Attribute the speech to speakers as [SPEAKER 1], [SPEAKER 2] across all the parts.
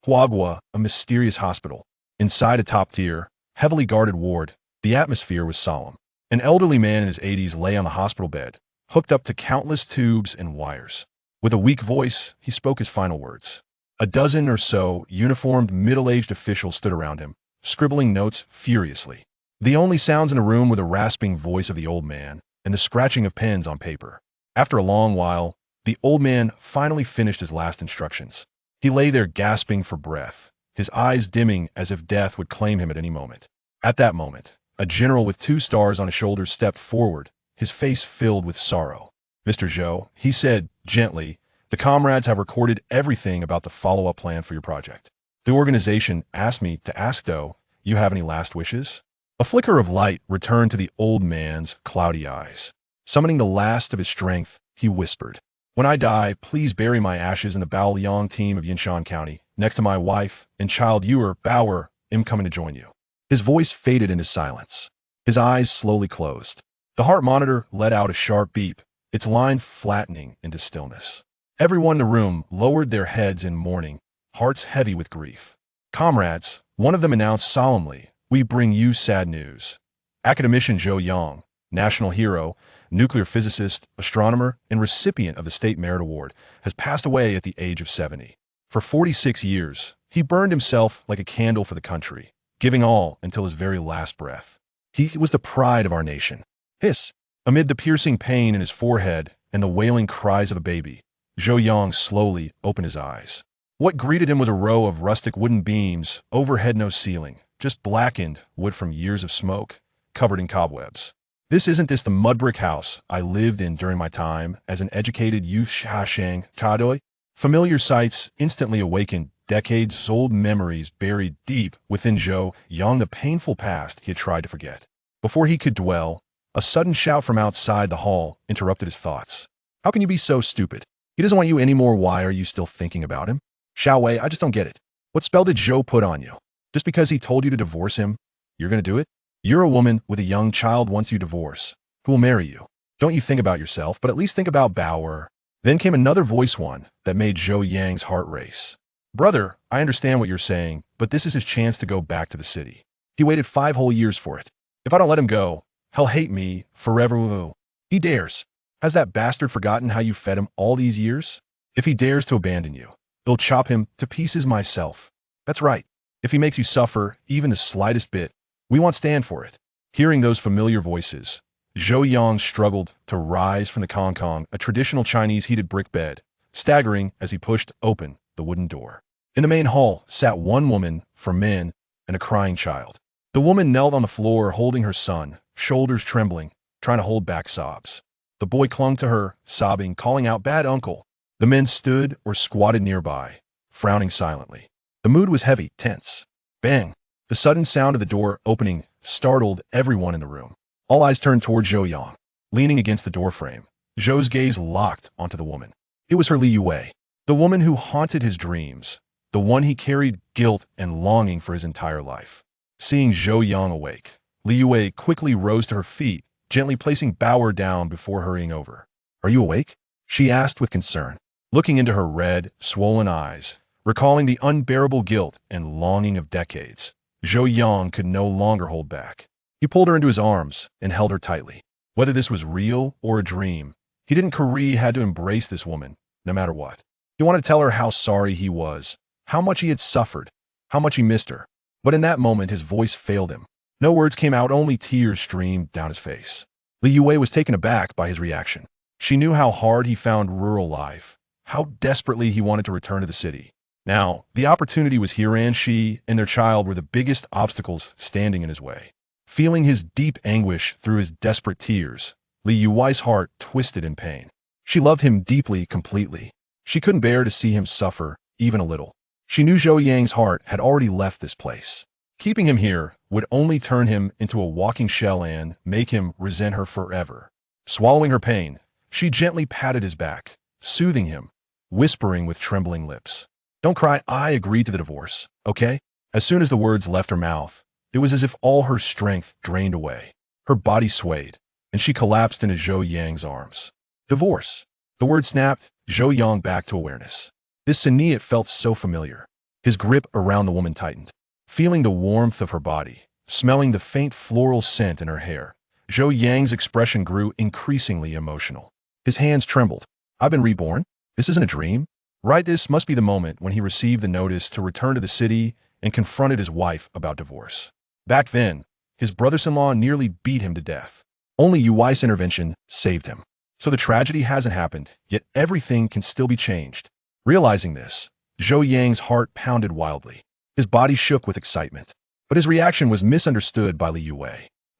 [SPEAKER 1] Huagua, a mysterious hospital. Inside a top-tier, heavily guarded ward, the atmosphere was solemn. An elderly man in his 80s lay on the hospital bed, hooked up to countless tubes and wires. With a weak voice, he spoke his final words. A dozen or so uniformed, middle-aged officials stood around him, scribbling notes furiously. The only sounds in the room were the rasping voice of the old man and the scratching of pens on paper. After a long while, the old man finally finished his last instructions. He lay there gasping for breath, his eyes dimming as if death would claim him at any moment. At that moment, a general with 2 stars on his shoulders stepped forward, his face filled with sorrow. "Mr. Zhou," he said gently, "the comrades have recorded everything about the follow-up plan for your project. The organization asked me to ask, though, you have any last wishes?" A flicker of light returned to the old man's cloudy eyes. Summoning the last of his strength, he whispered, "When I die, please bury my ashes in the Baoyang team of Yinshan County, next to my wife and child Yuer Bauer. I'm coming to join you." His voice faded into silence. His eyes slowly closed. The heart monitor let out a sharp beep, its line flattening into stillness. Everyone in the room lowered their heads in mourning, hearts heavy with grief. "Comrades," one of them announced solemnly, "we bring you sad news. Academician Zhou Yang, national hero, nuclear physicist, astronomer, and recipient of the State Merit Award, has passed away at the age of 70. For 46 years, he burned himself like a candle for the country, giving all until his very last breath. He was the pride of our nation." Hiss! Amid the piercing pain in his forehead and the wailing cries of a baby, Zhou Yang slowly opened his eyes. What greeted him was a row of rustic wooden beams, overhead no ceiling, just blackened wood from years of smoke, covered in cobwebs. "This isn't this the mud brick house I lived in during my time as an educated youth Shashang Tadoi?" Familiar sights instantly awakened decades-old memories buried deep within Zhou Yang, the painful past he had tried to forget. Before he could dwell, a sudden shout from outside the hall interrupted his thoughts. "How can you be so stupid? He doesn't want you anymore. Why are you still thinking about him? Xiaowei, I just don't get it. What spell did Zhou put on you? Just because he told you to divorce him, you're going to do it? You're a woman with a young child once you divorce, who will marry you. Don't you think about yourself, but at least think about Bauer." Then came another voice, one that made Zhou Yang's heart race. "Brother, I understand what you're saying, but this is his chance to go back to the city. He waited 5 whole years for it. If I don't let him go, he'll hate me forever. He dares. Has that bastard forgotten how you fed him all these years? If he dares to abandon you, I'll chop him to pieces myself. That's right. If he makes you suffer even the slightest bit, we won't stand for it." Hearing those familiar voices, Zhou Yang struggled to rise from the kang, a traditional Chinese heated brick bed, staggering as he pushed open the wooden door. In the main hall sat one woman for men and a crying child. The woman knelt on the floor holding her son, shoulders trembling, trying to hold back sobs. The boy clung to her, sobbing, calling out, "Bad uncle." The men stood or squatted nearby, frowning silently. The mood was heavy, tense. Bang! The sudden sound of the door opening startled everyone in the room. All eyes turned toward Zhou Yang, leaning against the doorframe. Zhou's gaze locked onto the woman. It was her Li Yue, the woman who haunted his dreams, the one he carried guilt and longing for his entire life. Seeing Zhou Yang awake, Li Yue quickly rose to her feet, gently placing Bauer down before hurrying over. "Are you awake?" she asked with concern, looking into her red, swollen eyes, recalling the unbearable guilt and longing of decades. Zhou Yang could no longer hold back. He pulled her into his arms and held her tightly. Whether this was real or a dream, he had to embrace this woman, no matter what. He wanted to tell her how sorry he was, how much he had suffered, how much he missed her. But in that moment, his voice failed him. No words came out, only tears streamed down his face. Li Yue was taken aback by his reaction. She knew how hard he found rural life, how desperately he wanted to return to the city. Now, the opportunity was here, and she and their child were the biggest obstacles standing in his way. Feeling his deep anguish through his desperate tears, Li Yue's heart twisted in pain. She loved him deeply, completely. She couldn't bear to see him suffer, even a little. She knew Zhou Yang's heart had already left this place. Keeping him here would only turn him into a walking shell and make him resent her forever. Swallowing her pain, she gently patted his back, soothing him, whispering with trembling lips, "Don't cry, I agreed to the divorce, okay?" As soon as the words left her mouth, it was as if all her strength drained away. Her body swayed, and she collapsed into Zhou Yang's arms. "Divorce." The word snapped Zhou Yang back to awareness. This Sini, it felt so familiar. His grip around the woman tightened. Feeling the warmth of her body, smelling the faint floral scent in her hair, Zhou Yang's expression grew increasingly emotional. His hands trembled. I've been reborn? This isn't a dream? Right, this must be the moment when he received the notice to return to the city and confronted his wife about divorce. Back then, his brothers-in-law nearly beat him to death. Only Yuai's intervention saved him. So the tragedy hasn't happened, yet everything can still be changed. Realizing this, Zhou Yang's heart pounded wildly. His body shook with excitement. But his reaction was misunderstood by Li Yue.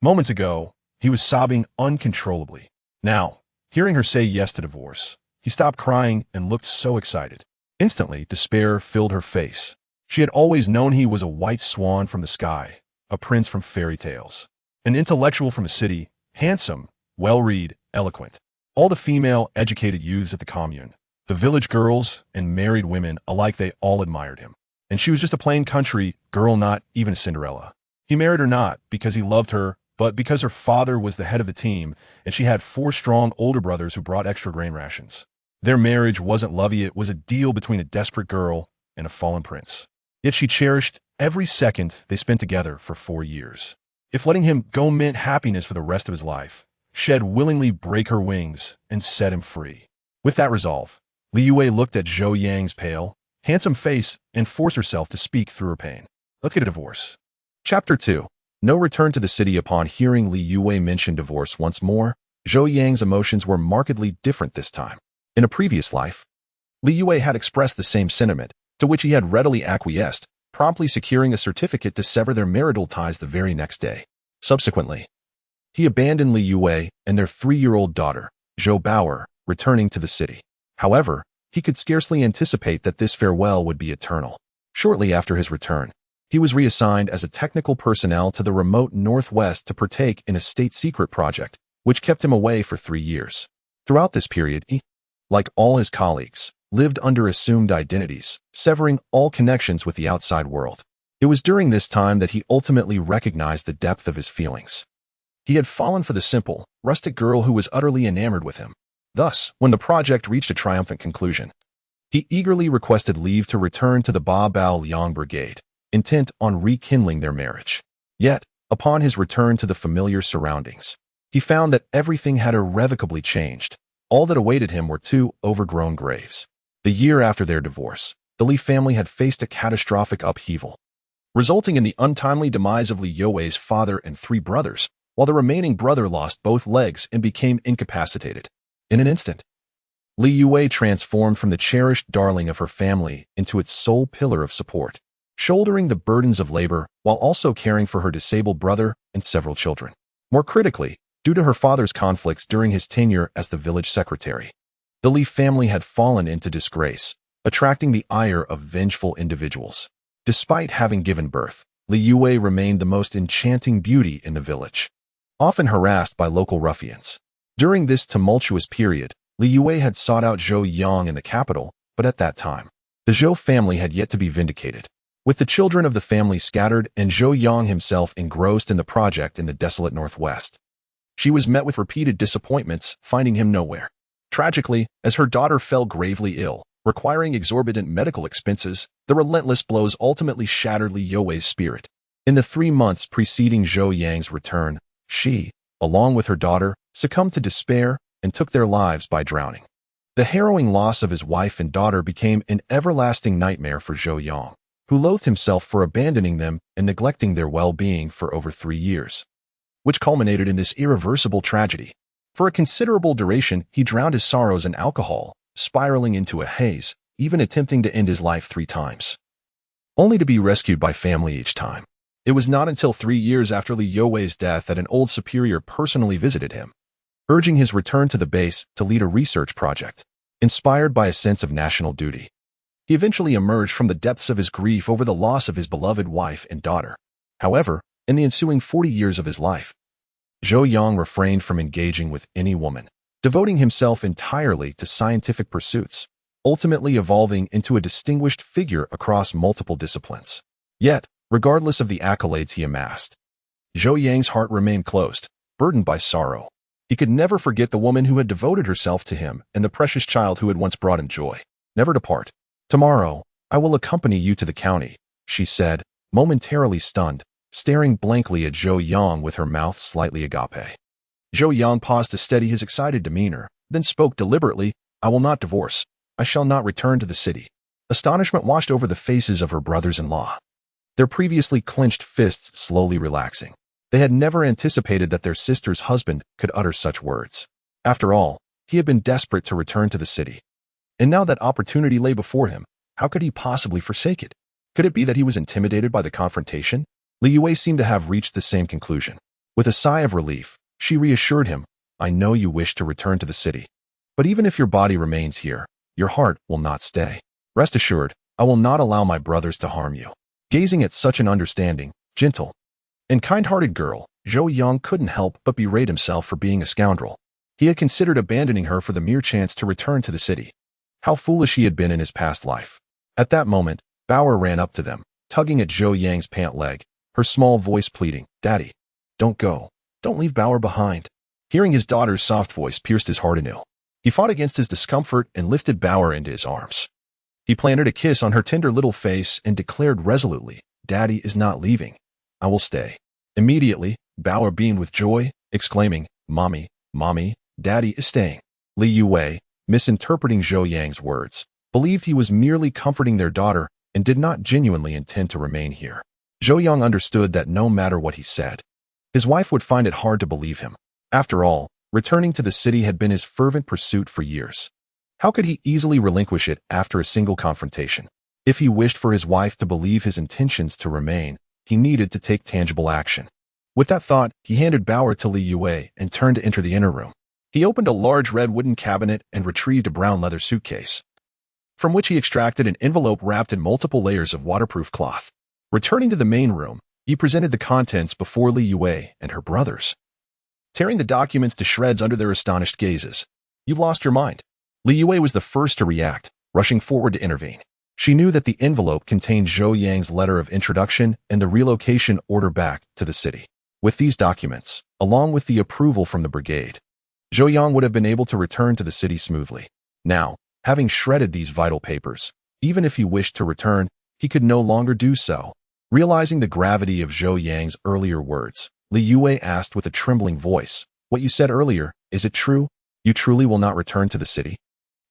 [SPEAKER 1] Moments ago, he was sobbing uncontrollably. Now, hearing her say yes to divorce, he stopped crying and looked so excited. Instantly, despair filled her face. She had always known he was a white swan from the sky, a prince from fairy tales, an intellectual from a city, handsome, well-read, eloquent. All the female, educated youths at the commune, the village girls and married women alike, they all admired him. And she was just a plain country girl, not even a Cinderella. He married her not because he loved her, but because her father was the head of the team, and she had 4 strong older brothers who brought extra grain rations. Their marriage wasn't lovey, it was a deal between a desperate girl and a fallen prince. Yet she cherished every second they spent together for 4 years. If letting him go meant happiness for the rest of his life, she'd willingly break her wings and set him free. With that resolve, Li Yue looked at Zhou Yang's pale, handsome face and forced herself to speak through her pain. Let's get a divorce. Chapter 2. No return to the city. Upon hearing Li Yue mention divorce once more, Zhou Yang's emotions were markedly different this time. In a previous life, Li Yue had expressed the same sentiment, to which he had readily acquiesced, promptly securing a certificate to sever their marital ties the very next day. Subsequently, he abandoned Li Yue and their 3-year-old daughter, Zhou Bauer, returning to the city. However, he could scarcely anticipate that this farewell would be eternal. Shortly after his return, he was reassigned as a technical personnel to the remote northwest to partake in a state-secret project, which kept him away for 3 years. Throughout this period, he, like all his colleagues, lived under assumed identities, severing all connections with the outside world. It was during this time that he ultimately recognized the depth of his feelings. He had fallen for the simple, rustic girl who was utterly enamored with him. Thus, when the project reached a triumphant conclusion, he eagerly requested leave to return to the Ba Bao Liang Brigade, intent on rekindling their marriage. Yet, upon his return to the familiar surroundings, he found that everything had irrevocably changed. All that awaited him were 2 overgrown graves. The year after their divorce, the Li family had faced a catastrophic upheaval, resulting in the untimely demise of Li Yue's father and 3 brothers, while the remaining brother lost both legs and became incapacitated. In an instant, Li Yue transformed from the cherished darling of her family into its sole pillar of support, shouldering the burdens of labor while also caring for her disabled brother and several children. More critically, due to her father's conflicts during his tenure as the village secretary, the Li family had fallen into disgrace, attracting the ire of vengeful individuals. Despite having given birth, Li Yue remained the most enchanting beauty in the village, often harassed by local ruffians. During this tumultuous period, Li Yue had sought out Zhou Yang in the capital, but at that time, the Zhou family had yet to be vindicated. With the children of the family scattered and Zhou Yang himself engrossed in the project in the desolate northwest, she was met with repeated disappointments, finding him nowhere. Tragically, as her daughter fell gravely ill, requiring exorbitant medical expenses, the relentless blows ultimately shattered Li Yue's spirit. In the 3 months preceding Zhou Yang's return, she, along with her daughter, succumbed to despair and took their lives by drowning. The harrowing loss of his wife and daughter became an everlasting nightmare for Zhou Yang, who loathed himself for abandoning them and neglecting their well-being for over 3 years, which culminated in this irreversible tragedy. For a considerable duration, he drowned his sorrows in alcohol, spiraling into a haze, even attempting to end his life 3 times, only to be rescued by family each time. It was not until 3 years after Li Yue's death that an old superior personally visited him, urging his return to the base to lead a research project. Inspired by a sense of national duty, he eventually emerged from the depths of his grief over the loss of his beloved wife and daughter. However, in the ensuing 40 years of his life, Zhou Yang refrained from engaging with any woman, devoting himself entirely to scientific pursuits, ultimately evolving into a distinguished figure across multiple disciplines. Yet, regardless of the accolades he amassed, Zhou Yang's heart remained closed, burdened by sorrow. He could never forget the woman who had devoted herself to him and the precious child who had once brought him joy. Never depart. Tomorrow, I will accompany you to the county, she said, momentarily stunned, staring blankly at Zhou Yang with her mouth slightly agape. Zhou Yang paused to steady his excited demeanor, then spoke deliberately, I will not divorce. I shall not return to the city. Astonishment washed over the faces of her brothers-in-law, their previously clenched fists slowly relaxing. They had never anticipated that their sister's husband could utter such words. After all, he had been desperate to return to the city. And now that opportunity lay before him, how could he possibly forsake it? Could it be that he was intimidated by the confrontation? Li Yue seemed to have reached the same conclusion. With a sigh of relief, she reassured him, I know you wish to return to the city. But even if your body remains here, your heart will not stay. Rest assured, I will not allow my brothers to harm you. Gazing at such an understanding, gentle, and kind-hearted girl, Zhou Yang couldn't help but berate himself for being a scoundrel. He had considered abandoning her for the mere chance to return to the city. How foolish he had been in his past life. At that moment, Bauer ran up to them, tugging at Zhou Yang's pant leg, her small voice pleading, Daddy, don't go. Don't leave Bauer behind. Hearing his daughter's soft voice pierced his heart anew. He fought against his discomfort and lifted Bauer into his arms. He planted a kiss on her tender little face and declared resolutely, Daddy is not leaving. I will stay. Immediately, Bauer beamed with joy, exclaiming, Mommy, Mommy, Daddy is staying. Li Yue, misinterpreting Zhou Yang's words, believed he was merely comforting their daughter and did not genuinely intend to remain here. Zhou Yang understood that no matter what he said, his wife would find it hard to believe him. After all, returning to the city had been his fervent pursuit for years. How could he easily relinquish it after a single confrontation? If he wished for his wife to believe his intentions to remain, he needed to take tangible action. With that thought, he handed Bauer to Li Yue and turned to enter the inner room. He opened a large red wooden cabinet and retrieved a brown leather suitcase, from which he extracted an envelope wrapped in multiple layers of waterproof cloth. Returning to the main room, he presented the contents before Li Yue and her brothers, tearing the documents to shreds under their astonished gazes. You've lost your mind. Li Yue was the first to react, rushing forward to intervene. She knew that the envelope contained Zhou Yang's letter of introduction and the relocation order back to the city. With these documents, along with the approval from the brigade, Zhou Yang would have been able to return to the city smoothly. Now, having shredded these vital papers, even if he wished to return, he could no longer do so. Realizing the gravity of Zhou Yang's earlier words, Li Yue asked with a trembling voice, What you said earlier, is it true? You truly will not return to the city?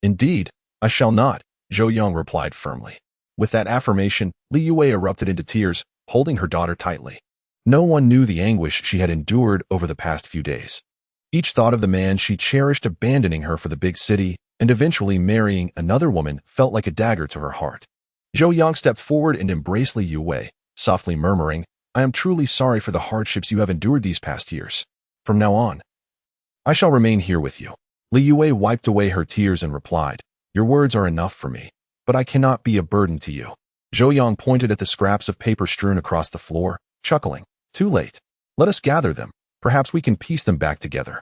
[SPEAKER 1] Indeed, I shall not, Zhou Yang replied firmly. With that affirmation, Li Yue erupted into tears, holding her daughter tightly. No one knew the anguish she had endured over the past few days. Each thought of the man she cherished abandoning her for the big city and eventually marrying another woman felt like a dagger to her heart. Zhou Yang stepped forward and embraced Li Yue, softly murmuring, I am truly sorry for the hardships you have endured these past years. From now on, I shall remain here with you. Li Yue wiped away her tears and replied, Your words are enough for me, but I cannot be a burden to you. Zhou Yang pointed at the scraps of paper strewn across the floor, chuckling, Too late. Let us gather them. Perhaps we can piece them back together.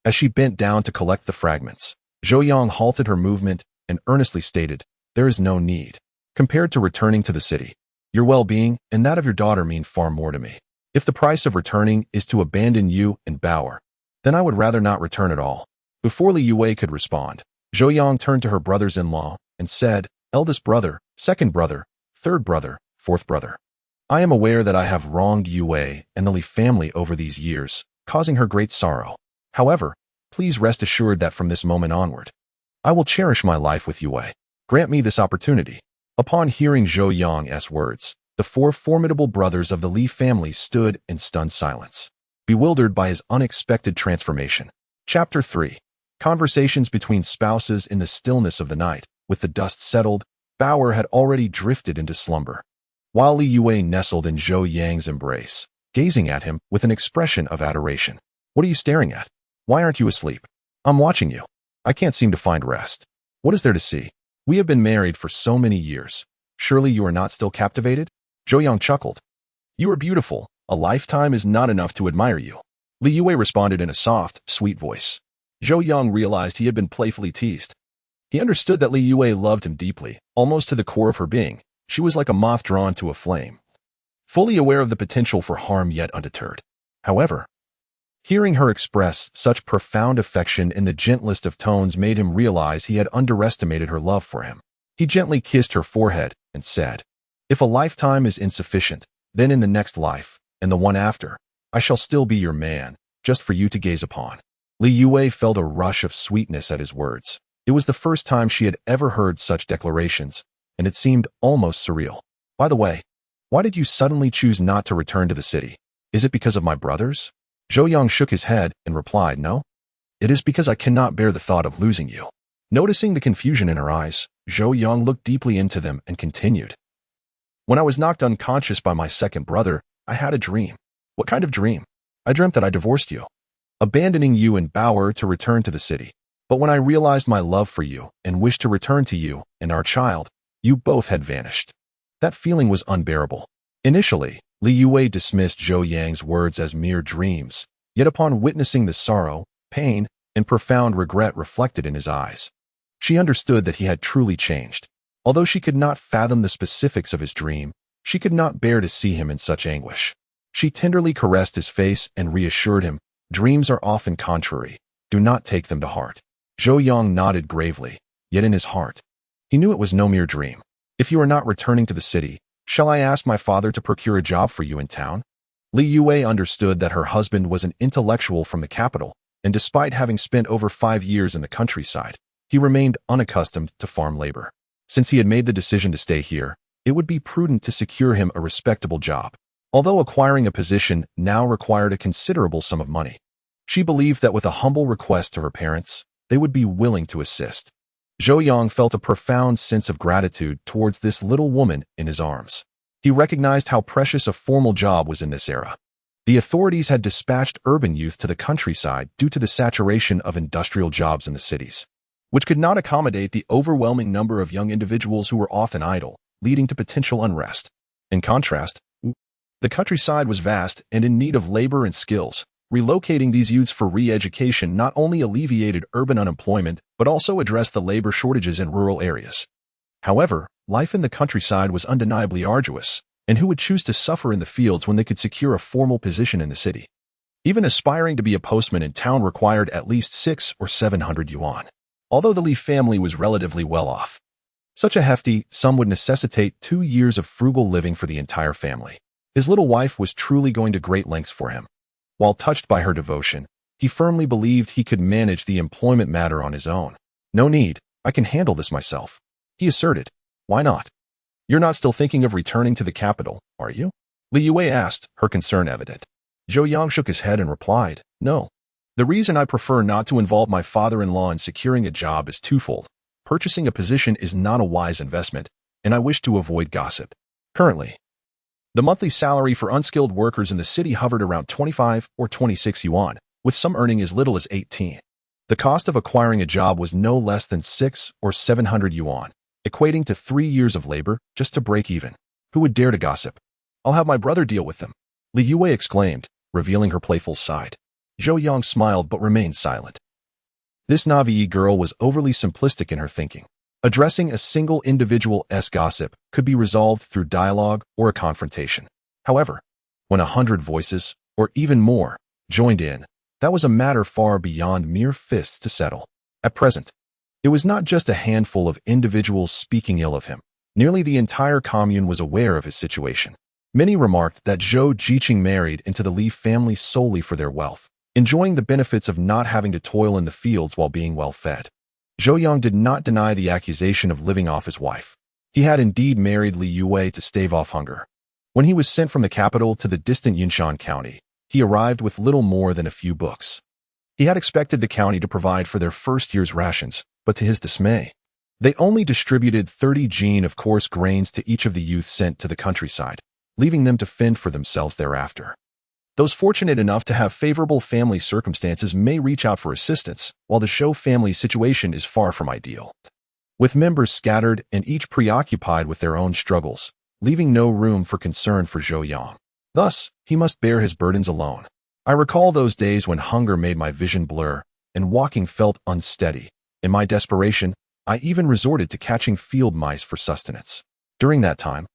[SPEAKER 1] As she bent down to collect the fragments, Zhou Yang halted her movement and earnestly stated, There is no need. Compared to returning to the city, your well-being and that of your daughter mean far more to me. If the price of returning is to abandon you and Bauer, then I would rather not return at all. Before Li Yue could respond, Zhou Yang turned to her brothers-in-law and said, Eldest brother, second brother, third brother, fourth brother. I am aware that I have wronged Yue and the Li family over these years, causing her great sorrow. However, please rest assured that from this moment onward, I will cherish my life with Yue. Grant me this opportunity. Upon hearing Zhou Yang's words, the four formidable brothers of the Li family stood in stunned silence, bewildered by his unexpected transformation. Chapter 3. Conversations between spouses in the stillness of the night. With the dust settled, Bauer had already drifted into slumber, while Li Yue nestled in Zhou Yang's embrace, gazing at him with an expression of adoration. What are you staring at? Why aren't you asleep? I'm watching you. I can't seem to find rest. What is there to see? We have been married for so many years. Surely you are not still captivated? Zhou Yang chuckled. You are beautiful. A lifetime is not enough to admire you. Li Yue responded in a soft, sweet voice. Zhou Yang realized he had been playfully teased. He understood that Li Yue loved him deeply, almost to the core of her being. She was like a moth drawn to a flame, fully aware of the potential for harm yet undeterred. However, hearing her express such profound affection in the gentlest of tones made him realize he had underestimated her love for him. He gently kissed her forehead, and said, "If a lifetime is insufficient, then in the next life, and the one after, I shall still be your man, just for you to gaze upon." Li Yue felt a rush of sweetness at his words. It was the first time she had ever heard such declarations, and it seemed almost surreal. "By the way, why did you suddenly choose not to return to the city? Is it because of my brothers?" Zhou Yang shook his head and replied, "No. It is because I cannot bear the thought of losing you." Noticing the confusion in her eyes, Zhou Yang looked deeply into them and continued. "When I was knocked unconscious by my second brother, I had a dream." "What kind of dream?" "I dreamt that I divorced you, abandoning you and Bauer to return to the city. But when I realized my love for you and wished to return to you and our child, you both had vanished. That feeling was unbearable." Initially, Li Yue dismissed Zhou Yang's words as mere dreams, yet upon witnessing the sorrow, pain, and profound regret reflected in his eyes, she understood that he had truly changed. Although she could not fathom the specifics of his dream, she could not bear to see him in such anguish. She tenderly caressed his face and reassured him, "Dreams are often contrary. Do not take them to heart." Zhou Yang nodded gravely, yet in his heart, he knew it was no mere dream. "If you are not returning to the city, shall I ask my father to procure a job for you in town?" Li Yue understood that her husband was an intellectual from the capital, and despite having spent over 5 years in the countryside, he remained unaccustomed to farm labor. Since he had made the decision to stay here, it would be prudent to secure him a respectable job. Although acquiring a position now required a considerable sum of money, she believed that with a humble request to her parents, they would be willing to assist. Zhou Yang felt a profound sense of gratitude towards this little woman in his arms. He recognized how precious a formal job was in this era. The authorities had dispatched urban youth to the countryside due to the saturation of industrial jobs in the cities, which could not accommodate the overwhelming number of young individuals who were often idle, leading to potential unrest. In contrast, the countryside was vast and in need of labor and skills. Relocating these youths for re-education not only alleviated urban unemployment, but also addressed the labor shortages in rural areas. However, life in the countryside was undeniably arduous, and who would choose to suffer in the fields when they could secure a formal position in the city? Even aspiring to be a postman in town required at least 600 or 700 yuan. Although the Li family was relatively well off, such a hefty sum would necessitate 2 years of frugal living for the entire family. His little wife was truly going to great lengths for him. While touched by her devotion, he firmly believed he could manage the employment matter on his own. "No need, I can handle this myself," he asserted. "Why not? You're not still thinking of returning to the capital, are you?" Li Yue asked, her concern evident. Zhou Yang shook his head and replied, "No. The reason I prefer not to involve my father-in-law in securing a job is twofold. Purchasing a position is not a wise investment, and I wish to avoid gossip. Currently, the monthly salary for unskilled workers in the city hovered around 25 or 26 yuan, with some earning as little as 18. The cost of acquiring a job was no less than 600 or 700 yuan, equating to 3 years of labor just to break even. Who would dare to gossip? I'll have my brother deal with them," Li Yue exclaimed, revealing her playful side. Zhou Yang smiled but remained silent. This Navi girl was overly simplistic in her thinking. Addressing a single individual's gossip could be resolved through dialogue or a confrontation. However, when 100 voices, or even more, joined in, that was a matter far beyond mere fists to settle. At present, it was not just a handful of individuals speaking ill of him. Nearly the entire commune was aware of his situation. Many remarked that Zhou Jiqing married into the Li family solely for their wealth, enjoying the benefits of not having to toil in the fields while being well fed. Zhou Yang did not deny the accusation of living off his wife. He had indeed married Li Yue to stave off hunger. When he was sent from the capital to the distant Yunshan County, he arrived with little more than a few books. He had expected the county to provide for their first year's rations, but to his dismay, they only distributed 30 jin of coarse grains to each of the youth sent to the countryside, leaving them to fend for themselves thereafter. Those fortunate enough to have favorable family circumstances may reach out for assistance, while the Zhou family's situation is far from ideal, with members scattered and each preoccupied with their own struggles, leaving no room for concern for Zhou Yang. Thus, he must bear his burdens alone. I recall those days when hunger made my vision blur, and walking felt unsteady. In my desperation, I even resorted to catching field mice for sustenance. During that time,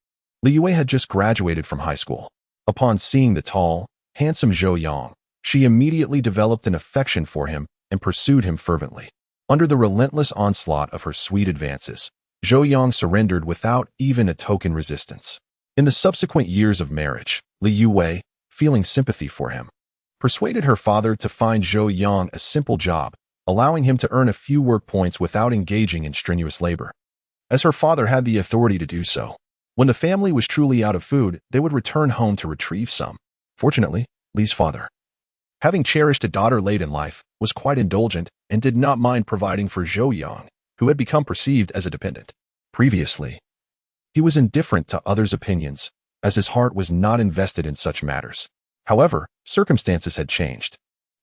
[SPEAKER 1] Li Yue had just graduated from high school. Upon seeing the tall, handsome Zhou Yang, she immediately developed an affection for him and pursued him fervently. Under the relentless onslaught of her sweet advances, Zhou Yang surrendered without even a token resistance. In the subsequent years of marriage, Li Yue, feeling sympathy for him, persuaded her father to find Zhou Yang a simple job, allowing him to earn a few work points without engaging in strenuous labor. As her father had the authority to do so, when the family was truly out of food, they would return home to retrieve some. Fortunately, Li's father, having cherished a daughter late in life, was quite indulgent and did not mind providing for Zhou Yang, who had become perceived as a dependent. Previously, he was indifferent to others' opinions, as his heart was not invested in such matters. However, circumstances had changed.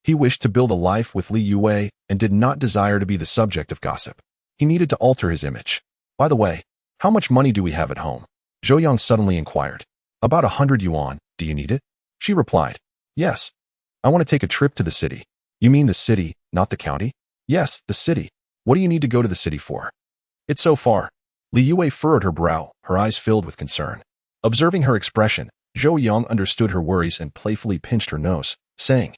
[SPEAKER 1] He wished to build a life with Li Yue and did not desire to be the subject of gossip. He needed to alter his image. By the way, how much money do we have at home? Zhou Yang suddenly inquired. About 100 yuan, do you need it? She replied. Yes. I want to take a trip to the city. You mean the city, not the county? Yes, the city. What do you need to go to the city for? It's so far. Li Yue furrowed her brow, her eyes filled with concern. Observing her expression, Zhou Yang understood her worries and playfully pinched her nose, saying,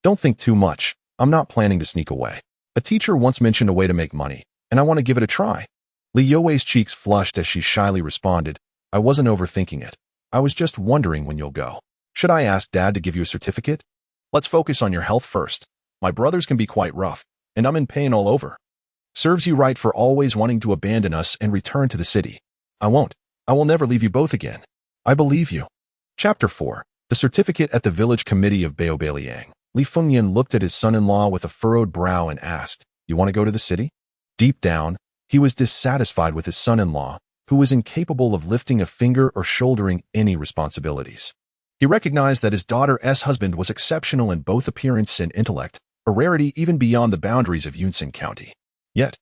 [SPEAKER 1] Don't think too much. I'm not planning to sneak away. A teacher once mentioned a way to make money, and I want to give it a try. Li Yue's cheeks flushed as she shyly responded, I wasn't overthinking it. I was just wondering when you'll go. Should I ask Dad to give you a certificate? Let's focus on your health first. My brothers can be quite rough, and I'm in pain all over. Serves you right for always wanting to abandon us and return to the city. I won't. I will never leave you both again. I believe you. Chapter 4. The certificate at the village committee of Baobaliang. Li Fengyan looked at his son-in-law with a furrowed brow and asked, You want to go to the city? Deep down, he was dissatisfied with his son-in-law, who was incapable of lifting a finger or shouldering any responsibilities. He recognized that his daughter's husband was exceptional in both appearance and intellect, a rarity even beyond the boundaries of Yunsan County. Yet,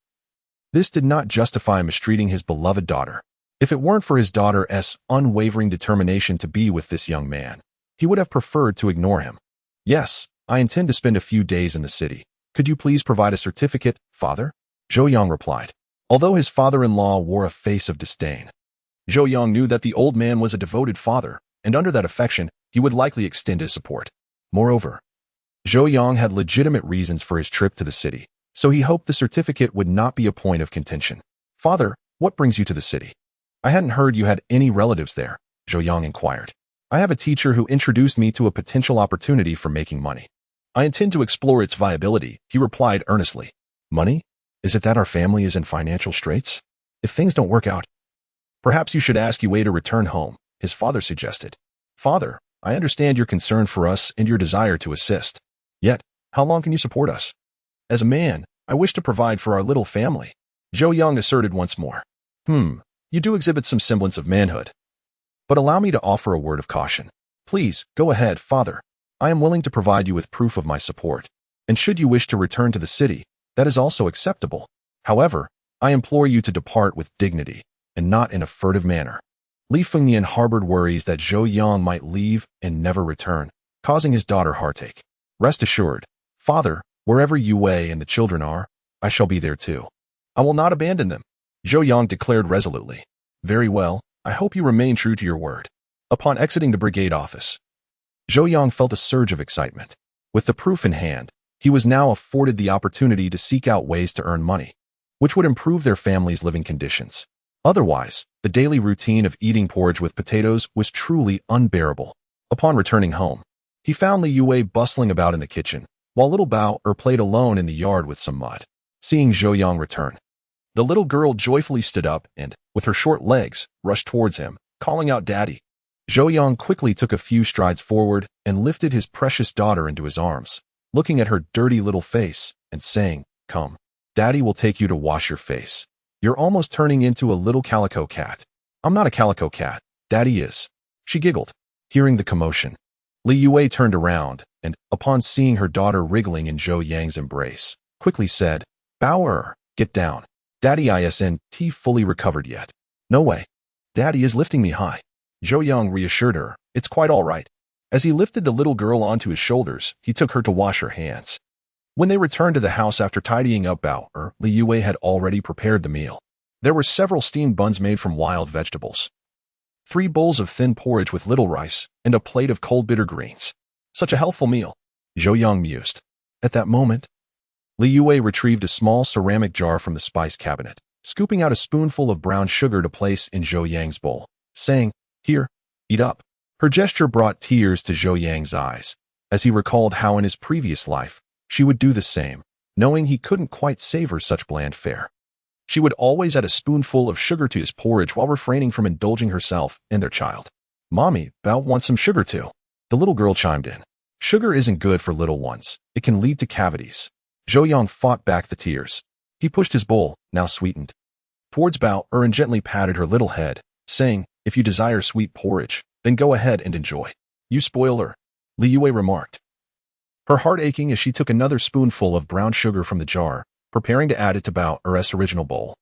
[SPEAKER 1] this did not justify mistreating his beloved daughter. If it weren't for his daughter's unwavering determination to be with this young man, he would have preferred to ignore him. Yes, I intend to spend a few days in the city. Could you please provide a certificate, father? Zhou Yang replied. Although his father-in-law wore a face of disdain, Zhou Yang knew that the old man was a devoted father, and under that affection, he would likely extend his support. Moreover, Zhou Yang had legitimate reasons for his trip to the city, so he hoped the certificate would not be a point of contention. Father, what brings you to the city? I hadn't heard you had any relatives there, Zhou Yang inquired. I have a teacher who introduced me to a potential opportunity for making money. I intend to explore its viability, he replied earnestly. Money? Is it that our family is in financial straits? If things don't work out, perhaps you should ask Yue to return home, his father suggested. Father, I understand your concern for us and your desire to assist. Yet, how long can you support us? As a man, I wish to provide for our little family, Zhou Yang asserted once more. You do exhibit some semblance of manhood. But allow me to offer a word of caution. Please, go ahead, father. I am willing to provide you with proof of my support. And should you wish to return to the city, that is also acceptable. However, I implore you to depart with dignity, and not in a furtive manner. Li Fengyan harbored worries that Zhou Yang might leave and never return, causing his daughter heartache. Rest assured, father, wherever Yue and the children are, I shall be there too. I will not abandon them, Zhou Yang declared resolutely. Very well, I hope you remain true to your word. Upon exiting the brigade office, Zhou Yang felt a surge of excitement. With the proof in hand, he was now afforded the opportunity to seek out ways to earn money, which would improve their family's living conditions. Otherwise, the daily routine of eating porridge with potatoes was truly unbearable. Upon returning home, he found Li Yue bustling about in the kitchen, while little Bao played alone in the yard with some mud. Seeing Zhou Yang return, the little girl joyfully stood up and, with her short legs, rushed towards him, calling out Daddy. Zhou Yang quickly took a few strides forward and lifted his precious daughter into his arms, looking at her dirty little face and saying, Come, Daddy will take you to wash your face. You're almost turning into a little calico cat. I'm not a calico cat, Daddy is. She giggled, hearing the commotion. Li Yue turned around and, upon seeing her daughter wriggling in Zhou Yang's embrace, quickly said, Bao, get down. Daddy isn't fully recovered yet. No way. Daddy is lifting me high. Zhou Yang reassured her, it's quite all right. As he lifted the little girl onto his shoulders, he took her to wash her hands. When they returned to the house after tidying up Bao, Li Yue had already prepared the meal. There were several steamed buns made from wild vegetables, 3 bowls of thin porridge with little rice, and a plate of cold bitter greens. Such a healthful meal, Zhou Yang mused. At that moment, Li Yue retrieved a small ceramic jar from the spice cabinet, scooping out a spoonful of brown sugar to place in Zhou Yang's bowl, saying, "Here, eat up." Her gesture brought tears to Zhou Yang's eyes, as he recalled how in his previous life, she would do the same, knowing he couldn't quite savor such bland fare. She would always add a spoonful of sugar to his porridge while refraining from indulging herself and their child. "Mommy, Bao wants some sugar too." The little girl chimed in. "Sugar isn't good for little ones. It can lead to cavities." Zhou Yang fought back the tears. He pushed his bowl, now sweetened, towards Bao and gently patted her little head, saying, "If you desire sweet porridge, then go ahead and enjoy." "You spoiler," Li Yue remarked, her heart aching as she took another spoonful of brown sugar from the jar, preparing to add it to Bao's original bowl.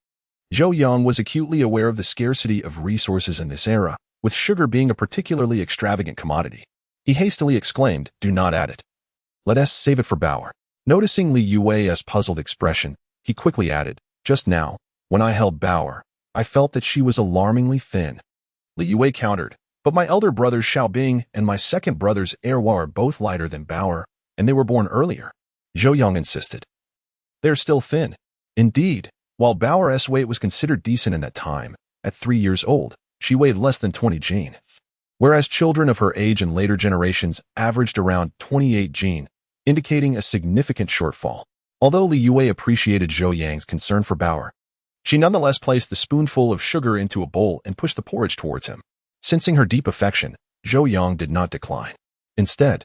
[SPEAKER 1] Zhou Yang was acutely aware of the scarcity of resources in this era, with sugar being a particularly extravagant commodity. He hastily exclaimed, "Do not add it. Let us save it for Bao." Noticing Li Yue's puzzled expression, he quickly added, "Just now, when I held Bao, I felt that she was alarmingly thin." Li Yue countered, "But my elder brothers Xiaobing and my second brother's Erhua are both lighter than Bao, and they were born earlier." Zhou Yang insisted. "They are still thin." Indeed, while Bao's weight was considered decent in that time, at 3 years old, she weighed less than 20 jin, whereas children of her age in later generations averaged around 28 jin, indicating a significant shortfall. Although Li Yue appreciated Zhou Yang's concern for Bao, she nonetheless placed the spoonful of sugar into a bowl and pushed the porridge towards him. Sensing her deep affection, Zhou Yang did not decline. Instead,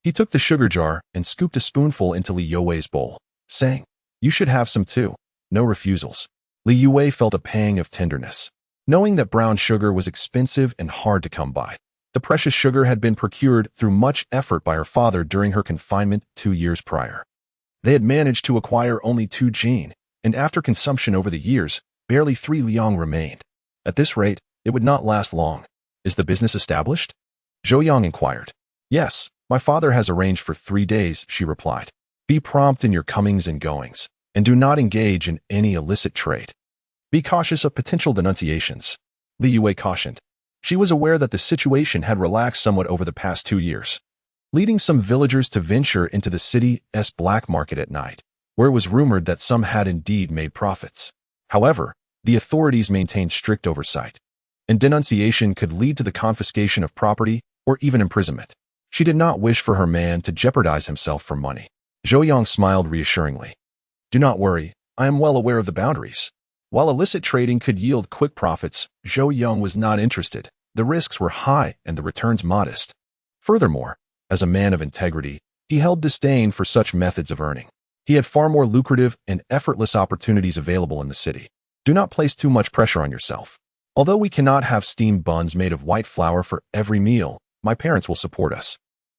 [SPEAKER 1] he took the sugar jar and scooped a spoonful into Li Yue's bowl, saying, "You should have some too." No refusals. Li Yue felt a pang of tenderness. Knowing that brown sugar was expensive and hard to come by, the precious sugar had been procured through much effort by her father during her confinement 2 years prior. They had managed to acquire only 2 jin, and after consumption over the years, barely 3 liang remained. At this rate, it would not last long. "Is the business established?" Zhou Yang inquired. "Yes, my father has arranged for 3 days," she replied. "Be prompt in your comings and goings, and do not engage in any illicit trade. Be cautious of potential denunciations," Li Yue cautioned. She was aware that the situation had relaxed somewhat over the past 2 years, leading some villagers to venture into the city's black market at night, where it was rumored that some had indeed made profits. However, the authorities maintained strict oversight, and denunciation could lead to the confiscation of property or even imprisonment. She did not wish for her man to jeopardize himself for money. Zhou Yang smiled reassuringly. "Do not worry, I am well aware of the boundaries." While illicit trading could yield quick profits, Zhou Yang was not interested. The risks were high and the returns modest. Furthermore, as a man of integrity, he held disdain for such methods of earning. He had far more lucrative and effortless opportunities available in the city. "Do not place too much pressure on yourself. Although we cannot have steamed buns made of white flour for every meal, my parents will support us,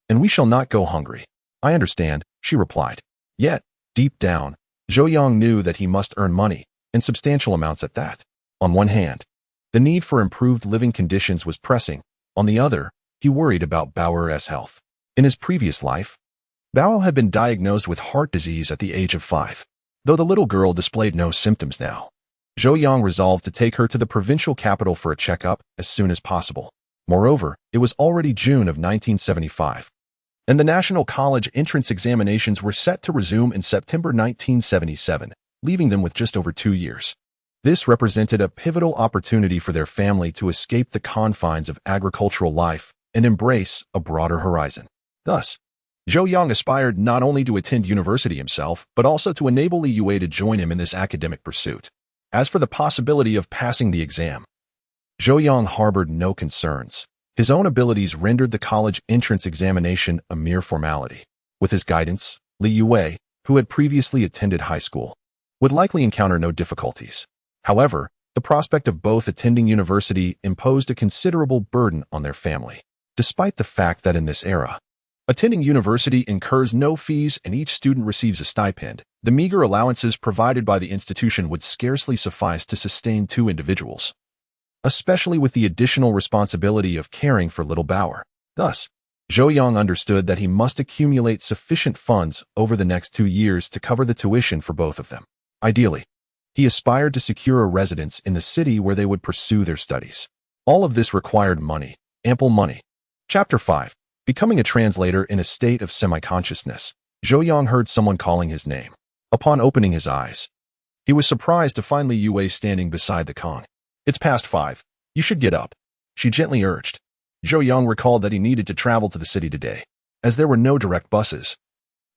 [SPEAKER 1] and we shall not go hungry." "I understand," she replied. Yet, deep down, Zhou Yang knew that he must earn money, and substantial amounts at that. On one hand, the need for improved living conditions was pressing. On the other, he worried about Bao's health. In his previous life, Bao had been diagnosed with heart disease at the age of 5. Though the little girl displayed no symptoms now, Zhou Yang resolved to take her to the provincial capital for a checkup as soon as possible. Moreover, it was already June of 1975, and the National College entrance examinations were set to resume in September 1977, leaving them with just over 2 years. This represented a pivotal opportunity for their family to escape the confines of agricultural life and embrace a broader horizon. Thus, Zhou Yang aspired not only to attend university himself, but also to enable Li Yue to join him in this academic pursuit. As for the possibility of passing the exam, Zhou Yang harbored no concerns. His own abilities rendered the college entrance examination a mere formality. With his guidance, Li Yue, who had previously attended high school, would likely encounter no difficulties. However, the prospect of both attending university imposed a considerable burden on their family. Despite the fact that in this era, attending university incurs no fees and each student receives a stipend, the meager allowances provided by the institution would scarcely suffice to sustain 2 individuals, especially with the additional responsibility of caring for little Bao. Thus, Zhou Yang understood that he must accumulate sufficient funds over the next 2 years to cover the tuition for both of them. Ideally, he aspired to secure a residence in the city where they would pursue their studies. All of this required money, ample money. Chapter 5. Becoming a translator in a state of semi-consciousness, Zhou Yang heard someone calling his name. Upon opening his eyes, He was surprised to find Li Yue standing beside the kang. "It's past 5. You should get up," she gently urged. Zhou Yang recalled that he needed to travel to the city today, as there were no direct buses.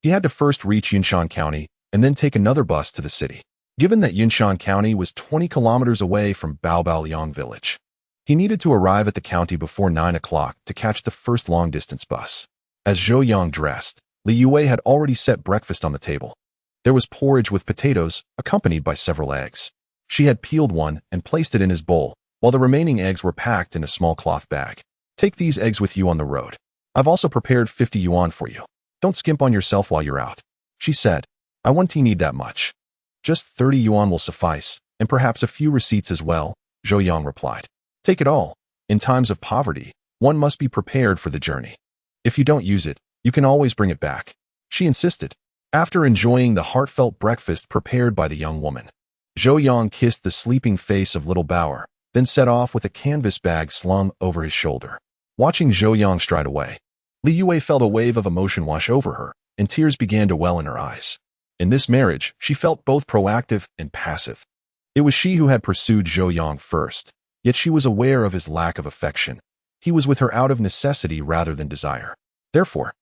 [SPEAKER 1] He had to first reach Yunshan County and then take another bus to the city. Given that Yunshan County was 20 kilometers away from Baobaoliang village, he needed to arrive at the county before 9 o'clock to catch the first long-distance bus. As Zhou Yang dressed, Li Yue had already set breakfast on the table. There was porridge with potatoes, accompanied by several eggs. She had peeled one and placed it in his bowl, while the remaining eggs were packed in a small cloth bag. "Take these eggs with you on the road. I've also prepared 50 yuan for you. Don't skimp on yourself while you're out," she said. "I won't need that much. Just 30 yuan will suffice, and perhaps a few receipts as well," Zhou Yang replied. "Take it all. In times of poverty, one must be prepared for the journey. If you don't use it, you can always bring it back," she insisted. After enjoying the heartfelt breakfast prepared by the young woman, Zhou Yang kissed the sleeping face of little Bauer, then set off with a canvas bag slung over his shoulder. Watching Zhou Yang stride away, Li Yue felt a wave of emotion wash over her, and tears began to well in her eyes. In this marriage, she felt both proactive and passive. It was she who had pursued Zhou Yang first, yet she was aware of his lack of affection. He was with her out of necessity rather than desire. Therefore,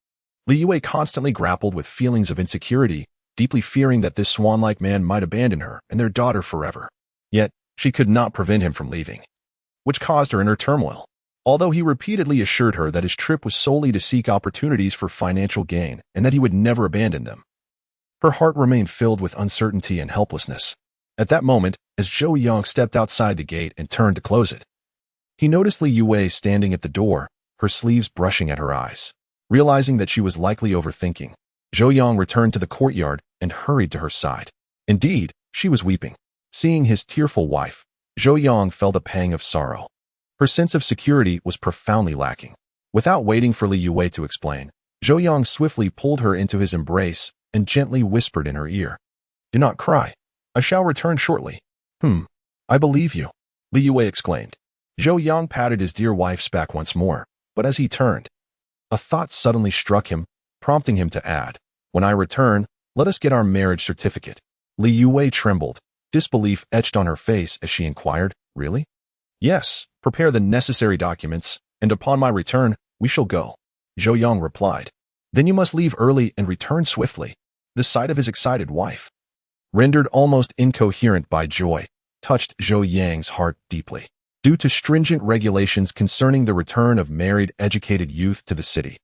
[SPEAKER 1] Li Yue constantly grappled with feelings of insecurity, deeply fearing that this swan-like man might abandon her and their daughter forever. Yet, she could not prevent him from leaving, which caused her inner turmoil. Although he repeatedly assured her that his trip was solely to seek opportunities for financial gain and that he would never abandon them, her heart remained filled with uncertainty and helplessness. At that moment, as Zhou Yang stepped outside the gate and turned to close it, he noticed Li Yue standing at the door, her sleeves brushing at her eyes. Realizing that she was likely overthinking, Zhou Yang returned to the courtyard and hurried to her side. Indeed, she was weeping. Seeing his tearful wife, Zhou Yang felt a pang of sorrow. Her sense of security was profoundly lacking. Without waiting for Li Yue to explain, Zhou Yang swiftly pulled her into his embrace and gently whispered in her ear, "Do not cry. I shall return shortly." I believe you," Li Yue exclaimed. Zhou Yang patted his dear wife's back once more, but as he turned, a thought suddenly struck him, prompting him to add, "When I return, let us get our marriage certificate." Li Yue trembled, disbelief etched on her face as she inquired, "Really?" "Yes, prepare the necessary documents, and upon my return, we shall go," Zhou Yang replied. "Then you must leave early and return swiftly." The sight of his excited wife, rendered almost incoherent by joy, touched Zhou Yang's heart deeply. Due to stringent regulations concerning the return of married, educated youth to the city,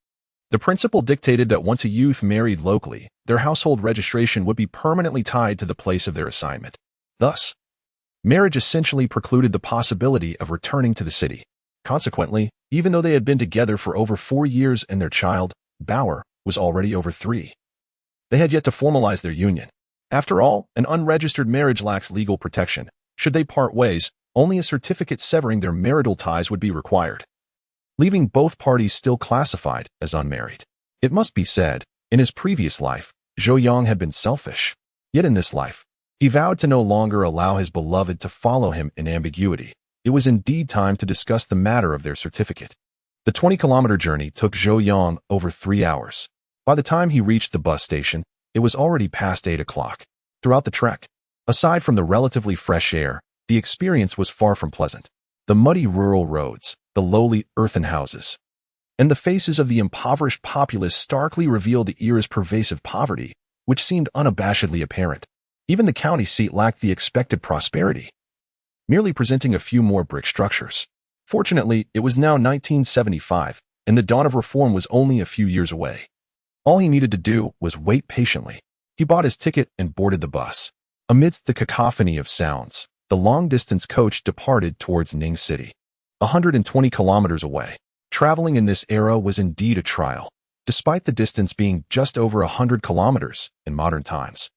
[SPEAKER 1] the principle dictated that once a youth married locally, their household registration would be permanently tied to the place of their assignment. Thus, marriage essentially precluded the possibility of returning to the city. Consequently, even though they had been together for over 4 years and their child, Bauer, was already over 3, they had yet to formalize their union. After all, an unregistered marriage lacks legal protection. Should they part ways, only a certificate severing their marital ties would be required, leaving both parties still classified as unmarried. It must be said, in his previous life, Zhou Yang had been selfish. Yet in this life, he vowed to no longer allow his beloved to follow him in ambiguity. It was indeed time to discuss the matter of their certificate. The 20-kilometer journey took Zhou Yang over 3 hours. By the time he reached the bus station, it was already past 8 o'clock. Throughout the trek, aside from the relatively fresh air, the experience was far from pleasant. The muddy rural roads, the lowly earthen houses, and the faces of the impoverished populace starkly revealed the era's pervasive poverty, which seemed unabashedly apparent. Even the county seat lacked the expected prosperity, merely presenting a few more brick structures. Fortunately, it was now 1975, and the dawn of reform was only a few years away. All he needed to do was wait patiently. He bought his ticket and boarded the bus. Amidst the cacophony of sounds, the long-distance coach departed towards Ning City, 120 kilometers away. Traveling in this era was indeed a trial, despite the distance being just over 100 kilometers in modern times.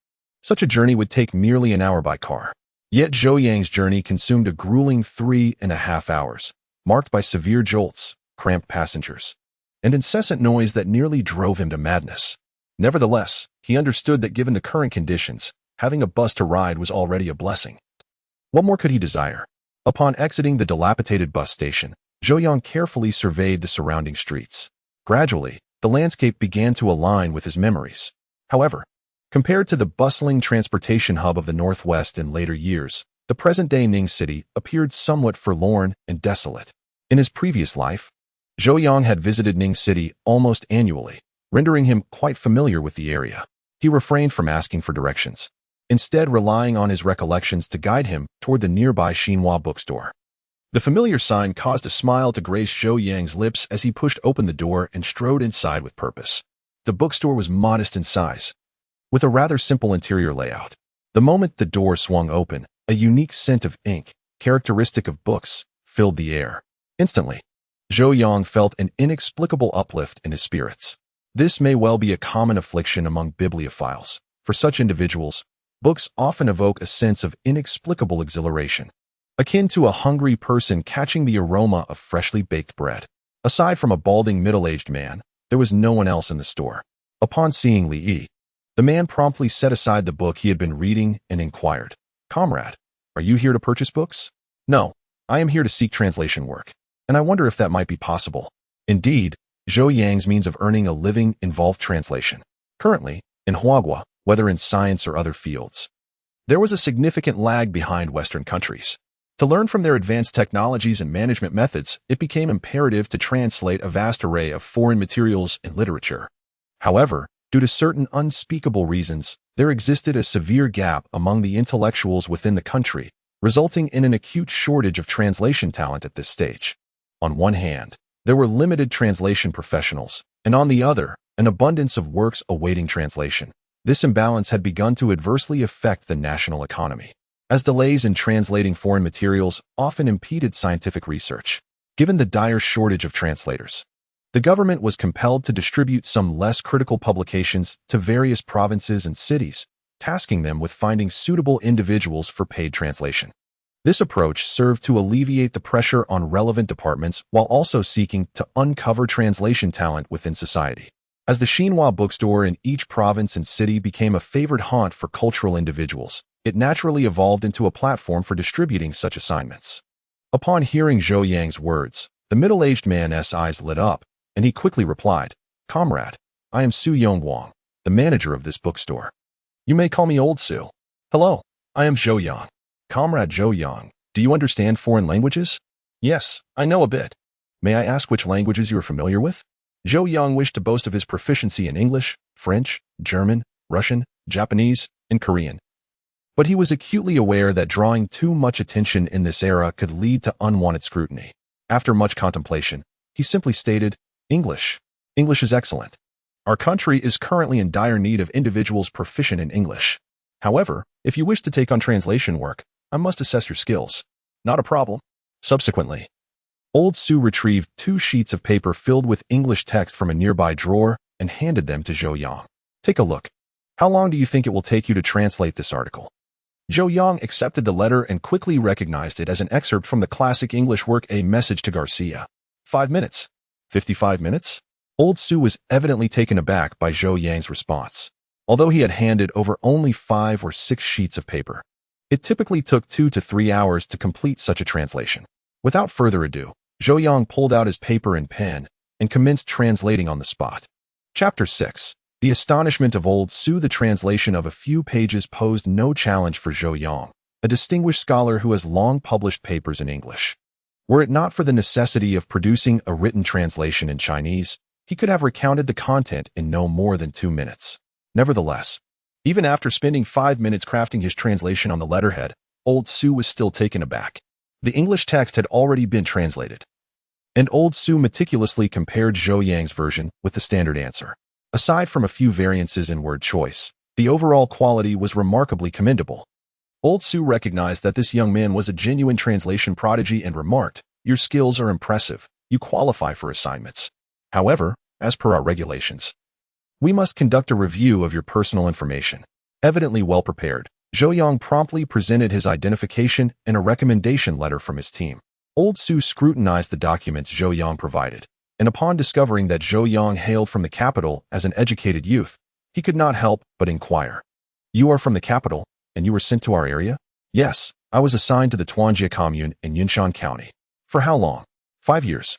[SPEAKER 1] Such a journey would take merely an hour by car. Yet Zhou Yang's journey consumed a grueling 3.5 hours, marked by severe jolts, cramped passengers, and incessant noise that nearly drove him to madness. Nevertheless, he understood that given the current conditions, having a bus to ride was already a blessing. What more could he desire? Upon exiting the dilapidated bus station, Zhou Yang carefully surveyed the surrounding streets. Gradually, the landscape began to align with his memories. However, Compared to the bustling transportation hub of the Northwest in later years, the present-day Ning City appeared somewhat forlorn and desolate. In his previous life, Zhou Yang had visited Ning City almost annually, rendering him quite familiar with the area. He refrained from asking for directions, instead relying on his recollections to guide him toward the nearby Xinhua bookstore. The familiar sign caused a smile to grace Zhou Yang's lips as he pushed open the door and strode inside with purpose. The bookstore was modest in size, with a rather simple interior layout. The moment the door swung open, a unique scent of ink, characteristic of books, filled the air. Instantly, Zhou Yang felt an inexplicable uplift in his spirits. This may well be a common affliction among bibliophiles. For such individuals, books often evoke a sense of inexplicable exhilaration, akin to a hungry person catching the aroma of freshly baked bread. Aside from a balding middle-aged man, there was no one else in the store. Upon seeing Li Yi, the man promptly set aside the book he had been reading and inquired, "Comrade, are you here to purchase books?" "No, I am here to seek translation work, and I wonder if that might be possible." Indeed, Zhou Yang's means of earning a living involved translation. Currently, in Huagua, whether in science or other fields, there was a significant lag behind Western countries. To learn from their advanced technologies and management methods, it became imperative to translate a vast array of foreign materials and literature. However, due to certain unspeakable reasons, there existed a severe gap among the intellectuals within the country, resulting in an acute shortage of translation talent at this stage. On one hand, there were limited translation professionals, and on the other, an abundance of works awaiting translation. This imbalance had begun to adversely affect the national economy, as delays in translating foreign materials often impeded scientific research. Given the dire shortage of translators, the government was compelled to distribute some less critical publications to various provinces and cities, tasking them with finding suitable individuals for paid translation. This approach served to alleviate the pressure on relevant departments while also seeking to uncover translation talent within society. As the Xinhua bookstore in each province and city became a favored haunt for cultural individuals, it naturally evolved into a platform for distributing such assignments. Upon hearing Zhou Yang's words, the middle-aged man's eyes lit up, and he quickly replied, "Comrade, I am Su Yongguang, the manager of this bookstore. You may call me Old Su." "Hello, I am Zhou Yang." "Comrade Zhou Yang, do you understand foreign languages?" "Yes, I know a bit." "May I ask which languages you are familiar with?" Zhou Yang wished to boast of his proficiency in English, French, German, Russian, Japanese, and Korean. But he was acutely aware that drawing too much attention in this era could lead to unwanted scrutiny. After much contemplation, he simply stated, "English. English is excellent. Our country is currently in dire need of individuals proficient in English. However, if you wish to take on translation work, I must assess your skills." "Not a problem." Subsequently, Old Su retrieved 2 sheets of paper filled with English text from a nearby drawer and handed them to Zhou Yang. "Take a look. How long do you think it will take you to translate this article?" Zhou Yang accepted the letter and quickly recognized it as an excerpt from the classic English work A Message to Garcia. 5 minutes. 55 minutes? Old Su was evidently taken aback by Zhou Yang's response. Although he had handed over only 5 or 6 sheets of paper, it typically took 2 to 3 hours to complete such a translation. Without further ado, Zhou Yang pulled out his paper and pen and commenced translating on the spot. Chapter 6. The astonishment of Old Su. The translation of a few pages posed no challenge for Zhou Yang, a distinguished scholar who has long published papers in English. Were it not for the necessity of producing a written translation in Chinese, he could have recounted the content in no more than 2 minutes. Nevertheless, even after spending 5 minutes crafting his translation on the letterhead, Old Su was still taken aback. The English text had already been translated, and Old Su meticulously compared Zhou Yang's version with the standard answer. Aside from a few variances in word choice, the overall quality was remarkably commendable. Old Su recognized that this young man was a genuine translation prodigy and remarked, "Your skills are impressive. You qualify for assignments. However, as per our regulations, we must conduct a review of your personal information." Evidently well prepared, Zhou Yang promptly presented his identification and a recommendation letter from his team. Old Su scrutinized the documents Zhou Yang provided, and upon discovering that Zhou Yang hailed from the capital as an educated youth, he could not help but inquire, "You are from the capital, and you were sent to our area?" "Yes, I was assigned to the Tuanjie commune in Yunshan County." "For how long?" 5 years.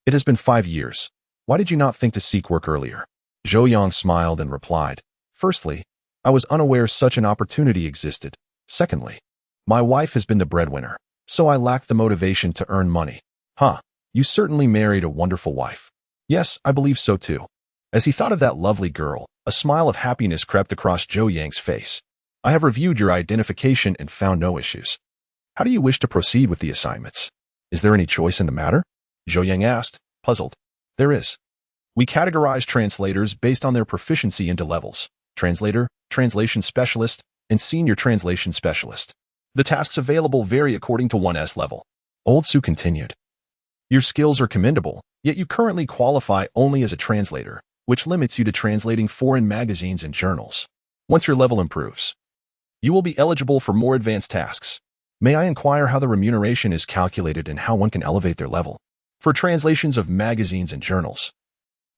[SPEAKER 1] "It has been 5 years. Why did you not think to seek work earlier?" Zhou Yang smiled and replied, "Firstly, I was unaware such an opportunity existed. Secondly, my wife has been the breadwinner, so I lacked the motivation to earn money. Huh, you certainly married a wonderful wife. Yes, I believe so too. As he thought of that lovely girl, a smile of happiness crept across Zhou Yang's face. I have reviewed your identification and found no issues. How do you wish to proceed with the assignments? Is there any choice in the matter? Zhou Yang asked, puzzled. There is. We categorize translators based on their proficiency into levels: translator, translation specialist, and senior translation specialist. The tasks available vary according to 1's level. Old Su continued. Your skills are commendable, yet you currently qualify only as a translator, which limits you to translating foreign magazines and journals. Once your level improves, you will be eligible for more advanced tasks. May I inquire how the remuneration is calculated and how one can elevate their level? For translations of magazines and journals.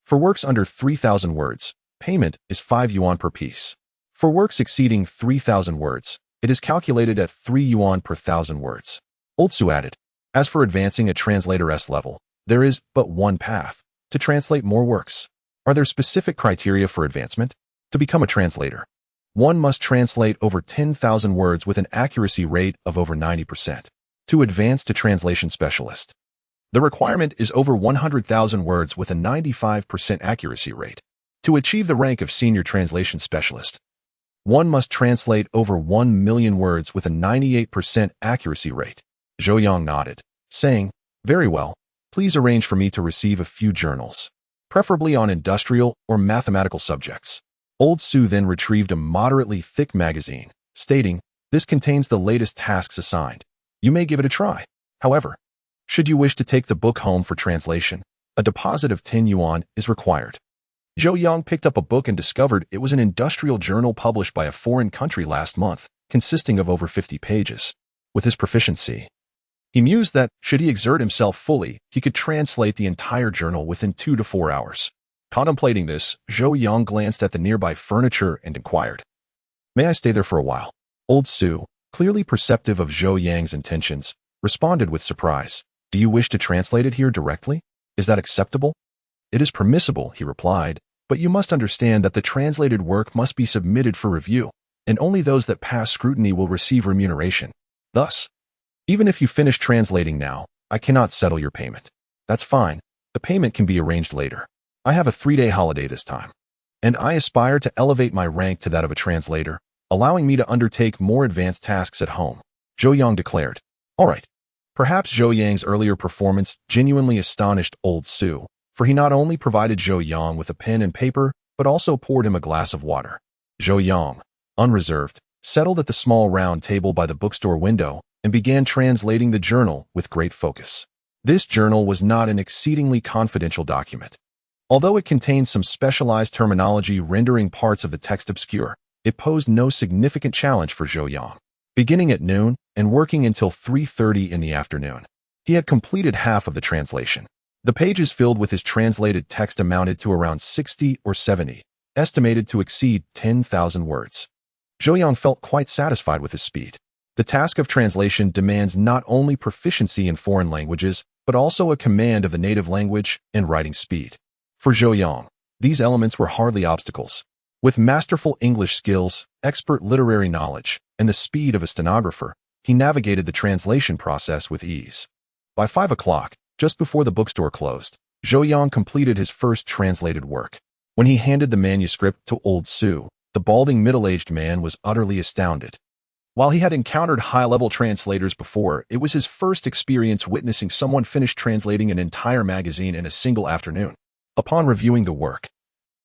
[SPEAKER 1] For works under 3,000 words, payment is 5 yuan per piece. For works exceeding 3,000 words, it is calculated at 3 yuan per 1,000 words. Old Su added, as for advancing a translator-S level, there is but one path: to translate more works. Are there specific criteria for advancement? To become a translator, one must translate over 10,000 words with an accuracy rate of over 90%. To advance to translation specialist, the requirement is over 100,000 words with a 95% accuracy rate. To achieve the rank of senior translation specialist, one must translate over 1 million words with a 98% accuracy rate. Zhou Yang nodded, saying, very well, please arrange for me to receive a few journals, preferably on industrial or mathematical subjects. Old Su then retrieved a moderately thick magazine, stating, this contains the latest tasks assigned. You may give it a try. However, should you wish to take the book home for translation, a deposit of 10 yuan is required. Zhou Yang picked up a book and discovered it was an industrial journal published by a foreign country last month, consisting of over 50 pages. With his proficiency, he mused that, should he exert himself fully, he could translate the entire journal within 2 to 4 hours. Contemplating this, Zhou Yang glanced at the nearby furniture and inquired, may I stay there for a while? Old Su, clearly perceptive of Zhou Yang's intentions, responded with surprise, do you wish to translate it here directly? Is that acceptable? It is permissible, he replied, but you must understand that the translated work must be submitted for review, and only those that pass scrutiny will receive remuneration. Thus, even if you finish translating now, I cannot settle your payment. That's fine. The payment can be arranged later. I have a 3-day holiday this time, and I aspire to elevate my rank to that of a translator, allowing me to undertake more advanced tasks at home. Zhou Yang declared. All right. Perhaps Zhou Yang's earlier performance genuinely astonished Old Su, for he not only provided Zhou Yang with a pen and paper, but also poured him a glass of water. Zhou Yang, unreserved, settled at the small round table by the bookstore window and began translating the journal with great focus. This journal was not an exceedingly confidential document. Although it contained some specialized terminology rendering parts of the text obscure, it posed no significant challenge for Zhou Yang. Beginning at noon and working until 3:30 in the afternoon, he had completed half of the translation. The pages filled with his translated text amounted to around 60 or 70, estimated to exceed 10,000 words. Zhou Yang felt quite satisfied with his speed. The task of translation demands not only proficiency in foreign languages, but also a command of the native language and writing speed. For Zhou Yang, these elements were hardly obstacles. With masterful English skills, expert literary knowledge, and the speed of a stenographer, he navigated the translation process with ease. By 5 o'clock, just before the bookstore closed, Zhou Yang completed his first translated work. When he handed the manuscript to Old Su, the balding middle-aged man was utterly astounded. While he had encountered high-level translators before, it was his first experience witnessing someone finish translating an entire magazine in a single afternoon. Upon reviewing the work,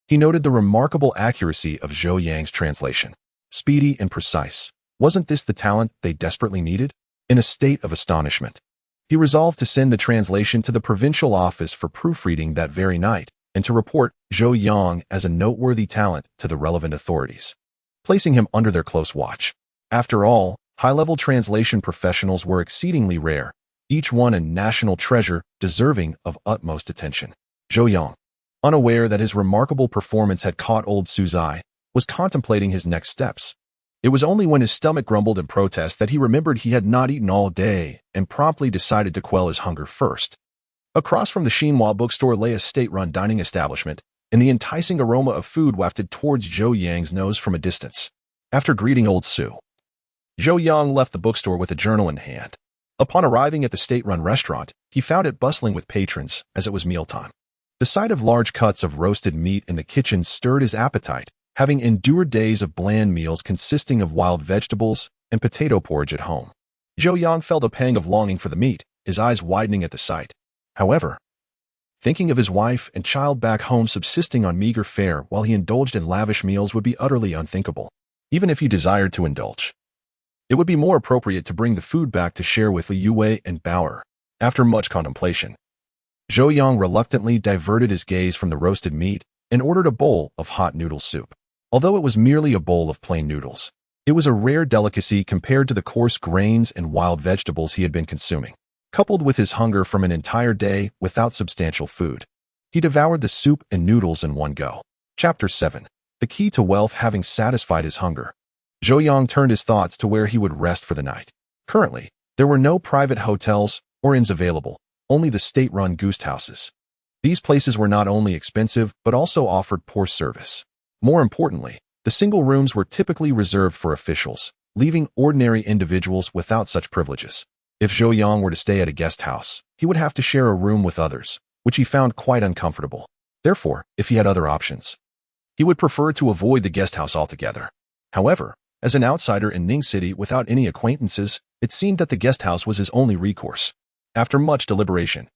[SPEAKER 1] he noted the remarkable accuracy of Zhou Yang's translation. Speedy and precise. Wasn't this the talent they desperately needed? In a state of astonishment, he resolved to send the translation to the provincial office for proofreading that very night and to report Zhou Yang as a noteworthy talent to the relevant authorities, placing him under their close watch. After all, high-level translation professionals were exceedingly rare, each one a national treasure deserving of utmost attention. Zhou Yang, unaware that his remarkable performance had caught Old Su's eye, was contemplating his next steps. It was only when his stomach grumbled in protest that he remembered he had not eaten all day and promptly decided to quell his hunger first. Across from the Xinhua bookstore lay a state-run dining establishment, and the enticing aroma of food wafted towards Zhou Yang's nose from a distance. After greeting old Su, Zhou Yang left the bookstore with a journal in hand. Upon arriving at the state-run restaurant, he found it bustling with patrons as it was mealtime. The sight of large cuts of roasted meat in the kitchen stirred his appetite, having endured days of bland meals consisting of wild vegetables and potato porridge at home. Zhou Yang felt a pang of longing for the meat, his eyes widening at the sight. However, thinking of his wife and child back home subsisting on meager fare while he indulged in lavish meals would be utterly unthinkable. Even if he desired to indulge, it would be more appropriate to bring the food back to share with Li Yue and Bauer. After much contemplation, Zhou Yang reluctantly diverted his gaze from the roasted meat and ordered a bowl of hot noodle soup. Although it was merely a bowl of plain noodles, it was a rare delicacy compared to the coarse grains and wild vegetables he had been consuming. Coupled with his hunger from an entire day without substantial food, he devoured the soup and noodles in one go. Chapter 7. The Key to Wealth. Having satisfied his hunger, Zhou Yang turned his thoughts to where he would rest for the night. Currently, there were no private hotels or inns available, only the state-run ghost houses. These places were not only expensive but also offered poor service. More importantly, the single rooms were typically reserved for officials, leaving ordinary individuals without such privileges. If Zhou Yang were to stay at a guest house, he would have to share a room with others, which he found quite uncomfortable. Therefore, if he had other options, he would prefer to avoid the guest house altogether. However, as an outsider in Ning City without any acquaintances, it seemed that the guest house was his only recourse. After much deliberation,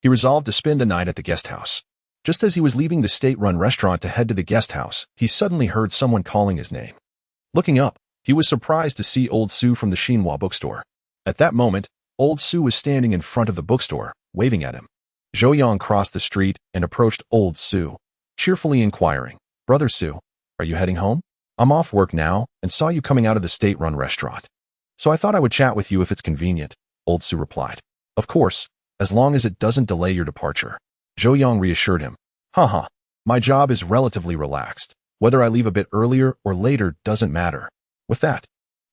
[SPEAKER 1] he resolved to spend the night at the guest house. Just as he was leaving the state-run restaurant to head to the guest house, he suddenly heard someone calling his name. Looking up, he was surprised to see old Su from the Xinhua bookstore. At that moment, old Su was standing in front of the bookstore, waving at him. Zhou Yang crossed the street and approached old Su, cheerfully inquiring, "Brother Su, are you heading home? I'm off work now and saw you coming out of the state-run restaurant. So I thought I would chat with you if it's convenient," old Su replied. "Of course, as long as it doesn't delay your departure," Zhou Yang reassured him. Haha, my job is relatively relaxed. Whether I leave a bit earlier or later doesn't matter." With that,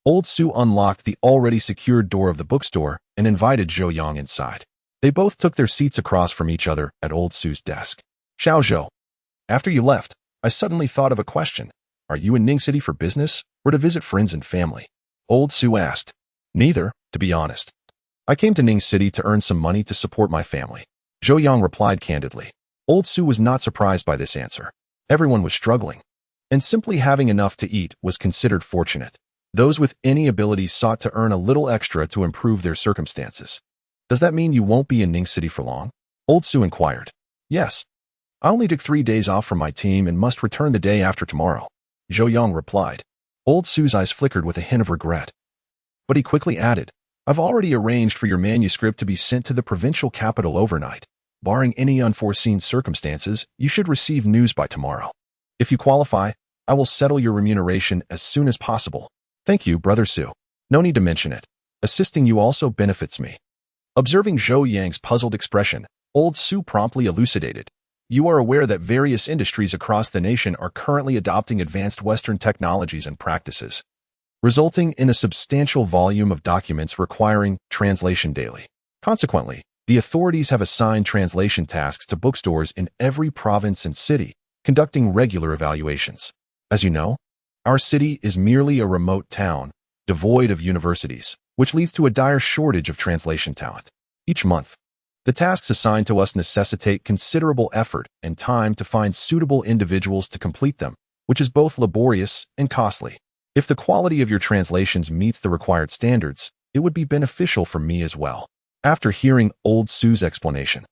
[SPEAKER 1] old Su unlocked the already secured door of the bookstore and invited Zhou Yang inside. They both took their seats across from each other at old Su's desk. "Xiao Zhou, after you left, I suddenly thought of a question. Are you in Ning City for business or to visit friends and family?" Old Su asked. "Neither, to be honest. I came to Ning City to earn some money to support my family," Zhou Yang replied candidly. Old Su was not surprised by this answer. Everyone was struggling, and simply having enough to eat was considered fortunate. Those with any ability sought to earn a little extra to improve their circumstances. "Does that mean you won't be in Ning City for long?" Old Su inquired. "Yes. I only took 3 days off from my team and must return the day after tomorrow," Zhou Yang replied. Old Su's eyes flickered with a hint of regret. But he quickly added, "I've already arranged for your manuscript to be sent to the provincial capital overnight. Barring any unforeseen circumstances, you should receive news by tomorrow. If you qualify, I will settle your remuneration as soon as possible." "Thank you, Brother Su. No need to mention it. Assisting you also benefits me." Observing Zhou Yang's puzzled expression, old Su promptly elucidated. "You are aware that various industries across the nation are currently adopting advanced Western technologies and practices, resulting in a substantial volume of documents requiring translation daily. Consequently, the authorities have assigned translation tasks to bookstores in every province and city, conducting regular evaluations. As you know, our city is merely a remote town, devoid of universities, which leads to a dire shortage of translation talent. Each month, the tasks assigned to us necessitate considerable effort and time to find suitable individuals to complete them, which is both laborious and costly. If the quality of your translations meets the required standards, it would be beneficial for me as well." After hearing old Su's explanation,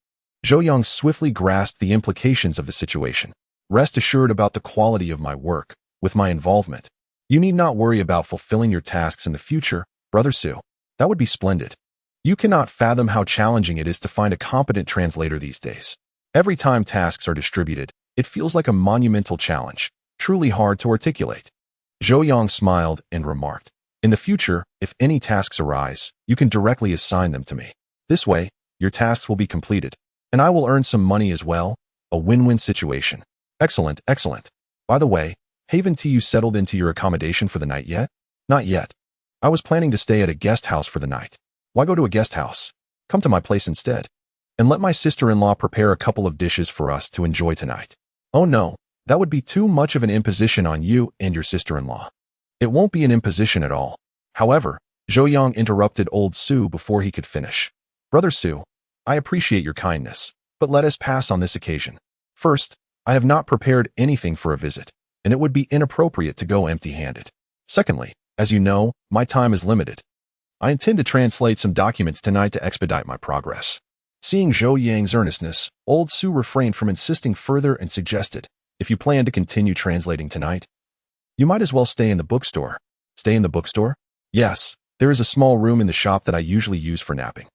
[SPEAKER 1] Zhou Yang swiftly grasped the implications of the situation. "Rest assured about the quality of my work, with my involvement. You need not worry about fulfilling your tasks in the future, Brother Su. That would be splendid. You cannot fathom how challenging it is to find a competent translator these days. Every time tasks are distributed, it feels like a monumental challenge, truly hard to articulate." Zhou Yang smiled and remarked, "In the future, if any tasks arise, you can directly assign them to me. This way, your tasks will be completed, and I will earn some money as well. A win-win situation." "Excellent, excellent. By the way, haven't you settled into your accommodation for the night yet?" "Not yet. I was planning to stay at a guest house for the night." "Why go to a guest house? Come to my place instead, and let my sister-in-law prepare a couple of dishes for us to enjoy tonight." Oh no, that would be too much of an imposition on you and your sister-in-law. It won't be an imposition at all. However, Zhou Yang interrupted old Su before he could finish. Brother Su, I appreciate your kindness, but let us pass on this occasion. First, I have not prepared anything for a visit, and it would be inappropriate to go empty-handed. Secondly, as you know, my time is limited. I intend to translate some documents tonight to expedite my progress. Seeing Zhou Yang's earnestness, old Su refrained from insisting further and suggested, if you plan to continue translating tonight, you might as well stay in the bookstore. Stay in the bookstore? Yes, there is a small room in the shop that I usually use for napping.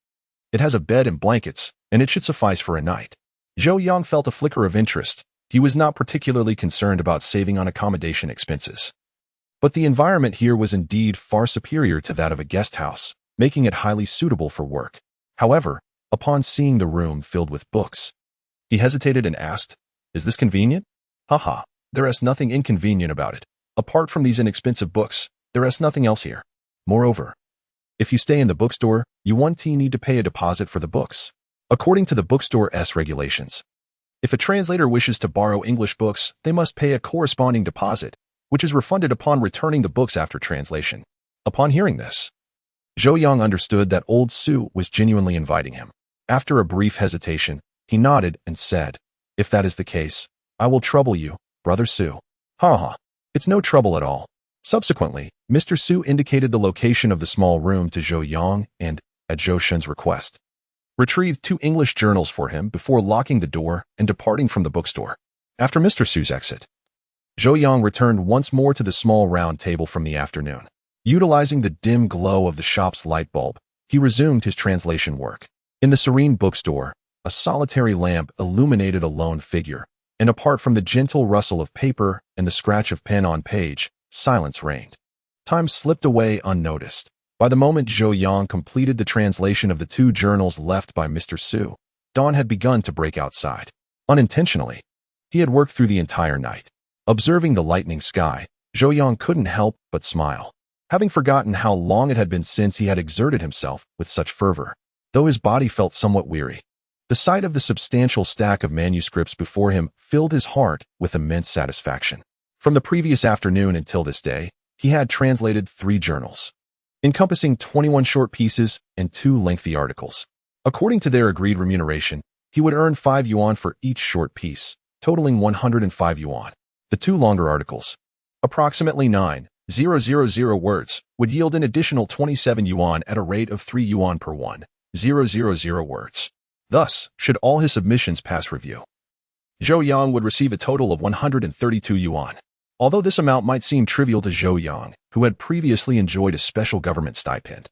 [SPEAKER 1] It has a bed and blankets, and it should suffice for a night. Zhou Yang felt a flicker of interest. He was not particularly concerned about saving on accommodation expenses. But the environment here was indeed far superior to that of a guest house, making it highly suitable for work. However, upon seeing the room filled with books, he hesitated and asked, "Is this convenient?" Haha, there is nothing inconvenient about it. Apart from these inexpensive books, there is nothing else here. Moreover, if you stay in the bookstore, you need to pay a deposit for the books. According to the bookstore's regulations, if a translator wishes to borrow English books, they must pay a corresponding deposit, which is refunded upon returning the books after translation. Upon hearing this, Zhou Yang understood that old Su was genuinely inviting him. After a brief hesitation, he nodded and said, "If that is the case, I will trouble you, Brother Su." Haha, it's no trouble at all. Subsequently, Mr. Su indicated the location of the small room to Zhou Yang and, at Zhou Shen's request, retrieved 2 English journals for him before locking the door and departing from the bookstore. After Mr. Su's exit, Zhou Yang returned once more to the small round table from the afternoon. Utilizing the dim glow of the shop's light bulb, he resumed his translation work. In the serene bookstore, a solitary lamp illuminated a lone figure, and apart from the gentle rustle of paper and the scratch of pen on page, silence reigned. Time slipped away unnoticed. By the moment Zhou Yang completed the translation of the 2 journals left by Mr. Su, dawn had begun to break outside. Unintentionally, he had worked through the entire night. Observing the lightening sky, Zhou Yang couldn't help but smile, having forgotten how long it had been since he had exerted himself with such fervor, though his body felt somewhat weary. The sight of the substantial stack of manuscripts before him filled his heart with immense satisfaction. From the previous afternoon until this day, he had translated 3 journals, encompassing 21 short pieces and 2 lengthy articles. According to their agreed remuneration, he would earn 5 yuan for each short piece, totaling 105 yuan. The 2 longer articles, approximately 9,000 words, would yield an additional 27 yuan at a rate of 3 yuan per 1,000 words. Thus, should all his submissions pass review, Zhou Yang would receive a total of 132 yuan. Although this amount might seem trivial to Zhou Yang, who had previously enjoyed a special government stipend,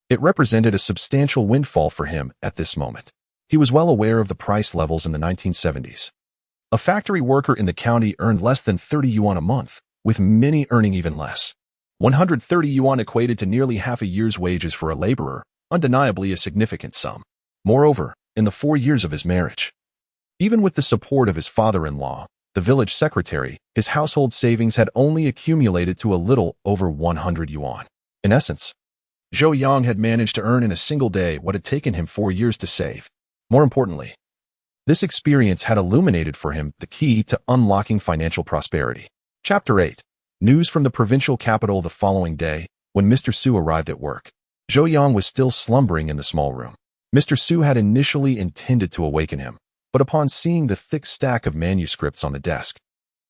[SPEAKER 1] it represented a substantial windfall for him at this moment. He was well aware of the price levels in the 1970s. A factory worker in the county earned less than 30 yuan a month, with many earning even less. 130 yuan equated to nearly half a year's wages for a laborer, undeniably a significant sum. Moreover, in the 4 years of his marriage, even with the support of his father-in-law, the village secretary, his household savings had only accumulated to a little over 100 yuan. In essence, Zhou Yang had managed to earn in a single day what had taken him 4 years to save. More importantly, this experience had illuminated for him the key to unlocking financial prosperity. Chapter 8. News from the provincial capital. The following day, when Mr. Su arrived at work, Zhou Yang was still slumbering in the small room. Mr. Su had initially intended to awaken him, but upon seeing the thick stack of manuscripts on the desk,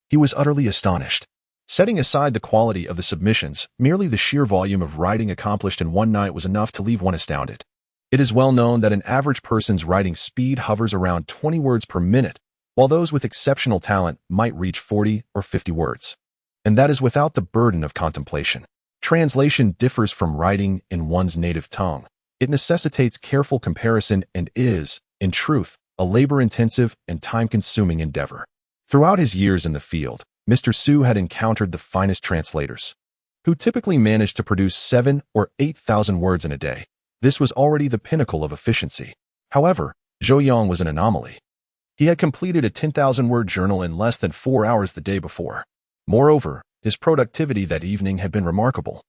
[SPEAKER 1] he was utterly astonished. Setting aside the quality of the submissions, merely the sheer volume of writing accomplished in one night was enough to leave one astounded. It is well known that an average person's writing speed hovers around 20 words per minute, while those with exceptional talent might reach 40 or 50 words. And that is without the burden of contemplation. Translation differs from writing in one's native tongue. It necessitates careful comparison and is, in truth, a labor-intensive and time-consuming endeavor. Throughout his years in the field, Mr. Su had encountered the finest translators, who typically managed to produce 7,000 or 8,000 words in a day. This was already the pinnacle of efficiency. However, Zhou Yang was an anomaly. He had completed a 10,000-word journal in less than 4 hours the day before. Moreover, his productivity that evening had been remarkable,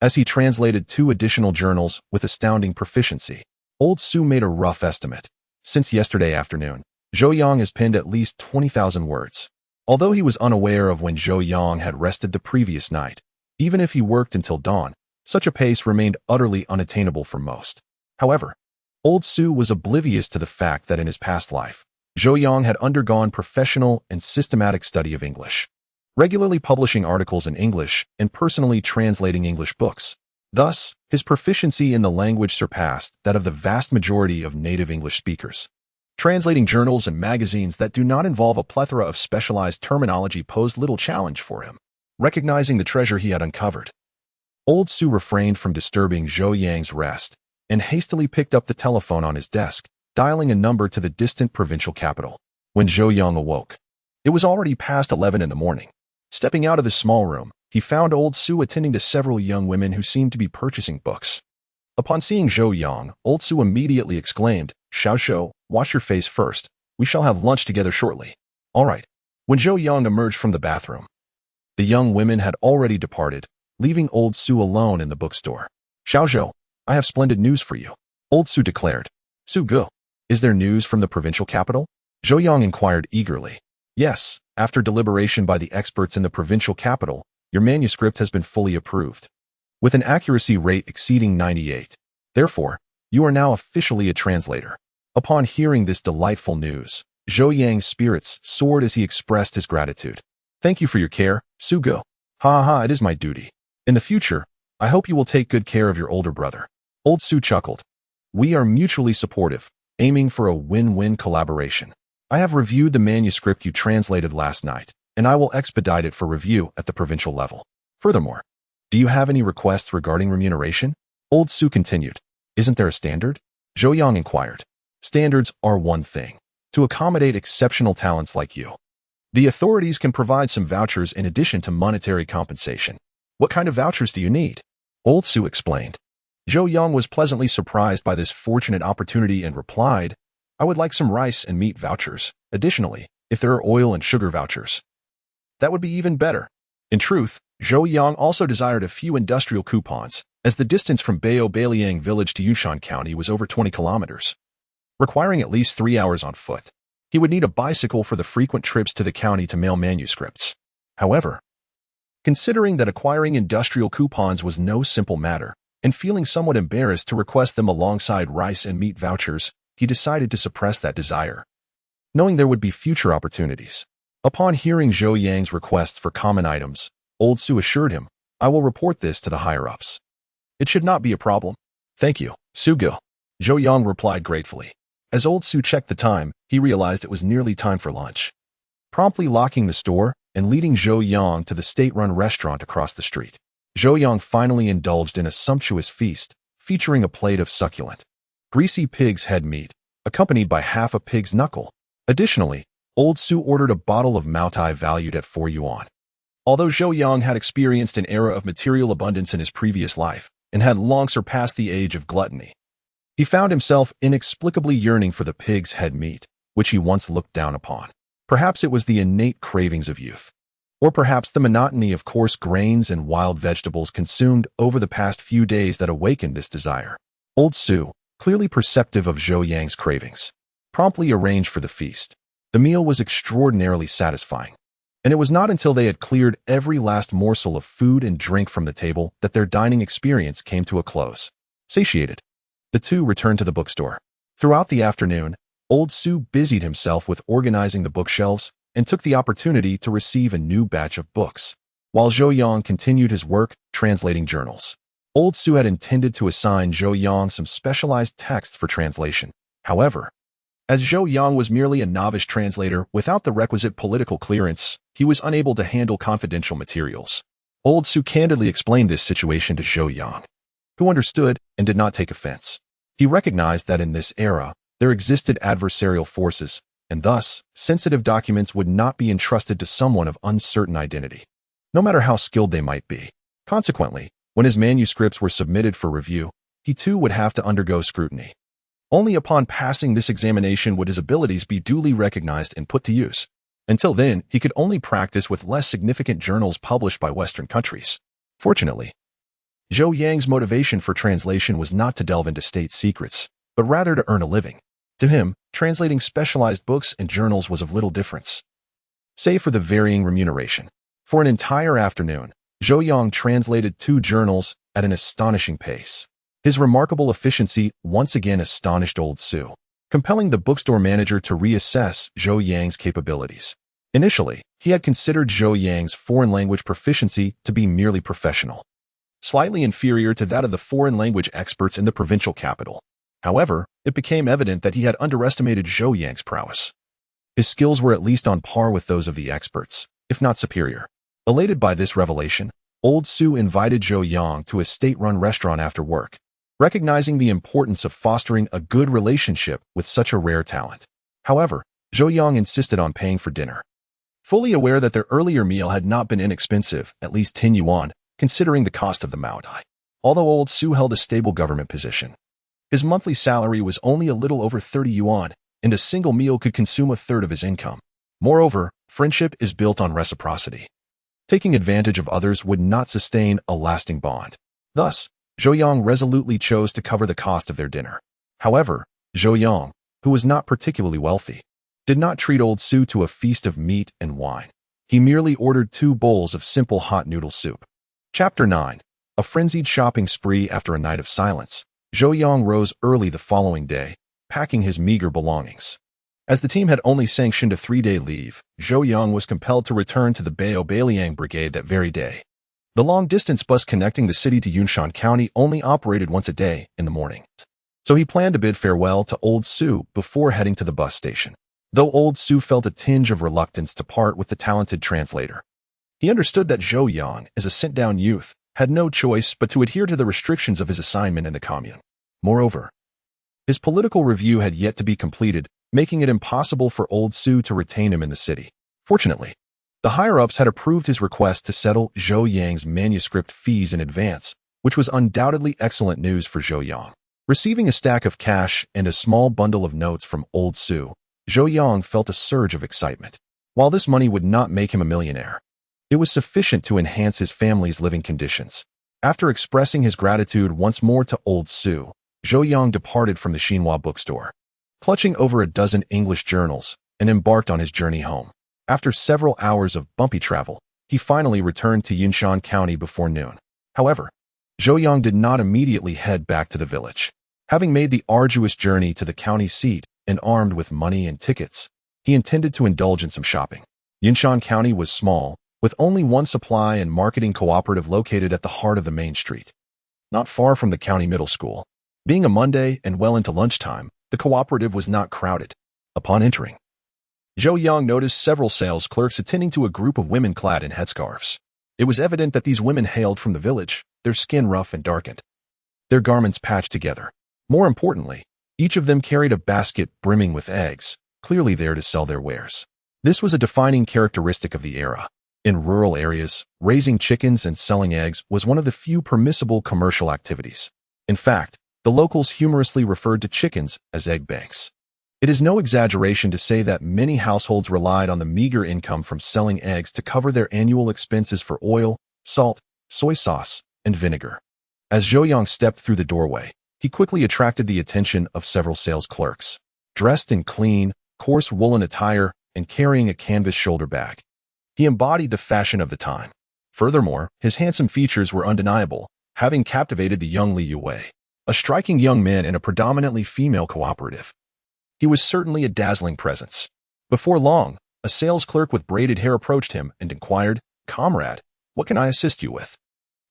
[SPEAKER 1] as he translated 2 additional journals with astounding proficiency. Old Su made a rough estimate. Since yesterday afternoon, Zhou Yang has penned at least 20,000 words. Although he was unaware of when Zhou Yang had rested the previous night, even if he worked until dawn, such a pace remained utterly unattainable for most. However, old Su was oblivious to the fact that in his past life, Zhou Yang had undergone professional and systematic study of English, regularly publishing articles in English and personally translating English books. Thus, his proficiency in the language surpassed that of the vast majority of native English speakers. Translating journals and magazines that do not involve a plethora of specialized terminology posed little challenge for him. Recognizing the treasure he had uncovered, old Su refrained from disturbing Zhou Yang's rest and hastily picked up the telephone on his desk, dialing a number to the distant provincial capital. When Zhou Yang awoke, it was already past 11 in the morning. Stepping out of his small room, he found old Su attending to several young women who seemed to be purchasing books. Upon seeing Zhou Yang, old Su immediately exclaimed, "Xiao, wash your face first. We shall have lunch together shortly." All right. When Zhou Yang emerged from the bathroom, the young women had already departed, leaving old Su alone in the bookstore. "Xiao, I have splendid news for you," old Su declared. "Su Ge, is there news from the provincial capital?" Zhou Yang inquired eagerly. "Yes, after deliberation by the experts in the provincial capital, your manuscript has been fully approved, with an accuracy rate exceeding 98. Therefore, you are now officially a translator." Upon hearing this delightful news, Zhou Yang's spirits soared as he expressed his gratitude. "Thank you for your care, Su Ge. Ha, it is my duty. In the future, I hope you will take good care of your older brother." Old Su chuckled. "We are mutually supportive, aiming for a win-win collaboration. I have reviewed the manuscript you translated last night, and I will expedite it for review at the provincial level. Furthermore, do you have any requests regarding remuneration?" Old Su continued. "Isn't there a standard?" Zhou Yang inquired. "Standards are one thing. To accommodate exceptional talents like you, the authorities can provide some vouchers in addition to monetary compensation." "What kind of vouchers do you need?" Old Su explained. Zhou Yang was pleasantly surprised by this fortunate opportunity and replied, "I would like some rice and meat vouchers. Additionally, if there are oil and sugar vouchers, that would be even better." In truth, Zhou Yang also desired a few industrial coupons, as the distance from Baliang village to Yushan County was over 20 kilometers, requiring at least 3 hours on foot. He would need a bicycle for the frequent trips to the county to mail manuscripts. However, considering that acquiring industrial coupons was no simple matter, and feeling somewhat embarrassed to request them alongside rice and meat vouchers, he decided to suppress that desire, knowing there would be future opportunities. Upon hearing Zhou Yang's requests for common items, old Su assured him, "I will report this to the higher-ups. It should not be a problem." "Thank you, Su Ge," Zhou Yang replied gratefully. As old Su checked the time, he realized it was nearly time for lunch. Promptly locking the store and leading Zhou Yang to the state-run restaurant across the street, Zhou Yang finally indulged in a sumptuous feast, featuring a plate of succulent, greasy pig's head meat, accompanied by half a pig's knuckle. Additionally, old Su ordered a bottle of Maotai valued at 4 yuan. Although Zhou Yang had experienced an era of material abundance in his previous life and had long surpassed the age of gluttony, he found himself inexplicably yearning for the pig's head meat, which he once looked down upon. Perhaps it was the innate cravings of youth, or perhaps the monotony of coarse grains and wild vegetables consumed over the past few days that awakened this desire. Old Su, clearly perceptive of Zhou Yang's cravings, promptly arranged for the feast. The meal was extraordinarily satisfying, and it was not until they had cleared every last morsel of food and drink from the table that their dining experience came to a close. Satiated, the two returned to the bookstore. Throughout the afternoon, old Su busied himself with organizing the bookshelves and took the opportunity to receive a new batch of books, while Zhou Yang continued his work translating journals. Old Su had intended to assign Zhou Yang some specialized texts for translation. However, as Zhou Yang was merely a novice translator without the requisite political clearance, he was unable to handle confidential materials. Old Su candidly explained this situation to Zhou Yang, who understood and did not take offense. He recognized that in this era, there existed adversarial forces, and thus, sensitive documents would not be entrusted to someone of uncertain identity, no matter how skilled they might be. Consequently, when his manuscripts were submitted for review, he too would have to undergo scrutiny. Only upon passing this examination would his abilities be duly recognized and put to use. Until then, he could only practice with less significant journals published by Western countries. Fortunately, Zhou Yang's motivation for translation was not to delve into state secrets, but rather to earn a living. To him, translating specialized books and journals was of little difference, save for the varying remuneration. For an entire afternoon, Zhou Yang translated 2 journals at an astonishing pace. His remarkable efficiency once again astonished old Su, compelling the bookstore manager to reassess Zhou Yang's capabilities. Initially, he had considered Zhou Yang's foreign language proficiency to be merely professional, slightly inferior to that of the foreign language experts in the provincial capital. However, it became evident that he had underestimated Zhou Yang's prowess. His skills were at least on par with those of the experts, if not superior. Elated by this revelation, old Su invited Zhou Yang to a state-run restaurant after work, recognizing the importance of fostering a good relationship with such a rare talent. However, Zhou Yang insisted on paying for dinner, fully aware that their earlier meal had not been inexpensive, at least 10 yuan, considering the cost of the Maotai. Although old Su held a stable government position, his monthly salary was only a little over 30 yuan, and a single meal could consume a third of his income. Moreover, friendship is built on reciprocity. Taking advantage of others would not sustain a lasting bond. Thus, Zhou Yang resolutely chose to cover the cost of their dinner. However, Zhou Yang, who was not particularly wealthy, did not treat old Su to a feast of meat and wine. He merely ordered 2 bowls of simple hot noodle soup. Chapter 9. A frenzied shopping spree after a night of silence. Zhou Yang rose early the following day, packing his meager belongings. As the team had only sanctioned a 3-day leave, Zhou Yang was compelled to return to the Bailiang Brigade that very day. The long-distance bus connecting the city to Yunshan County only operated once a day in the morning, so he planned to bid farewell to old Su before heading to the bus station. Though old Su felt a tinge of reluctance to part with the talented translator, he understood that Zhou Yang, as a sent-down youth, had no choice but to adhere to the restrictions of his assignment in the commune. Moreover, his political review had yet to be completed, making it impossible for old Su to retain him in the city. Fortunately, the higher-ups had approved his request to settle Zhou Yang's manuscript fees in advance, which was undoubtedly excellent news for Zhou Yang. Receiving a stack of cash and a small bundle of notes from old Su, Zhou Yang felt a surge of excitement. While this money would not make him a millionaire, it was sufficient to enhance his family's living conditions. After expressing his gratitude once more to old Su, Zhou Yang departed from the Xinhua bookstore, clutching over a dozen English journals, and embarked on his journey home. After several hours of bumpy travel, he finally returned to Yunshan County before noon. However, Zhou Yang did not immediately head back to the village. Having made the arduous journey to the county seat and armed with money and tickets, he intended to indulge in some shopping. Yunshan County was small, with only one supply and marketing cooperative located at the heart of the main street, not far from the county middle school. Being a Monday and well into lunchtime, the cooperative was not crowded. Upon entering, Zhou Yang noticed several sales clerks attending to a group of women clad in headscarves. It was evident that these women hailed from the village, their skin rough and darkened, their garments patched together. More importantly, each of them carried a basket brimming with eggs, clearly there to sell their wares. This was a defining characteristic of the era. In rural areas, raising chickens and selling eggs was one of the few permissible commercial activities. In fact, the locals humorously referred to chickens as egg banks. It is no exaggeration to say that many households relied on the meager income from selling eggs to cover their annual expenses for oil, salt, soy sauce, and vinegar. As Zhou Yang stepped through the doorway, he quickly attracted the attention of several sales clerks, dressed in clean, coarse woolen attire and carrying a canvas shoulder bag. He embodied the fashion of the time. Furthermore, his handsome features were undeniable, having captivated the young Li Yue, a striking young man in a predominantly female cooperative. He was certainly a dazzling presence. Before long, a sales clerk with braided hair approached him and inquired, "Comrade, what can I assist you with?"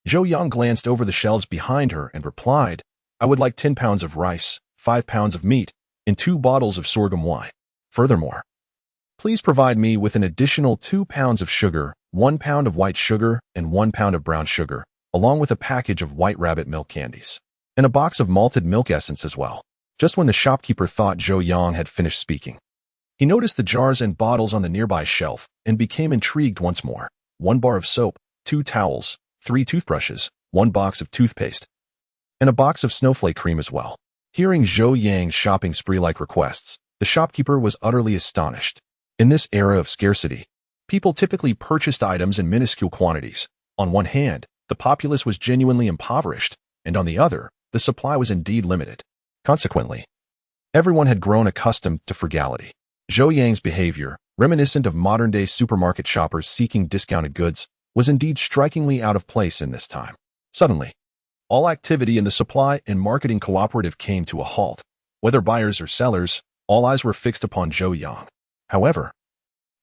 [SPEAKER 1] Zhou Yang glanced over the shelves behind her and replied, "I would like 10 pounds of rice, 5 pounds of meat, and 2 bottles of sorghum wine. Furthermore, please provide me with an additional 2 pounds of sugar, 1 pound of white sugar, and 1 pound of brown sugar, along with a package of white rabbit milk candies, and a box of malted milk essence as well." Just when the shopkeeper thought Zhou Yang had finished speaking, he noticed the jars and bottles on the nearby shelf and became intrigued once more. 1 bar of soap, 2 towels, 3 toothbrushes, 1 box of toothpaste, and a box of snowflake cream as well. Hearing Zhou Yang's shopping spree-like requests, the shopkeeper was utterly astonished. In this era of scarcity, people typically purchased items in minuscule quantities. On one hand, the populace was genuinely impoverished, and on the other, the supply was indeed limited. Consequently, Everyone had grown accustomed to frugality. Zhou Yang's behavior, reminiscent of modern-day supermarket shoppers seeking discounted goods, was indeed strikingly out of place in this time. Suddenly, all activity in the supply and marketing cooperative came to a halt. Whether buyers or sellers, all eyes were fixed upon Zhou Yang. However,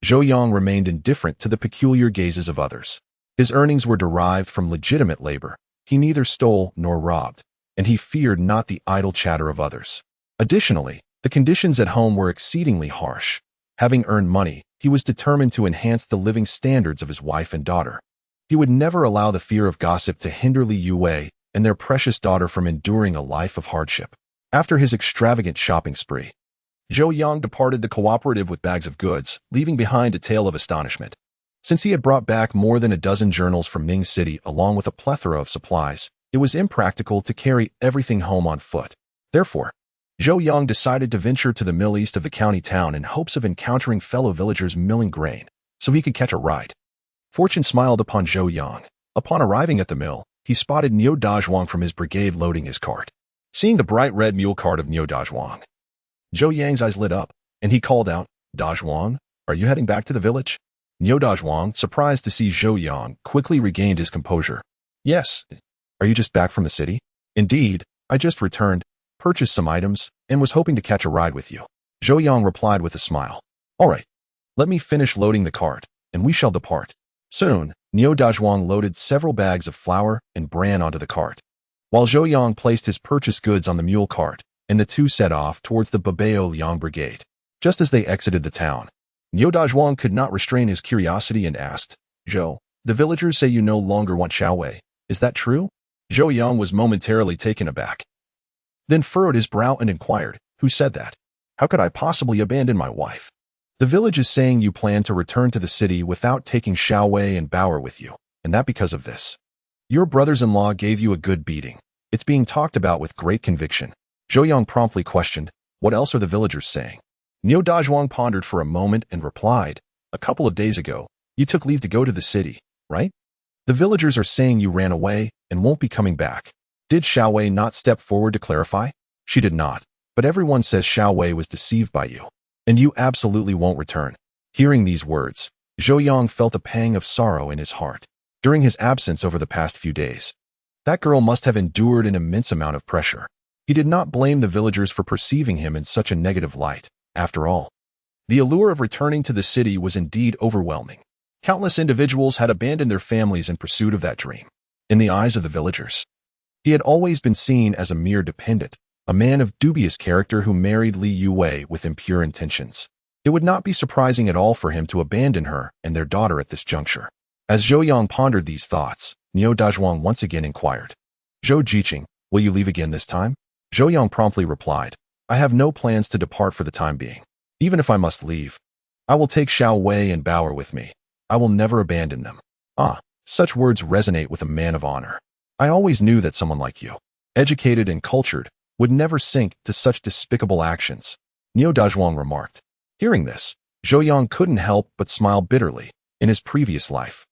[SPEAKER 1] Zhou Yang remained indifferent to the peculiar gazes of others. His earnings were derived from legitimate labor. He neither stole nor robbed, and he feared not the idle chatter of others. Additionally, the conditions at home were exceedingly harsh. Having earned money, he was determined to enhance the living standards of his wife and daughter. He would never allow the fear of gossip to hinder Li Yue and their precious daughter from enduring a life of hardship. After his extravagant shopping spree, Zhou Yang departed the cooperative with bags of goods, leaving behind a tale of astonishment. Since he had brought back more than a dozen journals from Ning City along with a plethora of supplies, it was impractical to carry everything home on foot. Therefore, Zhou Yang decided to venture to the mill east of the county town in hopes of encountering fellow villagers milling grain, so he could catch a ride. Fortune smiled upon Zhou Yang. Upon arriving at the mill, he spotted Niu Dazhuang from his brigade loading his cart. Seeing the bright red mule cart of Niu Dazhuang, Zhou Yang's eyes lit up, and he called out, "Dazhuang, are you heading back to the village?" Niu Dazhuang, surprised to see Zhou Yang, quickly regained his composure. "Yes. Are you just back from the city?" "Indeed, I just returned, purchased some items, and was hoping to catch a ride with you." Zhou Yang replied with a smile. "All right, let me finish loading the cart, and we shall depart." Soon, Niu Dazhuang loaded several bags of flour and bran onto the cart, while Zhou Yang placed his purchased goods on the mule cart, and the two set off towards the Babao Liang brigade. Just as they exited the town, Niu Dazhuang could not restrain his curiosity and asked, "Zhou, the villagers say you no longer want Xiaowei. Is that true?" Zhou Yang was momentarily taken aback, then furrowed his brow and inquired, "Who said that? How could I possibly abandon my wife?" "The village is saying you plan to return to the city without taking Xiaowei and Bauer with you, and that because of this. Your brothers-in-law gave you a good beating. It's being talked about with great conviction." Zhou Yang promptly questioned, "What else are the villagers saying?" Niu Dazhuang pondered for a moment and replied, "A couple of days ago, you took leave to go to the city, right? The villagers are saying you ran away and won't be coming back. Did Xiaowei not step forward to clarify?" "She did not, but everyone says Xiaowei was deceived by you, and you absolutely won't return." Hearing these words, Zhou Yang felt a pang of sorrow in his heart. During his absence over the past few days, that girl must have endured an immense amount of pressure. He did not blame the villagers for perceiving him in such a negative light. After all, the allure of returning to the city was indeed overwhelming. Countless individuals had abandoned their families in pursuit of that dream. In the eyes of the villagers, he had always been seen as a mere dependent, a man of dubious character who married Li Yue with impure intentions. It would not be surprising at all for him to abandon her and their daughter at this juncture. As Zhou Yang pondered these thoughts, Niu Dazhuang once again inquired, "Zhou Jiqing, will you leave again this time?" Zhou Yang promptly replied, "I have no plans to depart for the time being. Even if I must leave, I will take Xiaowei and Bauer with me. I will never abandon them." "Ah, such words resonate with a man of honor. I always knew that someone like you, educated and cultured, would never sink to such despicable actions," Niu Dazhuang remarked. Hearing this, Zhou Yang couldn't help but smile bitterly. In his previous life,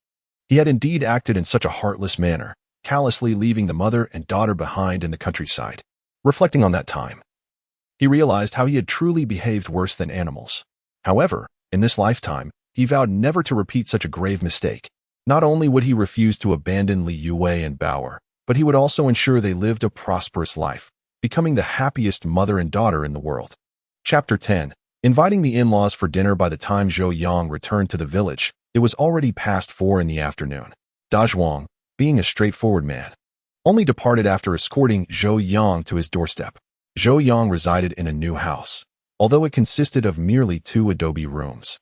[SPEAKER 1] he had indeed acted in such a heartless manner, callously leaving the mother and daughter behind in the countryside. Reflecting on that time, he realized how he had truly behaved worse than animals. However, in this lifetime, he vowed never to repeat such a grave mistake. Not only would he refuse to abandon Li Yue and Bauer, but he would also ensure they lived a prosperous life, becoming the happiest mother and daughter in the world. Chapter 10. Inviting the in-laws for dinner. By the time Zhou Yang returned to the village, it was already past 4 in the afternoon. Dazhuang, being a straightforward man, only departed after escorting Zhou Yang to his doorstep. Zhou Yang resided in a new house, although it consisted of merely 2 adobe rooms.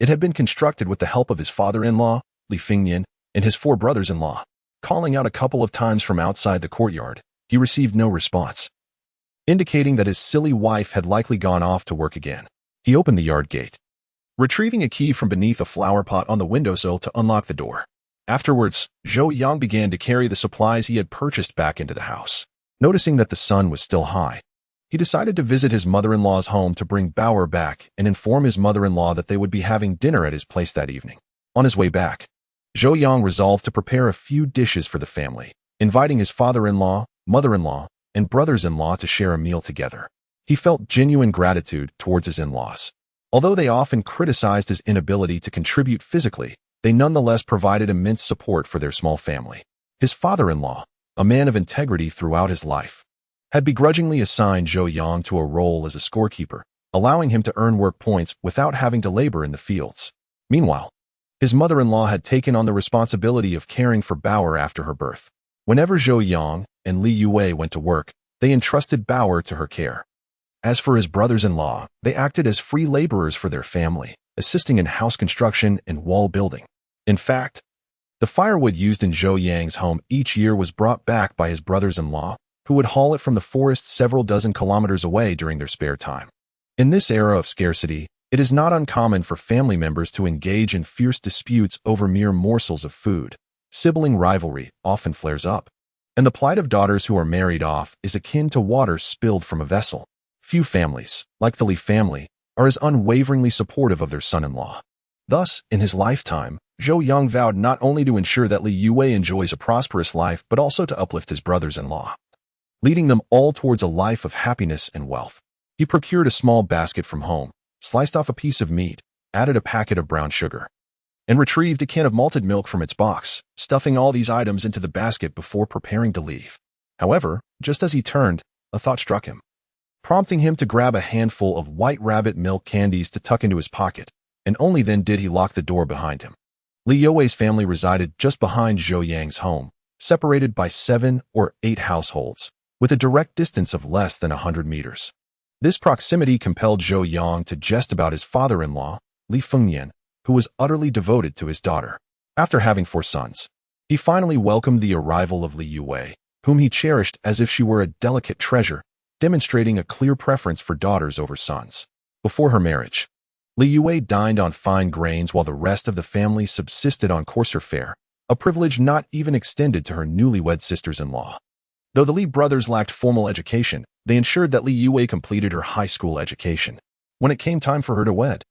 [SPEAKER 1] It had been constructed with the help of his father-in-law, Li Fingnian, and his 4 brothers-in-law. Calling out a couple of times from outside the courtyard, he received no response, indicating that his silly wife had likely gone off to work again. He opened the yard gate, retrieving a key from beneath a flower pot on the windowsill to unlock the door. Afterwards, Zhou Yang began to carry the supplies he had purchased back into the house. Noticing that the sun was still high, he decided to visit his mother-in-law's home to bring Bauer back and inform his mother-in-law that they would be having dinner at his place that evening. On his way back, Zhou Yang resolved to prepare a few dishes for the family, inviting his father-in-law, mother-in-law, and brothers-in-law to share a meal together. He felt genuine gratitude towards his in-laws. Although they often criticized his inability to contribute physically, they nonetheless provided immense support for their small family. His father-in-law, a man of integrity throughout his life, had begrudgingly assigned Zhou Yang to a role as a scorekeeper, allowing him to earn work points without having to labor in the fields. Meanwhile, his mother-in-law had taken on the responsibility of caring for Bauer after her birth. Whenever Zhou Yang and Li Yue went to work, they entrusted Bauer to her care. As for his brothers-in-law, they acted as free laborers for their family, assisting in house construction and wall building. In fact, the firewood used in Zhou Yang's home each year was brought back by his brothers-in-law, who would haul it from the forest several dozen kilometers away during their spare time. In this era of scarcity, it is not uncommon for family members to engage in fierce disputes over mere morsels of food. Sibling rivalry often flares up, and the plight of daughters who are married off is akin to water spilled from a vessel. Few families, like the Li family, are as unwaveringly supportive of their son-in-law. Thus, in his lifetime, Zhou Yang vowed not only to ensure that Li Yue enjoys a prosperous life but also to uplift his brothers-in-law, leading them all towards a life of happiness and wealth. He procured a small basket from home, sliced off a piece of meat, added a packet of brown sugar, and retrieved a can of malted milk from its box, stuffing all these items into the basket before preparing to leave. However, just as he turned, a thought struck him, prompting him to grab a handful of white rabbit milk candies to tuck into his pocket, and only then did he lock the door behind him. Li Yue's family resided just behind Zhou Yang's home, separated by 7 or 8 households, with a direct distance of less than 100 meters. This proximity compelled Zhou Yang to jest about his father-in-law, Li Fengyan, who was utterly devoted to his daughter. After having 4 sons, he finally welcomed the arrival of Li Yue, whom he cherished as if she were a delicate treasure, demonstrating a clear preference for daughters over sons. Before her marriage, Li Yue dined on fine grains while the rest of the family subsisted on coarser fare, a privilege not even extended to her newlywed sisters-in-law. Though the Li brothers lacked formal education, they ensured that Li Yue completed her high school education. When it came time for her to wed,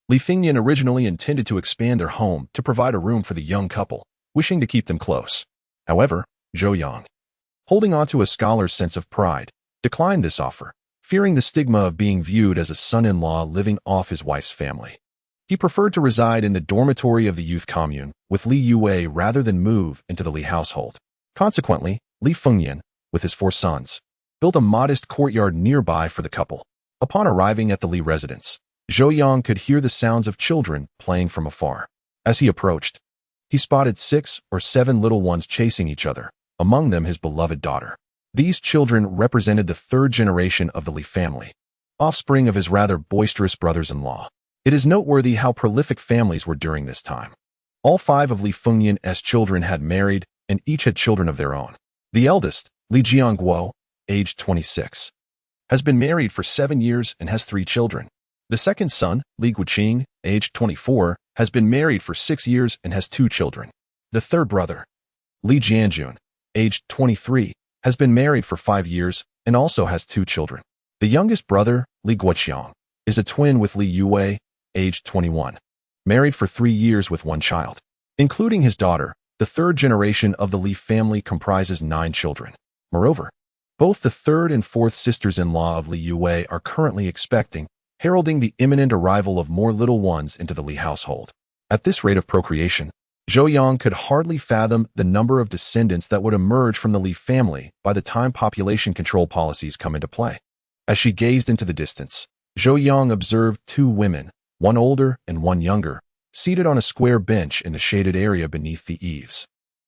[SPEAKER 1] Li Fengyan originally intended to expand their home to provide a room for the young couple, wishing to keep them close. However, Zhou Yang, holding on to a scholar's sense of pride, declined this offer, fearing the stigma of being viewed as a son-in-law living off his wife's family. He preferred to reside in the dormitory of the youth commune with Li Yue rather than move into the Li household. Consequently, Li Fengyan, with his 4 sons, built a modest courtyard nearby for the couple. Upon arriving at the Li residence, Zhou Yang could hear the sounds of children playing from afar. As he approached, he spotted 6 or 7 little ones chasing each other, among them his beloved daughter. These children represented the 3rd generation of the Li family, offspring of his rather boisterous brothers-in-law. It is noteworthy how prolific families were during this time. All 5 of Li Fengyan's children had married, and each had children of their own. The eldest, Li Jiangguo, aged 26, has been married for 7 years and has 3 children. The second son, Li Guqing, aged 24, has been married for 6 years and has 2 children. The third brother, Li Jianjun, aged 23, has been married for 5 years and also has 2 children. The youngest brother, Li Guoqiang, is a twin with Li Yue, aged 21, married for 3 years with 1 child. Including his daughter, the 3rd generation of the Li family comprises 9 children. Moreover, both the 3rd and 4th sisters-in-law of Li Yue are currently expecting, heralding the imminent arrival of more little ones into the Li household. At this rate of procreation, Zhou Yang could hardly fathom the number of descendants that would emerge from the Li family by the time population control policies come into play. As she gazed into the distance, Zhou Yang observed 2 women, one older and one younger, seated on a square bench in the shaded area beneath the eaves.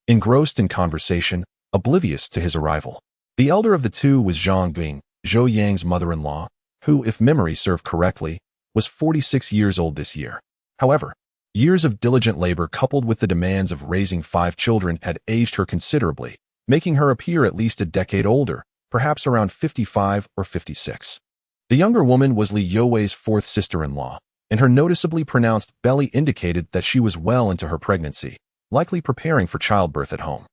[SPEAKER 1] Engrossed in conversation, oblivious to his arrival, the elder of the 2 was Zhang Bing, Zhou Yang's mother-in-law, who, if memory served correctly, was 46 years old this year. However, years of diligent labor coupled with the demands of raising 5 children had aged her considerably, making her appear at least a decade older, perhaps around 55 or 56. The younger woman was Li Yue's 4th sister-in-law, and her noticeably pronounced belly indicated that she was well into her pregnancy, likely preparing for childbirth at home.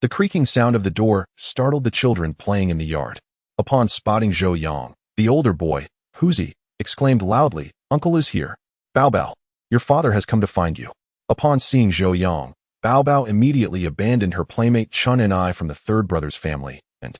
[SPEAKER 1] The creaking sound of the door startled the children playing in the yard. Upon spotting Zhou Yang, the older boy, Huzi, exclaimed loudly, "Uncle is here. Bao Bao, your father has come to find you." Upon seeing Zhou Yang, Bao Bao immediately abandoned her playmate Chun and I from the 3rd brother's family, and,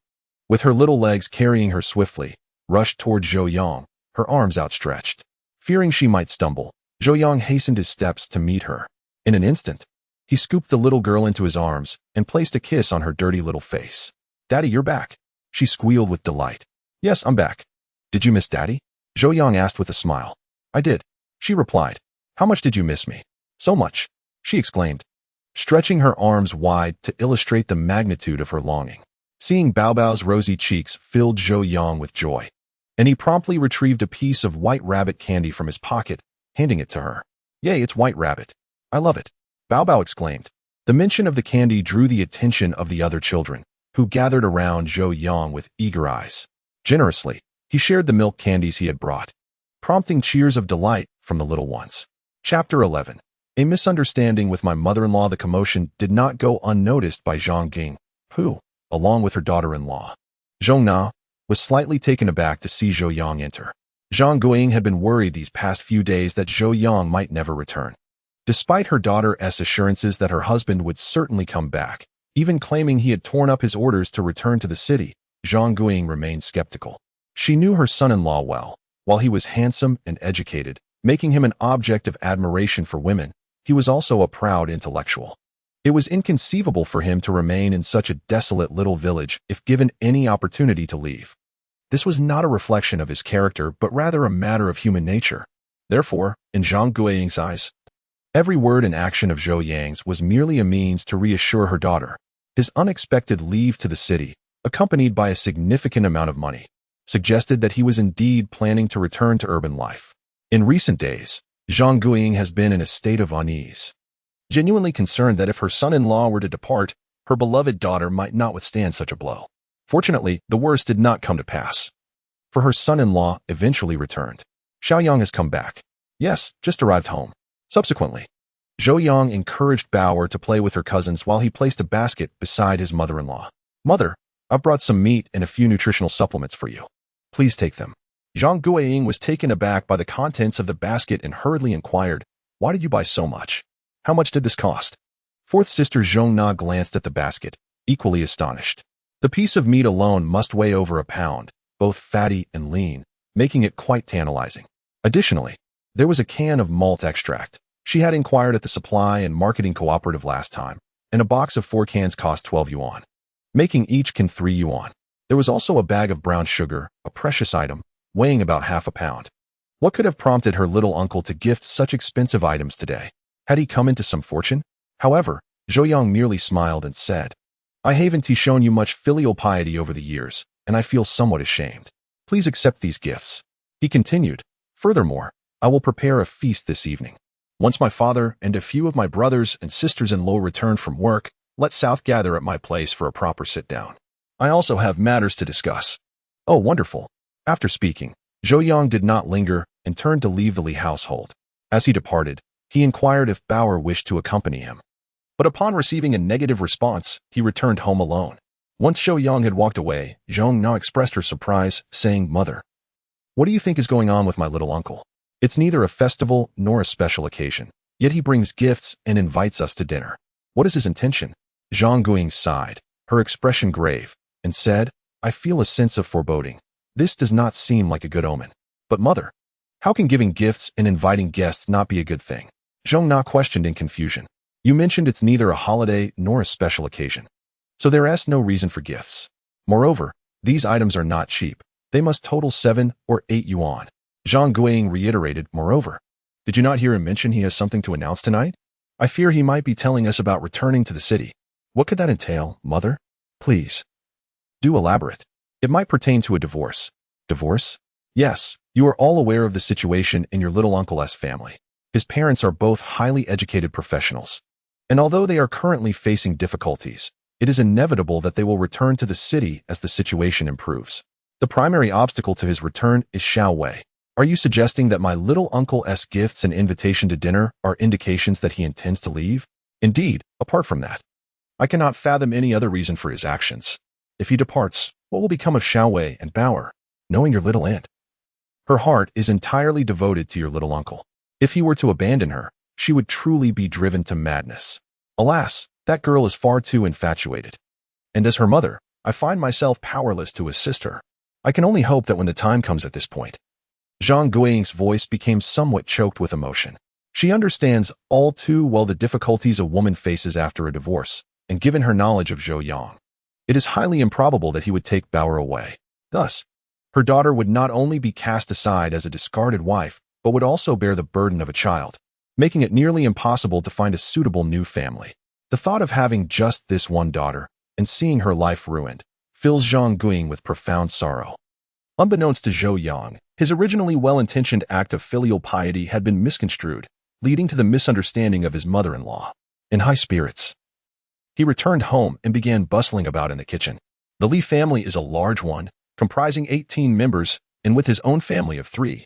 [SPEAKER 1] with her little legs carrying her swiftly, rushed toward Zhou Yang, her arms outstretched. Fearing she might stumble, Zhou Yang hastened his steps to meet her. In an instant, he scooped the little girl into his arms and placed a kiss on her dirty little face. "Daddy, you're back," she squealed with delight. "Yes, I'm back." "Did you miss Daddy?" Zhou Yang asked with a smile. "I did," she replied. "How much did you miss me?" "So much," she exclaimed, stretching her arms wide to illustrate the magnitude of her longing. Seeing Bao Bao's rosy cheeks filled Zhou Yang with joy, and he promptly retrieved a piece of white rabbit candy from his pocket, handing it to her. "Yay, it's white rabbit. I love it," Bao Bao exclaimed. The mention of the candy drew the attention of the other children, who gathered around Zhou Yang with eager eyes. Generously, he shared the milk candies he had brought, prompting cheers of delight from the little ones. Chapter 11. A misunderstanding with my mother-in-law. The commotion did not go unnoticed by Zhang Ging, who, along with her daughter-in-law, Zhong Na, was slightly taken aback to see Zhou Yang enter. Zhang Guiying had been worried these past few days that Zhou Yang might never return. Despite her daughter's assurances that her husband would certainly come back, even claiming he had torn up his orders to return to the city, Zhang Guiying remained skeptical. She knew her son-in-law well. While he was handsome and educated, making him an object of admiration for women, he was also a proud intellectual. It was inconceivable for him to remain in such a desolate little village if given any opportunity to leave. This was not a reflection of his character, but rather a matter of human nature. Therefore, in Zhang Guiying's eyes, every word and action of Zhou Yang's was merely a means to reassure her daughter. His unexpected leave to the city, accompanied by a significant amount of money, suggested that he was indeed planning to return to urban life. In recent days, Zhang Guiying has been in a state of unease, genuinely concerned that if her son-in-law were to depart, her beloved daughter might not withstand such a blow. Fortunately, the worst did not come to pass, for her son-in-law eventually returned. "Xiao Yang has come back." "Yes, just arrived home." Subsequently, Zhou Yang encouraged Bauer to play with her cousins while he placed a basket beside his mother-in-law. "Mother, I've brought some meat and a few nutritional supplements for you. Please take them." Zhang Guiying was taken aback by the contents of the basket and hurriedly inquired, "Why did you buy so much? How much did this cost?" Fourth sister Zhong Na glanced at the basket, equally astonished. The piece of meat alone must weigh over a pound, both fatty and lean, making it quite tantalizing. Additionally, there was a can of malt extract. She had inquired at the supply and marketing cooperative last time, and a box of 4 cans cost 12 yuan, making each can 3 yuan. There was also a bag of brown sugar, a precious item, weighing about half a pound. What could have prompted her little uncle to gift such expensive items today? Had he come into some fortune? However, Zhou Yang merely smiled and said, "I haven't shown you much filial piety over the years, and I feel somewhat ashamed. Please accept these gifts." He continued, "Furthermore, I will prepare a feast this evening. Once my father and a few of my brothers and sisters-in-law return from work, let South gather at my place for a proper sit-down. I also have matters to discuss." "Oh, wonderful." After speaking, Zhou Yang did not linger and turned to leave the Li household. As he departed, he inquired if Bauer wished to accompany him. But upon receiving a negative response, he returned home alone. Once Zhou Yang had walked away, Zhong Na expressed her surprise, saying, "Mother, what do you think is going on with my little uncle? It's neither a festival nor a special occasion, yet he brings gifts and invites us to dinner. What is his intention?" Zhang Guiying sighed, her expression grave, and said, "I feel a sense of foreboding. This does not seem like a good omen." "But mother, how can giving gifts and inviting guests not be a good thing?" Zhong Na questioned in confusion. "You mentioned it's neither a holiday nor a special occasion, so there is no reason for gifts. Moreover, these items are not cheap. They must total 7 or 8 yuan. Zhang Guiying reiterated, "Moreover, did you not hear him mention he has something to announce tonight? I fear he might be telling us about returning to the city. What could that entail, mother? Please, do elaborate. It might pertain to a divorce." "Divorce?" "Yes, you are all aware of the situation in your little uncle's family. His parents are both highly educated professionals, and although they are currently facing difficulties, it is inevitable that they will return to the city as the situation improves. The primary obstacle to his return is Xiao Wei. Are you suggesting that my little uncle's gifts and invitation to dinner are indications that he intends to leave? Indeed, apart from that, I cannot fathom any other reason for his actions. If he departs, what will become of Xiao Wei and Bauer, knowing your little aunt? Her heart is entirely devoted to your little uncle. If he were to abandon her, she would truly be driven to madness. Alas, that girl is far too infatuated. And as her mother, I find myself powerless to assist her. I can only hope that when the time comes at this point. Zhang Guiying's voice became somewhat choked with emotion. She understands all too well the difficulties a woman faces after a divorce, and given her knowledge of Zhou Yang, it is highly improbable that he would take Bauer away. Thus, her daughter would not only be cast aside as a discarded wife, but would also bear the burden of a child, making it nearly impossible to find a suitable new family. The thought of having just this one daughter, and seeing her life ruined, fills Zhang Guiying with profound sorrow. Unbeknownst to Zhou Yang, his originally well-intentioned act of filial piety had been misconstrued, leading to the misunderstanding of his mother-in-law. In high spirits, he returned home and began bustling about in the kitchen. The Li family is a large one, comprising 18 members, and with his own family of 3.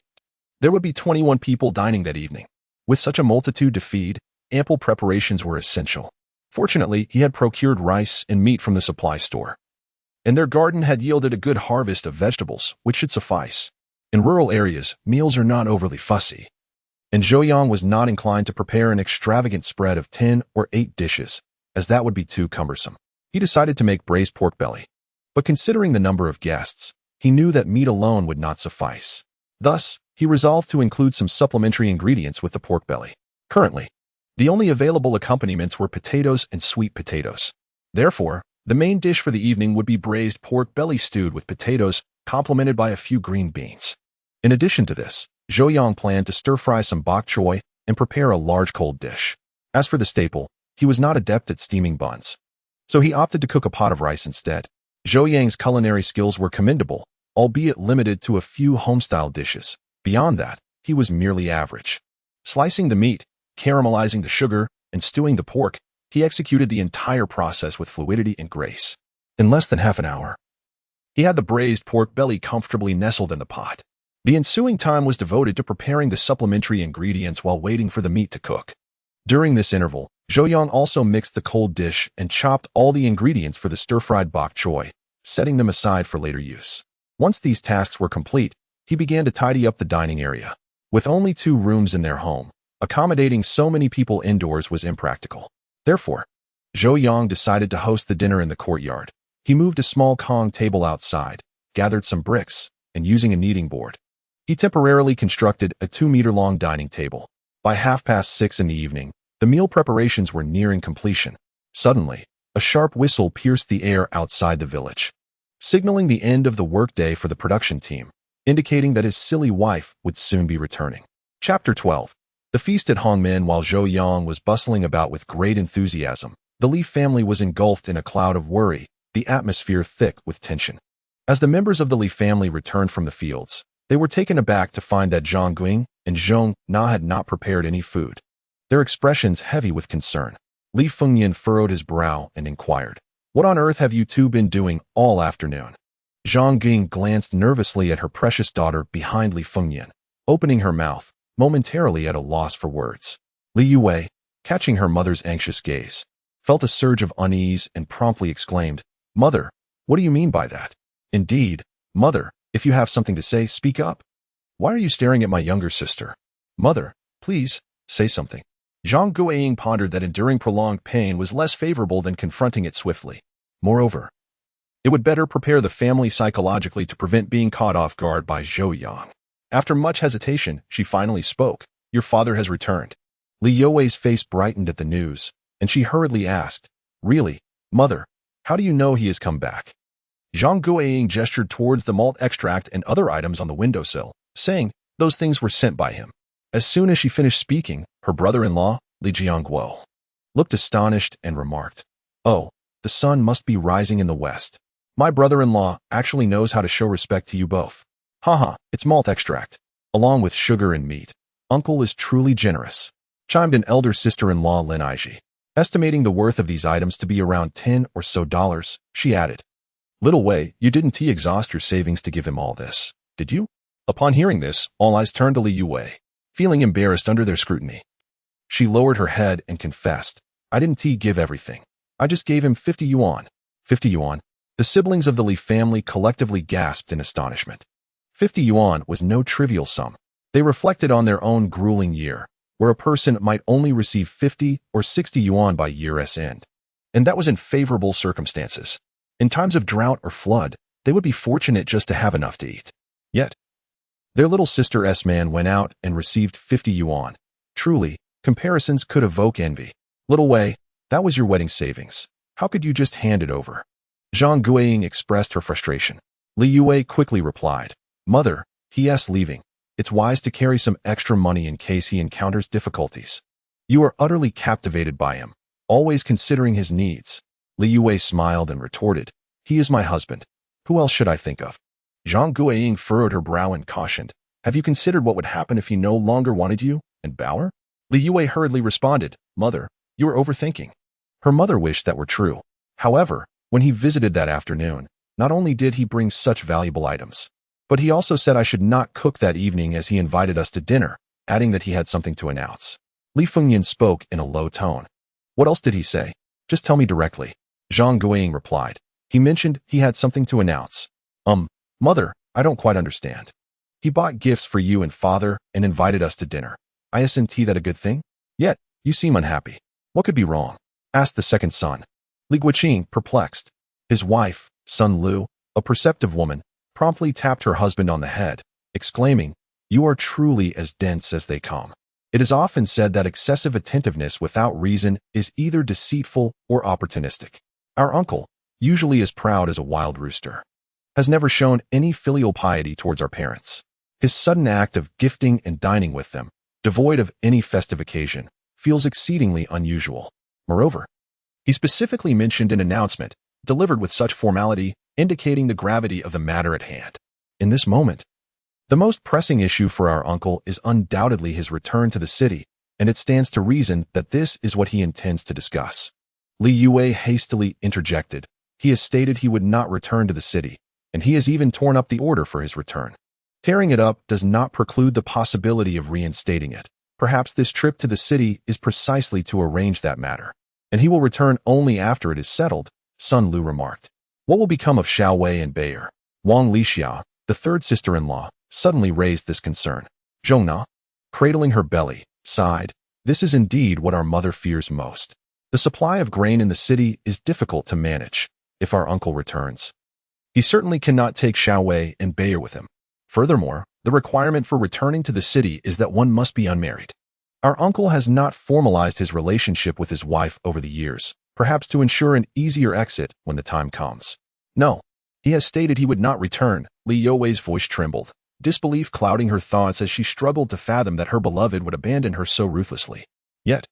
[SPEAKER 1] There would be 21 people dining that evening. With such a multitude to feed, ample preparations were essential. Fortunately, he had procured rice and meat from the supply store, and their garden had yielded a good harvest of vegetables, which should suffice. In rural areas, meals are not overly fussy, and Zhou Yang was not inclined to prepare an extravagant spread of 10 or 8 dishes, as that would be too cumbersome. He decided to make braised pork belly, but considering the number of guests, he knew that meat alone would not suffice. Thus, he resolved to include some supplementary ingredients with the pork belly. Currently, the only available accompaniments were potatoes and sweet potatoes. Therefore, the main dish for the evening would be braised pork belly stewed with potatoes, complemented by a few green beans. In addition to this, Zhou Yang planned to stir-fry some bok choy and prepare a large cold dish. As for the staple, he was not adept at steaming buns, so he opted to cook a pot of rice instead. Zhou Yang's culinary skills were commendable, albeit limited to a few home-style dishes. Beyond that, he was merely average. Slicing the meat, caramelizing the sugar, and stewing the pork, he executed the entire process with fluidity and grace. In less than half an hour, he had the braised pork belly comfortably nestled in the pot. The ensuing time was devoted to preparing the supplementary ingredients while waiting for the meat to cook. During this interval, Zhou Yang also mixed the cold dish and chopped all the ingredients for the stir-fried bok choy, setting them aside for later use. Once these tasks were complete, he began to tidy up the dining area. With only 2 rooms in their home, accommodating so many people indoors was impractical. Therefore, Zhou Yang decided to host the dinner in the courtyard. He moved a small kang table outside, gathered some bricks, and using a kneading board, he temporarily constructed a 2-meter-long dining table. By 6:30 in the evening, the meal preparations were nearing completion. Suddenly, a sharp whistle pierced the air outside the village, signaling the end of the workday for the production team, indicating that his silly wife would soon be returning. Chapter 12. The feast at Hongmen. While Zhou Yang was bustling about with great enthusiasm, the Li family was engulfed in a cloud of worry, the atmosphere thick with tension. As the members of the Li family returned from the fields, they were taken aback to find that Zhang Guiying and Zhong Na had not prepared any food, their expressions heavy with concern. Li Fengyan furrowed his brow and inquired, "What on earth have you two been doing all afternoon?" Zhang Guiying glanced nervously at her precious daughter behind Li Fengyan, opening her mouth, momentarily at a loss for words. Li Yue, catching her mother's anxious gaze, felt a surge of unease and promptly exclaimed, "Mother, what do you mean by that?" "Indeed, mother, if you have something to say, speak up. Why are you staring at my younger sister? Mother, please, say something." Zhang Guiying pondered that enduring prolonged pain was less favorable than confronting it swiftly. Moreover, it would better prepare the family psychologically to prevent being caught off guard by Zhou Yang. After much hesitation, she finally spoke, "Your father has returned." Li Yue's face brightened at the news, and she hurriedly asked, "Really, mother, how do you know he has come back?" Zhang Guiying gestured towards the malt extract and other items on the windowsill, saying those things were sent by him. As soon as she finished speaking, her brother-in-law, Li Jiangguo, looked astonished and remarked, "Oh, the sun must be rising in the west. My brother-in-law actually knows how to show respect to you both. Haha, it's malt extract, along with sugar and meat. Uncle is truly generous," chimed in elder sister-in-law Lin Aiji. Estimating the worth of these items to be around $10 or so, she added, "Little Wei, you didn't exhaust your savings to give him all this, did you?" Upon hearing this, all eyes turned to Li Yue, feeling embarrassed under their scrutiny. She lowered her head and confessed, "I didn't give everything. I just gave him 50 yuan. 50 yuan? The siblings of the Li family collectively gasped in astonishment. 50 yuan was no trivial sum. They reflected on their own grueling year, where a person might only receive 50 or 60 yuan by year's end. And that was in favorable circumstances. In times of drought or flood, They would be fortunate just to have enough to eat. Yet, their little sister S-Man went out and received 50 yuan. Truly, comparisons could evoke envy. Little Wei, that was your wedding savings. How could you just hand it over? Zhang Guiying expressed her frustration. Li Yue quickly replied, Mother, he leaving. It's wise to carry some extra money in case he encounters difficulties. You are utterly captivated by him, always considering his needs. Li Yue smiled and retorted, he is my husband. Who else should I think of? Zhang Guiying furrowed her brow and cautioned, have you considered what would happen if he no longer wanted you, and Bauer? Li Yue hurriedly responded, Mother, you are overthinking. Her mother wished that were true. However, when he visited that afternoon, not only did he bring such valuable items, but he also said I should not cook that evening as he invited us to dinner, adding that he had something to announce. Li Fengyan spoke in a low tone. What else did he say? Just tell me directly. Zhang Guiying replied. He mentioned he had something to announce. Mother, I don't quite understand. He bought gifts for you and father and invited us to dinner. Isn't that a good thing? Yet, you seem unhappy. What could be wrong? Asked the second son. Li Guiqing, perplexed. His wife, Sun Lu, a perceptive woman, promptly tapped her husband on the head, exclaiming, You are truly as dense as they come. It is often said that excessive attentiveness without reason is either deceitful or opportunistic. Our uncle, usually as proud as a wild rooster, has never shown any filial piety towards our parents. His sudden act of gifting and dining with them, devoid of any festive occasion, feels exceedingly unusual. Moreover, he specifically mentioned an announcement, delivered with such formality, indicating the gravity of the matter at hand. In this moment, the most pressing issue for our uncle is undoubtedly his return to the city, and it stands to reason that this is what he intends to discuss. Li Yue hastily interjected. He has stated he would not return to the city, and he has even torn up the order for his return. Tearing it up does not preclude the possibility of reinstating it. Perhaps this trip to the city is precisely to arrange that matter, and he will return only after it is settled, Sun Lu remarked. What will become of Xiao Wei and Bayer? Wang Lixiao, the third sister-in-law, suddenly raised this concern. Zhongna, cradling her belly, sighed, This is indeed what our mother fears most. The supply of grain in the city is difficult to manage. If our uncle returns, he certainly cannot take Xiao Wei and Bayer with him. Furthermore, the requirement for returning to the city is that one must be unmarried. Our uncle has not formalized his relationship with his wife over the years, perhaps to ensure an easier exit when the time comes. No, he has stated he would not return. Li Yue's voice trembled, disbelief clouding her thoughts as she struggled to fathom that her beloved would abandon her so ruthlessly. Yet,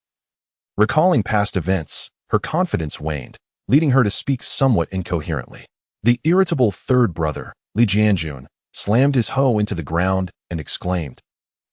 [SPEAKER 1] recalling past events, her confidence waned, leading her to speak somewhat incoherently. The irritable third brother, Li Jianjun, slammed his hoe into the ground and exclaimed,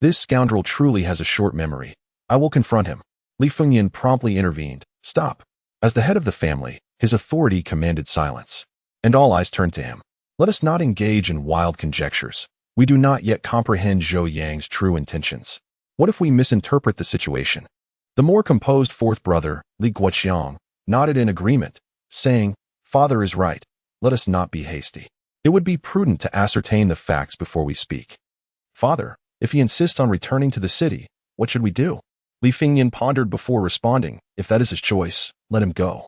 [SPEAKER 1] This scoundrel truly has a short memory. I will confront him. Li Fengyan promptly intervened. Stop. As the head of the family, his authority commanded silence, and all eyes turned to him. Let us not engage in wild conjectures. We do not yet comprehend Zhou Yang's true intentions. What if we misinterpret the situation? The more composed fourth brother, Li Guoqiang, nodded in agreement, saying, Father is right. Let us not be hasty. It would be prudent to ascertain the facts before we speak. Father, if he insists on returning to the city, what should we do? Li Fengyan pondered before responding, If that is his choice, let him go.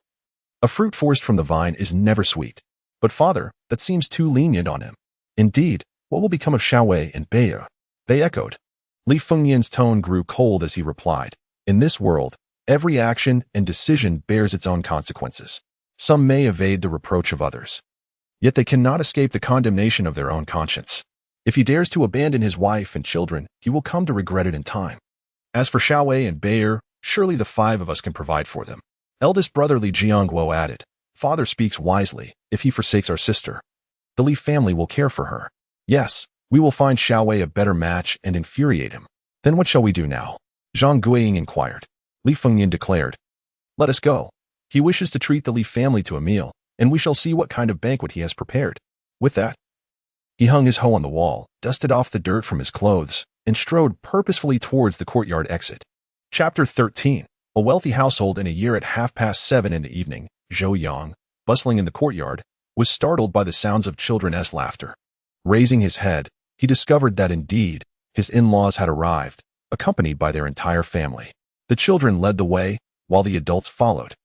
[SPEAKER 1] A fruit forced from the vine is never sweet. But father, that seems too lenient on him. Indeed, what will become of Xiao Wei and Bayer? They echoed. Li Fengyan's tone grew cold as he replied, In this world, every action and decision bears its own consequences. Some may evade the reproach of others, yet they cannot escape the condemnation of their own conscience. If he dares to abandon his wife and children, he will come to regret it in time. As for Xiao Wei and Bayer, surely the five of us can provide for them. Eldest brother Li Jiangguo added, Father speaks wisely. If he forsakes our sister, the Li family will care for her. Yes, we will find Xiao Wei a better match and infuriate him. Then what shall we do now? Zhang Guiying inquired. Li Fengyan declared, Let us go. He wishes to treat the Li family to a meal, and we shall see what kind of banquet he has prepared. With that, he hung his hoe on the wall, dusted off the dirt from his clothes, and strode purposefully towards the courtyard exit. Chapter 13. A wealthy household in a year at 7:30 in the evening, Zhou Yang, bustling in the courtyard, was startled by the sounds of children's laughter. Raising his head, he discovered that indeed, his in-laws had arrived, accompanied by their entire family. The children led the way, while the adults followed,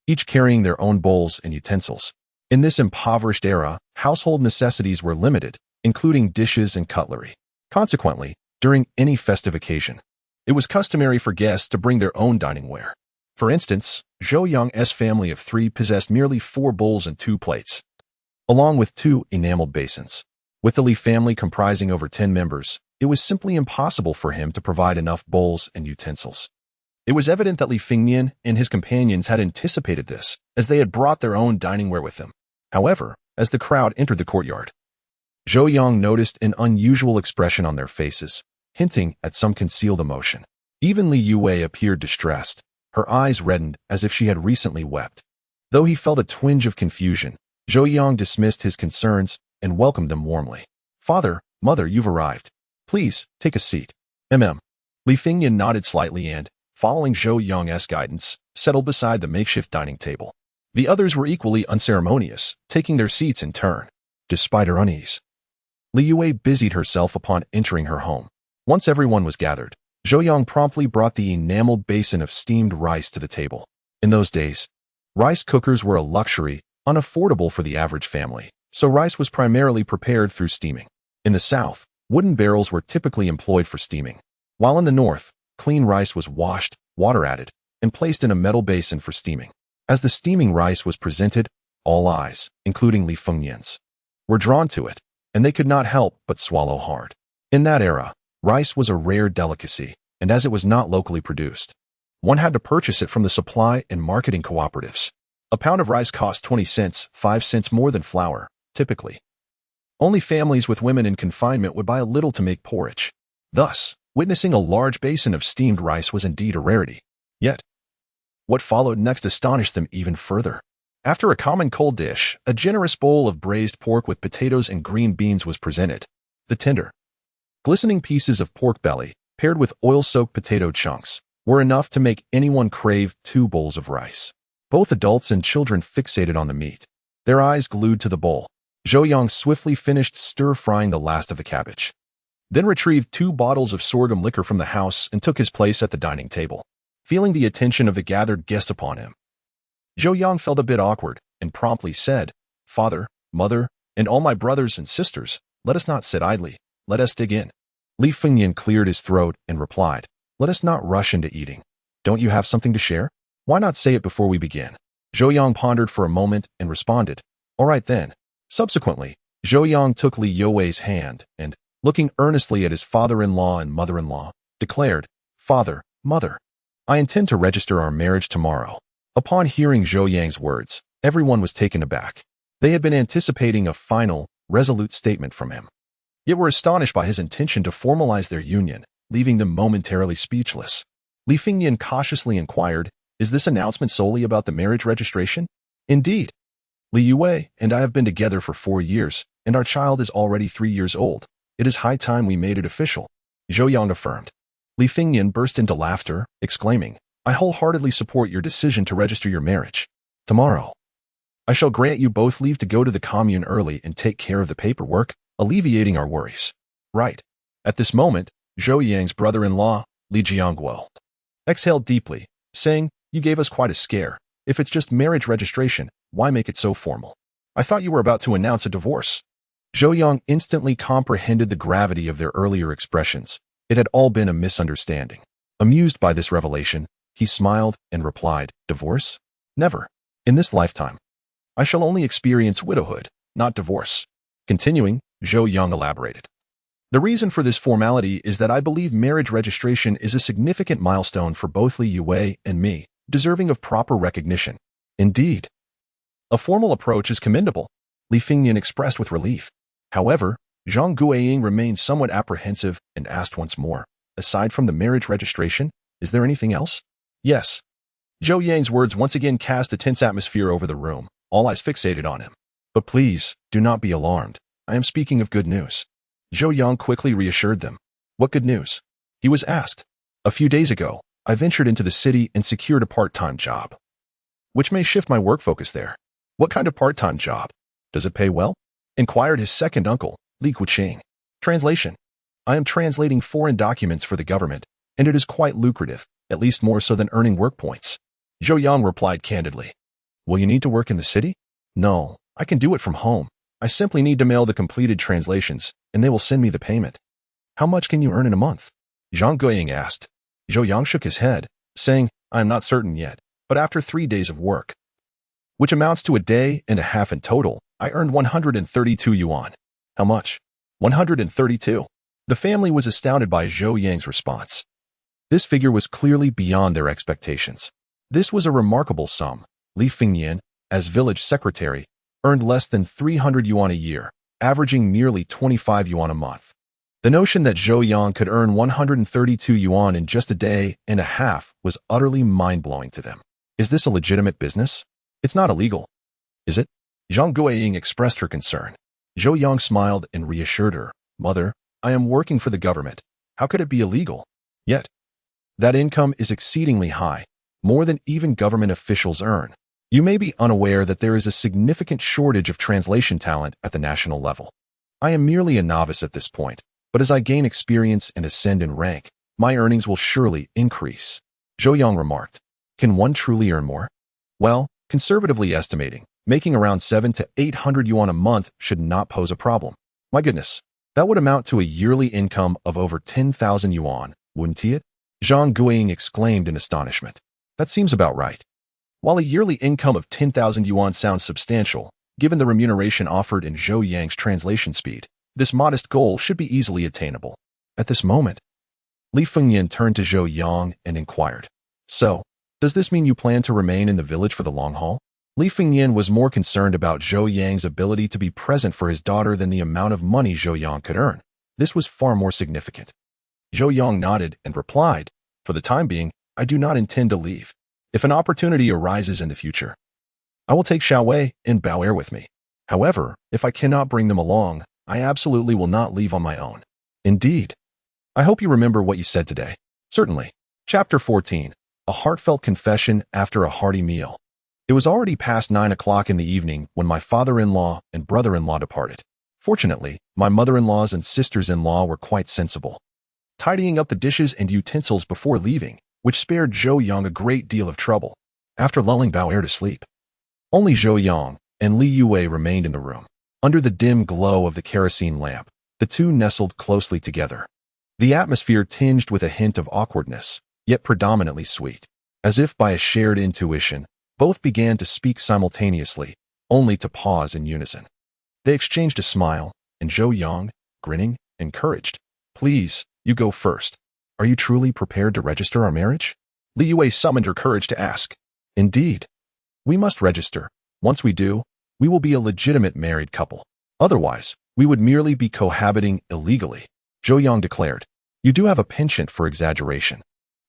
[SPEAKER 1] each carrying their own bowls and utensils. In this impoverished era, household necessities were limited, including dishes and cutlery. Consequently, during any festive occasion, it was customary for guests to bring their own dining ware. For instance, Zhou Yang's family of 3 possessed merely 4 bowls and 2 plates, along with 2 enameled basins. With the Li family comprising over 10 members, it was simply impossible for him to provide enough bowls and utensils. It was evident that Li Fengnian and his companions had anticipated this, as they had brought their own dining ware with them. However, as the crowd entered the courtyard, Zhou Yang noticed an unusual expression on their faces, hinting at some concealed emotion. Even Li Yue appeared distressed. Her eyes reddened as if she had recently wept. Though he felt a twinge of confusion, Zhou Yang dismissed his concerns and welcomed them warmly. "Father, Mother, you've arrived. Please, take a seat." Li Fengnian nodded slightly and, following Zhou Yang's guidance, settled beside the makeshift dining table. The others were equally unceremonious, taking their seats in turn. Despite her unease, Li Yue busied herself upon entering her home. Once everyone was gathered, Zhou Yang promptly brought the enameled basin of steamed rice to the table. In those days, rice cookers were a luxury, unaffordable for the average family, so rice was primarily prepared through steaming. In the south, wooden barrels were typically employed for steaming, while in the north, clean rice was washed, water added, and placed in a metal basin for steaming. As the steaming rice was presented, all eyes, including Li Fengnian's, were drawn to it, and they could not help but swallow hard. In that era, rice was a rare delicacy, and as it was not locally produced, one had to purchase it from the supply and marketing cooperatives. A pound of rice cost 20 cents, 5 cents more than flour, typically. Only families with women in confinement would buy a little to make porridge. Thus, witnessing a large basin of steamed rice was indeed a rarity. Yet, what followed next astonished them even further. After a common cold dish, a generous bowl of braised pork with potatoes and green beans was presented. The tender, glistening pieces of pork belly, paired with oil-soaked potato chunks, were enough to make anyone crave 2 bowls of rice. Both adults and children fixated on the meat, their eyes glued to the bowl. Zhou Yang swiftly finished stir-frying the last of the cabbage, then retrieved 2 bottles of sorghum liquor from the house and took his place at the dining table. Feeling the attention of the gathered guests upon him, Zhou Yang felt a bit awkward and promptly said, "Father, Mother, and all my brothers and sisters, let us not sit idly. Let us dig in." Li Fengnian cleared his throat and replied, "Let us not rush into eating. Don't you have something to share? Why not say it before we begin?" Zhou Yang pondered for a moment and responded, "All right then." Subsequently, Zhou Yang took Li Yue's hand and, looking earnestly at his father-in-law and mother-in-law, declared, "Father, Mother, I intend to register our marriage tomorrow." Upon hearing Zhou Yang's words, everyone was taken aback. They had been anticipating a final, resolute statement from him, yet were astonished by his intention to formalize their union, leaving them momentarily speechless. Li Fengnian cautiously inquired, "Is this announcement solely about the marriage registration?" "Indeed. Li Yue and I have been together for 4 years, and our child is already 3 years old. It is high time we made it official," Zhou Yang affirmed. Li Fengnian burst into laughter, exclaiming, "I wholeheartedly support your decision to register your marriage. Tomorrow, I shall grant you both leave to go to the commune early and take care of the paperwork, alleviating our worries." Right. At this moment, Zhou Yang's brother-in-law, Li Jiangguo, exhaled deeply, saying, "You gave us quite a scare. If it's just marriage registration, why make it so formal? I thought you were about to announce a divorce." Zhou Yang instantly comprehended the gravity of their earlier expressions. It had all been a misunderstanding. Amused by this revelation, he smiled and replied, "Divorce? Never. In this lifetime, I shall only experience widowhood, not divorce." Continuing, Zhou Yang elaborated, "The reason for this formality is that I believe marriage registration is a significant milestone for both Li Yue and me, deserving of proper recognition." "Indeed. A formal approach is commendable," Li Fengnian expressed with relief. However, Zhang Guiying remained somewhat apprehensive and asked once more, "Aside from the marriage registration, is there anything else?" "Yes." Zhou Yang's words once again cast a tense atmosphere over the room, all eyes fixated on him. "But please, do not be alarmed. I am speaking of good news." Zhou Yang quickly reassured them. "What good news?" he was asked. "A few days ago, I ventured into the city and secured a part-time job, which may shift my work focus there." "What kind of part-time job? Does it pay well?" inquired his second uncle, Li Kuqing. "Translation. I am translating foreign documents for the government, and it is quite lucrative, at least more so than earning work points." Zhou Yang replied candidly. "Will you need to work in the city?" "No, I can do it from home. I simply need to mail the completed translations, and they will send me the payment. How much can you earn in a month? Zhang Guiying asked. Zhou Yang shook his head, saying, I am not certain yet, but after 3 days of work, which amounts to a day and a half in total, I earned 132 yuan. How much? 132. The family was astounded by Zhou Yang's response. This figure was clearly beyond their expectations. This was a remarkable sum. Li Fengyan, as village secretary, earned less than 300 yuan a year, averaging merely 25 yuan a month. The notion that Zhou Yang could earn 132 yuan in just a day and a half was utterly mind-blowing to them. Is this a legitimate business? It's not illegal, is it? Zhang Guiying expressed her concern. Zhou Yang smiled and reassured her, Mother, I am working for the government. How could it be illegal? Yet, that income is exceedingly high, more than even government officials earn. You may be unaware that there is a significant shortage of translation talent at the national level. I am merely a novice at this point, but as I gain experience and ascend in rank, my earnings will surely increase. Zhou Yang remarked. Can one truly earn more? Well, conservatively estimating, making around 700 to 800 yuan a month should not pose a problem. My goodness, that would amount to a yearly income of over 10,000 yuan, wouldn't it? Zhang Guiying exclaimed in astonishment. That seems about right. While a yearly income of 10,000 yuan sounds substantial, given the remuneration offered in Zhou Yang's translation speed, this modest goal should be easily attainable. At this moment, Li Fengyan turned to Zhou Yang and inquired, So, does this mean you plan to remain in the village for the long haul? Li Fengyan was more concerned about Zhou Yang's ability to be present for his daughter than the amount of money Zhou Yang could earn. This was far more significant. Zhou Yang nodded and replied, For the time being, I do not intend to leave. If an opportunity arises in the future, I will take Xiaowei and Bao'er with me. However, if I cannot bring them along, I absolutely will not leave on my own. Indeed. I hope you remember what you said today. Certainly. Chapter 14. A heartfelt confession after a hearty meal. It was already past 9 o'clock in the evening when my father-in-law and brother-in-law departed. Fortunately, my mother-in-laws and sisters-in-law were quite sensible, tidying up the dishes and utensils before leaving, which spared Zhou Yang a great deal of trouble. After lulling Bao'er to sleep, only Zhou Yang and Li Yue remained in the room. Under the dim glow of the kerosene lamp, the two nestled closely together. The atmosphere tinged with a hint of awkwardness, yet predominantly sweet. As if by a shared intuition, both began to speak simultaneously, only to pause in unison. They exchanged a smile, and Zhou Yang, grinning, encouraged, Please, you go first. Are you truly prepared to register our marriage? Li Yue summoned her courage to ask. Indeed. We must register. Once we do, we will be a legitimate married couple. Otherwise, we would merely be cohabiting illegally. Zhou Yang declared. You do have a penchant for exaggeration.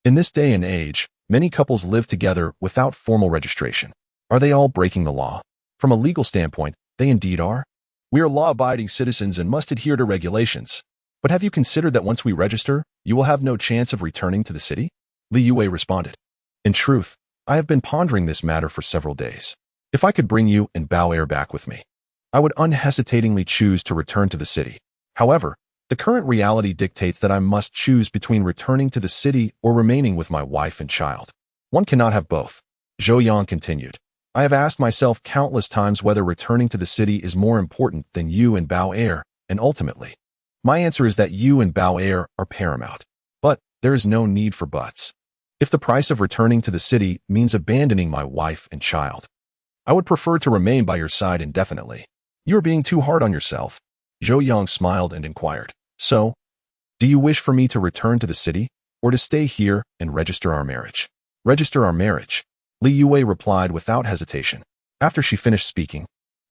[SPEAKER 1] In this day and age, many couples live together without formal registration. Are they all breaking the law? From a legal standpoint, they indeed are. We are law-abiding citizens and must adhere to regulations. But have you considered that once we register, you will have no chance of returning to the city? Li Yue responded. In truth, I have been pondering this matter for several days. If I could bring you and Bao'er back with me, I would unhesitatingly choose to return to the city. However, the current reality dictates that I must choose between returning to the city or remaining with my wife and child. One cannot have both. Zhou Yang continued. I have asked myself countless times whether returning to the city is more important than you and Bao'er, and ultimately, my answer is that you and Bao'er are paramount. But there is no need for buts. If the price of returning to the city means abandoning my wife and child, I would prefer to remain by your side indefinitely. You are being too hard on yourself. Zhou Yang smiled and inquired. So, do you wish for me to return to the city, or to stay here and register our marriage? Register our marriage. Li Yue replied without hesitation. After she finished speaking,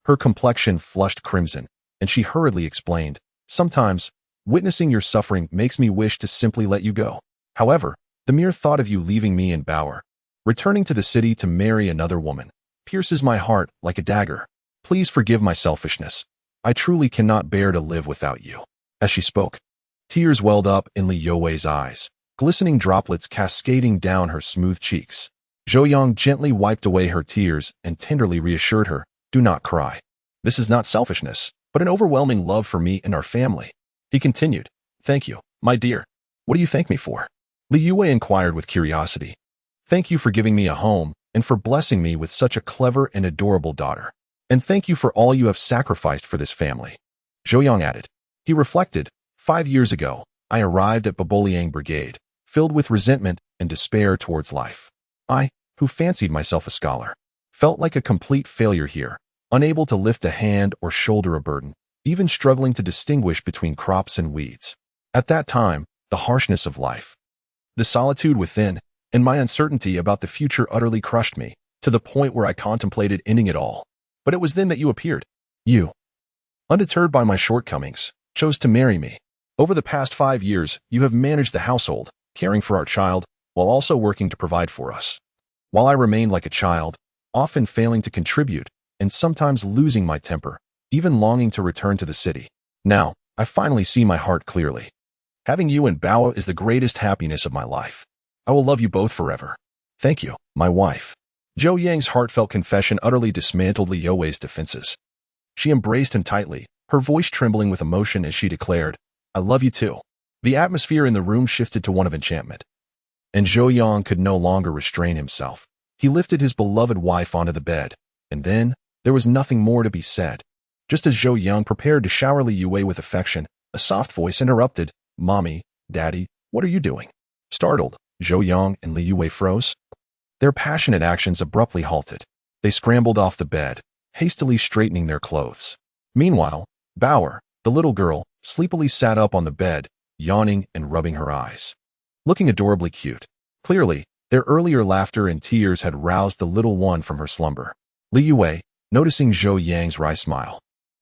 [SPEAKER 1] her complexion flushed crimson, and she hurriedly explained, Sometimes, witnessing your suffering makes me wish to simply let you go. However, the mere thought of you leaving me and Bao'er, returning to the city to marry another woman, pierces my heart like a dagger. Please forgive my selfishness. I truly cannot bear to live without you. As she spoke, tears welled up in Li Yue's eyes, glistening droplets cascading down her smooth cheeks. Zhou Yang gently wiped away her tears and tenderly reassured her, Do not cry. This is not selfishness, but an overwhelming love for me and our family. He continued, Thank you, my dear. What do you thank me for? Li Yue inquired with curiosity. Thank you for giving me a home and for blessing me with such a clever and adorable daughter. And thank you for all you have sacrificed for this family, Zhou Yang added. He reflected, 5 years ago, I arrived at Liang Brigade, filled with resentment and despair towards life. I, who fancied myself a scholar, felt like a complete failure here, unable to lift a hand or shoulder a burden, even struggling to distinguish between crops and weeds. At that time, the harshness of life, the solitude within, and my uncertainty about the future utterly crushed me, to the point where I contemplated ending it all. But it was then that you appeared. You, undeterred by my shortcomings, chose to marry me. Over the past 5 years, you have managed the household, caring for our child, while also working to provide for us. While I remained like a child, often failing to contribute, and sometimes losing my temper, even longing to return to the city. Now, I finally see my heart clearly. Having you and Bao is the greatest happiness of my life. I will love you both forever. Thank you, my wife. Zhou Yang's heartfelt confession utterly dismantled Li Yue's defenses. She embraced him tightly, her voice trembling with emotion as she declared, I love you too. The atmosphere in the room shifted to one of enchantment. And Zhou Yang could no longer restrain himself. He lifted his beloved wife onto the bed, and then, there was nothing more to be said. Just as Zhou Yang prepared to shower Li Yue with affection, a soft voice interrupted, Mommy, Daddy, what are you doing? Startled, Zhou Yang and Li Yue froze. Their passionate actions abruptly halted. They scrambled off the bed, hastily straightening their clothes. Meanwhile, Bauer, the little girl, sleepily sat up on the bed, yawning and rubbing her eyes. Looking adorably cute. Clearly, their earlier laughter and tears had roused the little one from her slumber. Li Yue, noticing Zhou Yang's wry smile,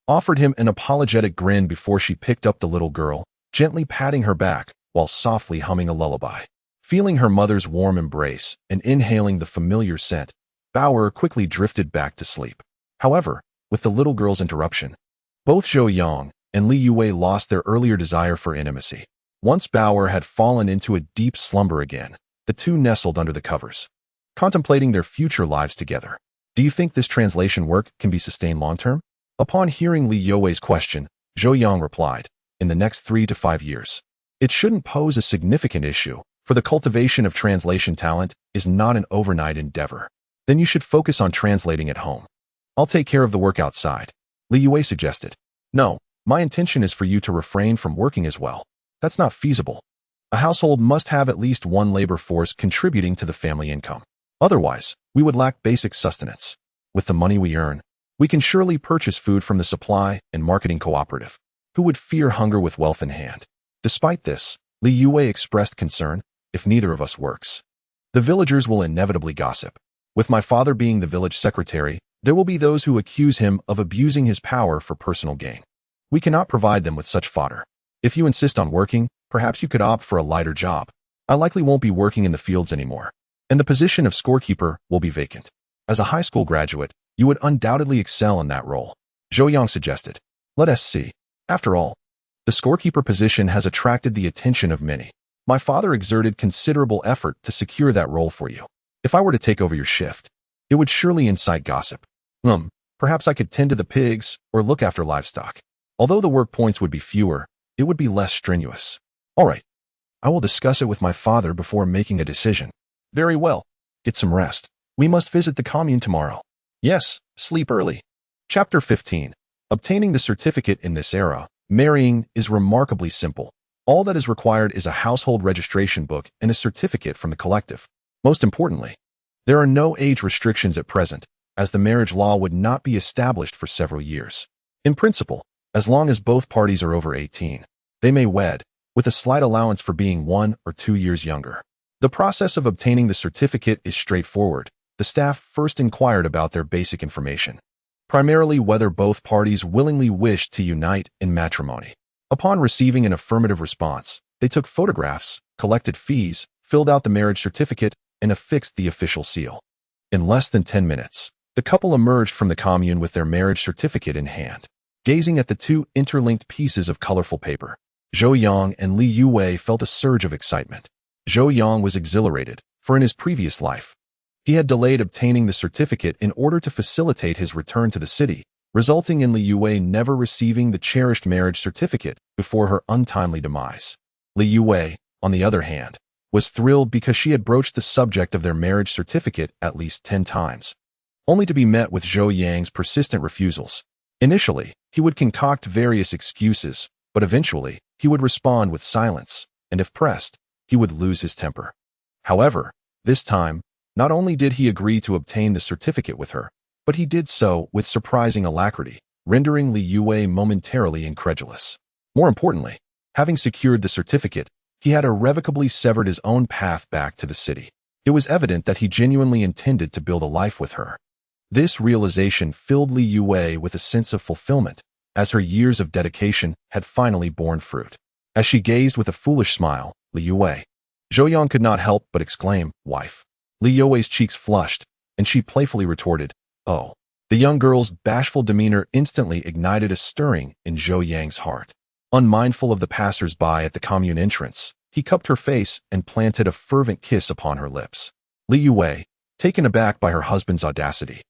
[SPEAKER 1] offered him an apologetic grin before she picked up the little girl, gently patting her back while softly humming a lullaby. Feeling her mother's warm embrace and inhaling the familiar scent, Bauer quickly drifted back to sleep. However, with the little girl's interruption, both Zhou Yang and Li Yue lost their earlier desire for intimacy. Once Bauer had fallen into a deep slumber again, the two nestled under the covers, contemplating their future lives together. Do you think this translation work can be sustained long-term? Upon hearing Li Yue's question, Zhou Yang replied, in the next 3 to 5 years. It shouldn't pose a significant issue, for the cultivation of translation talent is not an overnight endeavor. Then you should focus on translating at home. I'll take care of the work outside, Li Yue suggested. No, my intention is for you to refrain from working as well. That's not feasible. A household must have at least one labor force contributing to the family income. Otherwise, we would lack basic sustenance. With the money we earn, we can surely purchase food from the supply and marketing cooperative. Who would fear hunger with wealth in hand? Despite this, Li Yue expressed concern, if neither of us works, the villagers will inevitably gossip. With my father being the village secretary, there will be those who accuse him of abusing his power for personal gain. We cannot provide them with such fodder. If you insist on working, perhaps you could opt for a lighter job. I likely won't be working in the fields anymore, and the position of scorekeeper will be vacant. As a high school graduate, you would undoubtedly excel in that role, Zhou Yang suggested. Let us see. After all, the scorekeeper position has attracted the attention of many. My father exerted considerable effort to secure that role for you. If I were to take over your shift, it would surely incite gossip. Perhaps I could tend to the pigs or look after livestock. Although the work points would be fewer, it would be less strenuous. All right. I will discuss it with my father before making a decision. Very well. Get some rest. We must visit the commune tomorrow. Yes, sleep early. Chapter 15. Obtaining the certificate in this era, marrying, is remarkably simple. All that is required is a household registration book and a certificate from the collective. Most importantly, there are no age restrictions at present, as the marriage law would not be established for several years. In principle, as long as both parties are over 18, they may wed, with a slight allowance for being 1 or 2 years younger. The process of obtaining the certificate is straightforward. The staff first inquired about their basic information, primarily whether both parties willingly wished to unite in matrimony. Upon receiving an affirmative response, they took photographs, collected fees, filled out the marriage certificate, and affixed the official seal. In less than 10 minutes, the couple emerged from the commune with their marriage certificate in hand. Gazing at the two interlinked pieces of colorful paper, Zhou Yang and Li Yue felt a surge of excitement. Zhou Yang was exhilarated, for in his previous life, he had delayed obtaining the certificate in order to facilitate his return to the city, resulting in Li Yue never receiving the cherished marriage certificate before her untimely demise. Li Yue, on the other hand, was thrilled because she had broached the subject of their marriage certificate at least 10 times. only to be met with Zhou Yang's persistent refusals. Initially, he would concoct various excuses, but eventually, he would respond with silence, and if pressed, he would lose his temper. However, this time, not only did he agree to obtain the certificate with her, but he did so with surprising alacrity, rendering Li Yue momentarily incredulous. More importantly, having secured the certificate, he had irrevocably severed his own path back to the city. It was evident that he genuinely intended to build a life with her. This realization filled Li Yue with a sense of fulfillment, as her years of dedication had finally borne fruit. As she gazed with a foolish smile, Li Yue, Zhou Yang could not help but exclaim, "Wife." Li Yue's cheeks flushed, and she playfully retorted, "Oh." The young girl's bashful demeanor instantly ignited a stirring in Zhou Yang's heart. Unmindful of the passers-by at the commune entrance, he cupped her face and planted a fervent kiss upon her lips. Li Yue, taken aback by her husband's audacity,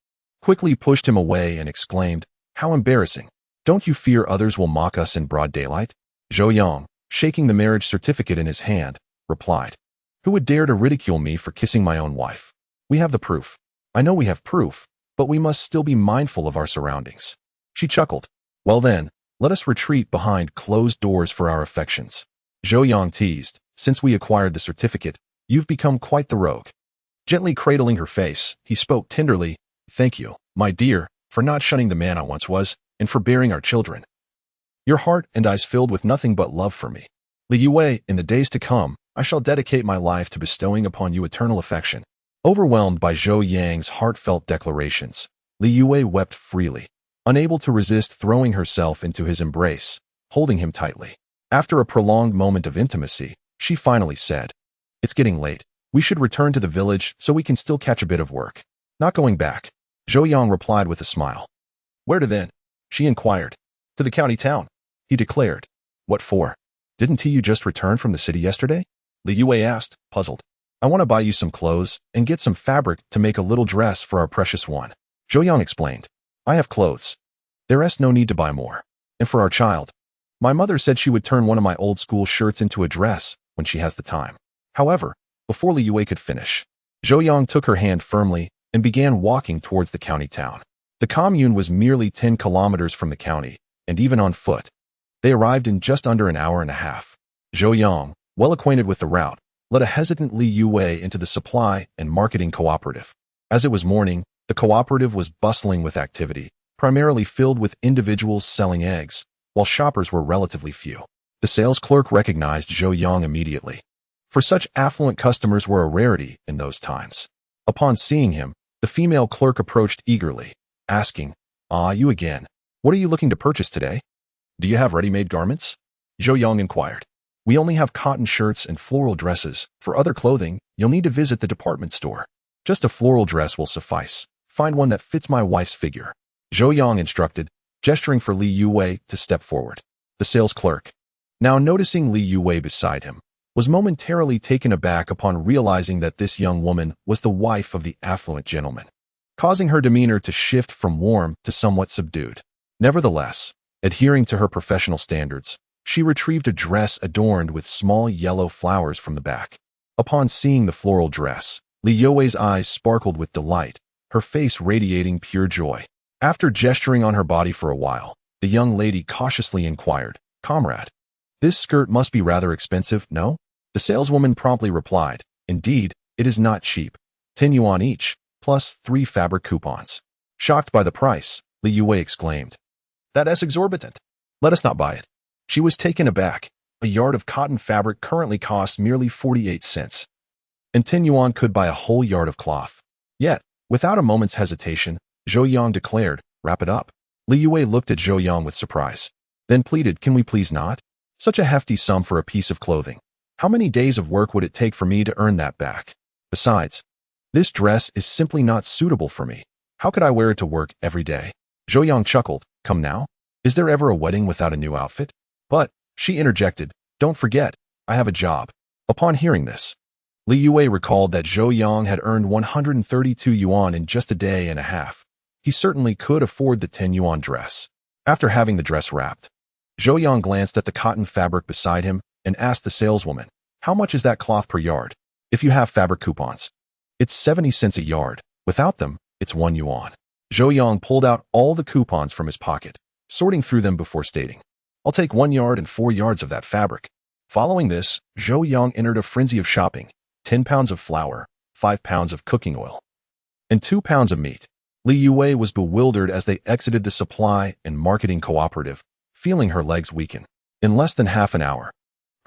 [SPEAKER 1] quickly pushed him away and exclaimed, "How embarrassing. Don't you fear others will mock us in broad daylight?" Zhou Yang, shaking the marriage certificate in his hand, replied, "Who would dare to ridicule me for kissing my own wife? We have the proof. I know we have proof, but we must still be mindful of our surroundings." She chuckled. "Well then, let us retreat behind closed doors for our affections." Zhou Yang teased, "Since we acquired the certificate, you've become quite the rogue." Gently cradling her face, he spoke tenderly, "Thank you, my dear, for not shunning the man I once was, and for bearing our children. Your heart and eyes filled with nothing but love for me. Li Yue, in the days to come, I shall dedicate my life to bestowing upon you eternal affection." Overwhelmed by Zhou Yang's heartfelt declarations, Li Yue wept freely, unable to resist throwing herself into his embrace, holding him tightly. After a prolonged moment of intimacy, she finally said, "It's getting late. We should return to the village so we can still catch a bit of work." "Not going back," Zhou Yang replied with a smile. "Where to then?" she inquired. "To the county town," he declared. "What for? Didn't you just return from the city yesterday?" Li Yue asked, puzzled. "I want to buy you some clothes and get some fabric to make a little dress for our precious one." Zhou Yang explained, "I have clothes. There is no need to buy more. And for our child, my mother said she would turn one of my old school shirts into a dress when she has the time." However, before Li Yue could finish, Zhou Yang took her hand firmly and began walking towards the county town. The commune was merely 10 kilometers from the county, and even on foot, they arrived in just under an hour and a half. Zhou Yang, well acquainted with the route, led a hesitant Li Yue into the supply and marketing cooperative. As it was morning, the cooperative was bustling with activity, primarily filled with individuals selling eggs, while shoppers were relatively few. The sales clerk recognized Zhou Yang immediately, for such affluent customers were a rarity in those times. Upon seeing him, the female clerk approached eagerly, asking, "Ah, you again. What are you looking to purchase today? Do you have ready-made garments?" Zhou Yang inquired. "We only have cotton shirts and floral dresses. For other clothing, you'll need to visit the department store. Just a floral dress will suffice. Find one that fits my wife's figure," Zhou Yang instructed, gesturing for Li Yue to step forward. The sales clerk, now noticing Li Yue beside him, was momentarily taken aback upon realizing that this young woman was the wife of the affluent gentleman, causing her demeanor to shift from warm to somewhat subdued. Nevertheless, adhering to her professional standards, she retrieved a dress adorned with small yellow flowers from the back. Upon seeing the floral dress, Li Yue's eyes sparkled with delight, her face radiating pure joy. After gesturing on her body for a while, the young lady cautiously inquired, "Comrade, this skirt must be rather expensive, no?" The saleswoman promptly replied, "Indeed, it is not cheap. 10 yuan each, plus 3 fabric coupons." Shocked by the price, Li Yue exclaimed, "That is exorbitant. Let us not buy it." She was taken aback. A yard of cotton fabric currently costs merely 48 cents. And 10 yuan could buy a whole yard of cloth. Yet, without a moment's hesitation, Zhou Yang declared, "Wrap it up." Li Yue looked at Zhou Yang with surprise, then pleaded, "Can we please not? Such a hefty sum for a piece of clothing. How many days of work would it take for me to earn that back? Besides, this dress is simply not suitable for me. How could I wear it to work every day?" Zhou Yang chuckled, "Come now? Is there ever a wedding without a new outfit?" "But," she interjected, "don't forget, I have a job." Upon hearing this, Li Yue recalled that Zhou Yang had earned 132 yuan in just a day and a half. He certainly could afford the 10 yuan dress. After having the dress wrapped, Zhou Yang glanced at the cotton fabric beside him and asked the saleswoman, "How much is that cloth per yard? If you have fabric coupons." "It's 70 cents a yard. Without them, It's 1 yuan. Zhou Yang pulled out all the coupons from his pocket, sorting through them before stating, I'll take 1 yard and 4 yards of that fabric. Following this, Zhou Yang entered a frenzy of shopping, 10 pounds of flour, 5 pounds of cooking oil, and 2 pounds of meat. Li Yue was bewildered as they exited the supply and marketing cooperative, feeling her legs weaken. In less than half an hour,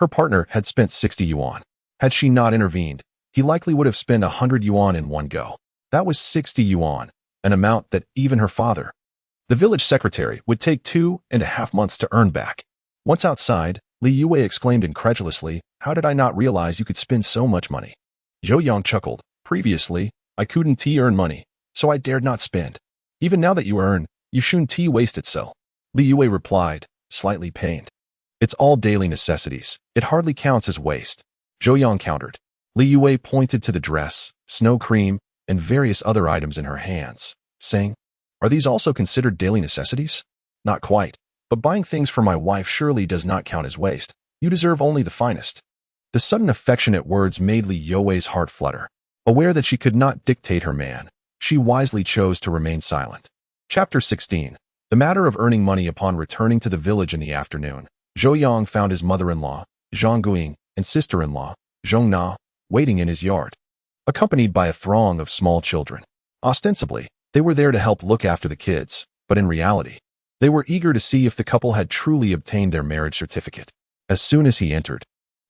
[SPEAKER 1] her partner had spent 60 yuan. Had she not intervened, he likely would have spent 100 yuan in one go. That was 60 yuan, an amount that even her father, the village secretary, would take 2.5 months to earn back. Once outside, Li Yue exclaimed incredulously, how did I not realize you could spend so much money? Zhou Yang chuckled. Previously, I couldn't earn money, so I dared not spend. Even now that you earn, you shouldn't waste it so. Li Yue replied, slightly pained. It's all daily necessities. It hardly counts as waste. Zhou Yang countered. Li Yue pointed to the dress, snow cream, and various other items in her hands, saying, are these also considered daily necessities? Not quite, but buying things for my wife surely does not count as waste. You deserve only the finest. The sudden affectionate words made Li Yue's heart flutter. Aware that she could not dictate her man, she wisely chose to remain silent. Chapter 16. The matter of earning money. Upon returning to the village in the afternoon, Zhou Yang found his mother-in-law, Zhang Guiying, and sister-in-law, Zhong Na, waiting in his yard, accompanied by a throng of small children. Ostensibly, they were there to help look after the kids, but in reality, they were eager to see if the couple had truly obtained their marriage certificate. As soon as he entered,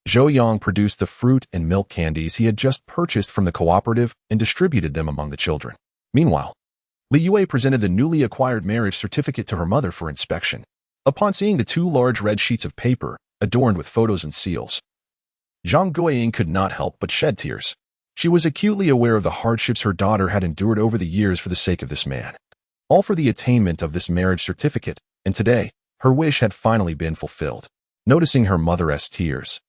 [SPEAKER 1] Zhou Yang produced the fruit and milk candies he had just purchased from the cooperative and distributed them among the children. Meanwhile, Li Yue presented the newly acquired marriage certificate to her mother for inspection. Upon seeing the 2 large red sheets of paper, adorned with photos and seals, Zhang Guiying could not help but shed tears. She was acutely aware of the hardships her daughter had endured over the years for the sake of this man. All for the attainment of this marriage certificate, and today, her wish had finally been fulfilled. Noticing her mother's tears,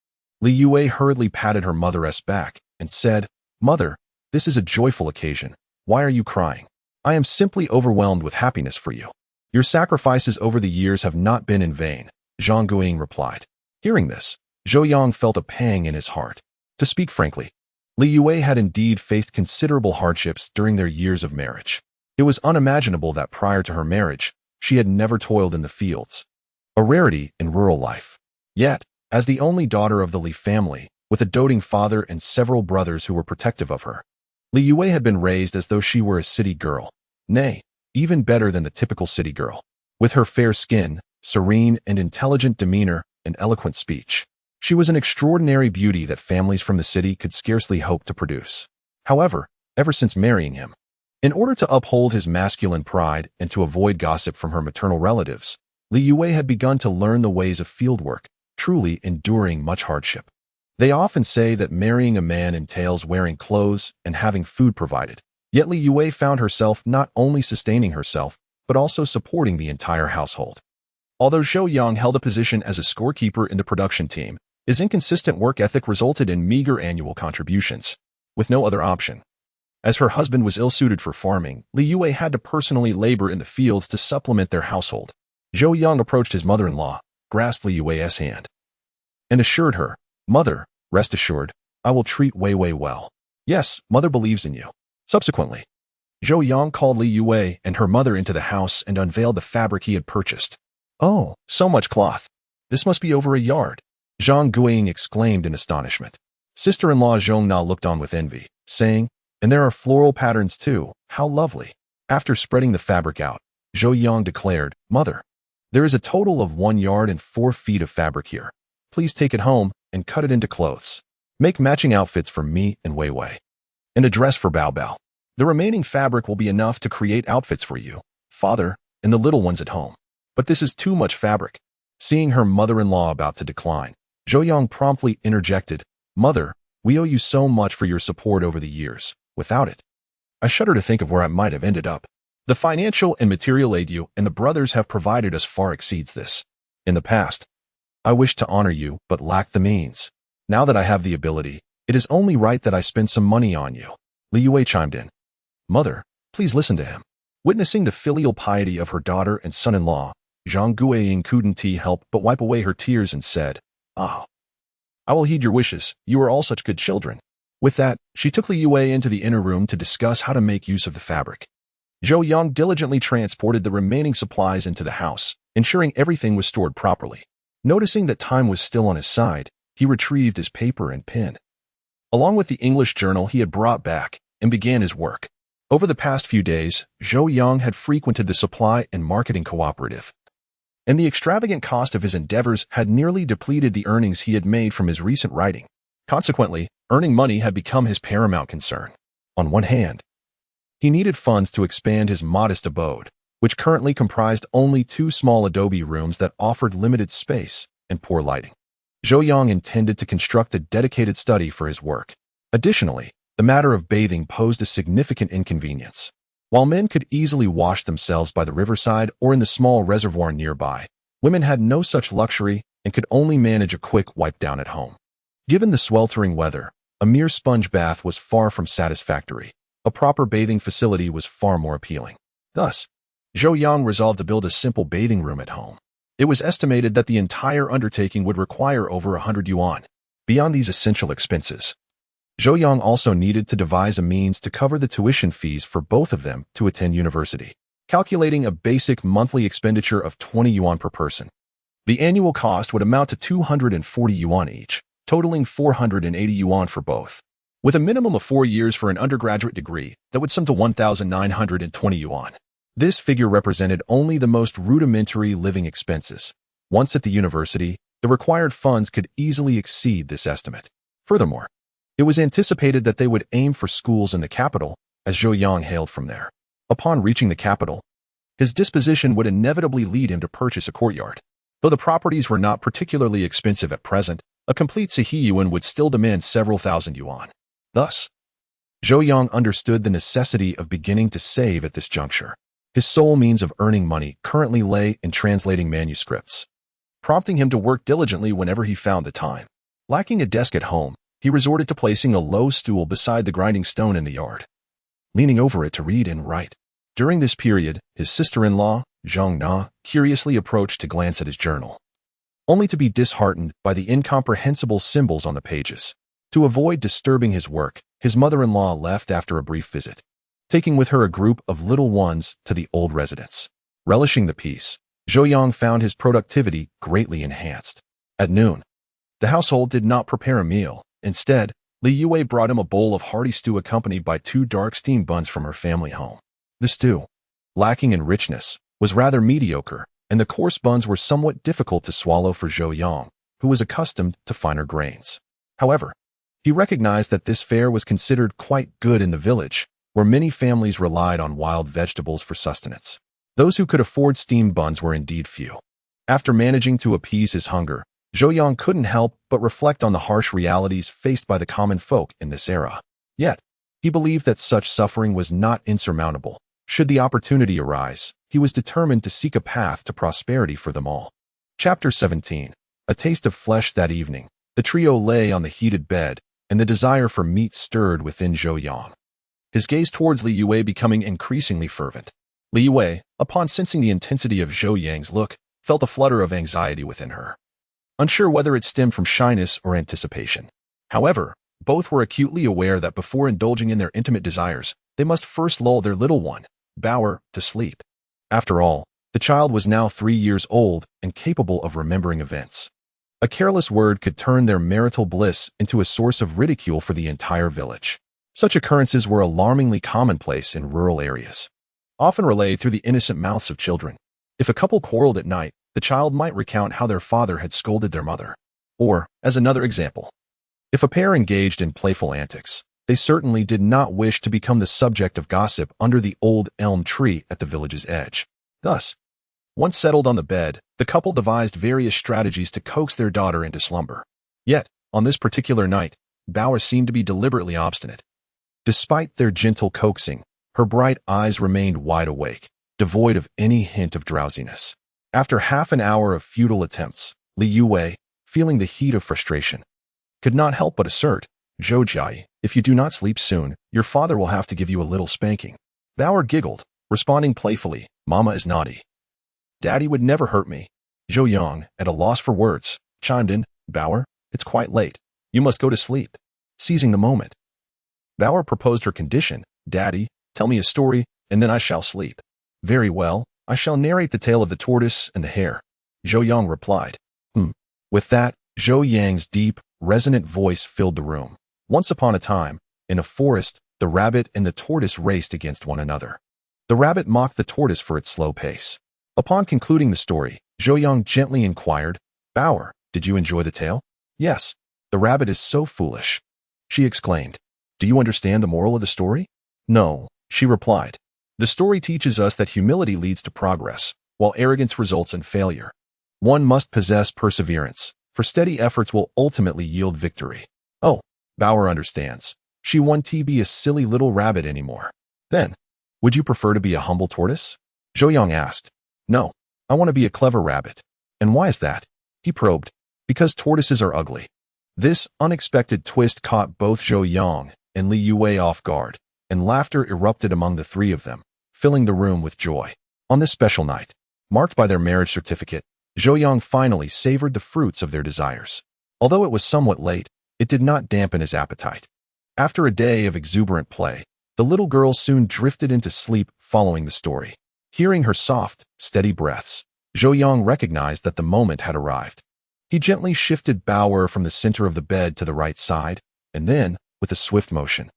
[SPEAKER 1] Li Yue hurriedly patted her mother's back and said, Mother, this is a joyful occasion. Why are you crying? I am simply overwhelmed with happiness for you. Your sacrifices over the years have not been in vain, Zhang Guiying replied. Hearing this, Zhou Yang felt a pang in his heart. To speak frankly, Li Yue had indeed faced considerable hardships during their years of marriage. It was unimaginable that prior to her marriage, she had never toiled in the fields, a rarity in rural life. Yet, as the only daughter of the Li family, with a doting father and several brothers who were protective of her, Li Yue had been raised as though she were a city girl. Nay, even better than the typical city girl. With her fair skin, serene and intelligent demeanor, and eloquent speech, she was an extraordinary beauty that families from the city could scarcely hope to produce. However, ever since marrying him, in order to uphold his masculine pride and to avoid gossip from her maternal relatives, Li Yue had begun to learn the ways of fieldwork, truly enduring much hardship. They often say that marrying a man entails wearing clothes and having food provided. Yet Li Yue found herself not only sustaining herself, but also supporting the entire household. Although Zhou Yang held a position as a scorekeeper in the production team, his inconsistent work ethic resulted in meager annual contributions, with no other option. As her husband was ill-suited for farming, Li Yue had to personally labor in the fields to supplement their household. Zhou Yang approached his mother-in-law, grasped Li Yue's hand, and assured her, Mother, rest assured, I will treat Wei Wei well. Yes, Mother believes in you. Subsequently, Zhou Yang called Li Yue and her mother into the house and unveiled the fabric he had purchased. Oh, so much cloth. This must be over a yard, Zhang Guiying exclaimed in astonishment. Sister-in-law Zhong Na looked on with envy, saying, and there are floral patterns too, how lovely. After spreading the fabric out, Zhou Yang declared, Mother, there is a total of 1 yard and 4 feet of fabric here. Please take it home and cut it into clothes. Make matching outfits for me and Wei Wei, and a dress for Bao Bao. The remaining fabric will be enough to create outfits for you, Father, and the little ones at home. But this is too much fabric. Seeing her mother-in-law about to decline, Zhou Yang promptly interjected, Mother, we owe you so much for your support over the years. Without it, I shudder to think of where I might have ended up. The financial and material aid you and the brothers have provided us far exceeds this. In the past, I wished to honor you, but lacked the means. Now that I have the ability, it is only right that I spend some money on you. Li Yue chimed in. Mother, please listen to him. Witnessing the filial piety of her daughter and son-in-law, Zhang Guiying couldn't help but wipe away her tears and said, I will heed your wishes. You are all such good children. With that, she took Li Yue into the inner room to discuss how to make use of the fabric. Zhou Yang diligently transported the remaining supplies into the house, ensuring everything was stored properly. Noticing that time was still on his side, he retrieved his paper and pen, along with the English journal he had brought back, and began his work. Over the past few days, Zhou Yang had frequented the supply and marketing cooperative, and the extravagant cost of his endeavors had nearly depleted the earnings he had made from his recent writing. Consequently, earning money had become his paramount concern. On one hand, he needed funds to expand his modest abode, which currently comprised only 2 small adobe rooms that offered limited space and poor lighting. Zhou Yang intended to construct a dedicated study for his work. Additionally, the matter of bathing posed a significant inconvenience. While men could easily wash themselves by the riverside or in the small reservoir nearby, women had no such luxury and could only manage a quick wipe down at home. Given the sweltering weather, a mere sponge bath was far from satisfactory. A proper bathing facility was far more appealing. Thus, Zhou Yang resolved to build a simple bathing room at home. It was estimated that the entire undertaking would require over 100 yuan. Beyond these essential expenses, Zhou Yang also needed to devise a means to cover the tuition fees for both of them to attend university. Calculating a basic monthly expenditure of 20 yuan per person, the annual cost would amount to 240 yuan each, totaling 480 yuan for both. With a minimum of 4 years for an undergraduate degree, that would sum to 1,920 yuan. This figure represented only the most rudimentary living expenses. Once at the university, the required funds could easily exceed this estimate. Furthermore, it was anticipated that they would aim for schools in the capital, as Zhou Yang hailed from there. Upon reaching the capital, his disposition would inevitably lead him to purchase a courtyard. Though the properties were not particularly expensive at present, a complete Sihiyuan would still demand several thousand yuan. Thus, Zhou Yang understood the necessity of beginning to save at this juncture. His sole means of earning money currently lay in translating manuscripts, prompting him to work diligently whenever he found the time. Lacking a desk at home, he resorted to placing a low stool beside the grinding stone in the yard, leaning over it to read and write. During this period, his sister-in-law, Zhang Na, curiously approached to glance at his journal, only to be disheartened by the incomprehensible symbols on the pages. To avoid disturbing his work, his mother-in-law left after a brief visit, taking with her a group of little ones to the old residence. Relishing the peace, Zhou Yang found his productivity greatly enhanced. At noon, the household did not prepare a meal. Instead, Li Yue brought him a bowl of hearty stew accompanied by 2 dark steamed buns from her family home. The stew, lacking in richness, was rather mediocre, and the coarse buns were somewhat difficult to swallow for Zhou Yang, who was accustomed to finer grains. However, he recognized that this fare was considered quite good in the village, where many families relied on wild vegetables for sustenance. Those who could afford steamed buns were indeed few. After managing to appease his hunger, Zhou Yang couldn't help but reflect on the harsh realities faced by the common folk in this era. Yet, he believed that such suffering was not insurmountable. Should the opportunity arise, he was determined to seek a path to prosperity for them all. Chapter 17. A taste of flesh. That evening, the trio lay on the heated bed, and the desire for meat stirred within Zhou Yang, his gaze towards Li Yue becoming increasingly fervent. Li Yue, upon sensing the intensity of Zhou Yang's look, felt a flutter of anxiety within her, unsure whether it stemmed from shyness or anticipation. However, both were acutely aware that before indulging in their intimate desires, they must first lull their little one, Bauer, to sleep. After all, the child was now 3 years old and capable of remembering events. A careless word could turn their marital bliss into a source of ridicule for the entire village. Such occurrences were alarmingly commonplace in rural areas, often relayed through the innocent mouths of children. If a couple quarreled at night, the child might recount how their father had scolded their mother. Or, as another example, if a pair engaged in playful antics, they certainly did not wish to become the subject of gossip under the old elm tree at the village's edge. Thus, once settled on the bed, the couple devised various strategies to coax their daughter into slumber. Yet, on this particular night, Bauer seemed to be deliberately obstinate. Despite their gentle coaxing, her bright eyes remained wide awake, devoid of any hint of drowsiness. After half an hour of futile attempts, Li Yue, feeling the heat of frustration, could not help but assert, "Zhou Jia, if you do not sleep soon, your father will have to give you a little spanking." Bauer giggled, responding playfully, "Mama is naughty. Daddy would never hurt me." Zhou Yang, at a loss for words, chimed in, "Bauer, it's quite late. You must go to sleep." Seizing the moment, Bauer proposed her condition, "Daddy, tell me a story, and then I shall sleep. Very well, I shall narrate the tale of the tortoise and the hare, Zhou Yang replied. With that, Zhou Yang's deep, resonant voice filled the room. Once upon a time, in a forest, the rabbit and the tortoise raced against one another. The rabbit mocked the tortoise for its slow pace. Upon concluding the story, Zhou Yang gently inquired, "Bower, did you enjoy the tale?" "Yes. The rabbit is so foolish," she exclaimed. "Do you understand the moral of the story?" "No," she replied. "The story teaches us that humility leads to progress, while arrogance results in failure. One must possess perseverance, for steady efforts will ultimately yield victory." "Oh, Bower understands. She won't be a silly little rabbit anymore." "Then, would you prefer to be a humble tortoise?" Zhou Yang asked. "No, I want to be a clever rabbit." "And why is that?" he probed. "Because tortoises are ugly." This unexpected twist caught both Zhou Yang and Li Yue off guard, and laughter erupted among the three of them, filling the room with joy. On this special night, marked by their marriage certificate, Zhou Yang finally savored the fruits of their desires. Although it was somewhat late, it did not dampen his appetite. After a day of exuberant play, the little girl soon drifted into sleep following the story. Hearing her soft, steady breaths, Zhou Yang recognized that the moment had arrived. He gently shifted Bower from the center of the bed to the right side, and then, with a swift motion,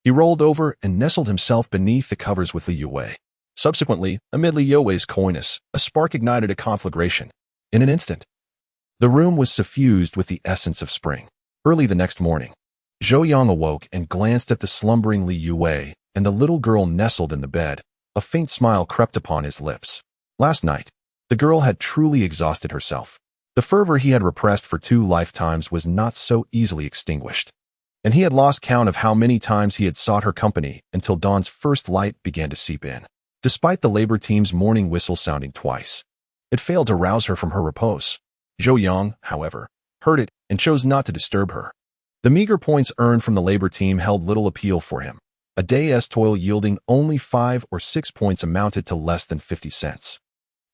[SPEAKER 1] he rolled over and nestled himself beneath the covers with Li Yue. Subsequently, amid Li Yue's coyness, a spark ignited a conflagration. In an instant, the room was suffused with the essence of spring. Early the next morning, Zhou Yang awoke and glanced at the slumbering Li Yue and the little girl nestled in the bed. A faint smile crept upon his lips. Last night, the girl had truly exhausted herself. The fervor he had repressed for 2 lifetimes was not so easily extinguished, and he had lost count of how many times he had sought her company until dawn's first light began to seep in. Despite the labor team's morning whistle sounding twice, it failed to rouse her from her repose. Zhou Yang, however, heard it and chose not to disturb her. The meager points earned from the labor team held little appeal for him. A day's toil yielding only 5 or 6 points amounted to less than 50 cents.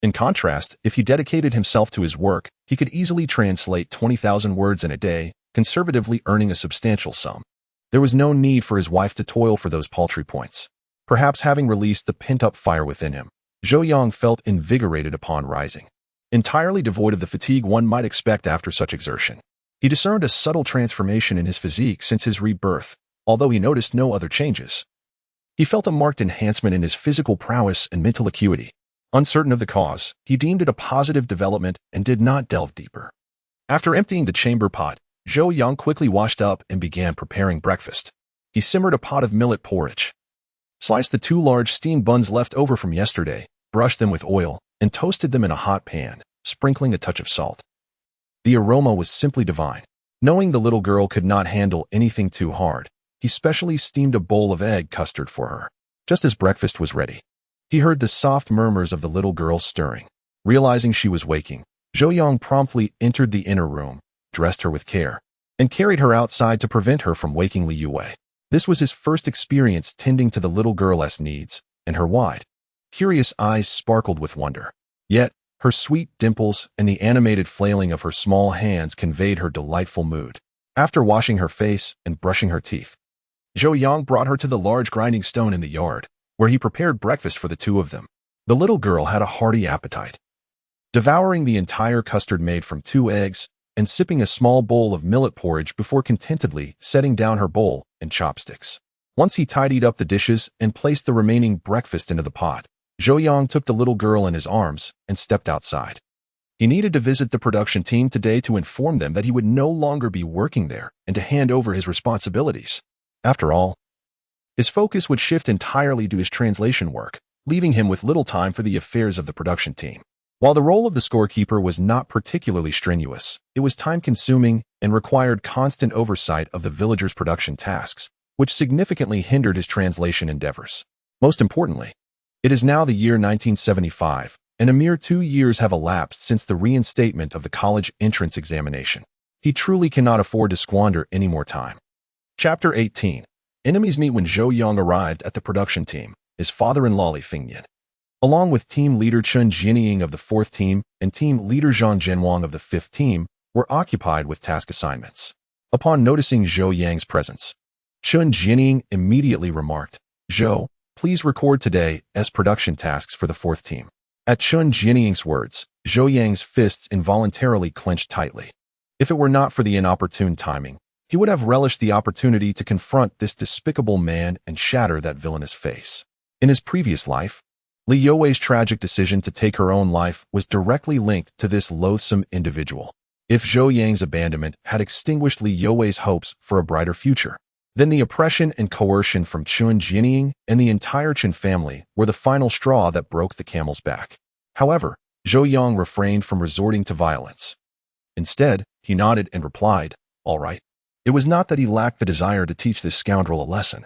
[SPEAKER 1] In contrast, if he dedicated himself to his work, he could easily translate 20,000 words in a day, conservatively earning a substantial sum. There was no need for his wife to toil for those paltry points. Perhaps having released the pent-up fire within him, Zhou Yang felt invigorated upon rising. Entirely devoid of the fatigue one might expect after such exertion, he discerned a subtle transformation in his physique since his rebirth, although he noticed no other changes. He felt a marked enhancement in his physical prowess and mental acuity. Uncertain of the cause, he deemed it a positive development and did not delve deeper. After emptying the chamber pot, Zhou Yang quickly washed up and began preparing breakfast. He simmered a pot of millet porridge, sliced the 2 large steamed buns left over from yesterday, brushed them with oil, and toasted them in a hot pan, sprinkling a touch of salt. The aroma was simply divine. Knowing the little girl could not handle anything too hard, he specially steamed a bowl of egg custard for her. Just as breakfast was ready, he heard the soft murmurs of the little girl stirring. Realizing she was waking, Zhou Yang promptly entered the inner room, dressed her with care, and carried her outside to prevent her from waking Li Yue. This was his first experience tending to the little girl's needs, and her wide, curious eyes sparkled with wonder. Yet, her sweet dimples and the animated flailing of her small hands conveyed her delightful mood. After washing her face and brushing her teeth, Zhou Yang brought her to the large grinding stone in the yard, where he prepared breakfast for the 2 of them. The little girl had a hearty appetite, devouring the entire custard made from 2 eggs and sipping a small bowl of millet porridge before contentedly setting down her bowl and chopsticks. Once he tidied up the dishes and placed the remaining breakfast into the pot, Zhou Yang took the little girl in his arms and stepped outside. He needed to visit the production team today to inform them that he would no longer be working there and to hand over his responsibilities. After all, his focus would shift entirely to his translation work, leaving him with little time for the affairs of the production team. While the role of the scorekeeper was not particularly strenuous, it was time-consuming and required constant oversight of the villagers' production tasks, which significantly hindered his translation endeavors. Most importantly, it is now the year 1975, and a mere 2 years have elapsed since the reinstatement of the college entrance examination. He truly cannot afford to squander any more time. Chapter 18. Enemies meet. When Zhou Yang arrived at the production team, his father-in-law Li Fingyan, along with team leader Chen Jianying of the 4th team and team leader Zhang Zhenwang of the 5th team, were occupied with task assignments. Upon noticing Zhou Yang's presence, Chen Jianying immediately remarked, "Zhou, please record today as production tasks for the fourth team. At Chun Jianying's words, Zhou Yang's fists involuntarily clenched tightly. If it were not for the inopportune timing, he would have relished the opportunity to confront this despicable man and shatter that villainous face. In his previous life, Li Youwei's tragic decision to take her own life was directly linked to this loathsome individual. If Zhou Yang's abandonment had extinguished Li Youwei's hopes for a brighter future, then the oppression and coercion from Chun Jianying and the entire Chen family were the final straw that broke the camel's back. However, Zhou Yang refrained from resorting to violence. Instead, he nodded and replied, "All right." It was not that he lacked the desire to teach this scoundrel a lesson,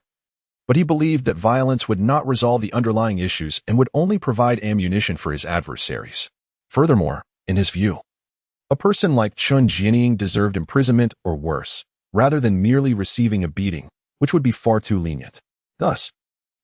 [SPEAKER 1] but he believed that violence would not resolve the underlying issues and would only provide ammunition for his adversaries. Furthermore, in his view, a person like Chun Jianying deserved imprisonment or worse, rather than merely receiving a beating, which would be far too lenient. Thus,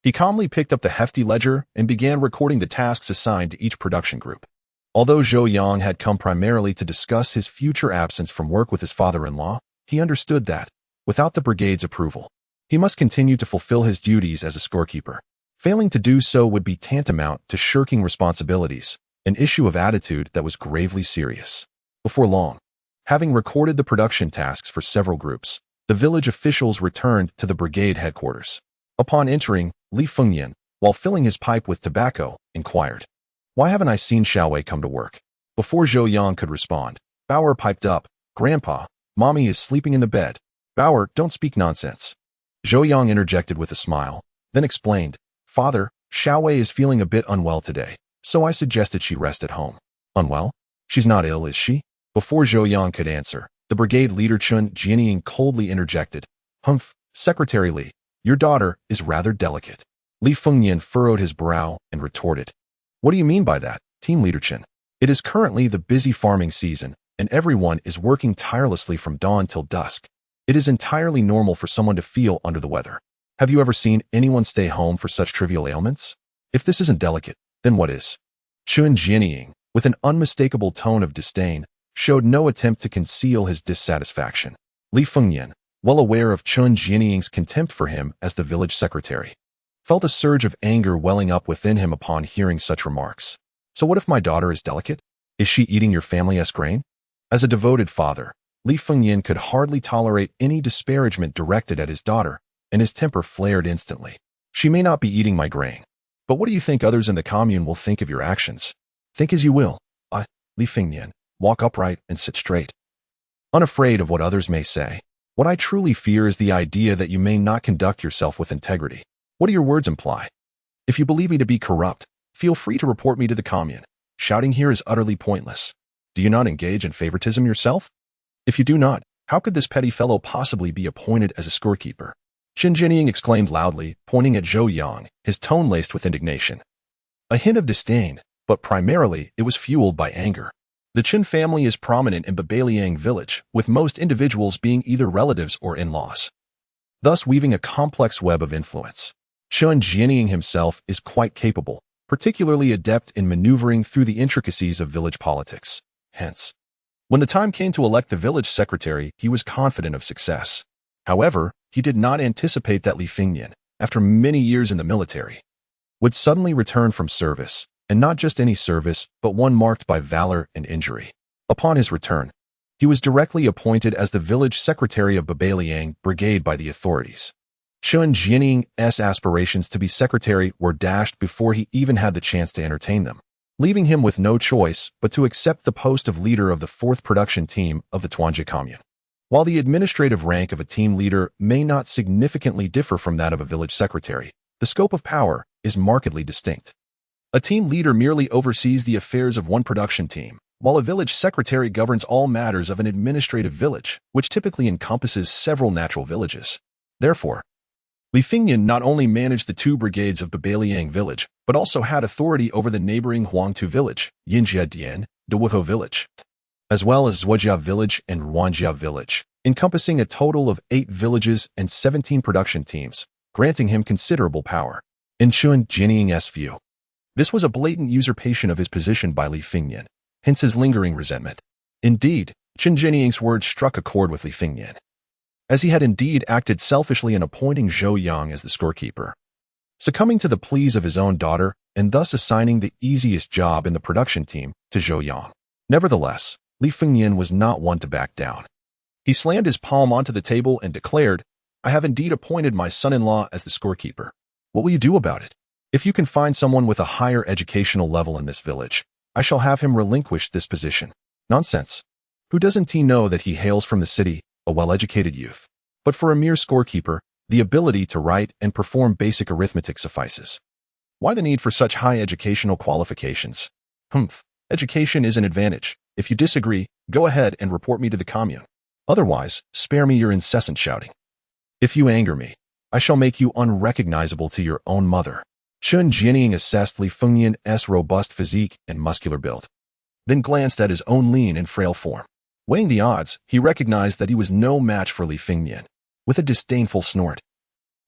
[SPEAKER 1] he calmly picked up the hefty ledger and began recording the tasks assigned to each production group. Although Zhou Yang had come primarily to discuss his future absence from work with his father-in-law, he understood that, without the brigade's approval, he must continue to fulfill his duties as a scorekeeper. Failing to do so would be tantamount to shirking responsibilities, an issue of attitude that was gravely serious. Before long, having recorded the production tasks for several groups, the village officials returned to the brigade headquarters. Upon entering, Li Fengyan, while filling his pipe with tobacco, inquired, "Why haven't I seen Xiaowei come to work?" Before Zhou Yang could respond, Bauer piped up, "Grandpa, Mommy is sleeping in the bed." "Bauer, don't speak nonsense." Zhou Yang interjected with a smile, then explained, "Father, Xiaowei is feeling a bit unwell today, so I suggested she rest at home." "Unwell? She's not ill, is she?" Before Zhou Yang could answer, the brigade leader Chun Jianying coldly interjected, "Humph, Secretary Li, your daughter is rather delicate." Li Fengyan furrowed his brow and retorted, "What do you mean by that, Team Leader Chen? It is currently the busy farming season, and everyone is working tirelessly from dawn till dusk. It is entirely normal for someone to feel under the weather. Have you ever seen anyone stay home for such trivial ailments? If this isn't delicate, then what is?" Chun Jianying, with an unmistakable tone of disdain, showed no attempt to conceal his dissatisfaction. Li Fengyan, well aware of Chun Jianying's contempt for him as the village secretary, felt a surge of anger welling up within him upon hearing such remarks. "So what if my daughter is delicate? Is she eating your family's grain?" As a devoted father, Li Fengyan could hardly tolerate any disparagement directed at his daughter, and his temper flared instantly. "She may not be eating my grain, but what do you think others in the commune will think of your actions? Think as you will. Li Fengyan, walk upright and sit straight. Unafraid of what others may say. What I truly fear is the idea that you may not conduct yourself with integrity. What do your words imply? If you believe me to be corrupt, feel free to report me to the commune. Shouting here is utterly pointless. Do you not engage in favoritism yourself? If you do not, how could this petty fellow possibly be appointed as a scorekeeper?" Chun Jianying exclaimed loudly, pointing at Zhou Yang, his tone laced with indignation. A hint of disdain, but primarily it was fueled by anger. The Chen family is prominent in Babaliang village, with most individuals being either relatives or in-laws, thus weaving a complex web of influence. Chun Jianying himself is quite capable, particularly adept in maneuvering through the intricacies of village politics. Hence, when the time came to elect the village secretary, he was confident of success. However, he did not anticipate that Li Fengyan, after many years in the military, would suddenly return from service, and not just any service, but one marked by valor and injury. Upon his return, he was directly appointed as the village secretary of Babaliang Brigade by the authorities. Chun Jianying's aspirations to be secretary were dashed before he even had the chance to entertain them, leaving him with no choice but to accept the post of leader of the 4th production team of the Tuanjie commune. While the administrative rank of a team leader may not significantly differ from that of a village secretary, the scope of power is markedly distinct. A team leader merely oversees the affairs of one production team, while a village secretary governs all matters of an administrative village, which typically encompasses several natural villages. Therefore, Li Fengyan not only managed the 2 brigades of Babaliang village, but also had authority over the neighboring Huangtu village, Yinjiadian, Dewuho village, as well as Zhuojia village and Ruanjia village, encompassing a total of 8 villages and 17 production teams, granting him considerable power. In Chun Jianying's view, this was a blatant usurpation of his position by Li Fengyan, hence his lingering resentment. Indeed, Chun Jianying's words struck a chord with Li Fengyan, as he had indeed acted selfishly in appointing Zhou Yang as the scorekeeper. succumbing to the pleas of his own daughter and thus assigning the easiest job in the production team to Zhou Yang. Nevertheless, Li Fengnian was not one to back down. He slammed his palm onto the table and declared, "I have indeed appointed my son-in-law as the scorekeeper. What will you do about it? If you can find someone with a higher educational level in this village, I shall have him relinquish this position." Nonsense. Who doesn't he know that he hails from the city, a well-educated youth? But for a mere scorekeeper, the ability to write and perform basic arithmetic suffices. Why the need for such high educational qualifications? Education is an advantage. If you disagree, go ahead and report me to the commune. Otherwise, spare me your incessant shouting. If you anger me, I shall make you unrecognizable to your own mother. Chen Jianying assessed Li Fengnian's robust physique and muscular build, then glanced at his own lean and frail form. Weighing the odds, he recognized that he was no match for Li Fengnian. With a disdainful snort,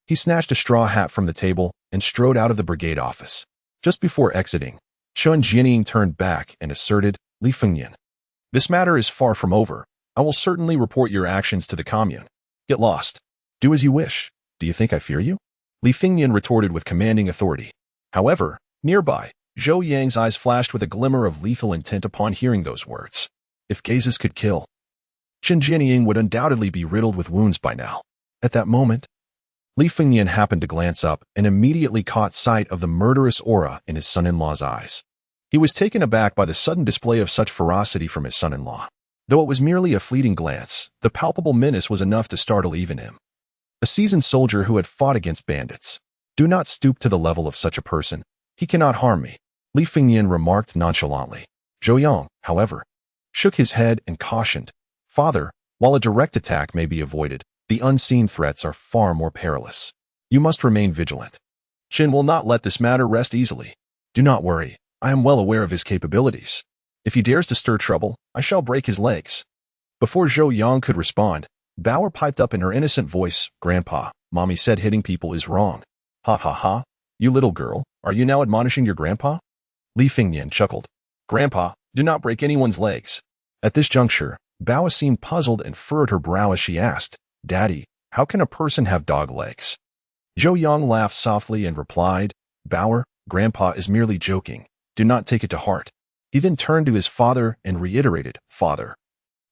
[SPEAKER 1] he snatched a straw hat from the table and strode out of the brigade office. Just before exiting, Chen Jianying turned back and asserted, "Li Fengnian, this matter is far from over. I will certainly report your actions to the commune. Get lost. Do as you wish. Do you think I fear you?" Li Fengnian retorted with commanding authority. However, nearby, Zhou Yang's eyes flashed with a glimmer of lethal intent upon hearing those words. If gazes could kill, Chen Jianying would undoubtedly be riddled with wounds by now. At that moment, Li Fengnian happened to glance up and immediately caught sight of the murderous aura in his son-in-law's eyes. He was taken aback by the sudden display of such ferocity from his son-in-law. Though it was merely a fleeting glance, the palpable menace was enough to startle even him. A seasoned soldier who had fought against bandits. "Do not stoop to the level of such a person. He cannot harm me," Li Fengnian remarked nonchalantly. Zhou Yang, however, shook his head and cautioned, "Father, while a direct attack may be avoided, the unseen threats are far more perilous. You must remain vigilant. Chen will not let this matter rest easily. Do not worry, I am well aware of his capabilities. If he dares to stir trouble, I shall break his legs." Before Zhou Yang could respond, Bauer piped up in her innocent voice, "Grandpa, Mommy said hitting people is wrong." "Ha ha ha, you little girl, are you now admonishing your grandpa?" Li Fengnian chuckled. "Grandpa, do not break anyone's legs." At this juncture, Bauer seemed puzzled and furrowed her brow as she asked, "Daddy, how can a person have dog legs?" Zhou Yang laughed softly and replied, "Bauer, Grandpa is merely joking. Do not take it to heart." He then turned to his father and reiterated, "Father,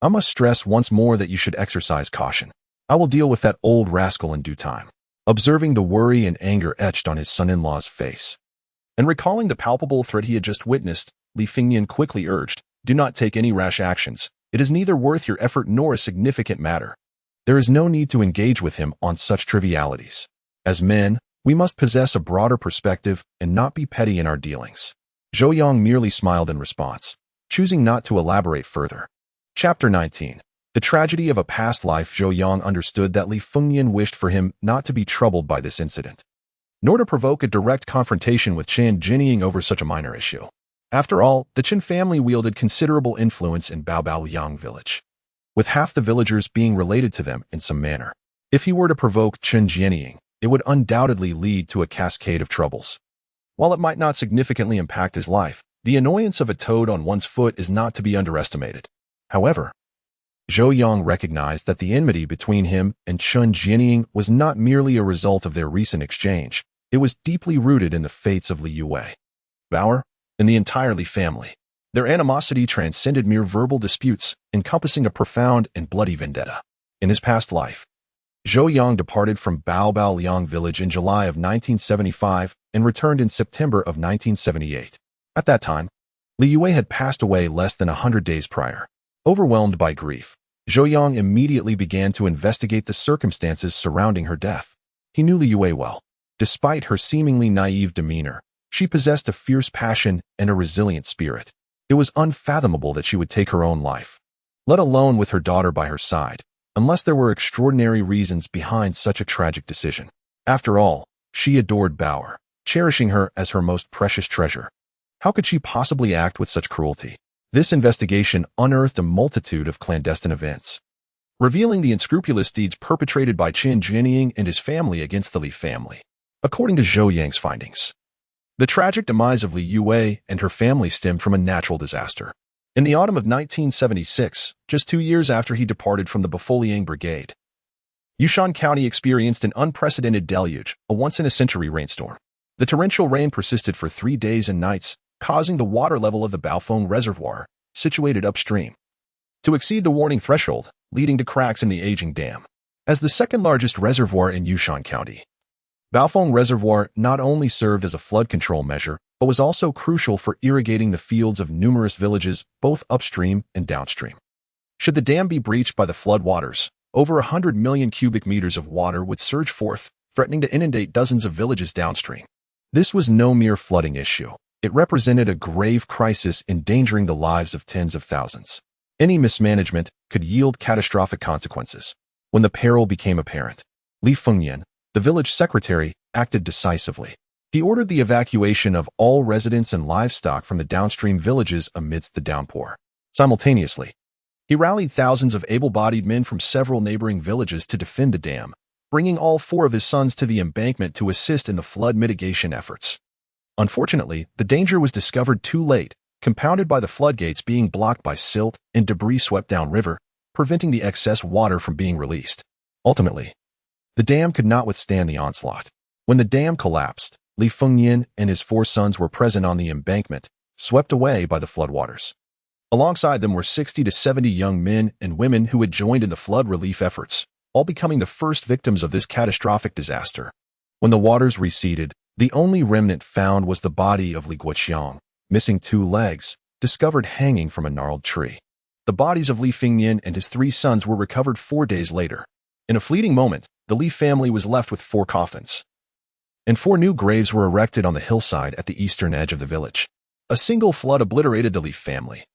[SPEAKER 1] I must stress once more that you should exercise caution. I will deal with that old rascal in due time." Observing the worry and anger etched on his son-in-law's face, and recalling the palpable threat he had just witnessed, Li Fengnian quickly urged, "Do not take any rash actions. It is neither worth your effort nor a significant matter. There is no need to engage with him on such trivialities. As men, we must possess a broader perspective and not be petty in our dealings." Zhou Yang merely smiled in response, choosing not to elaborate further. Chapter 19. The tragedy of a past life. Zhou Yang understood that Li Fengnian wished for him not to be troubled by this incident, nor to provoke a direct confrontation with Chen Jianying over such a minor issue. After all, the Chen family wielded considerable influence in Baobaoyang village, with half the villagers being related to them in some manner. If he were to provoke Chen Jianying, it would undoubtedly lead to a cascade of troubles. While it might not significantly impact his life, the annoyance of a toad on one's foot is not to be underestimated. However, Zhou Yang recognized that the enmity between him and Chen Jianying was not merely a result of their recent exchange. It was deeply rooted in the fates of Li Yue, Bauer, and the entire Li family. Their animosity transcended mere verbal disputes, encompassing a profound and bloody vendetta. In his past life, Zhou Yang departed from Baobaoyang village in July of 1975 and returned in September of 1978. At that time, Li Yue had passed away less than 100 days prior. Overwhelmed by grief, Zhou Yang immediately began to investigate the circumstances surrounding her death. He knew Li Yue well. Despite her seemingly naive demeanor, she possessed a fierce passion and a resilient spirit. It was unfathomable that she would take her own life, let alone with her daughter by her side, unless there were extraordinary reasons behind such a tragic decision. After all, she adored Bauer, cherishing her as her most precious treasure. How could she possibly act with such cruelty? This investigation unearthed a multitude of clandestine events, revealing the unscrupulous deeds perpetrated by Chen Jianying and his family against the Li family. According to Zhou Yang's findings, the tragic demise of Li Yue and her family stemmed from a natural disaster. In the autumn of 1976, just 2 years after he departed from the Baofoliang Brigade, Yushan County experienced an unprecedented deluge, a once-in-a-century rainstorm. The torrential rain persisted for 3 days and nights, causing the water level of the Baofeng Reservoir, situated upstream, to exceed the warning threshold, leading to cracks in the aging dam. As the second-largest reservoir in Yushan County, Baofeng Reservoir not only served as a flood control measure, but was also crucial for irrigating the fields of numerous villages both upstream and downstream. Should the dam be breached by the flood waters, over 100 million cubic meters of water would surge forth, threatening to inundate dozens of villages downstream. This was no mere flooding issue. It represented a grave crisis endangering the lives of tens of thousands. Any mismanagement could yield catastrophic consequences. When the peril became apparent, Li Fengyan, the village secretary, acted decisively. He ordered the evacuation of all residents and livestock from the downstream villages amidst the downpour. Simultaneously, he rallied thousands of able-bodied men from several neighboring villages to defend the dam, bringing all 4 of his sons to the embankment to assist in the flood mitigation efforts. Unfortunately, the danger was discovered too late, compounded by the floodgates being blocked by silt and debris swept downriver, preventing the excess water from being released. Ultimately, the dam could not withstand the onslaught. When the dam collapsed, Li Fengyan and his 4 sons were present on the embankment, swept away by the floodwaters. Alongside them were 60 to 70 young men and women who had joined in the flood relief efforts, all becoming the first victims of this catastrophic disaster. When the waters receded, the only remnant found was the body of Li Guoqiang, missing 2 legs, discovered hanging from a gnarled tree. The bodies of Li Fengyan and his 3 sons were recovered 4 days later. In a fleeting moment, the Li family was left with 4 coffins, and 4 new graves were erected on the hillside at the eastern edge of the village. A single flood obliterated the Li family,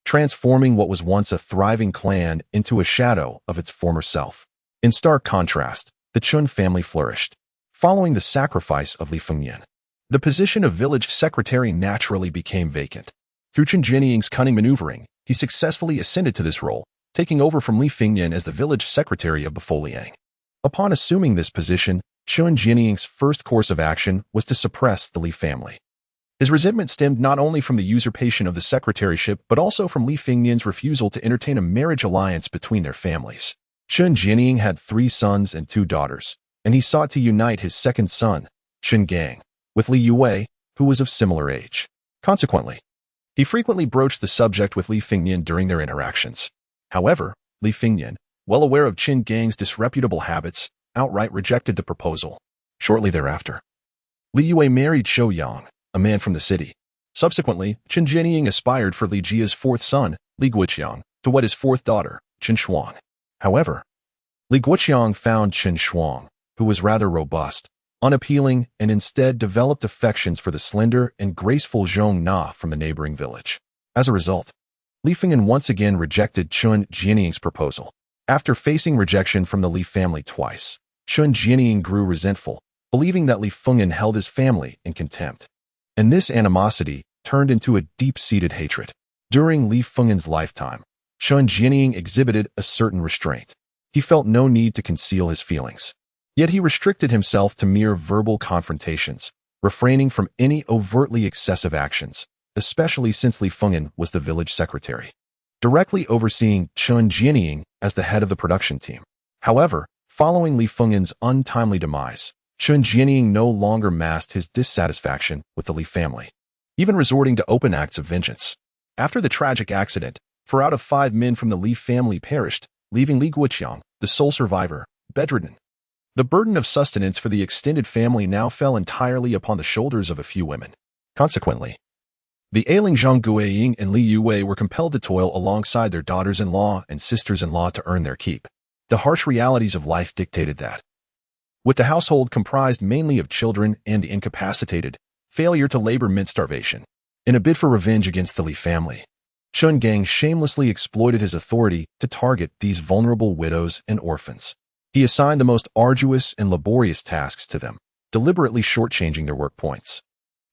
[SPEAKER 1] transforming what was once a thriving clan into a shadow of its former self. In stark contrast, the Chun family flourished. Following the sacrifice of Li Fengyan, the position of village secretary naturally became vacant. Through Chen Jianying's cunning maneuvering, he successfully ascended to this role, taking over from Li Fengyan as the village secretary of Bafoliang. Upon assuming this position, Chen Jianying's first course of action was to suppress the Li family. His resentment stemmed not only from the usurpation of the secretaryship but also from Li Fengyan's refusal to entertain a marriage alliance between their families. Chen Jianying had 3 sons and 2 daughters, and he sought to unite his second son, Chen Gang, with Li Yue, who was of similar age. Consequently, he frequently broached the subject with Li Fengyan during their interactions. However, Li Fengyan, well aware of Chen Gang's disreputable habits, outright rejected the proposal. Shortly thereafter, Li Yue married Zhou Yang, a man from the city. Subsequently, Chen Jianying aspired for Li Jia's 4th son, Li Guoqiang, to wed his 4th daughter, Chen Shuang. However, Li Guoqiang found Chen Shuang, who was rather robust, unappealing, and instead developed affections for the slender and graceful Zhong Na from the neighboring village. As a result, Li Fengyan once again rejected Chen Jianying's proposal. After facing rejection from the Li family twice, Chen Jianying grew resentful, believing that Li Fengyan held his family in contempt. And this animosity turned into a deep-seated hatred. During Li Fengyan's lifetime, Chen Jianying exhibited a certain restraint. He felt no need to conceal his feelings. Yet he restricted himself to mere verbal confrontations, refraining from any overtly excessive actions, especially since Li Fengyan was the village secretary, directly overseeing Chen Jianying as the head of the production team. However, following Li Fengyan's untimely demise, Chen Jianying no longer masked his dissatisfaction with the Li family, even resorting to open acts of vengeance. After the tragic accident, 4 out of 5 men from the Li family perished, leaving Li Guoqiang, the sole survivor, bedridden. The burden of sustenance for the extended family now fell entirely upon the shoulders of a few women. Consequently, the ailing Zhang Guiying and Li Yue were compelled to toil alongside their daughters-in-law and sisters-in-law to earn their keep. The harsh realities of life dictated that, with the household comprised mainly of children and the incapacitated, failure to labor meant starvation. In a bid for revenge against the Li family, Chen Gang shamelessly exploited his authority to target these vulnerable widows and orphans. He assigned the most arduous and laborious tasks to them, deliberately shortchanging their work points.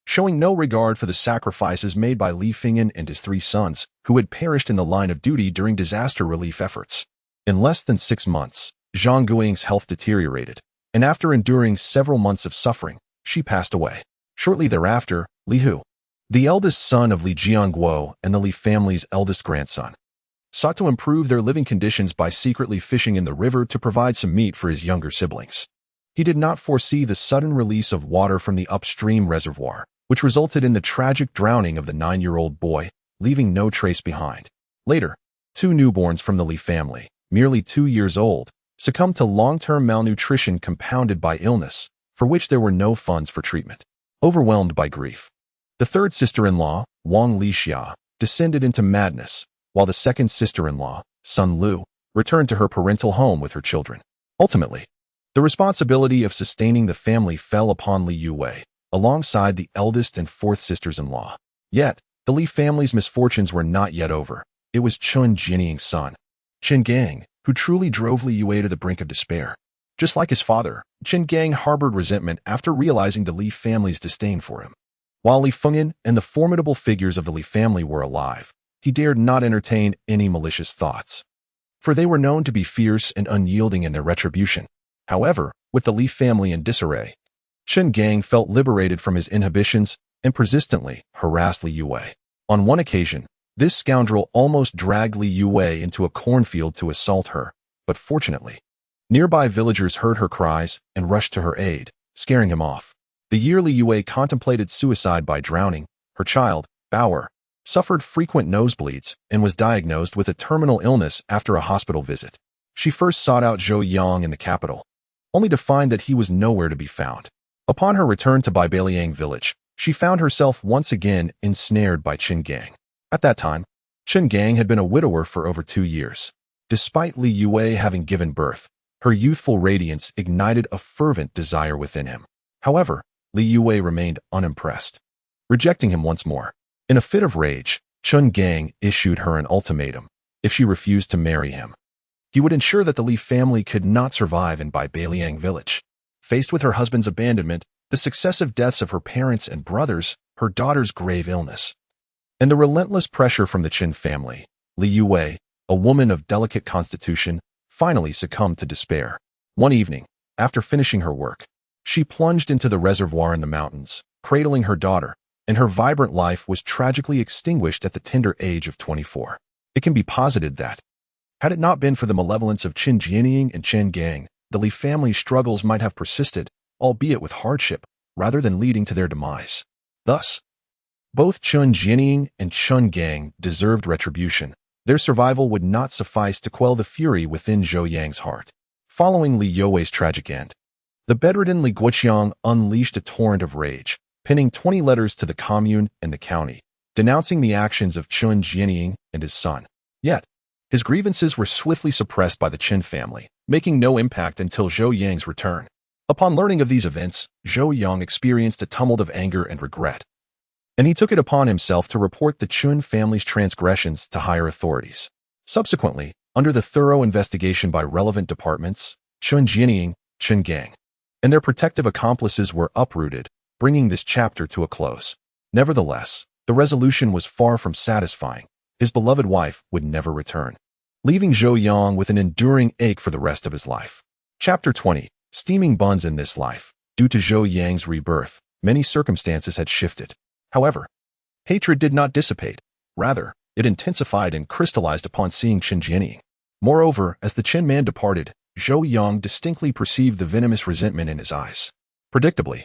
[SPEAKER 1] Showing no regard for the sacrifices made by Li Fengyan and his 3 sons, who had perished in the line of duty during disaster relief efforts. In less than 6 months, Zhang Guiying's health deteriorated, and after enduring several months of suffering, she passed away. Shortly thereafter, Li Hu, the eldest son of Li Jiangguo and the Li family's eldest grandson, sought to improve their living conditions by secretly fishing in the river to provide some meat for his younger siblings. He did not foresee the sudden release of water from the upstream reservoir, which resulted in the tragic drowning of the 9-year-old boy, leaving no trace behind. Later, 2 newborns from the Li family, merely 2 years old, succumbed to long-term malnutrition compounded by illness, for which there were no funds for treatment. Overwhelmed by grief, the third sister-in-law, Wang Lixia, descended into madness, while the second sister-in-law, Sun Lu, returned to her parental home with her children. Ultimately, the responsibility of sustaining the family fell upon Li Yue, alongside the eldest and fourth sisters-in-law. Yet, the Li family's misfortunes were not yet over. It was Chun Jianying's son, Chen Gang, who truly drove Li Yue to the brink of despair. Just like his father, Chen Gang harbored resentment after realizing the Li family's disdain for him. While Li Fengyan and the formidable figures of the Li family were alive, he dared not entertain any malicious thoughts, for they were known to be fierce and unyielding in their retribution. However, with the Li family in disarray, Chen Gang felt liberated from his inhibitions and persistently harassed Li Yue. On one occasion, this scoundrel almost dragged Li Yue into a cornfield to assault her, but fortunately, nearby villagers heard her cries and rushed to her aid, scaring him off. The year Li Yue contemplated suicide by drowning, her child, Bauer, suffered frequent nosebleeds and was diagnosed with a terminal illness after a hospital visit. She first sought out Zhou Yang in the capital, only to find that he was nowhere to be found. Upon her return to Bailiang village, she found herself once again ensnared by Chen Gang. At that time, Chen Gang had been a widower for over 2 years. Despite Li Yue having given birth, her youthful radiance ignited a fervent desire within him. However, Li Yue remained unimpressed, rejecting him once more. In a fit of rage, Chen Gang issued her an ultimatum. If she refused to marry him, he would ensure that the Li family could not survive in Bailiang village. Faced with her husband's abandonment, the successive deaths of her parents and brothers, her daughter's grave illness, and the relentless pressure from the Qin family, Li Yue, a woman of delicate constitution, finally succumbed to despair. One evening, after finishing her work, she plunged into the reservoir in the mountains, cradling her daughter, and her vibrant life was tragically extinguished at the tender age of 24. It can be posited that, had it not been for the malevolence of Chen Jianying and Chen Gang, the Li family's struggles might have persisted, albeit with hardship, rather than leading to their demise. Thus, both Chen Jianying and Chen Gang deserved retribution. Their survival would not suffice to quell the fury within Zhou Yang's heart. Following Li Yue's tragic end, the bedridden Li Guoqiang unleashed a torrent of rage, penning 20 letters to the commune and the county, denouncing the actions of Chen Jianying and his son. Yet, his grievances were swiftly suppressed by the Qin family, making no impact until Zhou Yang's return. Upon learning of these events, Zhou Yang experienced a tumult of anger and regret, and he took it upon himself to report the Qin family's transgressions to higher authorities. Subsequently, under the thorough investigation by relevant departments, Chen Jianying, Chen Gang, and their protective accomplices were uprooted, bringing this chapter to a close. Nevertheless, the resolution was far from satisfying. His beloved wife would never return, leaving Zhou Yang with an enduring ache for the rest of his life. Chapter 20. Steaming buns in this life. Due to Zhou Yang's rebirth, many circumstances had shifted. However, hatred did not dissipate. Rather, it intensified and crystallized upon seeing Chen Jianying. Moreover, as the Qin man departed, Zhou Yang distinctly perceived the venomous resentment in his eyes. Predictably,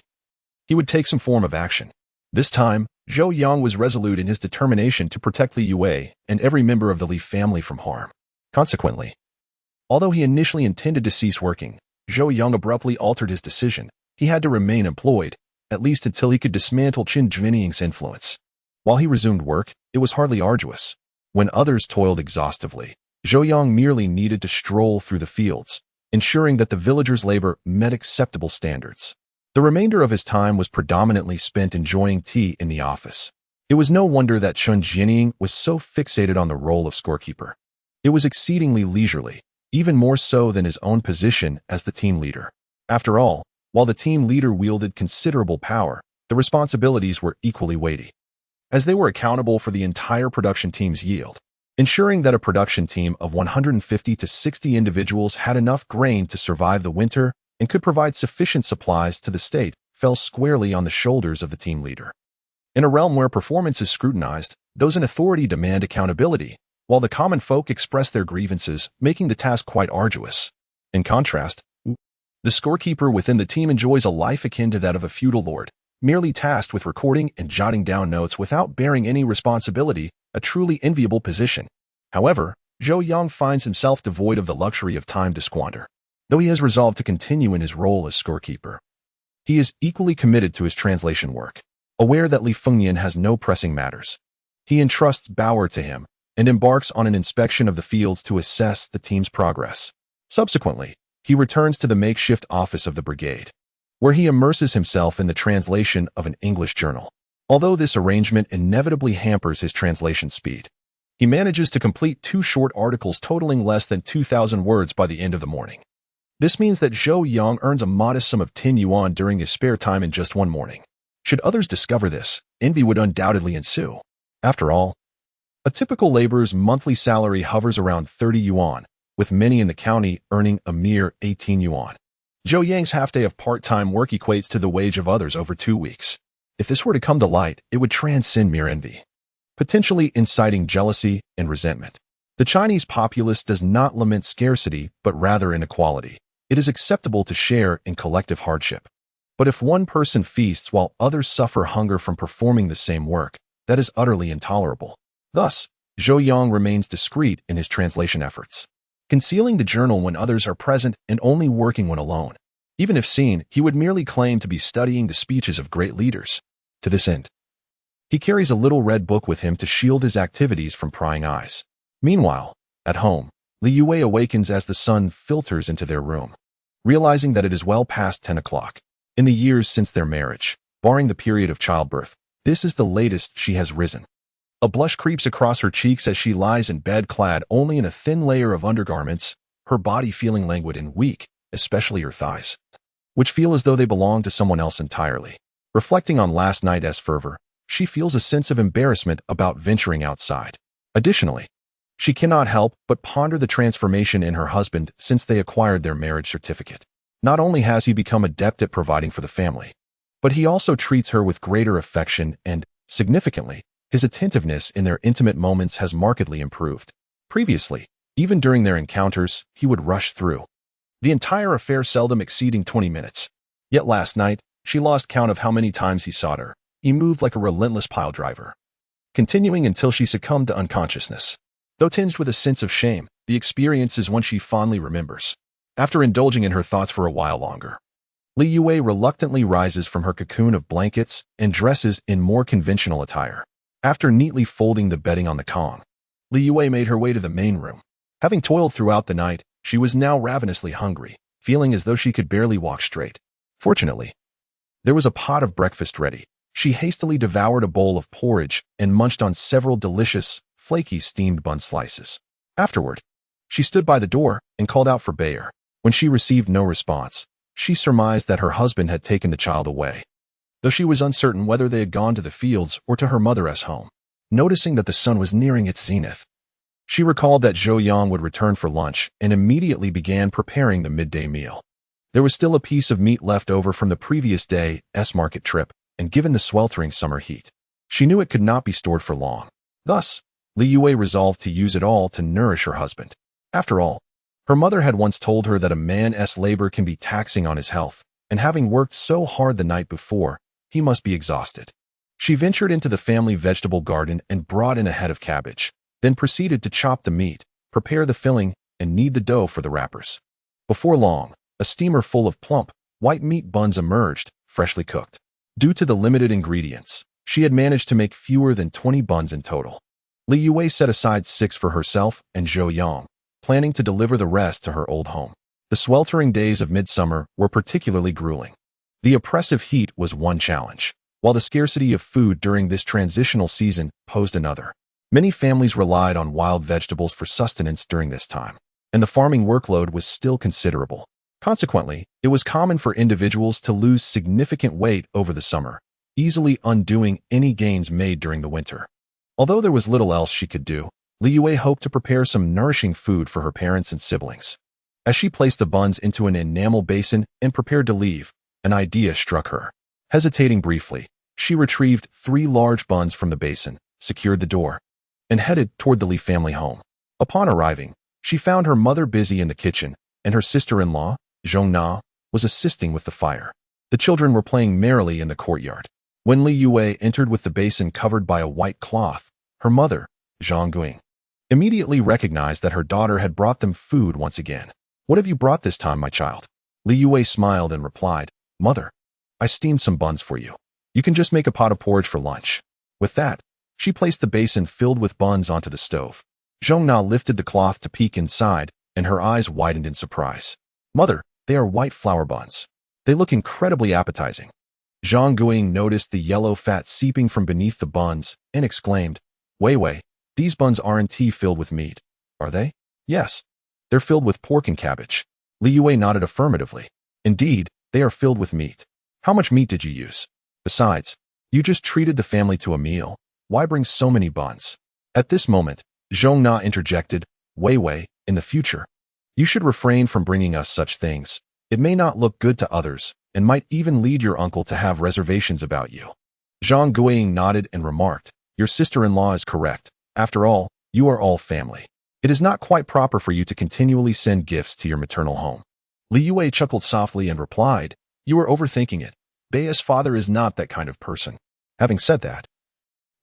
[SPEAKER 1] he would take some form of action. This time, Zhou Yang was resolute in his determination to protect Li Yue and every member of the Li family from harm. Consequently, although he initially intended to cease working, Zhou Yang abruptly altered his decision. He had to remain employed, at least until he could dismantle Chen Jianying's influence. While he resumed work, it was hardly arduous. When others toiled exhaustively, Zhou Yang merely needed to stroll through the fields, ensuring that the villagers' labor met acceptable standards. The remainder of his time was predominantly spent enjoying tea in the office. It was no wonder that Chen Jianying was so fixated on the role of scorekeeper. It was exceedingly leisurely, even more so than his own position as the team leader. After all, while the team leader wielded considerable power, the responsibilities were equally weighty, as they were accountable for the entire production team's yield. Ensuring that a production team of 150 to 60 individuals had enough grain to survive the winter and could provide sufficient supplies to the state fell squarely on the shoulders of the team leader. In a realm where performance is scrutinized, those in authority demand accountability, while the common folk express their grievances, making the task quite arduous. In contrast, The scorekeeper within the team enjoys a life akin to that of a feudal lord, merely tasked with recording and jotting down notes without bearing any responsibility, a truly enviable position. However, Zhou Yang finds himself devoid of the luxury of time to squander. Though he has resolved to continue in his role as scorekeeper, he is equally committed to his translation work. Aware that Li Fengnian has no pressing matters, he entrusts Bauer to him and embarks on an inspection of the fields to assess the team's progress. Subsequently, he returns to the makeshift office of the brigade, where he immerses himself in the translation of an English journal. Although this arrangement inevitably hampers his translation speed, he manages to complete 2 short articles totaling less than 2,000 words by the end of the morning. This means that Zhou Yang earns a modest sum of 10 yuan during his spare time in just one morning. Should others discover this, envy would undoubtedly ensue. After all, a typical laborer's monthly salary hovers around 30 yuan, with many in the county earning a mere 18 yuan. Zhou Yang's half-day of part-time work equates to the wage of others over 2 weeks. If this were to come to light, it would transcend mere envy, potentially inciting jealousy and resentment. The Chinese populace does not lament scarcity, but rather inequality. It is acceptable to share in collective hardship. But if one person feasts while others suffer hunger from performing the same work, that is utterly intolerable. Thus, Zhou Yang remains discreet in his translation efforts, concealing the journal when others are present and only working when alone. Even if seen, he would merely claim to be studying the speeches of great leaders. To this end, he carries a little red book with him to shield his activities from prying eyes. Meanwhile, at home, Li Yue awakens as the sun filters into their room, realizing that it is well past 10 o'clock. In the years since their marriage, barring the period of childbirth, this is the latest she has risen. A blush creeps across her cheeks as she lies in bed clad only in a thin layer of undergarments, her body feeling languid and weak, especially her thighs, which feel as though they belong to someone else entirely. Reflecting on last night's fervor, she feels a sense of embarrassment about venturing outside. Additionally, she cannot help but ponder the transformation in her husband since they acquired their marriage certificate. Not only has he become adept at providing for the family, but he also treats her with greater affection and, significantly, his attentiveness in their intimate moments has markedly improved. Previously, even during their encounters, he would rush through the entire affair, seldom exceeding 20 minutes. Yet last night, she lost count of how many times he sought her. He moved like a relentless pile driver, continuing until she succumbed to unconsciousness. Though tinged with a sense of shame, the experience is one she fondly remembers. After indulging in her thoughts for a while longer, Li Yue reluctantly rises from her cocoon of blankets and dresses in more conventional attire. After neatly folding the bedding on the kang, Li Yue made her way to the main room. Having toiled throughout the night, she was now ravenously hungry, feeling as though she could barely walk straight. Fortunately, there was a pot of breakfast ready. She hastily devoured a bowl of porridge and munched on several delicious, flaky steamed bun slices. Afterward, she stood by the door and called out for Bayer. When she received no response, she surmised that her husband had taken the child away, though she was uncertain whether they had gone to the fields or to her mother's home. Noticing that the sun was nearing its zenith, she recalled that Zhou Yang would return for lunch and immediately began preparing the midday meal. There was still a piece of meat left over from the previous day's market trip, and given the sweltering summer heat, she knew it could not be stored for long. Thus, Li Yue resolved to use it all to nourish her husband. After all, her mother had once told her that a man's labor can be taxing on his health, and having worked so hard the night before, he must be exhausted. She ventured into the family vegetable garden and brought in a head of cabbage, then proceeded to chop the meat, prepare the filling, and knead the dough for the wrappers. Before long, a steamer full of plump, white meat buns emerged, freshly cooked. Due to the limited ingredients, she had managed to make fewer than 20 buns in total. Li Yue set aside 6 for herself and Zhou Yang, planning to deliver the rest to her old home. The sweltering days of midsummer were particularly grueling. The oppressive heat was one challenge, while the scarcity of food during this transitional season posed another. Many families relied on wild vegetables for sustenance during this time, and the farming workload was still considerable. Consequently, it was common for individuals to lose significant weight over the summer, easily undoing any gains made during the winter. Although there was little else she could do, Li Yue hoped to prepare some nourishing food for her parents and siblings. As she placed the buns into an enamel basin and prepared to leave, an idea struck her. Hesitating briefly, she retrieved 3 large buns from the basin, secured the door, and headed toward the Li family home. Upon arriving, she found her mother busy in the kitchen, and her sister-in-law, Zhong Na, was assisting with the fire. The children were playing merrily in the courtyard. When Li Yue entered with the basin covered by a white cloth, her mother, Zhang Yang, immediately recognized that her daughter had brought them food once again. "What have you brought this time, my child?" Li Yue smiled and replied, "Mother, I steamed some buns for you. You can just make a pot of porridge for lunch." With that, she placed the basin filled with buns onto the stove. Zhong Na lifted the cloth to peek inside, and her eyes widened in surprise. "Mother, they are white flour buns. They look incredibly appetizing." Zhang Guiying noticed the yellow fat seeping from beneath the buns and exclaimed, Wei, these buns aren't filled with meat, are they?" "Yes, they're filled with pork and cabbage." Li Yue nodded affirmatively. "Indeed, they are filled with meat. How much meat did you use? Besides, you just treated the family to a meal. Why bring so many buns?" At this moment, Zhong Na interjected, Wei, in the future, you should refrain from bringing us such things. It may not look good to others, and might even lead your uncle to have reservations about you." Zhang Guiying nodded and remarked, "Your sister-in-law is correct. After all, you are all family. It is not quite proper for you to continually send gifts to your maternal home." Li Yue chuckled softly and replied, "You are overthinking it. Bei's father is not that kind of person." Having said that,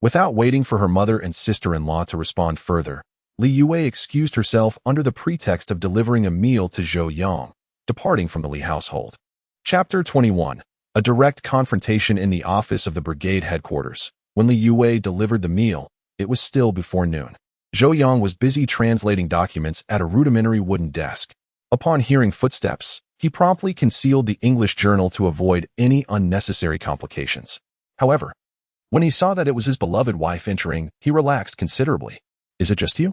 [SPEAKER 1] without waiting for her mother and sister-in-law to respond further, Li Yue excused herself under the pretext of delivering a meal to Zhou Yang, departing from the Li household. Chapter 21. A direct confrontation in the office of the brigade headquarters. When Li Yue delivered the meal, it was still before noon. Zhou Yang was busy translating documents at a rudimentary wooden desk. Upon hearing footsteps, he promptly concealed the English journal to avoid any unnecessary complications. However, when he saw that it was his beloved wife entering, he relaxed considerably. "Is it just you?"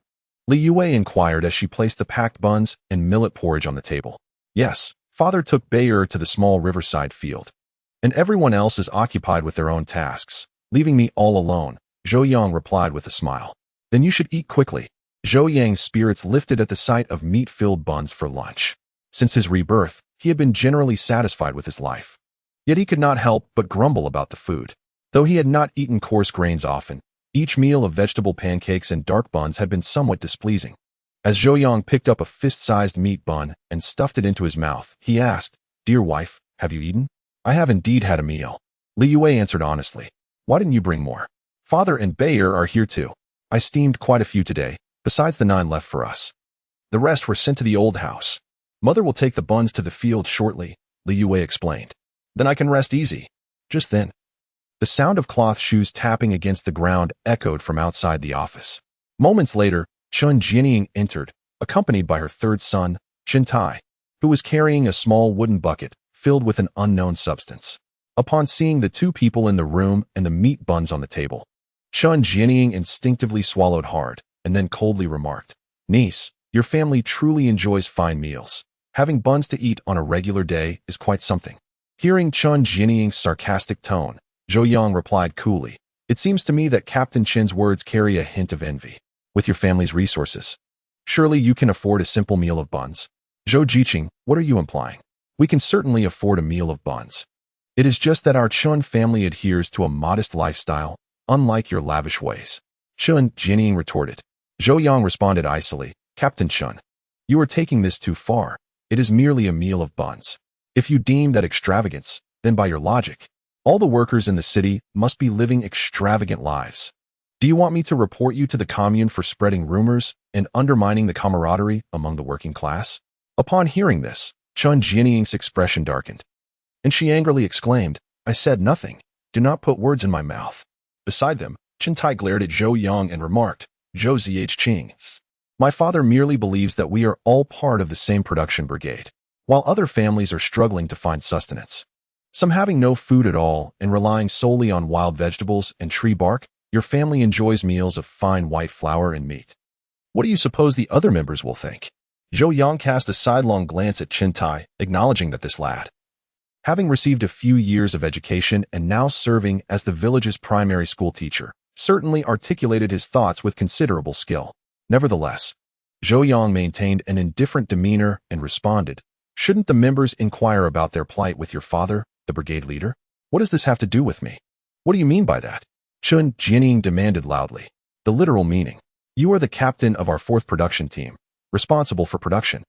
[SPEAKER 1] Li Yue inquired as she placed the packed buns and millet porridge on the table. "Yes, father took Bayer to the small riverside field, and everyone else is occupied with their own tasks, leaving me all alone," Zhou Yang replied with a smile. "Then you should eat quickly." Zhou Yang's spirits lifted at the sight of meat-filled buns for lunch. Since his rebirth, he had been generally satisfied with his life. Yet he could not help but grumble about the food. Though he had not eaten coarse grains often, each meal of vegetable pancakes and dark buns had been somewhat displeasing. As Zhou Yang picked up a fist-sized meat bun and stuffed it into his mouth, he asked, "Dear wife, have you eaten?" "I have indeed had a meal." Li Yue answered honestly. "Why didn't you bring more?" "Father and Bayer are here too. I steamed quite a few today, besides the 9 left for us. The rest were sent to the old house. Mother will take the buns to the field shortly," Li Yue explained. "Then I can rest easy." Just then, the sound of cloth shoes tapping against the ground echoed from outside the office. Moments later, Chun Jianying entered, accompanied by her third son, Chen Tai, who was carrying a small wooden bucket filled with an unknown substance. Upon seeing the two people in the room and the meat buns on the table, Chun Jianying instinctively swallowed hard and then coldly remarked, "Niece, your family truly enjoys fine meals. Having buns to eat on a regular day is quite something." Hearing Chun Jianying's sarcastic tone, Zhou Yang replied coolly, "It seems to me that Captain Chen's words carry a hint of envy. With your family's resources, surely you can afford a simple meal of buns." "Zhou Jiqing, what are you implying? We can certainly afford a meal of buns. It is just that our Chun family adheres to a modest lifestyle, unlike your lavish ways," Chun Jianying retorted. Zhou Yang responded icily, "Captain Chun, you are taking this too far. It is merely a meal of buns. If you deem that extravagance, then by your logic, all the workers in the city must be living extravagant lives. Do you want me to report you to the commune for spreading rumors and undermining the camaraderie among the working class?" Upon hearing this, Chun Jianying's expression darkened, and she angrily exclaimed, "I said nothing. Do not put words in my mouth." Beside them, Chen Tai glared at Zhou Yang and remarked, "Zhou Ziqing, my father merely believes that we are all part of the same production brigade, while other families are struggling to find sustenance. Some having no food at all and relying solely on wild vegetables and tree bark, your family enjoys meals of fine white flour and meat. What do you suppose the other members will think?" Zhou Yang cast a sidelong glance at Chen Tai, acknowledging that this lad, having received a few years of education and now serving as the village's primary school teacher, certainly articulated his thoughts with considerable skill. Nevertheless, Zhou Yang maintained an indifferent demeanor and responded, "Shouldn't the members inquire about their plight with your father, the brigade leader? What does this have to do with me?" "What do you mean by that?" Chun Jianying demanded loudly. "The literal meaning. You are the captain of our 4th production team, responsible for production.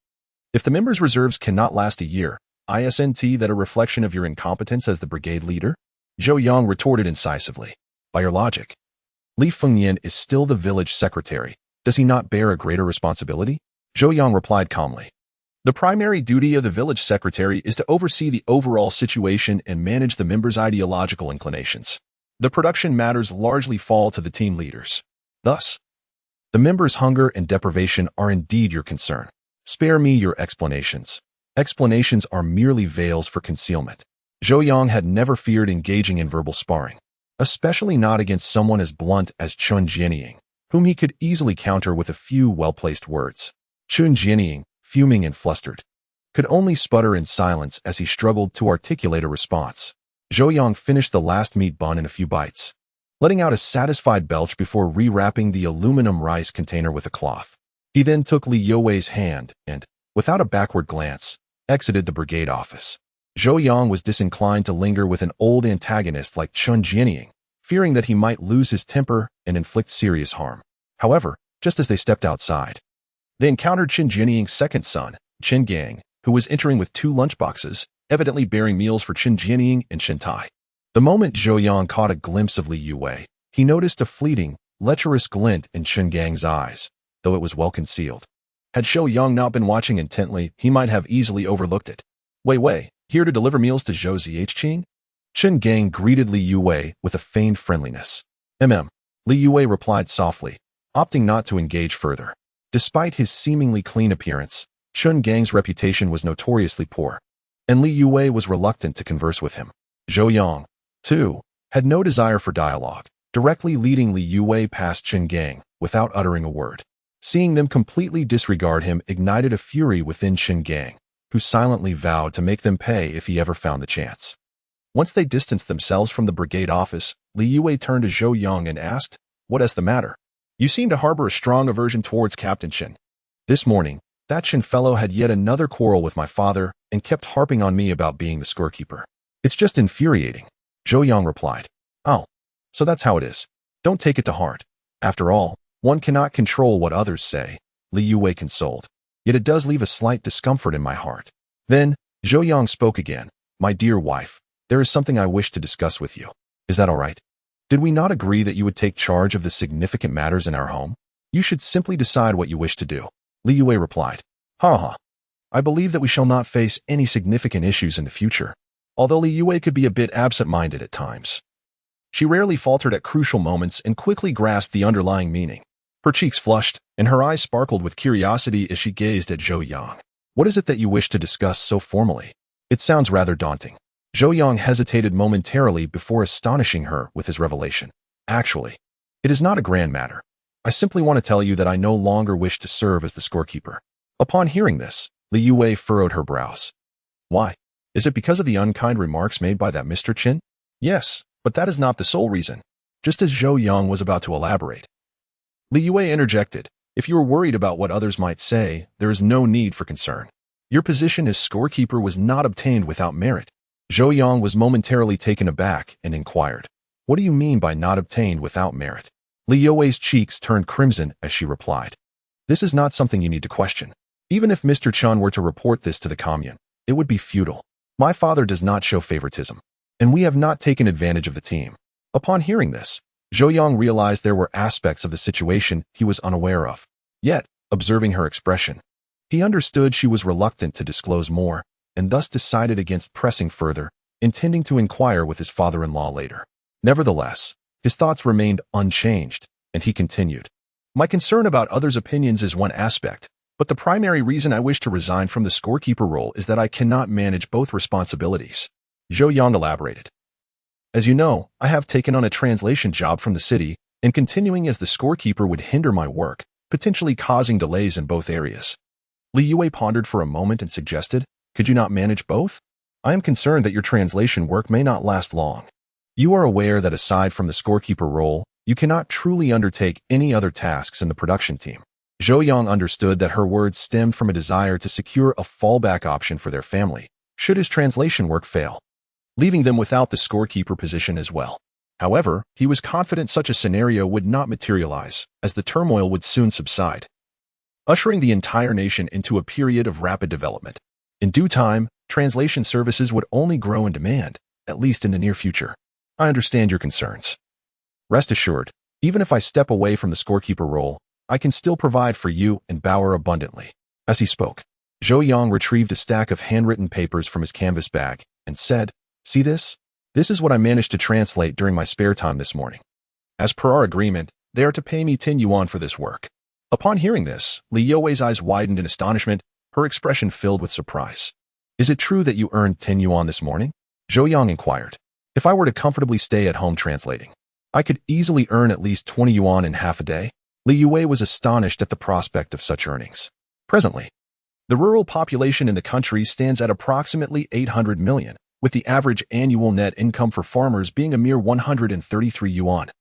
[SPEAKER 1] If the members' reserves cannot last a year, Isn't that a reflection of your incompetence as the brigade leader? Zhou Yang retorted incisively. By your logic, Li Fengyan is still the village secretary. Does he not bear a greater responsibility? Zhou Yang replied calmly. The primary duty of the village secretary is to oversee the overall situation and manage the members' ideological inclinations. The production matters largely fall to the team leaders. Thus, the members' hunger and deprivation are indeed your concern. Spare me your explanations. Explanations are merely veils for concealment. Zhou Yang had never feared engaging in verbal sparring, especially not against someone as blunt as Chun Jianying, whom he could easily counter with a few well-placed words. Chun Jianying, fuming and flustered, could only sputter in silence as he struggled to articulate a response. Zhou Yang finished the last meat bun in a few bites, letting out a satisfied belch before rewrapping the aluminum rice container with a cloth. He then took Li Youwei's hand and, without a backward glance, exited the brigade office. Zhou Yang was disinclined to linger with an old antagonist like Chun Jianying, fearing that he might lose his temper and inflict serious harm. However, just as they stepped outside, they encountered Chun Jianying's second son, Chen Gang, who was entering with 2 lunchboxes, evidently bearing meals for Chun Jianying and Chen Tai. The moment Zhou Yang caught a glimpse of Li Youwei, he noticed a fleeting, lecherous glint in Chen Gang's eyes, though it was well concealed. Had Zhou Yang not been watching intently, he might have easily overlooked it. Wei, here to deliver meals to Zhou Zichqing? Chen Gang greeted Li Youwei with a feigned friendliness. Li Youwei replied softly, opting not to engage further. Despite his seemingly clean appearance, Chen Gang's reputation was notoriously poor, and Li Youwei was reluctant to converse with him. Zhou Yang, too, had no desire for dialogue, directly leading Li Youwei past Chen Gang without uttering a word. Seeing them completely disregard him ignited a fury within Chen Gang, who silently vowed to make them pay if he ever found the chance. Once they distanced themselves from the brigade office, Li Youwei turned to Zhou Yang and asked, "What is the matter? You seem to harbor a strong aversion towards Captain Chen. This morning, that Chen fellow had yet another quarrel with my father and kept harping on me about being the scorekeeper. It's just infuriating." Zhou Yang replied, "Oh, so that's how it is. Don't take it to heart. After all, one cannot control what others say," Li Youwei consoled. "Yet it does leave a slight discomfort in my heart." Then, Zhou Yang spoke again. "My dear wife, there is something I wish to discuss with you. Is that all right? Did we not agree that you would take charge of the significant matters in our home? You should simply decide what you wish to do." Li Youwei replied, I believe that we shall not face any significant issues in the future." Although Li Youwei could be a bit absent-minded at times, she rarely faltered at crucial moments and quickly grasped the underlying meaning. Her cheeks flushed, and her eyes sparkled with curiosity as she gazed at Zhou Yang. "What is it that you wish to discuss so formally? It sounds rather daunting." Zhou Yang hesitated momentarily before astonishing her with his revelation. "Actually, it is not a grand matter. I simply want to tell you that I no longer wish to serve as the scorekeeper." Upon hearing this, Li Youwei furrowed her brows. "Why? Is it because of the unkind remarks made by that Mr. Chen?" "Yes, but that is not the sole reason." Just as Zhou Yang was about to elaborate, Li Youwei interjected, "If you are worried about what others might say, there is no need for concern. Your position as scorekeeper was not obtained without merit." Zhou Yang was momentarily taken aback and inquired, "What do you mean by not obtained without merit?" Li Youwei's cheeks turned crimson as she replied, "This is not something you need to question. Even if Mr. Chun were to report this to the commune, it would be futile. My father does not show favoritism, and we have not taken advantage of the team." Upon hearing this, Zhou Yang realized there were aspects of the situation he was unaware of. Yet, observing her expression, he understood she was reluctant to disclose more, and thus decided against pressing further, intending to inquire with his father-in-law later. Nevertheless, his thoughts remained unchanged, and he continued, "My concern about others' opinions is one aspect, but the primary reason I wish to resign from the scorekeeper role is that I cannot manage both responsibilities." Zhou Yang elaborated, "As you know, I have taken on a translation job from the city, and continuing as the scorekeeper would hinder my work, potentially causing delays in both areas." Li Youwei pondered for a moment and suggested, "Could you not manage both? I am concerned that your translation work may not last long. You are aware that aside from the scorekeeper role, you cannot truly undertake any other tasks in the production team." Zhou Yang understood that her words stemmed from a desire to secure a fallback option for their family, should his translation work fail, leaving them without the scorekeeper position as well. However, he was confident such a scenario would not materialize, as the turmoil would soon subside, ushering the entire nation into a period of rapid development. In due time, translation services would only grow in demand, at least in the near future. I understand your concerns. Rest assured, even if I step away from the scorekeeper role, I can still provide for you and Bauer abundantly. As he spoke, Zhou Yang retrieved a stack of handwritten papers from his canvas bag and said, "See this? This is what I managed to translate during my spare time this morning. As per our agreement, they are to pay me 10 yuan for this work." Upon hearing this, Li Yue's eyes widened in astonishment, her expression filled with surprise. "Is it true that you earned 10 yuan this morning?" Zhou Yang inquired. "If I were to comfortably stay at home translating, I could easily earn at least 20 yuan in half a day." Li Yue was astonished at the prospect of such earnings. Presently, the rural population in the country stands at approximately 800 million, with the average annual net income for farmers being a mere 133 yuan,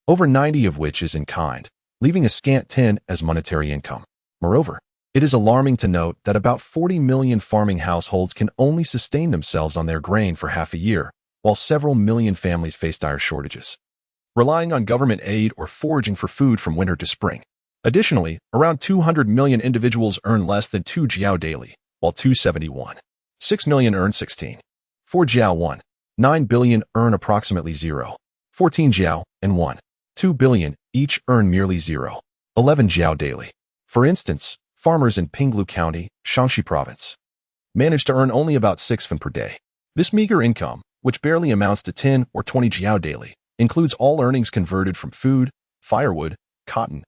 [SPEAKER 1] over 90 of which is in kind, leaving a scant 10 as monetary income. Moreover, it is alarming to note that about 40 million farming households can only sustain themselves on their grain for half a year, while several million families face dire shortages, relying on government aid or foraging for food from winter to spring. Additionally, around 200 million individuals earn less than 2 jiao daily, while 6 million earn 4 jiao 9 billion earn approximately 14 jiao, and 2 billion each earn merely 11 jiao daily. For instance, farmers in Pinglu County, Shaanxi Province, manage to earn only about 6 yuan per day. This meager income, which barely amounts to 10 or 20 jiao daily, includes all earnings converted from food, firewood, cotton,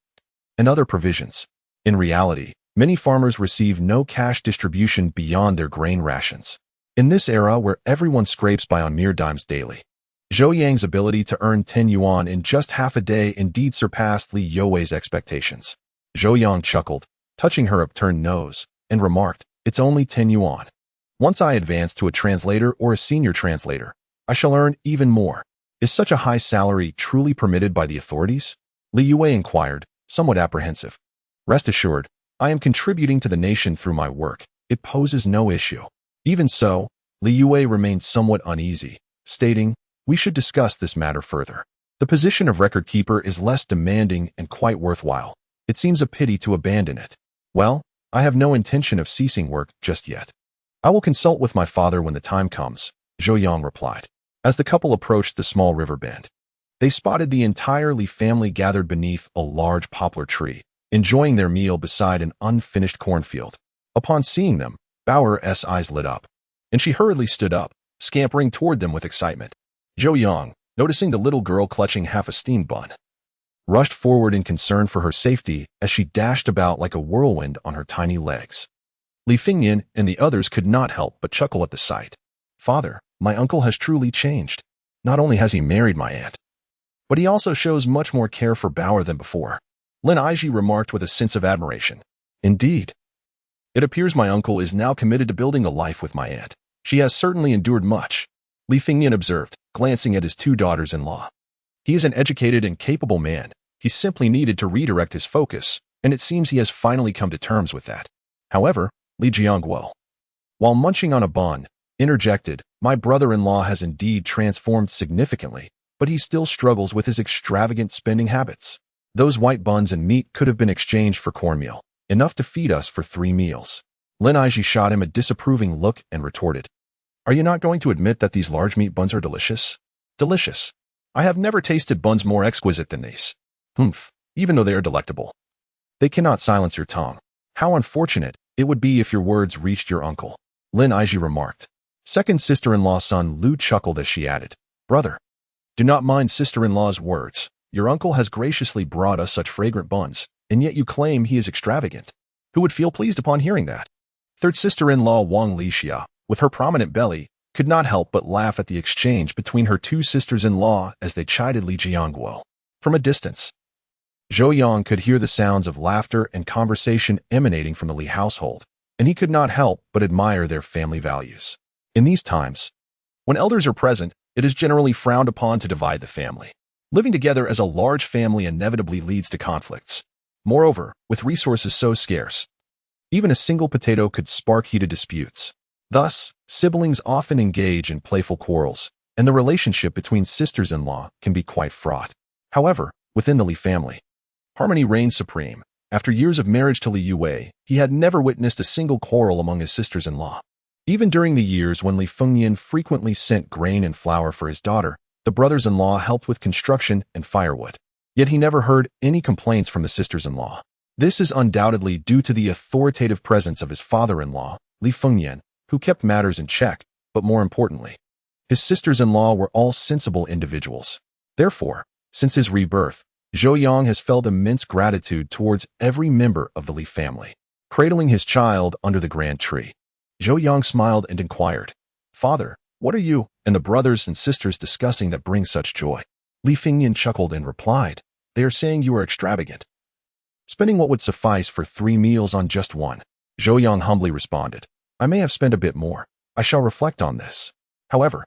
[SPEAKER 1] and other provisions. In reality, many farmers receive no cash distribution beyond their grain rations. In this era where everyone scrapes by on mere dimes daily, Zhou Yang's ability to earn 10 yuan in just half a day indeed surpassed Li Yue's expectations. Zhou Yang chuckled, touching her upturned nose, and remarked, "It's only 10 yuan. Once I advance to a translator or a senior translator, I shall earn even more. Is such a high salary truly permitted by the authorities?" Li Yue inquired, somewhat apprehensive. "Rest assured, I am contributing to the nation through my work. It poses no issue." Even so, Li Yue remained somewhat uneasy, stating, "We should discuss this matter further. The position of record keeper is less demanding and quite worthwhile. It seems a pity to abandon it." "Well, I have no intention of ceasing work just yet. I will consult with my father when the time comes," Zhou Yang replied. As the couple approached the small river bend, they spotted the entire Li family gathered beneath a large poplar tree, enjoying their meal beside an unfinished cornfield. Upon seeing them, Bauer's eyes lit up, and she hurriedly stood up, scampering toward them with excitement. Zhou Yang, noticing the little girl clutching half a steamed bun, rushed forward in concern for her safety as she dashed about like a whirlwind on her tiny legs. Li Fingyan and the others could not help but chuckle at the sight. "Father, my uncle has truly changed. Not only has he married my aunt, but he also shows much more care for Bauer than before," Lin Aiji remarked with a sense of admiration. "Indeed. It appears my uncle is now committed to building a life with my aunt. She has certainly endured much," Li Fingyan observed, glancing at his 2 daughters-in-law. "He is an educated and capable man. He simply needed to redirect his focus, and it seems he has finally come to terms with that." However, Li Jiangguo, while munching on a bun, interjected, "My brother-in-law has indeed transformed significantly, but he still struggles with his extravagant spending habits. Those white buns and meat could have been exchanged for cornmeal, enough to feed us for 3 meals. Lin Aiji shot him a disapproving look and retorted, "Are you not going to admit that these large meat buns are delicious?" "Delicious. I have never tasted buns more exquisite than these." "Humph, even though they are delectable, they cannot silence your tongue. How unfortunate it would be if your words reached your uncle," Lin Aiji remarked. Second sister-in-law Sun Lu chuckled as she added, "Brother, do not mind sister-in-law's words. Your uncle has graciously brought us such fragrant buns, and yet you claim he is extravagant. Who would feel pleased upon hearing that?" Third sister-in-law Wang Lixia, with her prominent belly, could not help but laugh at the exchange between her 2 sisters-in-law as they chided Li Jiangguo. From a distance, Zhou Yang could hear the sounds of laughter and conversation emanating from the Li household, and he could not help but admire their family values. In these times, when elders are present, it is generally frowned upon to divide the family. Living together as a large family inevitably leads to conflicts. Moreover, with resources so scarce, even a single potato could spark heated disputes. Thus, siblings often engage in playful quarrels, and the relationship between sisters-in-law can be quite fraught. However, within the Li family, harmony reigns supreme. After years of marriage to Li Yue, he had never witnessed a single quarrel among his sisters-in-law. Even during the years when Li Fengnian frequently sent grain and flour for his daughter, the brothers-in-law helped with construction and firewood. Yet he never heard any complaints from the sisters-in-law. This is undoubtedly due to the authoritative presence of his father-in-law, Li Fengnian, who kept matters in check, but more importantly, his sisters-in-law were all sensible individuals. Therefore, since his rebirth, Zhou Yang has felt immense gratitude towards every member of the Li family. Cradling his child under the grand tree, Zhou Yang smiled and inquired, "Father, what are you and the brothers and sisters discussing that brings such joy?" Li Fengnian chuckled and replied, "They are saying you are extravagant, spending what would suffice for 3 meals on just one." Zhou Yang humbly responded, "I may have spent a bit more. I shall reflect on this." However,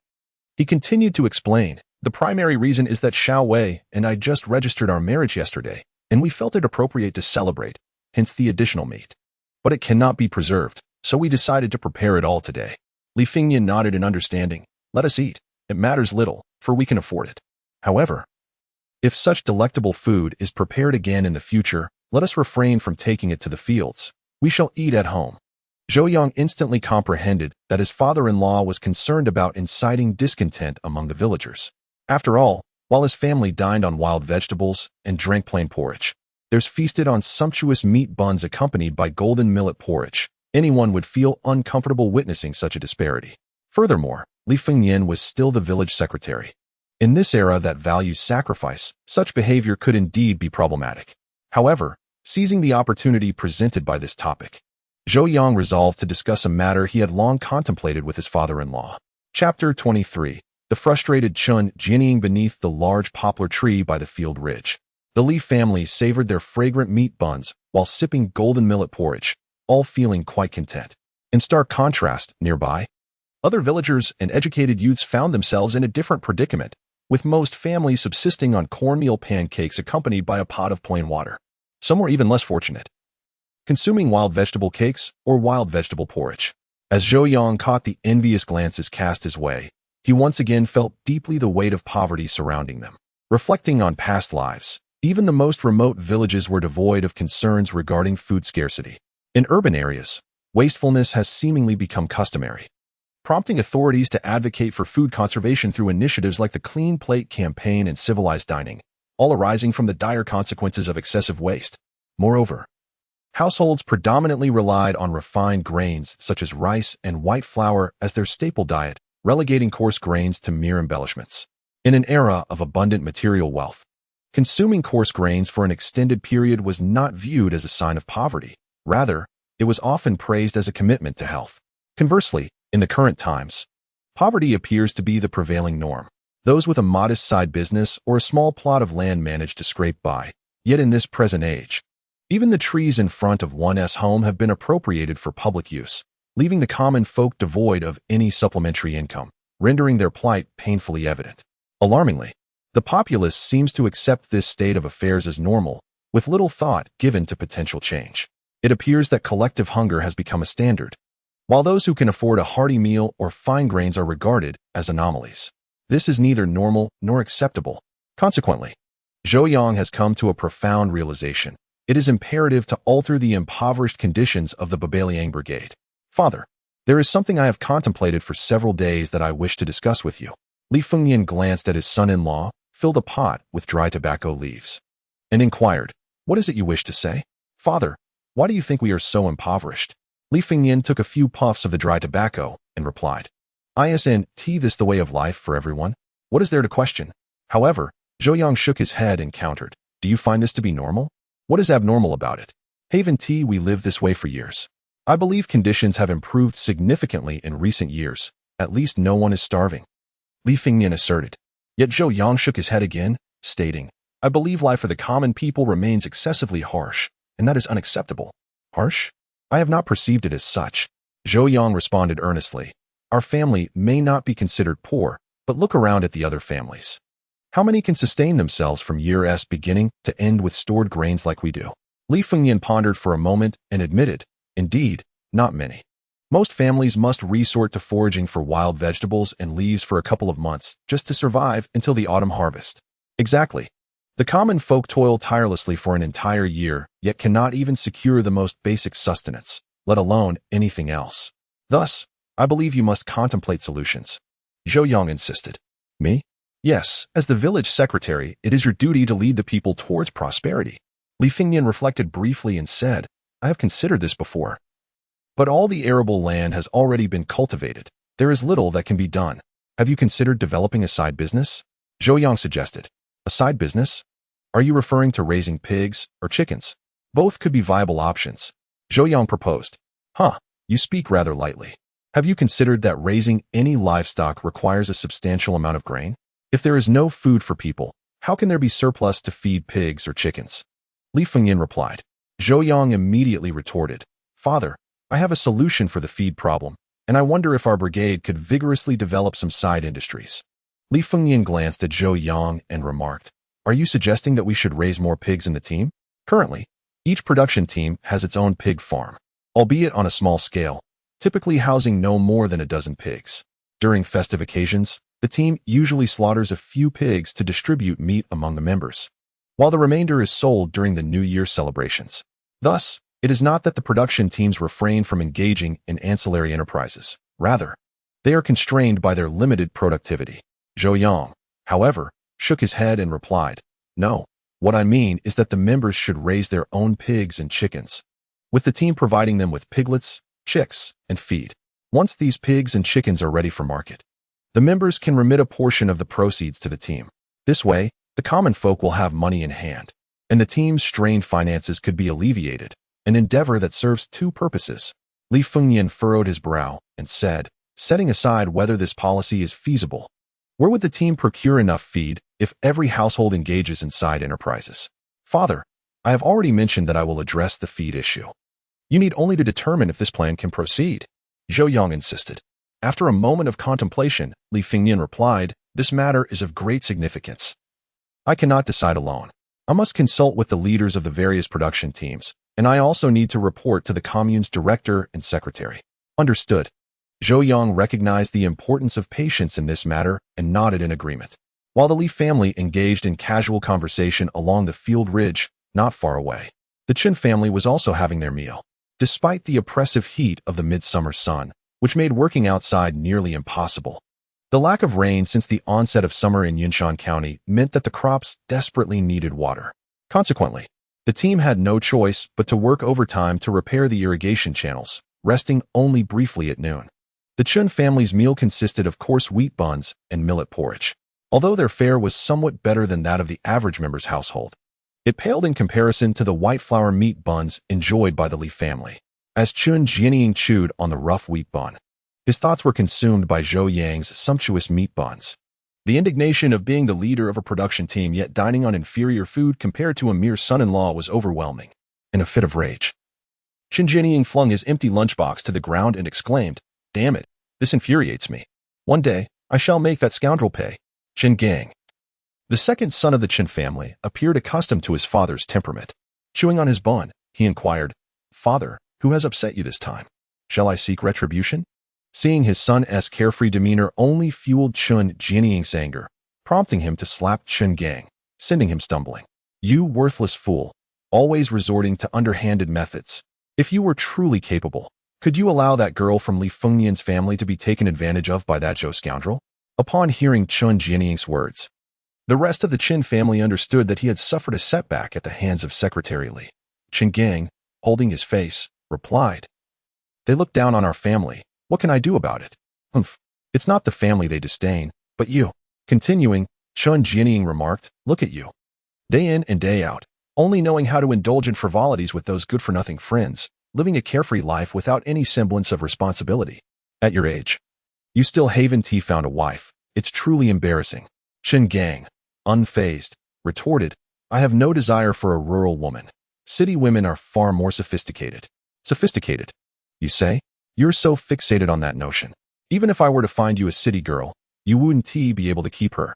[SPEAKER 1] he continued to explain, "The primary reason is that Xiao Wei and I just registered our marriage yesterday, and we felt it appropriate to celebrate, hence the additional meat. But it cannot be preserved, so we decided to prepare it all today." Li Fengnian nodded in understanding. "Let us eat. It matters little, for we can afford it. However, if such delectable food is prepared again in the future, let us refrain from taking it to the fields. We shall eat at home." Zhou Yang instantly comprehended that his father-in-law was concerned about inciting discontent among the villagers. After all, while his family dined on wild vegetables and drank plain porridge, theirs feasted on sumptuous meat buns accompanied by golden millet porridge. Anyone would feel uncomfortable witnessing such a disparity. Furthermore, Li Fengnian was still the village secretary. In this era that values sacrifice, such behavior could indeed be problematic. However, seizing the opportunity presented by this topic, Zhou Yang resolved to discuss a matter he had long contemplated with his father-in-law. Chapter 23. The frustrated Chun jinnying beneath the large poplar tree by the field ridge. The Li family savored their fragrant meat buns while sipping golden millet porridge, all feeling quite content. In stark contrast, nearby, other villagers and educated youths found themselves in a different predicament, with most families subsisting on cornmeal pancakes accompanied by a pot of plain water. Some were even less fortunate, consuming wild vegetable cakes or wild vegetable porridge. As Zhou Yang caught the envious glances cast his way, he once again felt deeply the weight of poverty surrounding them. Reflecting on past lives, even the most remote villages were devoid of concerns regarding food scarcity. In urban areas, wastefulness has seemingly become customary, prompting authorities to advocate for food conservation through initiatives like the Clean Plate campaign and civilized dining, all arising from the dire consequences of excessive waste. Moreover, households predominantly relied on refined grains such as rice and white flour as their staple diet, relegating coarse grains to mere embellishments. In an era of abundant material wealth, consuming coarse grains for an extended period was not viewed as a sign of poverty. Rather, it was often praised as a commitment to health. Conversely, in the current times, poverty appears to be the prevailing norm. Those with a modest side business or a small plot of land manage to scrape by. Yet in this present age, even the trees in front of one's home have been appropriated for public use, leaving the common folk devoid of any supplementary income, rendering their plight painfully evident. Alarmingly, the populace seems to accept this state of affairs as normal, with little thought given to potential change. It appears that collective hunger has become a standard, while those who can afford a hearty meal or fine grains are regarded as anomalies. This is neither normal nor acceptable. Consequently, Zhou Yang has come to a profound realization. It is imperative to alter the impoverished conditions of the Babaliang Brigade. "Father, there is something I have contemplated for several days that I wish to discuss with you." Li Fengnian glanced at his son-in-law, filled a pot with dry tobacco leaves, and inquired, "What is it you wish to say?" "Father, why do you think we are so impoverished?" Li Fengnian took a few puffs of the dry tobacco and replied, "Isn't this the way of life for everyone? What is there to question?" However, Zhou Yang shook his head and countered, "Do you find this to be normal? What is abnormal about it? We lived this way for years. I believe conditions have improved significantly in recent years. At least no one is starving," Li Fengnian asserted. Yet Zhou Yang shook his head again, stating, "I believe life for the common people remains excessively harsh, and that is unacceptable." "Harsh? I have not perceived it as such," Zhou Yang responded earnestly. "Our family may not be considered poor, but look around at the other families. How many can sustain themselves from year's beginning to end with stored grains like we do?" Li Fengnian pondered for a moment and admitted, "Indeed, not many. Most families must resort to foraging for wild vegetables and leaves for a couple of months just to survive until the autumn harvest." "Exactly. The common folk toil tirelessly for an entire year, yet cannot even secure the most basic sustenance, let alone anything else. Thus, I believe you must contemplate solutions. Zhou Yang insisted. Me? Yes, as the village secretary, it is your duty to lead the people towards prosperity. Li Fengnian reflected briefly and said, I have considered this before. But all the arable land has already been cultivated. There is little that can be done. Have you considered developing a side business? Zhou Yang suggested. A side business? Are you referring to raising pigs or chickens? Both could be viable options. Zhou Yang proposed. You speak rather lightly. Have you considered that raising any livestock requires a substantial amount of grain? If there is no food for people, how can there be surplus to feed pigs or chickens? Li Fengnian replied. Zhou Yang immediately retorted. Father, I have a solution for the feed problem, and I wonder if our brigade could vigorously develop some side industries. Li Fengnian glanced at Zhou Yang and remarked, Are you suggesting that we should raise more pigs in the team? Currently, each production team has its own pig farm, albeit on a small scale, typically housing no more than a dozen pigs. During festive occasions, the team usually slaughters a few pigs to distribute meat among the members, while the remainder is sold during the New Year celebrations. Thus, it is not that the production teams refrain from engaging in ancillary enterprises. Rather, they are constrained by their limited productivity. Zhou Yang, however, shook his head and replied, No, what I mean is that the members should raise their own pigs and chickens, with the team providing them with piglets, chicks, and feed. Once these pigs and chickens are ready for market, the members can remit a portion of the proceeds to the team. This way, the common folk will have money in hand, and the team's strained finances could be alleviated, an endeavor that serves two purposes. Li Fengnian furrowed his brow and said, setting aside whether this policy is feasible, where would the team procure enough feed if every household engages in side enterprises? Father, I have already mentioned that I will address the feed issue. You need only to determine if this plan can proceed. Zhou Yang insisted. After a moment of contemplation, Li Fengnian replied, This matter is of great significance. I cannot decide alone. I must consult with the leaders of the various production teams, and I also need to report to the commune's director and secretary. Understood. Zhou Yang recognized the importance of patience in this matter and nodded in agreement, while the Li family engaged in casual conversation along the field ridge, not far away. The Chen family was also having their meal. Despite the oppressive heat of the midsummer sun, which made working outside nearly impossible, the lack of rain since the onset of summer in Yunxian County meant that the crops desperately needed water. Consequently, the team had no choice but to work overtime to repair the irrigation channels, resting only briefly at noon. The Chen family's meal consisted of coarse wheat buns and millet porridge. Although their fare was somewhat better than that of the average member's household, it paled in comparison to the white flour meat buns enjoyed by the Li family. As Chun Jianying chewed on the rough wheat bun, his thoughts were consumed by Zhou Yang's sumptuous meat buns. The indignation of being the leader of a production team yet dining on inferior food compared to a mere son-in-law was overwhelming. In a fit of rage, Chun Jianying flung his empty lunchbox to the ground and exclaimed, Damn it, this infuriates me. One day, I shall make that scoundrel pay. Chen Gang. The second son of the Chen family appeared accustomed to his father's temperament. Chewing on his bun, he inquired, Father, who has upset you this time? Shall I seek retribution? Seeing his son's carefree demeanor only fueled Chun Jianying's anger, prompting him to slap Chen Gang, sending him stumbling. You worthless fool, always resorting to underhanded methods. If you were truly capable, could you allow that girl from Li Fengnian's family to be taken advantage of by that Zhou scoundrel? Upon hearing Chun Jianying's words, the rest of the Chen family understood that he had suffered a setback at the hands of Secretary Li. Chen Gang, holding his face, replied, They look down on our family. What can I do about it? It's not the family they disdain, but you. Continuing, Chun Jianying remarked, Look at you. Day in and day out, only knowing how to indulge in frivolities with those good-for-nothing friends, living a carefree life without any semblance of responsibility. At your age, you still haven't found a wife. It's truly embarrassing. Chen Gang, unfazed, retorted, I have no desire for a rural woman. City women are far more sophisticated. Sophisticated, you say? You're so fixated on that notion. Even if I were to find you a city girl, you wouldn't be able to keep her.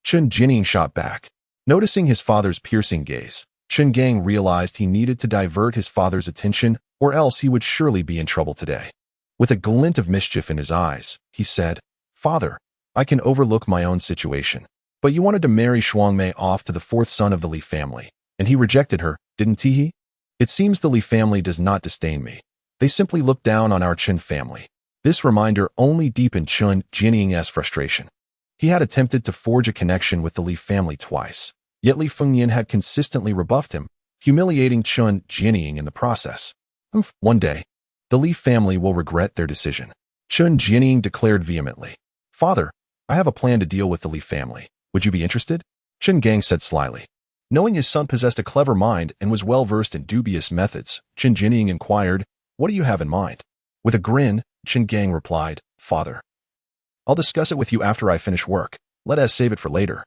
[SPEAKER 1] Chun Jianying shot back. Noticing his father's piercing gaze, Chen Gang realized he needed to divert his father's attention, or else he would surely be in trouble today. With a glint of mischief in his eyes, he said, Father, I can overlook my own situation. But you wanted to marry Shuangmei off to the fourth son of the Li family, and he rejected her, didn't he? It seems the Li family does not disdain me. They simply look down on our Chen family. This reminder only deepened Chun Jianying's frustration. He had attempted to forge a connection with the Li family twice, yet Li Fengnian had consistently rebuffed him, humiliating Chun Jianying in the process. One day, the Li family will regret their decision. Chun Jianying declared vehemently. Father, I have a plan to deal with the Li family. Would you be interested? Chen Gang said slyly. Knowing his son possessed a clever mind and was well-versed in dubious methods, Chen Jianying inquired, what do you have in mind? With a grin, Chen Gang replied, Father, I'll discuss it with you after I finish work. Let us save it for later.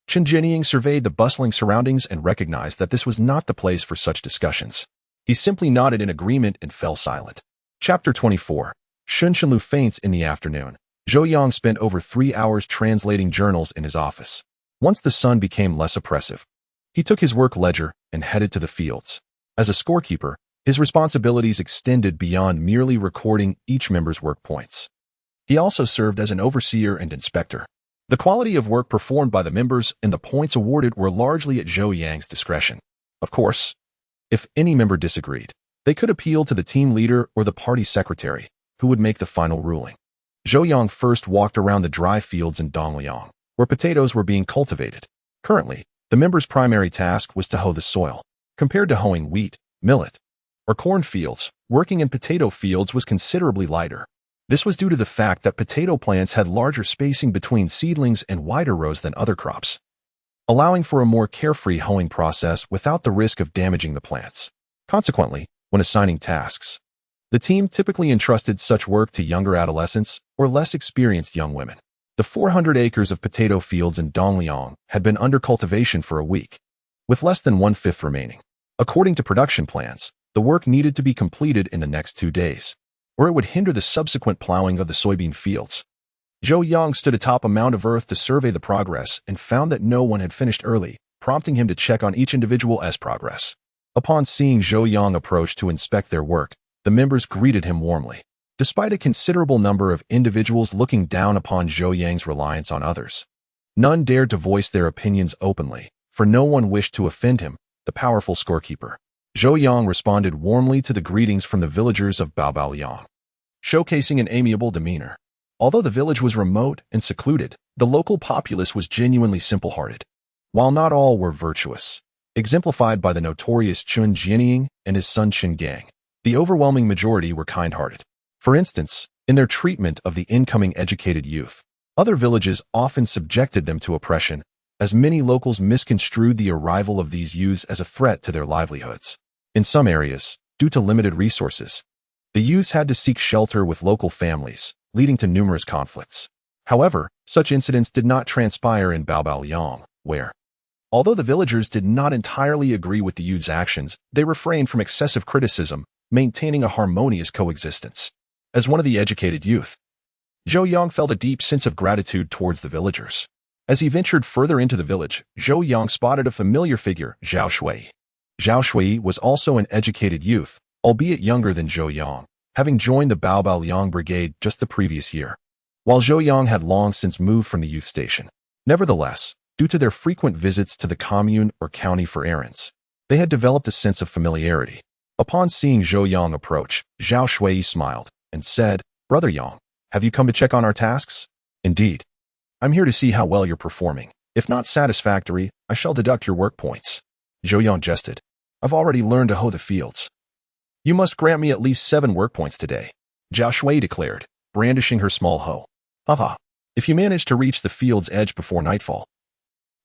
[SPEAKER 1] Chen Jianying surveyed the bustling surroundings and recognized that this was not the place for such discussions. He simply nodded in agreement and fell silent. Chapter 24. Shenlu faints in the afternoon. Zhou Yang spent over 3 hours translating journals in his office. Once the sun became less oppressive, he took his work ledger and headed to the fields. As a scorekeeper, his responsibilities extended beyond merely recording each member's work points. He also served as an overseer and inspector. The quality of work performed by the members and the points awarded were largely at Zhou Yang's discretion. Of course, if any member disagreed, they could appeal to the team leader or the party secretary, who would make the final ruling. Zhou Yang first walked around the dry fields in Dongliang, where potatoes were being cultivated. Currently, the member's primary task was to hoe the soil. Compared to hoeing wheat, millet, or corn fields, working in potato fields was considerably lighter. This was due to the fact that potato plants had larger spacing between seedlings and wider rows than other crops, allowing for a more carefree hoeing process without the risk of damaging the plants. Consequently, when assigning tasks, the team typically entrusted such work to younger adolescents or less experienced young women. The 400 acres of potato fields in Dongliang had been under cultivation for a week, with less than 1/5 remaining. According to production plans, the work needed to be completed in the next 2 days, or it would hinder the subsequent plowing of the soybean fields. Zhou Yang stood atop a mound of earth to survey the progress and found that no one had finished early, prompting him to check on each individual's progress. Upon seeing Zhou Yang approach to inspect their work, the members greeted him warmly. Despite a considerable number of individuals looking down upon Zhou Yang's reliance on others, none dared to voice their opinions openly, for no one wished to offend him, the powerful scorekeeper. Zhou Yang responded warmly to the greetings from the villagers of Baobaoliang, showcasing an amiable demeanor. Although the village was remote and secluded, the local populace was genuinely simple-hearted. While not all were virtuous, exemplified by the notorious Chun Jianying and his son Chen Gang, the overwhelming majority were kind-hearted. For instance, in their treatment of the incoming educated youth, other villages often subjected them to oppression, as many locals misconstrued the arrival of these youths as a threat to their livelihoods. In some areas, due to limited resources, the youths had to seek shelter with local families, leading to numerous conflicts. However, such incidents did not transpire in Baobaoliang, where, although the villagers did not entirely agree with the youths' actions, they refrained from excessive criticism, maintaining a harmonious coexistence. As one of the educated youth, Zhou Yang felt a deep sense of gratitude towards the villagers. As he ventured further into the village, Zhou Yang spotted a familiar figure, Zhao Shui. Zhao Shui was also an educated youth, albeit younger than Zhou Yang, having joined the Baobaoliang brigade just the previous year, while Zhou Yang had long since moved from the youth station. Nevertheless, due to their frequent visits to the commune or county for errands, they had developed a sense of familiarity. Upon seeing Zhou Yang approach, Zhao Shui smiled and said, Brother Yang, have you come to check on our tasks? Indeed. I'm here to see how well you're performing. If not satisfactory, I shall deduct your work points. Zhou Yang jested. I've already learned to hoe the fields. You must grant me at least 7 work points today, Zhao Shui declared, brandishing her small hoe. Haha, if you manage to reach the field's edge before nightfall,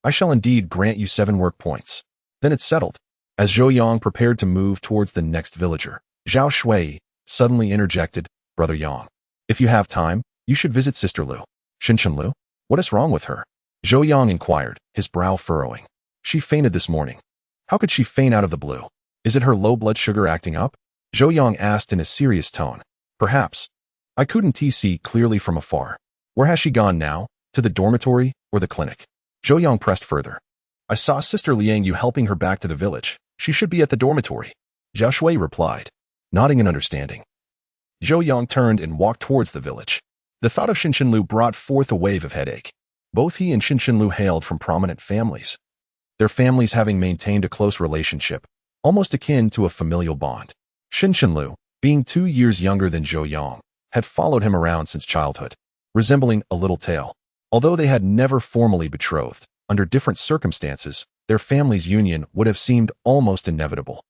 [SPEAKER 1] I shall indeed grant you 7 work points. Then it's settled. As Zhou Yang prepared to move towards the next villager, Zhao Shui suddenly interjected, Brother Yang, if you have time, you should visit Sister Lu. Shinshin Lu? What is wrong with her? Zhou Yang inquired, his brow furrowing. She fainted this morning. How could she faint out of the blue? Is it her low blood sugar acting up? Zhou Yang asked in a serious tone. Perhaps. I couldn't see clearly from afar. Where has she gone now? To the dormitory or the clinic? Zhou Yang pressed further. I saw Sister Liang Yu helping her back to the village. She should be at the dormitory. Zhao Shui replied, nodding in understanding. Zhou Yang turned and walked towards the village. The thought of Shinshin Lu brought forth a wave of headache. Both he and Shinshin Lu hailed from prominent families, their families having maintained a close relationship, almost akin to a familial bond. Shinshin Lu, being 2 years younger than Zhou Yang, had followed him around since childhood, resembling a little tail. Although they had never formally betrothed, under different circumstances, their family's union would have seemed almost inevitable.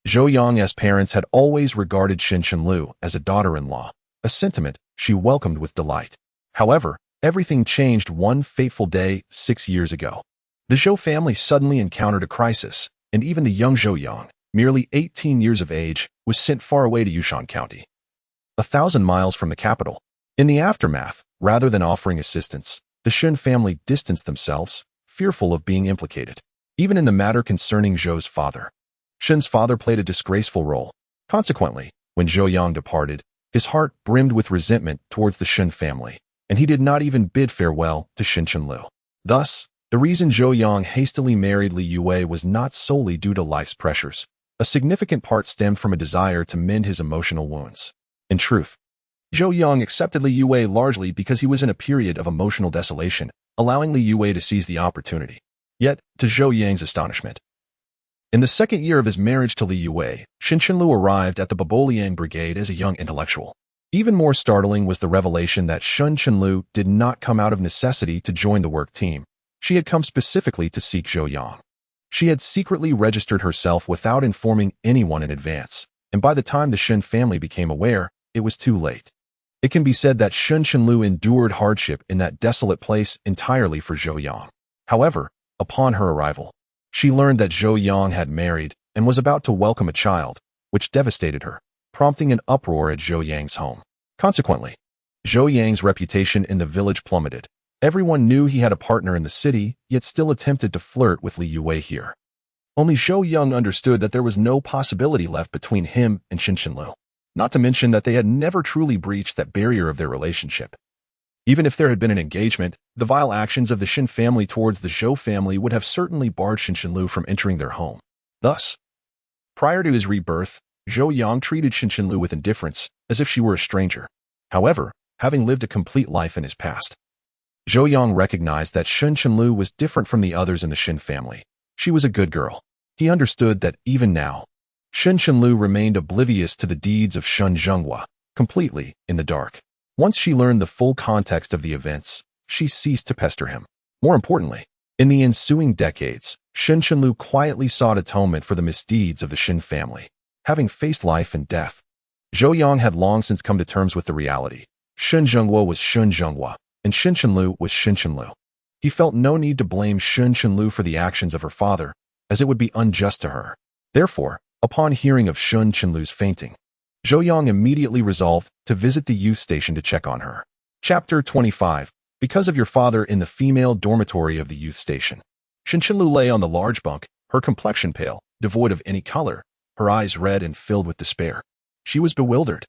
[SPEAKER 1] Zhou Yang's parents had always regarded Lu as a daughter-in-law, a sentiment she welcomed with delight. However, everything changed one fateful day 6 years ago. The Zhou family suddenly encountered a crisis, and even the young Zhou Yang, merely 18 years of age, was sent far away to Yushan County, 1,000 miles from the capital. In the aftermath, rather than offering assistance, the Shun family distanced themselves, fearful of being implicated. Even in the matter concerning Zhou's father, Shun's father played a disgraceful role. Consequently, when Zhou Yang departed, his heart brimmed with resentment towards the Shun family, and he did not even bid farewell to Lu. Thus, the reason Zhou Yang hastily married Li Yue was not solely due to life's pressures. A significant part stemmed from a desire to mend his emotional wounds. In truth, Zhou Yang accepted Li Yue largely because he was in a period of emotional desolation, allowing Li Yue to seize the opportunity. Yet, to Zhou Yang's astonishment, in the second year of his marriage to Li Yue, Lu arrived at the Liang Brigade as a young intellectual. Even more startling was the revelation that Lu did not come out of necessity to join the work team. She had come specifically to seek Zhou Yang. She had secretly registered herself without informing anyone in advance, and by the time the Shun family became aware, it was too late. It can be said that Lu endured hardship in that desolate place entirely for Zhou Yang. However, upon her arrival, she learned that Zhou Yang had married and was about to welcome a child, which devastated her, prompting an uproar at Zhou Yang's home. Consequently, Zhou Yang's reputation in the village plummeted. Everyone knew he had a partner in the city, yet still attempted to flirt with Li Yue here. Only Zhou Yang understood that there was no possibility left between him and Lu, not to mention that they had never truly breached that barrier of their relationship. Even if there had been an engagement, the vile actions of the Shin family towards the Zhou family would have certainly barred Lu from entering their home. Thus, prior to his rebirth, Zhou Yang treated Lu with indifference, as if she were a stranger. However, having lived a complete life in his past, Zhou Yang recognized that Lu was different from the others in the Shin family. She was a good girl. He understood that even now, Lu remained oblivious to the deeds of Shun Zhenghua, completely in the dark. Once she learned the full context of the events, she ceased to pester him. More importantly, in the ensuing decades, Lu quietly sought atonement for the misdeeds of the Shin family. Having faced life and death, Zhou Yang had long since come to terms with the reality. Shun Zhenghua was Shun Zhenghua, and Lu was Lu. He felt no need to blame Lu for the actions of her father, as it would be unjust to her. Therefore, upon hearing of Lu's fainting, Zhou Yang immediately resolved to visit the youth station to check on her. Chapter 25. Because of your father in the female dormitory of the youth station. Lu lay on the large bunk, her complexion pale, devoid of any color, her eyes red and filled with despair. She was bewildered,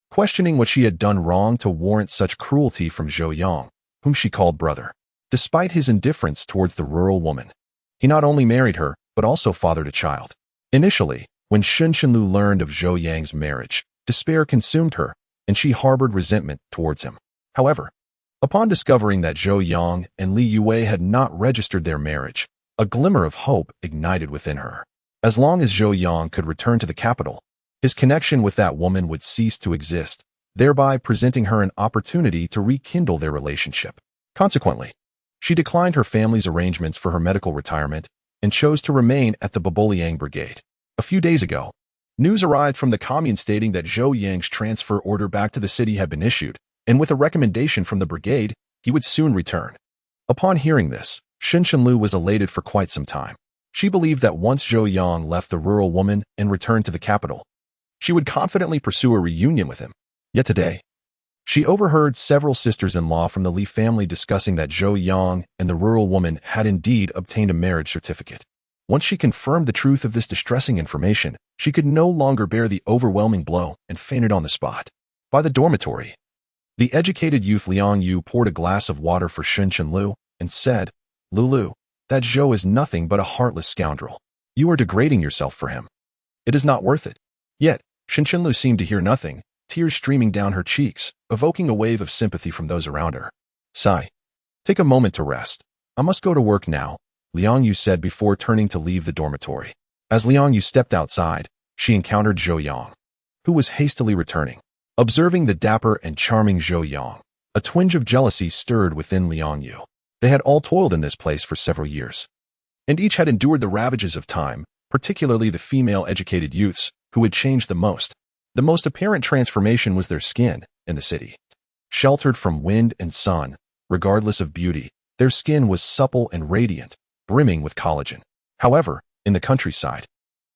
[SPEAKER 1] questioning what she had done wrong to warrant such cruelty from Zhou Yang, whom she called brother. Despite his indifference towards the rural woman, he not only married her, but also fathered a child. Initially, when Lu learned of Zhou Yang's marriage, despair consumed her, and she harbored resentment towards him. However, upon discovering that Zhou Yang and Li Yue had not registered their marriage, a glimmer of hope ignited within her. As long as Zhou Yang could return to the capital, his connection with that woman would cease to exist, thereby presenting her an opportunity to rekindle their relationship. Consequently, she declined her family's arrangements for her medical retirement and chose to remain at the Liang Brigade. A few days ago, news arrived from the commune stating that Zhou Yang's transfer order back to the city had been issued, and with a recommendation from the brigade, he would soon return. Upon hearing this, Lu was elated for quite some time. She believed that once Zhou Yang left the rural woman and returned to the capital, she would confidently pursue a reunion with him. Yet today, she overheard several sisters-in-law from the Li family discussing that Zhou Yang and the rural woman had indeed obtained a marriage certificate. Once she confirmed the truth of this distressing information, she could no longer bear the overwhelming blow and fainted on the spot. By the dormitory, the educated youth Liang Yu poured a glass of water for Lu and said, "Lulu, that Zhou is nothing but a heartless scoundrel. You are degrading yourself for him. It is not worth it." Yet, Lu seemed to hear nothing, tears streaming down her cheeks, evoking a wave of sympathy from those around her. "Sigh. Take a moment to rest. I must go to work now," Liang Yu said before turning to leave the dormitory. As Liang Yu stepped outside, she encountered Zhou Yang, who was hastily returning. Observing the dapper and charming Zhou Yang, a twinge of jealousy stirred within Liang Yu. They had all toiled in this place for several years, and each had endured the ravages of time, particularly the female educated youths, who had changed the most. The most apparent transformation was their skin in the city. Sheltered from wind and sun, regardless of beauty, their skin was supple and radiant, brimming with collagen. However, in the countryside,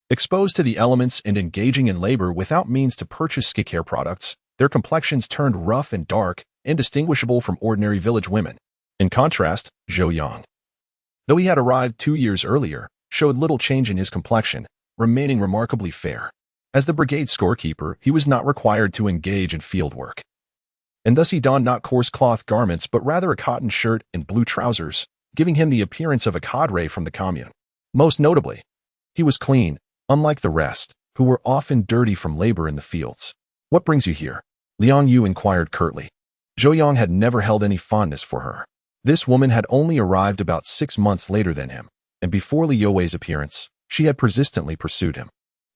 [SPEAKER 1] exposed to the elements and engaging in labor without means to purchase skincare products, their complexions turned rough and dark, indistinguishable from ordinary village women. In contrast, Zhou Yang, though he had arrived 2 years earlier, showed little change in his complexion, remaining remarkably fair. As the brigade scorekeeper, he was not required to engage in field work, and thus he donned not coarse cloth garments but rather a cotton shirt and blue trousers, giving him the appearance of a cadre from the commune. Most notably, he was clean, unlike the rest, who were often dirty from labor in the fields. "What brings you here?" Liang Yu inquired curtly. Zhou Yang had never held any fondness for her. This woman had only arrived about 6 months later than him, and before Li Youwei's appearance, she had persistently pursued him.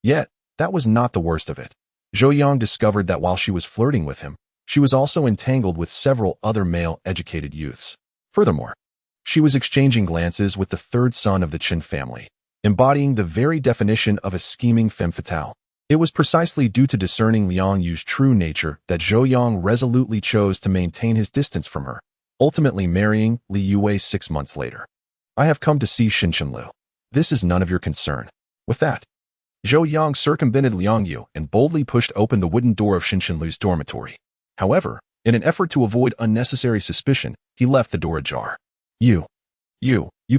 [SPEAKER 1] Yet, that was not the worst of it. Zhou Yang discovered that while she was flirting with him, she was also entangled with several other male educated youths. Furthermore, she was exchanging glances with the third son of the Qin family, embodying the very definition of a scheming femme fatale. It was precisely due to discerning Liang Yu's true nature that Zhou Yang resolutely chose to maintain his distance from her, ultimately marrying Li Youwei 6 months later. "I have come to see Shinshinlu. This is none of your concern." With that, Zhou Yang circumvented Liang Yu and boldly pushed open the wooden door of Shinshinlu's dormitory. However, in an effort to avoid unnecessary suspicion, he left the door ajar. You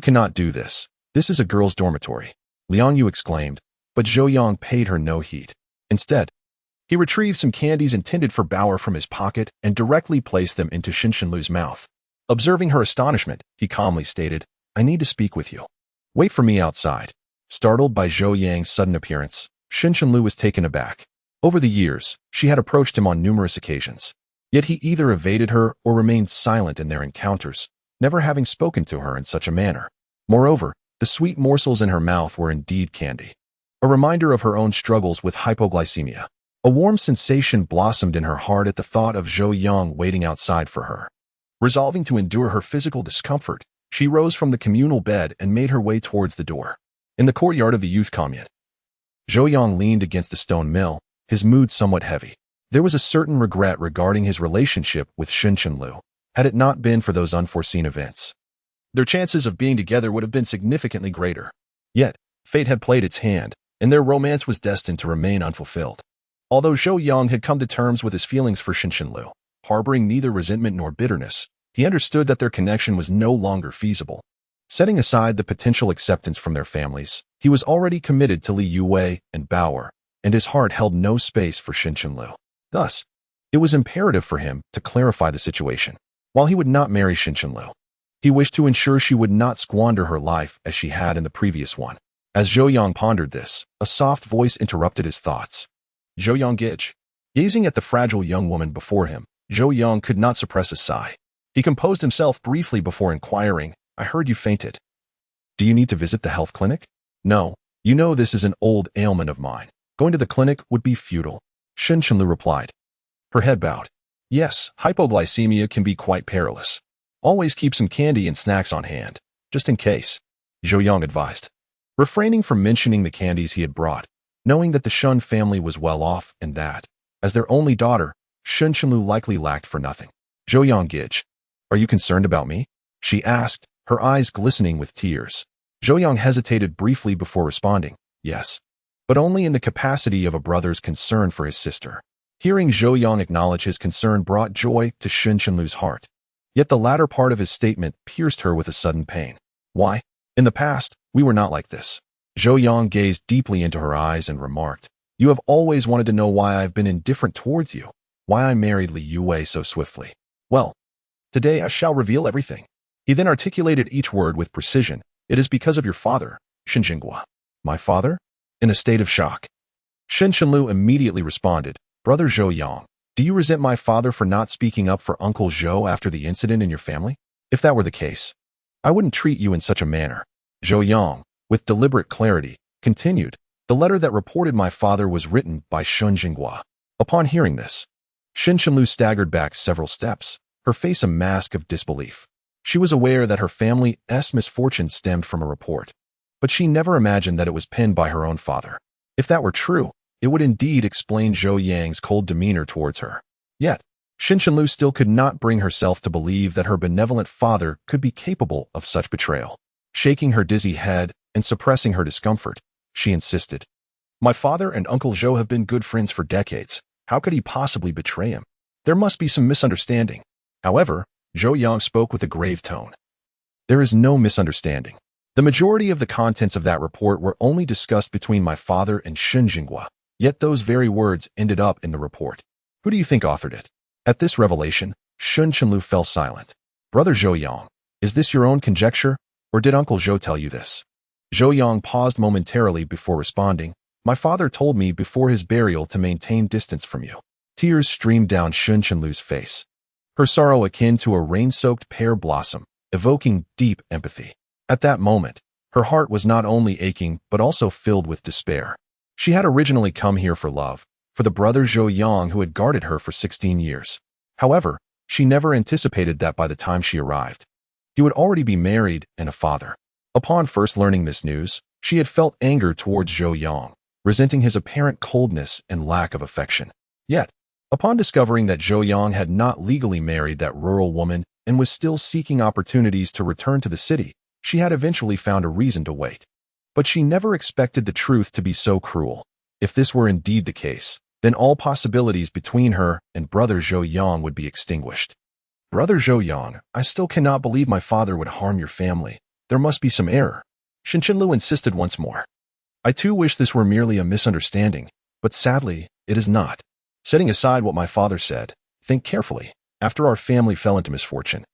[SPEAKER 1] cannot do this. This is a girl's dormitory," Liang Yu exclaimed, but Zhou Yang paid her no heed. Instead, he retrieved some candies intended for Bauer from his pocket and directly placed them into Shinshinlu's mouth. Observing her astonishment, he calmly stated, "I need to speak with you. Wait for me outside." Startled by Zhou Yang's sudden appearance, Shinshinlu was taken aback. Over the years, she had approached him on numerous occasions, yet he either evaded her or remained silent in their encounters, never having spoken to her in such a manner. Moreover, the sweet morsels in her mouth were indeed candy, a reminder of her own struggles with hypoglycemia. A warm sensation blossomed in her heart at the thought of Zhou Yang waiting outside for her. Resolving to endure her physical discomfort, she rose from the communal bed and made her way towards the door. In the courtyard of the youth commune, Zhou Yang leaned against a stone mill, his mood somewhat heavy. There was a certain regret regarding his relationship with Shinshinlu. Had it not been for those unforeseen events, their chances of being together would have been significantly greater. Yet, fate had played its hand, and their romance was destined to remain unfulfilled. Although Zhou Yang had come to terms with his feelings for Shinshinlu, harboring neither resentment nor bitterness, he understood that their connection was no longer feasible. Setting aside the potential acceptance from their families, he was already committed to Li Youwei and Bauer, and his heart held no space for Shinshinlu. Thus, it was imperative for him to clarify the situation. While he would not marry Shinshinlu, he wished to ensure she would not squander her life as she had in the previous one. As Zhou Yang pondered this, a soft voice interrupted his thoughts. "Zhou Yang Gij." Gazing at the fragile young woman before him, Zhou Yang could not suppress a sigh. He composed himself briefly before inquiring, "I heard you fainted. Do you need to visit the health clinic?" "No, you know this is an old ailment of mine. Going to the clinic would be futile," Shinshinlu replied. Her head bowed. "Yes, hypoglycemia can be quite perilous. Always keep some candy and snacks on hand, just in case," Zhou Yang advised, refraining from mentioning the candies he had brought, knowing that the Shun family was well off and that, as their only daughter, Shinshinlu likely lacked for nothing. "Zhou Yang Gij, are you concerned about me?" she asked, her eyes glistening with tears. Zhou Yang hesitated briefly before responding, "Yes, but only in the capacity of a brother's concern for his sister." Hearing Zhou Yang acknowledge his concern brought joy to Shinshinlu's heart. Yet the latter part of his statement pierced her with a sudden pain. "Why? In the past, we were not like this." Zhou Yang gazed deeply into her eyes and remarked, "You have always wanted to know why I have been indifferent towards you, why I married Li Youwei so swiftly. Well, today I shall reveal everything." He then articulated each word with precision. "It is because of your father, Shinjinghua." "My father?" In a state of shock, Shinshinlu immediately responded, "Brother Zhou Yang, do you resent my father for not speaking up for Uncle Zhou after the incident in your family? If that were the case, I wouldn't treat you in such a manner." Zhou Yang, with deliberate clarity, continued, "The letter that reported my father was written by Shun Jinghua." Upon hearing this, Xin Shenlu staggered back several steps, her face a mask of disbelief. She was aware that her family's misfortune stemmed from a report, but she never imagined that it was penned by her own father. If that were true, it would indeed explain Zhou Yang's cold demeanor towards her. Yet, Xin Shenlu still could not bring herself to believe that her benevolent father could be capable of such betrayal. Shaking her dizzy head and suppressing her discomfort, she insisted, "My father and Uncle Zhou have been good friends for decades. How could he possibly betray him? There must be some misunderstanding." However, Zhou Yang spoke with a grave tone. "There is no misunderstanding. The majority of the contents of that report were only discussed between my father and Shen Jinghua, yet those very words ended up in the report. Who do you think authored it?" At this revelation, Shun Chenlu fell silent. "Brother Zhou Yang, is this your own conjecture, or did Uncle Zhou tell you this?" Zhou Yang paused momentarily before responding. "My father told me before his burial to maintain distance from you." Tears streamed down Shun Chenlu's face, her sorrow akin to a rain-soaked pear blossom, evoking deep empathy. At that moment, her heart was not only aching but also filled with despair. She had originally come here for love, for the brother Zhou Yang who had guarded her for 16 years. However, she never anticipated that by the time she arrived, he would already be married and a father. Upon first learning this news, she had felt anger towards Zhou Yang, resenting his apparent coldness and lack of affection. Yet, upon discovering that Zhou Yang had not legally married that rural woman and was still seeking opportunities to return to the city, she had eventually found a reason to wait. But she never expected the truth to be so cruel. If this were indeed the case, then all possibilities between her and brother Zhou Yang would be extinguished. "Brother Zhou Yang, I still cannot believe my father would harm your family. There must be some error," Shen Chenlu insisted once more. "I too wish this were merely a misunderstanding, but sadly, it is not. Setting aside what my father said, think carefully. After our family fell into misfortune,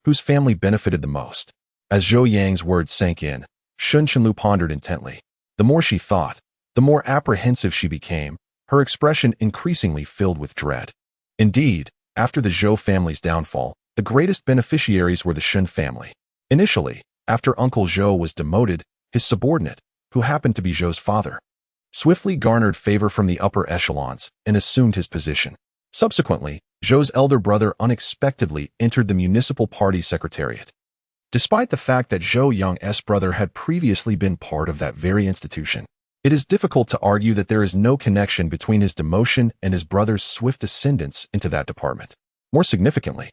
[SPEAKER 1] whose family benefited the most?" As Zhou Yang's words sank in, Shun Chenlu pondered intently. The more she thought, the more apprehensive she became, her expression increasingly filled with dread. Indeed, after the Zhou family's downfall, the greatest beneficiaries were the Shun family. Initially, after Uncle Zhou was demoted, his subordinate, who happened to be Zhou's father, swiftly garnered favor from the upper echelons and assumed his position. Subsequently, Zhou's elder brother unexpectedly entered the municipal party secretariat. Despite the fact that Zhou Yang's brother had previously been part of that very institution, it is difficult to argue that there is no connection between his demotion and his brother's swift ascendance into that department. More significantly,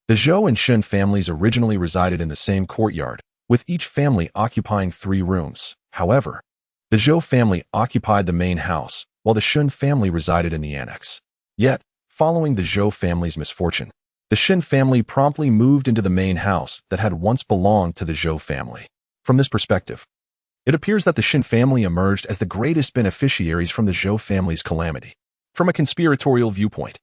[SPEAKER 1] the Zhou and Shun families originally resided in the same courtyard, with each family occupying 3 rooms. However, the Zhou family occupied the main house, while the Shun family resided in the annex. Yet, following the Zhou family's misfortune, the Shen family promptly moved into the main house that had once belonged to the Zhou family. From this perspective, it appears that the Shen family emerged as the greatest beneficiaries from the Zhou family's calamity. From a conspiratorial viewpoint,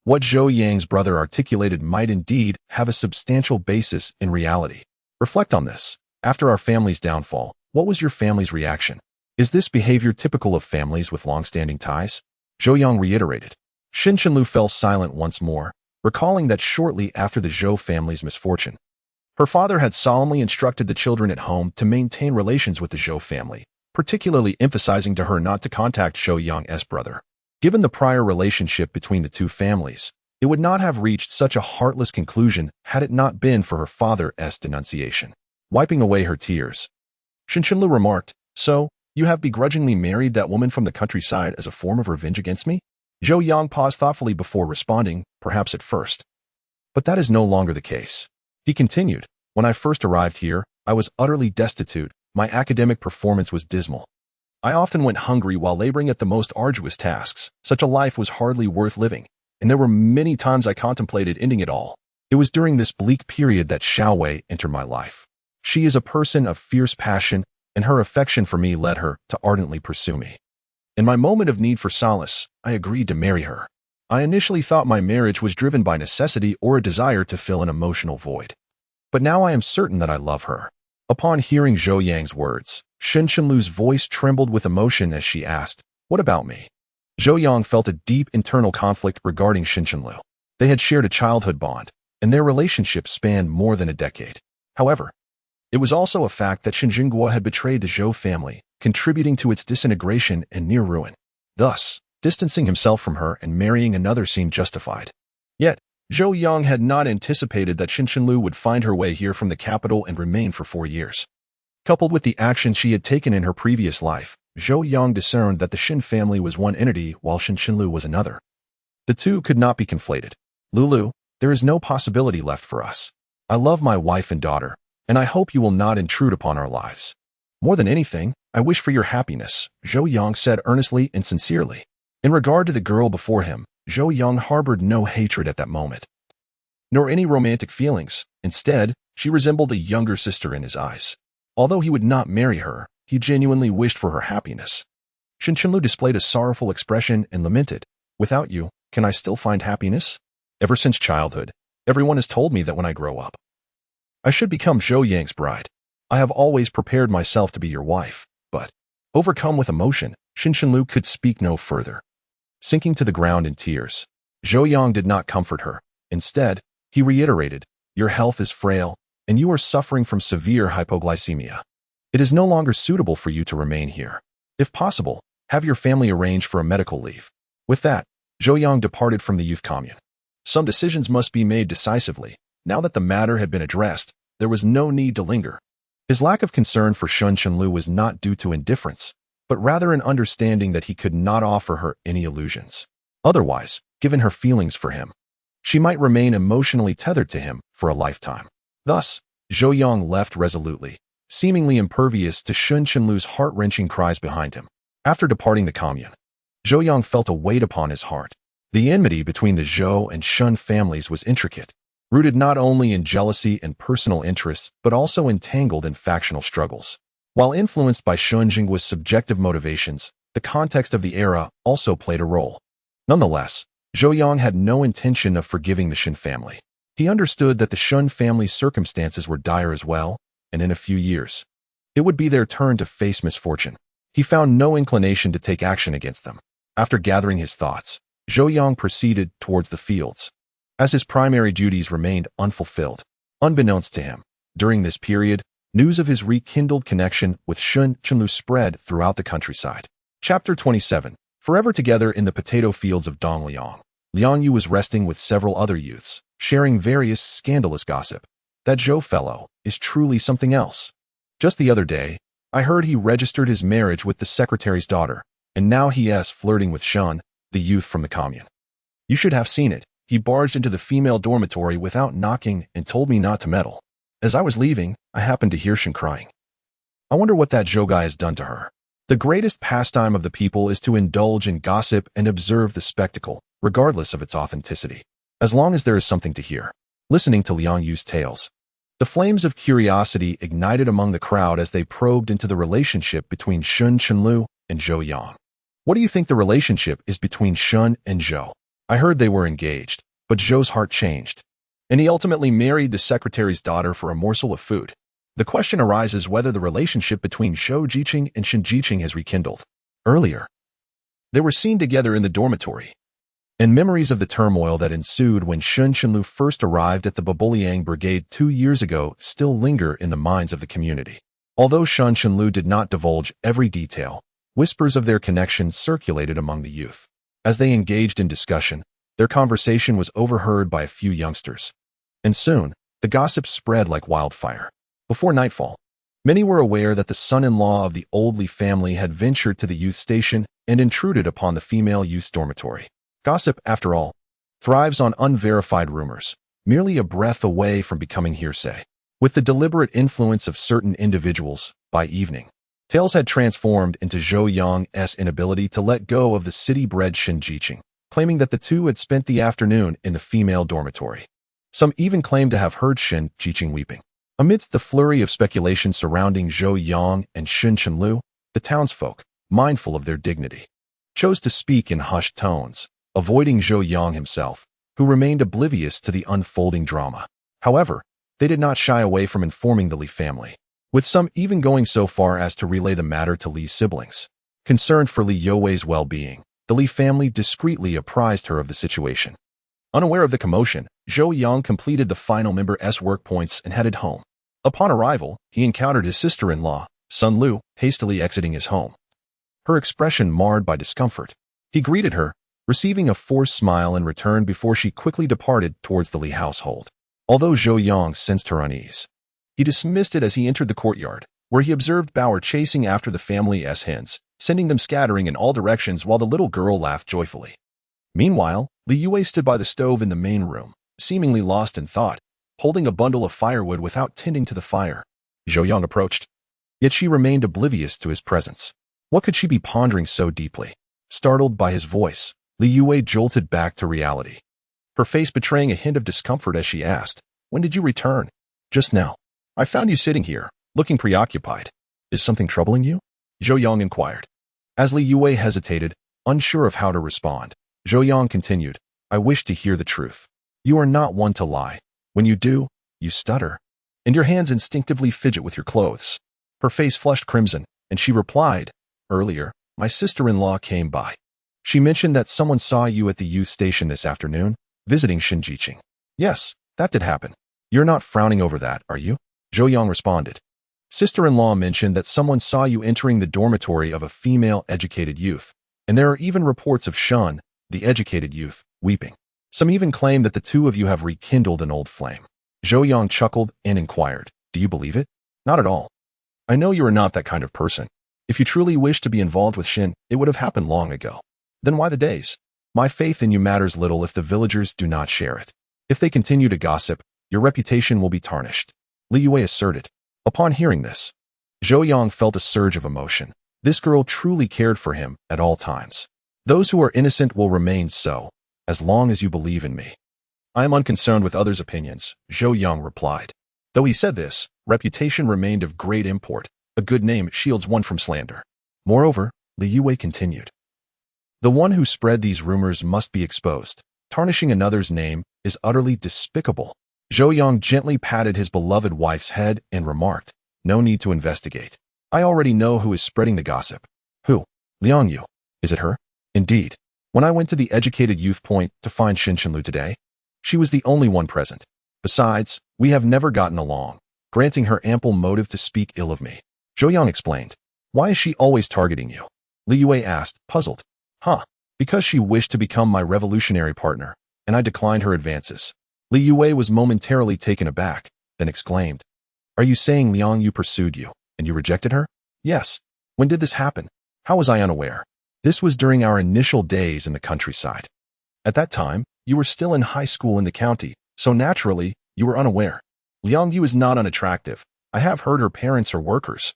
[SPEAKER 1] what Zhou Yang's brother articulated might indeed have a substantial basis in reality. Reflect on this. After our family's downfall, what was your family's reaction? Is this behavior typical of families with long-standing ties? Zhou Yang reiterated. Shen Chenlu fell silent once more, recalling that shortly after the Zhou family's misfortune, her father had solemnly instructed the children at home to maintain relations with the Zhou family, particularly emphasizing to her not to contact Zhou Yang's brother. Given the prior relationship between the two families, it would not have reached such a heartless conclusion had it not been for her father's denunciation. Wiping away her tears, Shen Chenlu remarked, "So, you have begrudgingly married that woman from the countryside as a form of revenge against me?" Zhou Yang paused thoughtfully before responding, perhaps at first. "But that is no longer the case." He continued, "When I first arrived here, I was utterly destitute. My academic performance was dismal. I often went hungry while laboring at the most arduous tasks. Such a life was hardly worth living, and there were many times I contemplated ending it all. It was during this bleak period that Xiao Wei entered my life. She is a person of fierce passion, and her affection for me led her to ardently pursue me. In my moment of need for solace, I agreed to marry her. I initially thought my marriage was driven by necessity or a desire to fill an emotional void. But now I am certain that I love her." Upon hearing Zhou Yang's words, Shen Chenlu's voice trembled with emotion as she asked, "What about me?" Zhou Yang felt a deep internal conflict regarding Shen Chenlu. They had shared a childhood bond, and their relationship spanned more than a decade. However, it was also a fact that Shen Jinghua had betrayed the Zhou family, contributing to its disintegration and near ruin. Thus, Distancing himself from her and marrying another seemed justified. Yet, Zhou Yang had not anticipated that Qinshanlu would find her way here from the capital and remain for 4 years. Coupled with the actions she had taken in her previous life, Zhou Yang discerned that the Xin family was one entity while Qinshanlu was another. The two could not be conflated. Lulu, there is no possibility left for us. I love my wife and daughter, and I hope you will not intrude upon our lives. More than anything, I wish for your happiness, Zhou Yang said earnestly and sincerely. In regard to the girl before him, Zhou Yang harbored no hatred at that moment, nor any romantic feelings. Instead, she resembled a younger sister in his eyes. Although he would not marry her, he genuinely wished for her happiness. Qinshanlu displayed a sorrowful expression and lamented, "Without you, can I still find happiness? Ever since childhood, everyone has told me that when I grow up, I should become Zhou Yang's bride. I have always prepared myself to be your wife." But, overcome with emotion, Qinshanlu could speak no further. Sinking to the ground in tears, Zhou Yang did not comfort her. Instead, he reiterated, "Your health is frail, and you are suffering from severe hypoglycemia. It is no longer suitable for you to remain here. If possible, have your family arrange for a medical leave." With that, Zhou Yang departed from the youth commune. Some decisions must be made decisively. Now that the matter had been addressed, there was no need to linger. His lack of concern for Qinshanlu was not due to indifference, but rather an understanding that he could not offer her any illusions. Otherwise, given her feelings for him, she might remain emotionally tethered to him for a lifetime. Thus, Zhou Yang left resolutely, seemingly impervious to Qinshanlu's heart-wrenching cries behind him. After departing the commune, Zhou Yang felt a weight upon his heart. The enmity between the Zhou and Shun families was intricate, rooted not only in jealousy and personal interests, but also entangled in factional struggles. While influenced by Shunjing's subjective motivations, the context of the era also played a role. Nonetheless, Zhou Yang had no intention of forgiving the Shin family. He understood that the Shun family's circumstances were dire as well, and in a few years, it would be their turn to face misfortune. He found no inclination to take action against them. After gathering his thoughts, Zhou Yang proceeded towards the fields, as his primary duties remained unfulfilled. Unbeknownst to him, during this period, news of his rekindled connection with Qinshanlu spread throughout the countryside. Chapter 27. Forever together in the potato fields of Dongliang, Liang Yu was resting with several other youths, sharing various scandalous gossip. "That Zhou fellow is truly something else. Just the other day, I heard he registered his marriage with the secretary's daughter, and now he is flirting with Shun, the youth from the commune. You should have seen it. He barged into the female dormitory without knocking and told me not to meddle. As I was leaving, I happened to hear Shun crying. I wonder what that Zhou guy has done to her." The greatest pastime of the people is to indulge in gossip and observe the spectacle, regardless of its authenticity, as long as there is something to hear. Listening to Liang Yu's tales, the flames of curiosity ignited among the crowd as they probed into the relationship between Qinshanlu and Zhou Yang. "What do you think the relationship is between Shun and Zhou? I heard they were engaged, but Zhou's heart changed, and he ultimately married the secretary's daughter for a morsel of food. The question arises whether the relationship between Zhou Jiqing and Shin Jiqing has rekindled. Earlier, they were seen together in the dormitory, and memories of the turmoil that ensued when Qinshanlu first arrived at the Babuliang Brigade 2 years ago still linger in the minds of the community. Although Qinshanlu did not divulge every detail, whispers of their connection circulated among the youth. As they engaged in discussion, their conversation was overheard by a few youngsters, and soon, the gossip spread like wildfire. Before nightfall, many were aware that the son-in-law of the old Li family had ventured to the youth station and intruded upon the female youth dormitory. Gossip, after all, thrives on unverified rumors, merely a breath away from becoming hearsay. With the deliberate influence of certain individuals, by evening, tales had transformed into Zhou Yang's inability to let go of the city-bred Shin Jiqing, claiming that the two had spent the afternoon in the female dormitory. Some even claimed to have heard Shin Jiqing weeping. Amidst the flurry of speculation surrounding Zhou Yang and Qinshanlu, the townsfolk, mindful of their dignity, chose to speak in hushed tones, avoiding Zhou Yang himself, who remained oblivious to the unfolding drama. However, they did not shy away from informing the Li family, with some even going so far as to relay the matter to Li's siblings. Concerned for Li Youwei's well-being, the Li family discreetly apprised her of the situation. Unaware of the commotion, Zhou Yang completed the final member's work points and headed home. Upon arrival, he encountered his sister-in-law, Sun Lu, hastily exiting his home, her expression marred by discomfort. He greeted her, receiving a forced smile in return before she quickly departed towards the Li household. Although Zhou Yang sensed her unease, he dismissed it as he entered the courtyard, where he observed Bauer chasing after the family's hens, sending them scattering in all directions while the little girl laughed joyfully. Meanwhile, Li Yue stood by the stove in the main room, seemingly lost in thought, holding a bundle of firewood without tending to the fire. Zhou Yang approached, yet she remained oblivious to his presence. What could she be pondering so deeply? Startled by his voice, Li Yue jolted back to reality, her face betraying a hint of discomfort as she asked, "When did you return?" "Just now. I found you sitting here, looking preoccupied. Is something troubling you?" Zhou Yang inquired. As Li Yue hesitated, unsure of how to respond, Zhou Yang continued, "I wish to hear the truth. You are not one to lie. When you do, you stutter, and your hands instinctively fidget with your clothes." Her face flushed crimson, and she replied, "Earlier, my sister-in-law came by. She mentioned that someone saw you at the youth station this afternoon, visiting Shinjiqing." "Yes, that did happen. You're not frowning over that, are you?" Zhou Yang responded. "Sister-in-law mentioned that someone saw you entering the dormitory of a female educated youth, and there are even reports of Shun, the educated youth, weeping. Some even claim that the two of you have rekindled an old flame." Zhou Yang chuckled and inquired, "Do you believe it?" "Not at all. I know you are not that kind of person. If you truly wish to be involved with Shin, it would have happened long ago. Then why the days? My faith in you matters little if the villagers do not share it. If they continue to gossip, your reputation will be tarnished," Li Yue asserted. Upon hearing this, Zhou Yang felt a surge of emotion. This girl truly cared for him at all times. "Those who are innocent will remain so, as long as you believe in me. I am unconcerned with others' opinions," Zhou Yang replied. Though he said this, reputation remained of great import. A good name shields one from slander. Moreover, Li Yue continued, "The one who spread these rumors must be exposed. Tarnishing another's name is utterly despicable." Zhou Yang gently patted his beloved wife's head and remarked, "No need to investigate. I already know who is spreading the gossip." "Who?" "Liang Yu. Is it her?" "Indeed. When I went to the educated youth point to find Shinshinlu today, she was the only one present. Besides, we have never gotten along, granting her ample motive to speak ill of me." Zhou Yang explained. "Why is she always targeting you?" Li Yue asked, puzzled. "Huh. Because she wished to become my revolutionary partner, and I declined her advances." Li Yue was momentarily taken aback, then exclaimed, "Are you saying Liang Yu pursued you, and you rejected her?" "Yes. When did this happen? How was I unaware?" "This was during our initial days in the countryside. At that time, you were still in high school in the county, so naturally, you were unaware. Liang Yu is not unattractive. I have heard her parents are workers,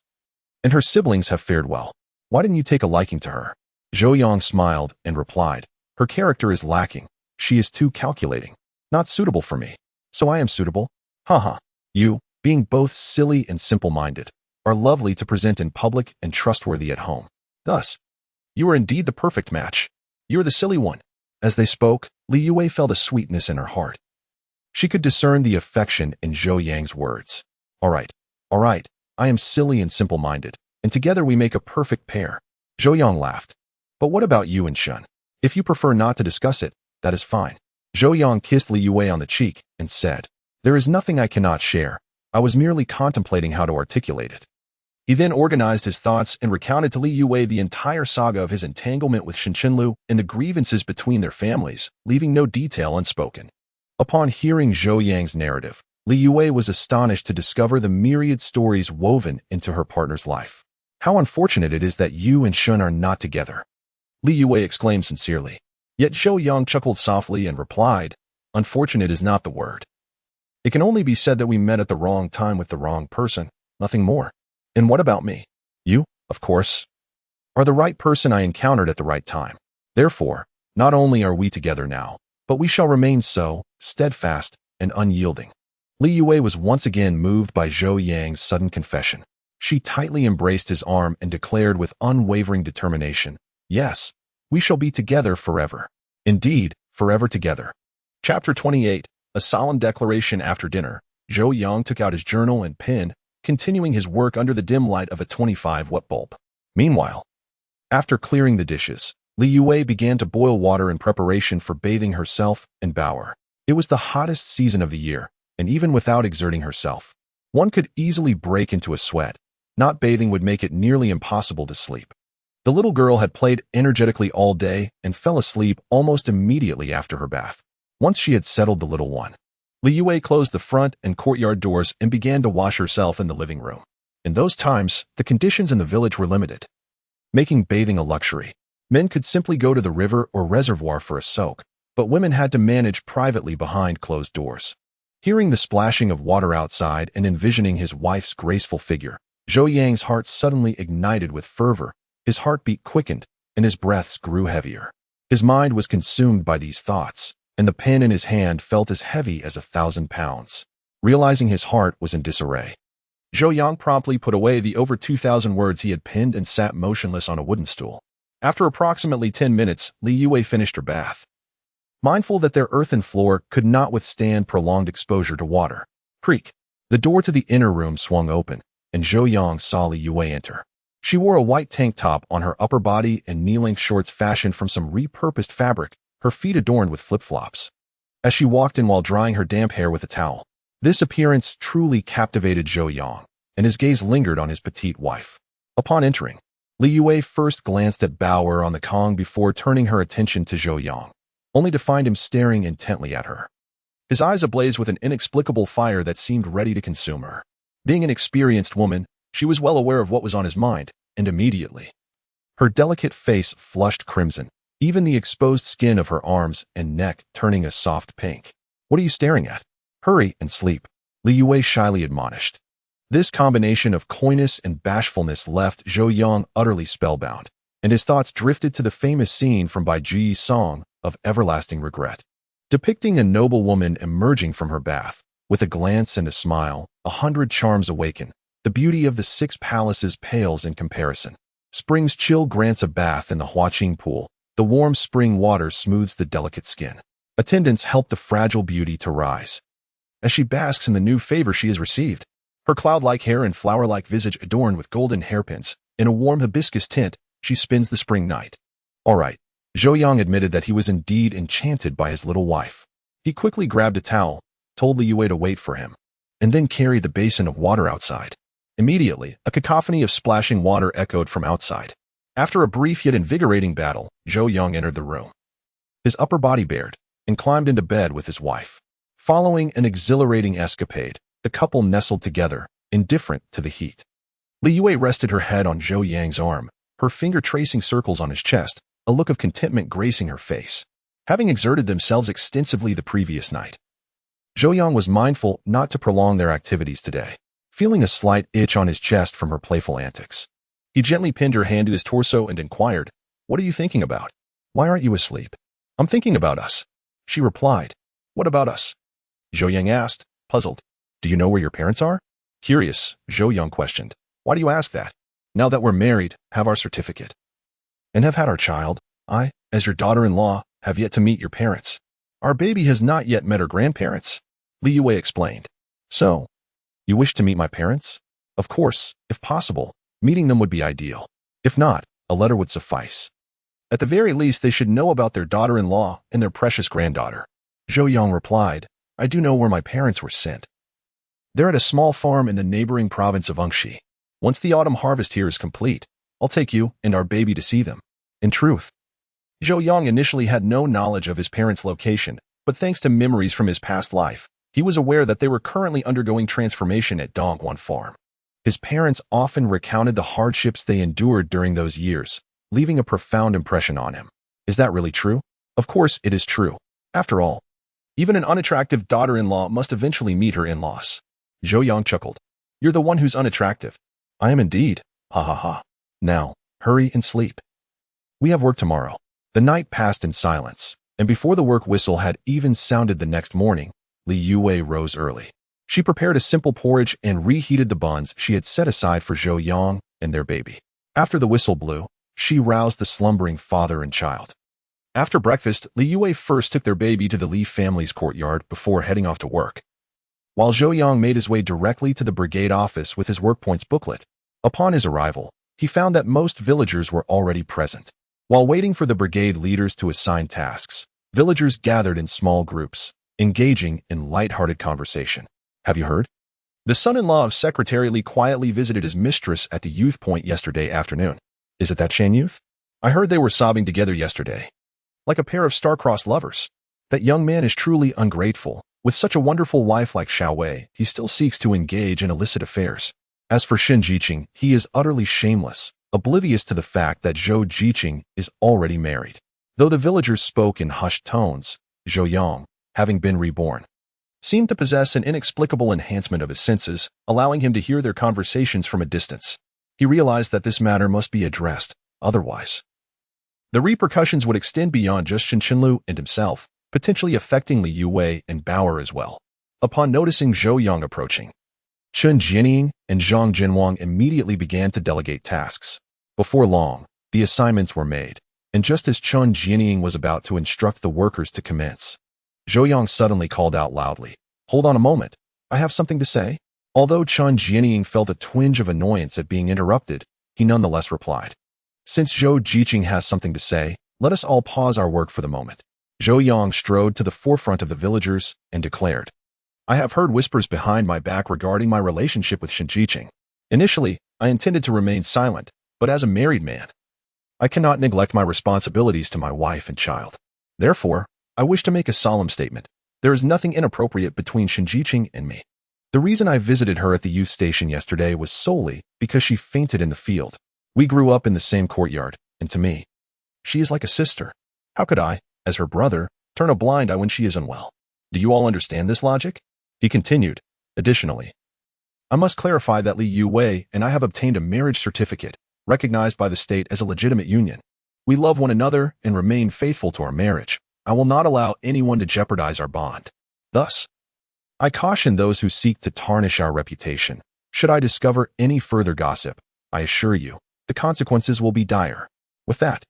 [SPEAKER 1] and her siblings have fared well. Why didn't you take a liking to her?" Zhou Yang smiled and replied, "Her character is lacking. She is too calculating. Not suitable for me. So I am suitable? Haha. You, being both silly and simple-minded, are lovely to present in public and trustworthy at home. Thus, you are indeed the perfect match. You are the silly one." As they spoke, Li Yue felt a sweetness in her heart. She could discern the affection in Zhou Yang's words. All right. I am silly and simple-minded, and together we make a perfect pair." Zhou Yang laughed. "But what about you and Shun? If you prefer not to discuss it, that is fine." Zhou Yang kissed Li Yue on the cheek and said, "There is nothing I cannot share. I was merely contemplating how to articulate it." He then organized his thoughts and recounted to Li Yue the entire saga of his entanglement with Shinshinlu and the grievances between their families, leaving no detail unspoken. Upon hearing Zhou Yang's narrative, Li Yue was astonished to discover the myriad stories woven into her partner's life. "How unfortunate it is that you and Shun are not together," Li Yue exclaimed sincerely. Yet Zhou Yang chuckled softly and replied, "Unfortunate is not the word. It can only be said that we met at the wrong time with the wrong person, nothing more. And what about me? You, of course, are the right person I encountered at the right time. Therefore, not only are we together now, but we shall remain so, steadfast and unyielding." Li Yue was once again moved by Zhou Yang's sudden confession. She tightly embraced his arm and declared with unwavering determination, "Yes, we shall be together forever. Indeed, forever together." Chapter 28, A Solemn Declaration. After dinner, Zhou Yang took out his journal and pen, continuing his work under the dim light of a 25-watt bulb. Meanwhile, after clearing the dishes, Li Yue began to boil water in preparation for bathing herself and Bauer. It was the hottest season of the year, and even without exerting herself, one could easily break into a sweat. Not bathing would make it nearly impossible to sleep. The little girl had played energetically all day and fell asleep almost immediately after her bath. Once she had settled the little one, Li Yue closed the front and courtyard doors and began to wash herself in the living room. In those times, the conditions in the village were limited, making bathing a luxury. Men could simply go to the river or reservoir for a soak, but women had to manage privately behind closed doors. Hearing the splashing of water outside and envisioning his wife's graceful figure, Zhou Yang's heart suddenly ignited with fervor. His heartbeat quickened, and his breaths grew heavier. His mind was consumed by these thoughts, and the pen in his hand felt as heavy as 1,000 pounds. Realizing his heart was in disarray, Zhou Yang promptly put away the over 2,000 words he had penned and sat motionless on a wooden stool. After approximately 10 minutes, Li Yue finished her bath. Mindful that their earthen floor could not withstand prolonged exposure to water. Creak. The door to the inner room swung open, and Zhou Yang saw Li Yue enter. She wore a white tank top on her upper body and knee-length shorts fashioned from some repurposed fabric, her feet adorned with flip-flops. As she walked in while drying her damp hair with a towel, this appearance truly captivated Zhou Yang, and his gaze lingered on his petite wife. Upon entering, Li Yue first glanced at Bauer on the kang before turning her attention to Zhou Yang, only to find him staring intently at her. His eyes ablaze with an inexplicable fire that seemed ready to consume her. Being an experienced woman, she was well aware of what was on his mind, and immediately, her delicate face flushed crimson, even the exposed skin of her arms and neck turning a soft pink. "What are you staring at? Hurry and sleep," Li Yue shyly admonished. This combination of coyness and bashfulness left Zhou Yang utterly spellbound, and his thoughts drifted to the famous scene from Bai Ji's song of Everlasting Regret, depicting a noble woman emerging from her bath. With a glance and a smile, 100 charms awaken. The beauty of the 6 palaces pales in comparison. Spring's chill grants a bath in the Huaqing pool. The warm spring water smooths the delicate skin. Attendants help the fragile beauty to rise, as she basks in the new favor she has received. Her cloud-like hair and flower-like visage adorned with golden hairpins. In a warm hibiscus tint, she spins the spring night. All right, Zhou Yang admitted that he was indeed enchanted by his little wife. He quickly grabbed a towel, told Li Yue to wait for him, and then carried the basin of water outside. Immediately, a cacophony of splashing water echoed from outside. After a brief yet invigorating battle, Zhou Yang entered the room, his upper body bared, and climbed into bed with his wife. Following an exhilarating escapade, the couple nestled together, indifferent to the heat. Li Yue rested her head on Zhou Yang's arm, her finger tracing circles on his chest, a look of contentment gracing her face. Having exerted themselves extensively the previous night, Zhou Yang was mindful not to prolong their activities today. Feeling a slight itch on his chest from her playful antics, he gently pinned her hand to his torso and inquired, "What are you thinking about? Why aren't you asleep?" "I'm thinking about us," she replied. "What about us?" Zhou Yang asked, puzzled. "Do you know where your parents are?" Curious, Zhou Yang questioned. "Why do you ask that? Now that we're married, have our certificate, and have had our child, I, as your daughter-in-law, have yet to meet your parents. Our baby has not yet met her grandparents," Li Yue explained. "So, you wish to meet my parents?" "Of course, if possible. Meeting them would be ideal. If not, a letter would suffice. At the very least, they should know about their daughter-in-law and their precious granddaughter." Zhou Yang replied, "I do know where my parents were sent. They're at a small farm in the neighboring province of Ungshi. Once the autumn harvest here is complete, I'll take you and our baby to see them." In truth, Zhou Yang initially had no knowledge of his parents' location, but thanks to memories from his past life, he was aware that they were currently undergoing transformation at Dongguan Farm. His parents often recounted the hardships they endured during those years, leaving a profound impression on him. Is that really true? Of course it is true. After all, even an unattractive daughter-in-law must eventually meet her in-laws. Zhou Yang chuckled. "You're the one who's unattractive." "I am indeed. Ha ha ha. Now, hurry and sleep. We have work tomorrow." The night passed in silence, and before the work whistle had even sounded the next morning, Li Yue rose early. She prepared a simple porridge and reheated the buns she had set aside for Zhou Yang and their baby. After the whistle blew, she roused the slumbering father and child. After breakfast, Li Yue first took their baby to the Li family's courtyard before heading off to work, while Zhou Yang made his way directly to the brigade office with his work points booklet. Upon his arrival, he found that most villagers were already present. While waiting for the brigade leaders to assign tasks, villagers gathered in small groups, engaging in light-hearted conversation. "Have you heard? The son-in-law of Secretary Li quietly visited his mistress at the youth point yesterday afternoon. Is it that Shan youth? I heard they were sobbing together yesterday. Like a pair of star-crossed lovers. That young man is truly ungrateful. With such a wonderful wife like Xiao Wei, he still seeks to engage in illicit affairs. As for Shen Jiqing, he is utterly shameless, oblivious to the fact that Zhou Jiqing is already married. Though the villagers spoke in hushed tones, Zhou Yang, having been reborn, seemed to possess an inexplicable enhancement of his senses, allowing him to hear their conversations from a distance. He realized that this matter must be addressed, otherwise the repercussions would extend beyond just Shen Qinlu and himself, potentially affecting Li Yuwei and Bauer as well. Upon noticing Zhou Yang approaching, Chen Jianying and Zhang Jinwang immediately began to delegate tasks. Before long, the assignments were made, and just as Chen Jianying was about to instruct the workers to commence, Zhou Yang suddenly called out loudly, "Hold on a moment, I have something to say." Although Chen Jianying felt a twinge of annoyance at being interrupted, he nonetheless replied, "Since Zhou Jiqing has something to say, let us all pause our work for the moment." Zhou Yang strode to the forefront of the villagers and declared, "I have heard whispers behind my back regarding my relationship with Shen Jiqing. Initially, I intended to remain silent, but as a married man, I cannot neglect my responsibilities to my wife and child. Therefore, I wish to make a solemn statement. There is nothing inappropriate between Shen Jiqing and me. The reason I visited her at the youth station yesterday was solely because she fainted in the field. We grew up in the same courtyard, and to me, she is like a sister. How could I, as her brother, turn a blind eye when she is unwell? Do you all understand this logic?" He continued, "Additionally, I must clarify that Li Yuwei and I have obtained a marriage certificate, recognized by the state as a legitimate union. We love one another and remain faithful to our marriage. I will not allow anyone to jeopardize our bond. Thus, I caution those who seek to tarnish our reputation. Should I discover any further gossip, I assure you, the consequences will be dire." With that,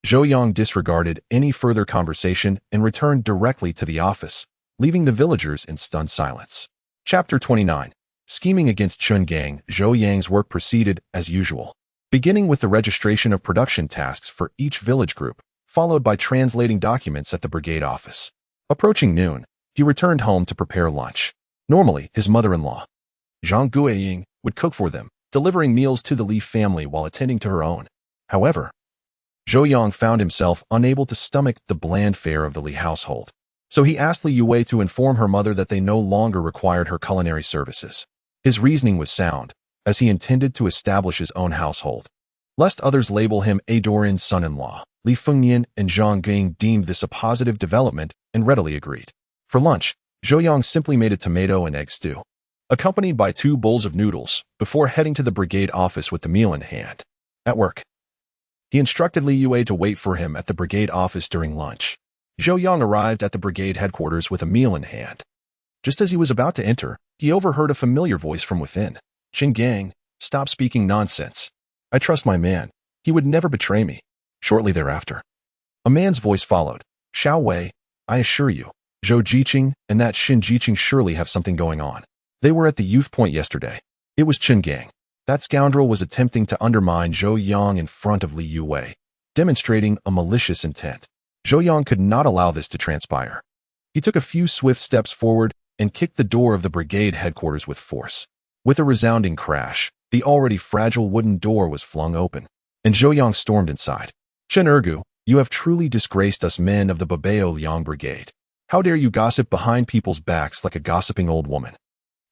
[SPEAKER 1] Zhou Yang disregarded any further conversation and returned directly to the office, leaving the villagers in stunned silence. Chapter 29. Scheming against Chun Gang. Zhou Yang's work proceeded as usual, beginning with the registration of production tasks for each village group, followed by translating documents at the brigade office. Approaching noon, he returned home to prepare lunch. Normally, his mother-in-law, Zhang Guiying, would cook for them, delivering meals to the Li family while attending to her own. However, Zhou Yang found himself unable to stomach the bland fare of the Li household, so he asked Li Yuwei to inform her mother that they no longer required her culinary services. His reasoning was sound, as he intended to establish his own household. Lest others label him a Doran's son-in-law, Li Fengnian and Zhang Ging deemed this a positive development and readily agreed. For lunch, Zhou Yang simply made a tomato and egg stew, accompanied by 2 bowls of noodles, before heading to the brigade office with the meal in hand. At work, he instructed Li Yuwei to wait for him at the brigade office during lunch. Zhou Yang arrived at the brigade headquarters with a meal in hand. Just as he was about to enter, he overheard a familiar voice from within. "Qin Gang, stop speaking nonsense. I trust my man. He would never betray me." Shortly thereafter, a man's voice followed. "Xiao Wei, I assure you, Zhou Jiqing and that Shen Jiqing surely have something going on. They were at the youth point yesterday." It was Qin Gang. That scoundrel was attempting to undermine Zhou Yang in front of Li Yuwei, demonstrating a malicious intent. Zhou Yang could not allow this to transpire. He took a few swift steps forward and kicked the door of the brigade headquarters with force. With a resounding crash, the already fragile wooden door was flung open, and Zhou Yang stormed inside. "Chen Ergu, you have truly disgraced us men of the Babao Liang Brigade. How dare you gossip behind people's backs like a gossiping old woman?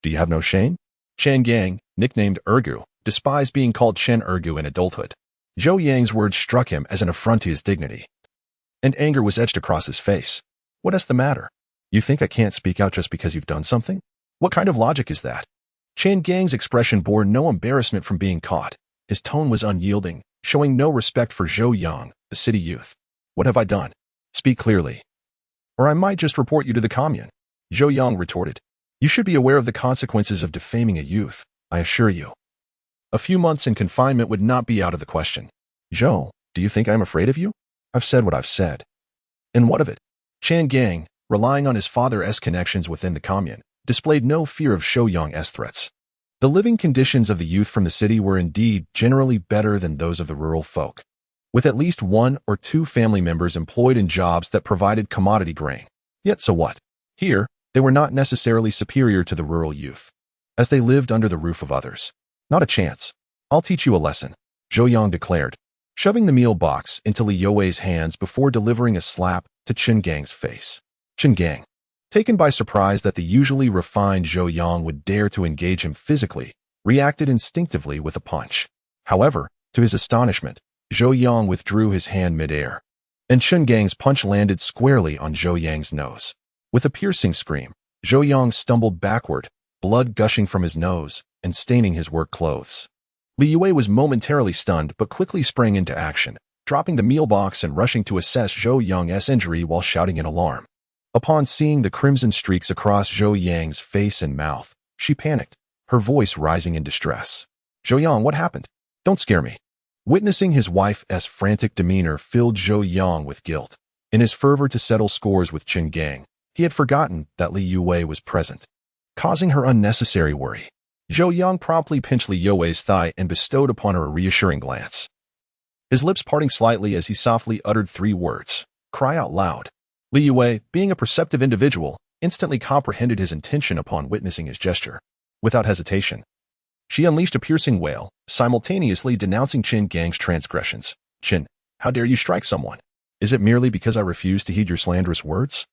[SPEAKER 1] Do you have no shame?" Chen Gang, nicknamed Ergu, despised being called Chen Ergu in adulthood. Zhou Yang's words struck him as an affront to his dignity, and anger was etched across his face. "What is the matter? You think I can't speak out just because you've done something? What kind of logic is that?" Chen Gang's expression bore no embarrassment from being caught. His tone was unyielding, showing no respect for Zhou Yang, the city youth. "What have I done? Speak clearly, or I might just report you to the commune." Zhou Yang retorted. "You should be aware of the consequences of defaming a youth, I assure you. A few months in confinement would not be out of the question." "Zhou, do you think I'm afraid of you? I've said what I've said." "And what of it?" Chen Gang, relying on his father's connections within the commune, displayed no fear of Zhou Yang's threats. The living conditions of the youth from the city were indeed generally better than those of the rural folk, with at least 1 or 2 family members employed in jobs that provided commodity grain. Yet so what? Here, they were not necessarily superior to the rural youth, as they lived under the roof of others. "Not a chance. I'll teach you a lesson," Zhou Yang declared. shoving the meal box into Li Yue's hands before delivering a slap to Chen Gang's face. Chen Gang, taken by surprise that the usually refined Zhou Yang would dare to engage him physically, reacted instinctively with a punch. However, to his astonishment, Zhou Yang withdrew his hand mid-air, and Chen Gang's punch landed squarely on Zhou Yang's nose. With a piercing scream, Zhou Yang stumbled backward, blood gushing from his nose and staining his work clothes. Li Yue was momentarily stunned but quickly sprang into action, dropping the meal box and rushing to assess Zhou Yang's injury while shouting in alarm. Upon seeing the crimson streaks across Zhou Yang's face and mouth, she panicked, her voice rising in distress. "Zhou Yang, what happened? Don't scare me." Witnessing his wife's frantic demeanor filled Zhou Yang with guilt. In his fervor to settle scores with Chen Gang, he had forgotten that Li Yue was present, causing her unnecessary worry. Zhou Yang promptly pinched Li Yue's thigh and bestowed upon her a reassuring glance, his lips parting slightly as he softly uttered 3 words, "Cry out loud." Li Yue, being a perceptive individual, instantly comprehended his intention upon witnessing his gesture. Without hesitation, she unleashed a piercing wail, simultaneously denouncing Chen Gang's transgressions. "Chen, how dare you strike someone? Is it merely because I refuse to heed your slanderous words?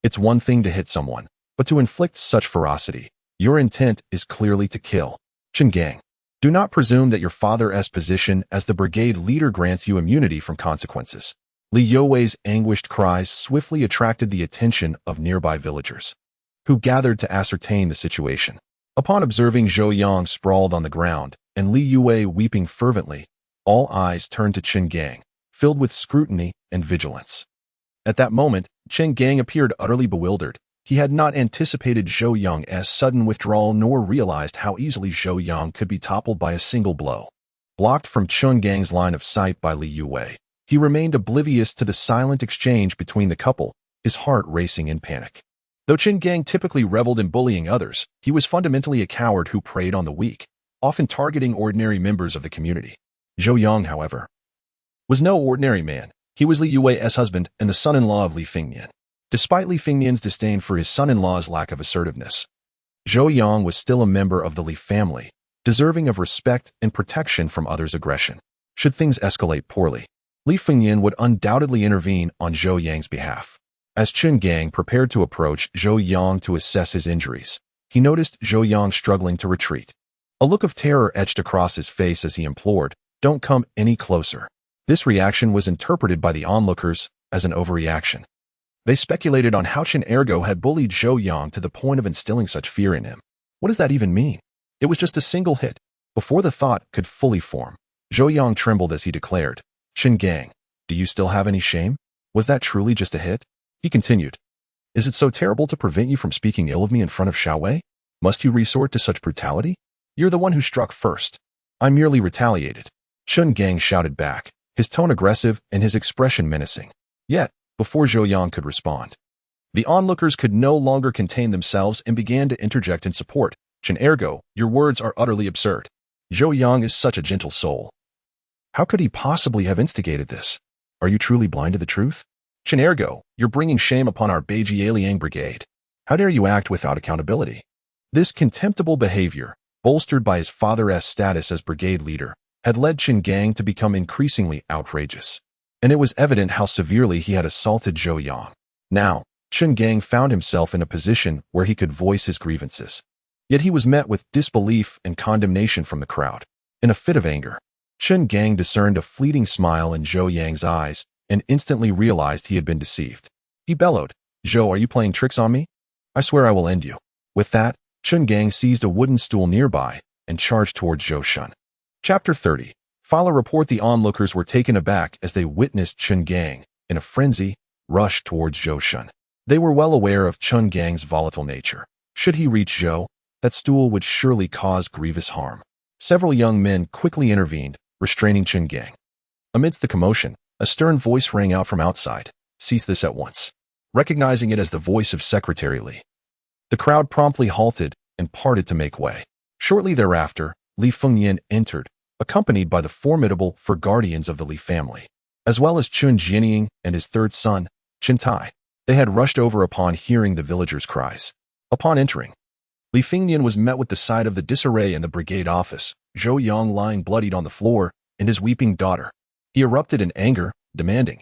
[SPEAKER 1] It's one thing to hit someone, but to inflict such ferocity. Your intent is clearly to kill. Chen Gang, do not presume that your father's position as the brigade leader grants you immunity from consequences." Li Yue's anguished cries swiftly attracted the attention of nearby villagers, who gathered to ascertain the situation. Upon observing Zhou Yang sprawled on the ground and Li Yue weeping fervently, all eyes turned to Chen Gang, filled with scrutiny and vigilance. At that moment, Chen Gang appeared utterly bewildered. He had not anticipated Zhou Yang's sudden withdrawal nor realized how easily Zhou Yang could be toppled by a single blow. Blocked from Chen Gang's line of sight by Li Yue, he remained oblivious to the silent exchange between the couple, his heart racing in panic. Though Chen Gang typically reveled in bullying others, he was fundamentally a coward who preyed on the weak, often targeting ordinary members of the community. Zhou Yang, however, was no ordinary man. He was Li Yue's husband and the son-in-law of Li Fengnian. Despite Li Fengnian's disdain for his son-in-law's lack of assertiveness, Zhou Yang was still a member of the Li family, deserving of respect and protection from others' aggression. Should things escalate poorly, Li Fengnian would undoubtedly intervene on Zhou Yang's behalf. As Chen Gang prepared to approach Zhou Yang to assess his injuries, he noticed Zhou Yang struggling to retreat. A look of terror etched across his face as he implored, "Don't come any closer." This reaction was interpreted by the onlookers as an overreaction. They speculated on how Chen Ergo had bullied Zhou Yang to the point of instilling such fear in him. What does that even mean? It was just a single hit. Before the thought could fully form, Zhou Yang trembled as he declared, "Chen Gang, do you still have any shame? Was that truly just a hit?" He continued, "Is it so terrible to prevent you from speaking ill of me in front of Xiaowei? Must you resort to such brutality? You're the one who struck first. I merely retaliated." Chen Gang shouted back, his tone aggressive and his expression menacing. Yet, before Zhou Yang could respond, the onlookers could no longer contain themselves and began to interject in support. "Chen Ergo, your words are utterly absurd. Zhou Yang is such a gentle soul. How could he possibly have instigated this? Are you truly blind to the truth? Chen Ergo, you're bringing shame upon our Beiji Liang brigade. How dare you act without accountability?" This contemptible behavior, bolstered by his father's status as brigade leader, had led Chen Gang to become increasingly outrageous, and it was evident how severely he had assaulted Zhou Yang. Now, Chen Gang found himself in a position where he could voice his grievances. Yet he was met with disbelief and condemnation from the crowd. In a fit of anger, Chen Gang discerned a fleeting smile in Zhou Yang's eyes and instantly realized he had been deceived. He bellowed, "Zhou, are you playing tricks on me? I swear I will end you." With that, Chen Gang seized a wooden stool nearby and charged towards Zhou Shun. Chapter 30. File a report. The onlookers were taken aback as they witnessed Chen Gang, in a frenzy, rush towards Zhou Shun. They were well aware of Chen Gang's volatile nature. Should he reach Zhou, that stool would surely cause grievous harm. Several young men quickly intervened, restraining Chen Gang. Amidst the commotion, a stern voice rang out from outside, "Cease this at once." Recognizing it as the voice of Secretary Li, the crowd promptly halted and parted to make way. Shortly thereafter, Li Fengnian entered, accompanied by the formidable four guardians of the Li family, as well as Chun Jianying and his third son, Chen Tai. They had rushed over upon hearing the villagers' cries. Upon entering, Li Fengnian was met with the sight of the disarray in the brigade office, Zhou Yang lying bloodied on the floor, and his weeping daughter. He erupted in anger, demanding,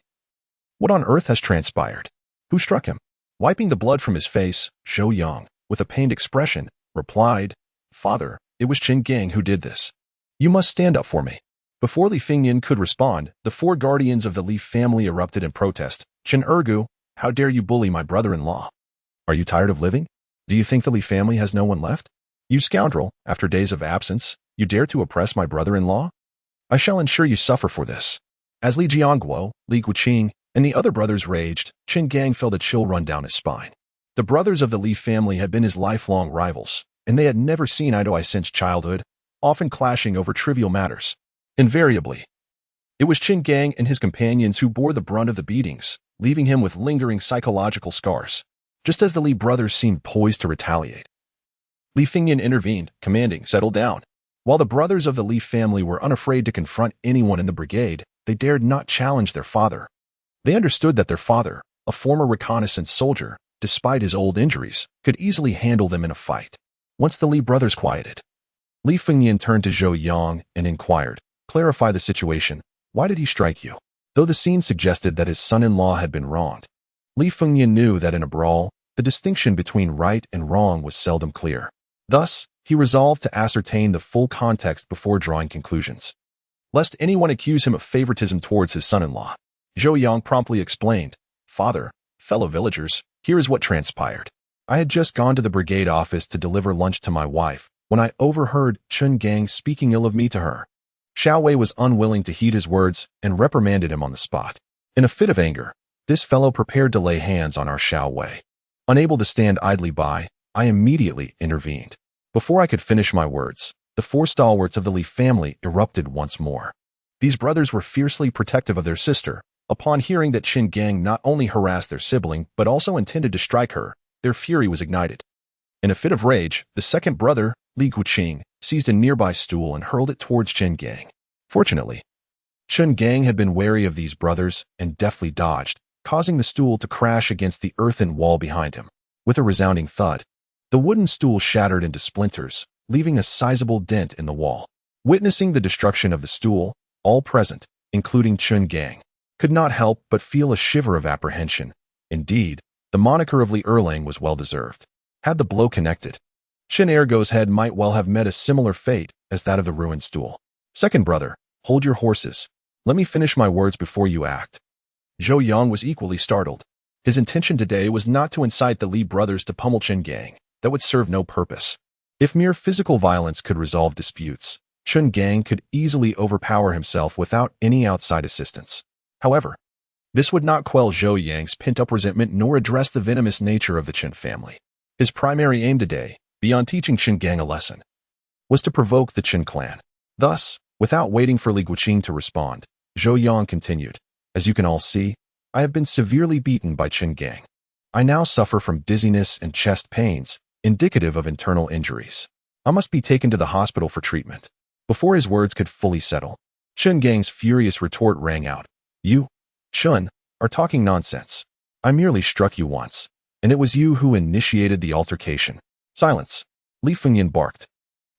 [SPEAKER 1] "What on earth has transpired? Who struck him?" Wiping the blood from his face, Zhou Yang, with a pained expression, replied, "Father, it was Qin Gang who did this. You must stand up for me." Before Li Fengyan could respond, the four guardians of the Li family erupted in protest. "Qin Ergu, how dare you bully my brother-in-law? Are you tired of living? Do you think the Li family has no one left? You scoundrel, after days of absence, you dare to oppress my brother-in-law? I shall ensure you suffer for this." As Li Jiangguo, Li Guqing, and the other brothers raged, Qin Gang felt a chill run down his spine. The brothers of the Li family had been his lifelong rivals, and they had never seen eye to eye since childhood, often clashing over trivial matters. Invariably, it was Qin Gang and his companions who bore the brunt of the beatings, leaving him with lingering psychological scars. Just as the Li brothers seemed poised to retaliate, Li Fengyan intervened, commanding, "Settle down." While the brothers of the Li family were unafraid to confront anyone in the brigade, they dared not challenge their father. They understood that their father, a former reconnaissance soldier, despite his old injuries, could easily handle them in a fight. Once the Li brothers quieted, Li Fengyan turned to Zhou Yang and inquired, "Clarify the situation. Why did he strike you?" Though the scene suggested that his son-in-law had been wronged, Li Fengyan knew that in a brawl, the distinction between right and wrong was seldom clear. Thus, he resolved to ascertain the full context before drawing conclusions, lest anyone accuse him of favoritism towards his son-in-law. Zhou Yang promptly explained, "Father, fellow villagers, here is what transpired. I had just gone to the brigade office to deliver lunch to my wife when I overheard Qin Gang speaking ill of me to her. Xiao Wei was unwilling to heed his words and reprimanded him on the spot. In a fit of anger, this fellow prepared to lay hands on our Xiao Wei. Unable to stand idly by, I immediately intervened. Before I could finish my words, the four stalwarts of the Li family erupted once more. These brothers were fiercely protective of their sister. Upon hearing that Qin Gang not only harassed their sibling, but also intended to strike her, their fury was ignited. In a fit of rage, the second brother, Li Guqing, seized a nearby stool and hurled it towards Qin Gang. Fortunately, Qin Gang had been wary of these brothers and deftly dodged, causing the stool to crash against the earthen wall behind him. With a resounding thud, the wooden stool shattered into splinters, leaving a sizable dent in the wall. Witnessing the destruction of the stool, all present, including Qin Gang, could not help but feel a shiver of apprehension. Indeed, the moniker of Li Erlang was well-deserved. Had the blow connected, Qin Ergo's head might well have met a similar fate as that of the ruined stool. "Second brother, hold your horses. Let me finish my words before you act." Zhou Yang was equally startled. His intention today was not to incite the Li brothers to pummel Qin Gang. That would serve no purpose. If mere physical violence could resolve disputes, Qin Gang could easily overpower himself without any outside assistance. However, this would not quell Zhou Yang's pent-up resentment nor address the venomous nature of the Qin family. His primary aim today, beyond teaching Qin Gang a lesson, was to provoke the Qin clan. Thus, without waiting for Li Guqing to respond, Zhou Yang continued, "As you can all see, I have been severely beaten by Qin Gang. I now suffer from dizziness and chest pains, indicative of internal injuries. I must be taken to the hospital for treatment." Before his words could fully settle, Qin Gang's furious retort rang out, "You, Qin, are talking nonsense. I merely struck you once, and it was you who initiated the altercation." "Silence," Li Fengyan barked.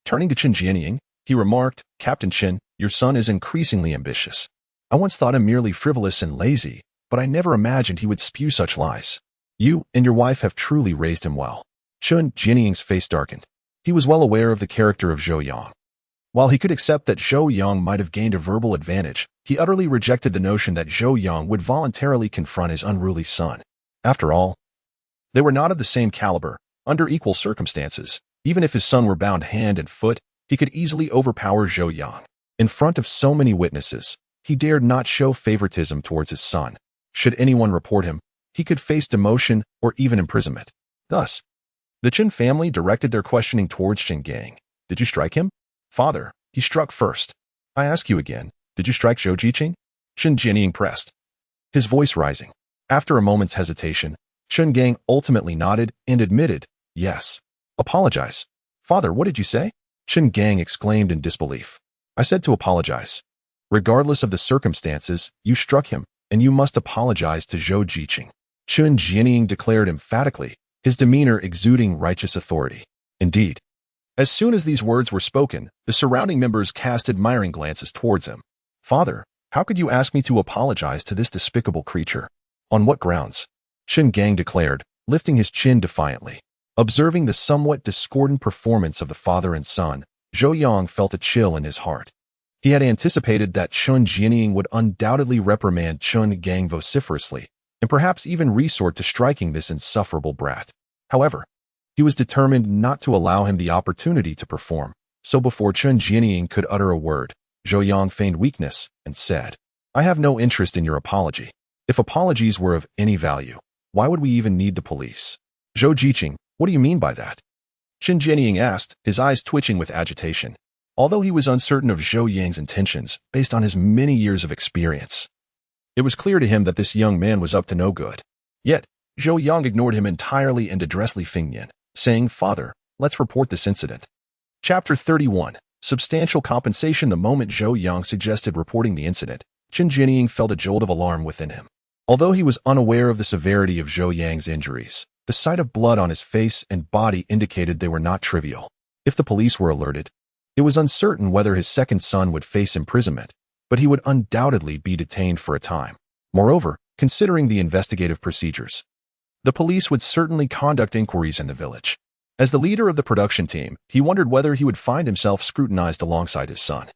[SPEAKER 1] Turning to Qin Jianying, he remarked, "Captain Qin, your son is increasingly ambitious. I once thought him merely frivolous and lazy, but I never imagined he would spew such lies. You and your wife have truly raised him well." Qin Jianying's face darkened. He was well aware of the character of Zhou Yang. While he could accept that Zhou Yang might have gained a verbal advantage, he utterly rejected the notion that Zhou Yang would voluntarily confront his unruly son. After all, they were not of the same caliber. Under equal circumstances, even if his son were bound hand and foot, he could easily overpower Zhou Yang. In front of so many witnesses, he dared not show favoritism towards his son. Should anyone report him, he could face demotion or even imprisonment. Thus, the Qin family directed their questioning towards Qin Gang. "Did you strike him?" "Father, he struck first." "I ask you again, did you strike Zhou Jiqing?" Qin Jianying pressed, his voice rising. After a moment's hesitation, Qin Gang ultimately nodded and admitted, "Yes." "Apologize." "Father, what did you say?" Qin Gang exclaimed in disbelief. "I said to apologize. Regardless of the circumstances, you struck him, and you must apologize to Zhou Jiqing." Qin Jianying declared emphatically, his demeanor exuding righteous authority. Indeed, as soon as these words were spoken, the surrounding members cast admiring glances towards him. "Father, How could you ask me to apologize to this despicable creature? On what grounds? Zhou Yang declared, lifting his chin defiantly. Observing the somewhat discordant performance of the father and son, Zhou Yang felt a chill in his heart. He had anticipated that Zhou Yang would undoubtedly reprimand Zhou Yang vociferously, and perhaps even resort to striking this insufferable brat. However, he was determined not to allow him the opportunity to perform, so before Zhou Yang could utter a word, Zhou Yang feigned weakness and said, "I have no interest in your apology. If apologies were of any value, why would we even need the police?" "Zhou Jiqing, what do you mean by that?" Zhou Yang asked, his eyes twitching with agitation. Although he was uncertain of Zhou Yang's intentions based on his many years of experience, it was clear to him that this young man was up to no good. Yet, Zhou Yang ignored him entirely and addressed Li Fengnian, saying, "Father, let's report this incident." Chapter 31. Substantial compensation. The moment Zhou Yang suggested reporting the incident, Zhou Yang felt a jolt of alarm within him. Although he was unaware of the severity of Zhou Yang's injuries, the sight of blood on his face and body indicated they were not trivial. If the police were alerted, it was uncertain whether his second son would face imprisonment, but he would undoubtedly be detained for a time. Moreover, considering the investigative procedures, the police would certainly conduct inquiries in the village. As the leader of the production team, he wondered whether he would find himself scrutinized alongside his son,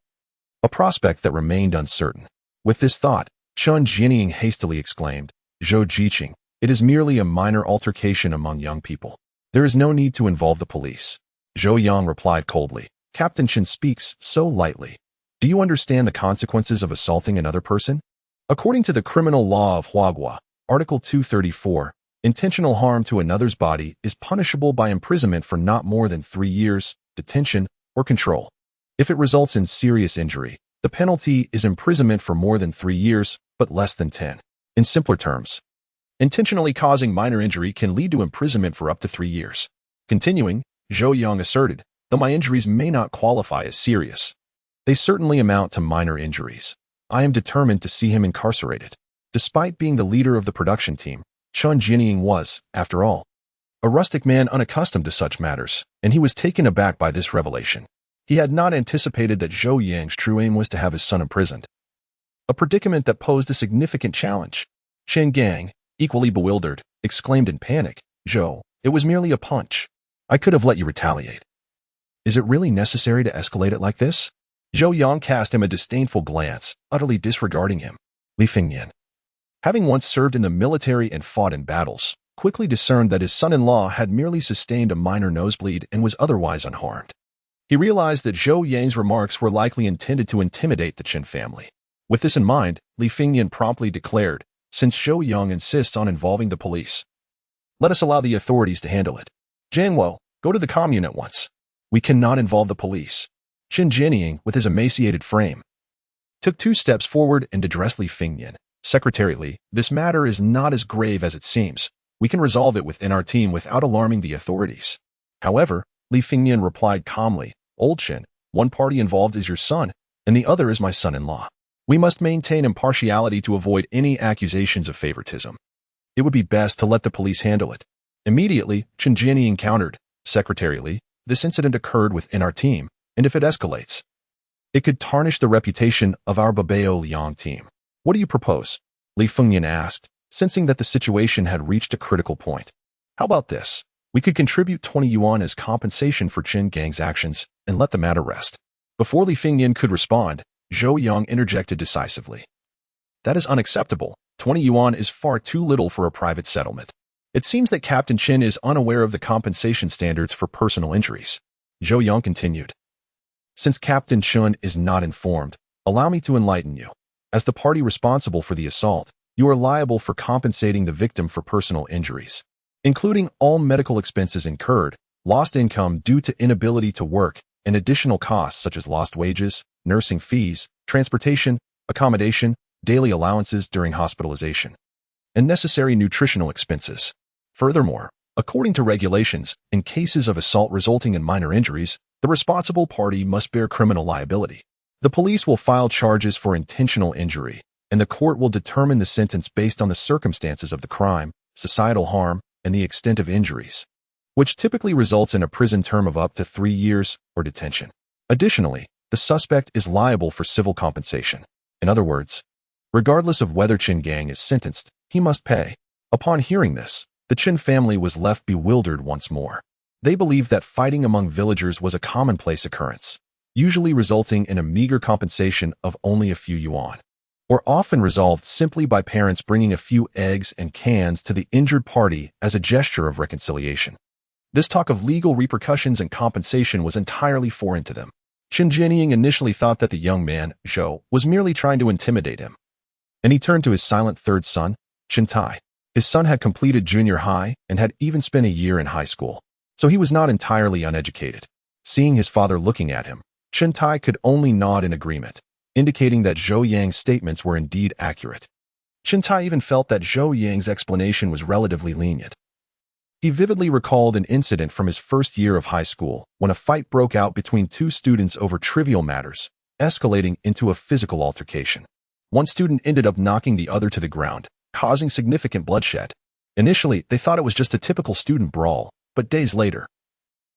[SPEAKER 1] a prospect that remained uncertain. With this thought, Zhou Yang hastily exclaimed, "Zhou Jiqing, it is merely a minor altercation among young people. There is no need to involve the police." Zhou Yang replied coldly, "Captain Chen speaks so lightly. Do you understand the consequences of assaulting another person? According to the criminal law of Huagua, Article 234, intentional harm to another's body is punishable by imprisonment for not more than 3 years, detention, or control. If it results in serious injury, the penalty is imprisonment for more than 3 years, but less than 10. In simpler terms, intentionally causing minor injury can lead to imprisonment for up to 3 years. Continuing, Zhou Yang asserted, "Though my injuries may not qualify as serious, they certainly amount to minor injuries. I am determined to see him incarcerated." Despite being the leader of the production team, Zhou Yang was, after all, a rustic man unaccustomed to such matters, and he was taken aback by this revelation. He had not anticipated that Zhou Yang's true aim was to have his son imprisoned, a predicament that posed a significant challenge. Zhou Yang, equally bewildered, exclaimed in panic, "Zhou, it was merely a punch. I could have let you retaliate. Is it really necessary to escalate it like this?" Zhou Yang cast him a disdainful glance, utterly disregarding him. Li Fengnian, having once served in the military and fought in battles, quickly discerned that his son-in-law had merely sustained a minor nosebleed and was otherwise unharmed. He realized that Zhou Yang's remarks were likely intended to intimidate the Chen family. With this in mind, Li Fengnian promptly declared, "Since Zhou Yang insists on involving the police, let us allow the authorities to handle it. Jiangwo, go to the commune at once. We cannot involve the police." Zhou Yang, with his emaciated frame, took 2 steps forward and addressed Li Fengnian. "Secretary Li, this matter is not as grave as it seems. We can resolve it within our team without alarming the authorities." However, Li Fengnian replied calmly, "Old Chen, one party involved is your son, and the other is my son-in-law. We must maintain impartiality to avoid any accusations of favoritism. It would be best to let the police handle it." Immediately, Zhou Yang countered, "Secretary Li, this incident occurred within our team, and if it escalates, it could tarnish the reputation of our Babao Liang team. What do you propose?" Li Fengnian asked, sensing that the situation had reached a critical point. "How about this? We could contribute 20 yuan as compensation for Zhou Yang's actions and let the matter rest." Before Li Fengnian could respond, Zhou Yang interjected decisively. "That is unacceptable. 20 yuan is far too little for a private settlement. It seems that Captain Chen is unaware of the compensation standards for personal injuries." Zhou Yang continued, "Since Captain Chen is not informed, allow me to enlighten you. As the party responsible for the assault, you are liable for compensating the victim for personal injuries, including all medical expenses incurred, lost income due to inability to work, and additional costs such as lost wages, nursing fees, transportation, accommodation, daily allowances during hospitalization, and necessary nutritional expenses. Furthermore, according to regulations, in cases of assault resulting in minor injuries, the responsible party must bear criminal liability. The police will file charges for intentional injury, and the court will determine the sentence based on the circumstances of the crime, societal harm, and the extent of injuries, which typically results in a prison term of up to 3 years or detention. Additionally, the suspect is liable for civil compensation. In other words, regardless of whether Qin Gang is sentenced, he must pay. Upon hearing this, the Qin family was left bewildered once more. They believed that fighting among villagers was a commonplace occurrence, usually resulting in a meager compensation of only a few yuan, or often resolved simply by parents bringing a few eggs and cans to the injured party as a gesture of reconciliation. This talk of legal repercussions and compensation was entirely foreign to them. Qin Jianying initially thought that the young man, Zhou, was merely trying to intimidate him, and he turned to his silent third son, Qin Tai. His son had completed junior high and had even spent a year in high school, so he was not entirely uneducated. Seeing his father looking at him, Qin Tai could only nod in agreement, indicating that Zhou Yang's statements were indeed accurate. Qin Tai even felt that Zhou Yang's explanation was relatively lenient. He vividly recalled an incident from his first year of high school when a fight broke out between two students over trivial matters, escalating into a physical altercation. One student ended up knocking the other to the ground, causing significant bloodshed. Initially, they thought it was just a typical student brawl, but days later,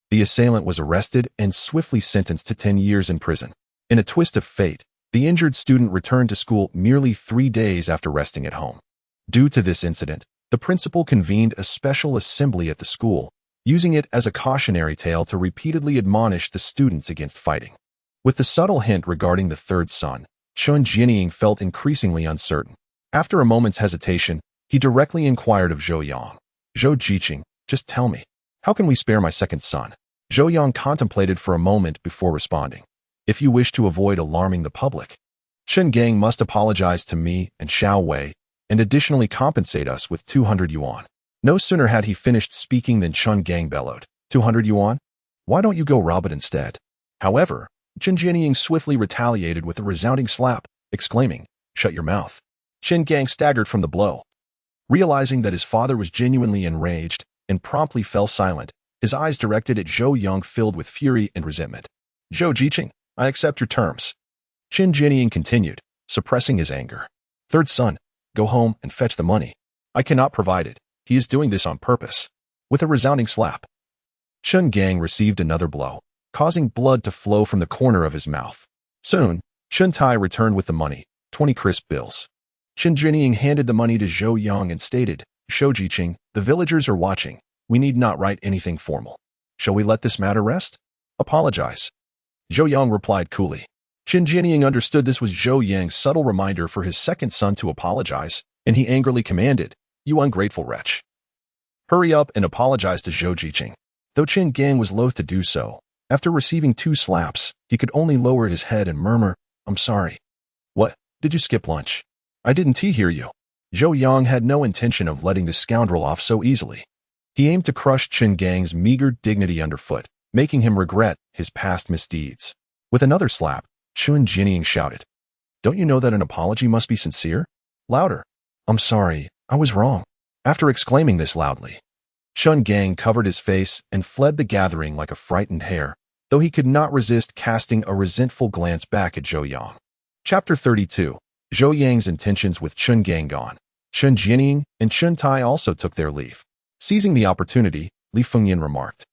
[SPEAKER 1] the assailant was arrested and swiftly sentenced to 10 years in prison. In a twist of fate, the injured student returned to school merely 3 days after resting at home. Due to this incident, the principal convened a special assembly at the school, using it as a cautionary tale to repeatedly admonish the students against fighting. With the subtle hint regarding the third son, Qin Jianying felt increasingly uncertain. After a moment's hesitation, he directly inquired of Zhou Yang. "Zhou Jiqing, just tell me, how can we spare my second son?" Zhou Yang contemplated for a moment before responding. "If you wish to avoid alarming the public, Qin Gang must apologize to me and Xiao Wei and additionally compensate us with 200 yuan. No sooner had he finished speaking than Qin Gang bellowed, 200 yuan? Why don't you go rob it instead? However, Qin Jianying swiftly retaliated with a resounding slap, exclaiming, "Shut your mouth." Qin Gang staggered from the blow. Realizing that his father was genuinely enraged and promptly fell silent, his eyes directed at Zhou Yang filled with fury and resentment. "Zhou Jiqing, I accept your terms." Qin Jianying continued, suppressing his anger. "Third son, go home and fetch the money. I cannot provide it. He is doing this on purpose." With a resounding slap, Qin Gang received another blow, causing blood to flow from the corner of his mouth. Soon, Qin Tai returned with the money, 20 crisp bills. Qin Jianying handed the money to Zhou Yang and stated, "Zhou Jiqing, the villagers are watching. We need not write anything formal. Shall we let this matter rest? Apologize." Zhou Yang replied coolly. Qin Jianying understood this was Zhou Yang's subtle reminder for his second son to apologize, and he angrily commanded, "You ungrateful wretch. Hurry up and apologize to Zhou Jiqing." Though Qin Gang was loath to do so, after receiving 2 slaps, he could only lower his head and murmur, "I'm sorry." "What? Did you skip lunch? I didn't hear you." Zhou Yang had no intention of letting the scoundrel off so easily. He aimed to crush Qin Gang's meager dignity underfoot, making him regret his past misdeeds. With another slap, Qin Jianying shouted, "Don't you know that an apology must be sincere? Louder. I'm sorry, I was wrong." After exclaiming this loudly, Qin Gang covered his face and fled the gathering like a frightened hare, though he could not resist casting a resentful glance back at Zhou Yang. Chapter 32. Zhou Yang's intentions with Qin Gang gone. Qin Jianying and Qin Tai also took their leave. Seizing the opportunity, Li Fengyan remarked,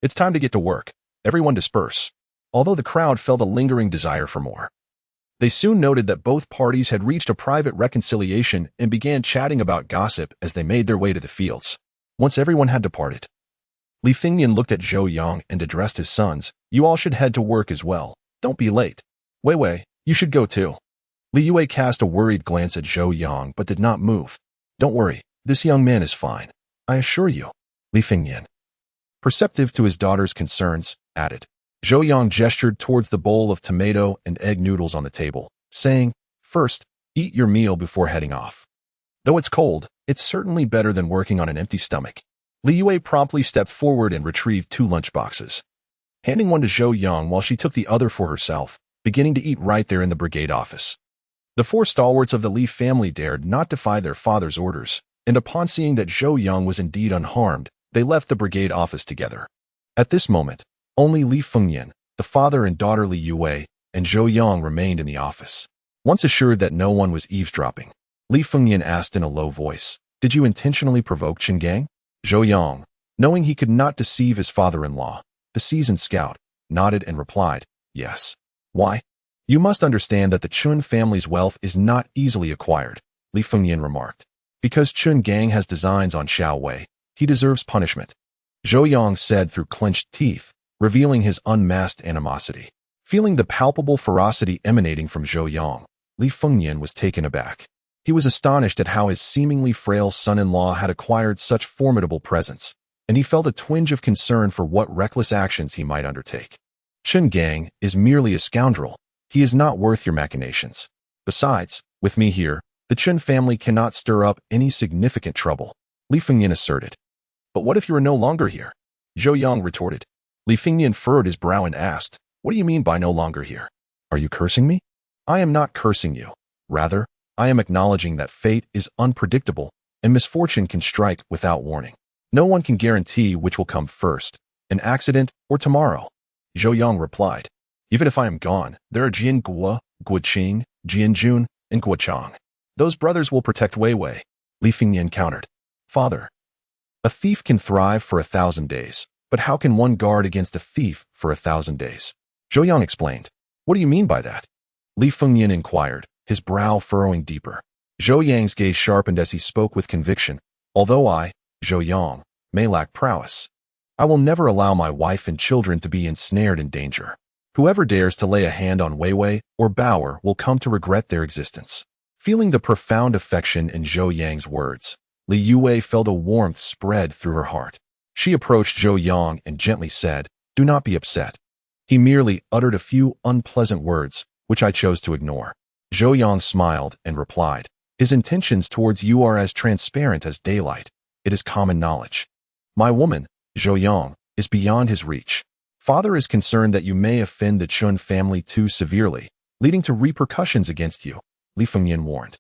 [SPEAKER 1] "It's time to get to work. Everyone disperse." Although the crowd felt a lingering desire for more, they soon noted that both parties had reached a private reconciliation and began chatting about gossip as they made their way to the fields. Once everyone had departed, Li Fengyan looked at Zhou Yang and addressed his sons, "You all should head to work as well. Don't be late. Wei Wei, you should go too." Li Yue cast a worried glance at Zhou Yang but did not move. "Don't worry, this young man is fine, I assure you," Li Fengyan, perceptive to his daughter's concerns, added. Zhou Yang gestured towards the bowl of tomato and egg noodles on the table, saying, "First, eat your meal before heading off. Though it's cold, it's certainly better than working on an empty stomach." Li Yue promptly stepped forward and retrieved 2 lunchboxes, handing one to Zhou Yang while she took the other for herself, beginning to eat right there in the brigade office. The 4 stalwarts of the Li family dared not defy their father's orders, and upon seeing that Zhou Yang was indeed unharmed, they left the brigade office together. At this moment, only Li Fengyan, the father and daughter Li Yue, and Zhou Yang remained in the office. Once assured that no one was eavesdropping, Li Fengyan asked in a low voice, "Did you intentionally provoke Qin Gang?" Zhou Yang, knowing he could not deceive his father-in-law, the seasoned scout, nodded and replied, "Yes." "Why?" You must understand that the Chun family's wealth is not easily acquired, Li Fengyan remarked. Because Chun Gang has designs on Xiao Wei, he deserves punishment, Zhou Yang said through clenched teeth, revealing his unmasked animosity. Feeling the palpable ferocity emanating from Zhou Yang, Li Fengyan was taken aback. He was astonished at how his seemingly frail son-in-law had acquired such formidable presence, and he felt a twinge of concern for what reckless actions he might undertake. Chun Gang is merely a scoundrel. He is not worth your machinations. Besides, with me here, the Chun family cannot stir up any significant trouble, Li Fengyan asserted. But what if you are no longer here? Zhou Yang retorted. Li Fengyan furrowed his brow and asked, what do you mean by no longer here? Are you cursing me? I am not cursing you. Rather, I am acknowledging that fate is unpredictable and misfortune can strike without warning. No one can guarantee which will come first, an accident or tomorrow. Zhou Yang replied, even if I am gone, there are Jian Guo, Guo Qing, Jian Jun, and Guo Chang. Those brothers will protect Wei Wei. Li Fengyan countered. Father, a thief can thrive for 1,000 days, but how can one guard against a thief for 1,000 days? Zhou Yang explained. What do you mean by that? Li Fengyan inquired, his brow furrowing deeper. Zhou Yang's gaze sharpened as he spoke with conviction. Although I, Zhou Yang, may lack prowess, I will never allow my wife and children to be ensnared in danger. Whoever dares to lay a hand on Wei Wei or Bauer will come to regret their existence. Feeling the profound affection in Zhou Yang's words, Li Yue felt a warmth spread through her heart. She approached Zhou Yang and gently said, do not be upset. He merely uttered a few unpleasant words, which I chose to ignore. Zhou Yang smiled and replied, his intentions towards you are as transparent as daylight. It is common knowledge. My woman, Zhou Yang, is beyond his reach. Father is concerned that you may offend the Chun family too severely, leading to repercussions against you, Li Fengyan warned.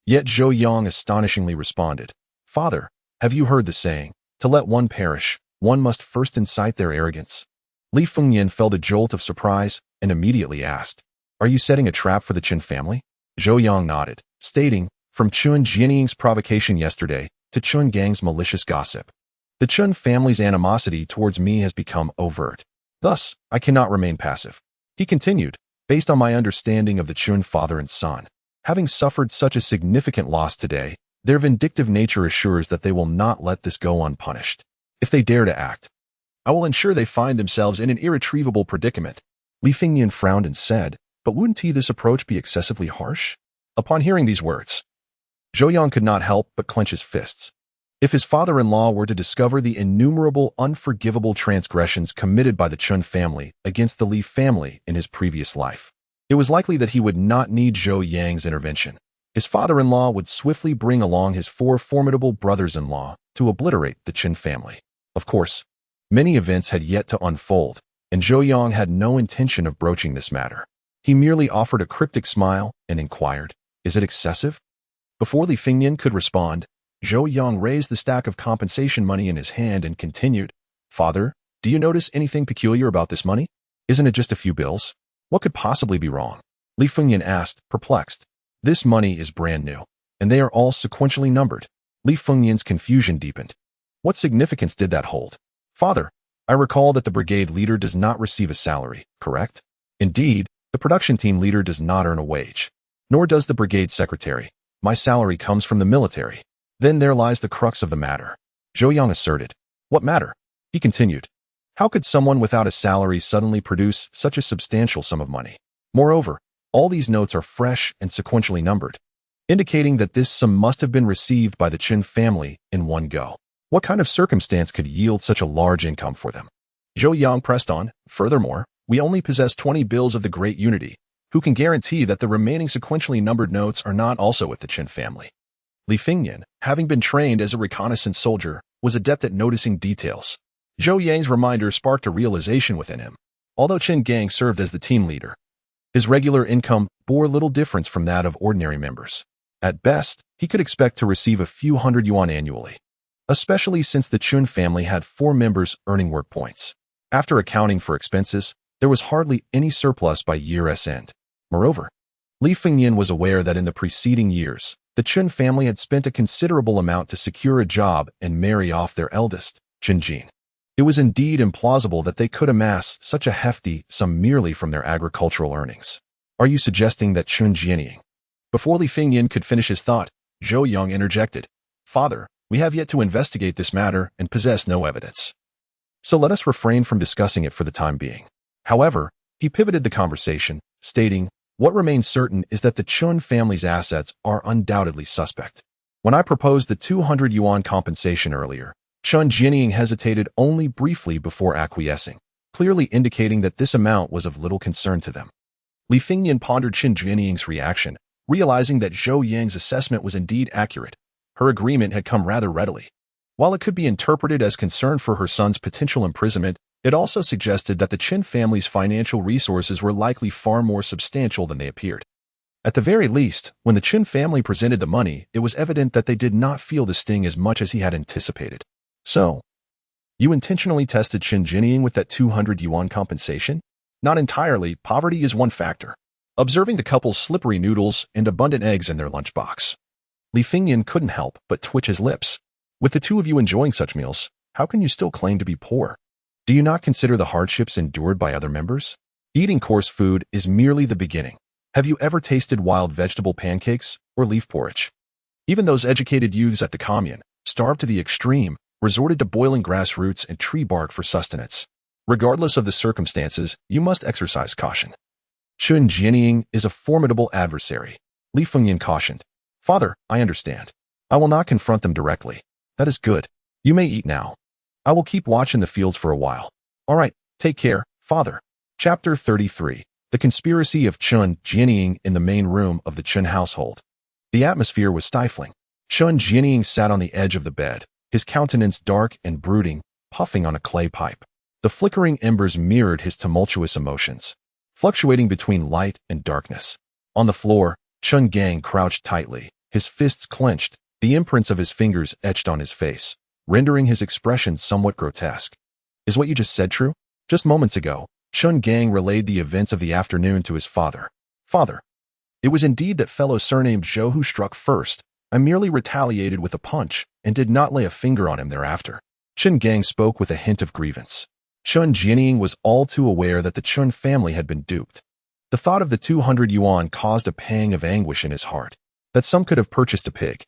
[SPEAKER 1] Yet Zhou Yang astonishingly responded, Father, have you heard the saying, to let one perish, one must first incite their arrogance? Li Fengyan felt a jolt of surprise and immediately asked, are you setting a trap for the Chun family? Zhou Yang nodded, stating, from Chun Jianying's provocation yesterday to Chun Gang's malicious gossip, the Chun family's animosity towards me has become overt. Thus, I cannot remain passive. He continued, based on my understanding of the Chun father and son, having suffered such a significant loss today, their vindictive nature assures that they will not let this go unpunished. If they dare to act, I will ensure they find themselves in an irretrievable predicament. Li Fengyan frowned and said, but wouldn't this approach be excessively harsh? Upon hearing these words, Zhou Yang could not help but clench his fists. If his father-in-law were to discover the innumerable unforgivable transgressions committed by the Chun family against the Li family in his previous life, it was likely that he would not need Zhou Yang's intervention. His father-in-law would swiftly bring along his 4 formidable brothers-in-law to obliterate the Chun family. Of course, many events had yet to unfold, and Zhou Yang had no intention of broaching this matter. He merely offered a cryptic smile and inquired, is it excessive? Before Li Fengyan could respond, Zhou Yang raised the stack of compensation money in his hand and continued, Father, do you notice anything peculiar about this money? Isn't it just a few bills? What could possibly be wrong? Li Fengyan asked, perplexed. This money is brand new, and they are all sequentially numbered. Li Fengyan's confusion deepened. What significance did that hold? Father, I recall that the brigade leader does not receive a salary, correct? Indeed, the production team leader does not earn a wage, nor does the brigade secretary. My salary comes from the military. Then there lies the crux of the matter, Zhou Yang asserted. What matter? He continued. How could someone without a salary suddenly produce such a substantial sum of money? Moreover, all these notes are fresh and sequentially numbered, indicating that this sum must have been received by the Chun family in one go. What kind of circumstance could yield such a large income for them? Zhou Yang pressed on, furthermore, we only possess 20 bills of the Great Unity. Who can guarantee that the remaining sequentially numbered notes are not also with the Chun family? Li Fengyan, having been trained as a reconnaissance soldier, was adept at noticing details. Zhou Yang's reminder sparked a realization within him. Although Chun Gang served as the team leader, his regular income bore little difference from that of ordinary members. At best, he could expect to receive a few hundred yuan annually, especially since the Chun family had 4 members earning work points. After accounting for expenses, there was hardly any surplus by year's end. Moreover, Li Fengyan was aware that in the preceding years, the Chun family had spent a considerable amount to secure a job and marry off their eldest, Chun Jin. It was indeed implausible that they could amass such a hefty sum merely from their agricultural earnings. Are you suggesting that Chun Jianying? Before Li Fengyan could finish his thought, Zhou Yang interjected. Father, we have yet to investigate this matter and possess no evidence. So let us refrain from discussing it for the time being. However, he pivoted the conversation, stating, what remains certain is that the Chun family's assets are undoubtedly suspect. When I proposed the 200 yuan compensation earlier, Chun Jianying hesitated only briefly before acquiescing, clearly indicating that this amount was of little concern to them. Li Fengyan pondered Chun Jianying's reaction, realizing that Zhou Yang's assessment was indeed accurate. Her agreement had come rather readily. While it could be interpreted as concern for her son's potential imprisonment, it also suggested that the Qin family's financial resources were likely far more substantial than they appeared. At the very least, when the Qin family presented the money, it was evident that they did not feel the sting as much as he had anticipated. So, you intentionally tested Qin Jianying with that 200 yuan compensation? Not entirely. Poverty is one factor. Observing the couple's slippery noodles and abundant eggs in their lunchbox, Li Fengyan couldn't help but twitch his lips. With the two of you enjoying such meals, how can you still claim to be poor? Do you not consider the hardships endured by other members? Eating coarse food is merely the beginning. Have you ever tasted wild vegetable pancakes or leaf porridge? Even those educated youths at the commune, starved to the extreme, resorted to boiling grass roots and tree bark for sustenance. Regardless of the circumstances, you must exercise caution. Chun Jianying is a formidable adversary, Li Fengyan cautioned. Father, I understand. I will not confront them directly. That is good. You may eat now. I will keep watch in the fields for a while. All right, take care, Father. Chapter 33. The Conspiracy of Chun Jianying in the main room of the Chun household. The atmosphere was stifling. Chun Jianying sat on the edge of the bed, his countenance dark and brooding, puffing on a clay pipe. The flickering embers mirrored his tumultuous emotions, fluctuating between light and darkness. On the floor, Chun Gang crouched tightly, his fists clenched, the imprints of his fingers etched on his face, rendering his expression somewhat grotesque. Is what you just said true? Just moments ago, Chun Gang relayed the events of the afternoon to his father. Father, it was indeed that fellow surnamed Zhou who struck first. I merely retaliated with a punch and did not lay a finger on him thereafter. Chun Gang spoke with a hint of grievance. Chun Jianying was all too aware that the Chun family had been duped. The thought of the 200 yuan caused a pang of anguish in his heart, that some could have purchased a pig.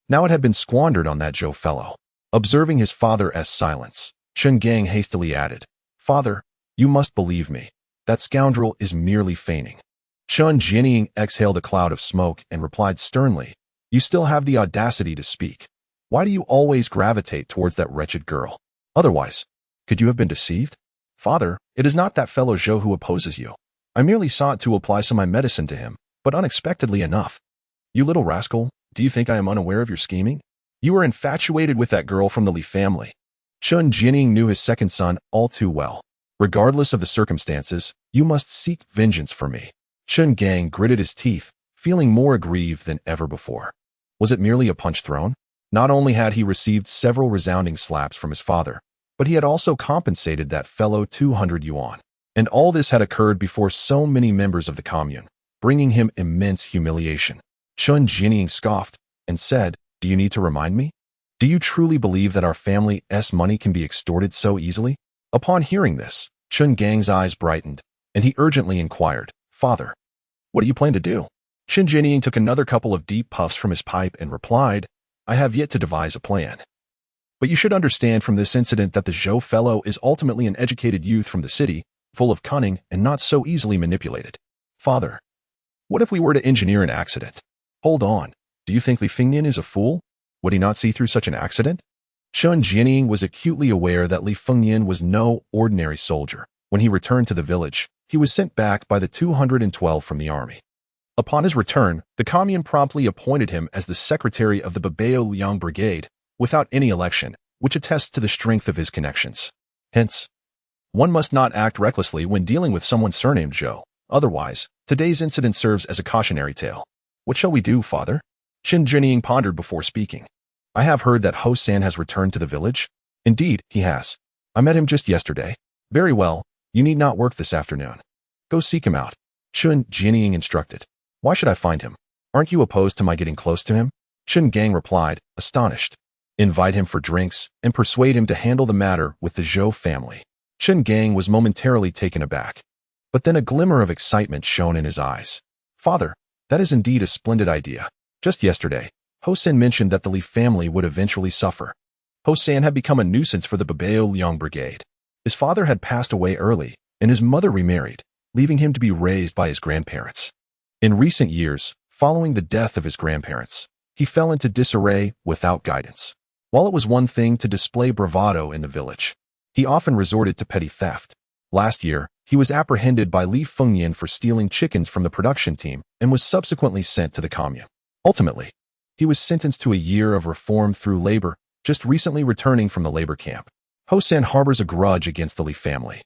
[SPEAKER 1] Now it had been squandered on that Zhou fellow. Observing his father's silence, Chun Gang hastily added, Father, you must believe me. That scoundrel is merely feigning. Chun Jianying exhaled a cloud of smoke and replied sternly, You still have the audacity to speak. Why do you always gravitate towards that wretched girl? Otherwise, could you have been deceived? Father, it is not that fellow Zhou who opposes you. I merely sought to apply some of my medicine to him, but unexpectedly enough. You little rascal, do you think I am unaware of your scheming? You are infatuated with that girl from the Li family. Chun Jianying knew his second son all too well. Regardless of the circumstances, you must seek vengeance for me. Chun Gang gritted his teeth, feeling more aggrieved than ever before. Was it merely a punch thrown? Not only had he received several resounding slaps from his father, but he had also compensated that fellow 200 yuan. And all this had occurred before so many members of the commune, bringing him immense humiliation. Chun Jianying scoffed and said, Do you need to remind me? Do you truly believe that our family's money can be extorted so easily? Upon hearing this, Chun Gang's eyes brightened, and he urgently inquired, Father, what do you plan to do? Chun Jianying took another couple of deep puffs from his pipe and replied, I have yet to devise a plan. But you should understand from this incident that the Zhou fellow is ultimately an educated youth from the city, full of cunning and not so easily manipulated. Father, what if we were to engineer an accident? Hold on, do you think Li Fengyan is a fool? Would he not see through such an accident? Chun Jianying was acutely aware that Li Fengyan was no ordinary soldier. When he returned to the village, he was sent back by the 212 from the army. Upon his return, the commune promptly appointed him as the secretary of the Babao Liang Brigade, without any election, which attests to the strength of his connections. Hence, one must not act recklessly when dealing with someone surnamed Zhou. Otherwise, today's incident serves as a cautionary tale. What shall we do, Father? Chun Jianying pondered before speaking. I have heard that Ho-san has returned to the village. Indeed, he has. I met him just yesterday. Very well, you need not work this afternoon. Go seek him out. Chun Jianying instructed. Why should I find him? Aren't you opposed to my getting close to him? Chun Gang replied, astonished. Invite him for drinks and persuade him to handle the matter with the Zhou family. Chun Gang was momentarily taken aback, but then a glimmer of excitement shone in his eyes. Father, that is indeed a splendid idea. Just yesterday, Hosen mentioned that the Li family would eventually suffer. Hosen had become a nuisance for the Babao Liang Brigade. His father had passed away early, and his mother remarried, leaving him to be raised by his grandparents. In recent years, following the death of his grandparents, he fell into disarray without guidance. While it was one thing to display bravado in the village, he often resorted to petty theft. Last year, he was apprehended by Li Fengyan for stealing chickens from the production team and was subsequently sent to the commune. Ultimately, he was sentenced to a year of reform through labor, just recently returning from the labor camp. Hosen harbors a grudge against the Li family.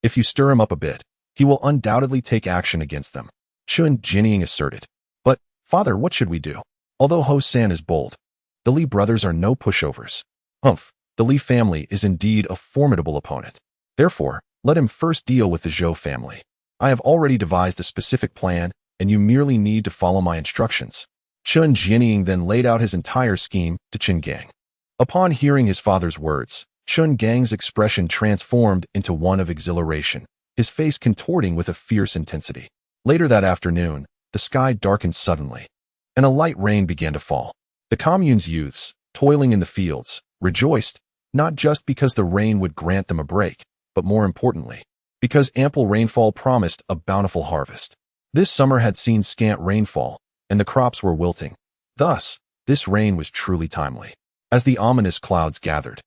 [SPEAKER 1] If you stir him up a bit, he will undoubtedly take action against them, Chun Jinying asserted. But, father, what should we do? Although Hosen is bold, the Li brothers are no pushovers. The Li family is indeed a formidable opponent. Therefore, let him first deal with the Zhou family. I have already devised a specific plan, and you merely need to follow my instructions. Chun Jinying then laid out his entire scheme to Chen Gang. Upon hearing his father's words, Chun Gang's expression transformed into one of exhilaration, his face contorting with a fierce intensity. Later that afternoon, the sky darkened suddenly, and a light rain began to fall. The commune's youths, toiling in the fields, rejoiced, not just because the rain would grant them a break, but more importantly, because ample rainfall promised a bountiful harvest. This summer had seen scant rainfall, and the crops were wilting. Thus, this rain was truly timely. As the ominous clouds gathered,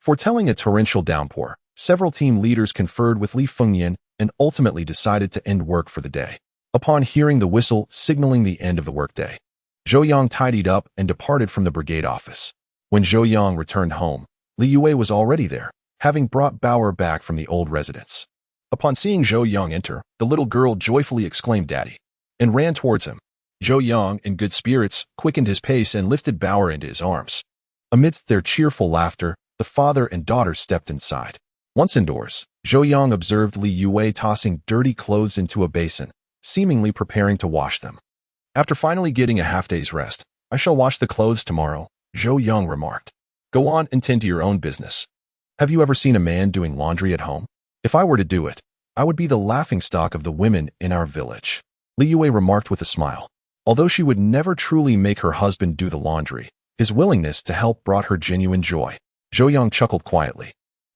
[SPEAKER 1] foretelling a torrential downpour, several team leaders conferred with Li Fengyan and ultimately decided to end work for the day. Upon hearing the whistle signaling the end of the workday, Zhou Yang tidied up and departed from the brigade office. When Zhou Yang returned home, Li Yue was already there, having brought Bauer back from the old residence. Upon seeing Zhou Yang enter, the little girl joyfully exclaimed "Daddy," and ran towards him. Zhou Yang, in good spirits, quickened his pace and lifted Bauer into his arms. Amidst their cheerful laughter, the father and daughter stepped inside. Once indoors, Zhou Yang observed Li Yue tossing dirty clothes into a basin, seemingly preparing to wash them. After finally getting a half-day's rest, I shall wash the clothes tomorrow, Zhou Yang remarked. Go on and tend to your own business. Have you ever seen a man doing laundry at home? If I were to do it, I would be the laughingstock of the women in our village, Li Yue remarked with a smile. Although she would never truly make her husband do the laundry, his willingness to help brought her genuine joy. Zhou Yang chuckled quietly,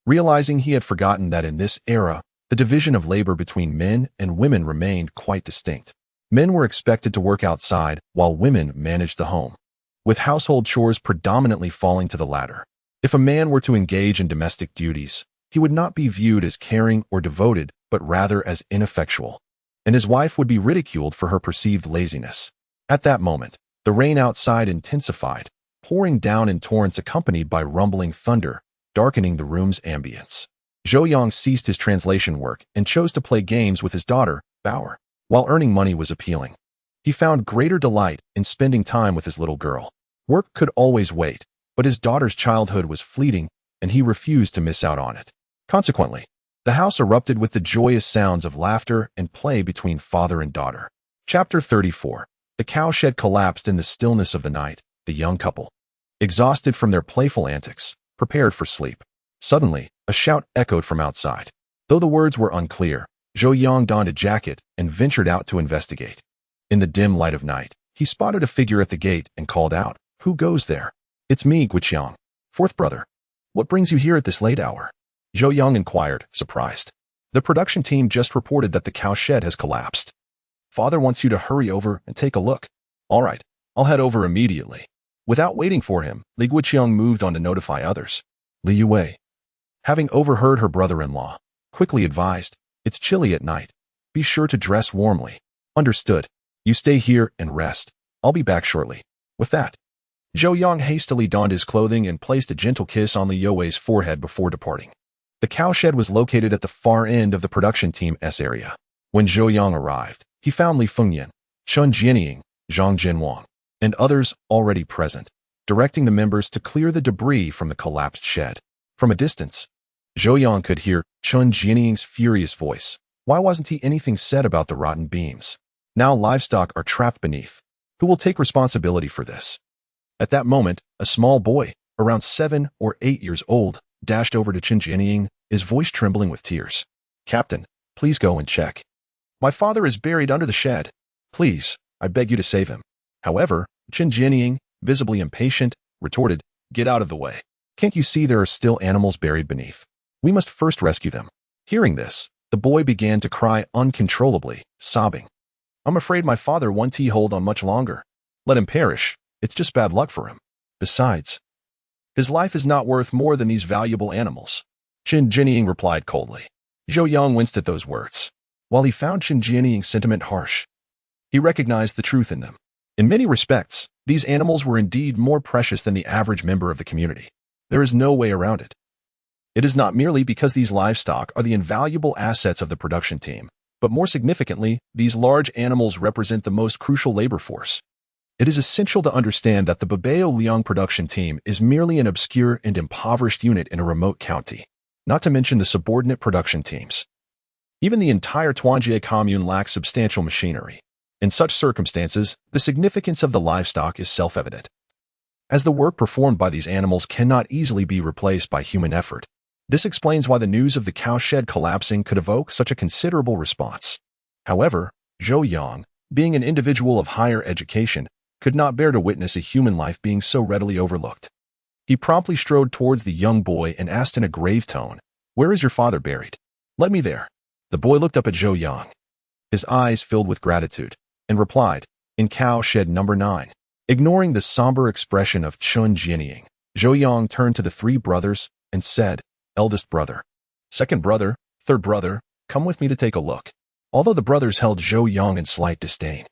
[SPEAKER 1] realizing he had forgotten that in this era, the division of labor between men and women remained quite distinct. Men were expected to work outside, while women managed the home, with household chores predominantly falling to the latter. If a man were to engage in domestic duties, he would not be viewed as caring or devoted, but rather as ineffectual, and his wife would be ridiculed for her perceived laziness. At that moment, the rain outside intensified, pouring down in torrents accompanied by rumbling thunder, darkening the room's ambience. Zhou Yang ceased his translation work and chose to play games with his daughter, Bauer. While earning money was appealing, he found greater delight in spending time with his little girl. Work could always wait, but his daughter's childhood was fleeting, and he refused to miss out on it. Consequently, the house erupted with the joyous sounds of laughter and play between father and daughter. Chapter 34. The cowshed collapsed in the stillness of the night. The young couple, exhausted from their playful antics, prepared for sleep. Suddenly, a shout echoed from outside. Though the words were unclear, Zhou Yang donned a jacket and ventured out to investigate. In the dim light of night, he spotted a figure at the gate and called out, "Who goes there?" "It's me, Guiqiang, fourth brother. What brings you here at this late hour?" Zhou Yang inquired, surprised. "The production team just reported that the cowshed has collapsed. Father wants you to hurry over and take a look." "All right, I'll head over immediately." Without waiting for him, Li Guiqiang moved on to notify others. Li Yue, having overheard her brother-in-law, quickly advised, "It's chilly at night. Be sure to dress warmly." "Understood. You stay here and rest. I'll be back shortly." With that, Zhou Yang hastily donned his clothing and placed a gentle kiss on Li Yue's forehead before departing. The cowshed was located at the far end of the production team's area. When Zhou Yang arrived, he found Li Fengyan, Chun Jinying, Zhang Jinwang, and others already present, directing the members to clear the debris from the collapsed shed. From a distance, Zhou Yang could hear Chun Jinying's furious voice. Why wasn't he anything said about the rotten beams? Now livestock are trapped beneath. Who will take responsibility for this? At that moment, a small boy, around 7 or 8 years old, dashed over to Chun Jinying, his voice trembling with tears. "Captain, please go and check. My father is buried under the shed." Please, I beg you to save him." However, Qin Jianying, visibly impatient, retorted, "Get out of the way. Can't you see there are still animals buried beneath? We must first rescue them." Hearing this, the boy began to cry uncontrollably, sobbing. "I'm afraid my father won't hold on much longer. Let him perish. It's just bad luck for him. Besides, his life is not worth more than these valuable animals." Qin Jianying replied coldly. Zhou Yang winced at those words. While he found Qin Jianying's sentiment harsh, he recognized the truth in them. In many respects, these animals were indeed more precious than the average member of the community. There is no way around it. It is not merely because these livestock are the invaluable assets of the production team, but more significantly, these large animals represent the most crucial labor force. It is essential to understand that the Babao Liang production team is merely an obscure and impoverished unit in a remote county, not to mention the subordinate production teams. Even the entire Tuanjie commune lacks substantial machinery. In such circumstances, the significance of the livestock is self-evident. As the work performed by these animals cannot easily be replaced by human effort, this explains why the news of the cowshed collapsing could evoke such a considerable response. However, Zhou Yang, being an individual of higher education, could not bear to witness a human life being so readily overlooked. He promptly strode towards the young boy and asked in a grave tone, "Where is your father buried? Let me there." The boy looked up at Zhou Yang. His eyes filled with gratitude, and replied, "In cowshed number 9. Ignoring the somber expression of Qin Jianying, Zhou Yang turned to the three brothers and said, "Eldest brother, second brother, third brother, come with me to take a look." Although the brothers held Zhou Yang in slight disdain,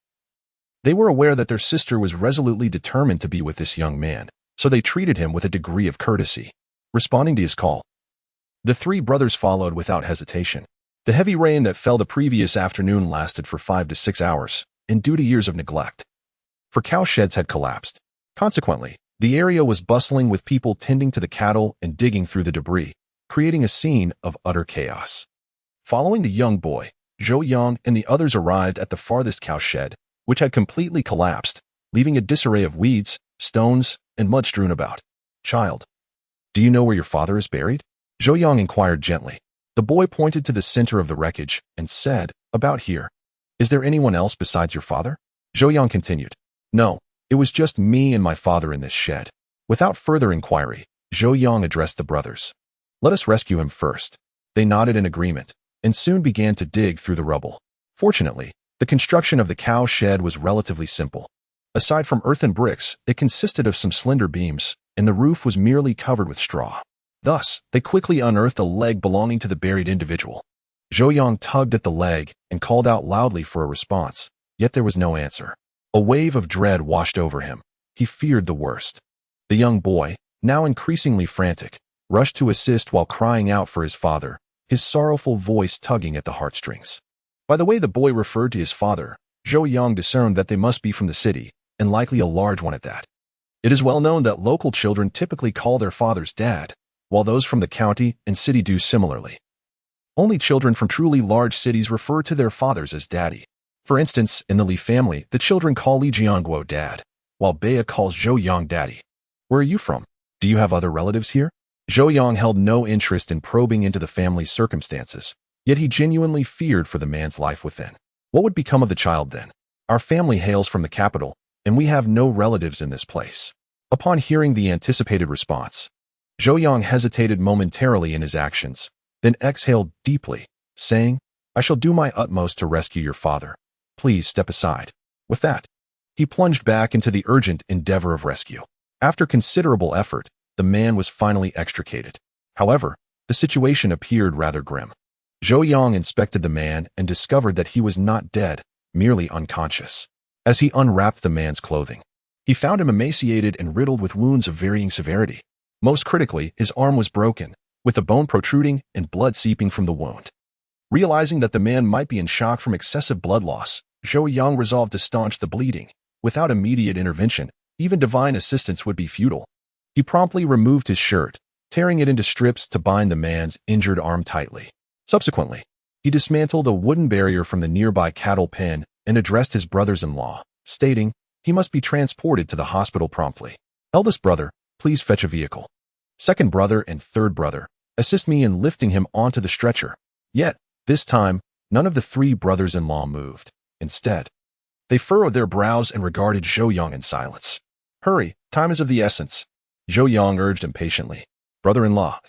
[SPEAKER 1] they were aware that their sister was resolutely determined to be with this young man, so they treated him with a degree of courtesy. Responding to his call, the three brothers followed without hesitation. The heavy rain that fell the previous afternoon lasted for 5 to 6 hours, and due to years of neglect, for cowsheds had collapsed. Consequently, the area was bustling with people tending to the cattle and digging through the debris, creating a scene of utter chaos. Following the young boy, Zhou Yang and the others arrived at the farthest cowshed, which had completely collapsed, leaving a disarray of weeds, stones, and mud strewn about. "Child, do you know where your father is buried?" Zhou Yang inquired gently. The boy pointed to the center of the wreckage and said, "About here. Is there anyone else besides your father?" Zhou Yang continued, "No, it was just me and my father in this shed." Without further inquiry, Zhou Yang addressed the brothers. "Let us rescue him first." They nodded in agreement, and soon began to dig through the rubble. Fortunately, the construction of the cow shed was relatively simple. Aside from earthen bricks, it consisted of some slender beams, and the roof was merely covered with straw. Thus, they quickly unearthed a leg belonging to the buried individual. Zhou Yang tugged at the leg and called out loudly for a response, yet there was no answer. A wave of dread washed over him. He feared the worst. The young boy, now increasingly frantic, rushed to assist while crying out for his father, his sorrowful voice tugging at the heartstrings. By the way the boy referred to his father, Zhou Yang discerned that they must be from the city, and likely a large one at that. It is well known that local children typically call their fathers dad, while those from the county and city do similarly. Only children from truly large cities refer to their fathers as daddy. For instance, in the Li family, the children call Li Jiangguo dad, while Bea calls Zhou Yang daddy. "Where are you from? Do you have other relatives here?" Zhou Yang held no interest in probing into the family's circumstances, yet he genuinely feared for the man's life within. What would become of the child then? "Our family hails from the capital, and we have no relatives in this place." Upon hearing the anticipated response, Zhou Yang hesitated momentarily in his actions, then exhaled deeply, saying, "I shall do my utmost to rescue your father. Please step aside." With that, he plunged back into the urgent endeavor of rescue. After considerable effort, the man was finally extricated. However, the situation appeared rather grim. Zhou Yang inspected the man and discovered that he was not dead, merely unconscious. As he unwrapped the man's clothing, he found him emaciated and riddled with wounds of varying severity. Most critically, his arm was broken, with the bone protruding and blood seeping from the wound. Realizing that the man might be in shock from excessive blood loss, Zhou Yang resolved to staunch the bleeding. Without immediate intervention, even divine assistance would be futile. He promptly removed his shirt, tearing it into strips to bind the man's injured arm tightly. Subsequently, he dismantled a wooden barrier from the nearby cattle pen and addressed his brothers-in-law, stating he must be transported to the hospital promptly. "Eldest brother, please fetch a vehicle. Second brother and third brother, assist me in lifting him onto the stretcher." Yet, this time, none of the three brothers-in-law moved. Instead, They furrowed their brows and regarded Zhou Yang in silence. Hurry, time is of the essence, Zhou Yang urged impatiently. Brother-in-law,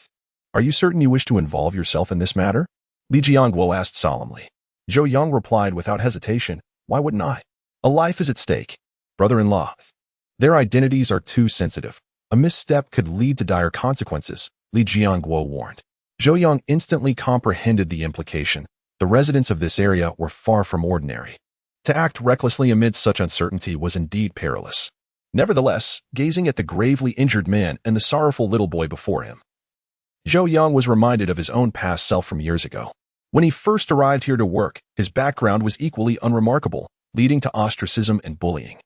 [SPEAKER 1] are you certain you wish to involve yourself in this matter? Li Jiangguo asked solemnly. Zhou Yang replied without hesitation, why wouldn't I? A life is at stake. Brother-in-law, their identities are too sensitive. A misstep could lead to dire consequences, Li Jiangguo warned. Zhou Yang instantly comprehended the implication. The residents of this area were far from ordinary. To act recklessly amid such uncertainty was indeed perilous. Nevertheless, gazing at the gravely injured man and the sorrowful little boy before him, Zhou Yang was reminded of his own past self from years ago. When he first arrived here to work, his background was equally unremarkable, leading to ostracism and bullying.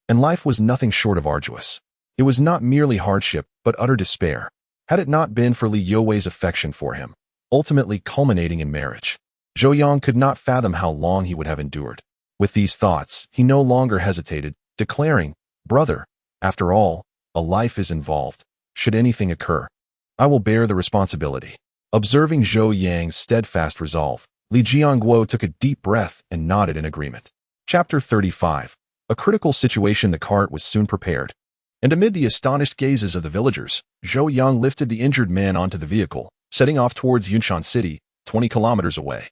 [SPEAKER 1] And life was nothing short of arduous. It was not merely hardship, but utter despair. Had it not been for Li Youwei's affection for him, ultimately culminating in marriage, Zhou Yang could not fathom how long he would have endured. With these thoughts, he no longer hesitated, declaring, Brother, after all, a life is involved. Should anything occur, I will bear the responsibility. Observing Zhou Yang's steadfast resolve, Li Jiangguo took a deep breath and nodded in agreement. Chapter 35. A critical situation. The cart was soon prepared, and amid the astonished gazes of the villagers, Zhou Yang lifted the injured man onto the vehicle, setting off towards Yunshan City, 20 kilometers away.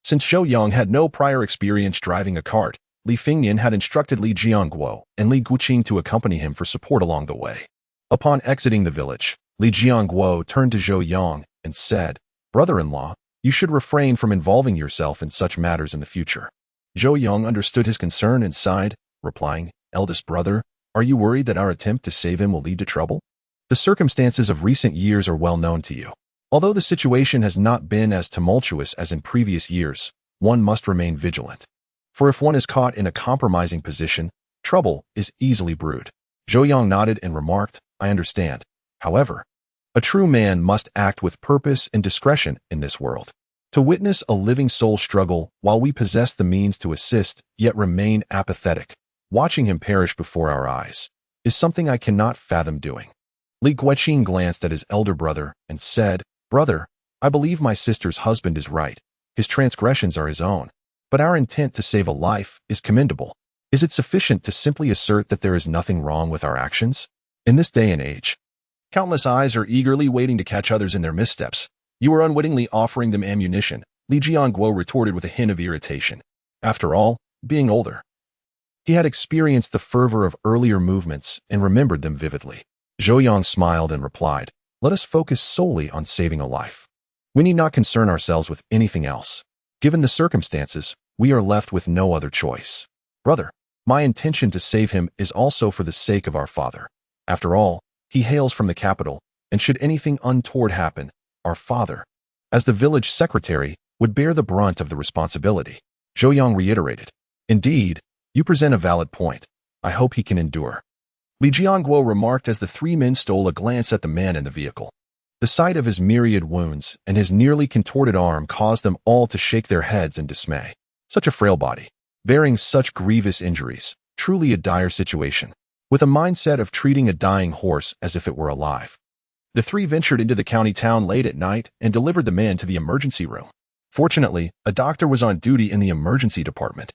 [SPEAKER 1] Since Zhou Yang had no prior experience driving a cart, Li Fingnian had instructed Li Jiangguo and Li Guqing to accompany him for support along the way. Upon exiting the village, Li Jiangguo turned to Zhou Yang and said, Brother-in-law, you should refrain from involving yourself in such matters in the future. Zhou Yang understood his concern and sighed, replying, Eldest brother, are you worried that our attempt to save him will lead to trouble? The circumstances of recent years are well known to you. Although the situation has not been as tumultuous as in previous years, one must remain vigilant. For if one is caught in a compromising position, trouble is easily brewed. Zhou Yang nodded and remarked, I understand. However, a true man must act with purpose and discretion in this world. To witness a living soul struggle while we possess the means to assist, yet remain apathetic, watching him perish before our eyes, is something I cannot fathom doing. Li Guqing glanced at his elder brother and said, Brother, I believe my sister's husband is right. His transgressions are his own. But our intent to save a life is commendable. Is it sufficient to simply assert that there is nothing wrong with our actions? In this day and age, countless eyes are eagerly waiting to catch others in their missteps. You are unwittingly offering them ammunition, Li Jiangguo retorted with a hint of irritation. After all, being older, he had experienced the fervor of earlier movements and remembered them vividly. Zhou Yang smiled and replied, Let us focus solely on saving a life. We need not concern ourselves with anything else. Given the circumstances, we are left with no other choice. Brother, my intention to save him is also for the sake of our father. After all, he hails from the capital, and should anything untoward happen, our father, as the village secretary, would bear the brunt of the responsibility. Zhou Yang reiterated, Indeed, you present a valid point. I hope he can endure. Li Jiangguo remarked as the three men stole a glance at the man in the vehicle. The sight of his myriad wounds and his nearly contorted arm caused them all to shake their heads in dismay. Such a frail body, bearing such grievous injuries, truly a dire situation. With a mindset of treating a dying horse as if it were alive, the three ventured into the county town late at night and delivered the man to the emergency room. Fortunately, a doctor was on duty in the emergency department.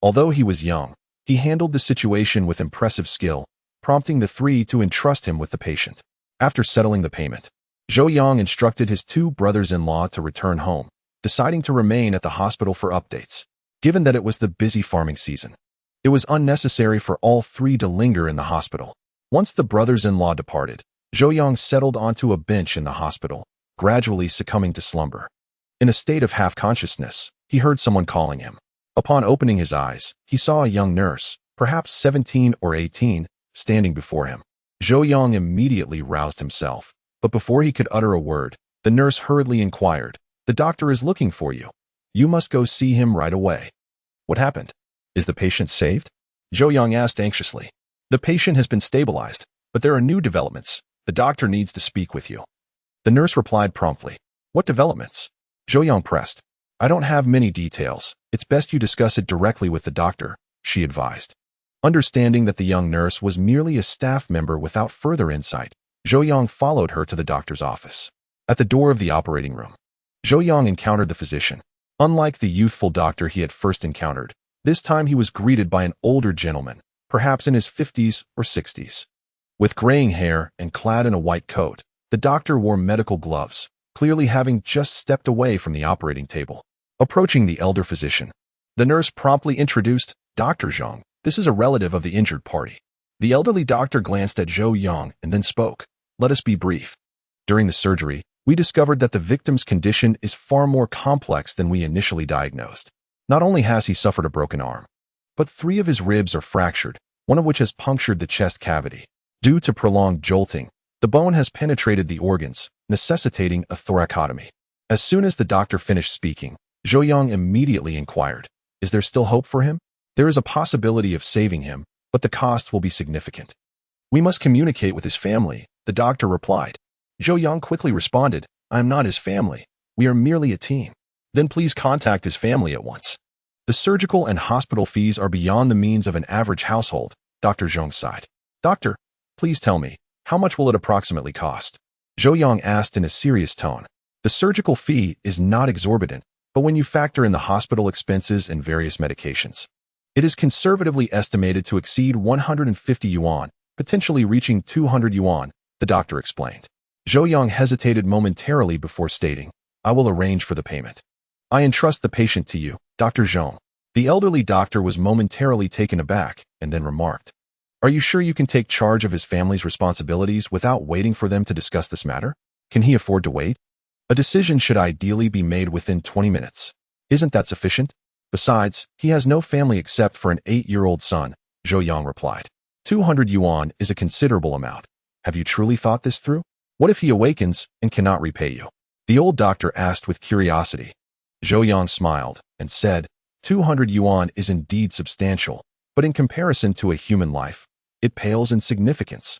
[SPEAKER 1] Although he was young, he handled the situation with impressive skill, prompting the three to entrust him with the patient. After settling the payment, Zhou Yang instructed his two brothers-in-law to return home, deciding to remain at the hospital for updates. Given that it was the busy farming season, it was unnecessary for all three to linger in the hospital. Once the brothers-in-law departed, Zhou Yang settled onto a bench in the hospital, gradually succumbing to slumber. In a state of half-consciousness, he heard someone calling him. Upon opening his eyes, he saw a young nurse, perhaps 17 or 18, standing before him. Zhou Yang immediately roused himself, but before he could utter a word, the nurse hurriedly inquired, The doctor is looking for you. You must go see him right away. What happened? Is the patient saved? Zhou Yang asked anxiously. The patient has been stabilized, but there are new developments. The doctor needs to speak with you. The nurse replied promptly. What developments? Zhou Yang pressed. I don't have many details. It's best you discuss it directly with the doctor, she advised. Understanding that the young nurse was merely a staff member without further insight, Zhou Yang followed her to the doctor's office. At the door of the operating room, Zhou Yang encountered the physician. Unlike the youthful doctor he had first encountered, This time he was greeted by an older gentleman, perhaps in his 50s or 60s. With graying hair and clad in a white coat, the doctor wore medical gloves, clearly having just stepped away from the operating table. Approaching the elder physician, the nurse promptly introduced Dr. Zhang. This is a relative of the injured party. The elderly doctor glanced at Zhou Yang and then spoke. Let us be brief. During the surgery, we discovered that the victim's condition is far more complex than we initially diagnosed. Not only has he suffered a broken arm, but 3 of his ribs are fractured, one of which has punctured the chest cavity. Due to prolonged jolting, the bone has penetrated the organs, necessitating a thoracotomy. As soon as the doctor finished speaking, Zhou Yang immediately inquired, is there still hope for him? There is a possibility of saving him, but the cost will be significant. We must communicate with his family, the doctor replied. Zhou Yang quickly responded, I am not his family. We are merely a team. Then please contact his family at once. The surgical and hospital fees are beyond the means of an average household, Dr. Zhang sighed. Doctor, please tell me, how much will it approximately cost? Zhou Yang asked in a serious tone. The surgical fee is not exorbitant, but when you factor in the hospital expenses and various medications, it is conservatively estimated to exceed 150 yuan, potentially reaching 200 yuan, the doctor explained. Zhou Yang hesitated momentarily before stating, I will arrange for the payment. I entrust the patient to you, Dr. Zhang. The elderly doctor was momentarily taken aback and then remarked, Are you sure you can take charge of his family's responsibilities without waiting for them to discuss this matter? Can he afford to wait? A decision should ideally be made within 20 minutes. Isn't that sufficient? Besides, he has no family except for an 8-year-old son, Zhou Yang replied. 200 yuan is a considerable amount. Have you truly thought this through? What if he awakens and cannot repay you? The old doctor asked with curiosity. Zhou Yang smiled and said, 200 yuan is indeed substantial, but in comparison to a human life, it pales in significance.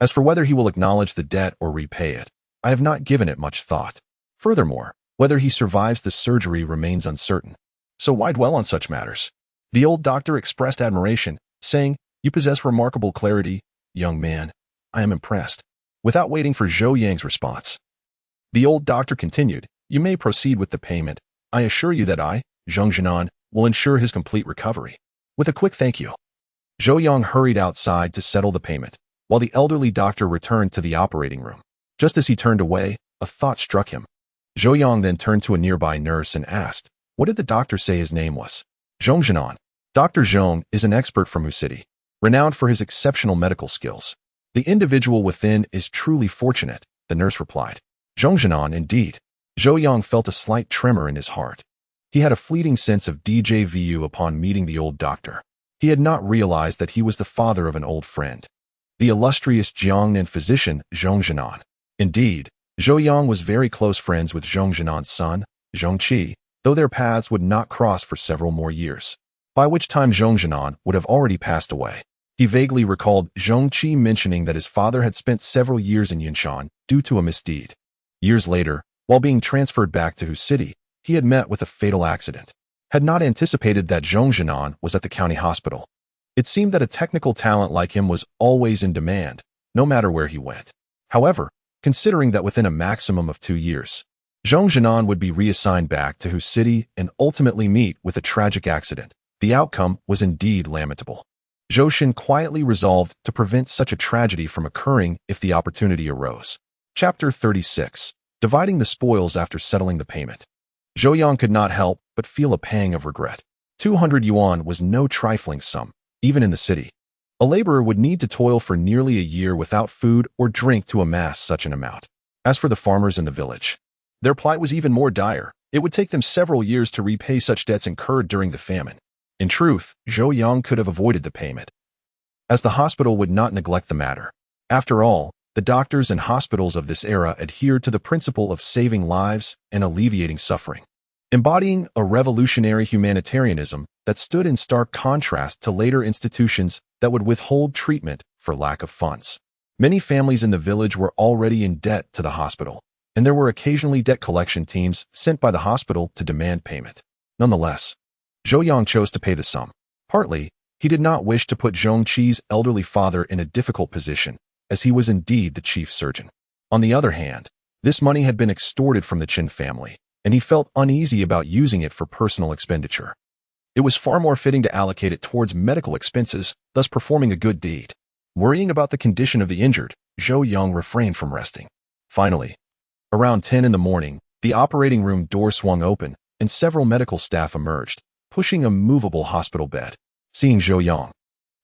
[SPEAKER 1] As for whether he will acknowledge the debt or repay it, I have not given it much thought. Furthermore, whether he survives the surgery remains uncertain. So why dwell on such matters? The old doctor expressed admiration, saying, You possess remarkable clarity, young man. I am impressed. Without waiting for Zhou Yang's response, the old doctor continued, You may proceed with the payment. I assure you that I, Zheng Jinan, will ensure his complete recovery. With a quick thank you, Zhou Yang hurried outside to settle the payment, while the elderly doctor returned to the operating room. Just as he turned away, a thought struck him. Zhou Yang then turned to a nearby nurse and asked, What did the doctor say his name was? Zheng Jinan. Dr. Zheng is an expert from Wu City, renowned for his exceptional medical skills. The individual within is truly fortunate, the nurse replied. Zheng Jinan, indeed. Zhou Yang felt a slight tremor in his heart. He had a fleeting sense of déjà vu upon meeting the old doctor. He had not realized that he was the father of an old friend, the illustrious Jiangnan physician Zheng Jinan. Indeed, Zhou Yang was very close friends with Zheng Jinan's son, Zheng Qi, though their paths would not cross for several more years, by which time Zheng Jinan would have already passed away. He vaguely recalled Zheng Qi mentioning that his father had spent several years in Yinshan due to a misdeed. Years later, while being transferred back to Hu City, he had met with a fatal accident. Had not anticipated that Zheng Jinan was at the county hospital. It seemed that a technical talent like him was always in demand, no matter where he went. However, considering that within a maximum of 2 years, Zheng Jinan would be reassigned back to Hu City and ultimately meet with a tragic accident, the outcome was indeed lamentable. Zhou Xin quietly resolved to prevent such a tragedy from occurring if the opportunity arose. Chapter 36. Dividing the spoils after settling the payment. Zhou Yang could not help but feel a pang of regret. 200 yuan was no trifling sum, even in the city. A laborer would need to toil for nearly a year without food or drink to amass such an amount. As for the farmers in the village, their plight was even more dire. It would take them several years to repay such debts incurred during the famine. In truth, Zhou Yang could have avoided the payment, as the hospital would not neglect the matter. After all, the doctors and hospitals of this era adhered to the principle of saving lives and alleviating suffering, embodying a revolutionary humanitarianism that stood in stark contrast to later institutions that would withhold treatment for lack of funds. Many families in the village were already in debt to the hospital, and there were occasionally debt collection teams sent by the hospital to demand payment. Nonetheless, Zhou Yang chose to pay the sum. Partly, he did not wish to put Zheng Qi's elderly father in a difficult position, as he was indeed the chief surgeon. On the other hand, this money had been extorted from the Qin family, and he felt uneasy about using it for personal expenditure. It was far more fitting to allocate it towards medical expenses, thus performing a good deed. Worrying about the condition of the injured, Zhou Yang refrained from resting. Finally, around 10 in the morning, the operating room door swung open, and several medical staff emerged, pushing a movable hospital bed. Seeing Zhou Yang,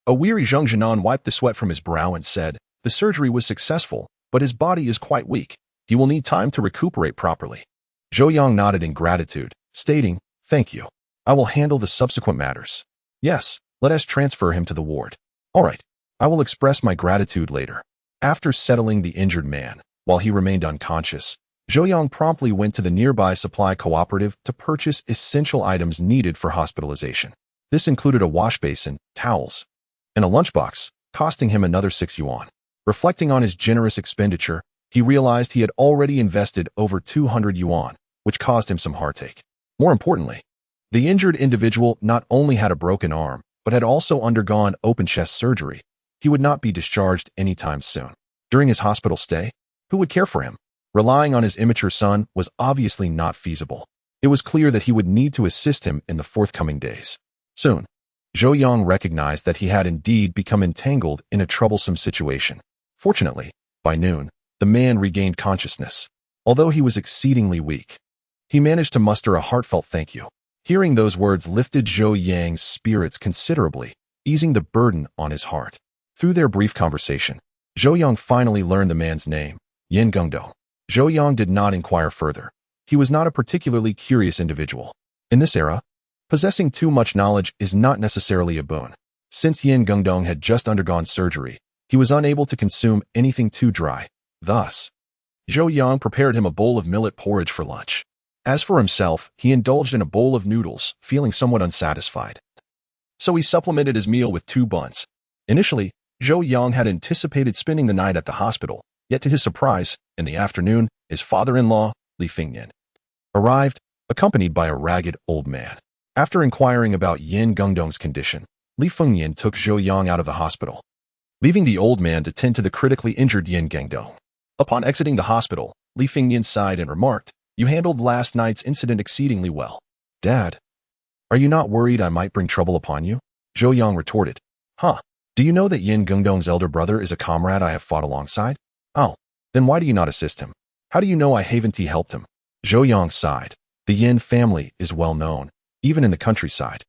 [SPEAKER 1] a weary Zheng Jinan wiped the sweat from his brow and said, "The surgery was successful, but his body is quite weak. He will need time to recuperate properly." Zhou Yang nodded in gratitude, stating, "Thank you. I will handle the subsequent matters." "Yes, let us transfer him to the ward." "All right. I will express my gratitude later." After settling the injured man, while he remained unconscious, Zhou Yang promptly went to the nearby supply cooperative to purchase essential items needed for hospitalization. This included a wash basin, towels, and a lunchbox, costing him another 6 yuan. Reflecting on his generous expenditure, he realized he had already invested over 200 yuan, which caused him some heartache. More importantly, the injured individual not only had a broken arm, but had also undergone open chest surgery. He would not be discharged anytime soon. During his hospital stay, who would care for him? Relying on his immature son was obviously not feasible. It was clear that he would need to assist him in the forthcoming days. Soon, Zhou Yang recognized that he had indeed become entangled in a troublesome situation. Fortunately, by noon, the man regained consciousness. Although he was exceedingly weak, he managed to muster a heartfelt thank you. Hearing those words lifted Zhou Yang's spirits considerably, easing the burden on his heart. Through their brief conversation, Zhou Yang finally learned the man's name, Yin Gengdong. Zhou Yang did not inquire further. He was not a particularly curious individual. In this era, possessing too much knowledge is not necessarily a boon. Since Yin Gengdong had just undergone surgery, he was unable to consume anything too dry. Thus, Zhou Yang prepared him a bowl of millet porridge for lunch. As for himself, he indulged in a bowl of noodles, feeling somewhat unsatisfied. So he supplemented his meal with 2 buns. Initially, Zhou Yang had anticipated spending the night at the hospital, yet to his surprise, in the afternoon, his father-in-law, Li Fengyan, arrived, accompanied by a ragged old man. After inquiring about Yin Gengdong's condition, Li Fengyan took Zhou Yang out of the hospital, leaving the old man to tend to the critically injured Yin Gengdong. Upon exiting the hospital, Li Fengyan sighed and remarked, "You handled last night's incident exceedingly well." "Dad, are you not worried I might bring trouble upon you?" Zhou Yang retorted. "Huh? Do you know that Yin Gengdong's elder brother is a comrade I have fought alongside?" "Oh, then why do you not assist him? How do you know I haven't helped him?" Zhou Yang sighed. The Yin family is well known, even in the countryside.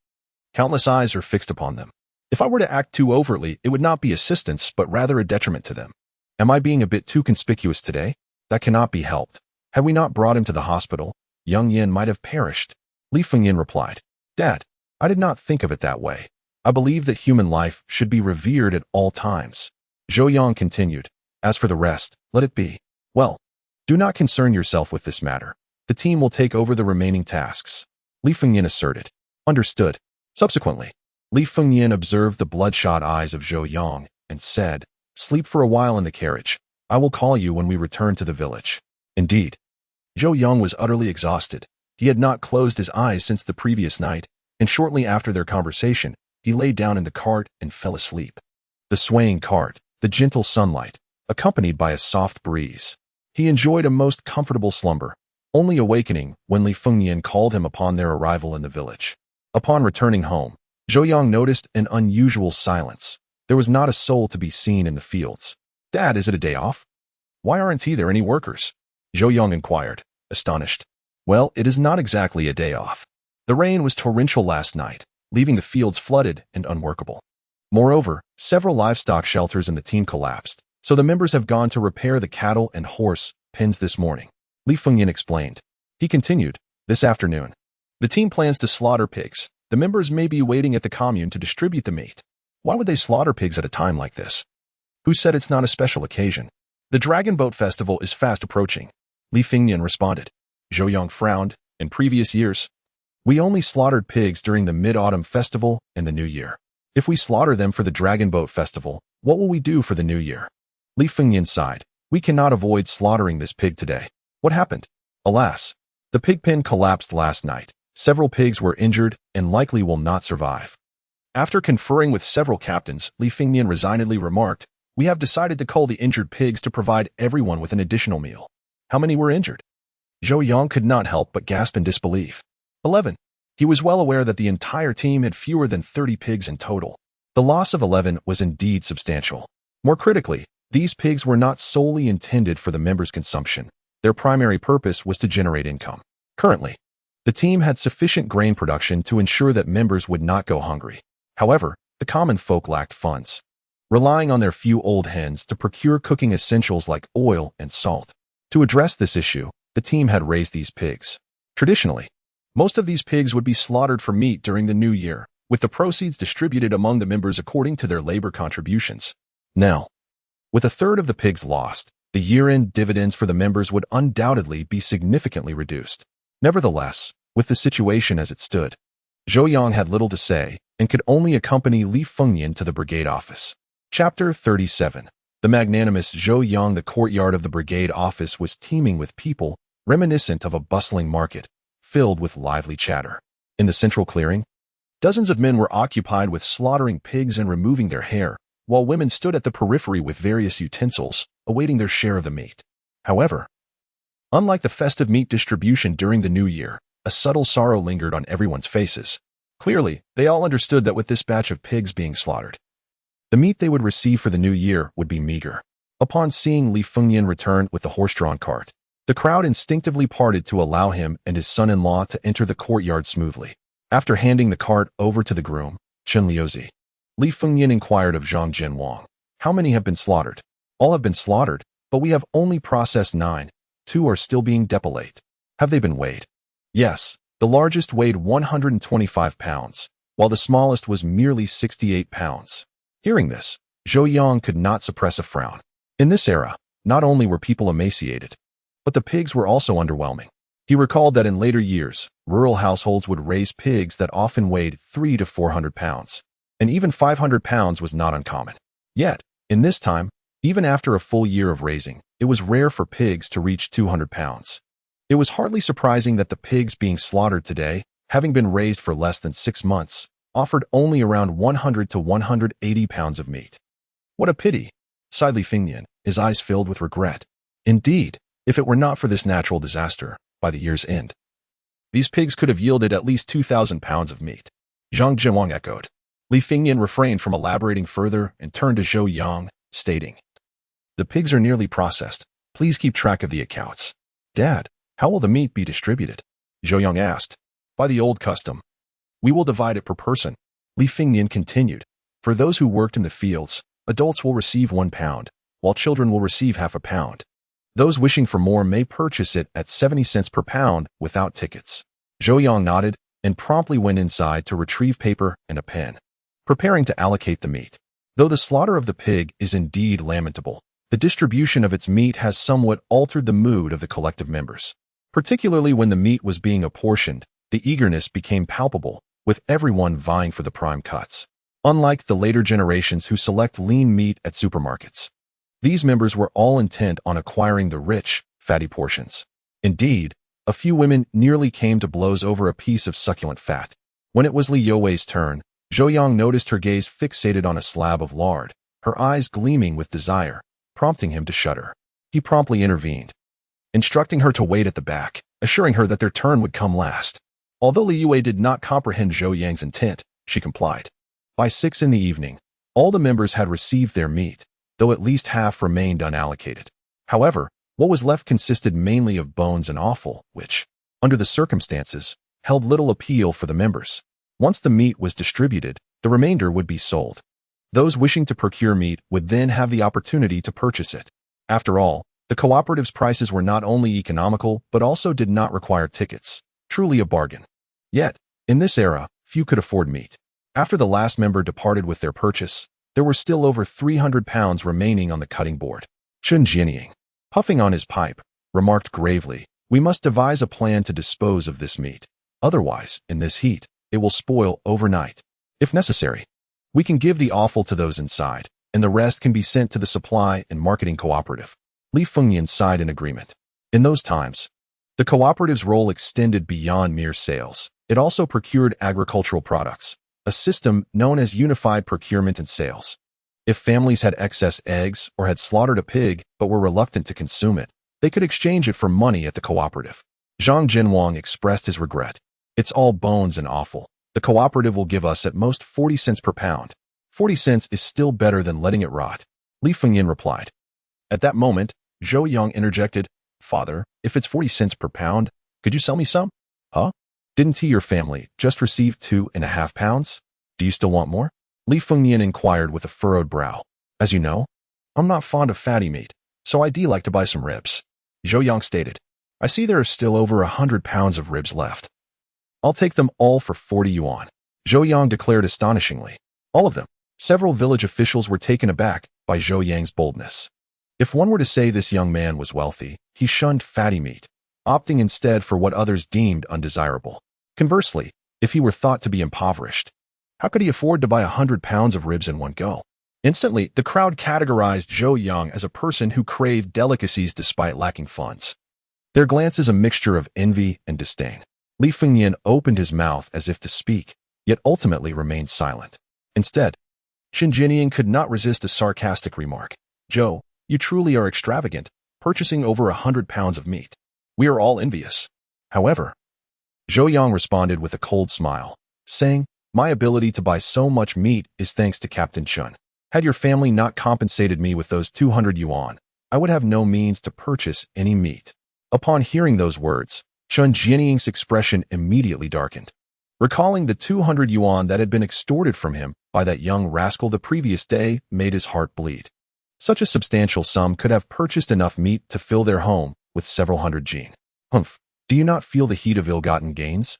[SPEAKER 1] Countless eyes are fixed upon them. If I were to act too overtly, it would not be assistance, but rather a detriment to them. Am I being a bit too conspicuous today? That cannot be helped. Had we not brought him to the hospital, young Yin might have perished. Li Fengyan replied, "Dad, I did not think of it that way. I believe that human life should be revered at all times." Zhou Yang continued, "As for the rest, let it be. Well, do not concern yourself with this matter. The team will take over the remaining tasks." Li Fengyan asserted. "Understood." Subsequently, Li Fengyan observed the bloodshot eyes of Zhou Yang and said, "Sleep for a while in the carriage. I will call you when we return to the village." Indeed, Zhou Yang was utterly exhausted. He had not closed his eyes since the previous night, and shortly after their conversation, he lay down in the cart and fell asleep. The swaying cart, the gentle sunlight, accompanied by a soft breeze. He enjoyed a most comfortable slumber, only awakening when Li Fengyan called him upon their arrival in the village. Upon returning home, Zhou Yang noticed an unusual silence. There was not a soul to be seen in the fields. "Dad, is it a day off? Why aren't there any workers?" Zhou Yang inquired, astonished. "Well, it is not exactly a day off. The rain was torrential last night, leaving the fields flooded and unworkable. Moreover, several livestock shelters in the team collapsed, so the members have gone to repair the cattle and horse pens this morning." Li Fengyan explained. He continued, "This afternoon, the team plans to slaughter pigs. The members may be waiting at the commune to distribute the meat." "Why would they slaughter pigs at a time like this?" "Who said it's not a special occasion? The Dragon Boat Festival is fast approaching." Li Fengyan responded. Zhou Yang frowned. "In previous years, we only slaughtered pigs during the Mid-Autumn Festival and the New Year. If we slaughter them for the Dragon Boat Festival, what will we do for the New Year?" Li Fengyan sighed. "We cannot avoid slaughtering this pig today." "What happened?" "Alas, the pig pen collapsed last night. Several pigs were injured and likely will not survive." After conferring with several captains, Li Fengyan resignedly remarked, "We have decided to cull the injured pigs to provide everyone with an additional meal." "How many were injured?" Zhou Yang could not help but gasp in disbelief. 11. He was well aware that the entire team had fewer than 30 pigs in total. The loss of 11 was indeed substantial. More critically, these pigs were not solely intended for the members' consumption. Their primary purpose was to generate income. Currently, the team had sufficient grain production to ensure that members would not go hungry. However, the common folk lacked funds, relying on their few old hens to procure cooking essentials like oil and salt. To address this issue, the team had raised these pigs. Traditionally, most of these pigs would be slaughtered for meat during the new year, with the proceeds distributed among the members according to their labor contributions. Now, with a third of the pigs lost, the year-end dividends for the members would undoubtedly be significantly reduced. Nevertheless, with the situation as it stood, Zhou Yang had little to say and could only accompany Li Fengyan to the brigade office. Chapter 37. The magnanimous Zhou Yang. The courtyard of the brigade office was teeming with people, reminiscent of a bustling market, filled with lively chatter. In the central clearing, dozens of men were occupied with slaughtering pigs and removing their hair, while women stood at the periphery with various utensils, awaiting their share of the meat. However, unlike the festive meat distribution during the new year, a subtle sorrow lingered on everyone's faces. Clearly, they all understood that with this batch of pigs being slaughtered, the meat they would receive for the new year would be meager. Upon seeing Li Fengyan return with the horse-drawn cart, the crowd instinctively parted to allow him and his son-in-law to enter the courtyard smoothly. After handing the cart over to the groom, Chen Liuzi, Li Fengyan inquired of Zhang Jinwang, "How many have been slaughtered?" "All have been slaughtered, but we have only processed 9. 2 are still being depilate." "Have they been weighed?" "Yes, the largest weighed 125 pounds, while the smallest was merely 68 pounds. Hearing this, Zhou Yang could not suppress a frown. In this era, not only were people emaciated, but the pigs were also underwhelming. He recalled that in later years, rural households would raise pigs that often weighed 300 to 400 pounds, and even 500 pounds was not uncommon. Yet, in this time, even after a full year of raising, it was rare for pigs to reach 200 pounds. It was hardly surprising that the pigs being slaughtered today, having been raised for less than 6 months, offered only around 100 to 180 pounds of meat. "What a pity," sighed Li Fengyan, his eyes filled with regret. "Indeed, if it were not for this natural disaster, by the year's end, these pigs could have yielded at least 2,000 pounds of meat." Zhang Jinwang echoed. Li Fengyan refrained from elaborating further and turned to Zhou Yang, stating, "The pigs are nearly processed. Please keep track of the accounts." "Dad, how will the meat be distributed?" Zhou Yang asked. "By the old custom. We will divide it per person." Li Fengyan continued. "For those who worked in the fields, adults will receive 1 pound, while children will receive half a pound. Those wishing for more may purchase it at 70 cents per pound without tickets." Zhou Yang nodded and promptly went inside to retrieve paper and a pen, preparing to allocate the meat. Though the slaughter of the pig is indeed lamentable, the distribution of its meat has somewhat altered the mood of the collective members. Particularly when the meat was being apportioned, the eagerness became palpable, with everyone vying for the prime cuts. Unlike the later generations who select lean meat at supermarkets, these members were all intent on acquiring the rich, fatty portions. Indeed, a few women nearly came to blows over a piece of succulent fat. When it was Li Youwei's turn, Zhou Yang noticed her gaze fixated on a slab of lard, her eyes gleaming with desire, prompting him to shudder. He promptly intervened, instructing her to wait at the back, assuring her that their turn would come last. Although Li Youwei did not comprehend Zhou Yang's intent, she complied. By 6 in the evening, all the members had received their meat, though at least half remained unallocated. However, what was left consisted mainly of bones and offal, which, under the circumstances, held little appeal for the members. Once the meat was distributed, the remainder would be sold. Those wishing to procure meat would then have the opportunity to purchase it. After all, the cooperative's prices were not only economical but also did not require tickets. Truly a bargain. Yet, in this era, few could afford meat. After the last member departed with their purchase, there were still over 300 pounds remaining on the cutting board. Chen Jianying, puffing on his pipe, remarked gravely, "We must devise a plan to dispose of this meat. Otherwise, in this heat, it will spoil overnight. If necessary, we can give the offal to those inside, and the rest can be sent to the supply and marketing cooperative." Li Fengyan sighed in agreement. In those times, the cooperative's role extended beyond mere sales. It also procured agricultural products, a system known as unified procurement and sales. If families had excess eggs or had slaughtered a pig but were reluctant to consume it, they could exchange it for money at the cooperative. Zhang Jinwang expressed his regret. It's all bones and offal. The cooperative will give us at most 40 cents per pound. 40 cents is still better than letting it rot, Li Fengyan replied. At that moment, Zhou Yang interjected, Father, if it's 40 cents per pound, could you sell me some? Huh? Didn't your family just receive 2.5 pounds? Do you still want more? Li Fengyan inquired with a furrowed brow. As you know, I'm not fond of fatty meat, so I'd like to buy some ribs. Zhou Yang stated. I see there are still over 100 pounds of ribs left. I'll take them all for 40 yuan. Zhou Yang declared astonishingly. All of them. Several village officials were taken aback by Zhou Yang's boldness. If one were to say this young man was wealthy, he shunned fatty meat, opting instead for what others deemed undesirable. Conversely, if he were thought to be impoverished, how could he afford to buy 100 pounds of ribs in one go? Instantly, the crowd categorized Zhou Yang as a person who craved delicacies despite lacking funds. Their glance is a mixture of envy and disdain. Li Fengyan opened his mouth as if to speak, yet ultimately remained silent. Instead, Chen Jinying could not resist a sarcastic remark. Zhou, you truly are extravagant, purchasing over 100 pounds of meat. We are all envious. However, Zhou Yang responded with a cold smile, saying, my ability to buy so much meat is thanks to Captain Chen. Had your family not compensated me with those 200 yuan, I would have no means to purchase any meat. Upon hearing those words, Chen Jinying's expression immediately darkened. Recalling the 200 yuan that had been extorted from him by that young rascal the previous day made his heart bleed. Such a substantial sum could have purchased enough meat to fill their home with several hundred jin. Humph, do you not feel the heat of ill-gotten gains?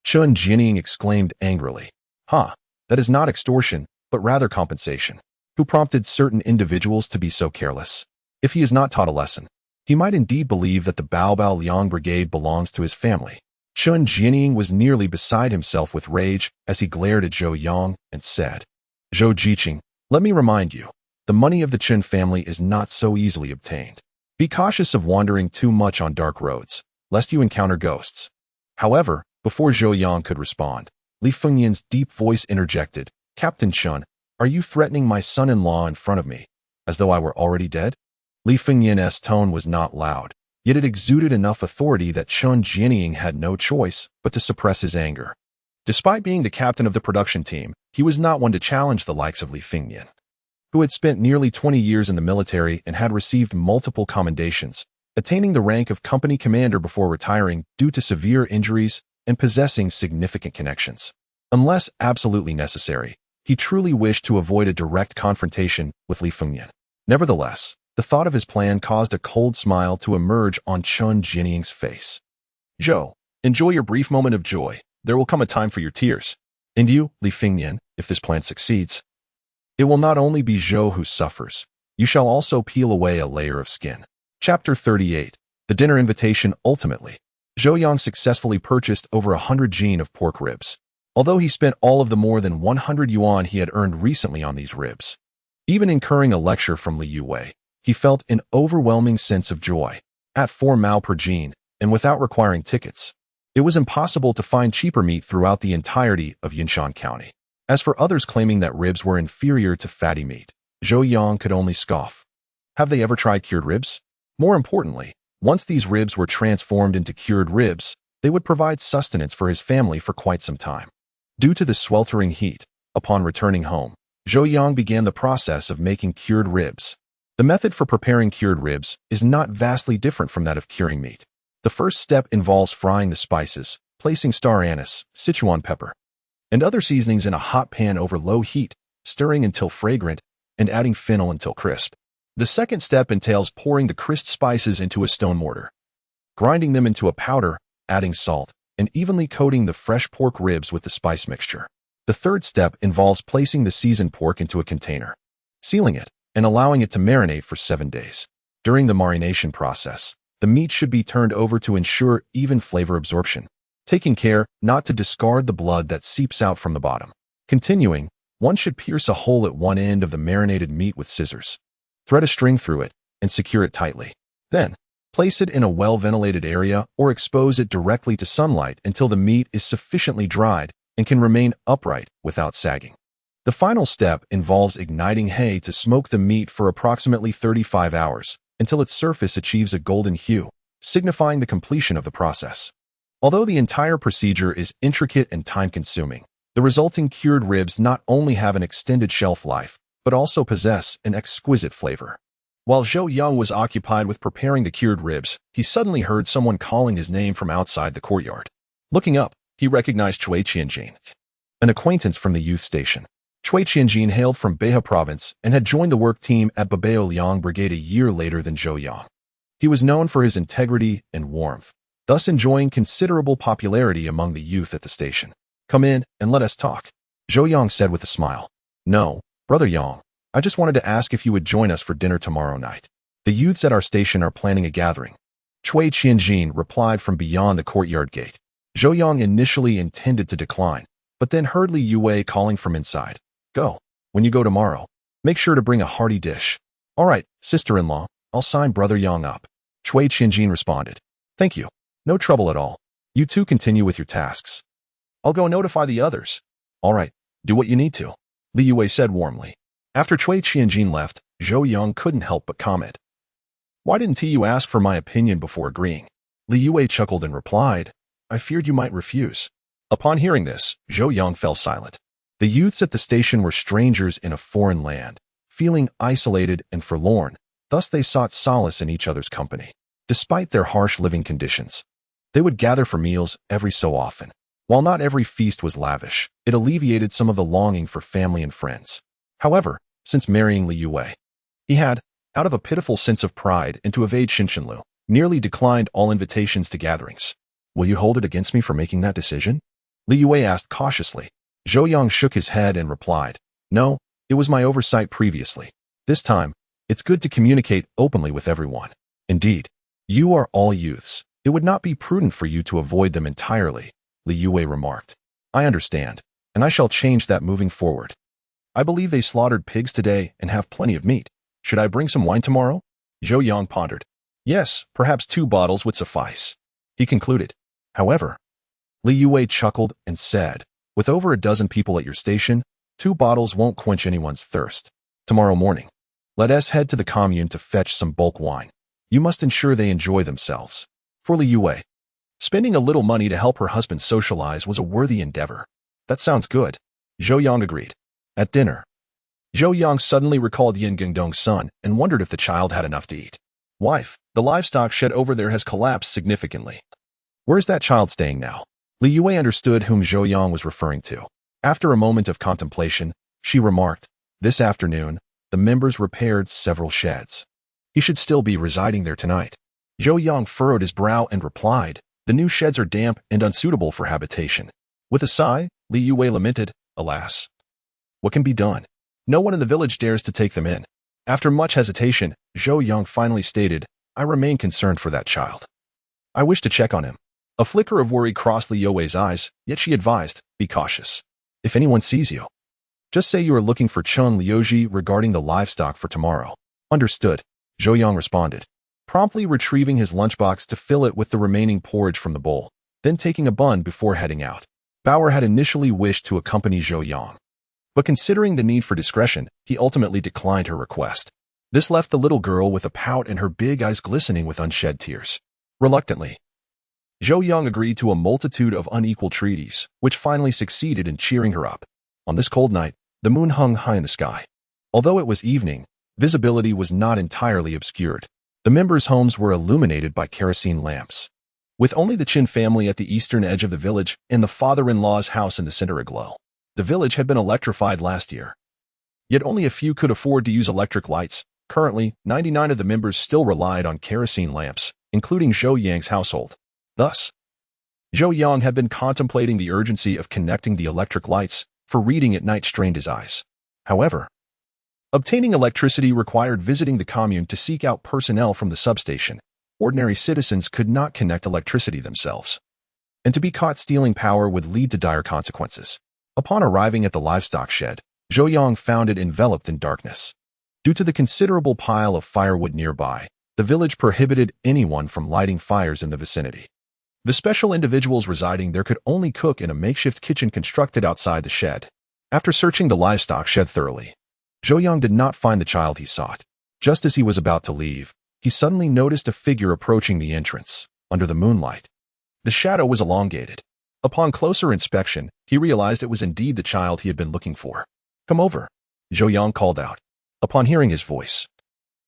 [SPEAKER 1] Chen Jinying exclaimed angrily. That is not extortion, but rather compensation. Who prompted certain individuals to be so careless? If he is not taught a lesson, he might indeed believe that the Baobao Liang Brigade belongs to his family. Chen Jinying was nearly beside himself with rage as he glared at Zhou Yang and said, Zhou Jiqing, let me remind you, the money of the Chen family is not so easily obtained. Be cautious of wandering too much on dark roads, lest you encounter ghosts. However, before Zhou Yang could respond, Li Fengyan's deep voice interjected, Captain Chen, are you threatening my son-in-law in front of me, as though I were already dead? Li Fengyan's tone was not loud, yet it exuded enough authority that Chen Jinying had no choice but to suppress his anger. Despite being the captain of the production team, he was not one to challenge the likes of Li Fengyan, who had spent nearly 20 years in the military and had received multiple commendations, attaining the rank of company commander before retiring due to severe injuries and possessing significant connections. Unless absolutely necessary, he truly wished to avoid a direct confrontation with Li Fengyan. Nevertheless, the thought of his plan caused a cold smile to emerge on Chen Jinying's face. Zhou, enjoy your brief moment of joy. There will come a time for your tears. And you, Li Fengyan, if this plan succeeds, it will not only be Zhou who suffers, you shall also peel away a layer of skin. Chapter 38. The Dinner Invitation. Ultimately, Zhou Yang successfully purchased over 100 jin of pork ribs, although he spent all of the more than 100 yuan he had earned recently on these ribs. Even incurring a lecture from Li Yuwei, he felt an overwhelming sense of joy. At 4 mao per jin, and without requiring tickets, it was impossible to find cheaper meat throughout the entirety of Yinshan County. As for others claiming that ribs were inferior to fatty meat, Zhou Yang could only scoff. Have they ever tried cured ribs? More importantly, once these ribs were transformed into cured ribs, they would provide sustenance for his family for quite some time. Due to the sweltering heat, upon returning home, Zhou Yang began the process of making cured ribs. The method for preparing cured ribs is not vastly different from that of curing meat. The first step involves frying the spices, placing star anise, Sichuan pepper, and other seasonings in a hot pan over low heat, stirring until fragrant, and adding fennel until crisp. The second step entails pouring the crisp spices into a stone mortar, grinding them into a powder, adding salt, and evenly coating the fresh pork ribs with the spice mixture. The third step involves placing the seasoned pork into a container, sealing it, and allowing it to marinate for 7 days. During the marination process, the meat should be turned over to ensure even flavor absorption, taking care not to discard the blood that seeps out from the bottom. Continuing, one should pierce a hole at one end of the marinated meat with scissors, thread a string through it, and secure it tightly. Then, place it in a well-ventilated area or expose it directly to sunlight until the meat is sufficiently dried and can remain upright without sagging. The final step involves igniting hay to smoke the meat for approximately 35 hours until its surface achieves a golden hue, signifying the completion of the process. Although the entire procedure is intricate and time-consuming, the resulting cured ribs not only have an extended shelf life, but also possess an exquisite flavor. While Zhou Yang was occupied with preparing the cured ribs, he suddenly heard someone calling his name from outside the courtyard. Looking up, he recognized Cui Qianjin, an acquaintance from the youth station. Cui Qianjin hailed from Beha province and had joined the work team at Babao Liang Brigade a year later than Zhou Yang. He was known for his integrity and warmth, thus enjoying considerable popularity among the youth at the station. "Come in and let us talk," Zhou Yang said with a smile. "No, Brother Yang, I just wanted to ask if you would join us for dinner tomorrow night. The youths at our station are planning a gathering." Cui Qianjin replied from beyond the courtyard gate. Zhou Yang initially intended to decline, but then heard Li Yue calling from inside. "Go. When you go tomorrow, make sure to bring a hearty dish." "All right, sister-in-law, I'll sign Brother Yang up," Cui Qianjin responded. "Thank you. No trouble at all. You two continue with your tasks. I'll go notify the others." "All right, do what you need to," Li Yue said warmly. After Cui Qianjin left, Zhou Yang couldn't help but comment. "Why didn't you ask for my opinion before agreeing?" Li Yue chuckled and replied, "I feared you might refuse." Upon hearing this, Zhou Yang fell silent. The youths at the station were strangers in a foreign land, feeling isolated and forlorn, thus they sought solace in each other's company. Despite their harsh living conditions, they would gather for meals every so often. While not every feast was lavish, it alleviated some of the longing for family and friends. However, since marrying Li Yue, he had, out of a pitiful sense of pride and to evade Shinshinlu, nearly declined all invitations to gatherings. "Will you hold it against me for making that decision?" Li Yue asked cautiously. Zhou Yang shook his head and replied, "No, it was my oversight previously. This time, it's good to communicate openly with everyone. Indeed, you are all youths. It would not be prudent for you to avoid them entirely," Li Yue remarked. "I understand, and I shall change that moving forward. I believe they slaughtered pigs today and have plenty of meat. Should I bring some wine tomorrow?" Zhou Yang pondered. "Yes, perhaps 2 bottles would suffice," he concluded. However, Li Yue chuckled and said, "With over a dozen people at your station, 2 bottles won't quench anyone's thirst. Tomorrow morning, let us head to the commune to fetch some bulk wine. You must ensure they enjoy themselves." For Li Yue, spending a little money to help her husband socialize was a worthy endeavor. "That sounds good," Zhou Yang agreed. At dinner, Zhou Yang suddenly recalled Yin Gengdong's son and wondered if the child had enough to eat. "Wife, the livestock shed over there has collapsed significantly. Where's that child staying now?" Li Yue understood whom Zhou Yang was referring to. After a moment of contemplation, she remarked, "This afternoon, the members repaired several sheds. He should still be residing there tonight." Zhou Yang furrowed his brow and replied, "The new sheds are damp and unsuitable for habitation." With a sigh, Li Yue lamented, "Alas, what can be done? No one in the village dares to take them in." After much hesitation, Zhou Yang finally stated, "I remain concerned for that child. I wish to check on him." A flicker of worry crossed Li Yue's eyes, yet she advised, "Be cautious. If anyone sees you, just say you are looking for Chun Liuji regarding the livestock for tomorrow." "Understood," Zhou Yang responded, promptly retrieving his lunchbox to fill it with the remaining porridge from the bowl, then taking a bun before heading out. Bauer had initially wished to accompany Zhou Yang, but considering the need for discretion, he ultimately declined her request. This left the little girl with a pout and her big eyes glistening with unshed tears. Reluctantly, Zhou Yang agreed to a multitude of unequal treaties, which finally succeeded in cheering her up. On this cold night, the moon hung high in the sky. Although it was evening, visibility was not entirely obscured. The members' homes were illuminated by kerosene lamps. With only the Qin family at the eastern edge of the village and the father-in-law's house in the center aglow. The village had been electrified last year. Yet only a few could afford to use electric lights. Currently, 99 of the members still relied on kerosene lamps, including Zhou Yang's household. Thus, Zhou Yang had been contemplating the urgency of connecting the electric lights, for reading at night strained his eyes. However, obtaining electricity required visiting the commune to seek out personnel from the substation. Ordinary citizens could not connect electricity themselves, and to be caught stealing power would lead to dire consequences. Upon arriving at the livestock shed, Zhou Yang found it enveloped in darkness. Due to the considerable pile of firewood nearby, the village prohibited anyone from lighting fires in the vicinity. The special individuals residing there could only cook in a makeshift kitchen constructed outside the shed. After searching the livestock shed thoroughly, Zhou Yang did not find the child he sought. Just as he was about to leave, he suddenly noticed a figure approaching the entrance, under the moonlight. The shadow was elongated. Upon closer inspection, he realized it was indeed the child he had been looking for. "Come over," Zhou Yang called out. Upon hearing his voice,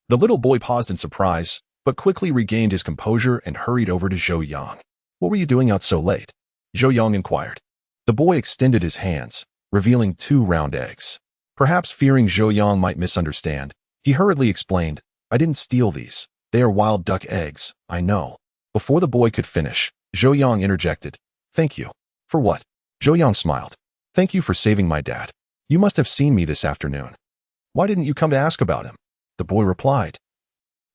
[SPEAKER 1] the little boy paused in surprise, but quickly regained his composure and hurried over to Zhou Yang. "What were you doing out so late?" Zhou Yang inquired. The boy extended his hands, revealing 2 round eggs. Perhaps fearing Zhou Yang might misunderstand, he hurriedly explained, "I didn't steal these. They are wild duck eggs, I know." Before the boy could finish, Zhou Yang interjected, "Thank you." "For what?" Zhou Yang smiled. "Thank you for saving my dad. You must have seen me this afternoon. Why didn't you come to ask about him?" The boy replied,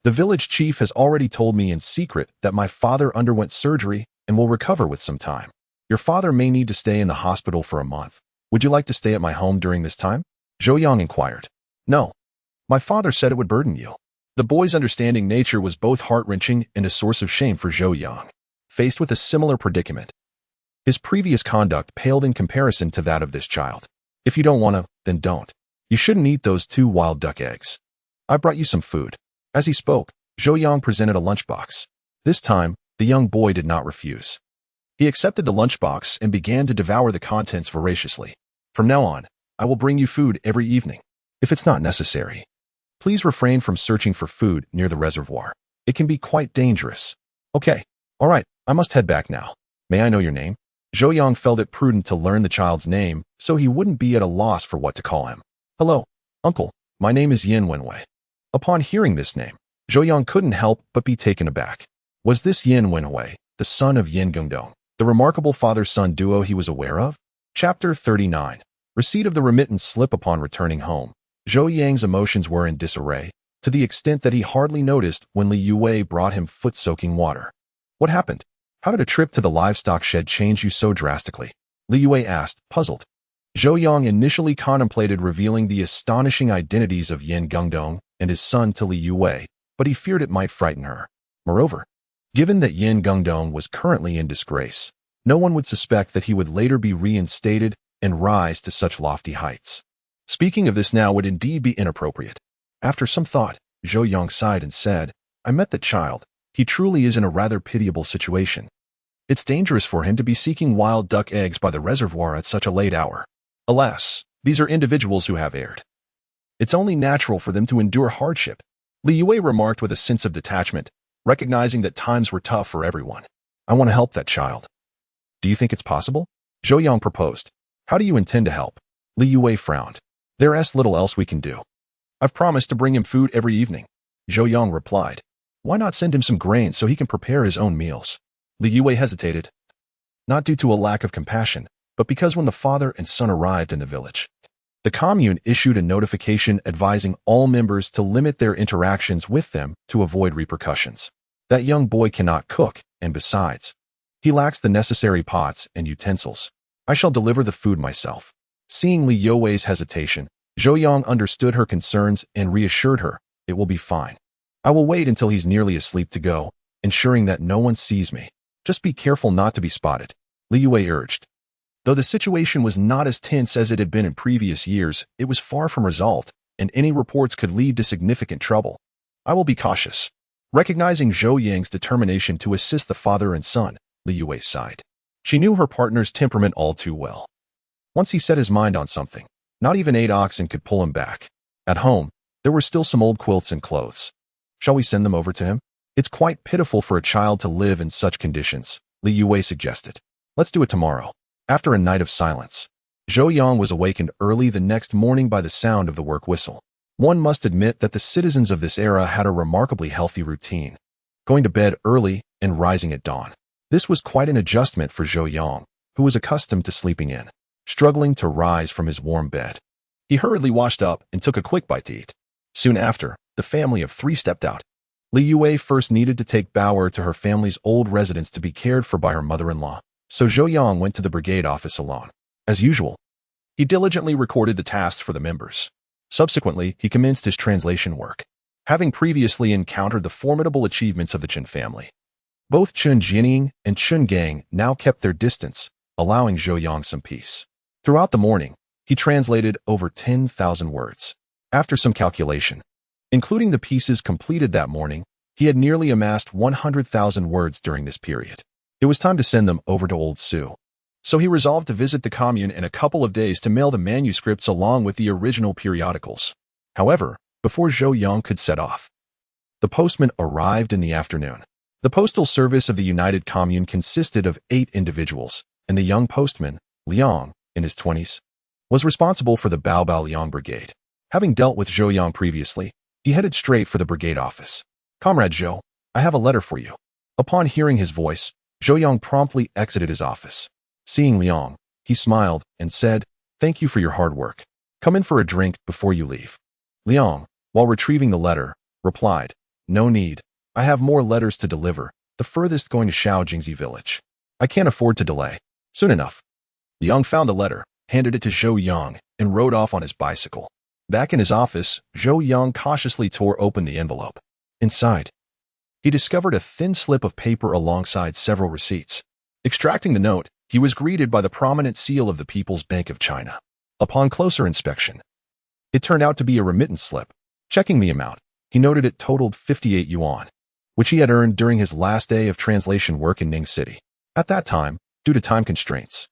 [SPEAKER 1] "The village chief has already told me in secret that my father underwent surgery and will recover with some time. Your father may need to stay in the hospital for a month. Would you like to stay at my home during this time?" Zhou Yang inquired. "No. My father said it would burden you." The boy's understanding nature was both heart-wrenching and a source of shame for Zhou Yang. Faced with a similar predicament, his previous conduct paled in comparison to that of this child. "If you don't want to, then don't. You shouldn't eat those 2 wild duck eggs. I brought you some food." As he spoke, Zhou Yang presented a lunchbox. This time, the young boy did not refuse. He accepted the lunchbox and began to devour the contents voraciously. "From now on, I will bring you food every evening. If it's not necessary, please refrain from searching for food near the reservoir. It can be quite dangerous." "Okay. All right, I must head back now. May I know your name?" Zhou Yang felt it prudent to learn the child's name so he wouldn't be at a loss for what to call him. "Hello, uncle. My name is Yin Wenwei." Upon hearing this name, Zhou Yang couldn't help but be taken aback. Was this Yin Wenwei, the son of Yin Gongdong, the remarkable father-son duo he was aware of? Chapter 39. Receipt of the remittance slip. Upon returning home, Zhou Yang's emotions were in disarray, to the extent that he hardly noticed when Li Yue brought him foot-soaking water. "What happened? How did a trip to the livestock shed change you so drastically?" Li Yue asked, puzzled. Zhou Yang initially contemplated revealing the astonishing identities of Yin Gongdong and his son to Li Yue, but he feared it might frighten her. Moreover, given that Yin Gongdong was currently in disgrace, no one would suspect that he would later be reinstated and rise to such lofty heights. Speaking of this now would indeed be inappropriate. After some thought, Zhou Yang sighed and said, "I met the child. He truly is in a rather pitiable situation. It's dangerous for him to be seeking wild duck eggs by the reservoir at such a late hour. Alas, these are individuals who have erred. It's only natural for them to endure hardship." Li Yue remarked with a sense of detachment, recognizing that times were tough for everyone. "I want to help that child." "Do you think it's possible?" Zhou Yang proposed. "How do you intend to help?" Li Yue frowned. "There's little else we can do. I've promised to bring him food every evening." Zhou Yang replied. "Why not send him some grains so he can prepare his own meals?" Li Yue hesitated, not due to a lack of compassion, but because when the father and son arrived in the village, the commune issued a notification advising all members to limit their interactions with them to avoid repercussions. That young boy cannot cook, and besides, he lacks the necessary pots and utensils. "I shall deliver the food myself." Seeing Li Yue's hesitation, Zhou Yang understood her concerns and reassured her, "It will be fine. I will wait until he's nearly asleep to go, ensuring that no one sees me. Just be careful not to be spotted," Li Yue urged. Though the situation was not as tense as it had been in previous years, it was far from resolved, and any reports could lead to significant trouble. "I will be cautious." Recognizing Zhou Yang's determination to assist the father and son, Li Yue sighed. She knew her partner's temperament all too well. Once he set his mind on something, not even 8 oxen could pull him back. At home, there were still some old quilts and clothes. "Shall we send them over to him? It's quite pitiful for a child to live in such conditions," Li Yue suggested. "Let's do it tomorrow." After a night of silence, Zhou Yang was awakened early the next morning by the sound of the work whistle. One must admit that the citizens of this era had a remarkably healthy routine, going to bed early and rising at dawn. This was quite an adjustment for Zhou Yang, who was accustomed to sleeping in, struggling to rise from his warm bed. He hurriedly washed up and took a quick bite to eat. Soon after, the family of 3 stepped out. Li Yue first needed to take Bauer to her family's old residence to be cared for by her mother-in-law, so Zhou Yang went to the brigade office alone. As usual, he diligently recorded the tasks for the members. Subsequently, he commenced his translation work, having previously encountered the formidable achievements of the Chen family. Both Chen Jining and Chen Gang now kept their distance, allowing Zhou Yang some peace. Throughout the morning, he translated over 10,000 words. After some calculation, including the pieces completed that morning, he had nearly amassed 100,000 words during this period. It was time to send them over to Old Su. So he resolved to visit the commune in a couple of days to mail the manuscripts along with the original periodicals. However, before Zhou Yang could set off, the postman arrived in the afternoon. The postal service of the United Commune consisted of 8 individuals, and the young postman, Liang, in his 20s, was responsible for the Bao Liang Brigade. Having dealt with Zhou Yang previously, he headed straight for the brigade office. "Comrade Zhou, I have a letter for you." Upon hearing his voice, Zhou Yang promptly exited his office. Seeing Liang, he smiled and said, "Thank you for your hard work. Come in for a drink before you leave." Liang, while retrieving the letter, replied, "No need. I have more letters to deliver, the furthest going to Shaojingzi village. I can't afford to delay. Soon enough." Liang found the letter, handed it to Zhou Yang, and rode off on his bicycle. Back in his office, Zhou Yang cautiously tore open the envelope. Inside, he discovered a thin slip of paper alongside several receipts. Extracting the note, he was greeted by the prominent seal of the People's Bank of China. Upon closer inspection, it turned out to be a remittance slip. Checking the amount, he noted it totaled 58 yuan, which he had earned during his last day of translation work in Ning City. At that time, due to time constraints,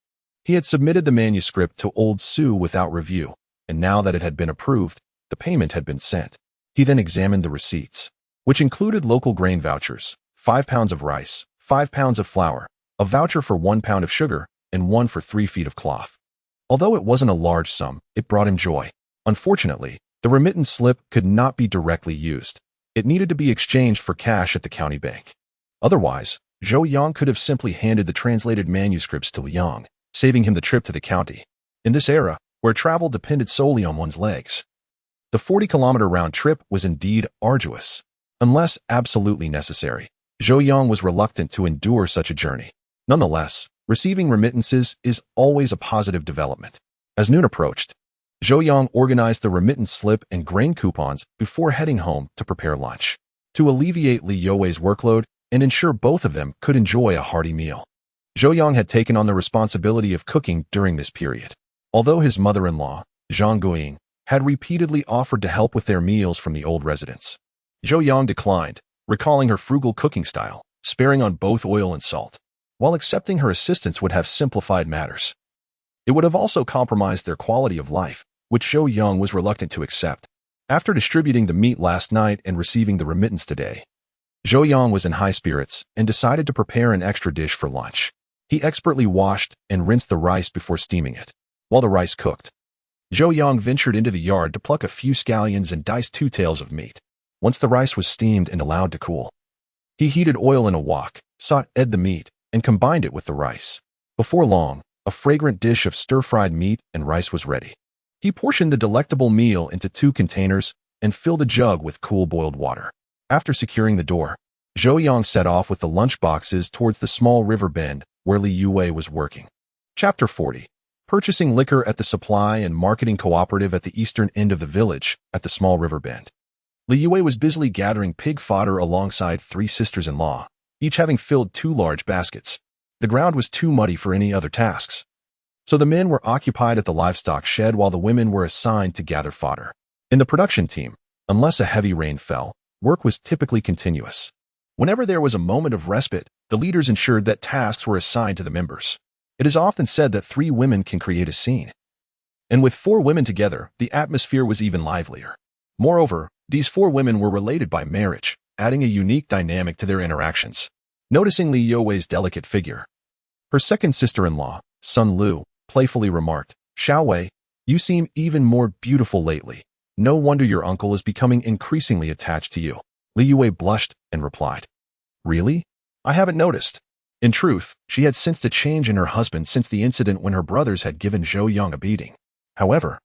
[SPEAKER 1] he had submitted the manuscript to Old Su without review, and now that it had been approved, the payment had been sent. He then examined the receipts, which included local grain vouchers, 5 pounds of rice, 5 pounds of flour, a voucher for 1 pound of sugar, and one for 3 feet of cloth. Although it wasn't a large sum, it brought him joy. Unfortunately, the remittance slip could not be directly used. It needed to be exchanged for cash at the county bank. Otherwise, Zhou Yang could have simply handed the translated manuscripts to Liang, saving him the trip to the county. In this era, where travel depended solely on one's legs, the 40-kilometer round trip was indeed arduous. Unless absolutely necessary, Zhou Yang was reluctant to endure such a journey. Nonetheless, receiving remittances is always a positive development. As noon approached, Zhou Yang organized the remittance slip and grain coupons before heading home to prepare lunch. To alleviate Li Youwei's workload and ensure both of them could enjoy a hearty meal, Zhou Yang had taken on the responsibility of cooking during this period. Although his mother-in-law, Zhang Guiying, had repeatedly offered to help with their meals from the old residence, Zhou Yang declined, recalling her frugal cooking style, sparing on both oil and salt. While accepting her assistance would have simplified matters, it would have also compromised their quality of life, which Zhou Yang was reluctant to accept. After distributing the meat last night and receiving the remittance today, Zhou Yang was in high spirits and decided to prepare an extra dish for lunch. He expertly washed and rinsed the rice before steaming it. While the rice cooked, Zhou Yang ventured into the yard to pluck a few scallions and dice 2 tails of meat. Once the rice was steamed and allowed to cool, he heated oil in a wok, sautéed the meat, and combined it with the rice. Before long, a fragrant dish of stir-fried meat and rice was ready. He portioned the delectable meal into 2 containers and filled a jug with cool boiled water. After securing the door, Zhou Yang set off with the lunch boxes towards the small river bend where Li Youwei was working. Chapter 40. Purchasing liquor at the supply and marketing cooperative at the eastern end of the village at the small river bend. Li Youwei was busily gathering pig fodder alongside 3 sisters-in-law, each having filled 2 large baskets. The ground was too muddy for any other tasks, so the men were occupied at the livestock shed while the women were assigned to gather fodder. In the production team, unless a heavy rain fell, work was typically continuous. Whenever there was a moment of respite, the leaders ensured that tasks were assigned to the members. It is often said that 3 women can create a scene, and with 4 women together, the atmosphere was even livelier. Moreover, these 4 women were related by marriage, adding a unique dynamic to their interactions. Noticing Li Youwei's delicate figure, her second sister-in-law, Sun Lu, playfully remarked, "Xiaowei, you seem even more beautiful lately. No wonder your uncle is becoming increasingly attached to you." Li Youwei blushed and replied, "Really? I haven't noticed." In truth, she had sensed a change in her husband since the incident when her brothers had given Zhou Yang a beating. However,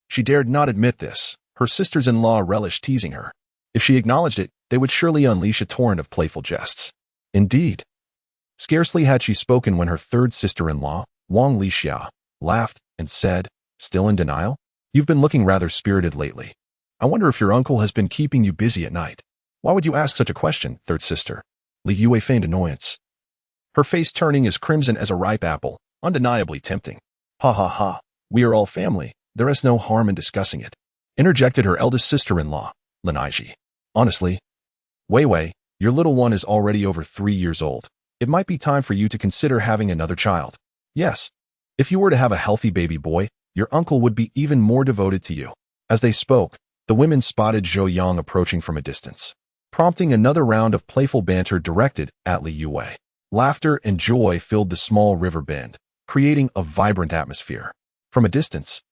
[SPEAKER 1] she dared not admit this. Her sisters-in-law relished teasing her. If she acknowledged it, they would surely unleash a torrent of playful jests. Indeed, scarcely had she spoken when her third sister-in-law, Wang Lixia, laughed and said, "Still in denial? You've been looking rather spirited lately. I wonder if your uncle has been keeping you busy at night." "Why would you ask such a question, third sister?" Li Youwei feigned annoyance, her face turning as crimson as a ripe apple, undeniably tempting. "Ha ha ha, we are all family. There is no harm in discussing it," interjected her eldest sister-in-law, Linaiji. "Honestly, Wei Wei, your little one is already over 3 years old. it might be time for you to consider having another child. Yes. If you were to have a healthy baby boy, your uncle would be even more devoted to you. As they spoke, the women spotted Zhou Yang approaching from a distance, prompting another round of playful banter directed at Li Yue. Laughter and joy filled the small river bend, creating a vibrant atmosphere. From a distance,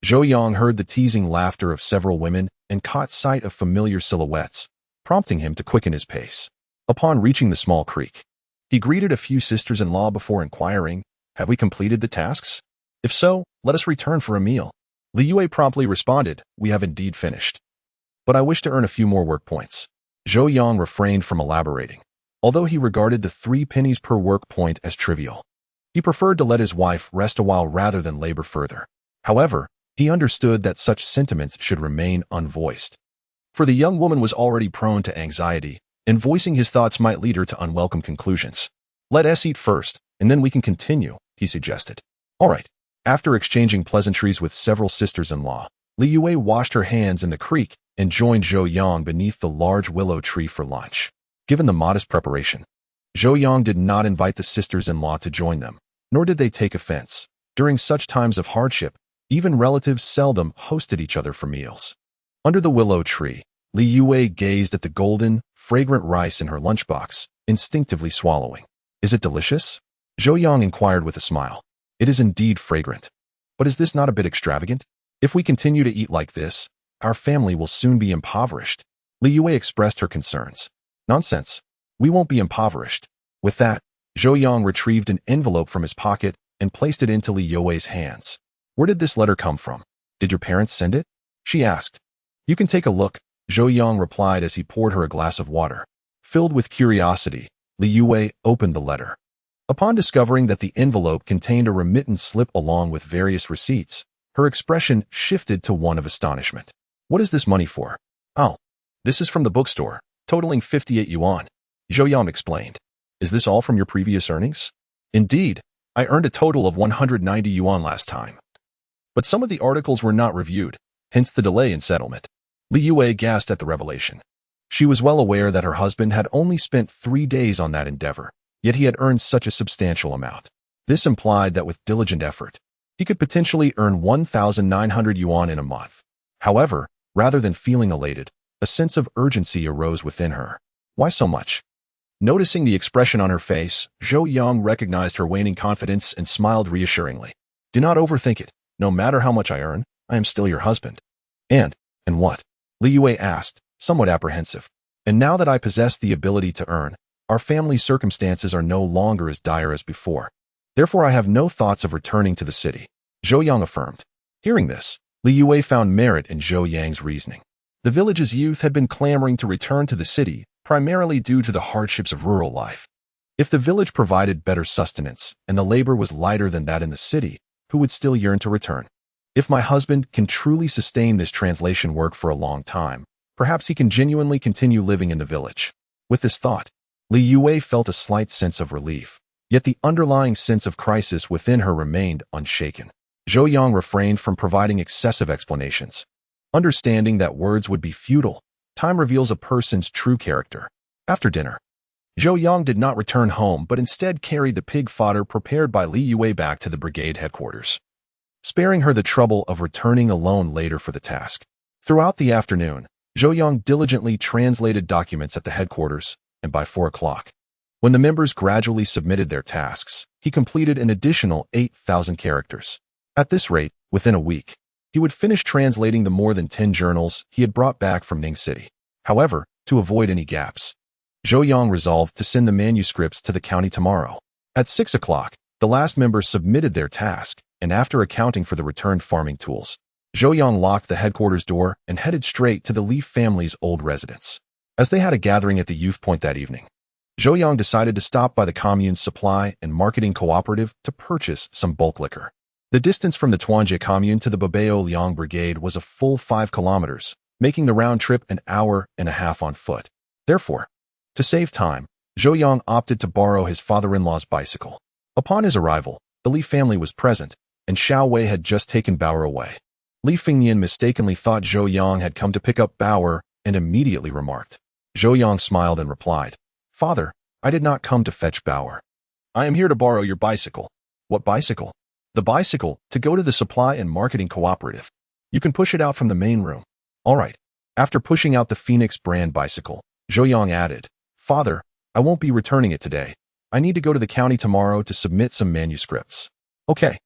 [SPEAKER 1] Zhou Yang heard the teasing laughter of several women and caught sight of familiar silhouettes, prompting him to quicken his pace. Upon reaching the small creek, he greeted a few sisters-in-law before inquiring, "Have we completed the tasks? If so, let us return for a meal." Li Yue promptly responded, "We have indeed finished. But I wish to earn a few more work points." Zhou Yang refrained from elaborating, although he regarded the 3 pennies per work point as trivial. He preferred to let his wife rest a while rather than labor further. However, he understood that such sentiments should remain unvoiced. For the young woman was already prone to anxiety, and voicing his thoughts might lead her to unwelcome conclusions. "Let us eat first, and then we can continue," he suggested. "All right." After exchanging pleasantries with several sisters-in-law, Li Yue washed her hands in the creek and joined Zhou Yang beneath the large willow tree for lunch. Given the modest preparation, Zhou Yang did not invite the sisters-in-law to join them, nor did they take offense. During such times of hardship, even relatives seldom hosted each other for meals. Under the willow tree, Li Yue gazed at the golden, fragrant rice in her lunchbox, instinctively swallowing. "Is it delicious?" Zhou Yang inquired with a smile. "It is indeed fragrant. But is this not a bit extravagant? If we continue to eat like this, our family will soon be impoverished." Li Yue expressed her concerns. "Nonsense. We won't be impoverished." With that, Zhou Yang retrieved an envelope from his pocket and placed it into Li Yue's hands. "Where did this letter come from? Did your parents send it?" she asked. "You can take a look," Zhou Yang replied as he poured her a glass of water. Filled with curiosity, Li Yue opened the letter. Upon discovering that the envelope contained a remittance slip along with various receipts, her expression shifted to one of astonishment. "What is this money for?" "Oh, this is from the bookstore, totaling 58 yuan, Zhou Yang explained. "Is this all from your previous earnings?" "Indeed, I earned a total of 190 yuan last time. But some of the articles were not reviewed, hence the delay in settlement." Li Yue gasped at the revelation. She was well aware that her husband had only spent 3 days on that endeavor, yet he had earned such a substantial amount. This implied that with diligent effort, he could potentially earn 1,900 yuan in a month. However, rather than feeling elated, a sense of urgency arose within her. Why so much? Noticing the expression on her face, Zhou Yang recognized her waning confidence and smiled reassuringly. "Do not overthink it. No matter how much I earn, I am still your husband." And what?" Li Yue asked, somewhat apprehensive. "And now that I possess the ability to earn, our family circumstances are no longer as dire as before. Therefore I have no thoughts of returning to the city," Zhou Yang affirmed. Hearing this, Li Yue found merit in Zhou Yang's reasoning. The village's youth had been clamoring to return to the city, primarily due to the hardships of rural life. If the village provided better sustenance and the labor was lighter than that in the city, who would still yearn to return? If my husband can truly sustain this translation work for a long time, perhaps he can genuinely continue living in the village. With this thought, Li Yue felt a slight sense of relief, yet the underlying sense of crisis within her remained unshaken. Zhou Yang refrained from providing excessive explanations. Understanding that words would be futile, time reveals a person's true character. After dinner, Zhou Yang did not return home but instead carried the pig fodder prepared by Li Yue back to the brigade headquarters, sparing her the trouble of returning alone later for the task. Throughout the afternoon, Zhou Yang diligently translated documents at the headquarters, and by 4 o'clock, when the members gradually submitted their tasks, he completed an additional 8,000 characters. At this rate, within a week, he would finish translating the more than 10 journals he had brought back from Ning City. However, to avoid any gaps, Zhou Yang resolved to send the manuscripts to the county tomorrow. At 6 o'clock, the last members submitted their task, and after accounting for the returned farming tools, Zhou Yang locked the headquarters door and headed straight to the Li family's old residence. As they had a gathering at the youth point that evening, Zhou Yang decided to stop by the commune's supply and marketing cooperative to purchase some bulk liquor. The distance from the Tuanjie commune to the Babao Liang brigade was a full 5 kilometers, making the round trip an hour and a half on foot. Therefore, to save time, Zhou Yang opted to borrow his father-in-law's bicycle. Upon his arrival, the Li family was present, and Xiao Wei had just taken Bauer away. Li Fingnian mistakenly thought Zhou Yang had come to pick up Bauer and immediately remarked. Zhou Yang smiled and replied, "Father, I did not come to fetch Bauer. I am here to borrow your bicycle. What bicycle? The bicycle to go to the supply and marketing cooperative. You can push it out from the main room. All right. After pushing out the Phoenix brand bicycle, Zhou Yang added, Father, I won't be returning it today. I need to go to the county tomorrow to submit some manuscripts. Okay.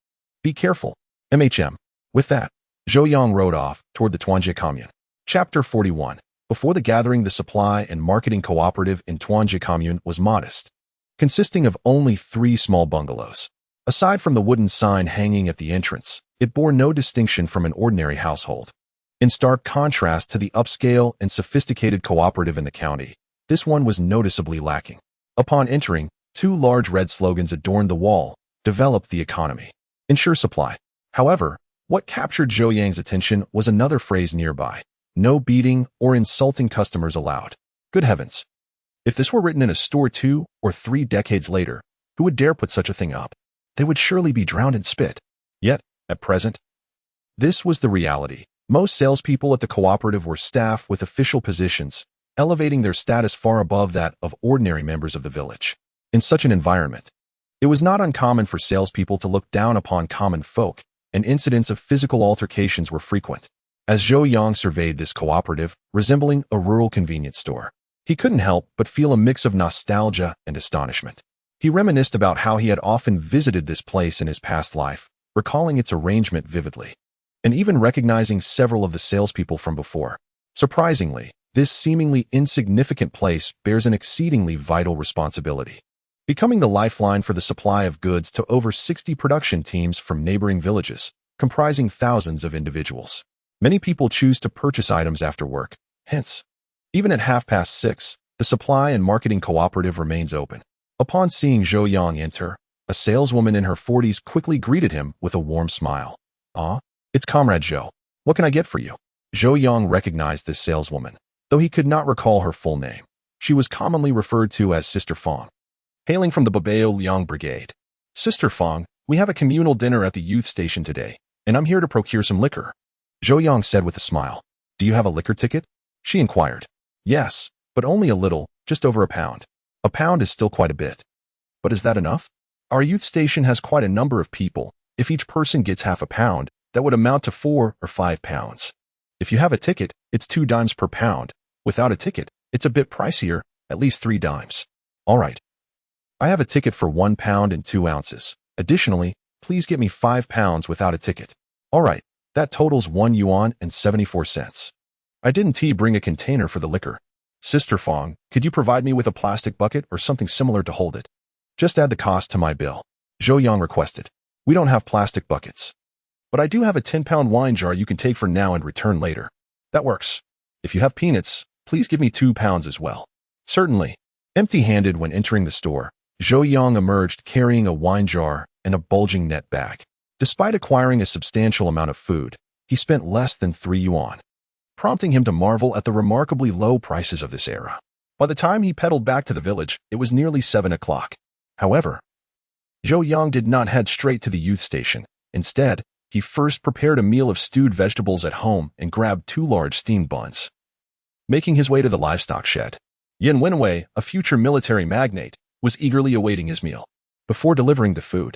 [SPEAKER 1] Be careful. MHM. With that, Zhou Yang rode off toward the Tuanjie commune. Chapter 41. Before the gathering, the supply and marketing cooperative in Tuanjie commune was modest, consisting of only 3 small bungalows. Aside from the wooden sign hanging at the entrance, it bore no distinction from an ordinary household. In stark contrast to the upscale and sophisticated cooperative in the county, this one was noticeably lacking. Upon entering, 2 large red slogans adorned the wall: develop the economy, ensure supply. However, what captured Zhou Yang's attention was another phrase nearby: no beating or insulting customers allowed. Good heavens! If this were written in a store 2 or 3 decades later, who would dare put such a thing up? They would surely be drowned in spit. Yet, at present, this was the reality. Most salespeople at the cooperative were staff with official positions, elevating their status far above that of ordinary members of the village. In such an environment, it was not uncommon for salespeople to look down upon common folk, and incidents of physical altercations were frequent. As Zhou Yang surveyed this cooperative, resembling a rural convenience store, he couldn't help but feel a mix of nostalgia and astonishment. He reminisced about how he had often visited this place in his past life, recalling its arrangement vividly, and even recognizing several of the salespeople from before. Surprisingly, this seemingly insignificant place bears an exceedingly vital responsibility, becoming the lifeline for the supply of goods to over 60 production teams from neighboring villages, comprising thousands of individuals. Many people choose to purchase items after work. Hence, even at 6:30, the supply and marketing cooperative remains open. Upon seeing Zhou Yang enter, a saleswoman in her 40s quickly greeted him with a warm smile. "Ah, it's Comrade Zhou. What can I get for you?" Zhou Yang recognized this saleswoman, though he could not recall her full name. She was commonly referred to as Sister Fong, hailing from the Babao Liang Brigade. "Sister Fong, we have a communal dinner at the youth station today, and I'm here to procure some liquor," Zhou Yang said with a smile. "Do you have a liquor ticket?" she inquired. "Yes, but only a little, just over a pound." "A pound is still quite a bit. But is that enough? Our youth station has quite a number of people. If each person gets half a pound, that would amount to 4 or 5 pounds. If you have a ticket, it's 2 dimes per pound. Without a ticket, it's a bit pricier, at least 3 dimes. All right. I have a ticket for 1 pound and 2 ounces. Additionally, please get me 5 pounds without a ticket." "All right, that totals 1 yuan and 74 cents. I didn't bring a container for the liquor. Sister Fong, could you provide me with a plastic bucket or something similar to hold it? Just add the cost to my bill," Zhou Yang requested. "We don't have plastic buckets, but I do have a 10-pound wine jar you can take for now and return later." "That works. If you have peanuts, please give me 2 pounds as well." "Certainly." Empty-handed when entering the store, Zhou Yang emerged carrying a wine jar and a bulging net bag. Despite acquiring a substantial amount of food, he spent less than 3 yuan, prompting him to marvel at the remarkably low prices of this era. By the time he pedaled back to the village, it was nearly 7 o'clock. However, Zhou Yang did not head straight to the youth station. Instead, he first prepared a meal of stewed vegetables at home and grabbed 2 large steamed buns. Making his way to the livestock shed, Yin Wenwei, a future military magnate, was eagerly awaiting his meal. Before delivering the food,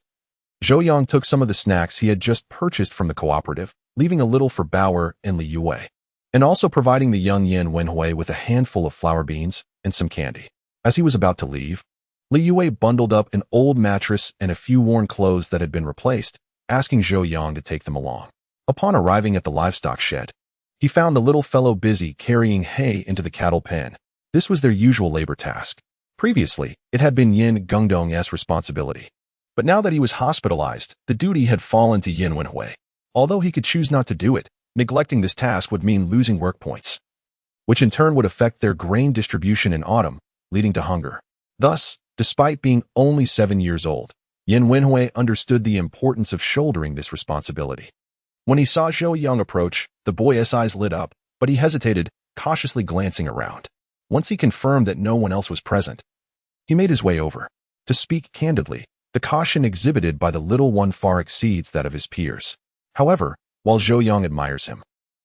[SPEAKER 1] Zhou Yang took some of the snacks he had just purchased from the cooperative, leaving a little for Bauer and Li Yue, and also providing the young Yin Wenhui with a handful of flour beans and some candy. As he was about to leave, Li Yue bundled up an old mattress and a few worn clothes that had been replaced, asking Zhou Yang to take them along. Upon arriving at the livestock shed, he found the little fellow busy carrying hay into the cattle pen. This was their usual labor task. Previously, it had been Yin Gungdong's responsibility. But now that he was hospitalized, the duty had fallen to Yin Wenhui. Although he could choose not to do it, neglecting this task would mean losing work points, which in turn would affect their grain distribution in autumn, leading to hunger. Thus, despite being only 7 years old, Yin Wenhui understood the importance of shouldering this responsibility. When he saw Zhou Yang approach, the boy's eyes lit up, but he hesitated, cautiously glancing around. Once he confirmed that no one else was present, he made his way over. To speak candidly, the caution exhibited by the little one far exceeds that of his peers. However, while Zhou Yang admires him,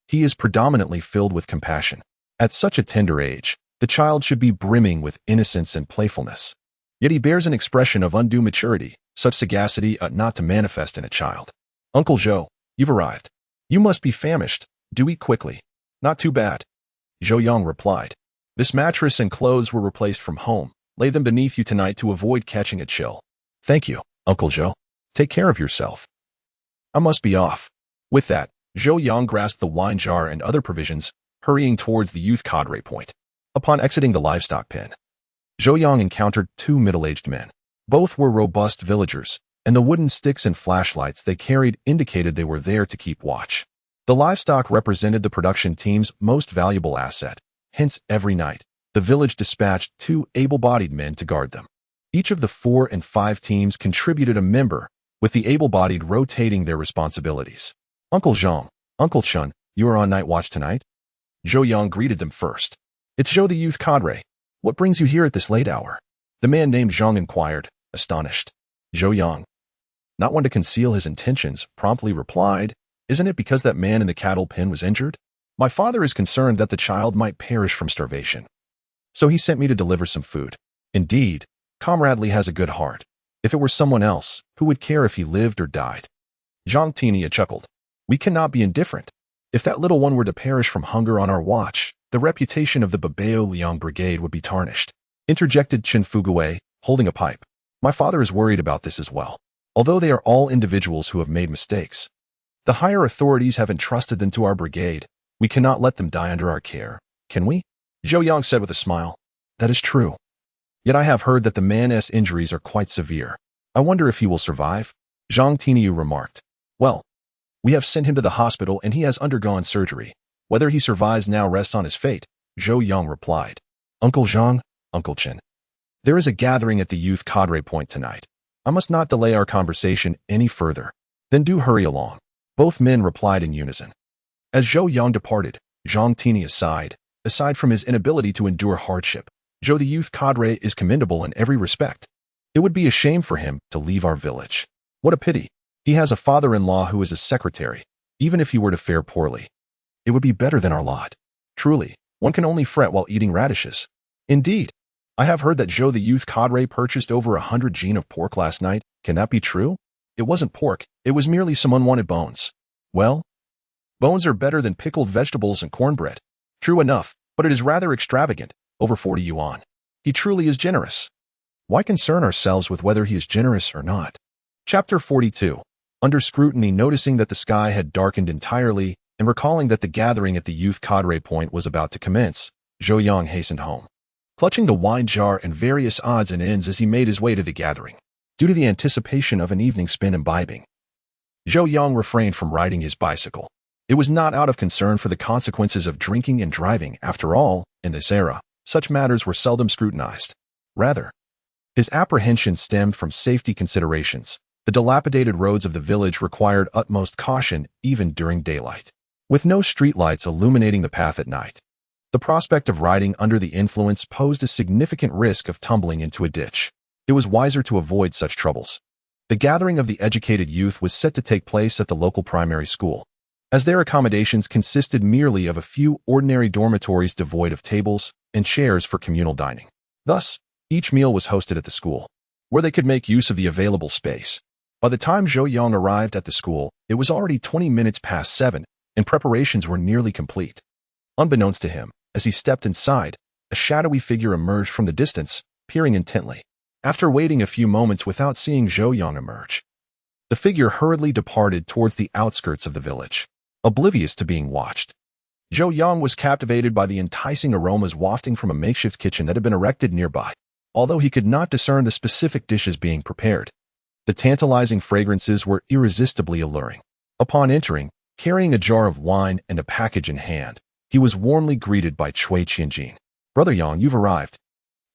[SPEAKER 1] he is predominantly filled with compassion. At such a tender age, the child should be brimming with innocence and playfulness. Yet he bears an expression of undue maturity. Such sagacity ought not to manifest in a child. Uncle Zhou, you've arrived. You must be famished. Do eat quickly. Not too bad. Zhou Yang replied. This mattress and clothes were replaced from home. Lay them beneath you tonight to avoid catching a chill. Thank you, Uncle Zhou. Take care of yourself. I must be off. With that, Zhou Yang grasped the wine jar and other provisions, hurrying towards the youth cadre point. Upon exiting the livestock pen, Zhou Yang encountered two middle-aged men. Both were robust villagers, and the wooden sticks and flashlights they carried indicated they were there to keep watch. The livestock represented the production team's most valuable asset. Hence, every night, the village dispatched two able-bodied men to guard them. Each of the 4 and 5 teams contributed a member, with the able-bodied rotating their responsibilities. Uncle Zhang, Uncle Chun, you are on night watch tonight? Zhou Yang greeted them first. It's Zhou the youth cadre. What brings you here at this late hour? The man named Zhang inquired, astonished. Zhou Yang, not one to conceal his intentions, promptly replied, Isn't it because that man in the cattle pen was injured? My father is concerned that the child might perish from starvation. So he sent me to deliver some food. Indeed, Comrade Li has a good heart. If it were someone else, who would care if he lived or died? Zhang Tinia chuckled. We cannot be indifferent. If that little one were to perish from hunger on our watch, the reputation of the Babao Liang Brigade would be tarnished. Interjected Chen Fugui, holding a pipe. My father is worried about this as well. Although they are all individuals who have made mistakes, the higher authorities have entrusted them to our brigade. We cannot let them die under our care, can we? Zhou Yang said with a smile. That is true. Yet I have heard that the man's injuries are quite severe. I wonder if he will survive? Zhang Tiniu remarked. Well, we have sent him to the hospital and he has undergone surgery. Whether he survives now rests on his fate, Zhou Yang replied. Uncle Zhang, Uncle Chen. There is a gathering at the youth cadre point tonight. I must not delay our conversation any further. Then do hurry along. Both men replied in unison. As Zhou Yang departed, Zhang Tinia sighed. Aside from his inability to endure hardship, Zhou the youth cadre is commendable in every respect. It would be a shame for him to leave our village. What a pity. He has a father-in-law who is a secretary. Even if he were to fare poorly, it would be better than our lot. Truly, one can only fret while eating radishes. Indeed, I have heard that Zhou the youth cadre purchased over 100 jin of pork last night. Can that be true? It wasn't pork, it was merely some unwanted bones. Well, bones are better than pickled vegetables and cornbread. True enough, but it is rather extravagant, over 40 yuan. He truly is generous. Why concern ourselves with whether he is generous or not? Chapter 42. Under scrutiny, noticing that the sky had darkened entirely and recalling that the gathering at the youth cadre point was about to commence, Zhou Yang hastened home, clutching the wine jar and various odds and ends as he made his way to the gathering. Due to the anticipation of an evening spent imbibing, Zhou Yang refrained from riding his bicycle. It was not out of concern for the consequences of drinking and driving. After all, in this era, such matters were seldom scrutinized. Rather, his apprehension stemmed from safety considerations. The dilapidated roads of the village required utmost caution even during daylight. With no streetlights illuminating the path at night, the prospect of riding under the influence posed a significant risk of tumbling into a ditch. It was wiser to avoid such troubles. The gathering of the educated youth was set to take place at the local primary school, as their accommodations consisted merely of a few ordinary dormitories devoid of tables and chairs for communal dining. Thus, each meal was hosted at the school, where they could make use of the available space. By the time Zhou Yang arrived at the school, it was already 20 minutes past 7, and preparations were nearly complete. Unbeknownst to him, as he stepped inside, a shadowy figure emerged from the distance, peering intently. After waiting a few moments without seeing Zhou Yang emerge, the figure hurriedly departed towards the outskirts of the village, oblivious to being watched. Zhou Yang was captivated by the enticing aromas wafting from a makeshift kitchen that had been erected nearby. Although he could not discern the specific dishes being prepared, the tantalizing fragrances were irresistibly alluring. Upon entering, carrying a jar of wine and a package in hand, he was warmly greeted by Cui Qianjin. Brother Yang, you've arrived.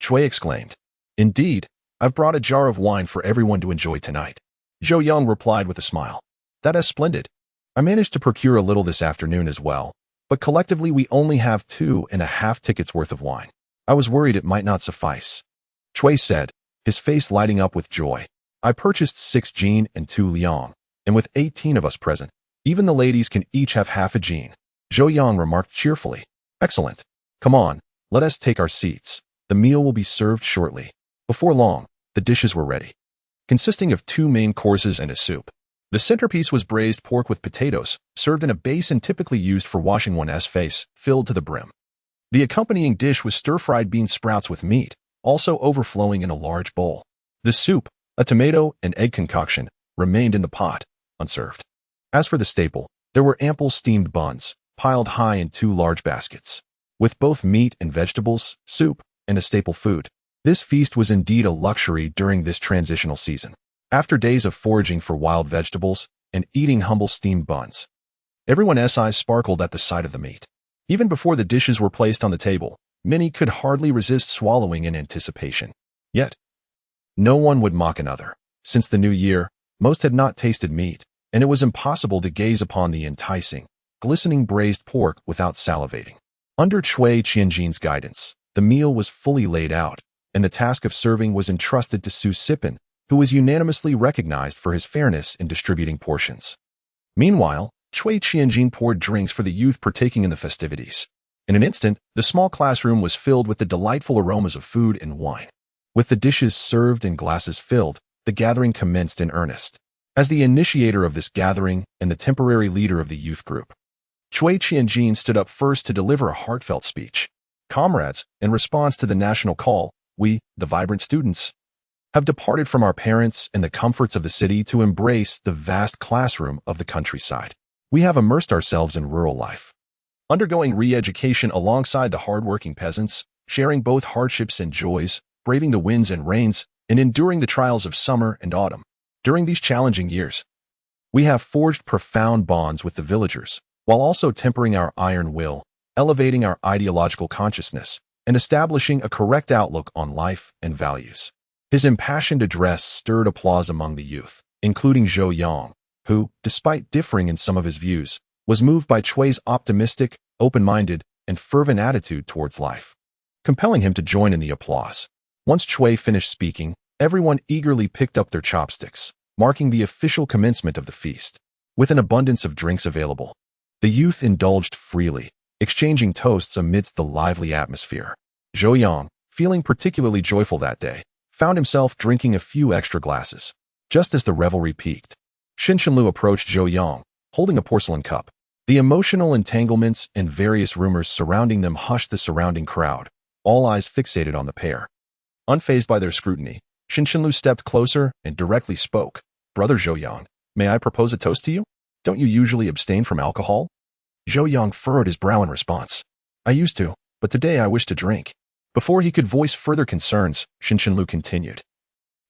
[SPEAKER 1] Cui exclaimed. Indeed, I've brought a jar of wine for everyone to enjoy tonight. Zhou Yang replied with a smile. That is splendid. I managed to procure a little this afternoon as well, but collectively we only have 2.5 tickets worth of wine. I was worried it might not suffice. Cui said, his face lighting up with joy. I purchased 6 jin and 2 liang, and with 18 of us present, even the ladies can each have half a jin. Zhou Yang remarked cheerfully. Excellent. Come on, let us take our seats. The meal will be served shortly. Before long, The dishes were ready, consisting of 2 main courses and a soup. The centerpiece was braised pork with potatoes, served in a basin typically used for washing one's face, filled to the brim. The accompanying dish was stir-fried bean sprouts with meat, also overflowing in a large bowl. The soup, a tomato and egg concoction, remained in the pot, unserved. As for the staple, there were ample steamed buns, piled high in 2 large baskets. With both meat and vegetables, soup, and a staple food, this feast was indeed a luxury during this transitional season. After days of foraging for wild vegetables and eating humble steamed buns, everyone's eyes sparkled at the sight of the meat. Even before the dishes were placed on the table, many could hardly resist swallowing in anticipation. Yet, no one would mock another. Since the new year, most had not tasted meat, and it was impossible to gaze upon the enticing, glistening braised pork without salivating. Under Chui Qianjin's guidance, the meal was fully laid out, and the task of serving was entrusted to Su Sipin, who was unanimously recognized for his fairness in distributing portions. Meanwhile, Chui Qianjin poured drinks for the youth partaking in the festivities. In an instant, the small classroom was filled with the delightful aromas of food and wine. With the dishes served and glasses filled, the gathering commenced in earnest. As the initiator of this gathering and the temporary leader of the youth group, Chui Qianjin stood up first to deliver a heartfelt speech. Comrades, in response to the national call, we, the vibrant students, have departed from our parents and the comforts of the city to embrace the vast classroom of the countryside. We have immersed ourselves in rural life, undergoing re-education alongside the hard-working peasants, sharing both hardships and joys, braving the winds and rains, and enduring the trials of summer and autumn. During these challenging years, we have forged profound bonds with the villagers, while also tempering our iron will, elevating our ideological consciousness, and establishing a correct outlook on life and values. His impassioned address stirred applause among the youth, including Zhou Yang, who, despite differing in some of his views, was moved by Chui's optimistic, open-minded, and fervent attitude towards life, compelling him to join in the applause. Once Chui finished speaking, everyone eagerly picked up their chopsticks, marking the official commencement of the feast. With an abundance of drinks available, the youth indulged freely, exchanging toasts amidst the lively atmosphere. Zhou Yang, feeling particularly joyful that day, found himself drinking a few extra glasses. Just as the revelry peaked, Shenlu approached Zhou Yang, holding a porcelain cup. The emotional entanglements and various rumors surrounding them hushed the surrounding crowd, all eyes fixated on the pair. Unfazed by their scrutiny, Shenlu stepped closer and directly spoke. Brother Zhou Yang, may I propose a toast to you? Don't you usually abstain from alcohol? Zhou Yang furrowed his brow in response. I used to, but today I wish to drink. Before he could voice further concerns, Shenlu continued.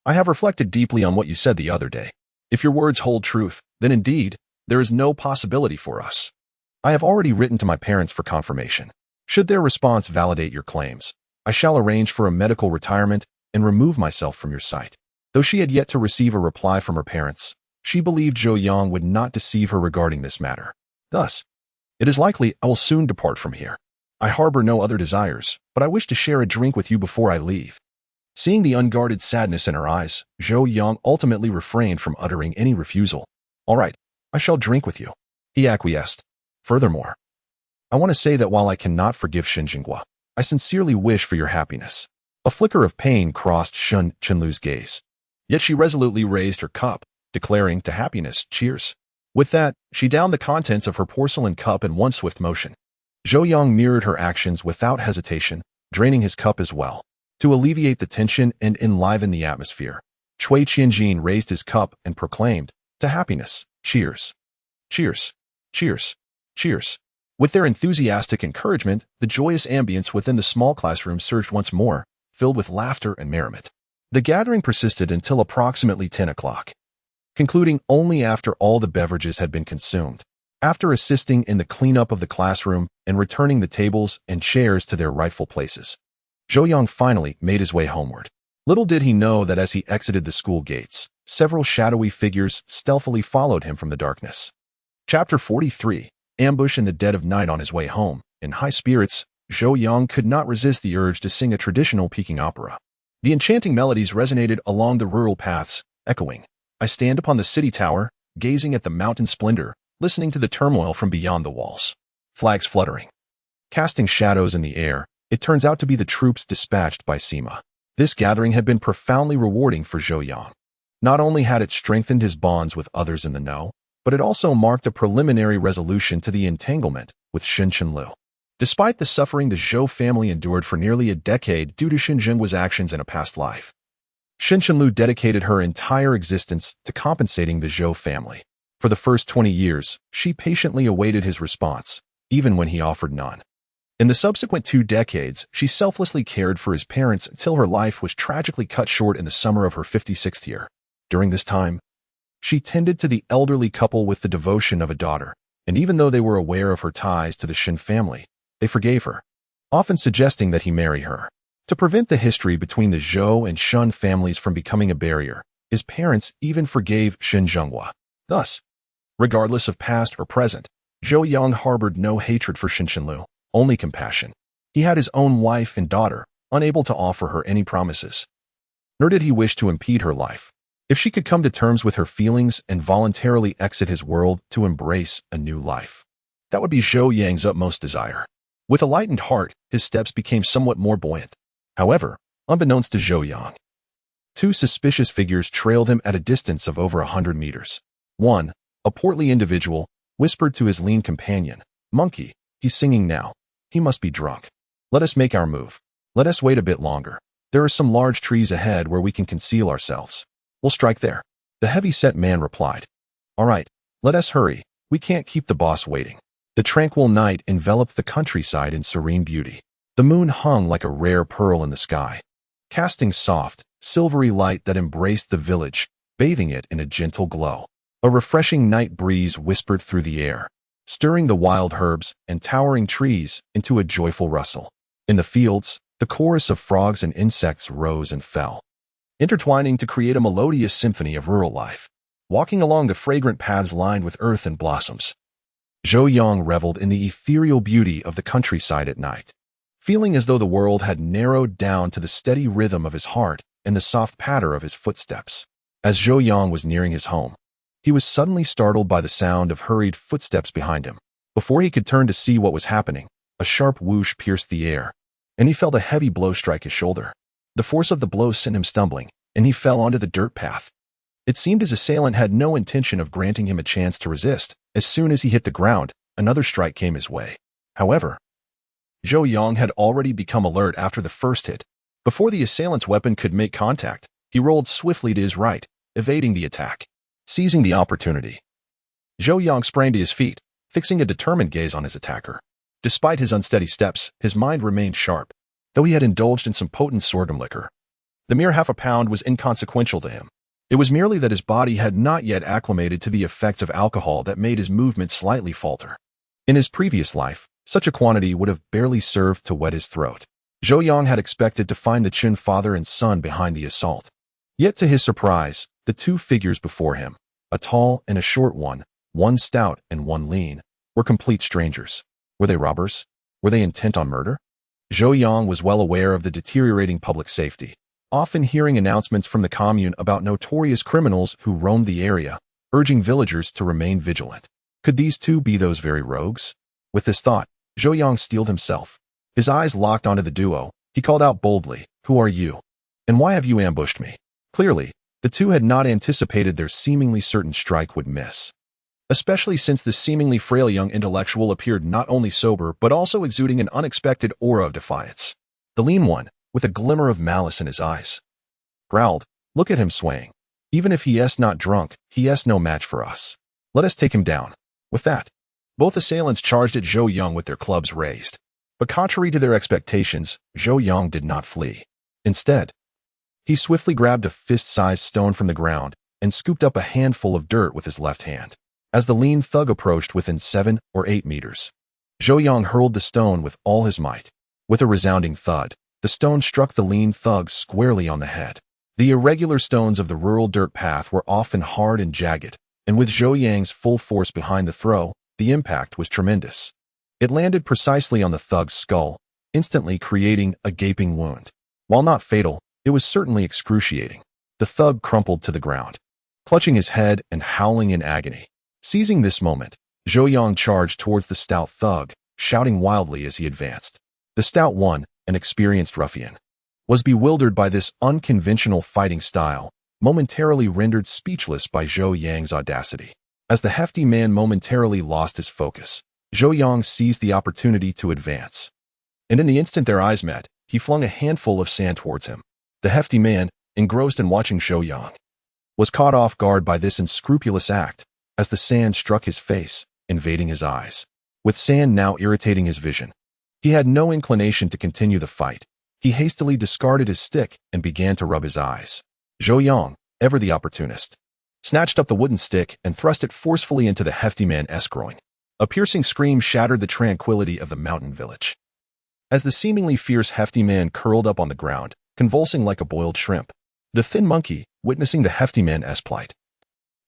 [SPEAKER 1] I have reflected deeply on what you said the other day. If your words hold truth, then indeed, there is no possibility for us. I have already written to my parents for confirmation. Should their response validate your claims, I shall arrange for a medical retirement and remove myself from your sight. Though she had yet to receive a reply from her parents, she believed Zhou Yang would not deceive her regarding this matter. Thus, it is likely I will soon depart from here. I harbor no other desires, but I wish to share a drink with you before I leave. Seeing the unguarded sadness in her eyes, Zhou Yang ultimately refrained from uttering any refusal. All right, I shall drink with you, he acquiesced. Furthermore, I want to say that while I cannot forgive Shenjinghua, I sincerely wish for your happiness. A flicker of pain crossed Shenlu's gaze. Yet she resolutely raised her cup, declaring to happiness, cheers. With that, she downed the contents of her porcelain cup in one swift motion. Zhou Yang mirrored her actions without hesitation, draining his cup as well. To alleviate the tension and enliven the atmosphere, Chui Qianjin raised his cup and proclaimed, to happiness, cheers. Cheers. Cheers. Cheers. With their enthusiastic encouragement, the joyous ambience within the small classroom surged once more, filled with laughter and merriment. The gathering persisted until approximately 10 o'clock, concluding only after all the beverages had been consumed. After assisting in the cleanup of the classroom and returning the tables and chairs to their rightful places, Zhou Yang finally made his way homeward. Little did he know that as he exited the school gates, several shadowy figures stealthily followed him from the darkness. Chapter 43. Ambush in the dead of night. On his way home, in high spirits, Zhou Yang could not resist the urge to sing a traditional Peking opera. The enchanting melodies resonated along the rural paths, echoing. I stand upon the city tower, gazing at the mountain splendor, listening to the turmoil from beyond the walls. Flags fluttering, casting shadows in the air. It turns out to be the troops dispatched by Sima. This gathering had been profoundly rewarding for Zhou Yang. Not only had it strengthened his bonds with others in the know, but it also marked a preliminary resolution to the entanglement with Xinqianlu. Despite the suffering the Zhou family endured for nearly a decade due to Xinjiang's actions in a past life, Xinqianlu dedicated her entire existence to compensating the Zhou family. For the first 20 years, she patiently awaited his response, even when he offered none. In the subsequent 2 decades, she selflessly cared for his parents until her life was tragically cut short in the summer of her 56th year. During this time, she tended to the elderly couple with the devotion of a daughter, and even though they were aware of her ties to the Xin family, they forgave her, often suggesting that he marry her. To prevent the history between the Zhou and Shun families from becoming a barrier, his parents even forgave Xin Zhenghua. Thus, regardless of past or present, Zhou Yang harbored no hatred for Xinqianlu, only compassion. He had his own wife and daughter, unable to offer her any promises. Nor did he wish to impede her life. If she could come to terms with her feelings and voluntarily exit his world to embrace a new life, that would be Zhou Yang's utmost desire. With a lightened heart, his steps became somewhat more buoyant. However, unbeknownst to Zhou Yang, 2 suspicious figures trailed him at a distance of over 100 meters. One, a portly individual, whispered to his lean companion, "Monkey, he's singing now. He must be drunk. Let us make our move. Let us wait a bit longer. There are some large trees ahead where we can conceal ourselves. We'll strike there." The heavy-set man replied, "All right, let us hurry. We can't keep the boss waiting." The tranquil night enveloped the countryside in serene beauty. The moon hung like a rare pearl in the sky, casting soft, silvery light that embraced the village, bathing it in a gentle glow. A refreshing night breeze whispered through the air, stirring the wild herbs and towering trees into a joyful rustle. In the fields, the chorus of frogs and insects rose and fell, intertwining to create a melodious symphony of rural life. Walking along the fragrant paths lined with earth and blossoms, Zhou Yang reveled in the ethereal beauty of the countryside at night, feeling as though the world had narrowed down to the steady rhythm of his heart and the soft patter of his footsteps. As Zhou Yang was nearing his home, he was suddenly startled by the sound of hurried footsteps behind him. Before he could turn to see what was happening, a sharp whoosh pierced the air, and he felt a heavy blow strike his shoulder. The force of the blow sent him stumbling, and he fell onto the dirt path. It seemed his assailant had no intention of granting him a chance to resist. As soon as he hit the ground, another strike came his way. However, Zhou Yang had already become alert after the first hit. Before the assailant's weapon could make contact, he rolled swiftly to his right, evading the attack. Seizing the opportunity, Zhou Yang sprang to his feet, fixing a determined gaze on his attacker. Despite his unsteady steps, his mind remained sharp. Though he had indulged in some potent sorghum liquor, the mere half a pound was inconsequential to him. It was merely that his body had not yet acclimated to the effects of alcohol that made his movement slightly falter. In his previous life, such a quantity would have barely served to wet his throat. Zhou Yang had expected to find the Qin father and son behind the assault. Yet to his surprise, the 2 figures before him, a tall and a short one stout and one lean, were complete strangers. Were they robbers? Were they intent on murder? Zhou Yang was well aware of the deteriorating public safety, often hearing announcements from the commune about notorious criminals who roamed the area, urging villagers to remain vigilant. Could these 2 be those very rogues? With this thought, Zhou Yang steeled himself. His eyes locked onto the duo. He called out boldly, "Who are you? And why have you ambushed me?" Clearly, the 2 had not anticipated their seemingly certain strike would miss, especially since the seemingly frail young intellectual appeared not only sober but also exuding an unexpected aura of defiance. The lean one, with a glimmer of malice in his eyes, growled, "Look at him swaying. Even if he is not drunk, he is no match for us. Let us take him down." With that, both assailants charged at Zhou Yang with their clubs raised. But contrary to their expectations, Zhou Yang did not flee. Instead, he swiftly grabbed a fist-sized stone from the ground and scooped up a handful of dirt with his left hand. As the lean thug approached within 7 or 8 meters, Zhou Yang hurled the stone with all his might. With a resounding thud, the stone struck the lean thug squarely on the head. The irregular stones of the rural dirt path were often hard and jagged, and with Zhou Yang's full force behind the throw, the impact was tremendous. It landed precisely on the thug's skull, instantly creating a gaping wound. While not fatal, it was certainly excruciating. The thug crumpled to the ground, clutching his head and howling in agony. Seizing this moment, Zhou Yang charged towards the stout thug, shouting wildly as he advanced. The stout one, an experienced ruffian, was bewildered by this unconventional fighting style, momentarily rendered speechless by Zhou Yang's audacity. As the hefty man momentarily lost his focus, Zhou Yang seized the opportunity to advance. And in the instant their eyes met, he flung a handful of sand towards him. The hefty man, engrossed in watching Zhou Yang, was caught off guard by this unscrupulous act as the sand struck his face, invading his eyes. With sand now irritating his vision, he had no inclination to continue the fight. He hastily discarded his stick and began to rub his eyes. Zhou Yang, ever the opportunist, snatched up the wooden stick and thrust it forcefully into the hefty man's groin. A piercing scream shattered the tranquility of the mountain village. As the seemingly fierce hefty man curled up on the ground, convulsing like a boiled shrimp, the thin monkey, witnessing the hefty man's plight,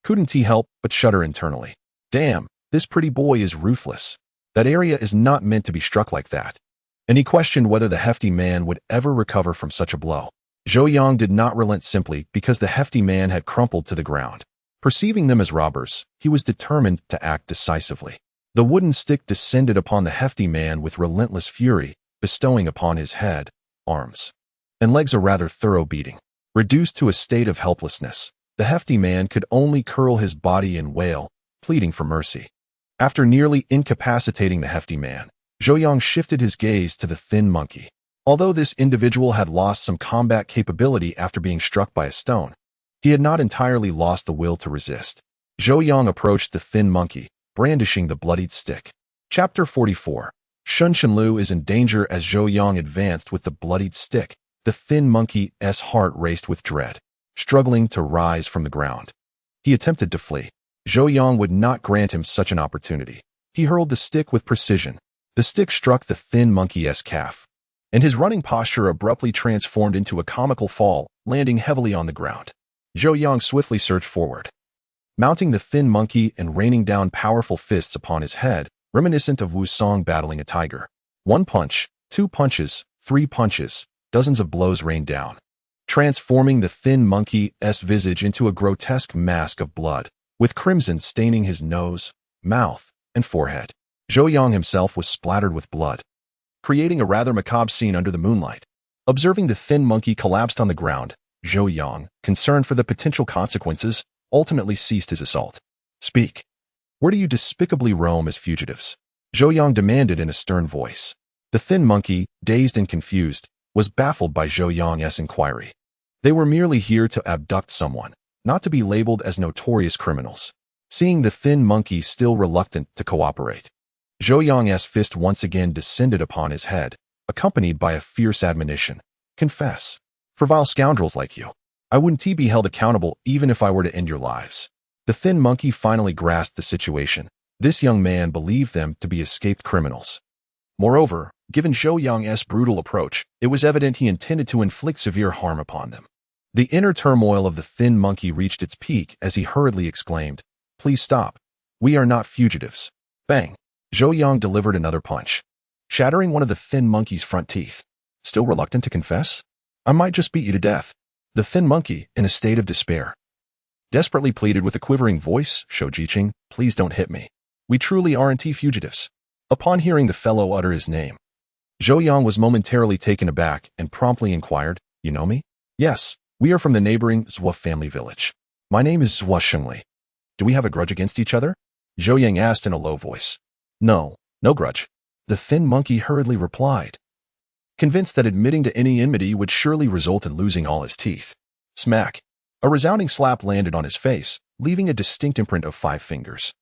[SPEAKER 1] couldn't he help but shudder internally. Damn, this pretty boy is ruthless. That area is not meant to be struck like that. And he questioned whether the hefty man would ever recover from such a blow. Zhou Yang did not relent simply because the hefty man had crumpled to the ground. Perceiving them as robbers, he was determined to act decisively. The wooden stick descended upon the hefty man with relentless fury, bestowing upon his head, arms, and legs a rather thorough beating. Reduced to a state of helplessness, the hefty man could only curl his body and wail, pleading for mercy. After nearly incapacitating the hefty man, Zhou Yang shifted his gaze to the thin monkey. Although this individual had lost some combat capability after being struck by a stone, he had not entirely lost the will to resist. Zhou Yang approached the thin monkey, brandishing the bloodied stick. Chapter 44. Shun Shenlu is in danger. As Zhou Yang advanced with the bloodied stick, the thin monkey's heart raced with dread, struggling to rise from the ground. He attempted to flee. Zhou Yang would not grant him such an opportunity. He hurled the stick with precision. The stick struck the thin monkey's calf, and his running posture abruptly transformed into a comical fall, landing heavily on the ground. Zhou Yang swiftly surged forward, mounting the thin monkey and raining down powerful fists upon his head, reminiscent of Wu Song battling a tiger. 1 punch, 2 punches, 3 punches, dozens of blows rained down, transforming the thin monkey's visage into a grotesque mask of blood, with crimson staining his nose, mouth, and forehead. Zhou Yang himself was splattered with blood, creating a rather macabre scene under the moonlight. Observing the thin monkey collapsed on the ground, Zhou Yang, concerned for the potential consequences, ultimately ceased his assault. Speak. Where do you despicably roam as fugitives? Zhou Yang demanded in a stern voice. The thin monkey, dazed and confused, was baffled by Zhou Yang's inquiry. They were merely here to abduct someone, not to be labeled as notorious criminals. Seeing the thin monkey still reluctant to cooperate, Zhou Yang's fist once again descended upon his head, accompanied by a fierce admonition. Confess. For vile scoundrels like you, I wouldn't be held accountable even if I were to end your lives. The thin monkey finally grasped the situation. This young man believed them to be escaped criminals. Moreover, given Zhou Yang's brutal approach, it was evident he intended to inflict severe harm upon them. The inner turmoil of the thin monkey reached its peak as he hurriedly exclaimed, "Please stop. We are not fugitives." Bang! Zhou Yang delivered another punch, shattering one of the thin monkey's front teeth. Still reluctant to confess? I might just beat you to death. The thin monkey, in a state of despair, desperately pleaded with a quivering voice, "Shou Jiqing, please don't hit me. We truly aren't fugitives." Upon hearing the fellow utter his name, Zhou Yang was momentarily taken aback and promptly inquired, "You know me?" "Yes, we are from the neighboring Zhou family village. My name is Zhou Shengli. Do we have a grudge against each other?" Zhou Yang asked in a low voice. No grudge," the thin monkey hurriedly replied, convinced that admitting to any enmity would surely result in losing all his teeth. Smack! A resounding slap landed on his face, leaving a distinct imprint of 5 fingers.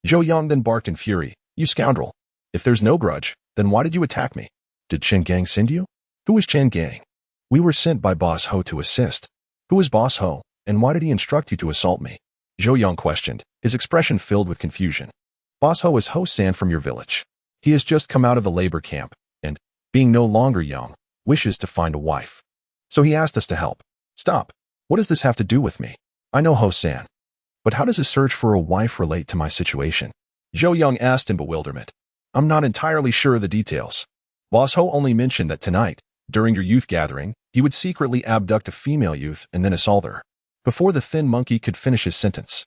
[SPEAKER 1] Zhou Yang then barked in fury, "You scoundrel! If there's no grudge, then why did you attack me? Did Chen Gang send you?" "Who is Chen Gang?" "We were sent by Boss Ho to assist." "Who is Boss Ho, and why did he instruct you to assault me?" Zhou Yang questioned, his expression filled with confusion. "Boss Ho is Ho-san from your village. He has just come out of the labor camp, and, being no longer young, wishes to find a wife. So he asked us to help." "Stop. What does this have to do with me? I know Ho-san. But how does a search for a wife relate to my situation?" Zhou Yang asked in bewilderment. "I'm not entirely sure of the details. Boss Ho only mentioned that tonight, during your youth gathering, he would secretly abduct a female youth and then assault her." Before the thin monkey could finish his sentence,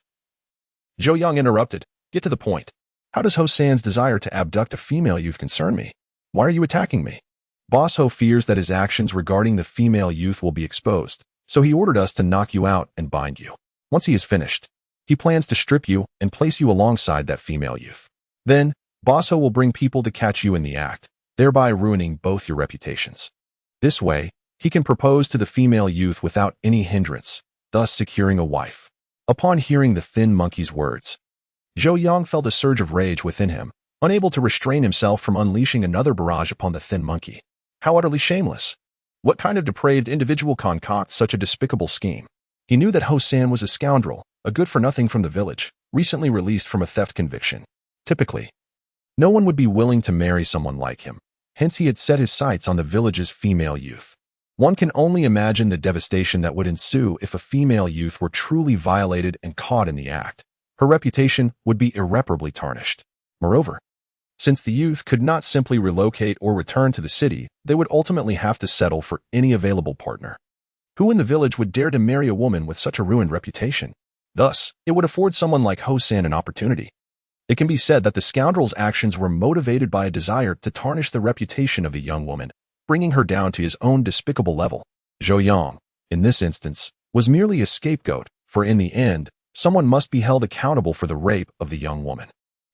[SPEAKER 1] Zhou Yang interrupted, "Get to the point. How does Ho-san's desire to abduct a female youth concern me? Why are you attacking me?" Boss Ho fears that his actions regarding the female youth will be exposed, so he ordered us to knock you out and bind you. Once he is finished, he plans to strip you and place you alongside that female youth. Then, Boss Ho will bring people to catch you in the act, thereby ruining both your reputations. This way, he can propose to the female youth without any hindrance, thus securing a wife. Upon hearing the thin monkey's words, Zhou Yang felt a surge of rage within him, unable to restrain himself from unleashing another barrage upon the thin monkey. How utterly shameless! What kind of depraved individual concocts such a despicable scheme? He knew that Ho-san was a scoundrel, a good-for-nothing from the village, recently released from a theft conviction. Typically, no one would be willing to marry someone like him. Hence he had set his sights on the village's female youth. One can only imagine the devastation that would ensue if a female youth were truly violated and caught in the act. Her reputation would be irreparably tarnished. Moreover, since the youth could not simply relocate or return to the city, they would ultimately have to settle for any available partner. Who in the village would dare to marry a woman with such a ruined reputation? Thus, it would afford someone like Ho-san an opportunity. It can be said that the scoundrel's actions were motivated by a desire to tarnish the reputation of the young woman, bringing her down to his own despicable level. Zhou Yang, in this instance, was merely a scapegoat, for in the end, someone must be held accountable for the rape of the young woman.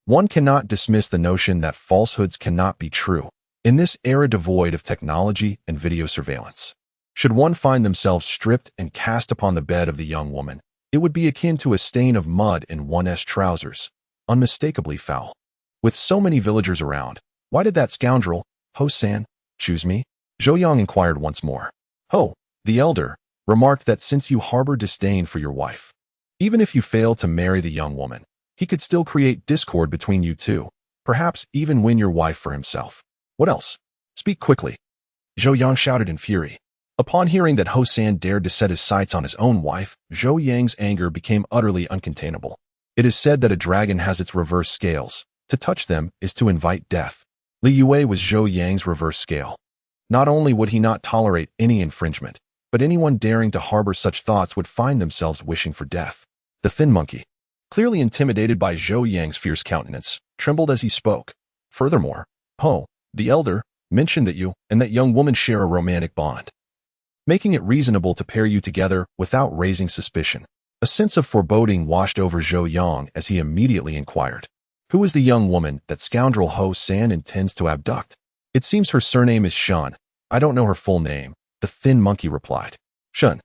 [SPEAKER 1] One cannot dismiss the notion that falsehoods cannot be true, in this era devoid of technology and video surveillance. Should one find themselves stripped and cast upon the bed of the young woman, it would be akin to a stain of mud in one's trousers, unmistakably foul. With so many villagers around, why did that scoundrel, Ho-san, choose me? Zhou Yang inquired once more. Ho, the elder, remarked that since you harbor disdain for your wife, even if you fail to marry the young woman, he could still create discord between you two, perhaps even win your wife for himself. What else? Speak quickly. Zhou Yang shouted in fury. Upon hearing that Ho-san dared to set his sights on his own wife, Zhou Yang's anger became utterly uncontainable. It is said that a dragon has its reverse scales. To touch them is to invite death. Li Yue was Zhou Yang's reverse scale. Not only would he not tolerate any infringement, but anyone daring to harbor such thoughts would find themselves wishing for death. The thin monkey, clearly intimidated by Zhou Yang's fierce countenance, trembled as he spoke. Furthermore, Ho, the elder, mentioned that you and that young woman share a romantic bond, making it reasonable to pair you together without raising suspicion. A sense of foreboding washed over Zhou Yang as he immediately inquired, who is the young woman that scoundrel Ho-san intends to abduct? It seems her surname is Shun. I don't know her full name, the thin monkey replied. Shun.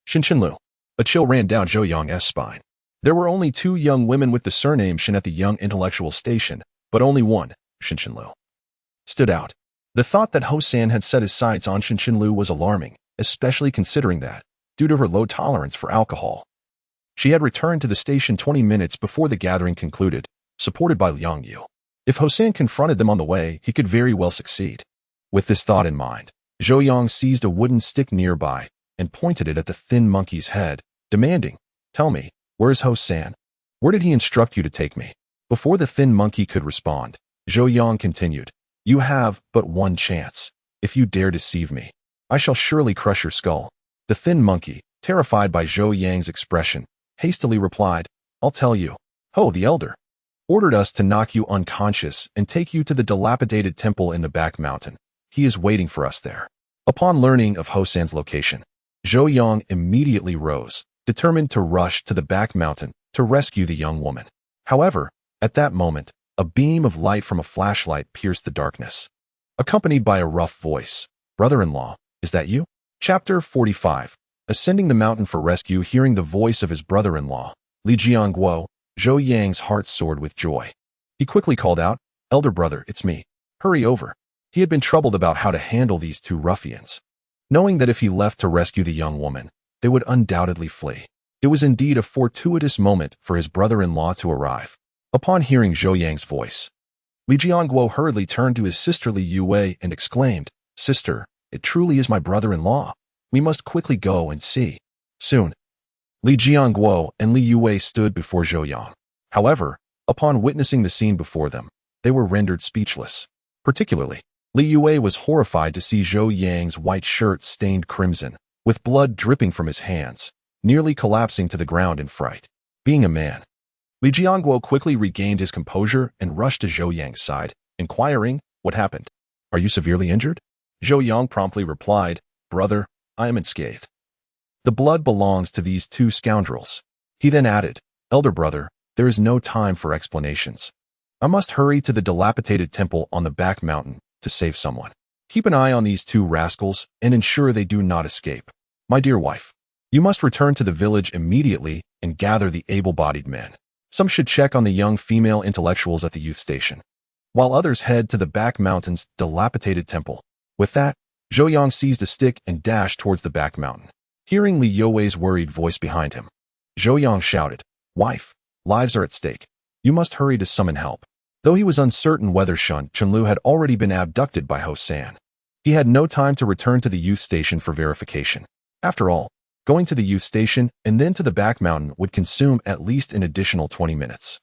[SPEAKER 1] Shinshinlu. A chill ran down Zhou Yang's spine. There were only 2 young women with the surname Shin at the young intellectual station, but only one, Shinshinlu, stood out. The thought that Ho-san had set his sights on Shinshinlu was alarming, especially considering that, due to her low tolerance for alcohol, she had returned to the station 20 minutes before the gathering concluded, supported by Liang Yu. If Ho-san confronted them on the way, he could very well succeed. With this thought in mind, Zhou Yang seized a wooden stick nearby and pointed it at the thin monkey's head, demanding, "Tell me, where is Ho-san? Where did he instruct you to take me?" Before the thin monkey could respond, Zhou Yang continued, "You have but one chance. If you dare deceive me, I shall surely crush your skull." The thin monkey, terrified by Zhou Yang's expression, hastily replied, "I'll tell you. Ho, the elder, ordered us to knock you unconscious and take you to the dilapidated temple in the back mountain. He is waiting for us there." Upon learning of Ho-san's location, Zhou Yang immediately rose, determined to rush to the back mountain to rescue the young woman. However, at that moment, a beam of light from a flashlight pierced the darkness, accompanied by a rough voice. "Brother-in-law, is that you?" Chapter 45. Ascending the mountain for rescue. Hearing the voice of his brother-in-law, Li Jiangguo, Zhou Yang's heart soared with joy. He quickly called out, "Elder brother, it's me. Hurry over." He had been troubled about how to handle these 2 ruffians, knowing that if he left to rescue the young woman, they would undoubtedly flee. It was indeed a fortuitous moment for his brother-in-law to arrive. Upon hearing Zhou Yang's voice, Li Jiangguo hurriedly turned to his sister Li Yue and exclaimed, "Sister, it truly is my brother-in-law. We must quickly go and see." Soon, Li Jiangguo and Li Yue stood before Zhou Yang. However, upon witnessing the scene before them, they were rendered speechless. Particularly, Li Yue was horrified to see Zhou Yang's white shirt stained crimson, with blood dripping from his hands, nearly collapsing to the ground in fright. Being a man, Li Jiangguo quickly regained his composure and rushed to Zhou Yang's side, inquiring, "What happened? Are you severely injured?" Zhou Yang promptly replied, "Brother, I am unscathed. The blood belongs to these two scoundrels." He then added, "Elder brother, there is no time for explanations. I must hurry to the dilapidated temple on the back mountain to save someone. Keep an eye on these two rascals and ensure they do not escape. My dear wife, you must return to the village immediately and gather the able-bodied men. Some should check on the young female intellectuals at the youth station, while others head to the back mountain's dilapidated temple." With that, Zhou Yang seized a stick and dashed towards the back mountain. Hearing Li Youwei's worried voice behind him, Zhou Yang shouted, "Wife, lives are at stake. You must hurry to summon help." Though he was uncertain whether Shun Chunlu had already been abducted by Ho San, he had no time to return to the youth station for verification. After all, going to the youth station and then to the back mountain would consume at least an additional 20 minutes.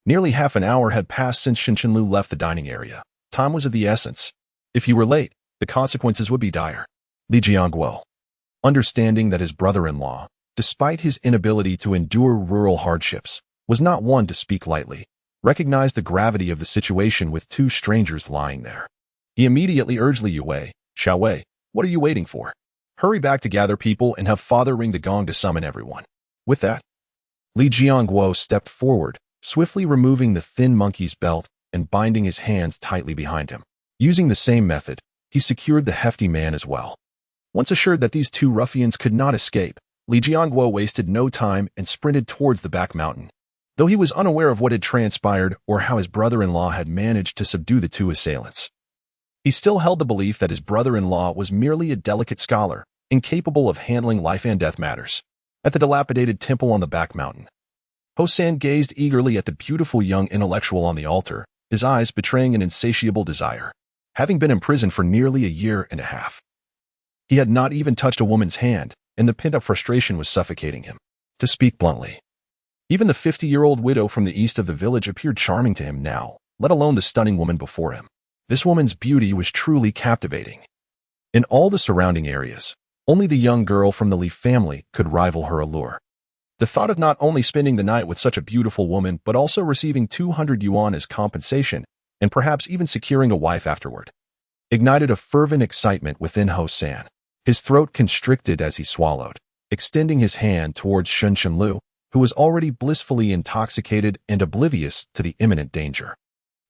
[SPEAKER 1] Nearly half an hour had passed since Shun Chunlu left the dining area. Time was of the essence. If he were late, the consequences would be dire. Li Jiangguo, understanding that his brother-in-law, despite his inability to endure rural hardships, was not one to speak lightly, recognized the gravity of the situation with two strangers lying there. He immediately urged Li Youwei, "Xiao Wei, what are you waiting for? Hurry back to gather people and have father ring the gong to summon everyone." With that, Li Jiangguo stepped forward, swiftly removing the thin monkey's belt and binding his hands tightly behind him. Using the same method, he secured the hefty man as well. Once assured that these two ruffians could not escape, Li Jiangguo wasted no time and sprinted towards the back mountain. Though he was unaware of what had transpired or how his brother-in-law had managed to subdue the two assailants, he still held the belief that his brother-in-law was merely a delicate scholar, incapable of handling life and death matters. At the dilapidated temple on the back mountain, Ho San gazed eagerly at the beautiful young intellectual on the altar, his eyes betraying an insatiable desire. Having been imprisoned for nearly a year and a half, he had not even touched a woman's hand, and the pent-up frustration was suffocating him. To speak bluntly, even the 50-year-old widow from the east of the village appeared charming to him now, let alone the stunning woman before him. This woman's beauty was truly captivating. In all the surrounding areas, only the young girl from the Li family could rival her allure. The thought of not only spending the night with such a beautiful woman but also receiving 200 yuan as compensation and perhaps even securing a wife afterward ignited a fervent excitement within Ho San. His throat constricted as he swallowed, extending his hand towards Shun Chunlu, who was already blissfully intoxicated and oblivious to the imminent danger.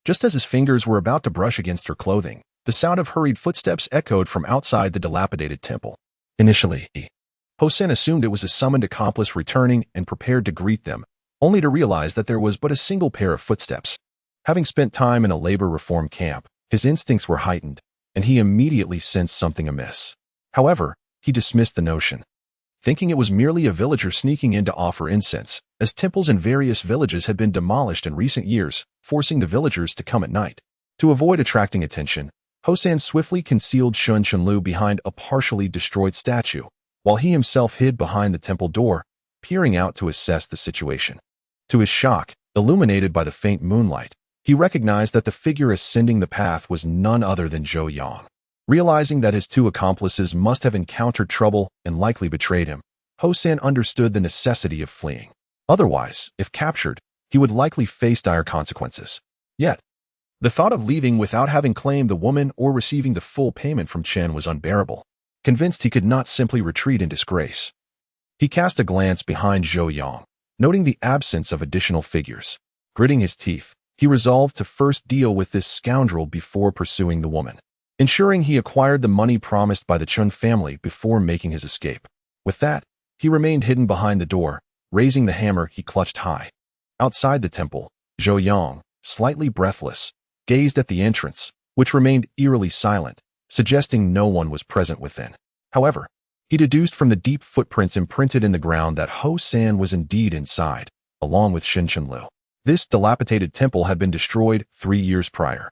[SPEAKER 1] Just as his fingers were about to brush against her clothing, the sound of hurried footsteps echoed from outside the dilapidated temple. Initially, Ho San assumed it was a summoned accomplice returning and prepared to greet them, only to realize that there was but a single pair of footsteps. Having spent time in a labor reform camp, his instincts were heightened, and he immediately sensed something amiss. However, he dismissed the notion, thinking it was merely a villager sneaking in to offer incense, as temples in various villages had been demolished in recent years, forcing the villagers to come at night. To avoid attracting attention, Ho San swiftly concealed Shun Chunlu behind a partially destroyed statue, while he himself hid behind the temple door, peering out to assess the situation. To his shock, illuminated by the faint moonlight, he recognized that the figure ascending the path was none other than Zhou Yang. Realizing that his two accomplices must have encountered trouble and likely betrayed him, Ho San understood the necessity of fleeing. Otherwise, if captured, he would likely face dire consequences. Yet, the thought of leaving without having claimed the woman or receiving the full payment from Chen was unbearable. Convinced he could not simply retreat in disgrace, he cast a glance behind Zhou Yang, noting the absence of additional figures. Gritting his teeth, he resolved to first deal with this scoundrel before pursuing the woman, ensuring he acquired the money promised by the Chun family before making his escape. With that, he remained hidden behind the door, raising the hammer he clutched high. Outside the temple, Zhou Yang, slightly breathless, gazed at the entrance, which remained eerily silent, suggesting no one was present within. However, he deduced from the deep footprints imprinted in the ground that Ho San was indeed inside, along with Shun Chunlu. This dilapidated temple had been destroyed 3 years prior,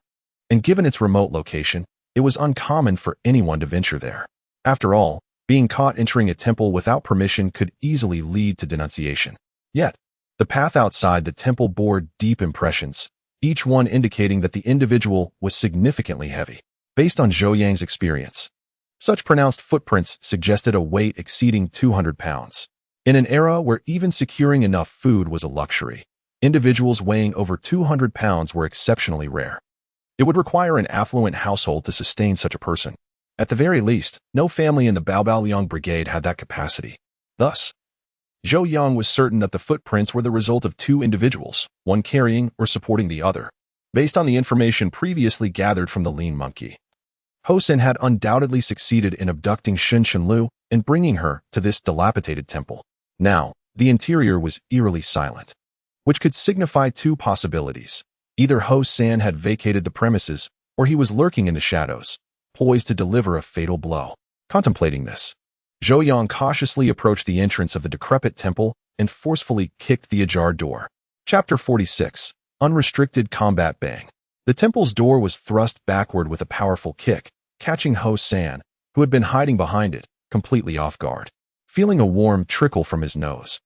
[SPEAKER 1] and given its remote location, it was uncommon for anyone to venture there. After all, being caught entering a temple without permission could easily lead to denunciation. Yet, the path outside the temple bore deep impressions, each one indicating that the individual was significantly heavy. Based on Zhou Yang's experience, such pronounced footprints suggested a weight exceeding 200 pounds. In an era where even securing enough food was a luxury, individuals weighing over 200 pounds were exceptionally rare. It would require an affluent household to sustain such a person. At the very least, no family in the Baobao Brigade had that capacity. Thus, Zhou Yang was certain that the footprints were the result of two individuals, one carrying or supporting the other, based on the information previously gathered from the lean monkey. Hosen had undoubtedly succeeded in abducting Xin Shenlu and bringing her to this dilapidated temple. Now, the interior was eerily silent, which could signify two possibilities. Either Ho-san had vacated the premises, or he was lurking in the shadows, poised to deliver a fatal blow. Contemplating this, Zhou Yang cautiously approached the entrance of the decrepit temple and forcefully kicked the ajar door. Chapter 46. Unrestricted Combat Bang. The temple's door was thrust backward with a powerful kick, catching Ho-san, who had been hiding behind it, completely off guard. Feeling a warm trickle from his nose,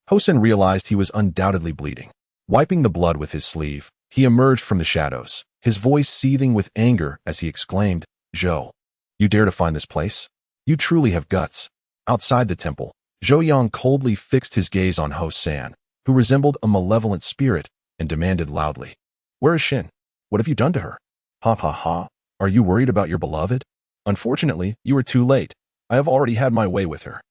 [SPEAKER 1] Ho-san realized he was undoubtedly bleeding. Wiping the blood with his sleeve, he emerged from the shadows, his voice seething with anger as he exclaimed, "Zhou, you dare to find this place? You truly have guts." Outside the temple, Zhou Yang coldly fixed his gaze on Ho-san, who resembled a malevolent spirit, and demanded loudly, "Where is Xin? What have you done to her?" "Ha ha ha, are you worried about your beloved? Unfortunately, you are too late. I have already had my way with her."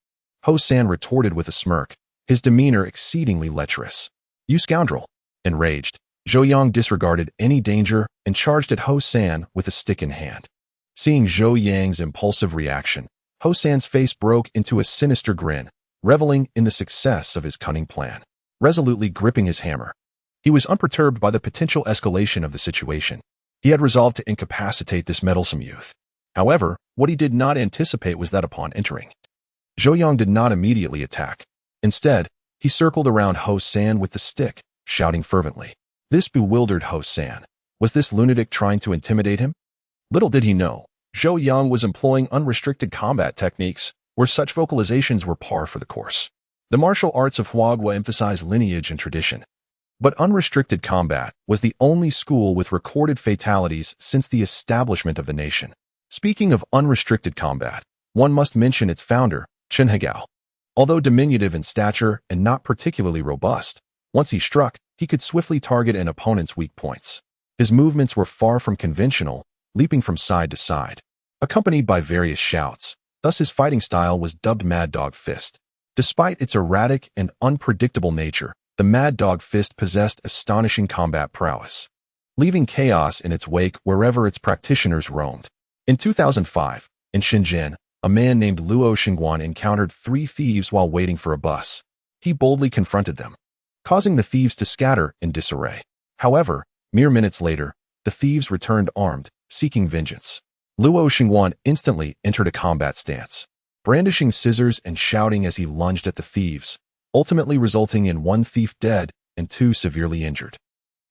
[SPEAKER 1] Ho-san retorted with a smirk, his demeanor exceedingly lecherous. "You scoundrel!" Enraged, Zhou Yang disregarded any danger and charged at Ho-san with a stick in hand. Seeing Zhou Yang's impulsive reaction, Ho-san's face broke into a sinister grin, reveling in the success of his cunning plan. Resolutely gripping his hammer, he was unperturbed by the potential escalation of the situation. He had resolved to incapacitate this meddlesome youth. However, what he did not anticipate was that upon entering, Zhou Yang did not immediately attack. Instead, he circled around Ho-san with the stick, shouting fervently. This bewildered Ho-san. Was this lunatic trying to intimidate him? Little did he know, Zhou Yang was employing unrestricted combat techniques, where such vocalizations were par for the course. The martial arts of Huagua emphasize lineage and tradition. But unrestricted combat was the only school with recorded fatalities since the establishment of the nation. Speaking of unrestricted combat, one must mention its founder, Chen Hegao. Although diminutive in stature and not particularly robust, once he struck, he could swiftly target an opponent's weak points. His movements were far from conventional, leaping from side to side, accompanied by various shouts. Thus his fighting style was dubbed Mad Dog Fist. Despite its erratic and unpredictable nature, the Mad Dog Fist possessed astonishing combat prowess, leaving chaos in its wake wherever its practitioners roamed. In 2005, in Shenzhen, a man named Luo Xingguan encountered 3 thieves while waiting for a bus. He boldly confronted them, causing the thieves to scatter in disarray. However, mere minutes later, the thieves returned armed, seeking vengeance. Luo Xingguan instantly entered a combat stance, brandishing scissors and shouting as he lunged at the thieves, ultimately resulting in 1 thief dead and 2 severely injured.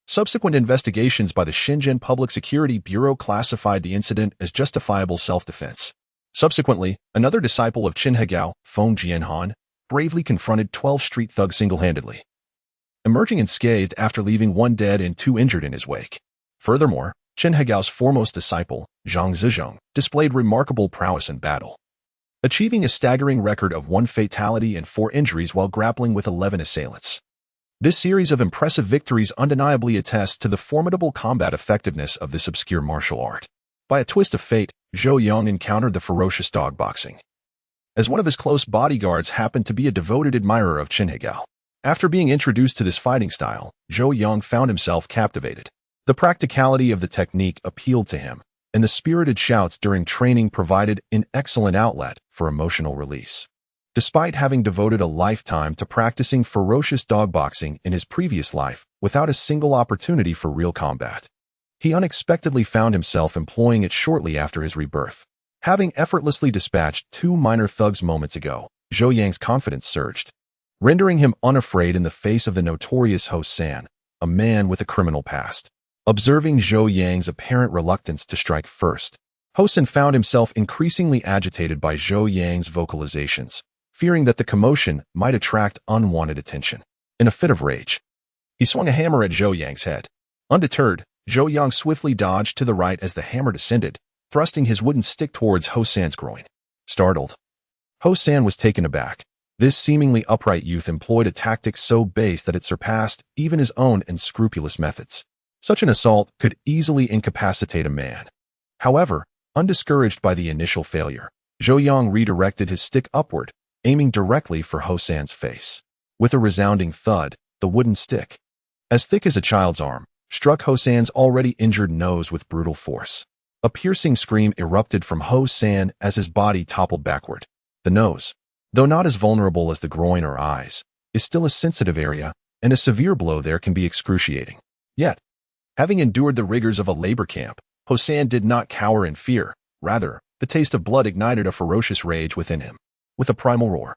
[SPEAKER 1] Subsequent investigations by the Shenzhen Public Security Bureau classified the incident as justifiable self-defense. Subsequently, another disciple of Chen Hegao, Feng Jianhan, bravely confronted 12 street thugs single-handedly, emerging unscathed after leaving 1 dead and 2 injured in his wake. Furthermore, Chen Hegao's foremost disciple, Zhang Zizhong, displayed remarkable prowess in battle, achieving a staggering record of 1 fatality and 4 injuries while grappling with 11 assailants. This series of impressive victories undeniably attests to the formidable combat effectiveness of this obscure martial art. By a twist of fate, Zhou Yang encountered the ferocious dog boxing, as one of his close bodyguards happened to be a devoted admirer of Chen Hegao. After being introduced to this fighting style, Zhou Yang found himself captivated. The practicality of the technique appealed to him, and the spirited shouts during training provided an excellent outlet for emotional release. Despite having devoted a lifetime to practicing ferocious dog boxing in his previous life without a single opportunity for real combat, he unexpectedly found himself employing it shortly after his rebirth. Having effortlessly dispatched 2 minor thugs moments ago, Zhou Yang's confidence surged, rendering him unafraid in the face of the notorious Ho-san, a man with a criminal past. Observing Zhou Yang's apparent reluctance to strike first, Ho-san found himself increasingly agitated by Zhou Yang's vocalizations, fearing that the commotion might attract unwanted attention. In a fit of rage, he swung a hammer at Zhou Yang's head. Undeterred, Zhou Yang swiftly dodged to the right as the hammer descended, thrusting his wooden stick towards Ho-san's groin. Startled, Ho-san was taken aback. This seemingly upright youth employed a tactic so base that it surpassed even his own unscrupulous methods. Such an assault could easily incapacitate a man. However, Undiscouraged by the initial failure, Zhou Yang redirected his stick upward, aiming directly for Hosan's face. With a resounding thud, the wooden stick, as thick as a child's arm, struck Hosan's already injured nose with brutal force. A piercing scream erupted from Hosan as his body toppled backward. The nose, though not as vulnerable as the groin or eyes, is still a sensitive area, and a severe blow there can be excruciating. Yet, having endured the rigors of a labor camp, Hosan did not cower in fear. Rather, the taste of blood ignited a ferocious rage within him. With a primal roar,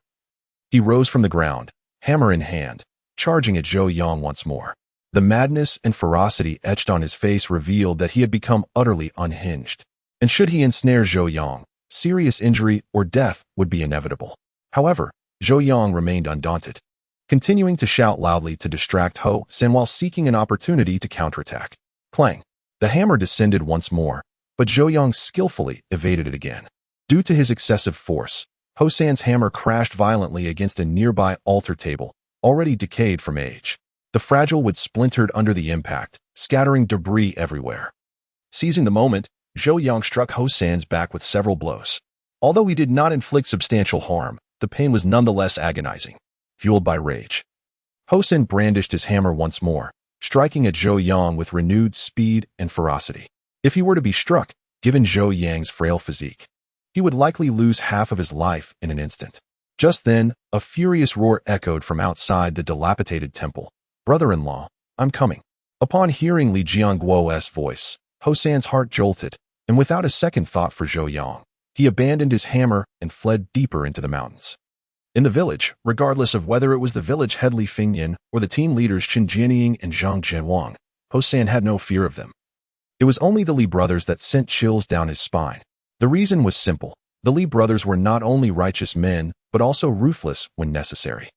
[SPEAKER 1] he rose from the ground, hammer in hand, charging at Zhou Yang once more. The madness and ferocity etched on his face revealed that he had become utterly unhinged. And should he ensnare Zhou Yang, serious injury or death would be inevitable. However, Zhou Yang remained undaunted, continuing to shout loudly to distract Hosan while seeking an opportunity to counterattack. Clang! The hammer descended once more, but Zhou Yang skillfully evaded it again. Due to his excessive force, Hosan's hammer crashed violently against a nearby altar table, already decayed from age. The fragile wood splintered under the impact, scattering debris everywhere. Seizing the moment, Zhou Yang struck Hosan's back with several blows. Although he did not inflict substantial harm, the pain was nonetheless agonizing. Fueled by rage, Hosan brandished his hammer once more, striking at Zhou Yang with renewed speed and ferocity. If he were to be struck, given Zhou Yang's frail physique, he would likely lose half of his life in an instant. Just then, a furious roar echoed from outside the dilapidated temple. "Brother-in-law, I'm coming." Upon hearing Li Jiangguo's voice, Hosan's heart jolted, and without a second thought for Zhou Yang, he abandoned his hammer and fled deeper into the mountains. In the village, regardless of whether it was the village head Li Fengyan or the team leaders Qin Jianying and Zhang Zhenwang, Hosan had no fear of them. It was only the Li brothers that sent chills down his spine. The reason was simple. The Li brothers were not only righteous men, but also ruthless when necessary.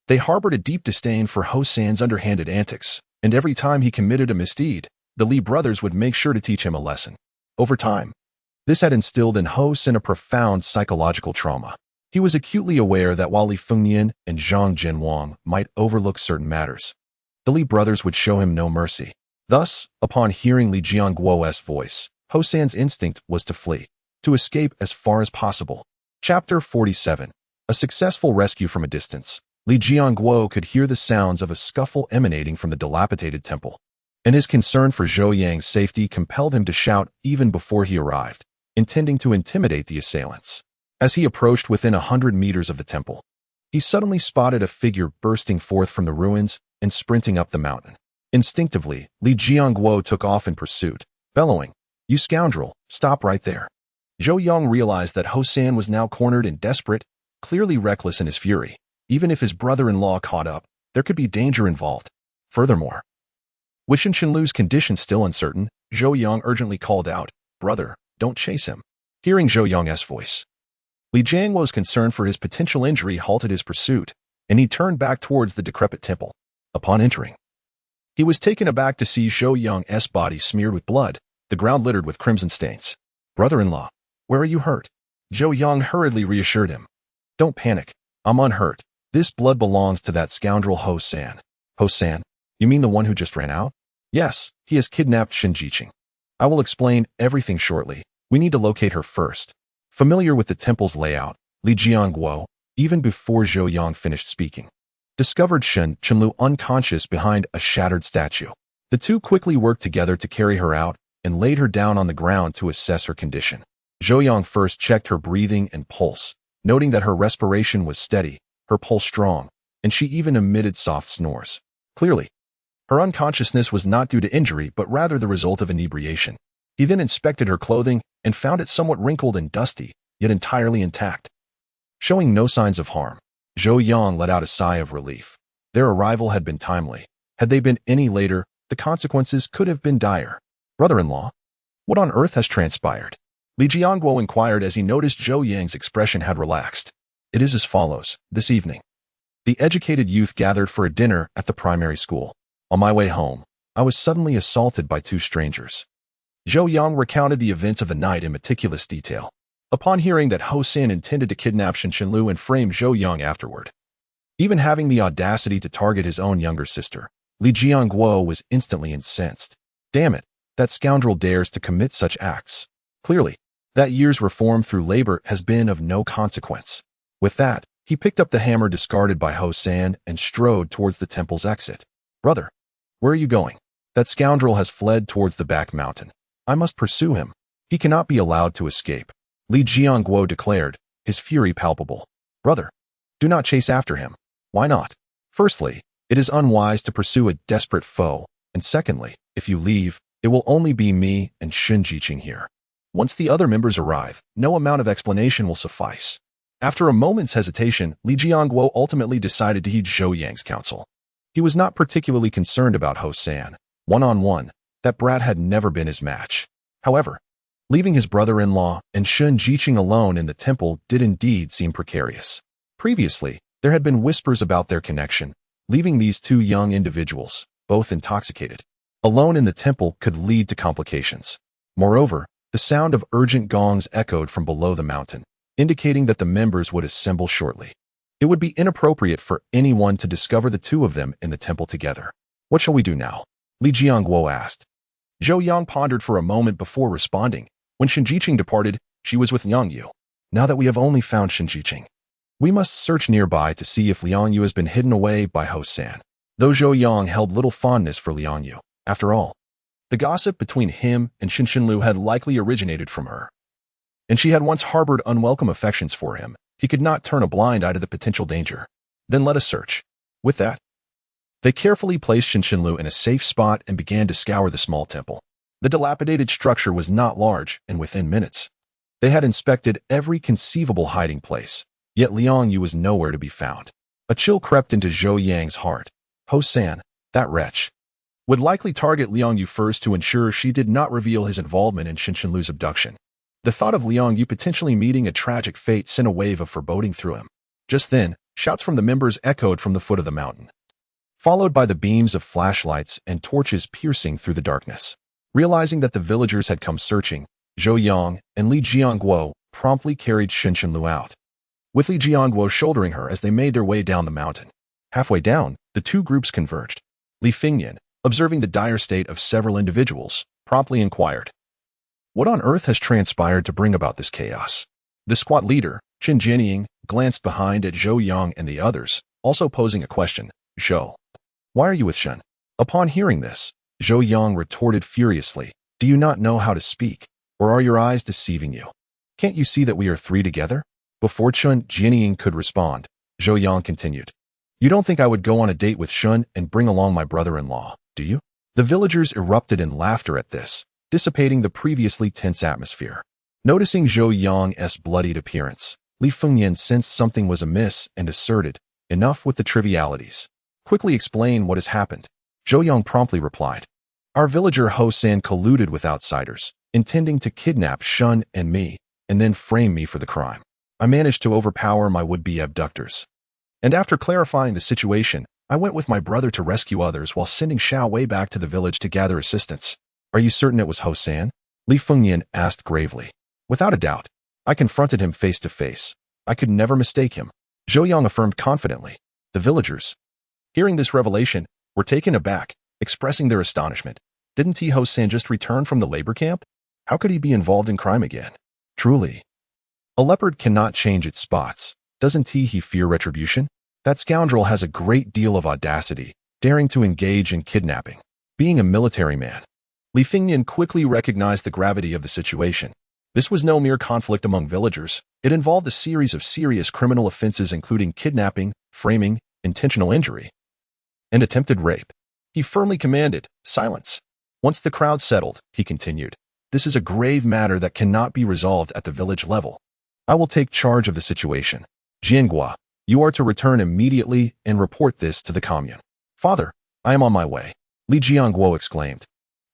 [SPEAKER 1] They harbored a deep disdain for Hosan's underhanded antics, and every time he committed a misdeed, the Li brothers would make sure to teach him a lesson. Over time, this had instilled in Hosan a profound psychological trauma. He was acutely aware that while Li Fengyan and Zhang Zhenwang might overlook certain matters, the Li brothers would show him no mercy. Thus, upon hearing Li Jiangguo's voice, Hosan's instinct was to flee, to escape as far as possible. Chapter 47. A successful rescue from a distance. Li Jiangguo could hear the sounds of a scuffle emanating from the dilapidated temple, and his concern for Zhou Yang's safety compelled him to shout even before he arrived, intending to intimidate the assailants. As he approached within 100 meters of the temple, he suddenly spotted a figure bursting forth from the ruins and sprinting up the mountain. Instinctively, Li Jiangguo took off in pursuit, bellowing, "You scoundrel, stop right there." Zhou Yang realized that Hosan was now cornered and desperate, clearly reckless in his fury. Even if his brother-in-law caught up, there could be danger involved. Furthermore, with Shen Qinlu's condition still uncertain, Zhou Yang urgently called out, "Brother, don't chase him." Hearing Zhou Yang's voice, Li Jiangguo's concern for his potential injury halted his pursuit, and he turned back towards the decrepit temple. Upon entering, he was taken aback to see Zhou Yang's body smeared with blood, the ground littered with crimson stains. "Brother-in-law, where are you hurt?" Zhou Yang hurriedly reassured him. "Don't panic. I'm unhurt. This blood belongs to that scoundrel Hosan." "Hosan? You mean the one who just ran out?" "Yes, he has kidnapped Shen Jiqing. I will explain everything shortly. We need to locate her first." Familiar with the temple's layout, Li Jiangguo, even before Zhou Yang finished speaking, discovered Shen Qinlu unconscious behind a shattered statue. The two quickly worked together to carry her out and laid her down on the ground to assess her condition. Zhou Yang first checked her breathing and pulse, noting that her respiration was steady, her pulse strong, and she even emitted soft snores. Clearly, her unconsciousness was not due to injury but rather the result of inebriation. He then inspected her clothing and found it somewhat wrinkled and dusty, yet entirely intact. Showing no signs of harm, Zhou Yang let out a sigh of relief. Their arrival had been timely. Had they been any later, the consequences could have been dire. "Brother-in-law, what on earth has transpired?" Li Jiangguo inquired as he noticed Zhou Yang's expression had relaxed. "It is as follows. This evening, the educated youth gathered for a dinner at the primary school. On my way home, I was suddenly assaulted by two strangers." Zhou Yang recounted the events of the night in meticulous detail. Upon hearing that Hosan intended to kidnap Shen Qinlu and frame Zhou Yang afterward, even having the audacity to target his own younger sister, Li Jiangguo was instantly incensed. "Damn it, that scoundrel dares to commit such acts. Clearly, that year's reform through labor has been of no consequence. With that, he picked up the hammer discarded by Ho San and strode towards the temple's exit. Brother, where are you going? That scoundrel has fled towards the back mountain. I must pursue him. He cannot be allowed to escape, Li Jiangguo declared, his fury palpable. Brother, do not chase after him. Why not? Firstly, it is unwise to pursue a desperate foe, and secondly, if you leave, it will only be me and Shun Jiqing here. Once the other members arrive, no amount of explanation will suffice. After a moment's hesitation, Li Jiangguo ultimately decided to heed Zhou Yang's counsel. He was not particularly concerned about Ho San. One-on-one, that brat had never been his match. However, leaving his brother-in-law and Shun Jiqing alone in the temple did indeed seem precarious. Previously, there had been whispers about their connection, leaving these two young individuals, both intoxicated, alone in the temple could lead to complications. Moreover, the sound of urgent gongs echoed from below the mountain, indicating that the members would assemble shortly. It would be inappropriate for anyone to discover the two of them in the temple together. What shall we do now? Li Jiangguo asked. Zhou Yang pondered for a moment before responding. When Shun Jiqing departed, she was with Liang Yu. Now that we have only found Shun Jiqing, we must search nearby to see if Liang Yu has been hidden away by Ho San. Though Zhou Yang held little fondness for Liang Yu, after all, the gossip between him and Shinlu had likely originated from her, and she had once harbored unwelcome affections for him. He could not turn a blind eye to the potential danger. Then let us search. With that, they carefully placed Shinlu in a safe spot and began to scour the small temple. The dilapidated structure was not large, and within minutes, they had inspected every conceivable hiding place, yet Liang Yu was nowhere to be found. A chill crept into Zhou Yang's heart. Ho San, that wretch, would likely target Liang Yu first to ensure she did not reveal his involvement in Shinlu's abduction. The thought of Liang Yu potentially meeting a tragic fate sent a wave of foreboding through him. Just then, shouts from the members echoed from the foot of the mountain, followed by the beams of flashlights and torches piercing through the darkness. Realizing that the villagers had come searching, Zhou Yang and Li Jiangguo promptly carried Shinlu out, with Li Jiangguo shouldering her as they made their way down the mountain. Halfway down, the two groups converged. Li Fengyan, observing the dire state of several individuals, promptly inquired, "What on earth has transpired to bring about this chaos?" The squad leader, Qin Jianying, glanced behind at Zhou Yang and the others, also posing a question. "Zhou, why are you with Shun?" Upon hearing this, Zhou Yang retorted furiously, "Do you not know how to speak, or are your eyes deceiving you? Can't you see that we are three together?" Before Qin Jianying could respond, Zhou Yang continued, "You don't think I would go on a date with Shun and bring along my brother-in-law, do you?" The villagers erupted in laughter at this, dissipating the previously tense atmosphere. Noticing Zhou Yang's bloodied appearance, Li Fengyan sensed something was amiss and asserted, "Enough with the trivialities. Quickly explain what has happened." Zhou Yang promptly replied, "Our villager Ho San colluded with outsiders, intending to kidnap Shun and me, and then frame me for the crime. I managed to overpower my would-be abductors. And after clarifying the situation, I went with my brother to rescue others while sending Xiao Wei back to the village to gather assistance." "Are you certain it was Ho San?" Li Fengyan asked gravely. "Without a doubt. I confronted him face to face. I could never mistake him," Zhou Yang affirmed confidently. The villagers, hearing this revelation, were taken aback, expressing their astonishment. Didn't Ho San just return from the labor camp? How could he be involved in crime again? Truly, a leopard cannot change its spots. Doesn't he fear retribution? That scoundrel has a great deal of audacity, daring to engage in kidnapping. Being a military man, Li Fengyan quickly recognized the gravity of the situation. This was no mere conflict among villagers. It involved a series of serious criminal offenses including kidnapping, framing, intentional injury, and attempted rape. He firmly commanded, "Silence." Once the crowd settled, he continued, "This is a grave matter that cannot be resolved at the village level. I will take charge of the situation. Jiangua, you are to return immediately and report this to the commune." "Father, I am on my way," Li Jiangguo exclaimed,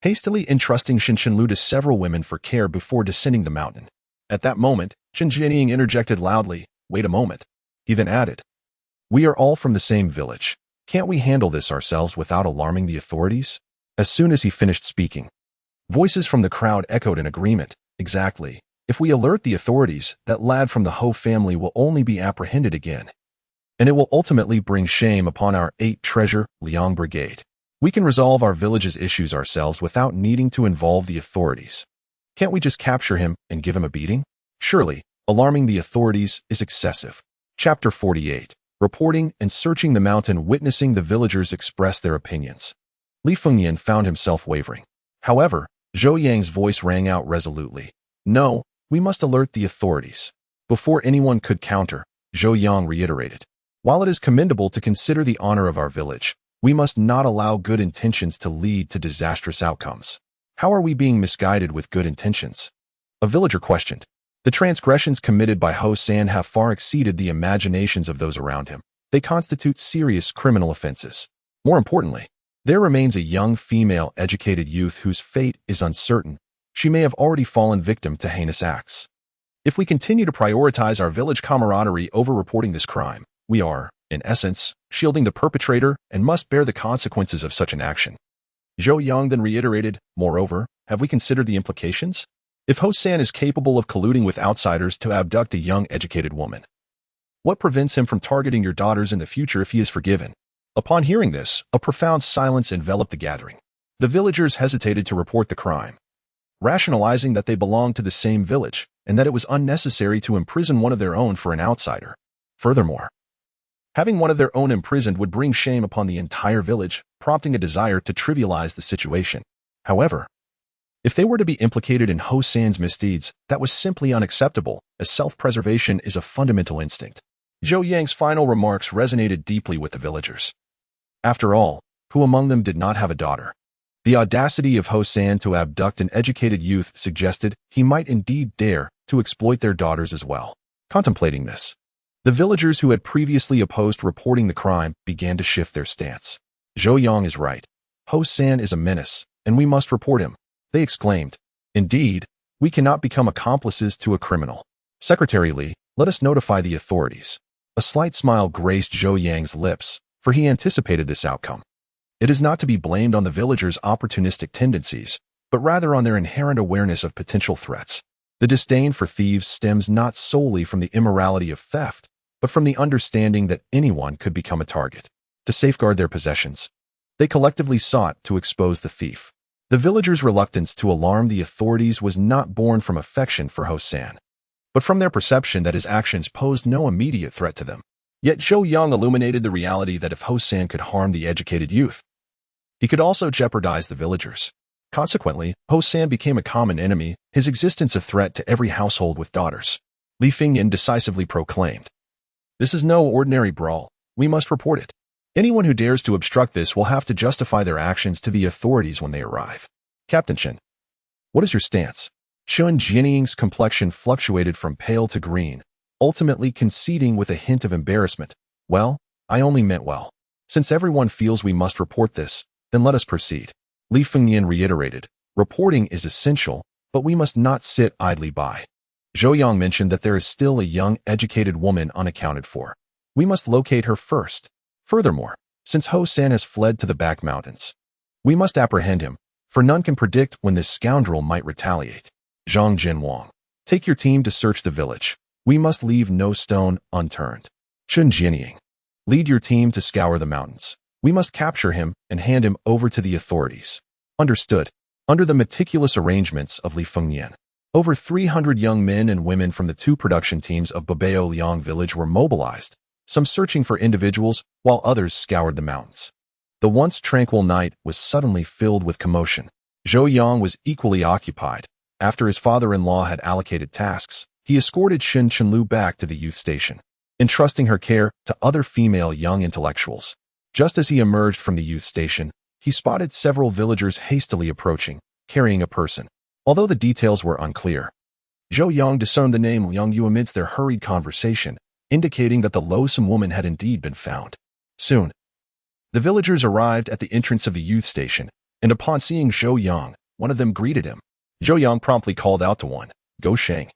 [SPEAKER 1] hastily entrusting Shinlu to several women for care before descending the mountain. At that moment, Qin Jianying interjected loudly, "Wait a moment." He then added, "We are all from the same village. Can't we handle this ourselves without alarming the authorities?" As soon as he finished speaking, voices from the crowd echoed in agreement. "Exactly. If we alert the authorities, that lad from the Ho family will only be apprehended again, and it will ultimately bring shame upon our 8 Treasure Liang Brigade. We can resolve our village's issues ourselves without needing to involve the authorities." Can't we just capture him and give him a beating? Surely, alarming the authorities is excessive. Chapter 48. Reporting and searching the mountain, witnessing the villagers express their opinions. Li Fengyan found himself wavering. However, Zhou Yang's voice rang out resolutely. No, we must alert the authorities. Before anyone could counter, Zhou Yang reiterated. While it is commendable to consider the honor of our village, we must not allow good intentions to lead to disastrous outcomes. How are we being misguided with good intentions? A villager questioned. The transgressions committed by Ho San have far exceeded the imaginations of those around him. They constitute serious criminal offenses. More importantly, there remains a young female educated youth whose fate is uncertain. She may have already fallen victim to heinous acts. If we continue to prioritize our village camaraderie over reporting this crime, we are, in essence, shielding the perpetrator and must bear the consequences of such an action. Zhou Yang then reiterated, moreover, have we considered the implications? If Ho San is capable of colluding with outsiders to abduct a young educated woman, what prevents him from targeting your daughters in the future if he is forgiven? Upon hearing this, a profound silence enveloped the gathering. The villagers hesitated to report the crime, rationalizing that they belonged to the same village and that it was unnecessary to imprison one of their own for an outsider. Furthermore, having one of their own imprisoned would bring shame upon the entire village, prompting a desire to trivialize the situation. However, if they were to be implicated in Ho San's misdeeds, that was simply unacceptable, as self-preservation is a fundamental instinct. Zhou Yang's final remarks resonated deeply with the villagers. After all, who among them did not have a daughter? The audacity of Ho San to abduct an educated youth suggested he might indeed dare to exploit their daughters as well. Contemplating this, the villagers who had previously opposed reporting the crime began to shift their stance. Zhou Yang is right. Ho San is a menace, and we must report him, they exclaimed. Indeed, we cannot become accomplices to a criminal. Secretary Li, let us notify the authorities. A slight smile graced Zhou Yang's lips, for he anticipated this outcome. It is not to be blamed on the villagers' opportunistic tendencies, but rather on their inherent awareness of potential threats. The disdain for thieves stems not solely from the immorality of theft, but from the understanding that anyone could become a target. To safeguard their possessions, they collectively sought to expose the thief. The villagers' reluctance to alarm the authorities was not born from affection for Ho San, but from their perception that his actions posed no immediate threat to them. Yet Zhou Yang illuminated the reality that if Ho San could harm the educated youth, he could also jeopardize the villagers. Consequently, Ho San became a common enemy, his existence a threat to every household with daughters. Li Fengyan decisively proclaimed, "This is no ordinary brawl. We must report it. Anyone who dares to obstruct this will have to justify their actions to the authorities when they arrive." Captain Chen, what is your stance? Shun Jianying's complexion fluctuated from pale to green, ultimately conceding with a hint of embarrassment. Well, I only meant well. Since everyone feels we must report this, then let us proceed. Li Fengyan reiterated, reporting is essential, but we must not sit idly by. Zhou Yang mentioned that there is still a young, educated woman unaccounted for. We must locate her first. Furthermore, since Ho San has fled to the back mountains, we must apprehend him, for none can predict when this scoundrel might retaliate. Zhang Jinwang, take your team to search the village. We must leave no stone unturned. Chun Jianying, lead your team to scour the mountains. We must capture him and hand him over to the authorities. Understood. Under the meticulous arrangements of Li Fengyan, over 300 young men and women from the two production teams of Babao Liang village were mobilized, some searching for individuals while others scoured the mountains. The once tranquil night was suddenly filled with commotion. Zhou Yang was equally occupied. After his father-in-law had allocated tasks, he escorted Shin Chenlu back to the youth station, entrusting her care to other female young intellectuals. Just as he emerged from the youth station, he spotted several villagers hastily approaching, carrying a person. Although the details were unclear, Zhou Yang discerned the name Liang Yu amidst their hurried conversation, indicating that the loathsome woman had indeed been found. Soon, the villagers arrived at the entrance of the youth station, and upon seeing Zhou Yang, one of them greeted him. Zhou Yang promptly called out to one, "Go Sheng.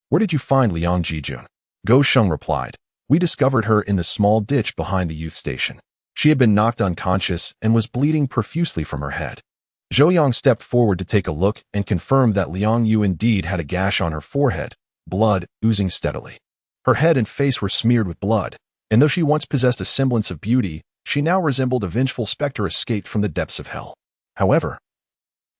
[SPEAKER 1] Where did you find Liang Jijun?" Go Sheng replied, "We discovered her in the small ditch behind the youth station. She had been knocked unconscious and was bleeding profusely from her head." Zhou Yang stepped forward to take a look and confirmed that Liang Yu indeed had a gash on her forehead, blood oozing steadily. Her head and face were smeared with blood, and though she once possessed a semblance of beauty, she now resembled a vengeful specter escaped from the depths of hell. However,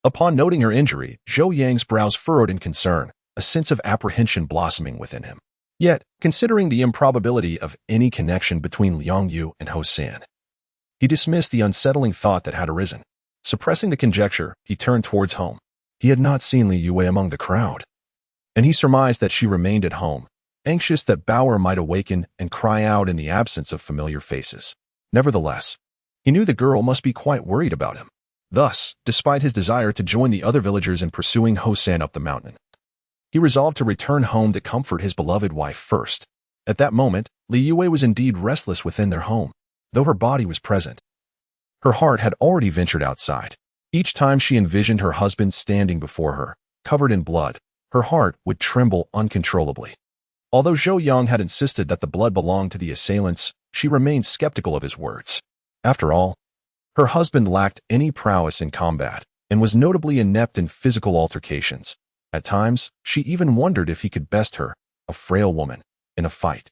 [SPEAKER 1] Upon noting her injury, Zhou Yang's brows furrowed in concern, a sense of apprehension blossoming within him. Yet, considering the improbability of any connection between Liang Yu and Ho San, he dismissed the unsettling thought that had arisen. Suppressing the conjecture, he turned towards home. He had not seen Li Yue among the crowd, and he surmised that she remained at home, anxious that Bauer might awaken and cry out in the absence of familiar faces. Nevertheless, he knew the girl must be quite worried about him. Thus, despite his desire to join the other villagers in pursuing Ho San up the mountain, he resolved to return home to comfort his beloved wife first. At that moment, Li Yue was indeed restless within their home, though her body was present. Her heart had already ventured outside. Each time she envisioned her husband standing before her, covered in blood, her heart would tremble uncontrollably. Although Zhou Yang had insisted that the blood belonged to the assailants, she remained skeptical of his words. After all, her husband lacked any prowess in combat and was notably inept in physical altercations. At times, she even wondered if he could best her, a frail woman, in a fight.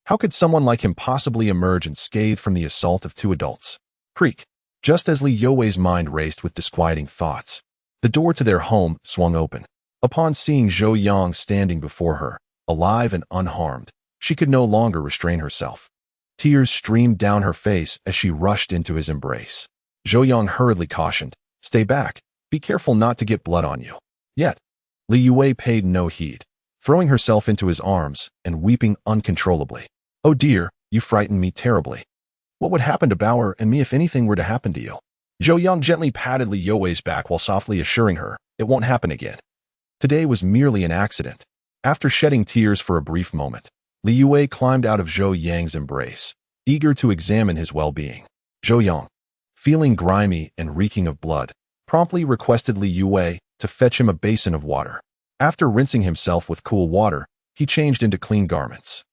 [SPEAKER 1] How could someone like him possibly emerge unscathed from the assault of two adults? Creak. Just as Li Yue's mind raced with disquieting thoughts, the door to their home swung open. Upon seeing Zhou Yang standing before her, alive and unharmed, she could no longer restrain herself. Tears streamed down her face as she rushed into his embrace. Zhou Yang hurriedly cautioned, "Stay back. Be careful not to get blood on you." Yet, Li Yue paid no heed, throwing herself into his arms and weeping uncontrollably. "Oh dear, you frightened me terribly. What would happen to Bauer and me if anything were to happen to you?" Zhou Yang gently patted Li Yue's back while softly assuring her, "It won't happen again. Today was merely an accident." After shedding tears for a brief moment, Li Yue climbed out of Zhou Yang's embrace, eager to examine his well-being. Zhou Yang, feeling grimy and reeking of blood, promptly requested Li Yue to fetch him a basin of water. After rinsing himself with cool water, he changed into clean garments.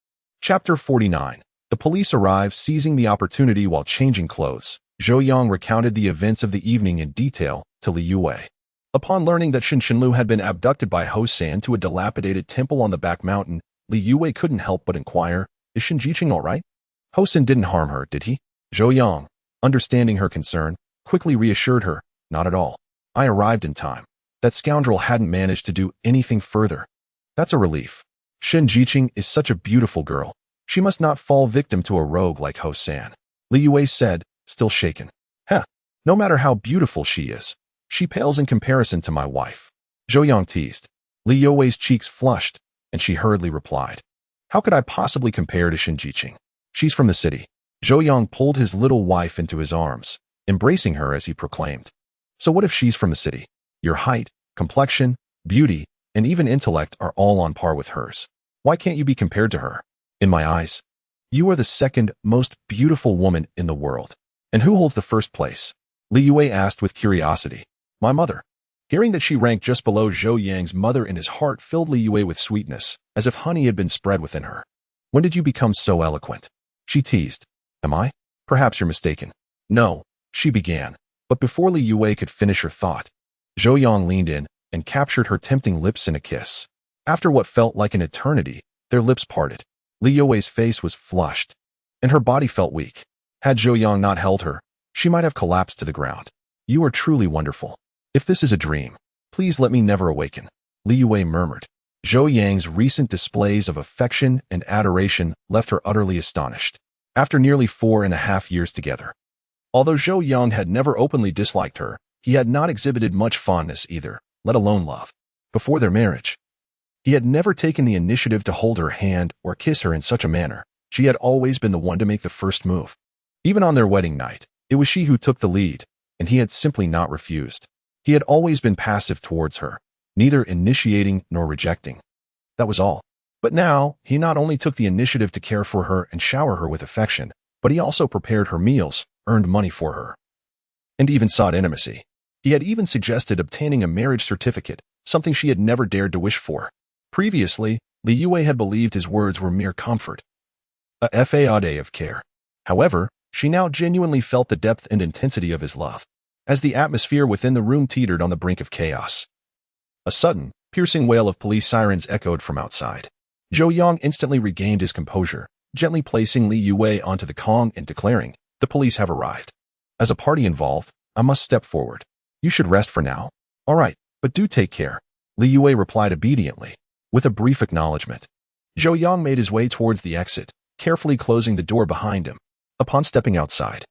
[SPEAKER 1] Chapter 49. The police arrived, seizing the opportunity while changing clothes. Zhou Yang recounted the events of the evening in detail to Li Yue. Upon learning that Shenlu had been abducted by Ho San to a dilapidated temple on the back mountain, Li Yue couldn't help but inquire, "Is Shenjiqing all right? Ho San didn't harm her, did he?" Zhou Yang, understanding her concern, quickly reassured her, "Not at all. I arrived in time. That scoundrel hadn't managed to do anything further. That's a relief. Shenjiqing is such a beautiful girl. She must not fall victim to a rogue like Ho San." Li Yue said, still shaken. "Heh, no matter how beautiful she is, she pales in comparison to my wife." Zhou Yang teased. Li Yue's cheeks flushed, and she hurriedly replied, "How could I possibly compare to Shenjiqing? She's from the city." Zhou Yang pulled his little wife into his arms, embracing her as he proclaimed, "So what if she's from the city? Your height, complexion, beauty, and even intellect are all on par with hers. Why can't you be compared to her? In my eyes, you are the second most beautiful woman in the world. And who holds the first place?" Li Yue asked with curiosity. "My mother." Hearing that she ranked just below Zhou Yang's mother, in his heart filled Li Yue with sweetness, as if honey had been spread within her. "When did you become so eloquent?" she teased. "Am I? Perhaps you're mistaken." "No," she began, but before Li Yue could finish her thought, Zhou Yang leaned in and captured her tempting lips in a kiss. After what felt like an eternity, their lips parted. Li Yue's face was flushed, and her body felt weak. Had Zhou Yang not held her, she might have collapsed to the ground. "You are truly wonderful. If this is a dream, please let me never awaken," Li Yue murmured. Zhou Yang's recent displays of affection and adoration left her utterly astonished. After nearly 4.5 years together, although Zhou Yang had never openly disliked her, he had not exhibited much fondness either, let alone love. Before their marriage, he had never taken the initiative to hold her hand or kiss her in such a manner. She had always been the one to make the first move. Even on their wedding night, it was she who took the lead, and he had simply not refused. He had always been passive towards her, neither initiating nor rejecting. That was all. But now, he not only took the initiative to care for her and shower her with affection, but he also prepared her meals, earned money for her, and even sought intimacy. He had even suggested obtaining a marriage certificate, something she had never dared to wish for. Previously, Li Yue had believed his words were mere comfort, a fade of care. However, she now genuinely felt the depth and intensity of his love. As the atmosphere within the room teetered on the brink of chaos, a sudden, piercing wail of police sirens echoed from outside. Zhou Yang instantly regained his composure, gently placing Li Yue onto the kang and declaring, "The police have arrived. As a party involved, I must step forward. You should rest for now." All right, but do take care. Li Yue replied obediently, with a brief acknowledgement. Zhou Yang made his way towards the exit, carefully closing the door behind him. Upon stepping outside,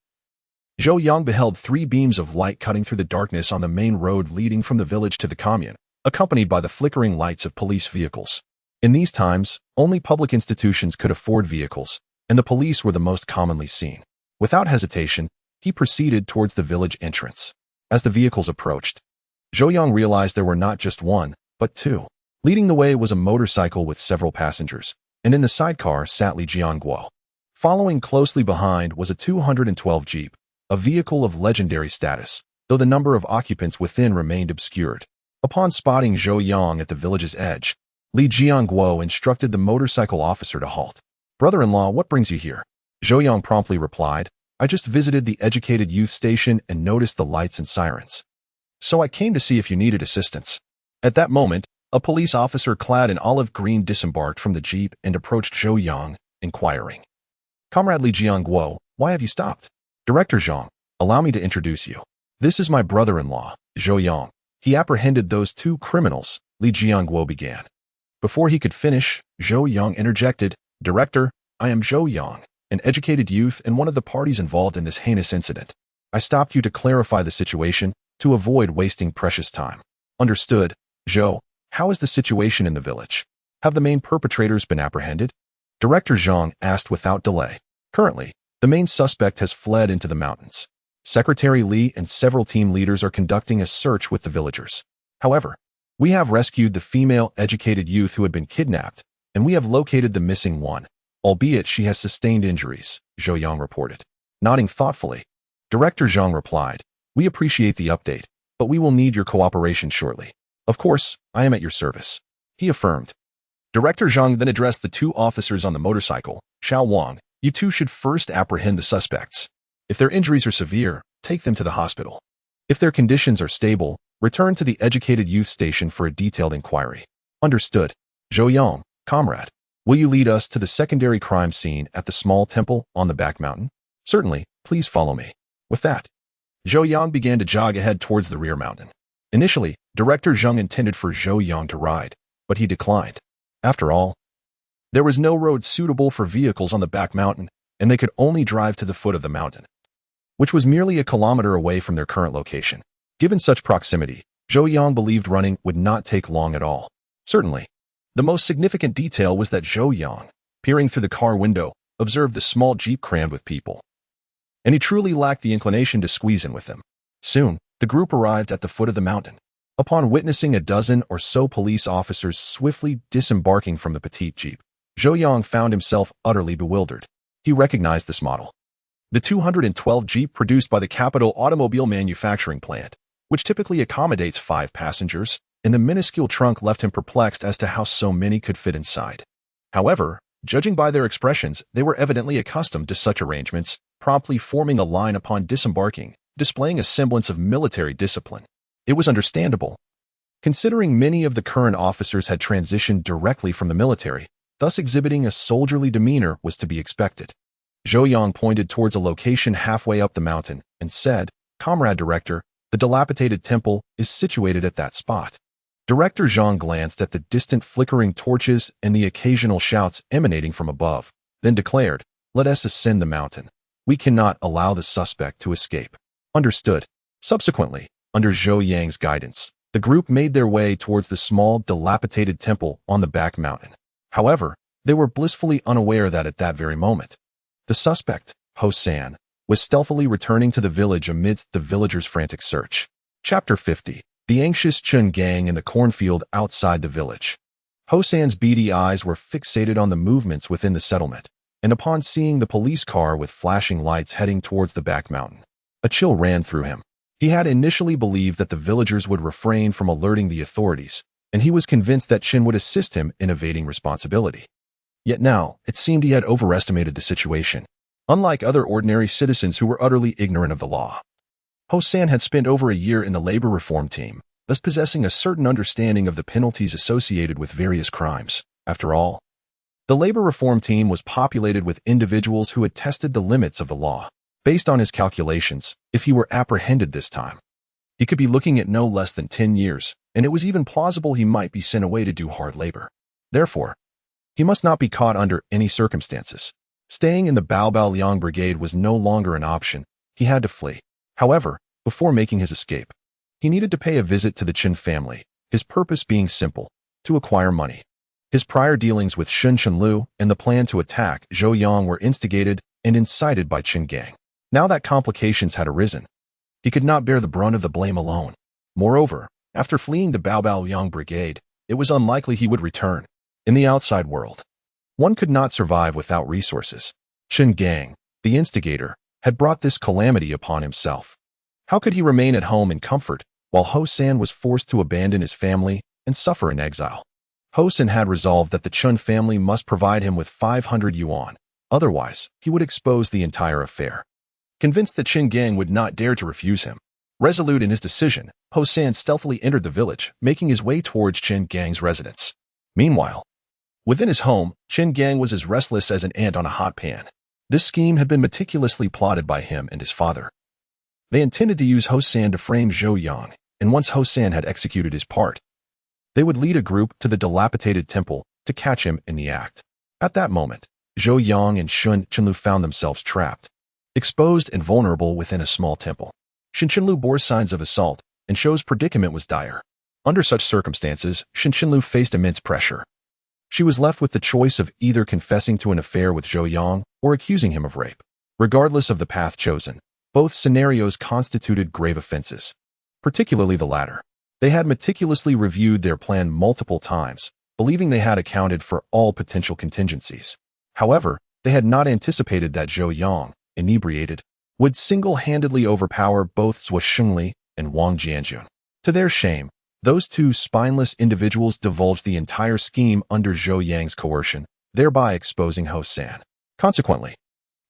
[SPEAKER 1] Zhou Yang beheld 3 beams of light cutting through the darkness on the main road leading from the village to the commune, accompanied by the flickering lights of police vehicles. In these times, only public institutions could afford vehicles, and the police were the most commonly seen. Without hesitation, he proceeded towards the village entrance. As the vehicles approached, Zhou Yang realized there were not just 1, but 2. Leading the way was a motorcycle with several passengers, and in the sidecar sat Li Jiangguo. Following closely behind was a 212 Jeep, a vehicle of legendary status, though the number of occupants within remained obscured. Upon spotting Zhou Yang at the village's edge, Li Jiangguo instructed the motorcycle officer to halt. "Brother-in-law, what brings you here?" Zhou Yang promptly replied, "I just visited the educated youth station and noticed the lights and sirens. So I came to see if you needed assistance." At that moment, a police officer clad in olive green disembarked from the jeep and approached Zhou Yang, inquiring, "Comrade Li Jiangguo, why have you stopped?" "Director Zhang, allow me to introduce you. This is my brother-in-law, Zhou Yang. He apprehended those 2 criminals," Li Jiangguo began. Before he could finish, Zhou Yang interjected, "Director, I am Zhou Yang, an educated youth and one of the parties involved in this heinous incident. I stopped you to clarify the situation, to avoid wasting precious time." "Understood. Zhou, how is the situation in the village? Have the main perpetrators been apprehended?" Director Zhang asked without delay. "Currently, the main suspect has fled into the mountains. Secretary Li and several team leaders are conducting a search with the villagers. However, we have rescued the female educated youth who had been kidnapped, and we have located the missing one, albeit she has sustained injuries," Zhou Yang reported. Nodding thoughtfully, Director Zhang replied, "We appreciate the update, but we will need your cooperation shortly." "Of course, I am at your service," he affirmed. Director Zhang then addressed the 2 officers on the motorcycle. "Xiao Wang, you 2 should first apprehend the suspects. If their injuries are severe, take them to the hospital. If their conditions are stable, return to the educated youth station for a detailed inquiry." "Understood. Zhou Yang, comrade, will you lead us to the secondary crime scene at the small temple on the back mountain?" "Certainly, please follow me." With that, Zhou Yang began to jog ahead towards the rear mountain. Initially, Director Zhang intended for Zhou Yang to ride, but he declined. After all, there was no road suitable for vehicles on the back mountain, and they could only drive to the foot of the mountain, which was merely a kilometer away from their current location. Given such proximity, Zhou Yang believed running would not take long at all. Certainly, the most significant detail was that Zhou Yang, peering through the car window, observed the small jeep crammed with people, and he truly lacked the inclination to squeeze in with them. Soon, the group arrived at the foot of the mountain. Upon witnessing a dozen or so police officers swiftly disembarking from the petite jeep, Zhou Yang found himself utterly bewildered. He recognized this model. The 212 Jeep produced by the Capital Automobile Manufacturing Plant, which typically accommodates 5 passengers, and the minuscule trunk left him perplexed as to how so many could fit inside. However, judging by their expressions, they were evidently accustomed to such arrangements, promptly forming a line upon disembarking, displaying a semblance of military discipline. It was understandable, considering many of the current officers had transitioned directly from the military, thus exhibiting a soldierly demeanor was to be expected. Zhou Yang pointed towards a location halfway up the mountain and said, "Comrade Director, the dilapidated temple is situated at that spot." Director Zhang glanced at the distant flickering torches and the occasional shouts emanating from above, then declared, "Let us ascend the mountain. We cannot allow the suspect to escape." Understood. Subsequently, under Zhou Yang's guidance, the group made their way towards the small, dilapidated temple on the back mountain. However, they were blissfully unaware that at that very moment, the suspect, Ho-san, was stealthily returning to the village amidst the villagers' frantic search. Chapter 50. The anxious Chun gang in the cornfield outside the village. Ho-san's beady eyes were fixated on the movements within the settlement, and upon seeing the police car with flashing lights heading towards the back mountain, a chill ran through him. He had initially believed that the villagers would refrain from alerting the authorities, and he was convinced that Chin would assist him in evading responsibility. Yet now, it seemed he had overestimated the situation. Unlike other ordinary citizens who were utterly ignorant of the law, Ho-san had spent over a year in the labor reform team, thus possessing a certain understanding of the penalties associated with various crimes. After all, the labor reform team was populated with individuals who had tested the limits of the law. Based on his calculations, if he were apprehended this time, He could be looking at no less than 10 years, and it was even plausible he might be sent away to do hard labor. Therefore, he must not be caught under any circumstances. Staying in the Bao Liang Brigade was no longer an option. He had to flee. However, before making his escape, he needed to pay a visit to the Qin family, his purpose being simple: to acquire money. His prior dealings with Sun Chenlu and the plan to attack Zhou Yang were instigated and incited by Qin Gang. Now that complications had arisen, he could not bear the brunt of the blame alone. Moreover, after fleeing the Bao Liang Brigade, it was unlikely he would return. In the outside world, one could not survive without resources. Qin Gang, the instigator, had brought this calamity upon himself. How could he remain at home in comfort while Ho San was forced to abandon his family and suffer in exile? Ho San had resolved that the Chun family must provide him with 500 yuan, otherwise he would expose the entire affair. Convinced that Qin Gang would not dare to refuse him, resolute in his decision, Ho San stealthily entered the village, making his way towards Qin Gang's residence. Meanwhile, within his home, Qin Gang was as restless as an ant on a hot pan. This scheme had been meticulously plotted by him and his father. They intended to use Ho San to frame Zhou Yang, and once Ho San had executed his part, they would lead a group to the dilapidated temple to catch him in the act. At that moment, Zhou Yang and Sun Chenlu found themselves trapped, exposed and vulnerable within a small temple. Sun Chenlu bore signs of assault, and Shou's predicament was dire. Under such circumstances, Sun Chenlu faced immense pressure. She was left with the choice of either confessing to an affair with Zhou Yang or accusing him of rape. Regardless of the path chosen, both scenarios constituted grave offenses, particularly the latter. They had meticulously reviewed their plan multiple times, believing they had accounted for all potential contingencies. However, they had not anticipated that Zhou Yang, inebriated, would single-handedly overpower both Zhuo Shengli and Wang Jianjun. To their shame, those two spineless individuals divulged the entire scheme under Zhou Yang's coercion, thereby exposing Ho San. Consequently,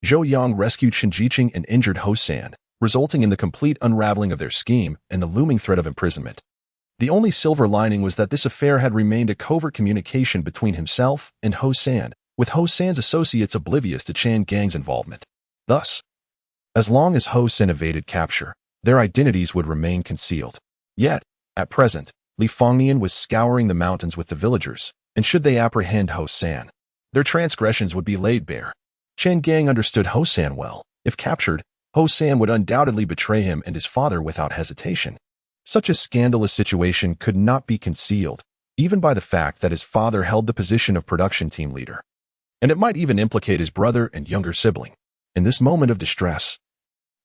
[SPEAKER 1] Zhou Yang rescued Shen Jiqing and injured Ho San, resulting in the complete unraveling of their scheme and the looming threat of imprisonment. The only silver lining was that this affair had remained a covert communication between himself and Ho San, with Ho San's associates oblivious to Qin Gang's involvement. Thus, as long as Ho San evaded capture, their identities would remain concealed. Yet, at present, Li Fangnian was scouring the mountains with the villagers, and should they apprehend Ho San, their transgressions would be laid bare. Qin Gang understood Ho San well. If captured, Ho San would undoubtedly betray him and his father without hesitation. Such a scandalous situation could not be concealed, even by the fact that his father held the position of production team leader. And it might even implicate his brother and younger sibling. In this moment of distress,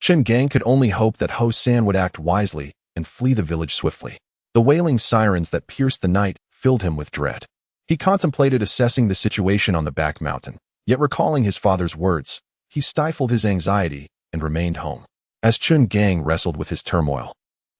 [SPEAKER 1] Qin Gang could only hope that Ho San would act wisely and flee the village swiftly. The wailing sirens that pierced the night filled him with dread. He contemplated assessing the situation on the back mountain, yet recalling his father's words, he stifled his anxiety and remained home. As Qin Gang wrestled with his turmoil,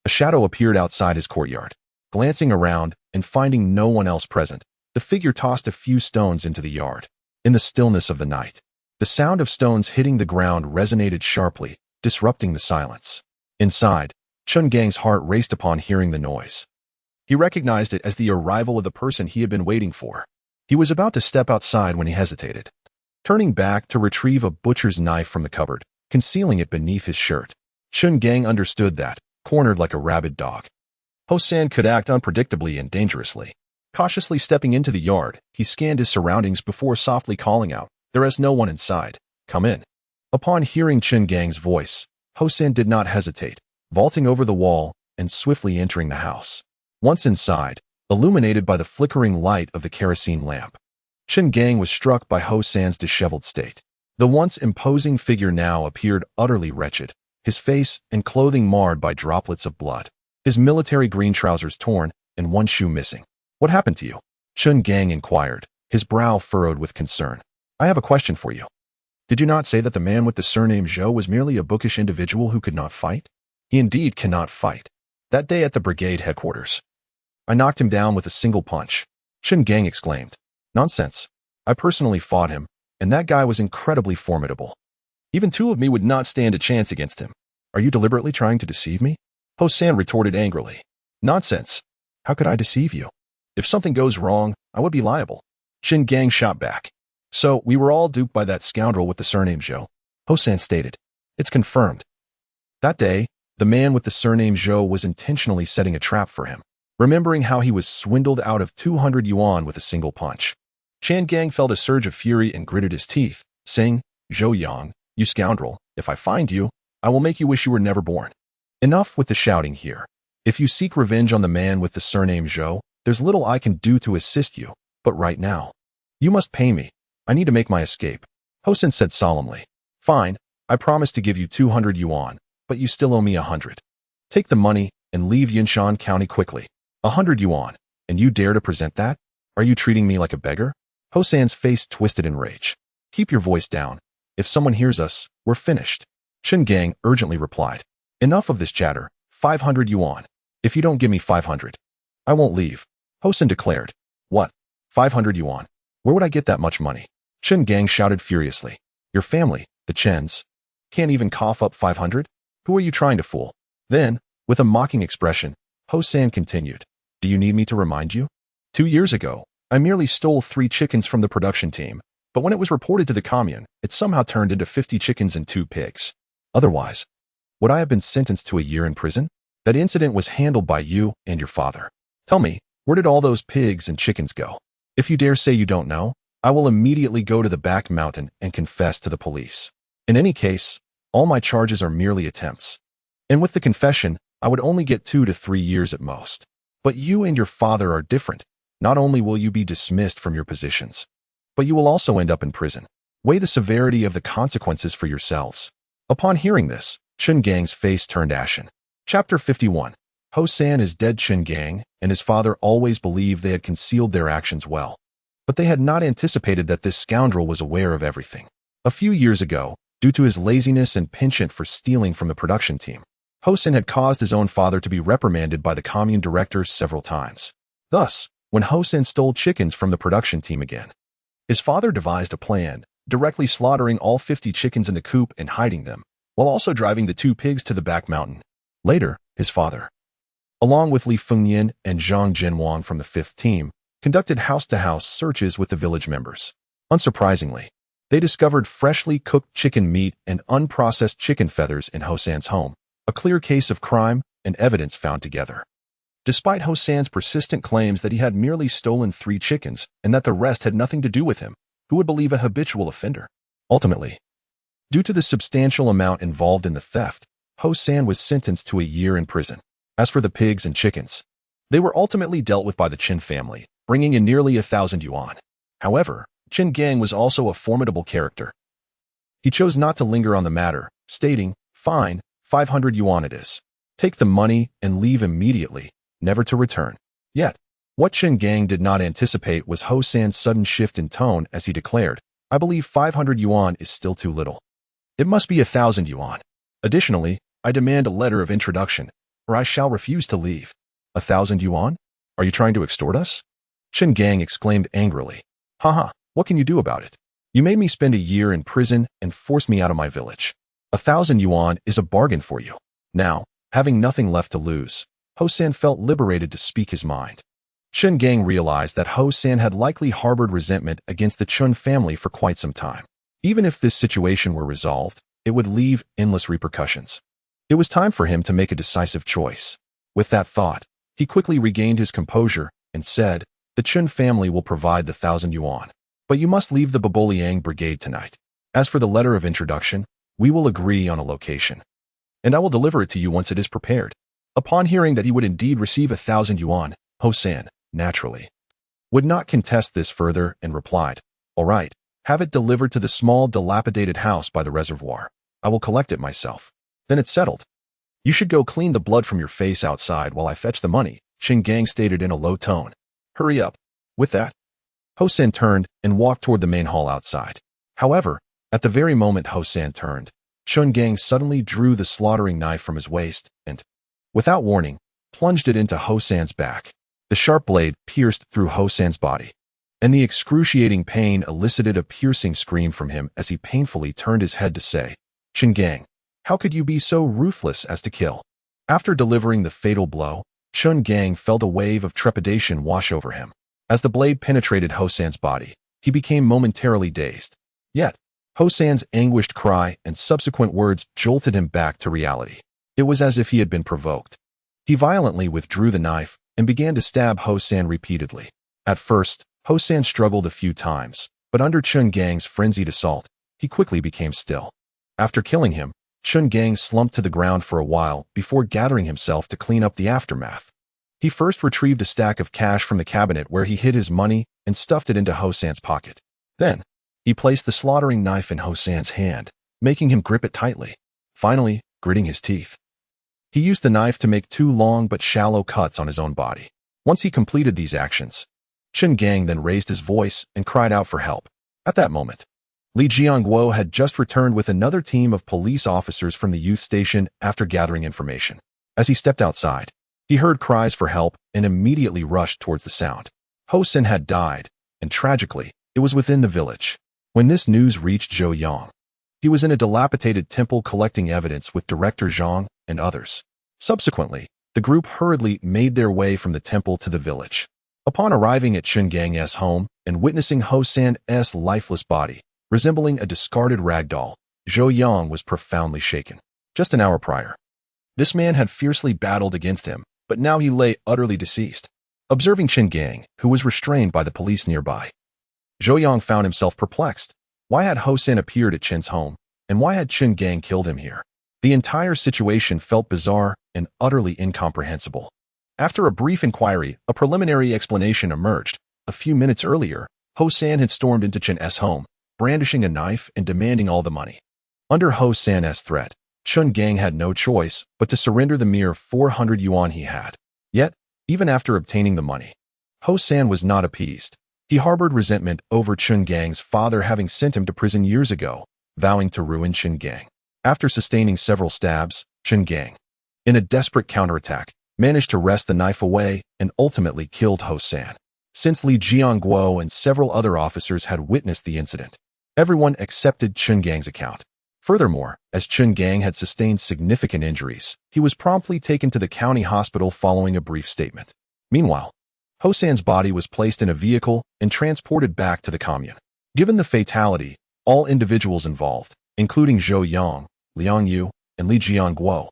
[SPEAKER 1] a shadow appeared outside his courtyard. Glancing around and finding no one else present, the figure tossed a few stones into the yard. In the stillness of the night, the sound of stones hitting the ground resonated sharply, disrupting the silence. Inside, Qin Gang's heart raced upon hearing the noise. He recognized it as the arrival of the person he had been waiting for. He was about to step outside when he hesitated, turning back to retrieve a butcher's knife from the cupboard, concealing it beneath his shirt. Qin Gang understood that, cornered like a rabid dog, Ho San could act unpredictably and dangerously. Cautiously stepping into the yard, he scanned his surroundings before softly calling out, "There is no one inside. Come in." Upon hearing Qin Gang's voice, Ho San did not hesitate, vaulting over the wall and swiftly entering the house. Once inside, illuminated by the flickering light of the kerosene lamp, Qin Gang was struck by Ho San's disheveled state. The once imposing figure now appeared utterly wretched, his face and clothing marred by droplets of blood, his military green trousers torn and one shoe missing. "What happened to you?" Qin Gang inquired, his brow furrowed with concern. "I have a question for you. Did you not say that the man with the surname Zhou was merely a bookish individual who could not fight?" "He indeed cannot fight. That day at the brigade headquarters, I knocked him down with a single punch," Qin Gang exclaimed. "Nonsense. I personally fought him, and that guy was incredibly formidable. Even two of me would not stand a chance against him. Are you deliberately trying to deceive me?" Ho San retorted angrily. "Nonsense. How could I deceive you? If something goes wrong, I would be liable." Qin Gang shot back. "So, we were all duped by that scoundrel with the surname Zhou," Ho San stated. "It's confirmed. That day, The man with the surname Zhou was intentionally setting a trap for him, remembering how he was swindled out of 200 yuan with a single punch. Chan Gang felt a surge of fury and gritted his teeth, saying, "Zhou Yang, you scoundrel, if I find you, I will make you wish you were never born." Enough with the shouting here. If you seek revenge on the man with the surname Zhou, there's little I can do to assist you, but right now, you must pay me. I need to make my escape. Hosen said solemnly. Fine, I promise to give you 200 yuan, but you still owe me 100. Take the money and leave Yinshan County quickly. 100 yuan, and you dare to present that? Are you treating me like a beggar? Hosan's face twisted in rage. Keep your voice down. If someone hears us, we're finished. Chen Gang urgently replied. Enough of this chatter. 500 yuan. If you don't give me 500, I won't leave. Hosen declared. What? 500 yuan? Where would I get that much money? Chen Gang shouted furiously. Your family, the Chens, can't even cough up 500? Who are you trying to fool? Then, with a mocking expression, Hosan continued. Do you need me to remind you? 2 years ago, I merely stole 3 chickens from the production team, but when it was reported to the commune, it somehow turned into 50 chickens and 2 pigs. Otherwise, would I have been sentenced to a year in prison? That incident was handled by you and your father. Tell me, where did all those pigs and chickens go? If you dare say you don't know, I will immediately go to the back mountain and confess to the police. In any case, all my charges are merely attempts. And with the confession, I would only get 2 to 3 years at most. But you and your father are different. Not only will you be dismissed from your positions, but you will also end up in prison. Weigh the severity of the consequences for yourselves. Upon hearing this, Chen Gang's face turned ashen. Chapter 51. Hosan is dead. Chen Gang and his father always believed they had concealed their actions well, but they had not anticipated that this scoundrel was aware of everything. A few years ago, due to his laziness and penchant for stealing from the production team, Hosan had caused his own father to be reprimanded by the commune director several times. Thus, when Hosan stole chickens from the production team again, his father devised a plan, directly slaughtering all 50 chickens in the coop and hiding them, while also driving the 2 pigs to the back mountain. Later, his father, along with Li Fengyan and Zhang Jinwang from the 5th team, conducted house-to-house searches with the village members. Unsurprisingly, they discovered freshly cooked chicken meat and unprocessed chicken feathers in Hosan's home, a clear case of crime and evidence found together. Despite Hosan's persistent claims that he had merely stolen 3 chickens and that the rest had nothing to do with him, who would believe a habitual offender? Ultimately, due to the substantial amount involved in the theft, Hosan was sentenced to a year in prison. As for the pigs and chickens, they were ultimately dealt with by the Qin family, bringing in nearly 1,000 yuan. However, Chen Gang was also a formidable character. He chose not to linger on the matter, stating, Fine, 500 yuan it is. Take the money and leave immediately, never to return. Yet, what Chen Gang did not anticipate was Hosan's sudden shift in tone as he declared, I believe 500 yuan is still too little. It must be 1,000 yuan. Additionally, I demand a letter of introduction, or I shall refuse to leave. 1,000 yuan? Are you trying to extort us? Chen Gang exclaimed angrily. Haha, what can you do about it? You made me spend a year in prison and forced me out of my village. 1,000 yuan is a bargain for you. Now, having nothing left to lose, Hosan felt liberated to speak his mind. Chen Gang realized that Hosan had likely harbored resentment against the Chun family for quite some time. Even if this situation were resolved, it would leave endless repercussions. It was time for him to make a decisive choice. With that thought, he quickly regained his composure and said, The Chun family will provide the 1,000 yuan, but you must leave the Baboliang brigade tonight. As for the letter of introduction, we will agree on a location, and I will deliver it to you once it is prepared. Upon hearing that he would indeed receive 1,000 yuan, Hosan, naturally, would not contest this further and replied, All right, have it delivered to the small dilapidated house by the reservoir. I will collect it myself. Then it's settled. You should go clean the blood from your face outside while I fetch the money, Chen Gang stated in a low tone. Hurry up. With that, Hosan turned and walked toward the main hall outside. However, at the very moment Hosan turned, Chen Gang suddenly drew the slaughtering knife from his waist and, without warning, plunged it into Hosan's back. The sharp blade pierced through Hosan's body, and the excruciating pain elicited a piercing scream from him as he painfully turned his head to say, Chen Gang, how could you be so ruthless as to kill? After delivering the fatal blow, Chen Gang felt a wave of trepidation wash over him. As the blade penetrated Hosan's body, he became momentarily dazed. Yet, Hosan's anguished cry and subsequent words jolted him back to reality. It was as if he had been provoked. He violently withdrew the knife and began to stab Ho-san repeatedly. At first, Ho-san struggled a few times, but under Chun Gang's frenzied assault, he quickly became still. After killing him, Chun Gang slumped to the ground for a while before gathering himself to clean up the aftermath. He first retrieved a stack of cash from the cabinet where he hid his money and stuffed it into Ho-san's pocket. Then, he placed the slaughtering knife in Ho-san's hand, making him grip it tightly, finally gritting his teeth. He used the knife to make 2 long but shallow cuts on his own body. Once he completed these actions, Chun Gang then raised his voice and cried out for help. At that moment, Li Jiangguo had just returned with another team of police officers from the youth station after gathering information. As he stepped outside, he heard cries for help and immediately rushed towards the sound. Ho-san had died, and tragically, it was within the village. When this news reached Zhou Yang, he was in a dilapidated temple collecting evidence with Director Zhang and others. Subsequently, the group hurriedly made their way from the temple to the village. Upon arriving at Chun Gang's home and witnessing Ho-san's lifeless body, resembling a discarded rag doll, Zhou Yang was profoundly shaken. Just an hour prior, this man had fiercely battled against him, but now he lay utterly deceased. Observing Chun Gang, who was restrained by the police nearby, Zhou Yang found himself perplexed. Why had Ho-san appeared at Chen's home, and why had Chun Gang killed him here? The entire situation felt bizarre and utterly incomprehensible. After a brief inquiry, a preliminary explanation emerged. A few minutes earlier, Ho-san had stormed into Chen's home, brandishing a knife and demanding all the money. Under Ho-san's threat, Chun Gang had no choice but to surrender the mere 400 yuan he had. Yet, even after obtaining the money, Ho-san was not appeased. He harbored resentment over Chun Gang's father having sent him to prison years ago, vowing to ruin Chun Gang. After sustaining several stabs, Chun Gang, in a desperate counterattack, managed to wrest the knife away and ultimately killed Ho-san. Since Li Jiangguo and several other officers had witnessed the incident, everyone accepted Chun Gang's account. Furthermore, as Chun Gang had sustained significant injuries, he was promptly taken to the county hospital following a brief statement. Meanwhile, Ho-san's body was placed in a vehicle and transported back to the commune. Given the fatality, all individuals involved, including Zhou Yang, Liang Yu, and Li Jiangguo,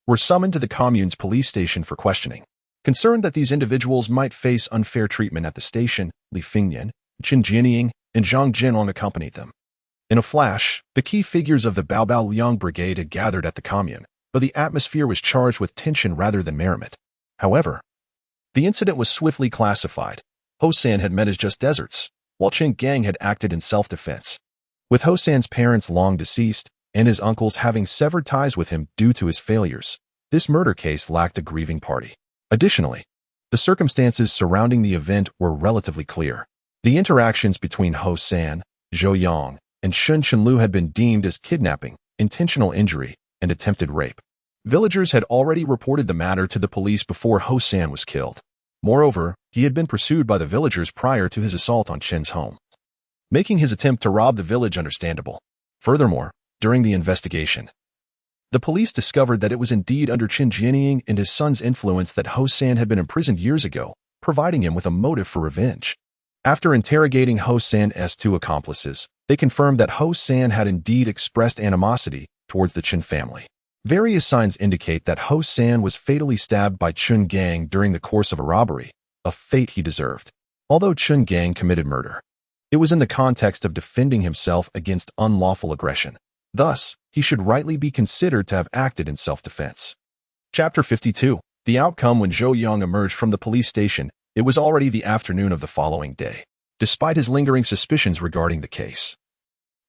[SPEAKER 1] were summoned to the commune's police station for questioning. Concerned that these individuals might face unfair treatment at the station, Li Fingyan, Qin Jianying, and Zhang Jinlong accompanied them. In a flash, the key figures of the Baobao Liang Brigade had gathered at the commune, but the atmosphere was charged with tension rather than merriment. However, the incident was swiftly classified. Ho-san had met as just deserts, while Chun Gang had acted in self-defense. With Ho-san's parents long deceased, and his uncles having severed ties with him due to his failures, this murder case lacked a grieving party. Additionally, the circumstances surrounding the event were relatively clear. The interactions between Ho-san, Zhou Yang, and Shun Chenlu had been deemed as kidnapping, intentional injury, and attempted rape. Villagers had already reported the matter to the police before Ho-san was killed. Moreover, he had been pursued by the villagers prior to his assault on Chen's home, making his attempt to rob the village understandable. Furthermore, during the investigation, the police discovered that it was indeed under Qin Jianying and his son's influence that Ho-san had been imprisoned years ago, providing him with a motive for revenge. After interrogating Ho-san's 2 accomplices, they confirmed that Ho-san had indeed expressed animosity towards the Qin family. Various signs indicate that Ho-san was fatally stabbed by Chun Gang during the course of a robbery, a fate he deserved. Although Chun Gang committed murder, it was in the context of defending himself against unlawful aggression. Thus, he should rightly be considered to have acted in self-defense. Chapter 52. The outcome. When Zhou Yang emerged from the police station, it was already the afternoon of the following day. Despite his lingering suspicions regarding the case,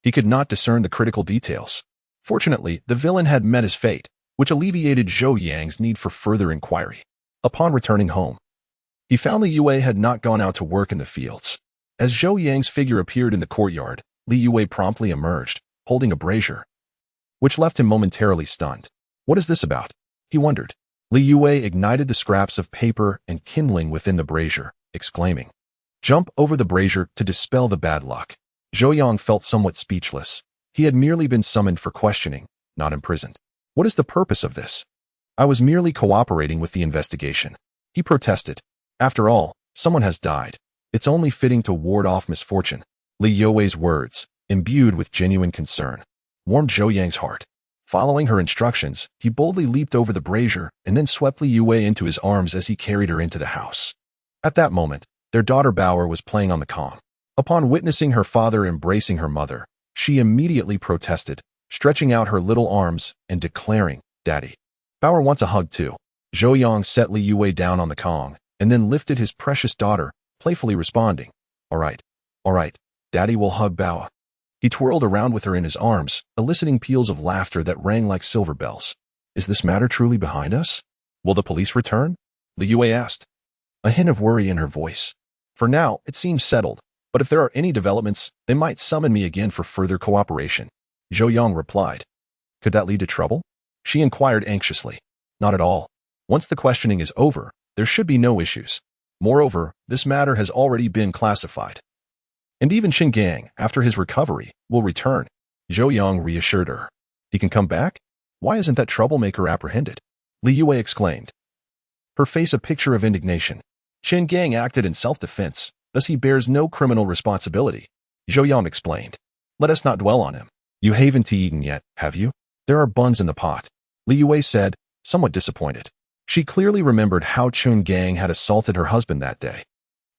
[SPEAKER 1] he could not discern the critical details. Fortunately, the villain had met his fate, which alleviated Zhou Yang's need for further inquiry. Upon returning home, he found Li Yue had not gone out to work in the fields. As Zhou Yang's figure appeared in the courtyard, Li Yue promptly emerged, holding a brazier, which left him momentarily stunned. What is this about? He wondered. Li Yue ignited the scraps of paper and kindling within the brazier, exclaiming, "Jump over the brazier to dispel the bad luck." Zhou Yang felt somewhat speechless. He had merely been summoned for questioning, not imprisoned. What is the purpose of this? I was merely cooperating with the investigation. He protested. After all, someone has died. It's only fitting to ward off misfortune. Li Yue's words, imbued with genuine concern, warmed Zhou Yang's heart. Following her instructions, he boldly leaped over the brazier and then swept Li Yue into his arms as he carried her into the house. At that moment, their daughter Bauer was playing on the kang. Upon witnessing her father embracing her mother, she immediately protested, stretching out her little arms and declaring, "Daddy." Bauer wants a hug too. Zhou Yang set Li Yue down on the kang and then lifted his precious daughter, playfully responding, all right, Daddy will hug Bauer." He twirled around with her in his arms, eliciting peals of laughter that rang like silver bells. "Is this matter truly behind us? Will the police return?" Li Yue asked, a hint of worry in her voice. "For now, it seems settled, but if there are any developments, they might summon me again for further cooperation." Zhou Yang replied. "Could that lead to trouble?" She inquired anxiously. "Not at all. Once the questioning is over, there should be no issues. Moreover, this matter has already been classified. And even Qin Gang, after his recovery, will return." Zhou Yang reassured her. "He can come back? Why isn't that troublemaker apprehended?" Li Yue exclaimed, her face a picture of indignation. "Qin Gang acted in self-defense, thus he bears no criminal responsibility," Zhou Yang explained. "Let us not dwell on him. You haven't eaten yet, have you?" "There are buns in the pot," Li Yue said, somewhat disappointed. She clearly remembered how Qin Gang had assaulted her husband that day.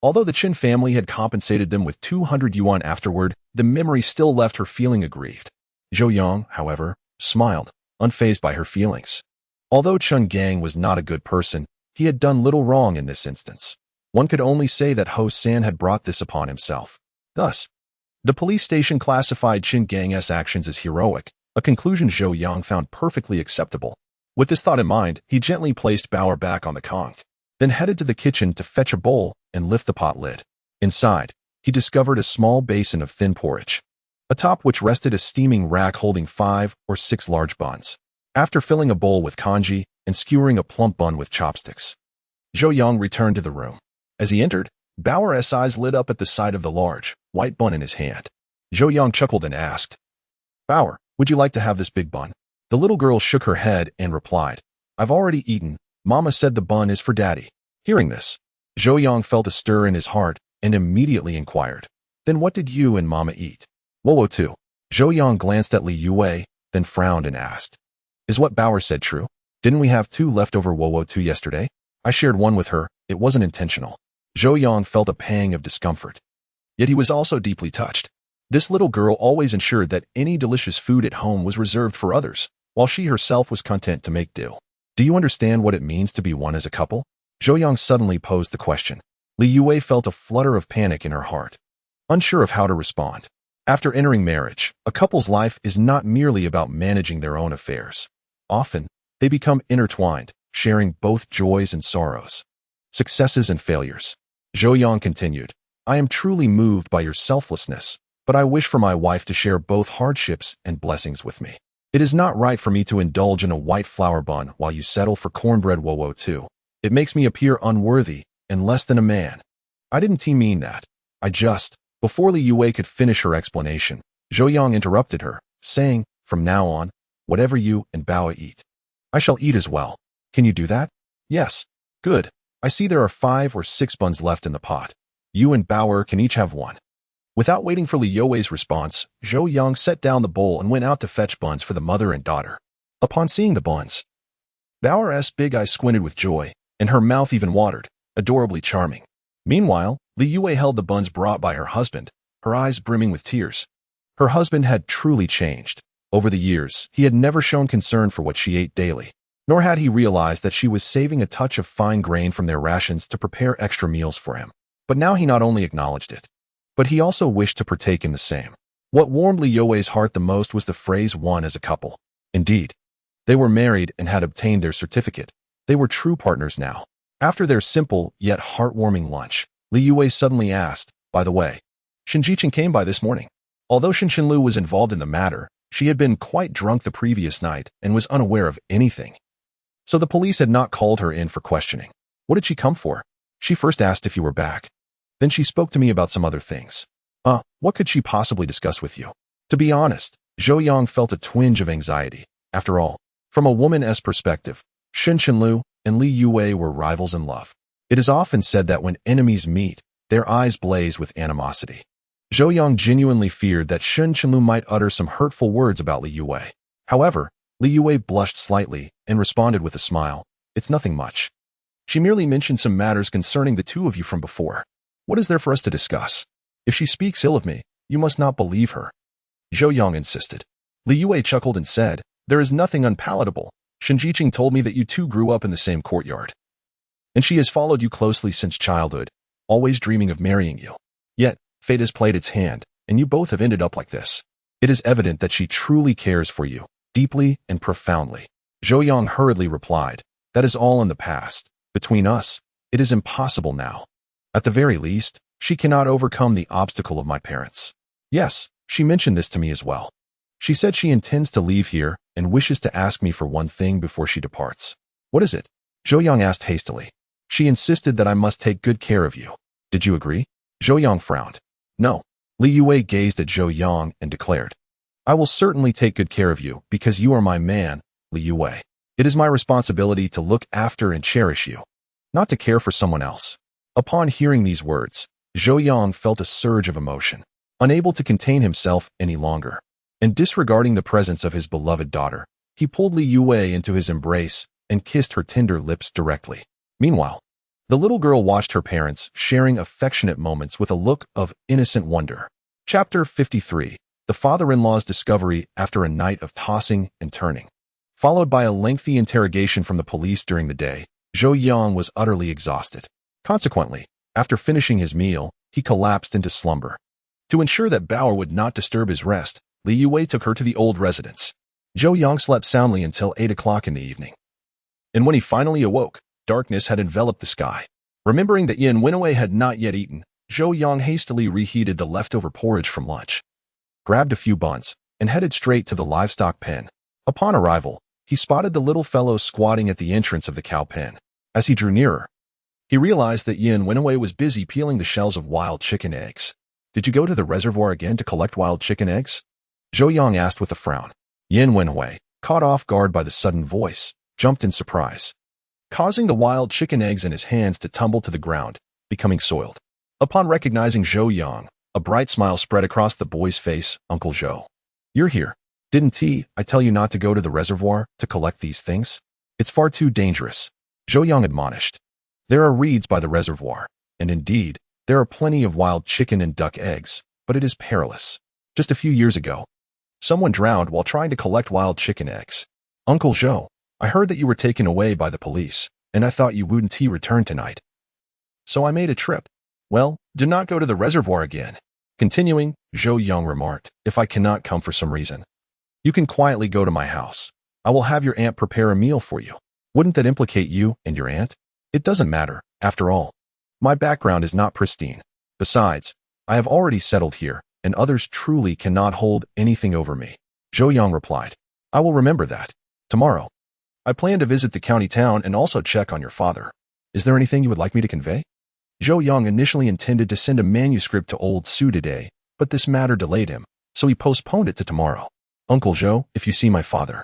[SPEAKER 1] Although the Qin family had compensated them with 200 yuan afterward, the memory still left her feeling aggrieved. Zhou Yang, however, smiled, unfazed by her feelings. Although Qin Gang was not a good person, he had done little wrong in this instance. One could only say that Ho San had brought this upon himself. Thus, the police station classified Qin Gang's actions as heroic, a conclusion Zhou Yang found perfectly acceptable. With this thought in mind, he gently placed Bauer back on the kang, then headed to the kitchen to fetch a bowl and lift the pot lid. Inside, he discovered a small basin of thin porridge, atop which rested a steaming rack holding 5 or 6 large buns. After filling a bowl with congee and skewering a plump bun with chopsticks, Zhou Yang returned to the room. As he entered, Bauer's eyes lit up at the sight of the large, white bun in his hand. Zhou Yang chuckled and asked, "Bauer, would you like to have this big bun?" The little girl shook her head and replied, "I've already eaten. Mama said the bun is for Daddy." Hearing this, Zhou Yang felt a stir in his heart and immediately inquired, "Then what did you and Mama eat?" "Wowo too." Zhou Yang glanced at Li Yue, then frowned and asked, "Is what Bauer said true? Didn't we have 2 leftover Wowo too yesterday? I shared one with her. It wasn't intentional." Zhou Yang felt a pang of discomfort. Yet he was also deeply touched. This little girl always ensured that any delicious food at home was reserved for others, while she herself was content to make do. "Do you understand what it means to be one as a couple?" Zhou Yang suddenly posed the question. Li Yue felt a flutter of panic in her heart, unsure of how to respond. After entering marriage, a couple's life is not merely about managing their own affairs. Often, they become intertwined, sharing both joys and sorrows, successes and failures. Zhou Yang continued, "I am truly moved by your selflessness, but I wish for my wife to share both hardships and blessings with me. It is not right for me to indulge in a white flour bun while you settle for cornbread Wowo too. It makes me appear unworthy and less than a man." "I didn't mean that. I just..." Before Li Yue could finish her explanation, Zhou Yang interrupted her, saying, "From now on, whatever you and Bao eat, I shall eat as well. Can you do that?" "Yes." "Good. I see there are 5 or 6 buns left in the pot. You and Bauer can each have one." Without waiting for Li Yue's response, Zhou Yang set down the bowl and went out to fetch buns for the mother and daughter. Upon seeing the buns, Bauer's big eyes squinted with joy, and her mouth even watered, adorably charming. Meanwhile, Li Yue held the buns brought by her husband, her eyes brimming with tears. Her husband had truly changed. Over the years, he had never shown concern for what she ate daily, nor had he realized that she was saving a touch of fine grain from their rations to prepare extra meals for him. But now he not only acknowledged it, but he also wished to partake in the same. What warmed Li Yue's heart the most was the phrase "one as a couple." Indeed, they were married and had obtained their certificate. They were true partners now. After their simple yet heartwarming lunch, Li Yue suddenly asked, "By the way, Shen Jichen came by this morning." Although Shen Qinlu was involved in the matter, she had been quite drunk the previous night and was unaware of anything. So the police had not called her in for questioning. "What did she come for?" "She first asked if you were back. Then she spoke to me about some other things." What could she possibly discuss with you?" To be honest, Zhou Yang felt a twinge of anxiety. After all, from a woman's perspective, Shen Qinlu and Li Yue were rivals in love. It is often said that when enemies meet, their eyes blaze with animosity. Zhou Yang genuinely feared that Shen Qinlu might utter some hurtful words about Li Yue. However, Li Yue blushed slightly and responded with a smile. It's nothing much. She merely mentioned some matters concerning the two of you from before. What is there for us to discuss? If she speaks ill of me, you must not believe her. Zhou Yang insisted. Li Yue chuckled and said, there is nothing unpalatable. Shenjiqing told me that you two grew up in the same courtyard. And she has followed you closely since childhood, always dreaming of marrying you. Yet, fate has played its hand, and you both have ended up like this. It is evident that she truly cares for you, deeply and profoundly. Zhou Yang hurriedly replied, that is all in the past. Between us, it is impossible now. At the very least, she cannot overcome the obstacle of my parents. Yes, she mentioned this to me as well. She said she intends to leave here and wishes to ask me for one thing before she departs. What is it? Zhou Yang asked hastily. She insisted that I must take good care of you. Did you agree? Zhou Yang frowned. No. Li Yue gazed at Zhou Yang and declared, I will certainly take good care of you because you are my man, Li Yue. It is my responsibility to look after and cherish you, not to care for someone else. Upon hearing these words, Zhou Yang felt a surge of emotion, unable to contain himself any longer. And disregarding the presence of his beloved daughter, he pulled Li Yue into his embrace and kissed her tender lips directly. Meanwhile, the little girl watched her parents sharing affectionate moments with a look of innocent wonder. Chapter 53. The father-in-law's discovery after a night of tossing and turning. Followed by a lengthy interrogation from the police during the day, Zhou Yang was utterly exhausted. Consequently, after finishing his meal, he collapsed into slumber. To ensure that Bauer would not disturb his rest, Li Yue took her to the old residence. Zhou Yang slept soundly until 8 o'clock in the evening. And when he finally awoke, darkness had enveloped the sky. Remembering that Yin Wenwei had not yet eaten, Zhou Yang hastily reheated the leftover porridge from lunch, grabbed a few buns, and headed straight to the livestock pen. Upon arrival, he spotted the little fellow squatting at the entrance of the cow pen. As he drew nearer, he realized that Yin Wenwei was busy peeling the shells of wild chicken eggs. Did you go to the reservoir again to collect wild chicken eggs? Zhou Yang asked with a frown. Yin Wenwei, caught off guard by the sudden voice, jumped in surprise, causing the wild chicken eggs in his hands to tumble to the ground, becoming soiled. Upon recognizing Zhou Yang, a bright smile spread across the boy's face. Uncle Zhou, you're here. Didn't I tell you not to go to the reservoir to collect these things? It's far too dangerous, Zhou Yang admonished. There are reeds by the reservoir, and indeed, there are plenty of wild chicken and duck eggs, but it is perilous. Just a few years ago, someone drowned while trying to collect wild chicken eggs. Uncle Zhou, I heard that you were taken away by the police, and I thought you wouldn't return tonight. So I made a trip. Well, do not go to the reservoir again. Continuing, Zhou Yang remarked, if I cannot come for some reason, you can quietly go to my house. I will have your aunt prepare a meal for you. Wouldn't that implicate you and your aunt? It doesn't matter, after all. My background is not pristine. Besides, I have already settled here, and others truly cannot hold anything over me. Zhou Yang replied, I will remember that. Tomorrow, I plan to visit the county town and also check on your father. Is there anything you would like me to convey? Zhou Yang initially intended to send a manuscript to old Su today, but this matter delayed him, so he postponed it to tomorrow. Uncle Zhou, if you see my father,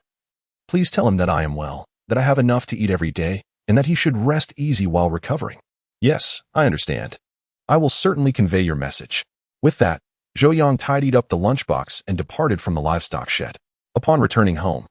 [SPEAKER 1] please tell him that I am well, that I have enough to eat every day, and that he should rest easy while recovering. Yes, I understand. I will certainly convey your message. With that, Zhou Yang tidied up the lunchbox and departed from the livestock shed. Upon returning home,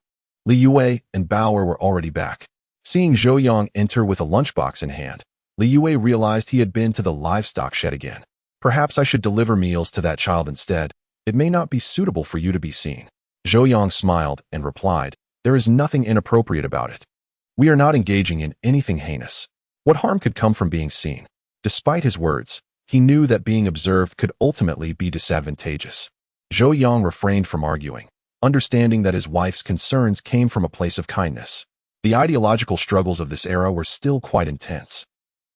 [SPEAKER 1] Li Yue and Bauer were already back. Seeing Zhou Yang enter with a lunchbox in hand, Li Yue realized he had been to the livestock shed again. Perhaps I should deliver meals to that child instead. It may not be suitable for you to be seen. Zhou Yang smiled and replied, there is nothing inappropriate about it. We are not engaging in anything heinous. What harm could come from being seen? Despite his words, he knew that being observed could ultimately be disadvantageous. Zhou Yang refrained from arguing, understanding that his wife's concerns came from a place of kindness. The ideological struggles of this era were still quite intense.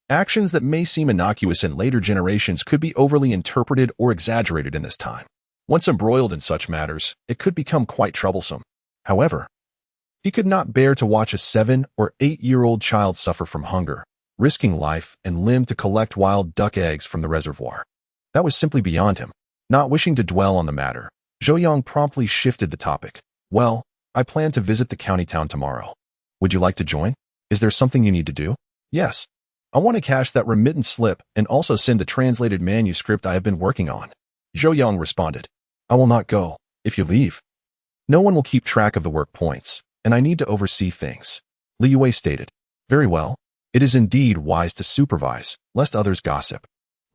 [SPEAKER 1] Actions that may seem innocuous in later generations could be overly interpreted or exaggerated in this time. Once embroiled in such matters, it could become quite troublesome. However, he could not bear to watch a 7- or 8-year-old child suffer from hunger, risking life and limb to collect wild duck eggs from the reservoir. That was simply beyond him. Not wishing to dwell on the matter, Zhou Yang promptly shifted the topic. Well, I plan to visit the county town tomorrow. Would you like to join? Is there something you need to do? Yes. I want to cash that remittance slip and also send the translated manuscript I have been working on. Zhou Yang responded. I will not go, if you leave. No one will keep track of the work points. and I need to oversee things. Li Yue stated. Very well. It is indeed wise to supervise, lest others gossip.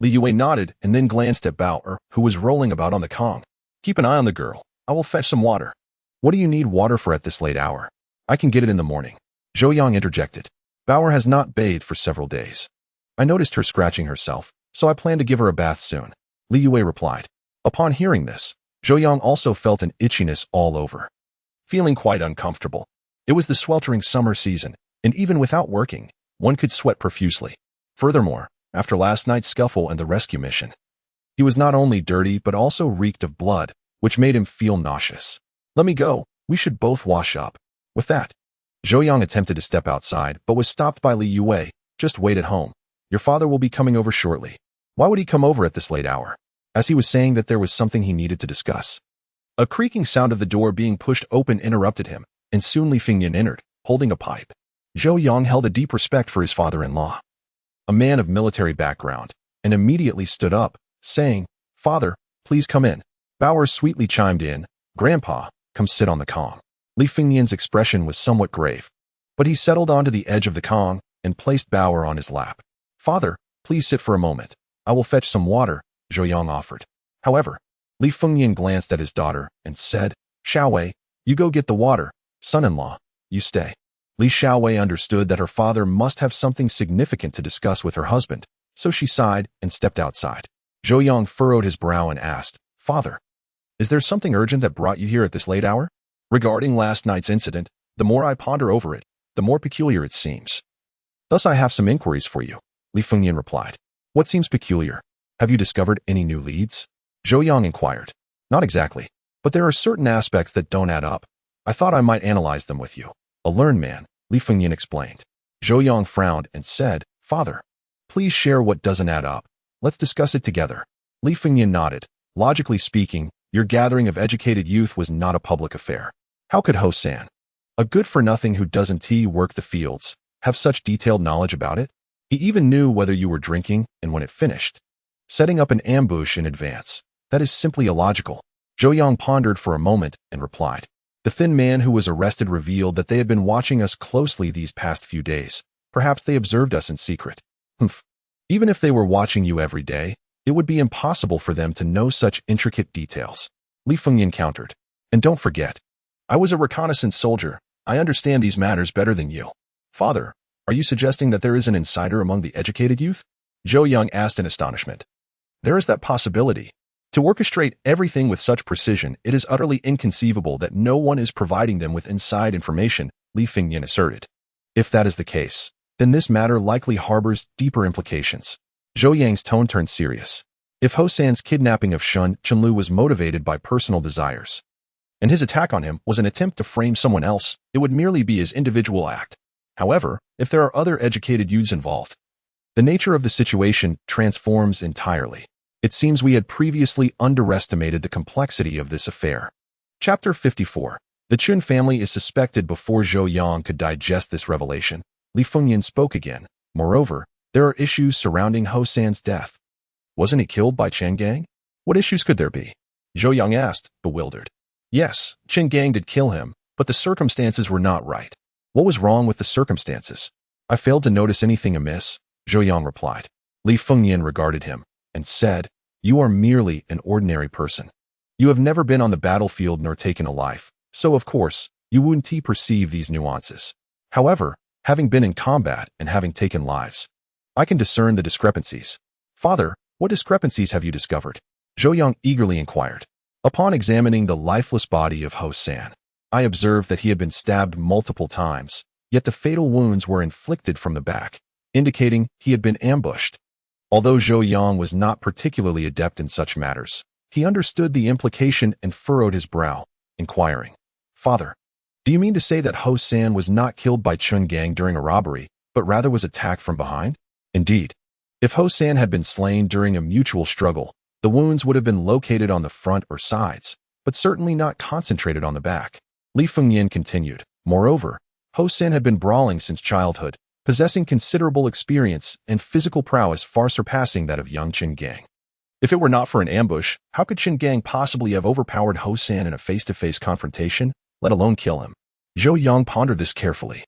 [SPEAKER 1] Li Yue nodded and then glanced at Bao, who was rolling about on the kang. Keep an eye on the girl. I will fetch some water. What do you need water for at this late hour? I can get it in the morning. Zhou Yang interjected. Bao has not bathed for several days. I noticed her scratching herself, so I plan to give her a bath soon. Li Yue replied. Upon hearing this, Zhou Yang also felt an itchiness all over. Feeling quite uncomfortable. It was the sweltering summer season, and even without working, one could sweat profusely. Furthermore, after last night's scuffle and the rescue mission, he was not only dirty but also reeked of blood, which made him feel nauseous. Let me go. We should both wash up. With that, Zhou Yang attempted to step outside but was stopped by Li Yue. Just wait at home. Your father will be coming over shortly. Why would he come over at this late hour? As he was saying that there was something he needed to discuss. A creaking sound of the door being pushed open interrupted him, and soon Li Fengyan entered, holding a pipe. Zhou Yang held a deep respect for his father-in-law, a man of military background, and immediately stood up, saying, Father, please come in. Bauer sweetly chimed in, Grandpa, come sit on the kang. Li Fengyan's expression was somewhat grave, but he settled onto the edge of the kang and placed Bauer on his lap. Father, please sit for a moment. I will fetch some water, Zhou Yang offered. However, Li Fengyan glanced at his daughter and said, Xiaowei, you go get the water. Son-in-law, you stay. Li Xiaowei understood that her father must have something significant to discuss with her husband, so she sighed and stepped outside. Zhou Yang furrowed his brow and asked, Father, is there something urgent that brought you here at this late hour? Regarding last night's incident, the more I ponder over it, the more peculiar it seems. Thus I have some inquiries for you, Li Fengyan replied. What seems peculiar? Have you discovered any new leads? Zhou Yang inquired. Not exactly, but there are certain aspects that don't add up. I thought I might analyze them with you. A learned man, Li Fengyan explained. Zhou Yang frowned and said, Father, please share what doesn't add up. Let's discuss it together. Li Fengyan nodded. Logically speaking, your gathering of educated youth was not a public affair. How could Ho-san, a good-for-nothing who doesn't work the fields, have such detailed knowledge about it? He even knew whether you were drinking and when it finished. Setting up an ambush in advance. That is simply illogical. Zhou Yang pondered for a moment and replied. The thin man who was arrested revealed that they had been watching us closely these past few days. Perhaps they observed us in secret. Humph. Even if they were watching you every day, it would be impossible for them to know such intricate details. Li Fengyan countered. And don't forget, I was a reconnaissance soldier. I understand these matters better than you. Father, are you suggesting that there is an insider among the educated youth? Zhou Yang asked in astonishment. There is that possibility. To orchestrate everything with such precision, it is utterly inconceivable that no one is providing them with inside information, Li Fengyan asserted. If that is the case, then this matter likely harbors deeper implications. Zhou Yang's tone turned serious. If Ho-san's kidnapping of Shun Chenlu was motivated by personal desires, and his attack on him was an attempt to frame someone else, it would merely be his individual act. However, if there are other educated youths involved, the nature of the situation transforms entirely. It seems we had previously underestimated the complexity of this affair. Chapter 54. The Chun family is suspected before Zhou Yang could digest this revelation. Li Fengyan spoke again. Moreover, there are issues surrounding Ho-san's death. Wasn't he killed by Chen Gang? What issues could there be? Zhou Yang asked, bewildered. Yes, Chen Gang did kill him, but the circumstances were not right. What was wrong with the circumstances? I failed to notice anything amiss, Zhou Yang replied. Li Fengyan regarded him and said, You are merely an ordinary person. You have never been on the battlefield nor taken a life, so of course, you wouldn't perceive these nuances. However, having been in combat and having taken lives, I can discern the discrepancies. Father, what discrepancies have you discovered? Zhou Yang eagerly inquired. Upon examining the lifeless body of Ho-san, I observed that he had been stabbed multiple times, yet the fatal wounds were inflicted from the back, indicating he had been ambushed. Although Zhou Yang was not particularly adept in such matters, he understood the implication and furrowed his brow, inquiring, Father, do you mean to say that Ho-san was not killed by Chun Gang during a robbery, but rather was attacked from behind? Indeed. If Ho-san had been slain during a mutual struggle, the wounds would have been located on the front or sides, but certainly not concentrated on the back. Li Fengyan continued. Moreover, Ho-san had been brawling since childhood, possessing considerable experience and physical prowess far surpassing that of young Chen Gang. If it were not for an ambush, how could Chen Gang possibly have overpowered Ho-san in a face-to-face confrontation, let alone kill him? Zhou Yang pondered this carefully.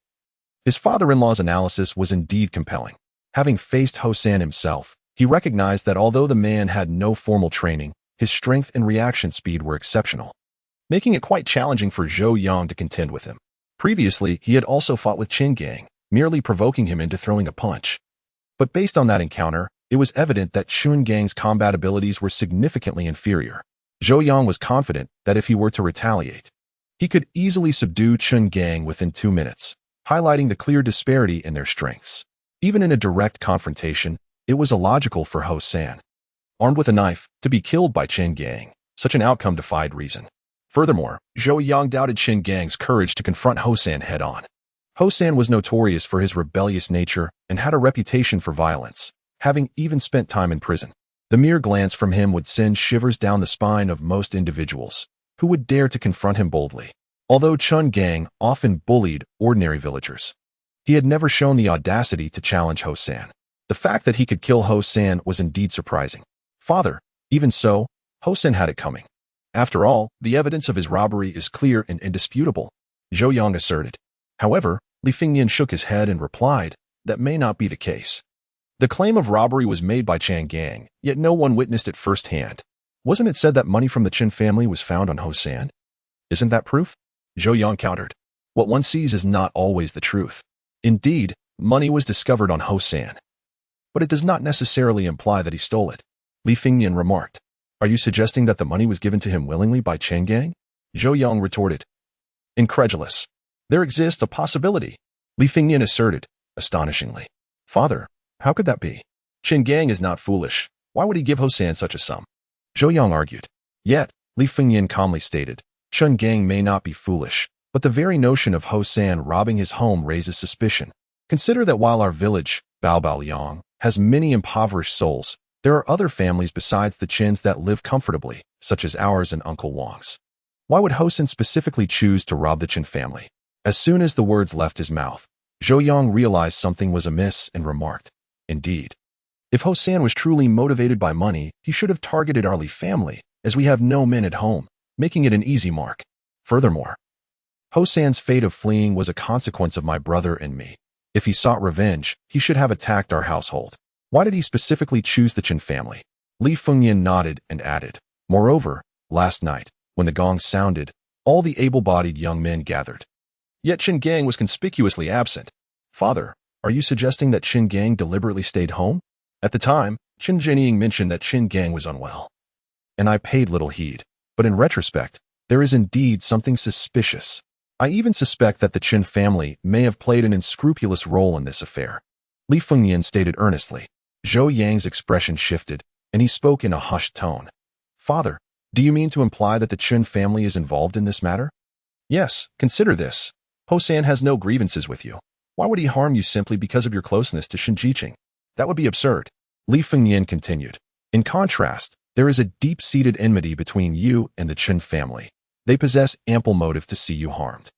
[SPEAKER 1] His father-in-law's analysis was indeed compelling. Having faced Hosan himself, he recognized that although the man had no formal training, his strength and reaction speed were exceptional, making it quite challenging for Zhou Yang to contend with him. Previously, he had also fought with Qin Gang, merely provoking him into throwing a punch. But based on that encounter, it was evident that Qin Gang's combat abilities were significantly inferior. Zhou Yang was confident that if he were to retaliate, he could easily subdue Qin Gang within 2 minutes, highlighting the clear disparity in their strengths. Even in a direct confrontation, it was illogical for Hosan, armed with a knife, to be killed by Qin Gang. Such an outcome defied reason. Furthermore, Zhou Yang doubted Qin Gang's courage to confront Hosan head-on. Hosan was notorious for his rebellious nature and had a reputation for violence, having even spent time in prison. The mere glance from him would send shivers down the spine of most individuals who would dare to confront him boldly. Although Qin Gang often bullied ordinary villagers, he had never shown the audacity to challenge Hosan. The fact that he could kill Hosan was indeed surprising. Father, even so, Hosan had it coming. After all, the evidence of his robbery is clear and indisputable, Zhou Yang asserted. However, Li Fengnian shook his head and replied, that may not be the case. The claim of robbery was made by Qin Gang, yet no one witnessed it firsthand. Wasn't it said that money from the Qin family was found on Hosan? Isn't that proof? Zhou Yang countered. What one sees is not always the truth. Indeed, money was discovered on Hosan, but it does not necessarily imply that he stole it, Li Fengnian remarked. Are you suggesting that the money was given to him willingly by Qin Gang? Zhou Yang retorted. Incredulous. There exists a possibility, Li Fengnian asserted, astonishingly. Father, how could that be? Qin Gang is not foolish. Why would he give Hosan such a sum? Zhou Yang argued. Yet, Li Fengnian calmly stated, Qin Gang may not be foolish, but the very notion of Hosan robbing his home raises suspicion. Consider that while our village, Bao Liang, has many impoverished souls, there are other families besides the Qins that live comfortably, such as ours and Uncle Wang's. Why would Hosan specifically choose to rob the Qin family? As soon as the words left his mouth, Zhou Yang realized something was amiss and remarked, Indeed, if Hosan was truly motivated by money, he should have targeted our Li family, as we have no men at home, making it an easy mark. Furthermore, Hosan's fate of fleeing was a consequence of my brother and me. If he sought revenge, he should have attacked our household. Why did he specifically choose the Qin family? Li Fengnian nodded and added, Moreover, last night, when the gong sounded, all the able-bodied young men gathered. Yet Qin Gang was conspicuously absent. Father, are you suggesting that Qin Gang deliberately stayed home? At the time, Qin Jinying mentioned that Qin Gang was unwell, and I paid little heed. But in retrospect, there is indeed something suspicious. I even suspect that the Qin family may have played an unscrupulous role in this affair, Li Fengnian stated earnestly. Zhou Yang's expression shifted, and he spoke in a hushed tone. Father, do you mean to imply that the Qin family is involved in this matter? Yes, consider this. Hosan has no grievances with you. Why would he harm you simply because of your closeness to Shinjiqing? That would be absurd. Li Fengnian continued. In contrast, there is a deep-seated enmity between you and the Qin family. They possess ample motive to see you harmed.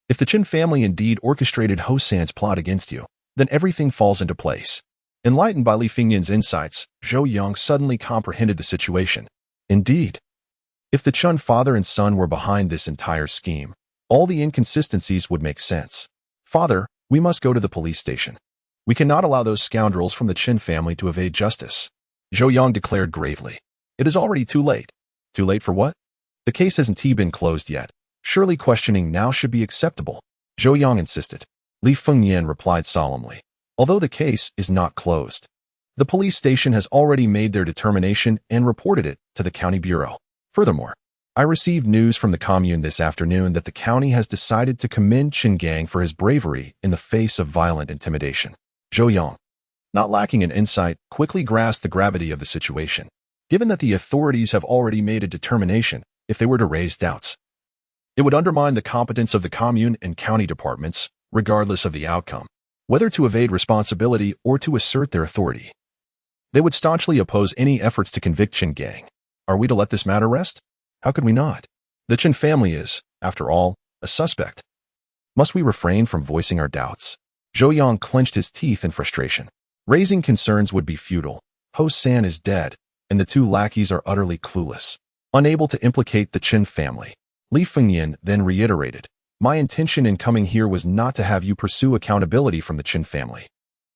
[SPEAKER 1] If the Qin family indeed orchestrated Hosan's plot against you, then everything falls into place. Enlightened by Li Fengnian's insights, Zhou Yang suddenly comprehended the situation. Indeed, if the Qin father and son were behind this entire scheme, all the inconsistencies would make sense. Father, we must go to the police station. We cannot allow those scoundrels from the Qin family to evade justice, Zhou Yang declared gravely. It is already too late. Too late for what? The case hasn't been closed yet. Surely questioning now should be acceptable, Zhou Yang insisted. Li Fengnian replied solemnly. Although the case is not closed, the police station has already made their determination and reported it to the county bureau. Furthermore, I received news from the commune this afternoon that the county has decided to commend Qin Gang for his bravery in the face of violent intimidation. Zhou Yang, not lacking in insight, quickly grasped the gravity of the situation. Given that the authorities have already made a determination, if they were to raise doubts, it would undermine the competence of the commune and county departments, regardless of the outcome, whether to evade responsibility or to assert their authority. They would staunchly oppose any efforts to convict Qin Gang. Are we to let this matter rest? How could we not? The Qin family is, after all, a suspect. Must we refrain from voicing our doubts? Zhou Yang clenched his teeth in frustration. Raising concerns would be futile. Hosan is dead, and the two lackeys are utterly clueless, unable to implicate the Qin family. Li Fengnian then reiterated, My intention in coming here was not to have you pursue accountability from the Qin family,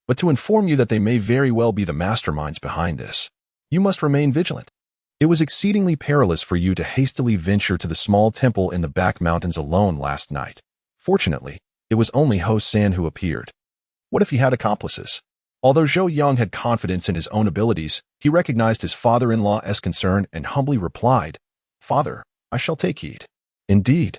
[SPEAKER 1] but to inform you that they may very well be the masterminds behind this. You must remain vigilant. It was exceedingly perilous for you to hastily venture to the small temple in the back mountains alone last night. Fortunately, it was only Ho-san who appeared. What if he had accomplices? Although Zhou Yang had confidence in his own abilities, he recognized his father-in-law's concern and humbly replied, "Father, I shall take heed." Indeed,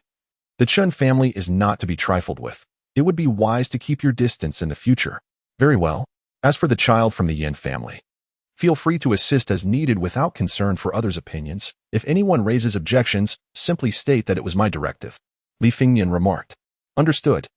[SPEAKER 1] the Chen family is not to be trifled with. It would be wise to keep your distance in the future. Very well. As for the child from the Yin family, feel free to assist as needed without concern for others' opinions. If anyone raises objections, simply state that it was my directive. Li Fengyan remarked. Understood.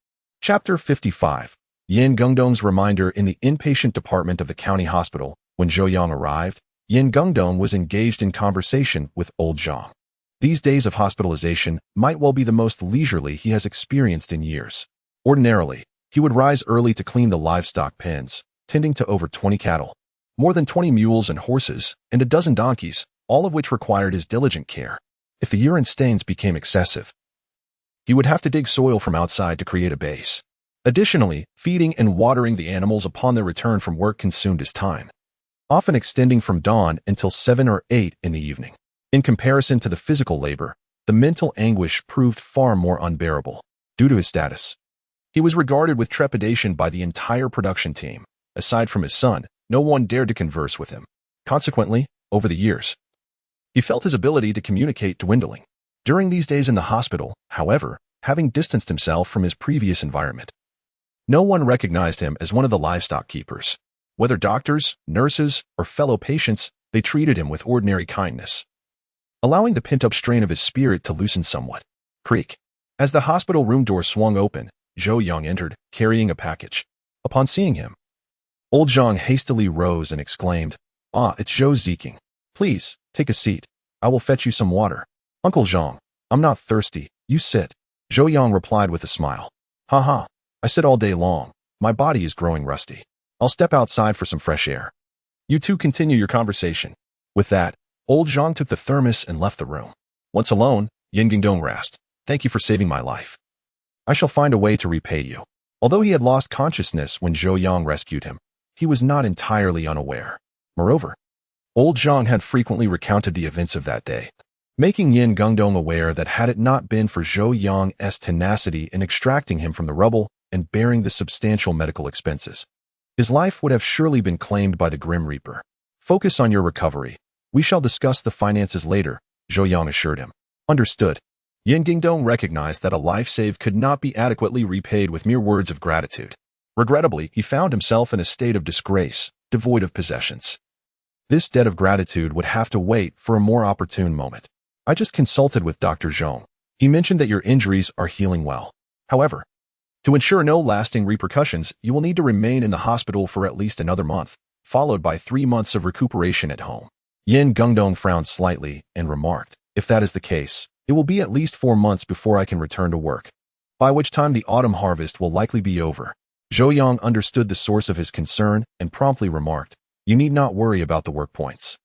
[SPEAKER 1] Chapter 55. Yin Gungdong's reminder. In the inpatient department of the county hospital, when Zhou Yang arrived, Yin Gungdong was engaged in conversation with old Zhang. These days of hospitalization might well be the most leisurely he has experienced in years. Ordinarily, he would rise early to clean the livestock pens, tending to over 20 cattle, more than 20 mules and horses, and a dozen donkeys, all of which required his diligent care. If the urine stains became excessive, he would have to dig soil from outside to create a base. Additionally, feeding and watering the animals upon their return from work consumed his time, often extending from dawn until 7 or 8 in the evening. In comparison to the physical labor, the mental anguish proved far more unbearable. Due to his status, he was regarded with trepidation by the entire production team. Aside from his son, no one dared to converse with him. Consequently, over the years, he felt his ability to communicate dwindling. During these days in the hospital, however, having distanced himself from his previous environment, no one recognized him as one of the livestock keepers. Whether doctors, nurses, or fellow patients, they treated him with ordinary kindness, allowing the pent-up strain of his spirit to loosen somewhat. Creak. As the hospital room door swung open, Zhou Yang entered, carrying a package. Upon seeing him, old Zhang hastily rose and exclaimed, "Ah, it's Zhou Ziking. Please, take a seat. I will fetch you some water." "Uncle Zhang, I'm not thirsty. You sit." Zhou Yang replied with a smile. "Ha. I sit all day long. My body is growing rusty. I'll step outside for some fresh air. You two continue your conversation." With that, old Zhang took the thermos and left the room. Once alone, Yin Gingdong rasped, "Thank you for saving my life. I shall find a way to repay you." Although he had lost consciousness when Zhou Yang rescued him, he was not entirely unaware. Moreover, old Zhang had frequently recounted the events of that day, making Yin Gungdong aware that had it not been for Zhou Yang's tenacity in extracting him from the rubble and bearing the substantial medical expenses, his life would have surely been claimed by the Grim Reaper. "Focus on your recovery. We shall discuss the finances later," Zhou Yang assured him. Understood. Yin Gingdong recognized that a life saved could not be adequately repaid with mere words of gratitude. Regrettably, he found himself in a state of disgrace, devoid of possessions. This debt of gratitude would have to wait for a more opportune moment. "I just consulted with Dr. Zhong. He mentioned that your injuries are healing well. However, to ensure no lasting repercussions, you will need to remain in the hospital for at least another month, followed by 3 months of recuperation at home." Yin Gungdong frowned slightly and remarked, "If that is the case, it will be at least 4 months before I can return to work, by which time the autumn harvest will likely be over." Zhou Yang understood the source of his concern and promptly remarked, "You need not worry about the work points.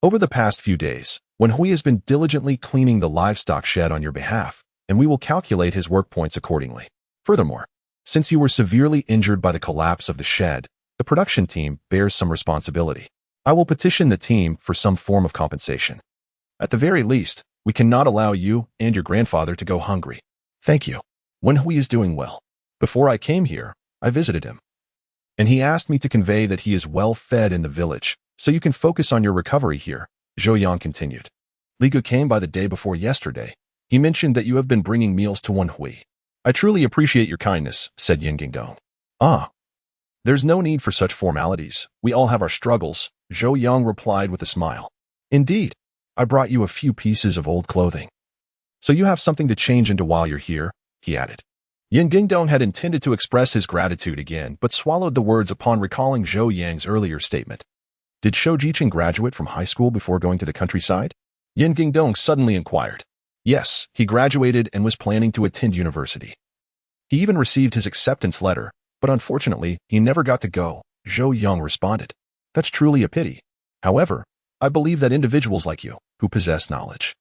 [SPEAKER 1] Over the past few days, when Hui has been diligently cleaning the livestock shed on your behalf, and we will calculate his work points accordingly. Furthermore, since you were severely injured by the collapse of the shed, the production team bears some responsibility. I will petition the team for some form of compensation. At the very least, we cannot allow you and your grandfather to go hungry." "Thank you. When Hui is doing well. Before I came here, I visited him, and he asked me to convey that he is well fed in the village, so you can focus on your recovery here," Zhou Yang continued. "Li Gu came by the day before yesterday. He mentioned that you have been bringing meals to Wen Hui." "I truly appreciate your kindness," said Yin Gingdong. "Ah, there's no need for such formalities. We all have our struggles," Zhou Yang replied with a smile. "Indeed, I brought you a few pieces of old clothing, so you have something to change into while you're here," he added. Yin Gingdong had intended to express his gratitude again, but swallowed the words upon recalling Zhou Yang's earlier statement. Did Shou Jiqing graduate from high school before going to the countryside? Yin Gingdong suddenly inquired. Yes, he graduated and was planning to attend university. He even received his acceptance letter, but unfortunately, he never got to go, Zhou Yang responded. That's truly a pity. However, I believe that individuals like you, who possess knowledge,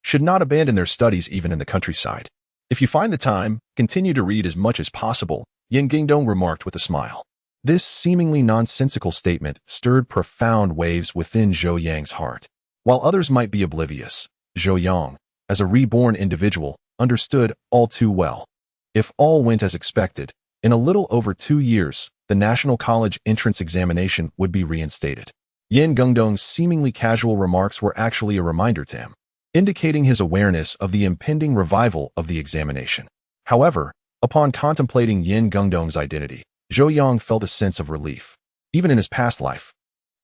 [SPEAKER 1] should not abandon their studies even in the countryside. If you find the time, continue to read as much as possible, Yin Gingdong remarked with a smile. This seemingly nonsensical statement stirred profound waves within Zhou Yang's heart. While others might be oblivious, Zhou Yang, as a reborn individual, understood all too well. If all went as expected, in a little over 2 years, the National College entrance examination would be reinstated. Yin Gungdong's seemingly casual remarks were actually a reminder to him, indicating his awareness of the impending revival of the examination. However, upon contemplating Yin Gungdong's identity, Zhou Yang felt a sense of relief. Even in his past life,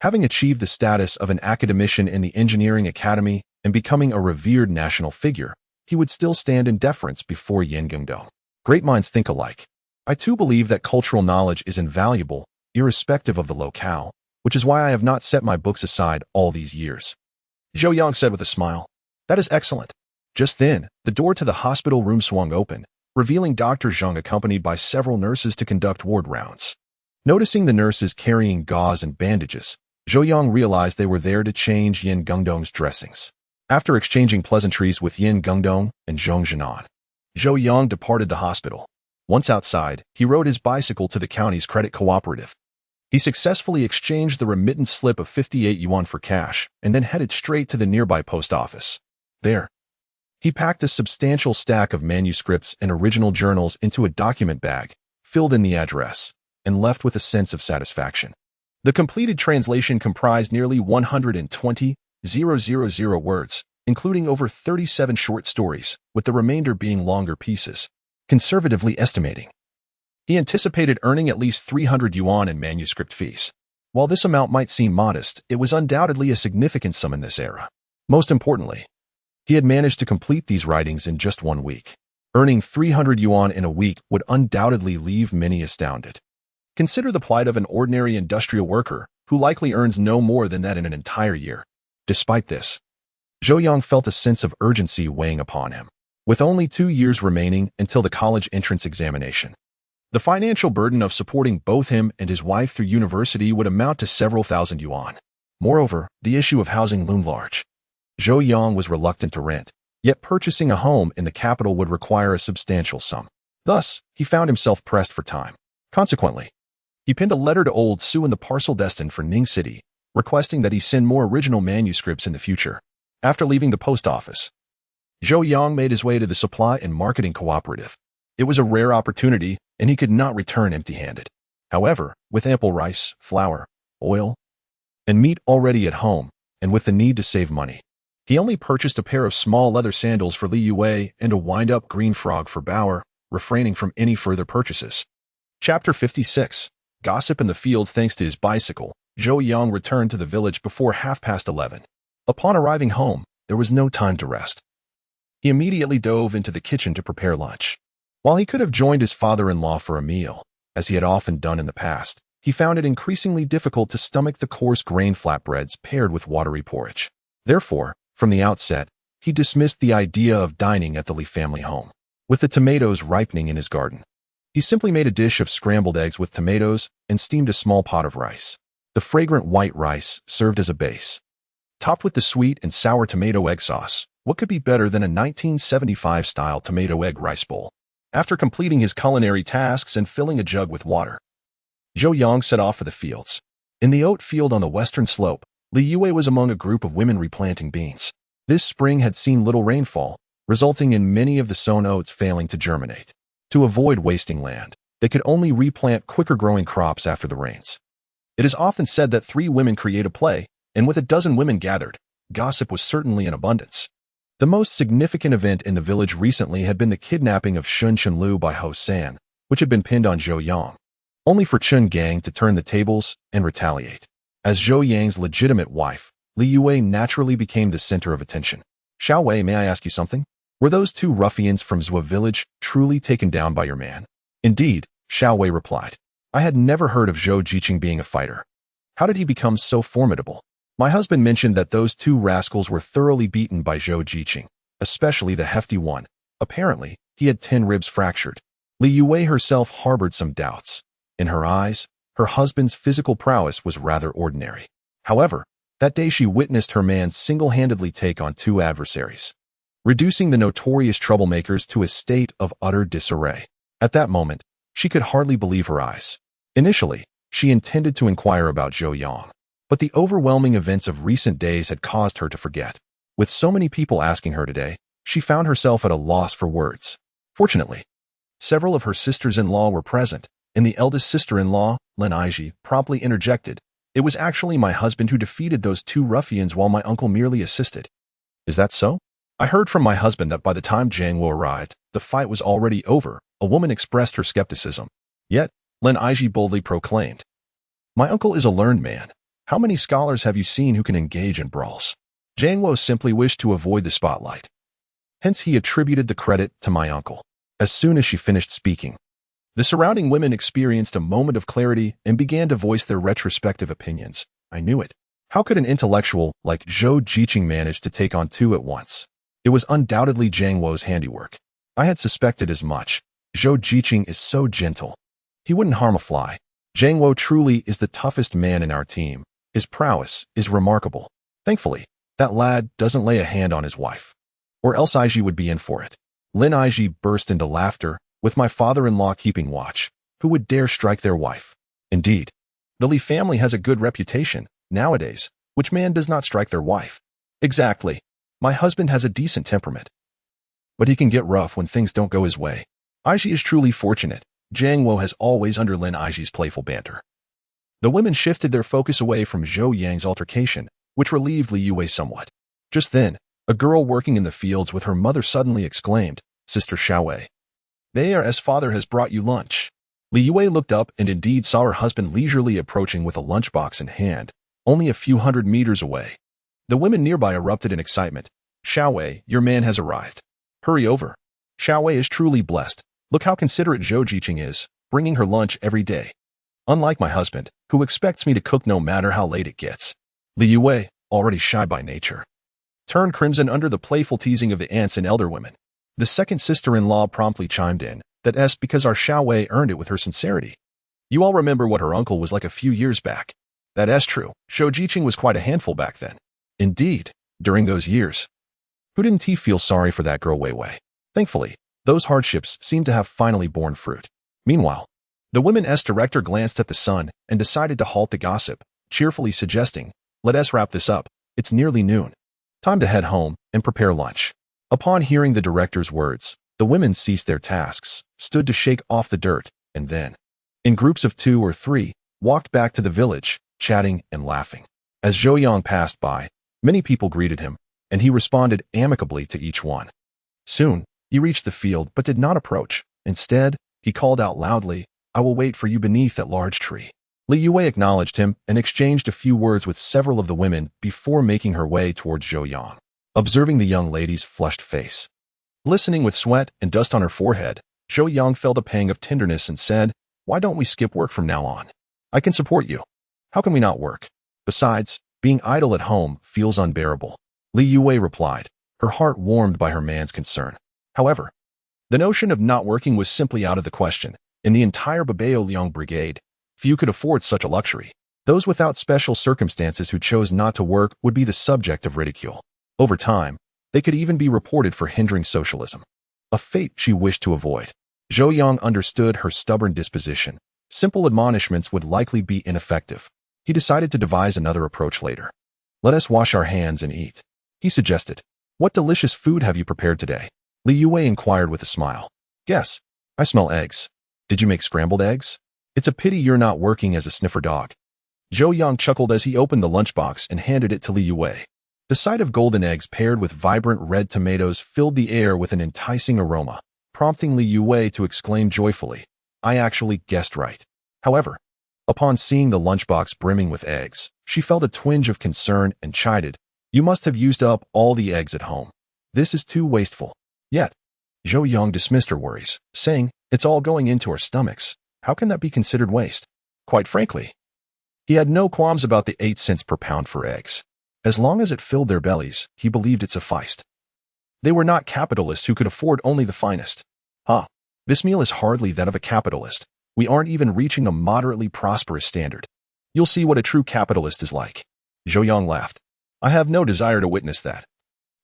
[SPEAKER 1] having achieved the status of an academician in the engineering academy and becoming a revered national figure, he would still stand in deference before Yin Gungdong. Great minds think alike. I too believe that cultural knowledge is invaluable, irrespective of the locale, which is why I have not set my books aside all these years. Zhou Yang said with a smile. That is excellent. Just then, the door to the hospital room swung open, revealing Dr. Zhang accompanied by several nurses to conduct ward rounds. Noticing the nurses carrying gauze and bandages, Zhou Yang realized they were there to change Yin Gungdong's dressings. After exchanging pleasantries with Yin Gungdong and Zhong Zhenan, Zhou Yang departed the hospital. Once outside, he rode his bicycle to the county's credit cooperative. He successfully exchanged the remittance slip of 58 yuan for cash and then headed straight to the nearby post office. There, he packed a substantial stack of manuscripts and original journals into a document bag, filled in the address, and left with a sense of satisfaction. The completed translation comprised nearly 120,000 words, including over 37 short stories, with the remainder being longer pieces. Conservatively estimating, he anticipated earning at least 300 yuan in manuscript fees. While this amount might seem modest, it was undoubtedly a significant sum in this era. Most importantly, he had managed to complete these writings in just 1 week. Earning 300 yuan in a week would undoubtedly leave many astounded. Consider the plight of an ordinary industrial worker who likely earns no more than that in an entire year. Despite this, Zhou Yang felt a sense of urgency weighing upon him. With only 2 years remaining until the college entrance examination, the financial burden of supporting both him and his wife through university would amount to several thousand yuan. Moreover, the issue of housing loomed large. Zhou Yang was reluctant to rent, yet purchasing a home in the capital would require a substantial sum. Thus, he found himself pressed for time. Consequently, he penned a letter to Old Su in the parcel destined for Ning City, requesting that he send more original manuscripts in the future. After leaving the post office, Zhou Yang made his way to the supply and marketing cooperative. It was a rare opportunity, and he could not return empty-handed. However, with ample rice, flour, oil, and meat already at home, and with the need to save money, he only purchased a pair of small leather sandals for Li Yue and a wind-up green frog for Bauer, refraining from any further purchases. Chapter 56. Gossip in the fields. Thanks to his bicycle, Zhou Yang returned to the village before 11:30. Upon arriving home, there was no time to rest. He immediately dove into the kitchen to prepare lunch. While he could have joined his father-in-law for a meal, as he had often done in the past, he found it increasingly difficult to stomach the coarse grain flatbreads paired with watery porridge. Therefore, from the outset, he dismissed the idea of dining at the Li family home. With the tomatoes ripening in his garden, he simply made a dish of scrambled eggs with tomatoes and steamed a small pot of rice. The fragrant white rice served as a base. Topped with the sweet and sour tomato egg sauce, what could be better than a 1975-style tomato egg rice bowl? After completing his culinary tasks and filling a jug with water, Zhou Yang set off for the fields. In the oat field on the western slope, Li Yue was among a group of women replanting beans. This spring had seen little rainfall, resulting in many of the sown oats failing to germinate. To avoid wasting land, they could only replant quicker-growing crops after the rains. It is often said that 3 women create a play, and with a dozen women gathered, gossip was certainly in abundance. The most significant event in the village recently had been the kidnapping of Shun Chunlu by Ho San, which had been pinned on Zhou Yang, only for Chun Gang to turn the tables and retaliate. As Zhou Yang's legitimate wife, Li Yue naturally became the center of attention. Xiao Wei, may I ask you something? Were those 2 ruffians from Zhou village truly taken down by your man? Indeed, Xiao Wei replied. I had never heard of Zhou Jiqing being a fighter. How did he become so formidable? My husband mentioned that those 2 rascals were thoroughly beaten by Zhou Jiqing, especially the hefty one. Apparently, he had 10 ribs fractured. Li Yue herself harbored some doubts. In her eyes, her husband's physical prowess was rather ordinary. However, that day she witnessed her man single-handedly take on 2 adversaries. reducing the notorious troublemakers to a state of utter disarray. At that moment, she could hardly believe her eyes. Initially, she intended to inquire about Zhou Yang, but the overwhelming events of recent days had caused her to forget. With so many people asking her today, she found herself at a loss for words. Fortunately, several of her sisters-in-law were present, and the eldest sister-in-law, Lin Aiji, promptly interjected. It was actually my husband who defeated those two ruffians while my uncle merely assisted. Is that so? I heard from my husband that by the time Jiang Wo arrived, the fight was already over. A woman expressed her skepticism. Yet, Lin Aiji boldly proclaimed, my uncle is a learned man. How many scholars have you seen who can engage in brawls? Jiang Wo simply wished to avoid the spotlight. Hence he attributed the credit to my uncle. As soon as she finished speaking, the surrounding women experienced a moment of clarity and began to voice their retrospective opinions. I knew it. How could an intellectual like Zhou Jiqing manage to take on two at once? It was undoubtedly Jiang Wo's handiwork. I had suspected as much. Zhou Jiqing is so gentle. He wouldn't harm a fly. Jiang Wo truly is the toughest man in our team. His prowess is remarkable. Thankfully, that lad doesn't lay a hand on his wife. Or else Aiji would be in for it. Lin Aiji burst into laughter, with my father-in-law keeping watch. Who would dare strike their wife? Indeed, the Li family has a good reputation. Nowadays, which man does not strike their wife? Exactly. My husband has a decent temperament, but he can get rough when things don't go his way. Aiji is truly fortunate. Jiang Wo has always under Lin Aiji's playful banter. The women shifted their focus away from Zhou Yang's altercation, which relieved Li Yue somewhat. Just then, a girl working in the fields with her mother suddenly exclaimed, Sister Xiaowei, there's father has brought you lunch. Li Yue looked up and indeed saw her husband leisurely approaching with a lunchbox in hand, only a few hundred meters away. The women nearby erupted in excitement. Xiaowei, your man has arrived. Hurry over. Xiaowei is truly blessed. Look how considerate Zhou Jiqing is, bringing her lunch every day. Unlike my husband, who expects me to cook no matter how late it gets. Li Yue, already shy by nature, turned crimson under the playful teasing of the aunts and elder women. The second sister-in-law promptly chimed in, that's because our Xiaowei earned it with her sincerity. You all remember what her uncle was like a few years back. That's true. Zhou Jiqing was quite a handful back then. Indeed, during those years. Who didn't he feel sorry for that girl Wei Wei? Thankfully, those hardships seemed to have finally borne fruit. Meanwhile, the women's director glanced at the sun and decided to halt the gossip, cheerfully suggesting, let us wrap this up. It's nearly noon. Time to head home and prepare lunch. Upon hearing the director's words, the women ceased their tasks, stood to shake off the dirt, and then, in groups of 2 or 3, walked back to the village, chatting and laughing. As Zhou Yang passed by, many people greeted him, and he responded amicably to each one. Soon, he reached the field but did not approach. Instead, he called out loudly, I will wait for you beneath that large tree. Li Yue acknowledged him and exchanged a few words with several of the women before making her way towards Zhou Yang. Observing the young lady's flushed face, glistening with sweat and dust on her forehead, Zhou Yang felt a pang of tenderness and said, why don't we skip work from now on? I can support you. How can we not work? Besides, being idle at home feels unbearable. Li Yue replied, her heart warmed by her man's concern. However, the notion of not working was simply out of the question. In the entire Babao Liang brigade, few could afford such a luxury. Those without special circumstances who chose not to work would be the subject of ridicule. Over time, they could even be reported for hindering socialism, a fate she wished to avoid. Zhou Yang understood her stubborn disposition. Simple admonishments would likely be ineffective. He decided to devise another approach later. Let us wash our hands and eat, he suggested. What delicious food have you prepared today? Li Yue inquired with a smile. Guess. I smell eggs. Did you make scrambled eggs? It's a pity you're not working as a sniffer dog. Zhou Yang chuckled as he opened the lunchbox and handed it to Li Yue. The sight of golden eggs paired with vibrant red tomatoes filled the air with an enticing aroma, prompting Li Yue to exclaim joyfully, I actually guessed right. However, upon seeing the lunchbox brimming with eggs, she felt a twinge of concern and chided, you must have used up all the eggs at home. This is too wasteful. Yet, Zhou Yang dismissed her worries, saying, it's all going into our stomachs. How can that be considered waste? Quite frankly, he had no qualms about the 8 cents per pound for eggs. As long as it filled their bellies, he believed it sufficed. They were not capitalists who could afford only the finest. This meal is hardly that of a capitalist. We aren't even reaching a moderately prosperous standard. You'll see what a true capitalist is like. Zhou Yang laughed. I have no desire to witness that.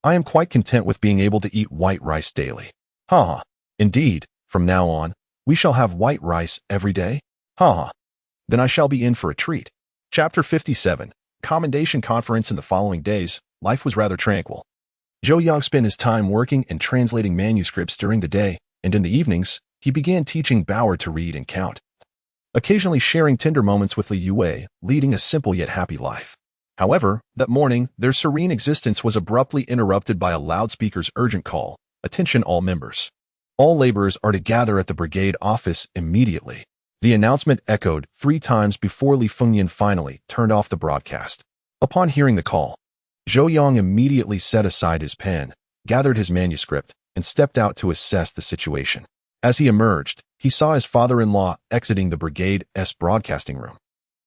[SPEAKER 1] I am quite content with being able to eat white rice daily. Ha ha. Indeed, from now on, we shall have white rice every day? Ha ha. Then I shall be in for a treat. Chapter 57. Commendation Conference. In the following days, life was rather tranquil. Zhou Yang spent his time working and translating manuscripts during the day, and in the evenings, he began teaching Bauer to read and count, occasionally sharing tender moments with Li Yue, leading a simple yet happy life. However, that morning, their serene existence was abruptly interrupted by a loudspeaker's urgent call. Attention all members. All laborers are to gather at the brigade office immediately. The announcement echoed 3 times before Li Fengyan finally turned off the broadcast. Upon hearing the call, Zhou Yang immediately set aside his pen, gathered his manuscript, and stepped out to assess the situation. As he emerged, he saw his father-in-law exiting the brigade's broadcasting room,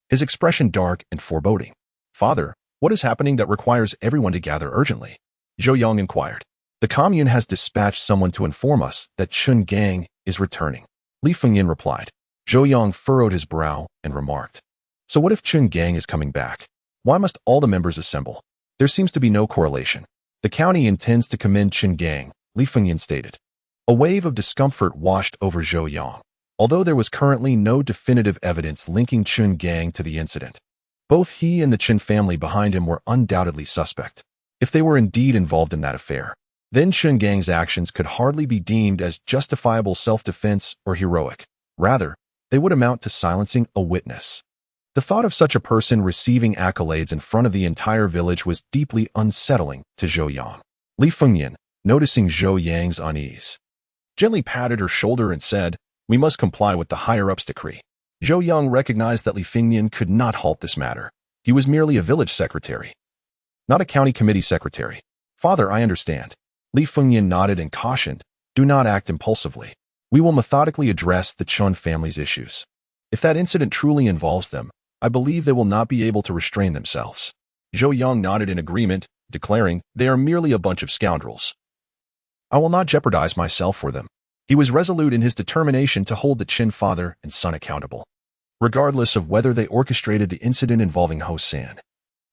[SPEAKER 1] his expression dark and foreboding. "Father, what is happening that requires everyone to gather urgently?" Zhou Yang inquired. "The commune has dispatched someone to inform us that Zhou Yang is returning," Li Fengyan replied. Zhou Yang furrowed his brow and remarked, "So what if Zhou Yang is coming back? Why must all the members assemble? There seems to be no correlation." "The county intends to commend Zhou Yang," Li Fengyan stated. A wave of discomfort washed over Zhou Yang, although there was currently no definitive evidence linking Zhou Yang to the incident. Both he and the Chen family behind him were undoubtedly suspect. If they were indeed involved in that affair, then Zhou Yang's actions could hardly be deemed as justifiable self-defense or heroic. Rather, they would amount to silencing a witness. The thought of such a person receiving accolades in front of the entire village was deeply unsettling to Zhou Yang. Li Fengyan, noticing Zhou Yang's unease, gently patted her shoulder and said, "We must comply with the higher-ups' decree." Zhou Yang recognized that Li Fengyan could not halt this matter. He was merely a village secretary, not a county committee secretary. "Father, I understand." Li Fengyan nodded and cautioned, "Do not act impulsively. We will methodically address the Chun family's issues. If that incident truly involves them, I believe they will not be able to restrain themselves." Zhou Yang nodded in agreement, declaring, "They are merely a bunch of scoundrels. I will not jeopardize myself for them." He was resolute in his determination to hold the Qin father and son accountable, regardless of whether they orchestrated the incident involving Ho San.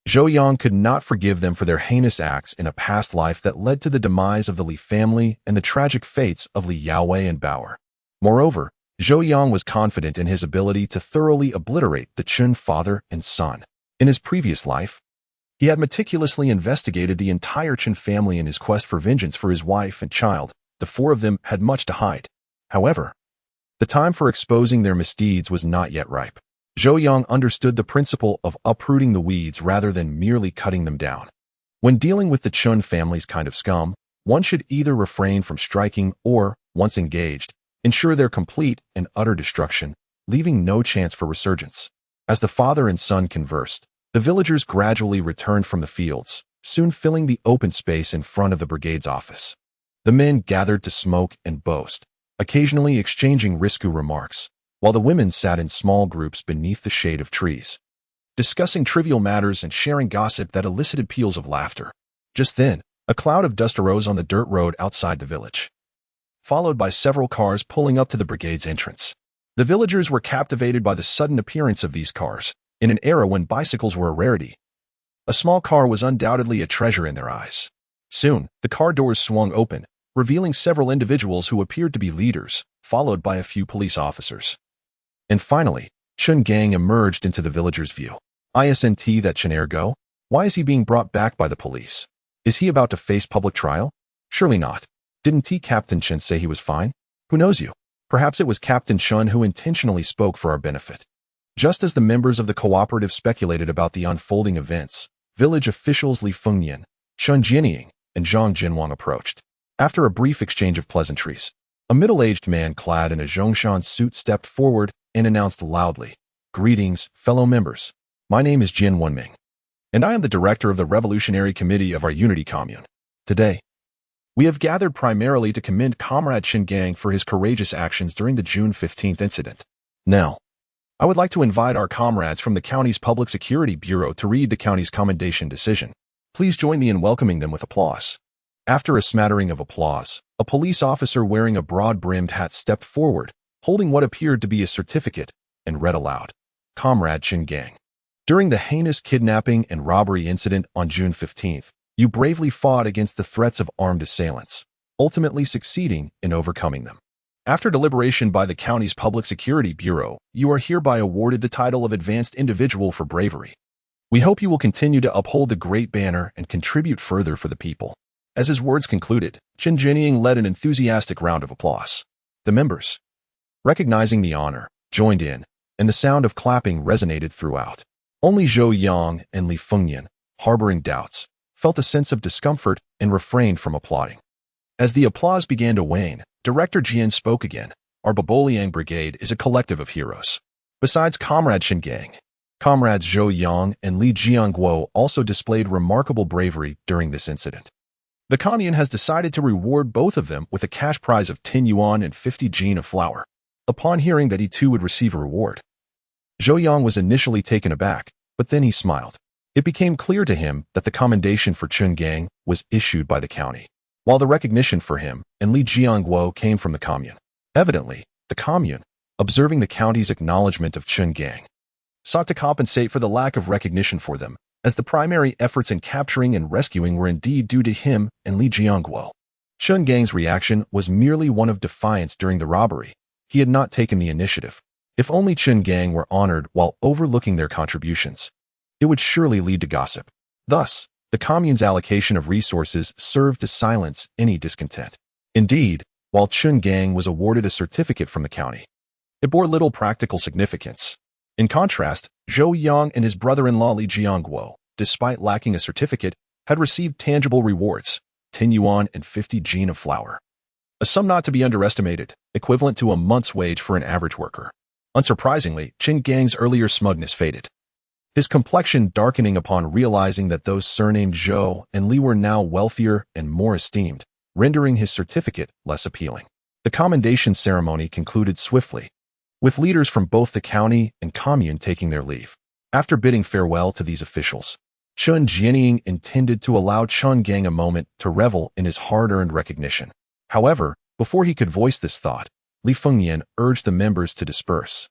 [SPEAKER 1] Zhou Yang could not forgive them for their heinous acts in a past life that led to the demise of the Li family and the tragic fates of Li Yaowei and Bauer. Moreover, Zhou Yang was confident in his ability to thoroughly obliterate the Qin father and son. In his previous life, he had meticulously investigated the entire Qin family in his quest for vengeance for his wife and child. The 4 of them had much to hide. However, the time for exposing their misdeeds was not yet ripe. Zhou Yang understood the principle of uprooting the weeds rather than merely cutting them down. When dealing with the Chun family's kind of scum, one should either refrain from striking or, once engaged, ensure their complete and utter destruction, leaving no chance for resurgence. As the father and son conversed, the villagers gradually returned from the fields, soon filling the open space in front of the brigade's office. The men gathered to smoke and boast, occasionally exchanging risque remarks, while the women sat in small groups beneath the shade of trees, discussing trivial matters and sharing gossip that elicited peals of laughter. Just then, a cloud of dust arose on the dirt road outside the village, followed by several cars pulling up to the brigade's entrance. The villagers were captivated by the sudden appearance of these cars, in an era when bicycles were a rarity. A small car was undoubtedly a treasure in their eyes. Soon, the car doors swung open, revealing several individuals who appeared to be leaders, followed by a few police officers. And finally, Zhou Yang emerged into the villagers' view. "Isn't that Chen Ergo? Why is he being brought back by the police? Is he about to face public trial? Surely not. Didn't Captain Chen say he was fine? Who knows you? Perhaps it was Captain Chen who intentionally spoke for our benefit." Just as the members of the cooperative speculated about the unfolding events, village officials Li Fengyan, Chen Jianying, and Zhang Jinwang approached. After a brief exchange of pleasantries, a middle-aged man clad in a Zhongshan suit stepped forward and announced loudly, "Greetings, fellow members. My name is Jin Wenming, and I am the director of the Revolutionary Committee of our Unity Commune. Today, we have gathered primarily to commend Comrade Zhou Yang for his courageous actions during the June 15th incident. Now, I would like to invite our comrades from the county's Public Security Bureau to read the county's commendation decision. Please join me in welcoming them with applause." After a smattering of applause, a police officer wearing a broad-brimmed hat stepped forward, holding what appeared to be a certificate, and read aloud, "Comrade Zhou Yang. During the heinous kidnapping and robbery incident on June 15th, You bravely fought against the threats of armed assailants, ultimately succeeding in overcoming them. After deliberation by the county's Public Security Bureau, you are hereby awarded the title of Advanced Individual for Bravery. We hope you will continue to uphold the great banner and contribute further for the people. As his words concluded, Chen Jianying led an enthusiastic round of applause. The members, recognizing the honor, joined in, and the sound of clapping resonated throughout. Only Zhou Yang and Li Fengyan, harboring doubts, felt a sense of discomfort and refrained from applauding. As the applause began to wane, Director Jian spoke again. Our Baboliang Brigade is a collective of heroes. Besides Comrade Chen Gang, comrades Zhou Yang and Li Jiangguo also displayed remarkable bravery during this incident. The commune has decided to reward both of them with a cash prize of 10 yuan and 50 jin of flour. Upon hearing that he too would receive a reward, Zhou Yang was initially taken aback, but then he smiled. It became clear to him that the commendation for Chen Gang was issued by the county, while the recognition for him and Li Jiangguo came from the commune. Evidently, the commune, observing the county's acknowledgement of Chen Gang, sought to compensate for the lack of recognition for them, as the primary efforts in capturing and rescuing were indeed due to him and Li Jiangguo. Chen Gang's reaction was merely one of defiance during the robbery. He had not taken the initiative. If only Chen Gang were honored while overlooking their contributions, it would surely lead to gossip. Thus, the commune's allocation of resources served to silence any discontent. Indeed, while Chen Gang was awarded a certificate from the county, it bore little practical significance. In contrast, Zhou Yang and his brother-in-law Li Jiangguo, despite lacking a certificate, had received tangible rewards, 10 yuan and 50 jin of flour. A sum not to be underestimated, equivalent to a month's wage for an average worker. Unsurprisingly, Chen Gang's earlier smugness faded, his complexion darkening upon realizing that those surnamed Zhou and Li were now wealthier and more esteemed, rendering his certificate less appealing. The commendation ceremony concluded swiftly, with leaders from both the county and commune taking their leave. After bidding farewell to these officials, Chen Jianying intended to allow Chen Gang a moment to revel in his hard-earned recognition. However, before he could voice this thought, Li Fengyan urged the members to disperse.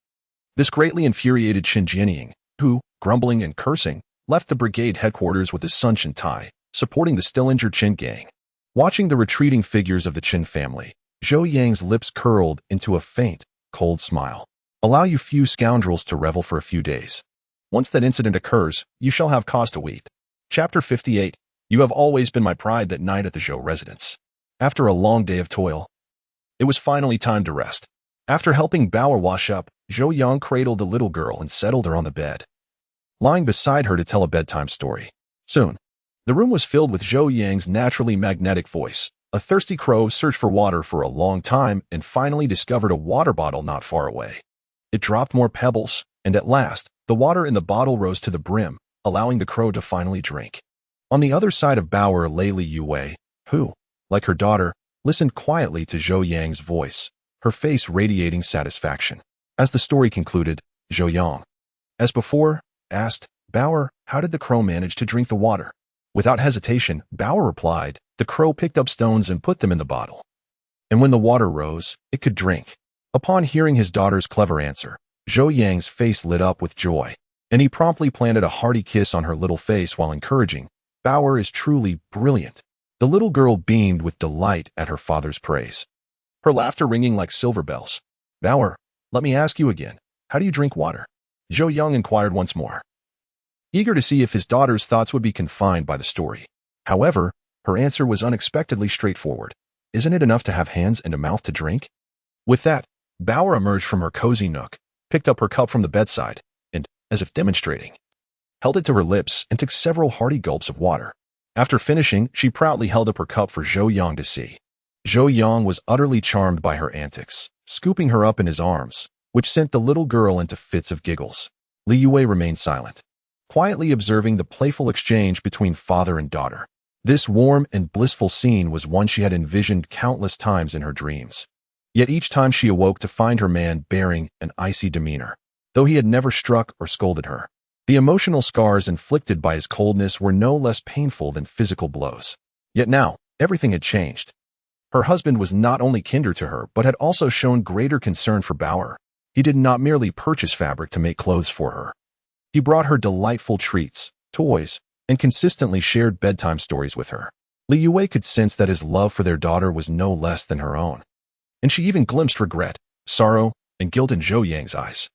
[SPEAKER 1] This greatly infuriated Chen Jianying, who, grumbling and cursing, left the brigade headquarters with his son Chen Tai, supporting the still-injured Chen Gang. Watching the retreating figures of the Chen family, Zhou Yang's lips curled into a faint, cold smile. Allow you few scoundrels to revel for a few days. Once that incident occurs, you shall have cause to weep. Chapter 58. You have always been my pride that night at the Zhou residence. After a long day of toil, it was finally time to rest. After helping Bauer wash up, Zhou Yang cradled the little girl and settled her on the bed, lying beside her to tell a bedtime story. Soon, the room was filled with Zhou Yang's naturally magnetic voice. A thirsty crow searched for water for a long time and finally discovered a water bottle not far away. It dropped more pebbles, and at last, the water in the bottle rose to the brim, allowing the crow to finally drink. On the other side of Bauer lay Li Yue, who, like her daughter, listened quietly to Zhou Yang's voice, her face radiating satisfaction. As the story concluded, Zhou Yang, as before, asked, Bauer, how did the crow manage to drink the water? Without hesitation, Bauer replied, the crow picked up stones and put them in the bottle. And when the water rose, it could drink. Upon hearing his daughter's clever answer, Zhou Yang's face lit up with joy, and he promptly planted a hearty kiss on her little face while encouraging, Bauer is truly brilliant. The little girl beamed with delight at her father's praise, her laughter ringing like silver bells. Bauer, let me ask you again, how do you drink water? Zhou Yang inquired once more, eager to see if his daughter's thoughts would be confined by the story. However, her answer was unexpectedly straightforward. Isn't it enough to have hands and a mouth to drink? With that, Bauer emerged from her cozy nook, picked up her cup from the bedside, and, as if demonstrating, held it to her lips and took several hearty gulps of water. After finishing, she proudly held up her cup for Zhou Yang to see. Zhou Yang was utterly charmed by her antics, scooping her up in his arms, which sent the little girl into fits of giggles. Li Yue remained silent, quietly observing the playful exchange between father and daughter. This warm and blissful scene was one she had envisioned countless times in her dreams. Yet each time she awoke to find her man bearing an icy demeanor, though he had never struck or scolded her. The emotional scars inflicted by his coldness were no less painful than physical blows. Yet now, everything had changed. Her husband was not only kinder to her, but had also shown greater concern for Bauer. He did not merely purchase fabric to make clothes for her. He brought her delightful treats, toys, and consistently shared bedtime stories with her. Li Yue could sense that his love for their daughter was no less than her own, and she even glimpsed regret, sorrow, and guilt in Zhou Yang's eyes.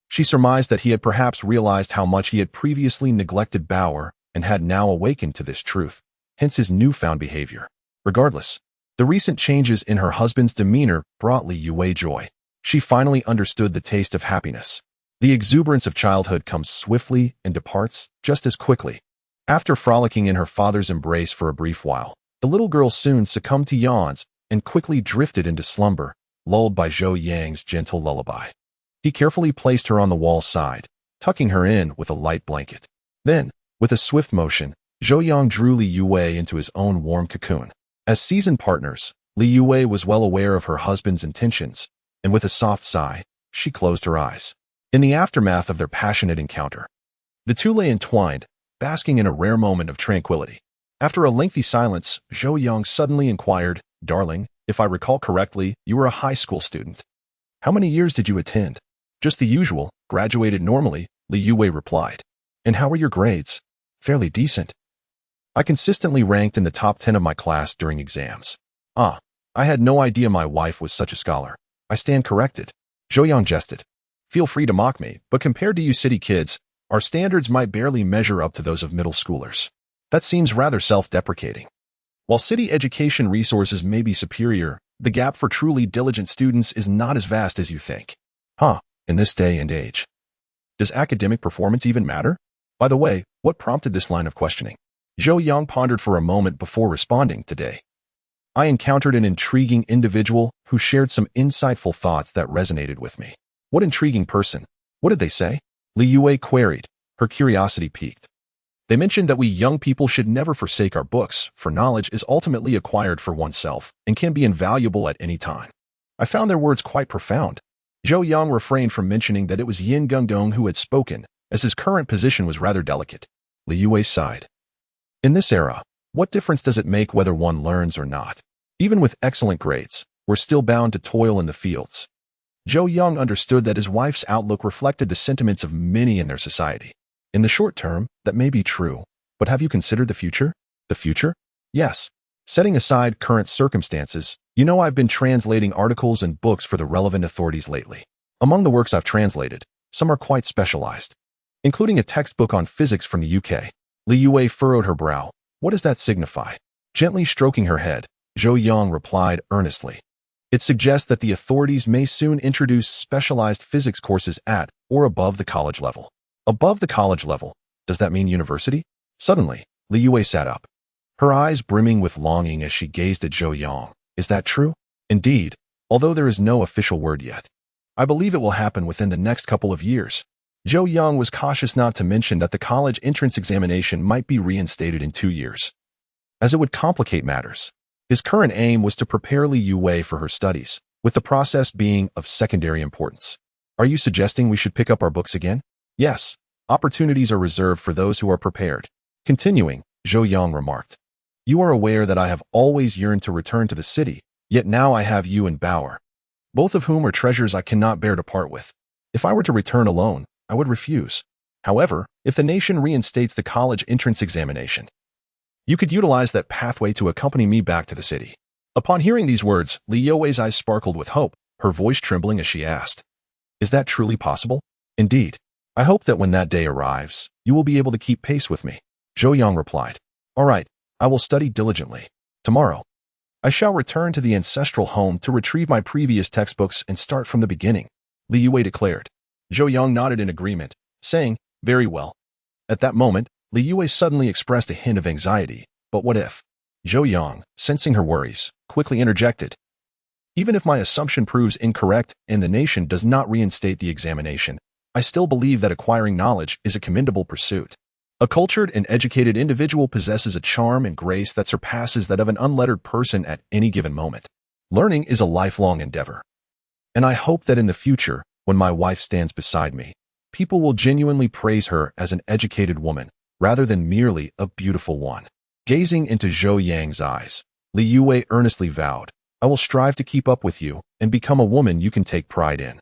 [SPEAKER 1] She surmised that he had perhaps realized how much he had previously neglected Bauer and had now awakened to this truth, hence his newfound behavior. Regardless, the recent changes in her husband's demeanor brought Li Yue joy. She finally understood the taste of happiness. The exuberance of childhood comes swiftly and departs just as quickly. After frolicking in her father's embrace for a brief while, the little girl soon succumbed to yawns and quickly drifted into slumber, lulled by Zhou Yang's gentle lullaby. He carefully placed her on the wall side, tucking her in with a light blanket. Then, with a swift motion, Zhou Yang drew Li Yue into his own warm cocoon. As seasoned partners, Li Yue was well aware of her husband's intentions, and with a soft sigh, she closed her eyes. In the aftermath of their passionate encounter, the two lay entwined, basking in a rare moment of tranquility. After a lengthy silence, Zhou Yang suddenly inquired, "Darling, if I recall correctly, you were a high school student. How many years did you attend?" "Just the usual, graduated normally," Li Yue replied. "And how were your grades?" "Fairly decent. I consistently ranked in the top 10 of my class during exams." "Ah, I had no idea my wife was such a scholar. I stand corrected." Zhou Yang jested. "Feel free to mock me, but compared to you city kids, our standards might barely measure up to those of middle schoolers." That seems rather self-deprecating. While city education resources may be superior, the gap for truly diligent students is not as vast as you think. In this day and age. Does academic performance even matter? By the way, what prompted this line of questioning? Zhou Yang pondered for a moment before responding. "Today, I encountered an intriguing individual who shared some insightful thoughts that resonated with me." "What intriguing person? What did they say?" Li Yue queried, her curiosity piqued. "They mentioned that we young people should never forsake our books, for knowledge is ultimately acquired for oneself and can be invaluable at any time." I found their words quite profound. Zhou Yang refrained from mentioning that it was Yin Gungdong who had spoken, as his current position was rather delicate. Li Yue sighed. In this era, what difference does it make whether one learns or not? Even with excellent grades, we're still bound to toil in the fields. Zhou Yang understood that his wife's outlook reflected the sentiments of many in their society. In the short term, that may be true, but have you considered the future? The future? Yes. Setting aside current circumstances, I've been translating articles and books for the relevant authorities lately. Among the works I've translated, some are quite specialized, including a textbook on physics from the UK. Li Yue furrowed her brow. "What does that signify?" Gently stroking her head, Zhou Yang replied earnestly. "It suggests that the authorities may soon introduce specialized physics courses at or above the college level." Above the college level? Does that mean university? Suddenly, Li Yue sat up, her eyes brimming with longing as she gazed at Zhou Yang. "Is that true?" "Indeed, although there is no official word yet. I believe it will happen within the next couple of years." Zhou Yang was cautious not to mention that the college entrance examination might be reinstated in 2 years, as it would complicate matters. His current aim was to prepare Li Yue for her studies, with the process being of secondary importance. "Are you suggesting we should pick up our books again?" "Yes, opportunities are reserved for those who are prepared." Continuing, Zhou Yang remarked, "You are aware that I have always yearned to return to the city, yet now I have you and Bauer, both of whom are treasures I cannot bear to part with. If I were to return alone, I would refuse. However, if the nation reinstates the college entrance examination, you could utilize that pathway to accompany me back to the city." Upon hearing these words, Li Yue's eyes sparkled with hope, her voice trembling as she asked, "Is that truly possible?" "Indeed. I hope that when that day arrives, you will be able to keep pace with me." Zhou Yang replied, "All right, I will study diligently. Tomorrow, I shall return to the ancestral home to retrieve my previous textbooks and start from the beginning," Li Yue declared. Zhou Yang nodded in agreement, saying, "Very well." At that moment, Li Yue suddenly expressed a hint of anxiety. "But what if?" Zhou Yang, sensing her worries, quickly interjected, "Even if my assumption proves incorrect and the nation does not reinstate the examination, I still believe that acquiring knowledge is a commendable pursuit. A cultured and educated individual possesses a charm and grace that surpasses that of an unlettered person at any given moment. Learning is a lifelong endeavor. And I hope that in the future, when my wife stands beside me, people will genuinely praise her as an educated woman, rather than merely a beautiful one." Gazing into Zhou Yang's eyes, Li Yue earnestly vowed, "I will strive to keep up with you and become a woman you can take pride in."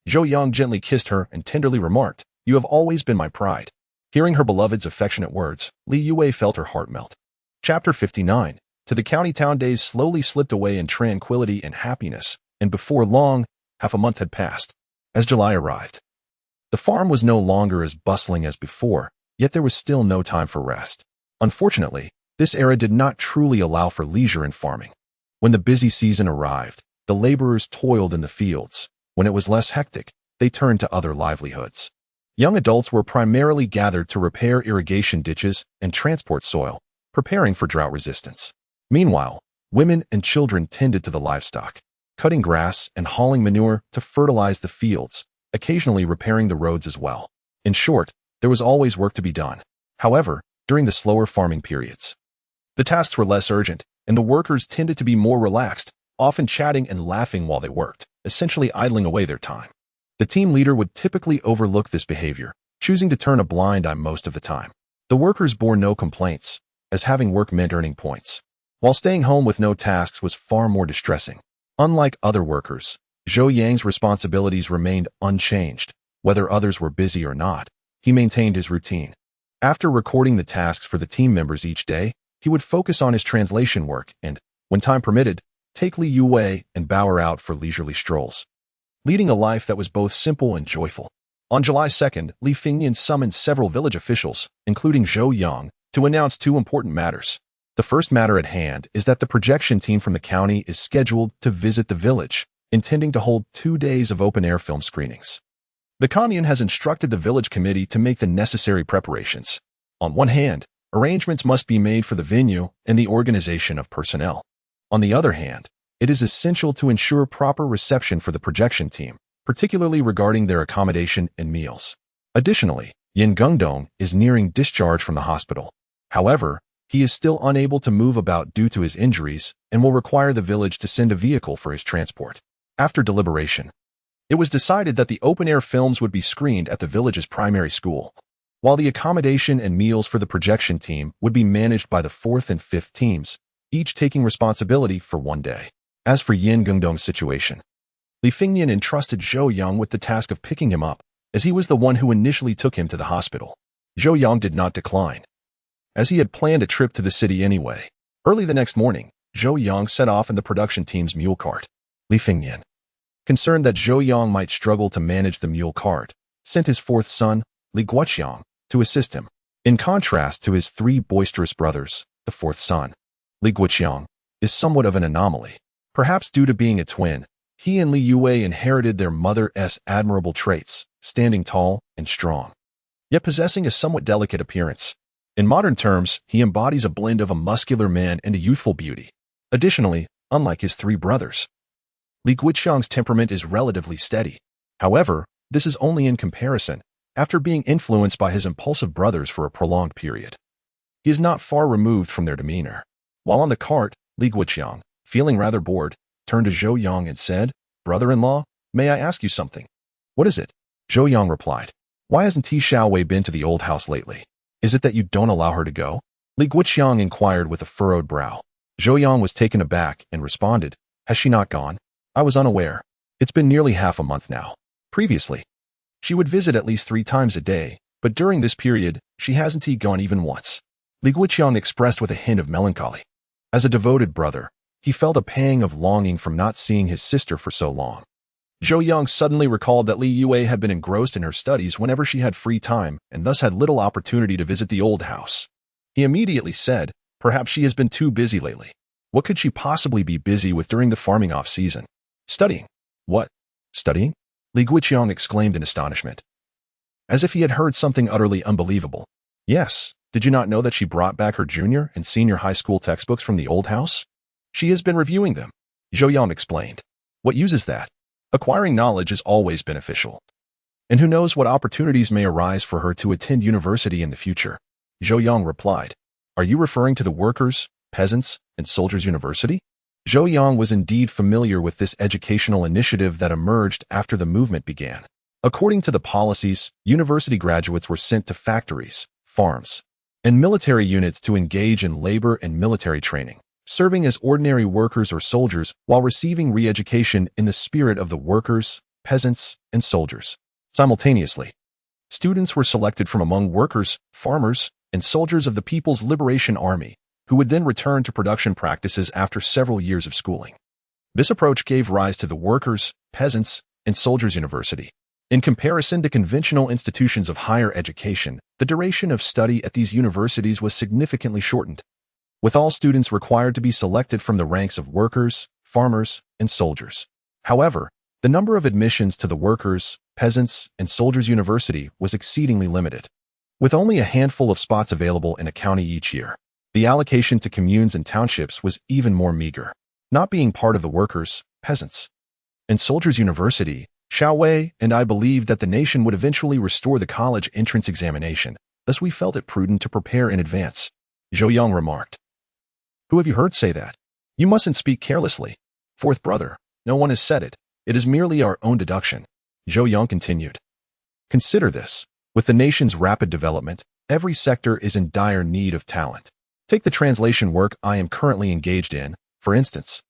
[SPEAKER 1] Zhou Yang gently kissed her and tenderly remarked, "You have always been my pride." Hearing her beloved's affectionate words, Li Yue felt her heart melt. Chapter 59. To the county town days slowly slipped away in tranquility and happiness, and before long, half a month had passed. As July arrived, the farm was no longer as bustling as before, yet there was still no time for rest. Unfortunately, this era did not truly allow for leisure in farming. When the busy season arrived, the laborers toiled in the fields. When it was less hectic, they turned to other livelihoods. Young adults were primarily gathered to repair irrigation ditches and transport soil, preparing for drought resistance. Meanwhile, women and children tended to the livestock, cutting grass and hauling manure to fertilize the fields, occasionally repairing the roads as well. In short, there was always work to be done. However, during the slower farming periods, the tasks were less urgent, and the workers tended to be more relaxed, often chatting and laughing while they worked, essentially idling away their time. The team leader would typically overlook this behavior, choosing to turn a blind eye most of the time. The workers bore no complaints, as having work meant earning points, while staying home with no tasks was far more distressing. Unlike other workers, Zhou Yang's responsibilities remained unchanged. Whether others were busy or not, he maintained his routine. After recording the tasks for the team members each day, he would focus on his translation work and, when time permitted, take Li Yue and bow her out for leisurely strolls, leading a life that was both simple and joyful. On July 2nd, Li Fengnian summoned several village officials, including Zhou Yang, to announce two important matters. The first matter at hand is that the projection team from the county is scheduled to visit the village, intending to hold 2 days of open-air film screenings. The commune has instructed the village committee to make the necessary preparations. On one hand, arrangements must be made for the venue and the organization of personnel. On the other hand, it is essential to ensure proper reception for the projection team, particularly regarding their accommodation and meals. Additionally, Yin Gungdong is nearing discharge from the hospital. However, he is still unable to move about due to his injuries and will require the village to send a vehicle for his transport. After deliberation, it was decided that the open-air films would be screened at the village's primary school, while the accommodation and meals for the projection team would be managed by the 4th and 5th teams, each taking responsibility for 1 day. As for Yin Gungdong's situation, Li Fengnian entrusted Zhou Yang with the task of picking him up, as he was the one who initially took him to the hospital. Zhou Yang did not decline, as he had planned a trip to the city anyway. Early the next morning, Zhou Yang set off in the production team's mule cart. Li Fengnian, concerned that Zhou Yang might struggle to manage the mule cart, sent his 4th son, Li Guoqiang, to assist him. In contrast to his 3 boisterous brothers, the 4th son, Li Guoqiang, is somewhat of an anomaly. Perhaps due to being a twin, he and Li Yue inherited their mother's admirable traits, standing tall and strong, yet possessing a somewhat delicate appearance. In modern terms, he embodies a blend of a muscular man and a youthful beauty. Additionally, unlike his 3 brothers, Li Guoqiang's temperament is relatively steady. However, this is only in comparison, after being influenced by his impulsive brothers for a prolonged period. He is not far removed from their demeanor. While on the cart, Li Guoqiang, feeling rather bored, turned to Zhou Yang and said, "Brother-in-law, may I ask you something?" "What is it?" Zhou Yang replied. "Why hasn't Ti Xiaowei been to the old house lately? Is it that you don't allow her to go?" Li Guoqiang inquired with a furrowed brow. Zhou Yang was taken aback and responded, "Has she not gone? I was unaware. It's been nearly half a month now. Previously, she would visit at least 3 times a day, but during this period, she hasn't gone even once." Li Guoqiang expressed with a hint of melancholy. As a devoted brother, he felt a pang of longing from not seeing his sister for so long. Zhou Yang suddenly recalled that Li Yue had been engrossed in her studies whenever she had free time and thus had little opportunity to visit the old house. He immediately said, "Perhaps she has been too busy lately. What could she possibly be busy with during the farming off-season?" "Studying." "What? Studying?" Li Guoqiang exclaimed in astonishment, as if he had heard something utterly unbelievable. "Yes, did you not know that she brought back her junior and senior high school textbooks from the old house? She has been reviewing them," Zhou Yang explained. "What use is that? Acquiring knowledge is always beneficial. And who knows what opportunities may arise for her to attend university in the future?" Zhou Yang replied. "Are you referring to the workers, peasants, and soldiers' university?" Zhou Yang was indeed familiar with this educational initiative that emerged after the movement began. According to the policies, university graduates were sent to factories, farms, and military units to engage in labor and military training, serving as ordinary workers or soldiers while receiving re-education in the spirit of the workers, peasants, and soldiers. Simultaneously, Students were selected from among workers, farmers, and soldiers of the People's Liberation Army, who would then return to production practices after several years of schooling. This approach gave rise to the Workers', Peasants', and Soldiers' University. In comparison to conventional institutions of higher education, the duration of study at these universities was significantly shortened, with all students required to be selected from the ranks of workers, farmers, and soldiers. However, the number of admissions to the Workers', Peasants', and Soldiers' University was exceedingly limited. With only a handful of spots available in a county each year, the allocation to communes and townships was even more meager. Not being part of the Workers', Peasants', and Soldiers' University, Zhou Yang and I believed that the nation would eventually restore the college entrance examination, thus we felt it prudent to prepare in advance. Zhou Yang remarked. Who have you heard say that? You mustn't speak carelessly. Fourth brother, no one has said it. It is merely our own deduction. Zhou Yang continued. Consider this. With the nation's rapid development, every sector is in dire need of talent. Take the translation work I am currently engaged in, for instance.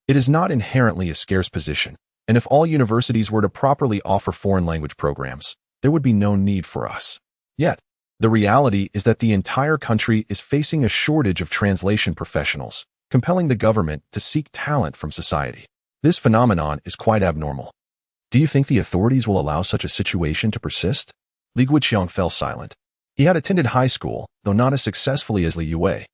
[SPEAKER 1] It is not inherently a scarce position, and if all universities were to properly offer foreign language programs, there would be no need for us. Yet, the reality is that the entire country is facing a shortage of translation professionals, compelling the government to seek talent from society. This phenomenon is quite abnormal. Do you think the authorities will allow such a situation to persist? Li Guiqiang fell silent. He had attended high school, though not as successfully as Li Yue,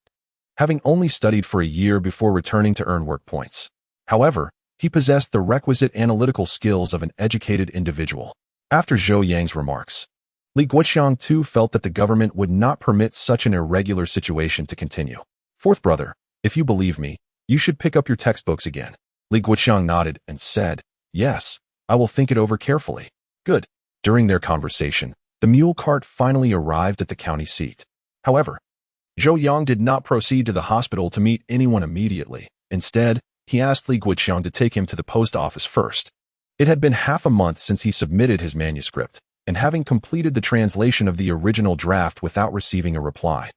[SPEAKER 1] having only studied for a year before returning to earn work points. However, he possessed the requisite analytical skills of an educated individual. After Zhou Yang's remarks, Li Guiqiang too felt that the government would not permit such an irregular situation to continue. Fourth brother, if you believe me, you should pick up your textbooks again. Li Guiqiang nodded and said, yes, I will think it over carefully. Good. During their conversation, the mule cart finally arrived at the county seat. However, Zhou Yang did not proceed to the hospital to meet anyone immediately. Instead, he asked Li Guiqiang to take him to the post office first. It had been half a month since he submitted his manuscript, and having completed the translation of the original draft without receiving a reply,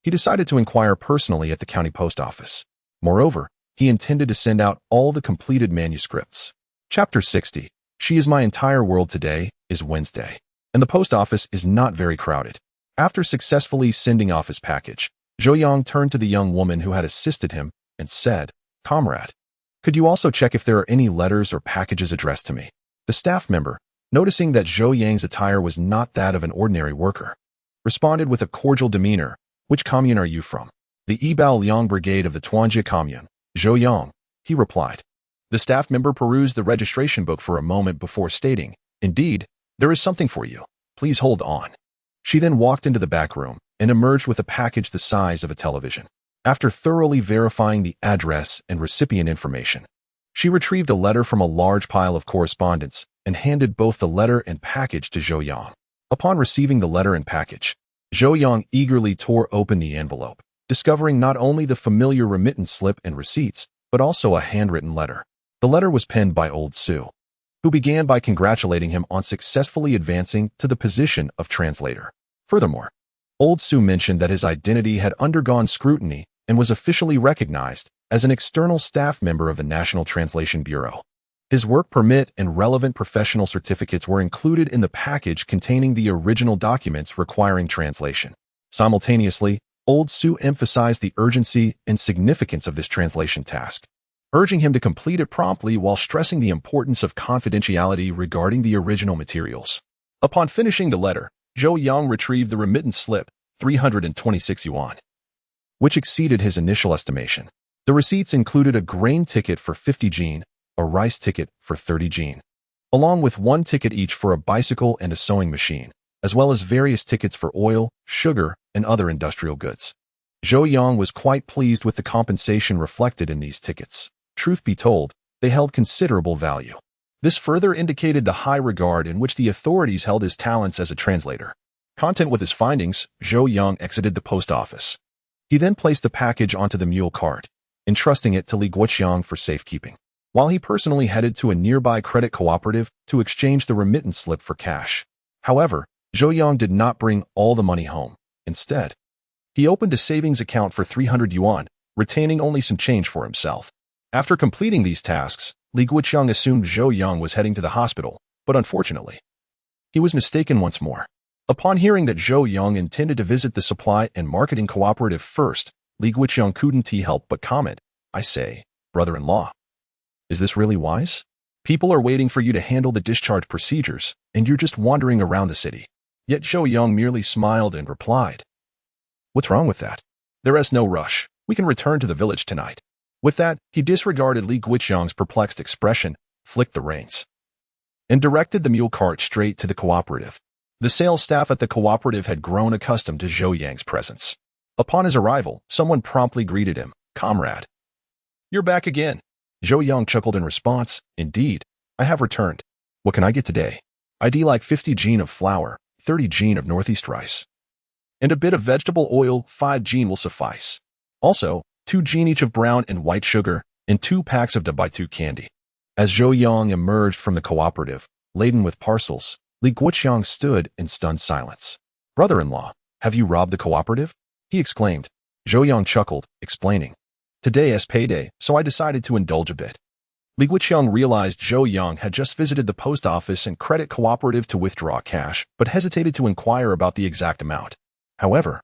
[SPEAKER 1] he decided to inquire personally at the county post office. Moreover, he intended to send out all the completed manuscripts. Chapter 60. She is my entire world today is Wednesday, and the post office is not very crowded. After successfully sending off his package, Zhou Yang turned to the young woman who had assisted him and said, Comrade, could you also check if there are any letters or packages addressed to me? The staff member, noticing that Zhou Yang's attire was not that of an ordinary worker, responded with a cordial demeanor, which commune are you from? The Yibao Liang Brigade of the Tuanjie Commune. Zhou Yang, he replied. The staff member perused the registration book for a moment before stating, indeed, there is something for you. Please hold on. She then walked into the back room and emerged with a package the size of a television. After thoroughly verifying the address and recipient information, she retrieved a letter from a large pile of correspondence and handed both the letter and package to Zhou Yang. Upon receiving the letter and package, Zhou Yang eagerly tore open the envelope, discovering not only the familiar remittance slip and receipts, but also a handwritten letter. The letter was penned by old Su, who began by congratulating him on successfully advancing to the position of translator. Furthermore, old Su mentioned that his identity had undergone scrutiny and was officially recognized as an external staff member of the National Translation Bureau. His work permit and relevant professional certificates were included in the package containing the original documents requiring translation. Simultaneously, old Su emphasized the urgency and significance of this translation task, urging him to complete it promptly while stressing the importance of confidentiality regarding the original materials. Upon finishing the letter, Zhou Yang retrieved the remittance slip, 326 yuan, which exceeded his initial estimation. The receipts included a grain ticket for 50 jin, a rice ticket for 30 jin, along with one ticket each for a bicycle and a sewing machine, as well as various tickets for oil, sugar, and other industrial goods. Zhou Yang was quite pleased with the compensation reflected in these tickets. Truth be told, they held considerable value. This further indicated the high regard in which the authorities held his talents as a translator. Content with his findings, Zhou Yang exited the post office. He then placed the package onto the mule cart, entrusting it to Li Guiqiang for safekeeping, while he personally headed to a nearby credit cooperative to exchange the remittance slip for cash. However, Zhou Yang did not bring all the money home. Instead, he opened a savings account for 300 yuan, retaining only some change for himself. After completing these tasks, Li Guiqiang assumed Zhou Yang was heading to the hospital, but unfortunately, he was mistaken once more. Upon hearing that Zhou Yang intended to visit the supply and marketing cooperative first, Li Guiqiang couldn't help but comment, "I say, brother-in-law, is this really wise? People are waiting for you to handle the discharge procedures, and you're just wandering around the city." Yet Zhou Yang merely smiled and replied, "What's wrong with that? There is no rush. We can return to the village tonight." With that, he disregarded Li Guiqiang's perplexed expression, flicked the reins, and directed the mule cart straight to the cooperative. The sales staff at the cooperative had grown accustomed to Zhou Yang's presence. Upon his arrival, someone promptly greeted him, "Comrade, you're back again." Zhou Yang chuckled in response, "Indeed, I have returned. What can I get today? I'd like 50 jin of flour, 30 jin of northeast rice, and a bit of vegetable oil. 5 jin will suffice. Also, 2 jin each of brown and white sugar, and 2 packs of Dabaitu candy." As Zhou Yang emerged from the cooperative, laden with parcels, Li Guiqiang stood in stunned silence. "Brother-in-law, have you robbed the cooperative?" he exclaimed. Zhou Yang chuckled, explaining, "Today is payday, so I decided to indulge a bit." Li Guiqiang realized Zhou Yang had just visited the post office and credit cooperative to withdraw cash, but hesitated to inquire about the exact amount. However,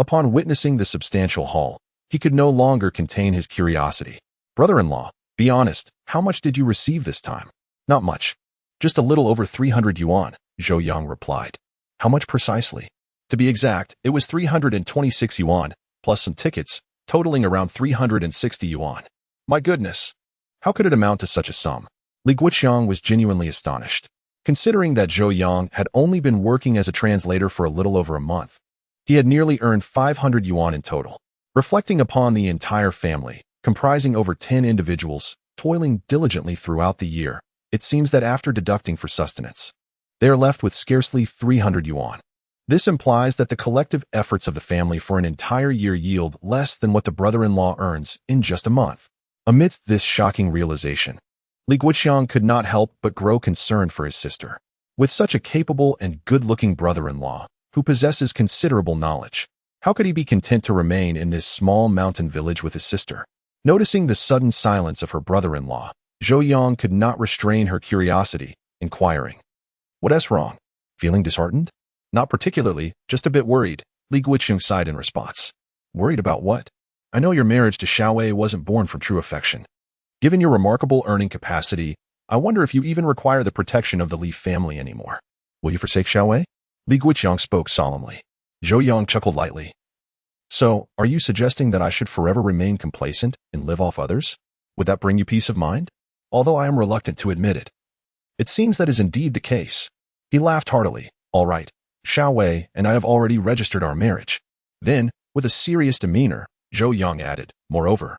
[SPEAKER 1] upon witnessing the substantial haul, he could no longer contain his curiosity. "Brother-in-law, be honest, how much did you receive this time?" "Not much. Just a little over 300 yuan, Zhou Yang replied. "How much precisely?" "To be exact, it was 326 yuan, plus some tickets, totaling around 360 yuan. "My goodness! How could it amount to such a sum?" Li Guiqiang was genuinely astonished. Considering that Zhou Yang had only been working as a translator for a little over a month, he had nearly earned 500 yuan in total. Reflecting upon the entire family, comprising over 10 individuals, toiling diligently throughout the year, it seems that after deducting for sustenance, they are left with scarcely 300 yuan. This implies that the collective efforts of the family for an entire year yield less than what the brother-in-law earns in just a month. Amidst this shocking realization, Li Guiqiang could not help but grow concerned for his sister. With such a capable and good-looking brother-in-law, who possesses considerable knowledge, how could he be content to remain in this small mountain village with his sister? Noticing the sudden silence of her brother-in-law, Zhou Yang could not restrain her curiosity, inquiring, "What is wrong? Feeling disheartened?" "Not particularly, just a bit worried," Li Guiqiang sighed in response. "Worried about what?" "I know your marriage to Xiaowei wasn't born from true affection. Given your remarkable earning capacity, I wonder if you even require the protection of the Li family anymore. Will you forsake Xiaowei?" Li Guiqiang spoke solemnly. Zhou Yang chuckled lightly. "So, are you suggesting that I should forever remain complacent and live off others? Would that bring you peace of mind?" "Although I am reluctant to admit it, it seems that is indeed the case." He laughed heartily. "All right, Xiaowei and I have already registered our marriage." Then, with a serious demeanor, Zhou Yang added, "Moreover,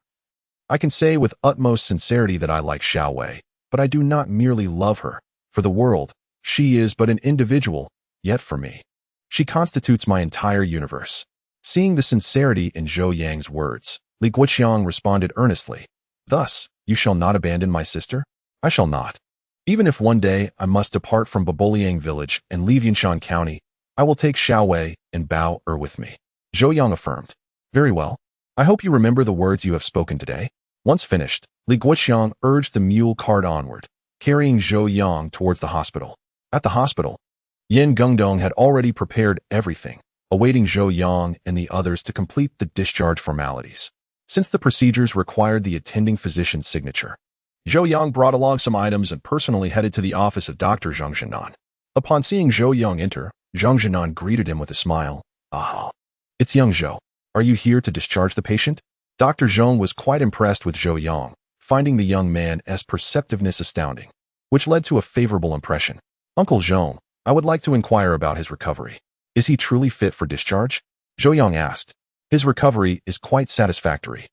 [SPEAKER 1] I can say with utmost sincerity that I like Xiaowei, but I do not merely love her. For the world, she is but an individual, yet for me, she constitutes my entire universe." Seeing the sincerity in Zhou Yang's words, Li Guiqiang responded earnestly, "Thus, you shall not abandon my sister?" "I shall not. Even if one day I must depart from Baboliang village and leave Yinshan County, I will take Xiaowei and Bao with me," Zhou Yang affirmed. "Very well. I hope you remember the words you have spoken today." Once finished, Li Guiqiang urged the mule cart onward, carrying Zhou Yang towards the hospital. At the hospital, Yin Gungdong had already prepared everything, awaiting Zhou Yang and the others to complete the discharge formalities. Since the procedures required the attending physician's signature, Zhou Yang brought along some items and personally headed to the office of Dr. Zhang Zhenan. Upon seeing Zhou Yang enter, Zhang Zhenan greeted him with a smile. "Ah, it's young Zhou. Are you here to discharge the patient?" Dr. Zhang was quite impressed with Zhou Yang, finding the young man's perceptiveness astounding, which led to a favorable impression. "Uncle Zhang, I would like to inquire about his recovery. Is he truly fit for discharge?" Zhou Yang asked. "His recovery is quite satisfactory.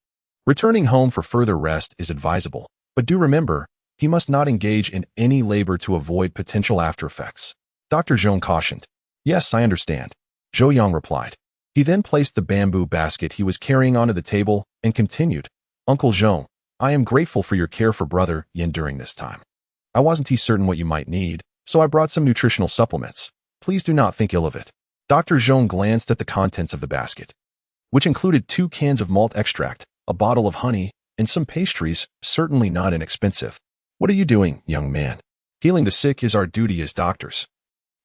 [SPEAKER 1] Returning home for further rest is advisable, but do remember, he must not engage in any labor to avoid potential after effects." Dr. Zhang cautioned. "Yes, I understand," Zhou Yang replied. He then placed the bamboo basket he was carrying onto the table and continued, "Uncle Zhang, I am grateful for your care for brother Yin during this time. I wasn't certain what you might need, so I brought some nutritional supplements. Please do not think ill of it." Dr. Zhang glanced at the contents of the basket, which included 2 cans of malt extract, a bottle of honey, and some pastries, certainly not inexpensive. "What are you doing, young man? Healing the sick is our duty as doctors.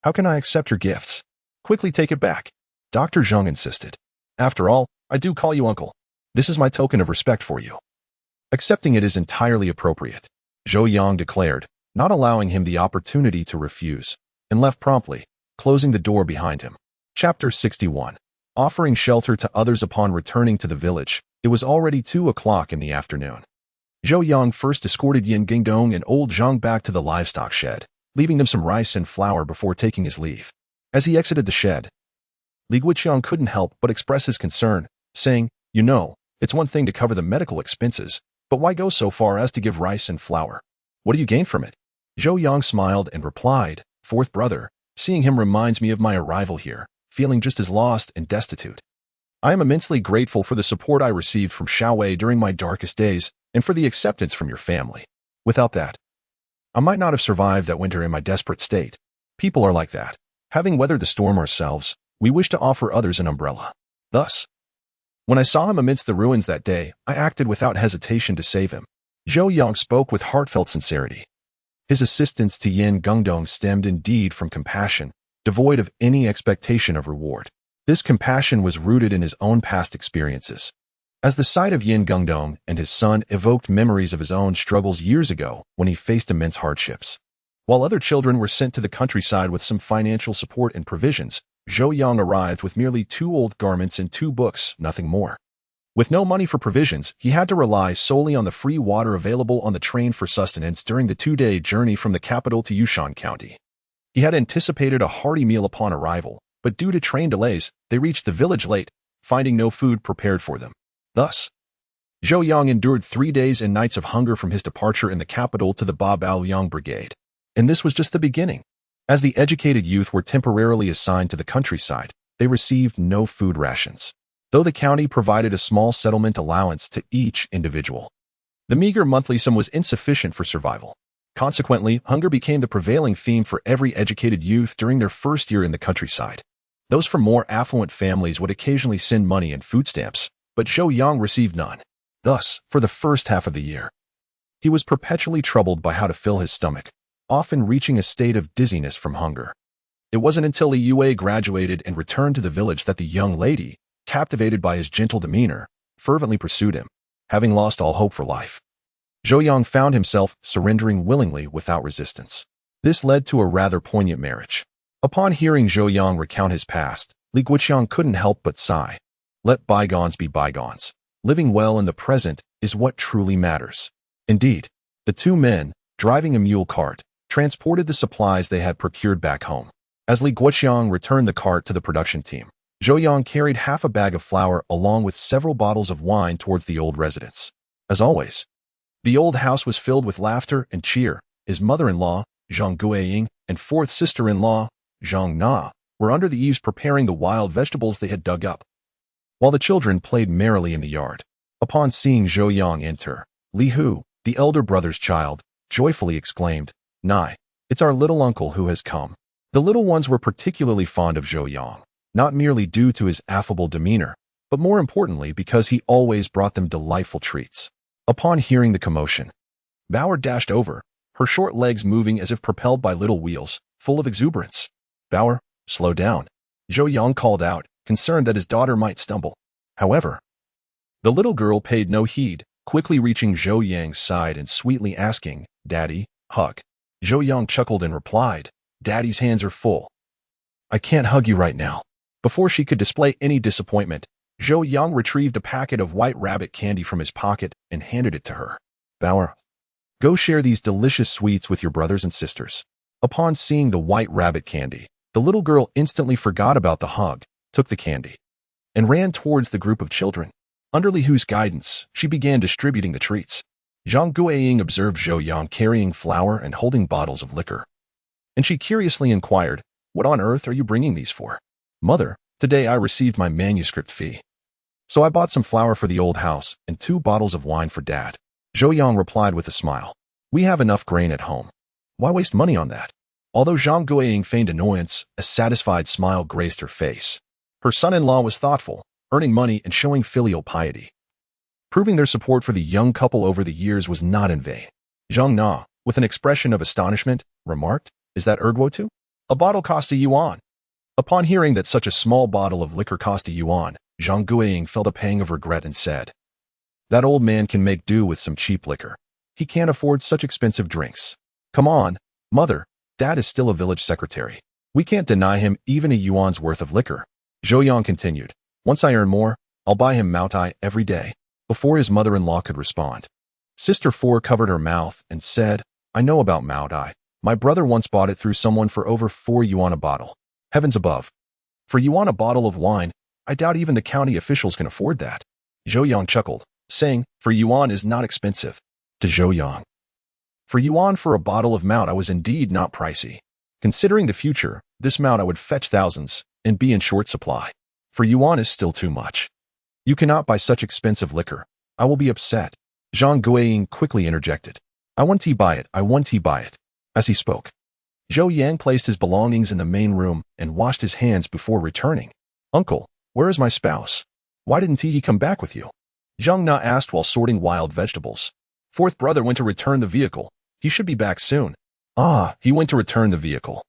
[SPEAKER 1] How can I accept your gifts?" Quickly take it back. Dr. Zhang insisted. After all, I do call you uncle. This is my token of respect for you. Accepting it is entirely appropriate, Zhou Yang declared, not allowing him the opportunity to refuse, and left promptly, closing the door behind him. Chapter 61. Offering shelter to others upon returning to the village. It was already 2 o'clock in the afternoon. Zhou Yang first escorted Yin Gingdong and old Zhang back to the livestock shed, leaving them some rice and flour before taking his leave. As he exited the shed, Li Guiqiang couldn't help but express his concern, saying, "You know, it's one thing to cover the medical expenses, but why go so far as to give rice and flour? What do you gain from it?" Zhou Yang smiled and replied, "Fourth brother, seeing him reminds me of my arrival here, feeling just as lost and destitute. I am immensely grateful for the support I received from Xiaowei during my darkest days and for the acceptance from your family. Without that, I might not have survived that winter in my desperate state. People are like that. Having weathered the storm ourselves, we wish to offer others an umbrella. Thus, when I saw him amidst the ruins that day, I acted without hesitation to save him." Zhou Yang spoke with heartfelt sincerity. His assistance to Yin Gungdong stemmed indeed from compassion, devoid of any expectation of reward. This compassion was rooted in his own past experiences. As the sight of Yin Gungdong and his son evoked memories of his own struggles years ago when he faced immense hardships. While other children were sent to the countryside with some financial support and provisions, Zhou Yang arrived with merely 2 old garments and 2 books, nothing more. With no money for provisions, he had to rely solely on the free water available on the train for sustenance during the 2-day journey from the capital to Yushan County. He had anticipated a hearty meal upon arrival, but due to train delays, they reached the village late, finding no food prepared for them. Thus, Zhou Yang endured 3 days and nights of hunger from his departure in the capital to the Ba Baoyang Brigade. And this was just the beginning. As the educated youth were temporarily assigned to the countryside, they received no food rations, though the county provided a small settlement allowance to each individual. The meager monthly sum was insufficient for survival. Consequently, hunger became the prevailing theme for every educated youth during their first year in the countryside. Those from more affluent families would occasionally send money and food stamps, but Zhou Yang received none. Thus, for the first half of the year, he was perpetually troubled by how to fill his stomach, often reaching a state of dizziness from hunger. It wasn't until Li Yue graduated and returned to the village that the young lady, captivated by his gentle demeanor, fervently pursued him, having lost all hope for life. Zhou Yang found himself surrendering willingly without resistance. This led to a rather poignant marriage. Upon hearing Zhou Yang recount his past, Li Guiqiang couldn't help but sigh. Let bygones be bygones. Living well in the present is what truly matters. Indeed, the 2 men, driving a mule cart, transported the supplies they had procured back home. As Li Guiqiang returned the cart to the production team, Zhou Yang carried half a bag of flour along with several bottles of wine towards the old residence. As always, the old house was filled with laughter and cheer. His mother-in-law, Zhang Guiying, and 4th sister-in-law, Zhang Na, were under the eaves preparing the wild vegetables they had dug up, while the children played merrily in the yard. Upon seeing Zhou Yang enter, Li Hu, the elder brother's child, joyfully exclaimed, "Nai, it's our little uncle who has come." The little ones were particularly fond of Zhou Yang, not merely due to his affable demeanor, but more importantly because he always brought them delightful treats. Upon hearing the commotion, Bauer dashed over, her short legs moving as if propelled by little wheels, full of exuberance. "Bauer, slow down," Zhou Yang called out, concerned that his daughter might stumble. However, the little girl paid no heed, quickly reaching Zhou Yang's side and sweetly asking, "Daddy, hug." Zhou Yang chuckled and replied, "Daddy's hands are full. I can't hug you right now." Before she could display any disappointment, Zhou Yang retrieved a packet of white rabbit candy from his pocket and handed it to her. "Bauer, go share these delicious sweets with your brothers and sisters." Upon seeing the white rabbit candy, the little girl instantly forgot about the hug, took the candy, and ran towards the group of children. Under Li Hu's guidance, she began distributing the treats. Zhang Guiying observed Zhou Yang carrying flour and holding bottles of liquor, and she curiously inquired, "What on earth are you bringing these for?" "Mother, today I received my manuscript fee, so I bought some flour for the old house and 2 bottles of wine for Dad." Zhou Yang replied with a smile, "We have enough grain at home. Why waste money on that?" Although Zhang Guiying feigned annoyance, a satisfied smile graced her face. Her son-in-law was thoughtful, earning money and showing filial piety. Proving their support for the young couple over the years was not in vain. Zhang Na, with an expression of astonishment, remarked, "Is that erguo too? A bottle costs a yuan. Upon hearing that such a small bottle of liquor cost a yuan, Zhang Guiying felt a pang of regret and said, "That old man can make do with some cheap liquor. He can't afford such expensive drinks. Come on, mother, dad is still a village secretary. We can't deny him even a yuan's worth of liquor." Zhou Yang continued, "Once I earn more, I'll buy him Maotai every day." Before his mother-in-law could respond, Sister 4 covered her mouth and said, "I know about Maotai. My brother once bought it through someone for over 4 yuan a bottle. Heavens above. For yuan a bottle of wine, I doubt even the county officials can afford that." Zhou Yang chuckled, saying, "For yuan is not expensive." To Zhou Yang, "For yuan for a bottle of Maotai was indeed not pricey. Considering the future, this Maotai would fetch thousands and be in short supply. For yuan is still too much. You cannot buy such expensive liquor. I will be upset." Zhang Guiying quickly interjected, "I want to buy it, I want to buy it." As he spoke, Zhou Yang placed his belongings in the main room and washed his hands before returning. "Uncle, where is my spouse? Why didn't he come back with you?" Zhang Na asked while sorting wild vegetables. "Fourth brother went to return the vehicle. He should be back soon." "Ah, he went to return the vehicle.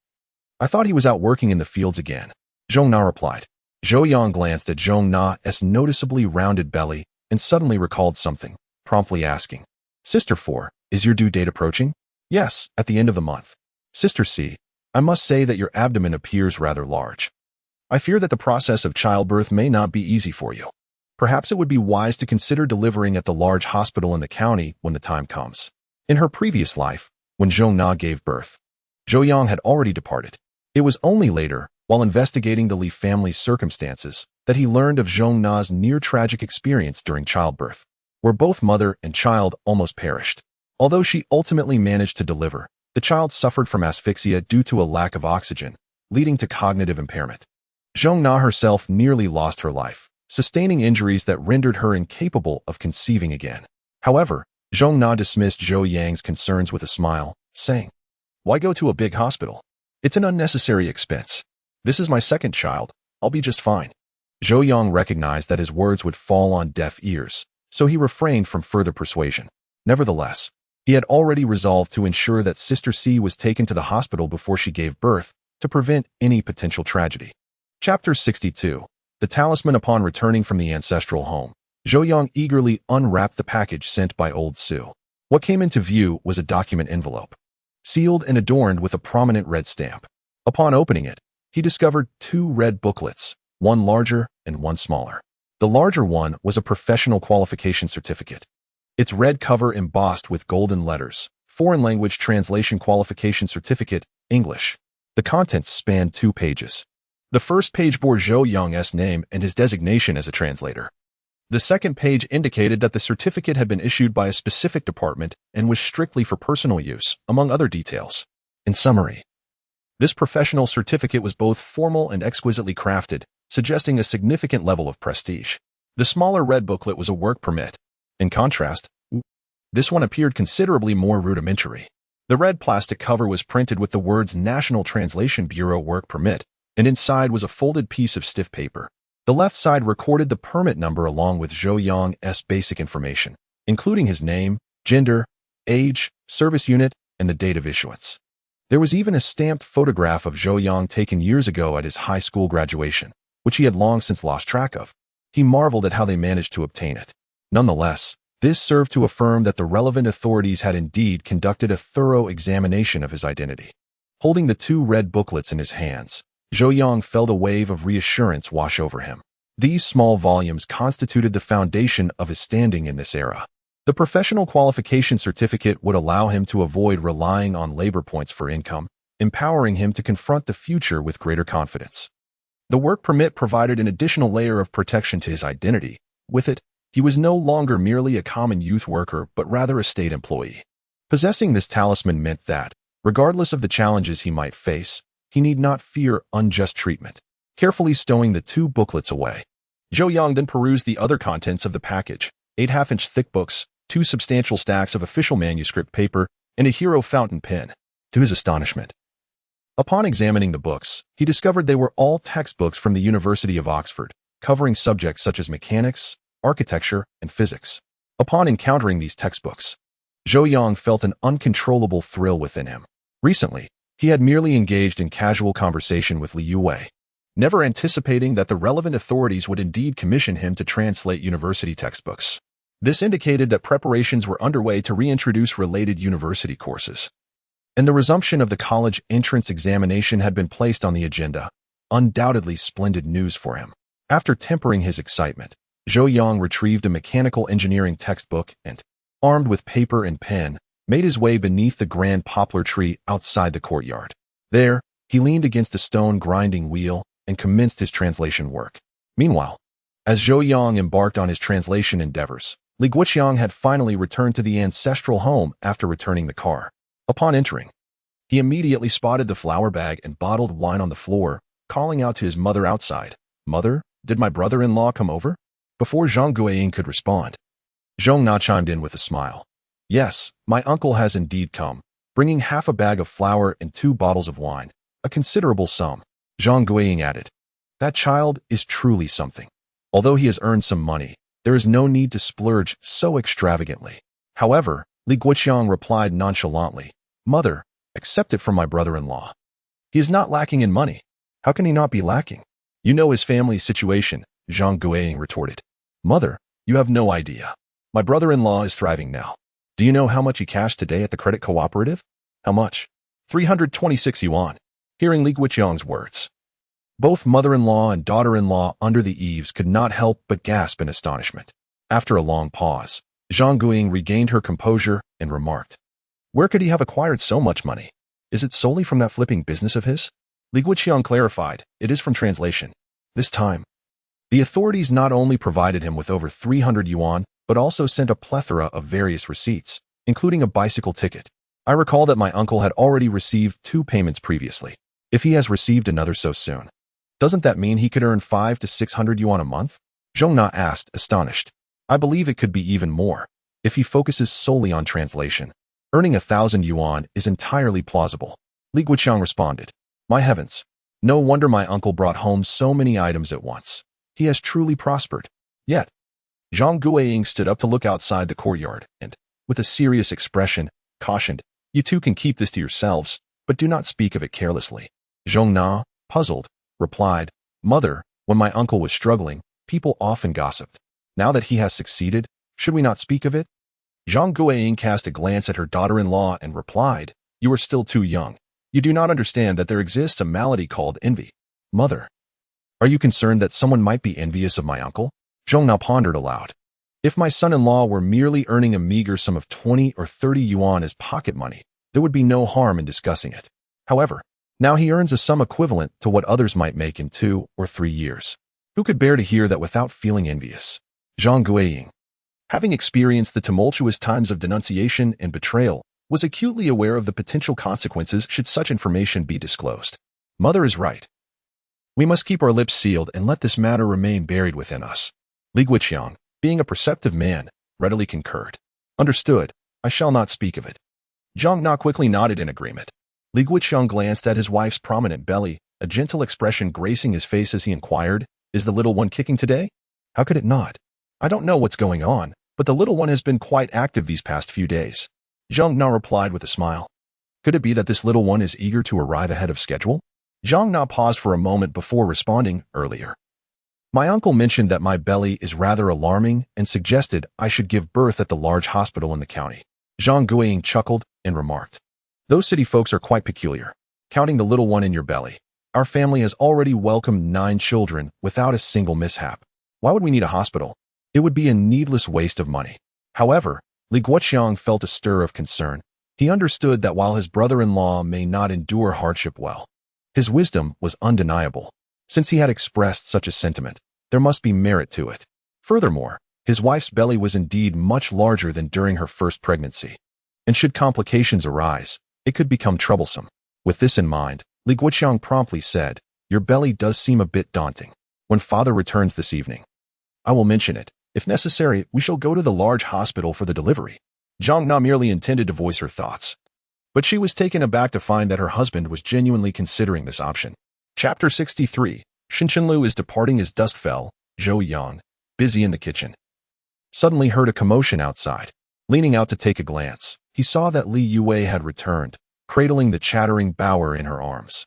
[SPEAKER 1] I thought he was out working in the fields again," Zhong Na replied. Zhou Yang glanced at Zhong Na's noticeably rounded belly and suddenly recalled something, promptly asking, "Sister 4, is your due date approaching?" "Yes, at the end of the month." "Sister C, I must say that your abdomen appears rather large. I fear that the process of childbirth may not be easy for you. Perhaps it would be wise to consider delivering at the large hospital in the county when the time comes." In her previous life, when Zhong Na gave birth, Zhou Yang had already departed. It was only later, while investigating the Li family's circumstances, that he learned of Zhong Na's near-tragic experience during childbirth, where both mother and child almost perished. Although she ultimately managed to deliver, the child suffered from asphyxia due to a lack of oxygen, leading to cognitive impairment. Zhong Na herself nearly lost her life, sustaining injuries that rendered her incapable of conceiving again. However, Zhong Na dismissed Zhou Yang's concerns with a smile, saying, "Why go to a big hospital? It's an unnecessary expense. This is my second child. I'll be just fine." Zhou Yang recognized that his words would fall on deaf ears, so he refrained from further persuasion. Nevertheless, he had already resolved to ensure that Sister C was taken to the hospital before she gave birth to prevent any potential tragedy. Chapter 62. The Talisman. Upon returning from the ancestral home, Zhou Yang eagerly unwrapped the package sent by old Su. What came into view was a document envelope, sealed and adorned with a prominent red stamp. Upon opening it, he discovered 2 red booklets, one larger and one smaller. The larger one was a professional qualification certificate, its red cover embossed with golden letters, Foreign Language Translation Qualification Certificate, English. The contents spanned 2 pages. The first page bore Zhou Yang's name and his designation as a translator. The second page indicated that the certificate had been issued by a specific department and was strictly for personal use, among other details. In summary, this professional certificate was both formal and exquisitely crafted, suggesting a significant level of prestige. The smaller red booklet was a work permit. In contrast, this one appeared considerably more rudimentary. The red plastic cover was printed with the words National Translation Bureau Work Permit, and inside was a folded piece of stiff paper. The left side recorded the permit number along with Zhou Yang's basic information, including his name, gender, age, service unit, and the date of issuance. There was even a stamped photograph of Zhou Yang taken years ago at his high school graduation, which he had long since lost track of. He marveled at how they managed to obtain it. Nonetheless, this served to affirm that the relevant authorities had indeed conducted a thorough examination of his identity. Holding the 2 red booklets in his hands, Zhou Yang felt a wave of reassurance wash over him. These small volumes constituted the foundation of his standing in this era. The professional qualification certificate would allow him to avoid relying on labor points for income, empowering him to confront the future with greater confidence. The work permit provided an additional layer of protection to his identity. With it, he was no longer merely a common youth worker but rather a state employee. Possessing this talisman meant that, regardless of the challenges he might face, he need not fear unjust treatment. Carefully stowing the 2 booklets away, Zhou Yang then perused the other contents of the package: 8 half-inch thick books, 2 substantial stacks of official manuscript paper, and a hero fountain pen. To his astonishment, upon examining the books, he discovered they were all textbooks from the University of Oxford, covering subjects such as mechanics, architecture, and physics. Upon encountering these textbooks, Zhou Yang felt an uncontrollable thrill within him. Recently, he had merely engaged in casual conversation with Li Yue. never anticipating that the relevant authorities would indeed commission him to translate university textbooks. This indicated that preparations were underway to reintroduce related university courses, and the resumption of the college entrance examination had been placed on the agenda. Undoubtedly splendid news for him. After tempering his excitement, Zhou Yang retrieved a mechanical engineering textbook and, armed with paper and pen, made his way beneath the grand poplar tree outside the courtyard. There, he leaned against a stone grinding wheel and commenced his translation work. Meanwhile, as Zhou Yang embarked on his translation endeavors, Li Guoqiang had finally returned to the ancestral home after returning the car. Upon entering, he immediately spotted the flour bag and bottled wine on the floor, calling out to his mother outside, "Mother, did my brother-in-law come over?" Before Zhang Guiying could respond, Zhong Na chimed in with a smile. "Yes, my uncle has indeed come, bringing half a bag of flour and 2 bottles of wine, a considerable sum." Zhang Guiying added, "That child is truly something. Although he has earned some money, there is no need to splurge so extravagantly." However, Li Guoqiang replied nonchalantly, "Mother, accept it from my brother-in-law. He is not lacking in money. How can he not be lacking? You know his family's situation," Zhang Guiying retorted. "Mother, you have no idea. My brother-in-law is thriving now. Do you know how much he cashed today at the credit cooperative?" "How much?" 326 yuan. Hearing Li Guoqiang's words, both mother-in-law and daughter-in-law under the eaves could not help but gasp in astonishment. After a long pause, Zhang Guiying regained her composure and remarked, "Where could he have acquired so much money? Is it solely from that flipping business of his?" Li Guoqiang clarified, "It is from translation. This time, the authorities not only provided him with over 300 yuan, but also sent a plethora of various receipts, including a bicycle ticket. I recall that my uncle had already received 2 payments previously. If he has received another so soon, doesn't that mean he could earn 500 to 600 yuan a month?" Zhong Na asked, astonished. "I believe it could be even more, if he focuses solely on translation. Earning 1,000 yuan is entirely plausible." Li Guoqiang responded, "My heavens, no wonder my uncle brought home so many items at once. He has truly prospered." Yet, Zhang Guiying stood up to look outside the courtyard and, with a serious expression, cautioned, "You two can keep this to yourselves, but do not speak of it carelessly." Zhong Na, puzzled, replied, "Mother, when my uncle was struggling, people often gossiped. Now that he has succeeded, should we not speak of it?" Zhang Guiying cast a glance at her daughter-in-law and replied, "You are still too young. You do not understand that there exists a malady called envy." "Mother, are you concerned that someone might be envious of my uncle?" Zhong Na pondered aloud. "If my son-in-law were merely earning a meager sum of 20 or 30 yuan as pocket money, there would be no harm in discussing it. However, now he earns a sum equivalent to what others might make in 2 or 3 years. Who could bear to hear that without feeling envious?" Zhang Guiying, having experienced the tumultuous times of denunciation and betrayal, was acutely aware of the potential consequences should such information be disclosed. "Mother is right. We must keep our lips sealed and let this matter remain buried within us." Li Guoqiang, being a perceptive man, readily concurred. "Understood. I shall not speak of it." Zhang Na quickly nodded in agreement. Li Guoqiang glanced at his wife's prominent belly, a gentle expression gracing his face as he inquired, "Is the little one kicking today?" "How could it not? I don't know what's going on, but the little one has been quite active these past few days." Zhang Na replied with a smile. "Could it be that this little one is eager to arrive ahead of schedule?" Zhang Na paused for a moment before responding, "Earlier, my uncle mentioned that my belly is rather alarming and suggested I should give birth at the large hospital in the county." Zhang Guiying chuckled and remarked, "Those city folks are quite peculiar. Counting the little one in your belly, our family has already welcomed 9 children without a single mishap. Why would we need a hospital? It would be a needless waste of money." However, Li Guoqiang felt a stir of concern. He understood that while his brother-in-law may not endure hardship well, his wisdom was undeniable. Since he had expressed such a sentiment, there must be merit to it. Furthermore, his wife's belly was indeed much larger than during her first pregnancy, and should complications arise, it could become troublesome. With this in mind, Li Guoqiang promptly said, "Your belly does seem a bit daunting. When father returns this evening, I will mention it. If necessary, we shall go to the large hospital for the delivery." Zhang Na merely intended to voice her thoughts, but she was taken aback to find that her husband was genuinely considering this option. Chapter 63. Shinchenlu is departing as dusk fell. Zhou Yang, busy in the kitchen, suddenly heard a commotion outside. Leaning out to take a glance, he saw that Li Yue had returned, cradling the chattering Bower in her arms.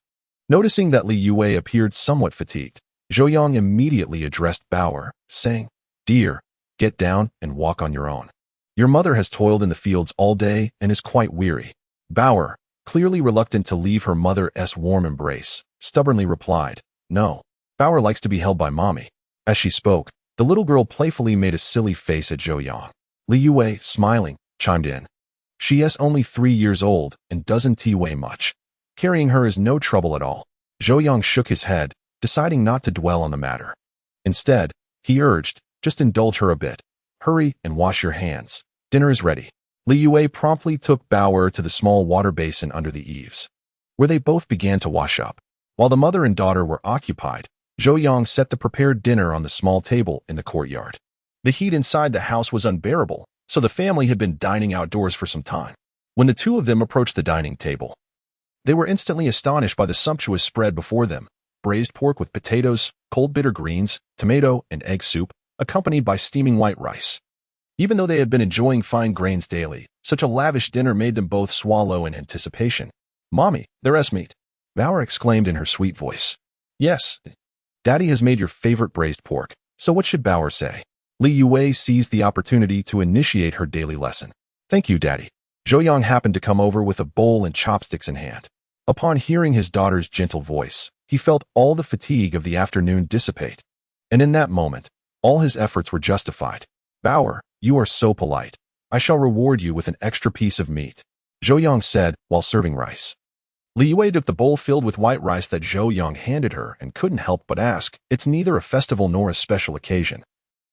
[SPEAKER 1] Noticing that Li Yue appeared somewhat fatigued, Zhou Yang immediately addressed Bauer, saying, "Dear, get down and walk on your own. Your mother has toiled in the fields all day and is quite weary." Bauer, clearly reluctant to leave her mother's warm embrace, stubbornly replied, "No. Bauer likes to be held by mommy." As she spoke, the little girl playfully made a silly face at Zhou Yang. Li Yue, smiling, chimed in. "She is only 3 years old and doesn't weigh much. Carrying her is no trouble at all." Zhou Yang shook his head, deciding not to dwell on the matter. Instead, he urged, "Just indulge her a bit. Hurry and wash your hands. Dinner is ready." Li Yue promptly took Bauer to the small water basin under the eaves, where they both began to wash up. While the mother and daughter were occupied, Zhou Yang set the prepared dinner on the small table in the courtyard. The heat inside the house was unbearable, so the family had been dining outdoors for some time. When the two of them approached the dining table, they were instantly astonished by the sumptuous spread before them: braised pork with potatoes, cold bitter greens, tomato, and egg soup, accompanied by steaming white rice. Even though they had been enjoying fine grains daily, such a lavish dinner made them both swallow in anticipation. "Mommy, there's meat," Bauer exclaimed in her sweet voice. "Yes, Daddy has made your favorite braised pork, so what should Bauer say?" Li Yue seized the opportunity to initiate her daily lesson. "Thank you, Daddy." Zhou Yang happened to come over with a bowl and chopsticks in hand. Upon hearing his daughter's gentle voice, he felt all the fatigue of the afternoon dissipate. And in that moment, all his efforts were justified. "Bauer, you are so polite. I shall reward you with an extra piece of meat," Zhou Yang said while serving rice. Li Yue took the bowl filled with white rice that Zhou Yang handed her and couldn't help but ask, "It's neither a festival nor a special occasion.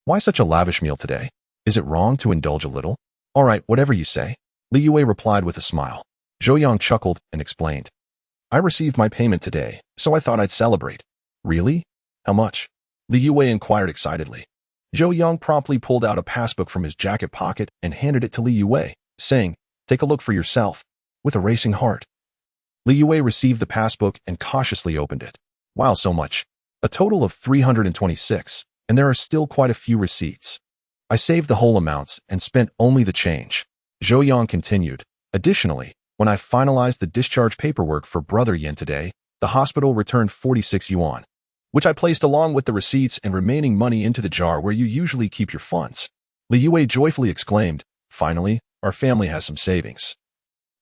[SPEAKER 1] Why such a lavish meal today? Is it wrong to indulge a little?" "All right, whatever you say," Li Yue replied with a smile. Zhou Yang chuckled and explained, "I received my payment today, so I thought I'd celebrate." "Really? How much?" Li Yue inquired excitedly. Zhou Yang promptly pulled out a passbook from his jacket pocket and handed it to Li Yue, saying, "Take a look for yourself." With a racing heart, Li Yue received the passbook and cautiously opened it. "Wow, so much. A total of 326, and there are still quite a few receipts. I saved the whole amounts and spent only the change." Zhou Yang continued, "Additionally, when I finalized the discharge paperwork for Brother Yin today, the hospital returned 46 yuan, which I placed along with the receipts and remaining money into the jar where you usually keep your funds." Li Yue joyfully exclaimed, "Finally, our family has some savings.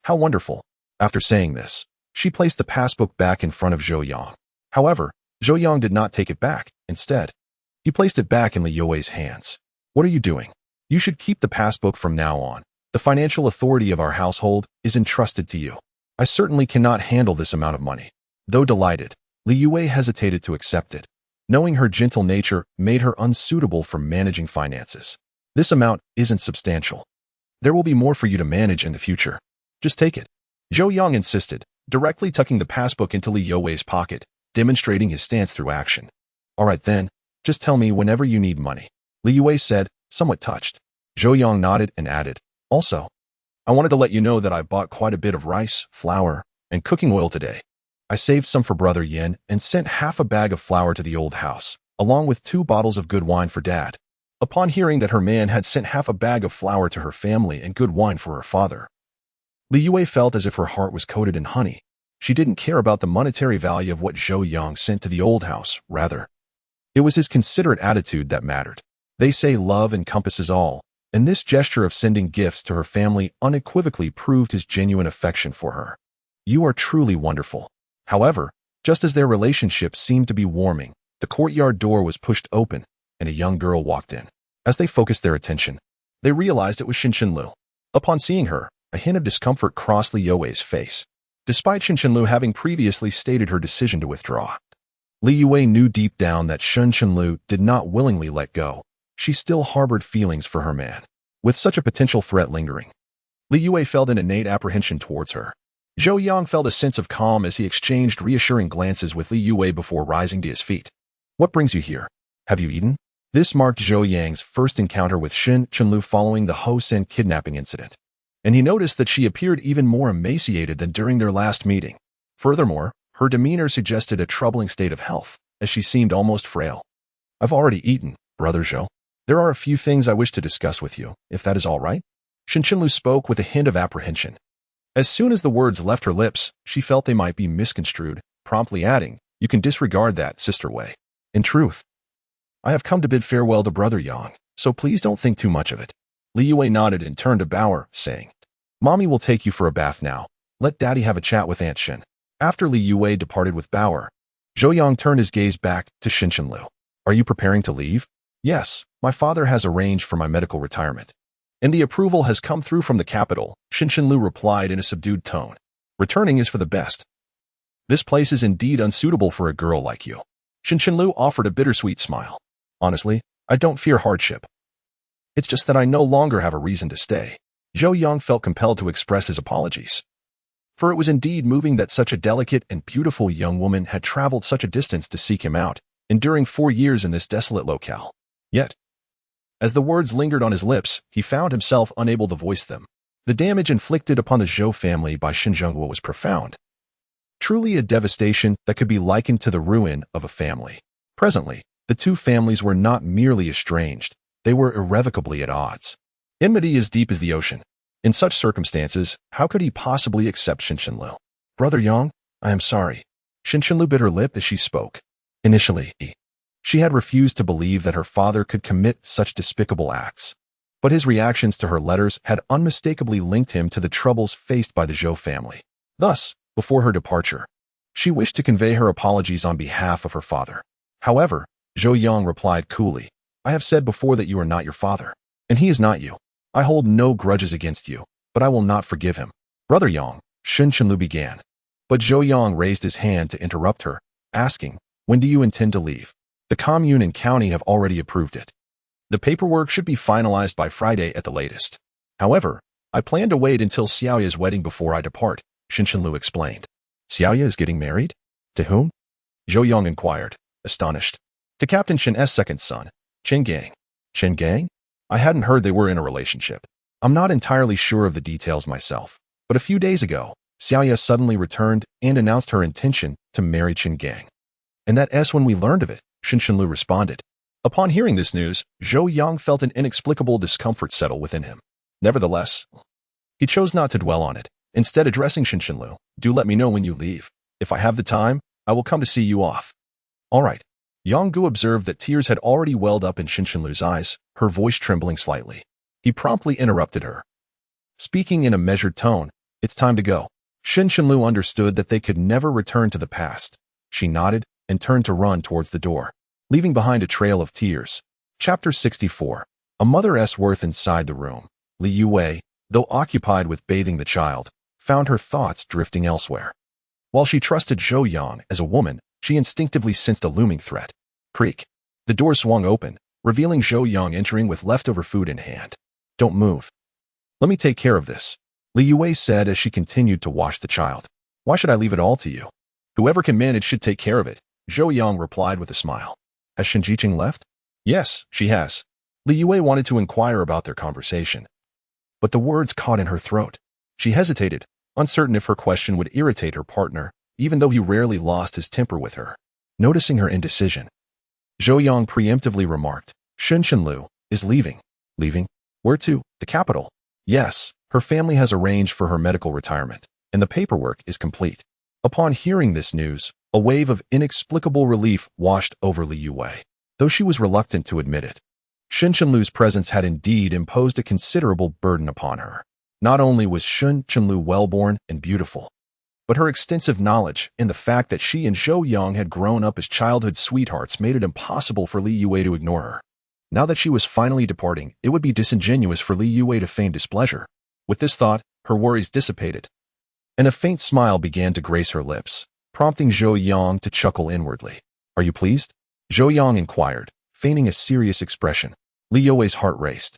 [SPEAKER 1] How wonderful." After saying this, she placed the passbook back in front of Zhou Yang. However, Zhou Yang did not take it back. Instead, he placed it back in Li Yue's hands. "What are you doing? You should keep the passbook from now on. The financial authority of our household is entrusted to you. I certainly cannot handle this amount of money." Though delighted, Li Yue hesitated to accept it, knowing her gentle nature made her unsuitable for managing finances. "This amount isn't substantial. There will be more for you to manage in the future. Just take it," Zhou Yang insisted, directly tucking the passbook into Li Yue's pocket, demonstrating his stance through action. "All right then, just tell me whenever you need money," Li Yue said, somewhat touched. Zhou Yang nodded and added, "Also, I wanted to let you know that I bought quite a bit of rice, flour, and cooking oil today. I saved some for Brother Yin and sent half a bag of flour to the old house, along with 2 bottles of good wine for Dad." Upon hearing that her man had sent half a bag of flour to her family and good wine for her father, Li Yue felt as if her heart was coated in honey. She didn't care about the monetary value of what Zhou Yang sent to the old house, rather. It was his considerate attitude that mattered. They say love encompasses all, and this gesture of sending gifts to her family unequivocally proved his genuine affection for her. "You are truly wonderful." However, just as their relationship seemed to be warming, the courtyard door was pushed open, and a young girl walked in. As they focused their attention, they realized it was Xinshinlu. Upon seeing her, a hint of discomfort crossed Li Yue's face. Despite Xinshinlu having previously stated her decision to withdraw, Li Yue knew deep down that Xinshinlu did not willingly let go. She still harbored feelings for her man. With such a potential threat lingering, Li Yue felt an innate apprehension towards her. Zhou Yang felt a sense of calm as he exchanged reassuring glances with Li Yue before rising to his feet. "What brings you here? Have you eaten?" This marked Zhou Yang's first encounter with Xinshinlu following the Ho Sen kidnapping incident, and he noticed that she appeared even more emaciated than during their last meeting. Furthermore, her demeanor suggested a troubling state of health, as she seemed almost frail. "I've already eaten, Brother Zhou. There are a few things I wish to discuss with you, if that is all right." Xinshinlu spoke with a hint of apprehension. As soon as the words left her lips, she felt they might be misconstrued, promptly adding, "You can disregard that, Sister Wei. In truth, I have come to bid farewell to Brother Yang, so please don't think too much of it." Li Yue nodded and turned to Bauer, saying, "Mommy will take you for a bath now. Let Daddy have a chat with Aunt Shin." After Li Yue departed with Bauer, Zhou Yang turned his gaze back to Shinshinlu. "Are you preparing to leave?" "Yes, my father has arranged for my medical retirement, and the approval has come through from the capital," Shinshinlu replied in a subdued tone. "Returning is for the best. This place is indeed unsuitable for a girl like you." Shinshinlu offered a bittersweet smile. "Honestly, I don't fear hardship. It's just that I no longer have a reason to stay." Zhou Yang felt compelled to express his apologies, for it was indeed moving that such a delicate and beautiful young woman had traveled such a distance to seek him out, enduring 4 years in this desolate locale. Yet, as the words lingered on his lips, he found himself unable to voice them. The damage inflicted upon the Zhou family by Xinzhengguo was profound. Truly a devastation that could be likened to the ruin of a family. Presently, the two families were not merely estranged, they were irrevocably at odds. Enmity as deep as the ocean. In such circumstances, how could he possibly accept Shinshinlu? "Brother Yang, I am sorry." Shinshinlu bit her lip as she spoke. Initially, she had refused to believe that her father could commit such despicable acts. But his reactions to her letters had unmistakably linked him to the troubles faced by the Zhou family. Thus, before her departure, she wished to convey her apologies on behalf of her father. However, Zhou Yang replied coolly, "I have said before that you are not your father, and he is not you. I hold no grudges against you, but I will not forgive him." "Brother Yang," Shinshinlu began. But Zhou Yang raised his hand to interrupt her, asking, "When do you intend to leave? The commune and county have already approved it. The paperwork should be finalized by Friday at the latest. However, I plan to wait until Xiaoya's wedding before I depart," Shinshinlu explained. "Xiaoya is getting married? To whom?" Zhou Yang inquired, astonished. "To Captain Shen's second son, Chen Gang." "Chen Gang? I hadn't heard they were in a relationship. I'm not entirely sure of the details myself, but a few days ago, Xiaoya suddenly returned and announced her intention to marry Chen Gang. And that's when we learned of it," Shinshinlu responded. Upon hearing this news, Zhou Yang felt an inexplicable discomfort settle within him. Nevertheless, he chose not to dwell on it, instead addressing Shinshinlu, "Do let me know when you leave. If I have the time, I will come to see you off." "All right." Yang Gu observed that tears had already welled up in Shinshinlu's eyes, her voice trembling slightly. He promptly interrupted her, speaking in a measured tone, "It's time to go." Shinshinlu understood that they could never return to the past. She nodded and turned to run towards the door, leaving behind a trail of tears. Chapter 64. A mother's worth inside the room. Li Yue, though occupied with bathing the child, found her thoughts drifting elsewhere. While she trusted Zhou Yang as a woman, she instinctively sensed a looming threat. Creak. The door swung open, revealing Zhou Yang entering with leftover food in hand. "Don't move. Let me take care of this," Li Yue said as she continued to wash the child. "Why should I leave it all to you? Whoever can manage should take care of it," Zhou Yang replied with a smile. "Has Shinjiqing left?" "Yes, she has." Li Yue wanted to inquire about their conversation, but the words caught in her throat. She hesitated, uncertain if her question would irritate her partner, even though he rarely lost his temper with her. Noticing her indecision, Zhou Yang preemptively remarked, "Shinshinlu is leaving." "Leaving? Where to? The capital?" "Yes, her family has arranged for her medical retirement, and the paperwork is complete." Upon hearing this news, a wave of inexplicable relief washed over Li Yue, though she was reluctant to admit it. Shinshinlu's presence had indeed imposed a considerable burden upon her. Not only was Shinshinlu well-born and beautiful, but her extensive knowledge and the fact that she and Zhou Yang had grown up as childhood sweethearts made it impossible for Li Yue to ignore her. Now that she was finally departing, it would be disingenuous for Li Yue to feign displeasure. With this thought, her worries dissipated, and a faint smile began to grace her lips, prompting Zhou Yang to chuckle inwardly. "Are you pleased?" Zhou Yang inquired, feigning a serious expression. Li Yue's heart raced,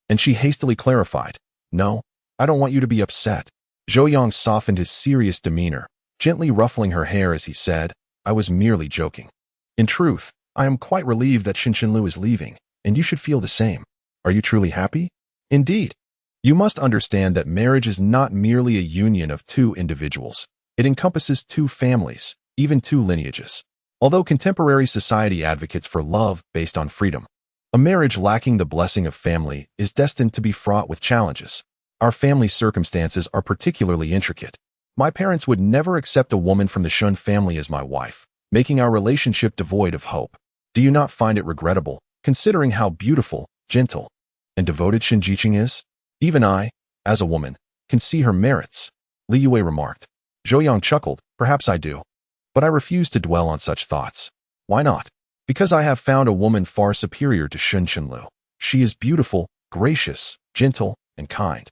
[SPEAKER 1] and she hastily clarified, "No, I don't want you to be upset." Zhou Yang softened his serious demeanor, gently ruffling her hair as he said, "I was merely joking. In truth, I am quite relieved that Shinshinlu is leaving, and you should feel the same. Are you truly happy?" "Indeed. You must understand that marriage is not merely a union of two individuals. It encompasses two families, even two lineages. Although contemporary society advocates for love based on freedom, a marriage lacking the blessing of family is destined to be fraught with challenges. Our family circumstances are particularly intricate. My parents would never accept a woman from the Shun family as my wife, making our relationship devoid of hope. Do you not find it regrettable, considering how beautiful, gentle, and devoted Shinjiching is? Even I, as a woman, can see her merits, Li Yue remarked. Zhou Yang chuckled. Perhaps I do. But I refuse to dwell on such thoughts. Why not? Because I have found a woman far superior to Shun Qinlu. She is beautiful, gracious, gentle, and kind,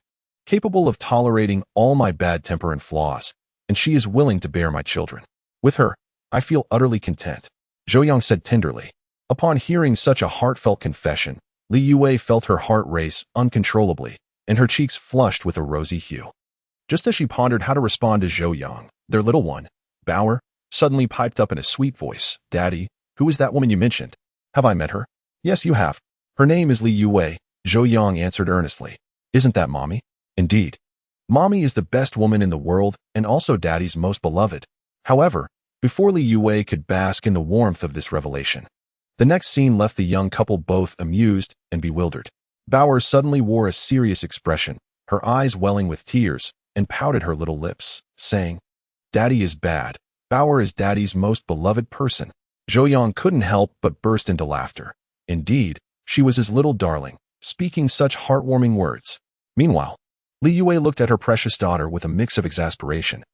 [SPEAKER 1] capable of tolerating all my bad temper and flaws, and she is willing to bear my children. With her, I feel utterly content, Zhou Yang said tenderly. Upon hearing such a heartfelt confession, Li Yue felt her heart race uncontrollably, and her cheeks flushed with a rosy hue. Just as she pondered how to respond to Zhou Yang, their little one, Bauer, suddenly piped up in a sweet voice, "Daddy, who is that woman you mentioned? Have I met her?" "Yes, you have. Her name is Li Yue," Zhou Yang answered earnestly. "Isn't that Mommy?" "Indeed. Mommy is the best woman in the world and also Daddy's most beloved." However, before Li Yue could bask in the warmth of this revelation, the next scene left the young couple both amused and bewildered. Bauer suddenly wore a serious expression, her eyes welling with tears, and pouted her little lips, saying, "Daddy is bad. Bauer is Daddy's most beloved person." Zhou Yang couldn't help but burst into laughter. Indeed, she was his little darling, speaking such heartwarming words. Meanwhile, Li Yue looked at her precious daughter with a mix of exasperation,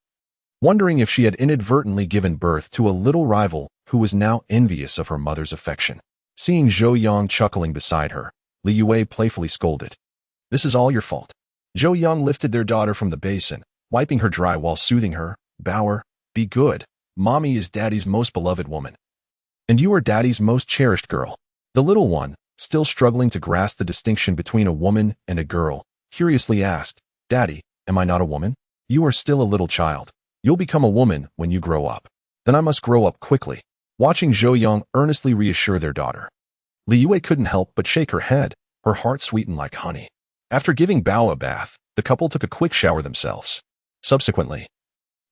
[SPEAKER 1] wondering if she had inadvertently given birth to a little rival who was now envious of her mother's affection. Seeing Zhou Yang chuckling beside her, Li Yue playfully scolded, "This is all your fault." Zhou Yang lifted their daughter from the basin, wiping her dry while soothing her. "Bauer, be good. Mommy is Daddy's most beloved woman. And you are Daddy's most cherished girl." The little one, still struggling to grasp the distinction between a woman and a girl, curiously asked, "Daddy, am I not a woman?" "You are still a little child. You'll become a woman when you grow up." "Then I must grow up quickly." Watching Zhou Yang earnestly reassure their daughter, Li Yue couldn't help but shake her head, her heart sweetened like honey. After giving Bao a bath, the couple took a quick shower themselves. Subsequently,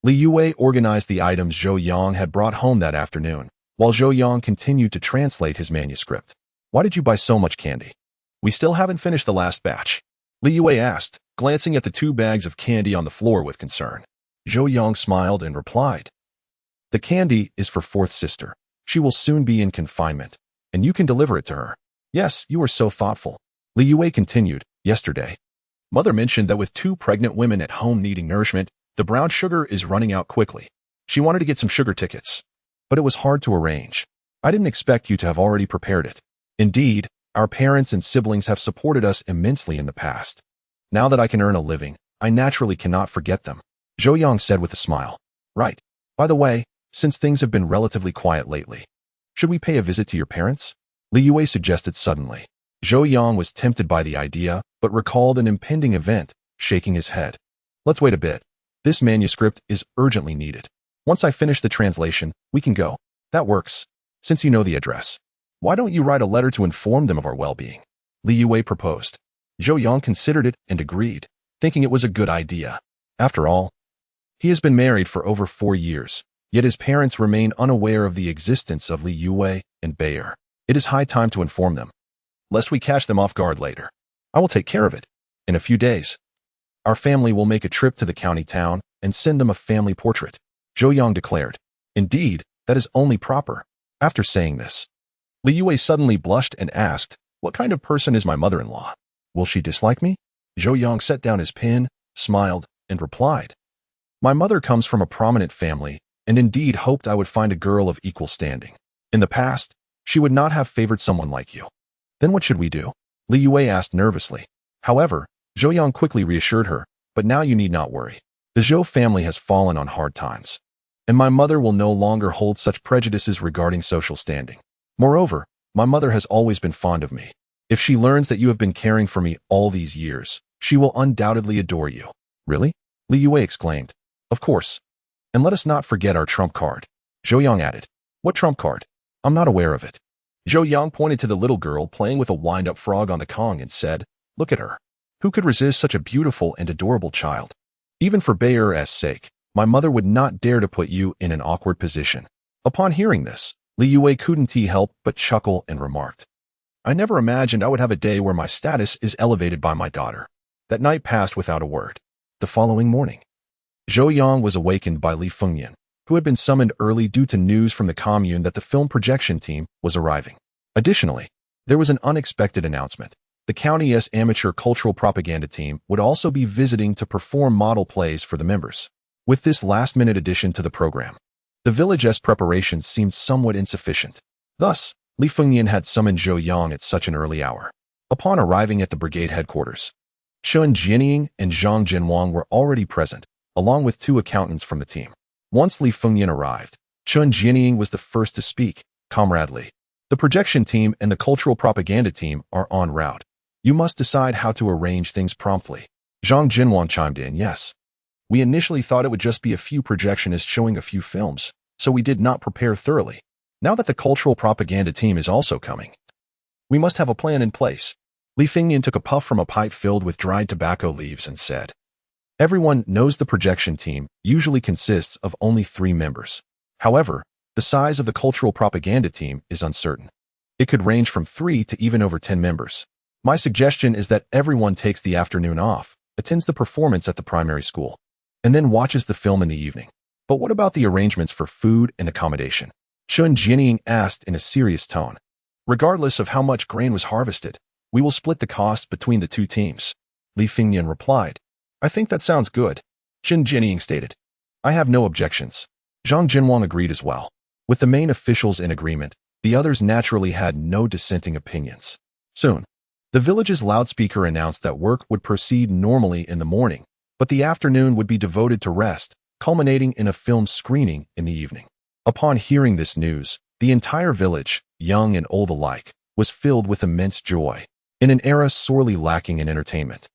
[SPEAKER 1] Li Yue organized the items Zhou Yang had brought home that afternoon, while Zhou Yang continued to translate his manuscript. "Why did you buy so much candy?" "We still haven't finished the last batch," Li Yue asked, glancing at the 2 bags of candy on the floor with concern. Zhou Yang smiled and replied, "The candy is for fourth sister. She will soon be in confinement, and you can deliver it to her." "Yes, you are so thoughtful." Li Yue continued, "Yesterday, Mother mentioned that with 2 pregnant women at home needing nourishment, the brown sugar is running out quickly. She wanted to get some sugar tickets, but it was hard to arrange. I didn't expect you to have already prepared it. Indeed, our parents and siblings have supported us immensely in the past. Now that I can earn a living, I naturally cannot forget them," Zhou Yang said with a smile. "Right. By the way, since things have been relatively quiet lately, should we pay a visit to your parents?" Li Yue suggested suddenly. Zhou Yang was tempted by the idea, but recalled an impending event, shaking his head. "Let's wait a bit. This manuscript is urgently needed. Once I finish the translation, we can go." "That works. Since you know the address, why don't you write a letter to inform them of our well-being?" Li Yue proposed. Zhou Yang considered it and agreed, thinking it was a good idea. After all, he has been married for over 4 years, yet his parents remain unaware of the existence of Li Yue and Bayer. It is high time to inform them, lest we catch them off guard later. "I will take care of it. In a few days, our family will make a trip to the county town and send them a family portrait," Zhou Yang declared. "Indeed, that is only proper." After saying this, Li Yue suddenly blushed and asked, "What kind of person is my mother-in-law? Will she dislike me?" Zhou Yang set down his pen, smiled, and replied, "My mother comes from a prominent family and indeed hoped I would find a girl of equal standing. In the past, she would not have favored someone like you." "Then what should we do?" Li Yue asked nervously. However, Zhou Yang quickly reassured her, "But now you need not worry. The Zhou family has fallen on hard times, and my mother will no longer hold such prejudices regarding social standing. Moreover, my mother has always been fond of me. If she learns that you have been caring for me all these years, she will undoubtedly adore you." "Really?" Li Yue exclaimed. "Of course. And let us not forget our trump card," Zhou Yang added. "What trump card? I'm not aware of it." Zhou Yang pointed to the little girl playing with a wind-up frog on the kang and said, "Look at her. Who could resist such a beautiful and adorable child? Even for Bayer's sake, my mother would not dare to put you in an awkward position." Upon hearing this, Li Yue couldn't help but chuckle and remarked, "I never imagined I would have a day where my status is elevated by my daughter." That night passed without a word. The following morning, Zhou Yang was awakened by Li Fengyan, who had been summoned early due to news from the commune that the film projection team was arriving. Additionally, there was an unexpected announcement. The county's amateur cultural propaganda team would also be visiting to perform model plays for the members. With this last-minute addition to the program, the village's preparations seemed somewhat insufficient. Thus, Li Fengyan had summoned Zhou Yang at such an early hour. Upon arriving at the brigade headquarters, Chen Jianying and Zhang Jinwang were already present, along with 2 accountants from the team. Once Li Fengyan arrived, Chen Jianying was the first to speak. Comrade Li, the projection team and the cultural propaganda team are en route. You must decide how to arrange things promptly. Zhang Jinwang chimed in, yes. We initially thought it would just be a few projectionists showing a few films, so we did not prepare thoroughly. Now that the cultural propaganda team is also coming, we must have a plan in place. Li Fengyan took a puff from a pipe filled with dried tobacco leaves and said, everyone knows the projection team usually consists of only 3 members. However, the size of the cultural propaganda team is uncertain. It could range from 3 to even over 10 members. My suggestion is that everyone takes the afternoon off, attends the performance at the primary school, and then watches the film in the evening. But what about the arrangements for food and accommodation? Chen Jianying asked in a serious tone. Regardless of how much grain was harvested, we will split the cost between the 2 teams. Li Fengyan replied. I think that sounds good, Chen Jianying stated. I have no objections. Zhang Jinwang agreed as well. With the main officials in agreement, the others naturally had no dissenting opinions. Soon, the village's loudspeaker announced that work would proceed normally in the morning, but the afternoon would be devoted to rest, culminating in a film screening in the evening. Upon hearing this news, the entire village, young and old alike, was filled with immense joy. In an era sorely lacking in entertainment,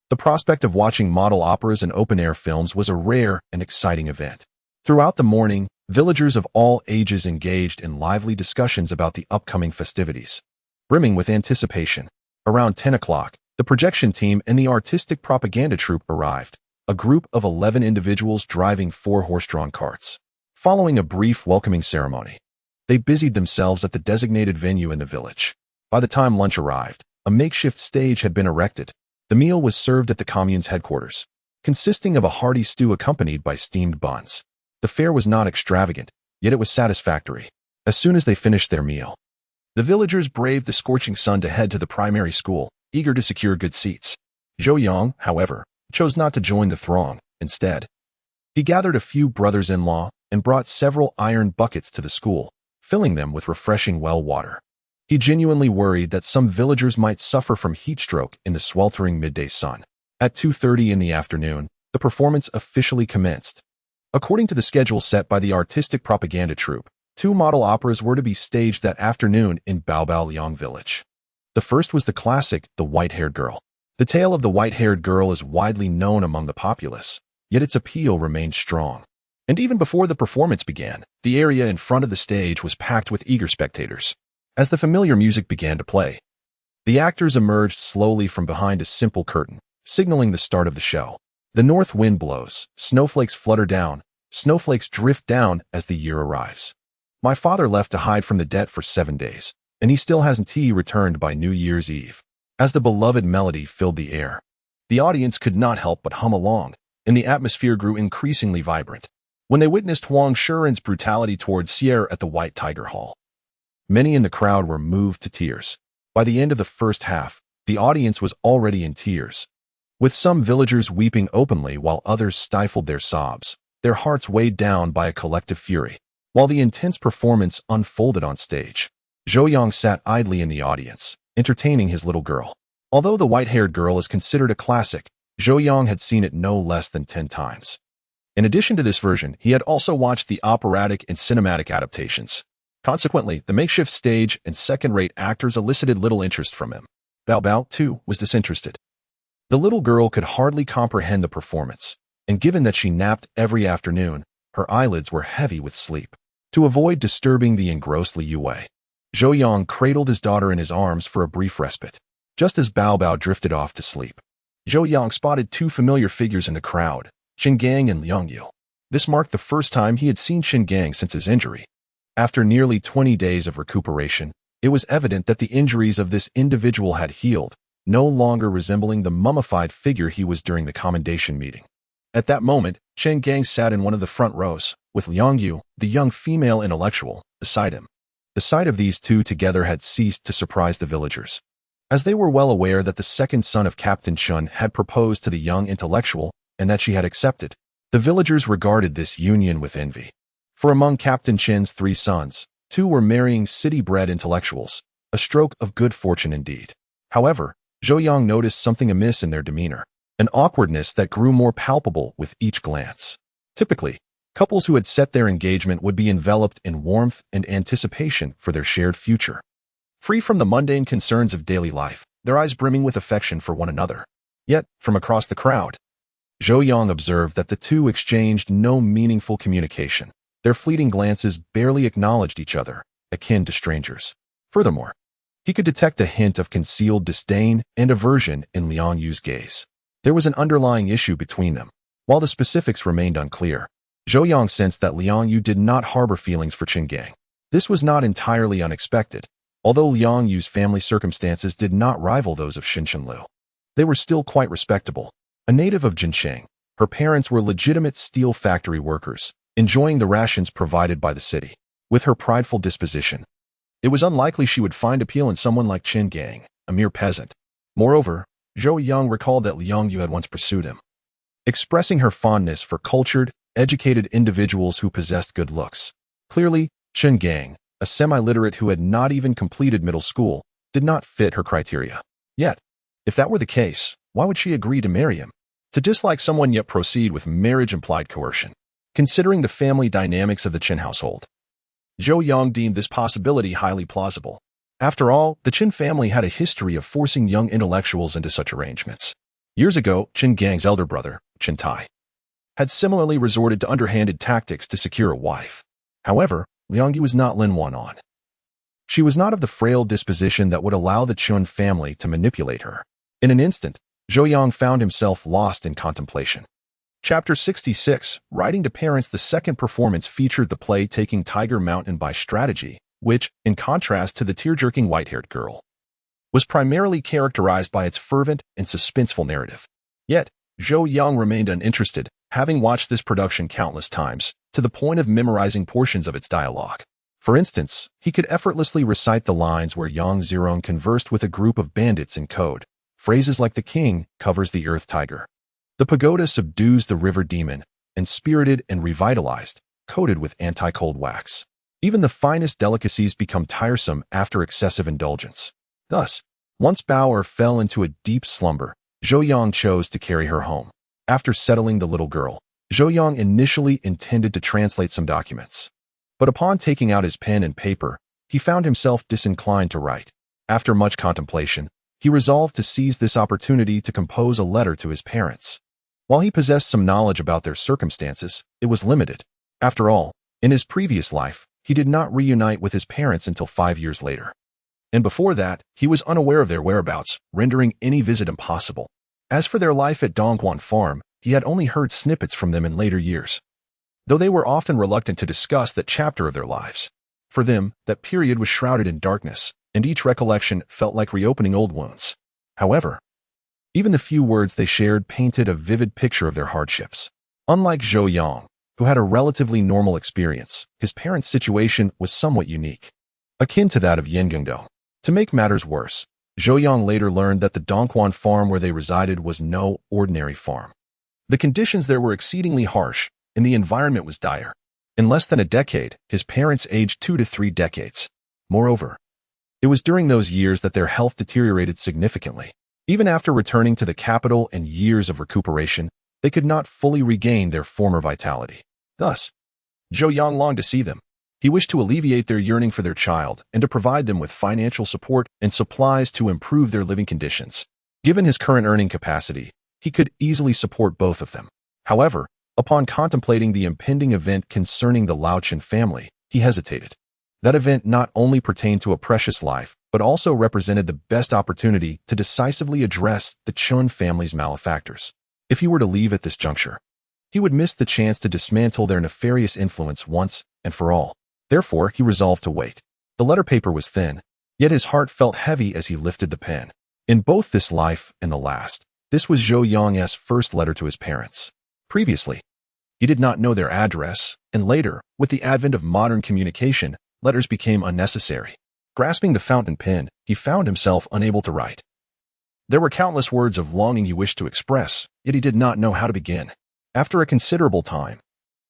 [SPEAKER 1] the prospect of watching model operas and open-air films was a rare and exciting event. Throughout the morning, villagers of all ages engaged in lively discussions about the upcoming festivities. Brimming with anticipation, around 10 o'clock, the projection team and the artistic propaganda troupe arrived, a group of 11 individuals driving 4 horse-drawn carts. Following a brief welcoming ceremony, they busied themselves at the designated venue in the village. By the time lunch arrived, a makeshift stage had been erected. The meal was served at the commune's headquarters, consisting of a hearty stew accompanied by steamed buns. The fare was not extravagant, yet it was satisfactory. As soon as they finished their meal, the villagers braved the scorching sun to head to the primary school, eager to secure good seats. Zhou Yang, however, chose not to join the throng. Instead, he gathered a few brothers-in-law and brought several iron buckets to the school, filling them with refreshing well water. He genuinely worried that some villagers might suffer from heat stroke in the sweltering midday sun. At 2:30 in the afternoon, the performance officially commenced. According to the schedule set by the artistic propaganda troupe, 2 model operas were to be staged that afternoon in Baobaoliang village. The first was the classic The White-Haired Girl. The tale of the white-haired girl is widely known among the populace, yet its appeal remained strong. And even before the performance began, the area in front of the stage was packed with eager spectators. As the familiar music began to play, the actors emerged slowly from behind a simple curtain, signaling the start of the show. The north wind blows, snowflakes flutter down, snowflakes drift down as the year arrives. My father left to hide from the debt for 7 days, and he still hasn't returned by New Year's Eve. As the beloved melody filled the air, the audience could not help but hum along, and the atmosphere grew increasingly vibrant. When they witnessed Huang Shuren's brutality towards Sierra at the White Tiger Hall, many in the crowd were moved to tears. By the end of the first half, the audience was already in tears, with some villagers weeping openly while others stifled their sobs, their hearts weighed down by a collective fury. While the intense performance unfolded on stage, Zhou Yang sat idly in the audience, entertaining his little girl. Although The White-Haired Girl is considered a classic, Zhou Yang had seen it no less than 10 times. In addition to this version, he had also watched the operatic and cinematic adaptations. Consequently, the makeshift stage and second-rate actors elicited little interest from him. Bao Bao, too, was disinterested. The little girl could hardly comprehend the performance, and given that she napped every afternoon, her eyelids were heavy with sleep. To avoid disturbing the engrossed Li Yue, Zhou Yang cradled his daughter in his arms for a brief respite. Just as Bao Bao drifted off to sleep, Zhou Yang spotted 2 familiar figures in the crowd, Qingang and Liang Yu. This marked the first time he had seen Qingang since his injury. After nearly 20 days of recuperation, it was evident that the injuries of this individual had healed, no longer resembling the mummified figure he was during the commendation meeting. At that moment, Chen Gang sat in one of the front rows, with Liang Yu, the young female intellectual, beside him. The sight of these two together had ceased to surprise the villagers, as they were well aware that the second son of Captain Chun had proposed to the young intellectual and that she had accepted. The villagers regarded this union with envy. For among Captain Chen's 3 sons, 2 were marrying city-bred intellectuals, a stroke of good fortune indeed. However, Zhou Yang noticed something amiss in their demeanor, an awkwardness that grew more palpable with each glance. Typically, couples who had set their engagement would be enveloped in warmth and anticipation for their shared future. Free from the mundane concerns of daily life, their eyes brimming with affection for one another. Yet, from across the crowd, Zhou Yang observed that the two exchanged no meaningful communication. Their fleeting glances barely acknowledged each other, akin to strangers. Furthermore, he could detect a hint of concealed disdain and aversion in Liang Yu's gaze. There was an underlying issue between them. While the specifics remained unclear, Zhou Yang sensed that Liang Yu did not harbor feelings for Chen Gang. This was not entirely unexpected, although Liang Yu's family circumstances did not rival those of Xin Lu. They were still quite respectable. A native of Jinsheng, her parents were legitimate steel factory workers, enjoying the rations provided by the city. With her prideful disposition, it was unlikely she would find appeal in someone like Chen Gang, a mere peasant. Moreover, Zhou Yang recalled that Liang Yu had once pursued him, expressing her fondness for cultured, educated individuals who possessed good looks. Clearly, Chen Gang, a semi-literate who had not even completed middle school, did not fit her criteria. Yet, if that were the case, why would she agree to marry him? To dislike someone yet proceed with marriage implied coercion. Considering the family dynamics of the Chen household, Zhou Yang deemed this possibility highly plausible. After all, the Chen family had a history of forcing young intellectuals into such arrangements. Years ago, Chen Gang's elder brother, Chen Tai, had similarly resorted to underhanded tactics to secure a wife. However, Liang Yu was not Lin Wan. She was not of the frail disposition that would allow the Chun family to manipulate her. In an instant, Zhou Yang found himself lost in contemplation. Chapter 66, Writing to Parents. The second performance featured the play Taking Tiger Mountain by Strategy, which, in contrast to the tear-jerking white-haired girl, was primarily characterized by its fervent and suspenseful narrative. Yet, Zhou Yang remained uninterested, having watched this production countless times, to the point of memorizing portions of its dialogue. For instance, he could effortlessly recite the lines where Yang Zirong conversed with a group of bandits in code. Phrases like "the king covers the earth tiger," "the pagoda subdues the river demon," and "spirited and revitalized," coated with anti-cold wax. Even the finest delicacies become tiresome after excessive indulgence. Thus, once Bauer fell into a deep slumber, Zhou Yang chose to carry her home. After settling the little girl, Zhou Yang initially intended to translate some documents. But upon taking out his pen and paper, he found himself disinclined to write. After much contemplation, he resolved to seize this opportunity to compose a letter to his parents. While he possessed some knowledge about their circumstances, it was limited. After all, in his previous life, he did not reunite with his parents until 5 years later. And before that, he was unaware of their whereabouts, rendering any visit impossible. As for their life at Dongguan Farm, he had only heard snippets from them in later years, though they were often reluctant to discuss that chapter of their lives. For them, that period was shrouded in darkness, and each recollection felt like reopening old wounds. However, even the few words they shared painted a vivid picture of their hardships. Unlike Zhou Yang, who had a relatively normal experience, his parents' situation was somewhat unique, akin to that of Yengengdo. To make matters worse, Zhou Yang later learned that the Dongguan farm where they resided was no ordinary farm. The conditions there were exceedingly harsh, and the environment was dire. In less than a decade, his parents aged 2 to 3 decades. Moreover, it was during those years that their health deteriorated significantly. Even after returning to the capital and years of recuperation, they could not fully regain their former vitality. Thus, Zhou Yang longed to see them. He wished to alleviate their yearning for their child and to provide them with financial support and supplies to improve their living conditions. Given his current earning capacity, he could easily support both of them. However, upon contemplating the impending event concerning the Laochen family, he hesitated. That event not only pertained to a precious life, but also represented the best opportunity to decisively address the Chun family's malefactors. If he were to leave at this juncture, he would miss the chance to dismantle their nefarious influence once and for all. Therefore, he resolved to wait. The letter paper was thin, yet his heart felt heavy as he lifted the pen. In both this life and the last, this was Zhou Yang's first letter to his parents. Previously, he did not know their address, and later, with the advent of modern communication, letters became unnecessary. Grasping the fountain pen, he found himself unable to write. There were countless words of longing he wished to express, yet he did not know how to begin. After a considerable time,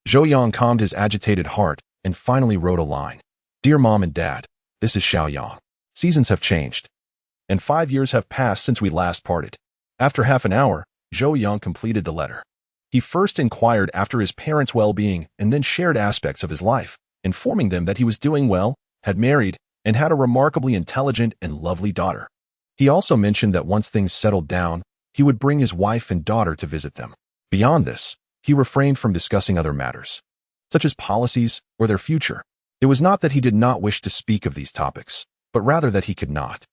[SPEAKER 1] Zhou Yang calmed his agitated heart and finally wrote a line. Dear Mom and Dad, this is Zhou Yang. Seasons have changed, and 5 years have passed since we last parted. After half an hour, Zhou Yang completed the letter. He first inquired after his parents' well-being and then shared aspects of his life, informing them that he was doing well, had married, and had a remarkably intelligent and lovely daughter. He also mentioned that once things settled down, he would bring his wife and daughter to visit them. Beyond this, he refrained from discussing other matters, such as policies or their future. It was not that he did not wish to speak of these topics, but rather that he could not.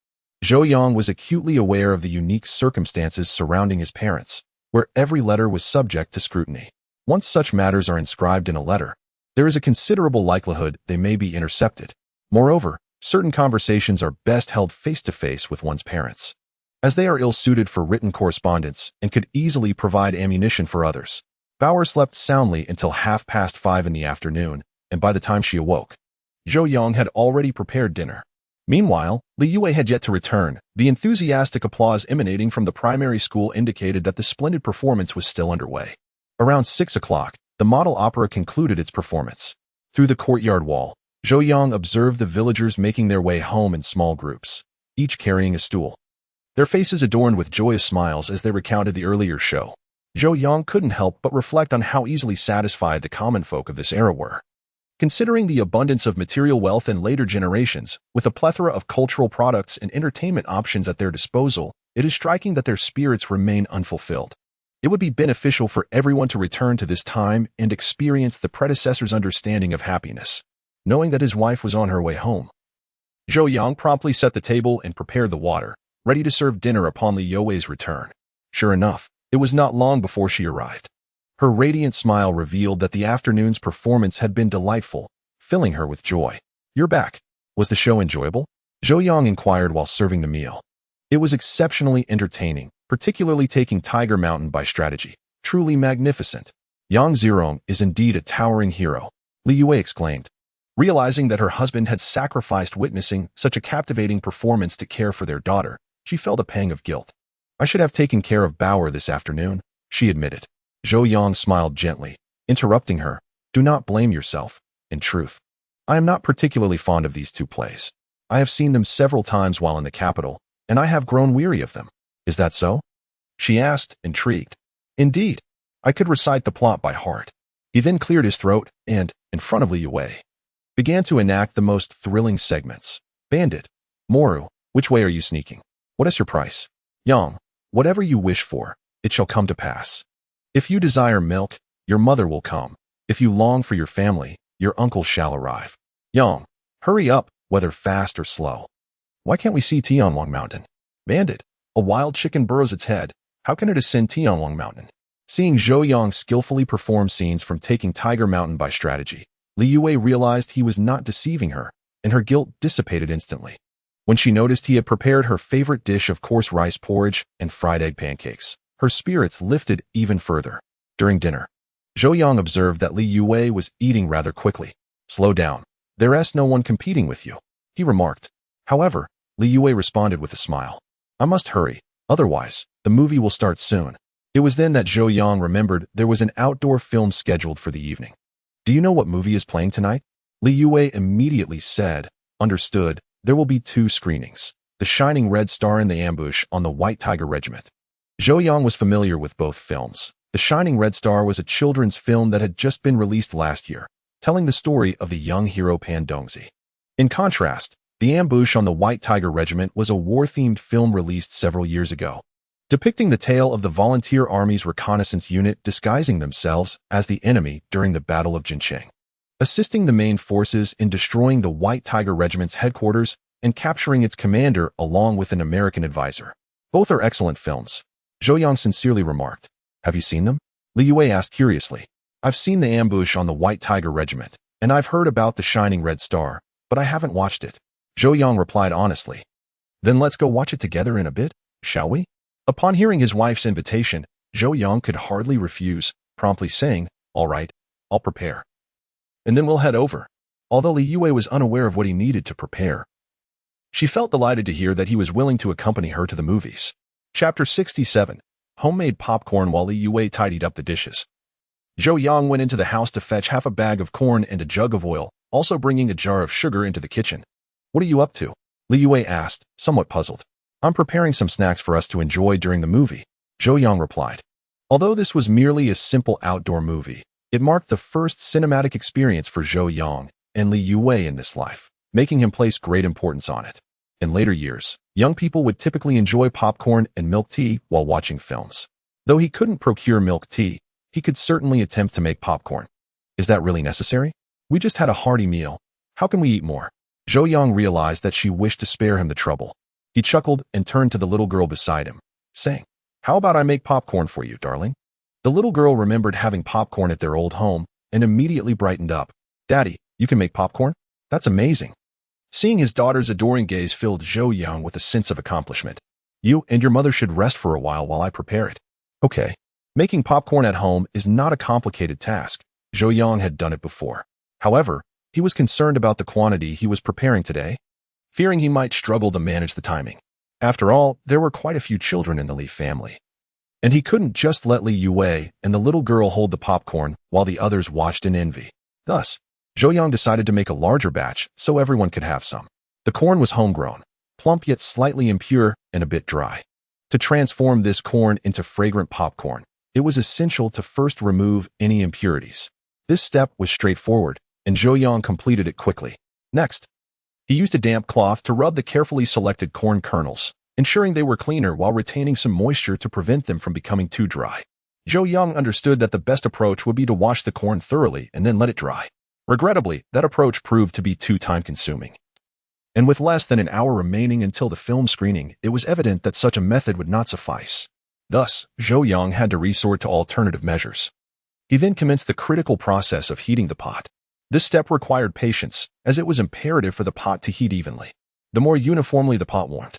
[SPEAKER 1] Zhou Yang was acutely aware of the unique circumstances surrounding his parents, where every letter was subject to scrutiny. Once such matters are inscribed in a letter, there is a considerable likelihood they may be intercepted. Moreover, certain conversations are best held face-to-face with one's parents, as they are ill-suited for written correspondence and could easily provide ammunition for others. Bauer slept soundly until 5:30 in the afternoon, and by the time she awoke, Zhou Yang had already prepared dinner. Meanwhile, Li Yue had yet to return. The enthusiastic applause emanating from the primary school indicated that the splendid performance was still underway. Around 6 o'clock, the model opera concluded its performance. Through the courtyard wall, Zhou Yang observed the villagers making their way home in small groups, each carrying a stool. Their faces adorned with joyous smiles as they recounted the earlier show. Zhou Yang couldn't help but reflect on how easily satisfied the common folk of this era were. Considering the abundance of material wealth in later generations, with a plethora of cultural products and entertainment options at their disposal, it is striking that their spirits remain unfulfilled. It would be beneficial for everyone to return to this time and experience the predecessor's understanding of happiness, knowing that his wife was on her way home. Zhou Yang promptly set the table and prepared the water, ready to serve dinner upon Li Yue's return. Sure enough, it was not long before she arrived. Her radiant smile revealed that the afternoon's performance had been delightful, filling her with joy. You're back. Was the show enjoyable? Zhou Yang inquired while serving the meal. It was exceptionally entertaining, particularly taking Tiger Mountain by strategy. Truly magnificent. Yang Zirong is indeed a towering hero, Li Yue exclaimed, realizing that her husband had sacrificed witnessing such a captivating performance to care for their daughter. She felt a pang of guilt. I should have taken care of Bauer this afternoon, she admitted. Zhou Yang smiled gently, interrupting her. Do not blame yourself. In truth, I am not particularly fond of these two plays. I have seen them several times while in the capital, and I have grown weary of them. Is that so? She asked, intrigued. Indeed. I could recite the plot by heart. He then cleared his throat and, in front of Li Yue, began to enact the most thrilling segments. Bandit. Moru, which way are you sneaking? What is your price? Yang, whatever you wish for, it shall come to pass. If you desire milk, your mother will come. If you long for your family, your uncle shall arrive. Yang, hurry up, whether fast or slow. Why can't we see Tianwang Mountain? Bandit, a wild chicken burrows its head. How can it ascend Tianwang Mountain? Seeing Zhou Yang skillfully perform scenes from taking Tiger Mountain by strategy, Li Yue realized he was not deceiving her, and her guilt dissipated instantly. When she noticed he had prepared her favorite dish of coarse rice porridge and fried egg pancakes, her spirits lifted even further. During dinner, Zhou Yang observed that Li Yue was eating rather quickly. Slow down. There's no one competing with you, he remarked. However, Li Yue responded with a smile. I must hurry, otherwise, the movie will start soon. It was then that Zhou Yang remembered there was an outdoor film scheduled for the evening. Do you know what movie is playing tonight? Li Yue immediately said, Understood, there will be 2 screenings, The Shining Red Star and The Ambush on the White Tiger Regiment. Zhou Yang was familiar with both films. The Shining Red Star was a children's film that had just been released last year, telling the story of the young hero Pan Dongzi. In contrast, The Ambush on the White Tiger Regiment was a war-themed film released several years ago, depicting the tale of the Volunteer Army's reconnaissance unit disguising themselves as the enemy during the Battle of Jincheng, assisting the main forces in destroying the White Tiger Regiment's headquarters and capturing its commander along with an American advisor. Both are excellent films, Zhou Yang sincerely remarked. Have you seen them? Li Yue asked curiously. I've seen The Ambush on the White Tiger Regiment, and I've heard about The Shining Red Star, but I haven't watched it. Zhou Yang replied honestly. Then let's go watch it together in a bit, shall we? Upon hearing his wife's invitation, Zhou Yang could hardly refuse. promptly saying, "All right, I'll prepare. And then we'll head over." Although Li Yue was unaware of what he needed to prepare, she felt delighted to hear that he was willing to accompany her to the movies. Chapter 67. Homemade popcorn. While Li Yue tidied up the dishes, Zhou Yang went into the house to fetch half a bag of corn and a jug of oil, also bringing a jar of sugar into the kitchen. "What are you up to?" Li Yue asked, somewhat puzzled. "I'm preparing some snacks for us to enjoy during the movie," Zhou Yang replied. Although this was merely a simple outdoor movie, it marked the first cinematic experience for Zhou Yang and Li Yue in this life, making him place great importance on it. In later years, young people would typically enjoy popcorn and milk tea while watching films. Though he couldn't procure milk tea, he could certainly attempt to make popcorn. "Is that really necessary? We just had a hearty meal. How can we eat more?" Zhou Yang realized that she wished to spare him the trouble. He chuckled and turned to the little girl beside him, saying, "How about I make popcorn for you, darling?" The little girl remembered having popcorn at their old home and immediately brightened up. "Daddy, you can make popcorn? That's amazing." Seeing his daughter's adoring gaze filled Zhou Yang with a sense of accomplishment. "You and your mother should rest for a while I prepare it." "Okay." Making popcorn at home is not a complicated task. Zhou Yang had done it before. However, he was concerned about the quantity he was preparing today, fearing he might struggle to manage the timing. After all, there were quite a few children in the Li family, and he couldn't just let Li Yue and the little girl hold the popcorn while the others watched in envy. Thus, Zhou Yang decided to make a larger batch so everyone could have some. The corn was homegrown, plump yet slightly impure and a bit dry. To transform this corn into fragrant popcorn, it was essential to first remove any impurities. This step was straightforward, and Zhou Yang completed it quickly. Next, he used a damp cloth to rub the carefully selected corn kernels, ensuring they were cleaner while retaining some moisture to prevent them from becoming too dry. Zhou Yang understood that the best approach would be to wash the corn thoroughly and then let it dry. Regrettably, that approach proved to be too time-consuming. And with less than an hour remaining until the film screening, it was evident that such a method would not suffice. Thus, Zhou Yang had to resort to alternative measures. He then commenced the critical process of heating the pot. This step required patience, as it was imperative for the pot to heat evenly. The more uniformly the pot warmed,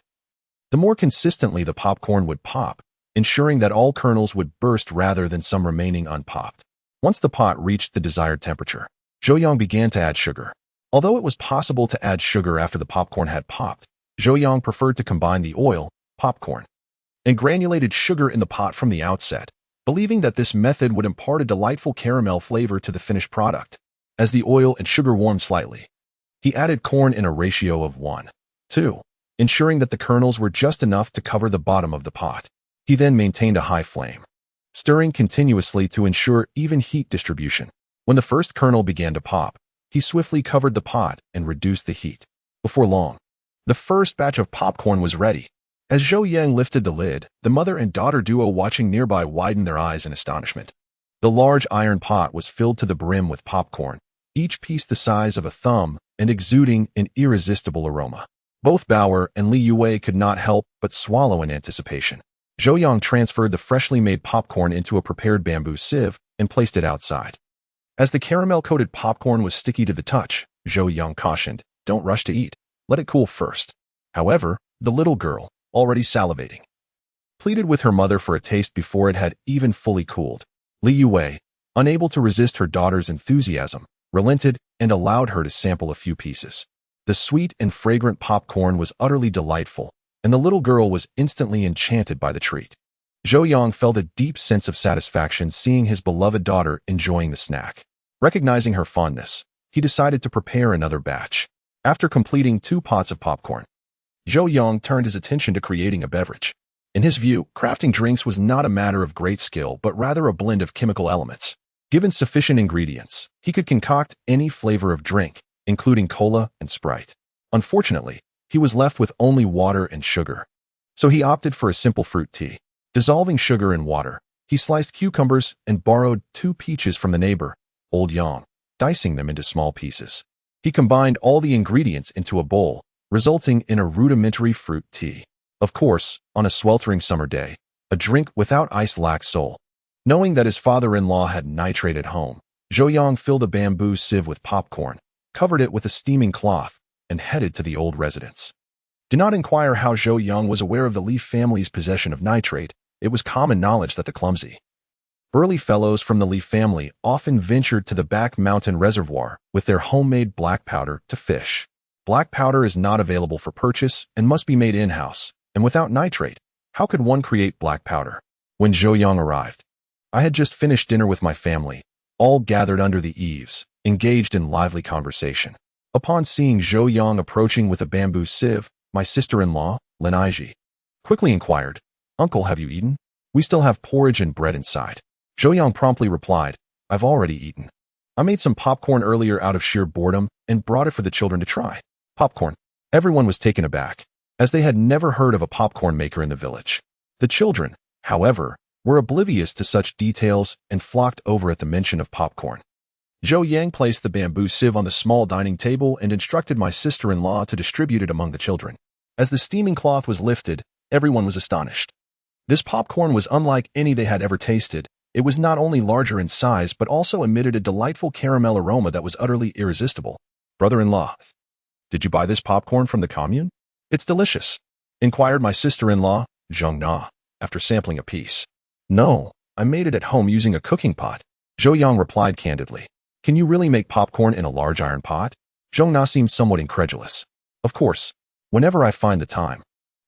[SPEAKER 1] the more consistently the popcorn would pop, ensuring that all kernels would burst rather than some remaining unpopped. Once the pot reached the desired temperature, Zhou Yang began to add sugar. Although it was possible to add sugar after the popcorn had popped, Zhou Yang preferred to combine the oil, popcorn, and granulated sugar in the pot from the outset, believing that this method would impart a delightful caramel flavor to the finished product. As the oil and sugar warmed slightly, he added corn in a ratio of 1:2, ensuring that the kernels were just enough to cover the bottom of the pot. He then maintained a high flame, stirring continuously to ensure even heat distribution. When the first kernel began to pop, he swiftly covered the pot and reduced the heat. Before long, the first batch of popcorn was ready. As Zhou Yang lifted the lid, the mother and daughter duo watching nearby widened their eyes in astonishment. The large iron pot was filled to the brim with popcorn, each piece the size of a thumb and exuding an irresistible aroma. Both Bauer and Li Yue could not help but swallow in anticipation. Zhou Yang transferred the freshly made popcorn into a prepared bamboo sieve and placed it outside. As the caramel-coated popcorn was sticky to the touch, Zhou Yang cautioned, "Don't rush to eat. Let it cool first." However, the little girl, already salivating, pleaded with her mother for a taste before it had even fully cooled. Li Yue, unable to resist her daughter's enthusiasm, relented and allowed her to sample a few pieces. The sweet and fragrant popcorn was utterly delightful, and the little girl was instantly enchanted by the treat. Zhou Yang felt a deep sense of satisfaction seeing his beloved daughter enjoying the snack. Recognizing her fondness, he decided to prepare another batch. After completing 2 pots of popcorn, Zhou Yang turned his attention to creating a beverage. In his view, crafting drinks was not a matter of great skill, but rather a blend of chemical elements. Given sufficient ingredients, he could concoct any flavor of drink, including cola and Sprite. Unfortunately, he was left with only water and sugar, so he opted for a simple fruit tea. Dissolving sugar in water, he sliced cucumbers and borrowed 2 peaches from the neighbor, Old Yang, dicing them into small pieces. He combined all the ingredients into a bowl, resulting in a rudimentary fruit tea. Of course, on a sweltering summer day, a drink without ice lacked soul. Knowing that his father-in-law had nitrate at home, Zhou Yang filled a bamboo sieve with popcorn, covered it with a steaming cloth, and headed to the old residence. Do not inquire how Zhou Yang was aware of the Li family's possession of nitrate. It was common knowledge that the clumsy Burly fellows from the Li family often ventured to the back mountain reservoir with their homemade black powder to fish. Black powder is not available for purchase and must be made in-house, and without nitrate, how could one create black powder? When Zhou Yang arrived, I had just finished dinner with my family, all gathered under the eaves, engaged in lively conversation. Upon seeing Zhou Yang approaching with a bamboo sieve, my sister-in-law, Lin Aiji, quickly inquired, "Uncle, have you eaten? We still have porridge and bread inside." Zhou Yang promptly replied, "I've already eaten. I made some popcorn earlier out of sheer boredom and brought it for the children to try." Popcorn. Everyone was taken aback, as they had never heard of a popcorn maker in the village. The children, however, were oblivious to such details and flocked over at the mention of popcorn. Zhou Yang placed the bamboo sieve on the small dining table and instructed my sister-in-law to distribute it among the children. As the steaming cloth was lifted, everyone was astonished. This popcorn was unlike any they had ever tasted. It was not only larger in size, but also emitted a delightful caramel aroma that was utterly irresistible. "Brother-in-law, did you buy this popcorn from the commune? It's delicious," inquired my sister-in-law, Zheng Na, after sampling a piece. "No, I made it at home using a cooking pot," Zhou Yang replied candidly. "Can you really make popcorn in a large iron pot?" Zheng Na seemed somewhat incredulous. "Of course, whenever I find the time,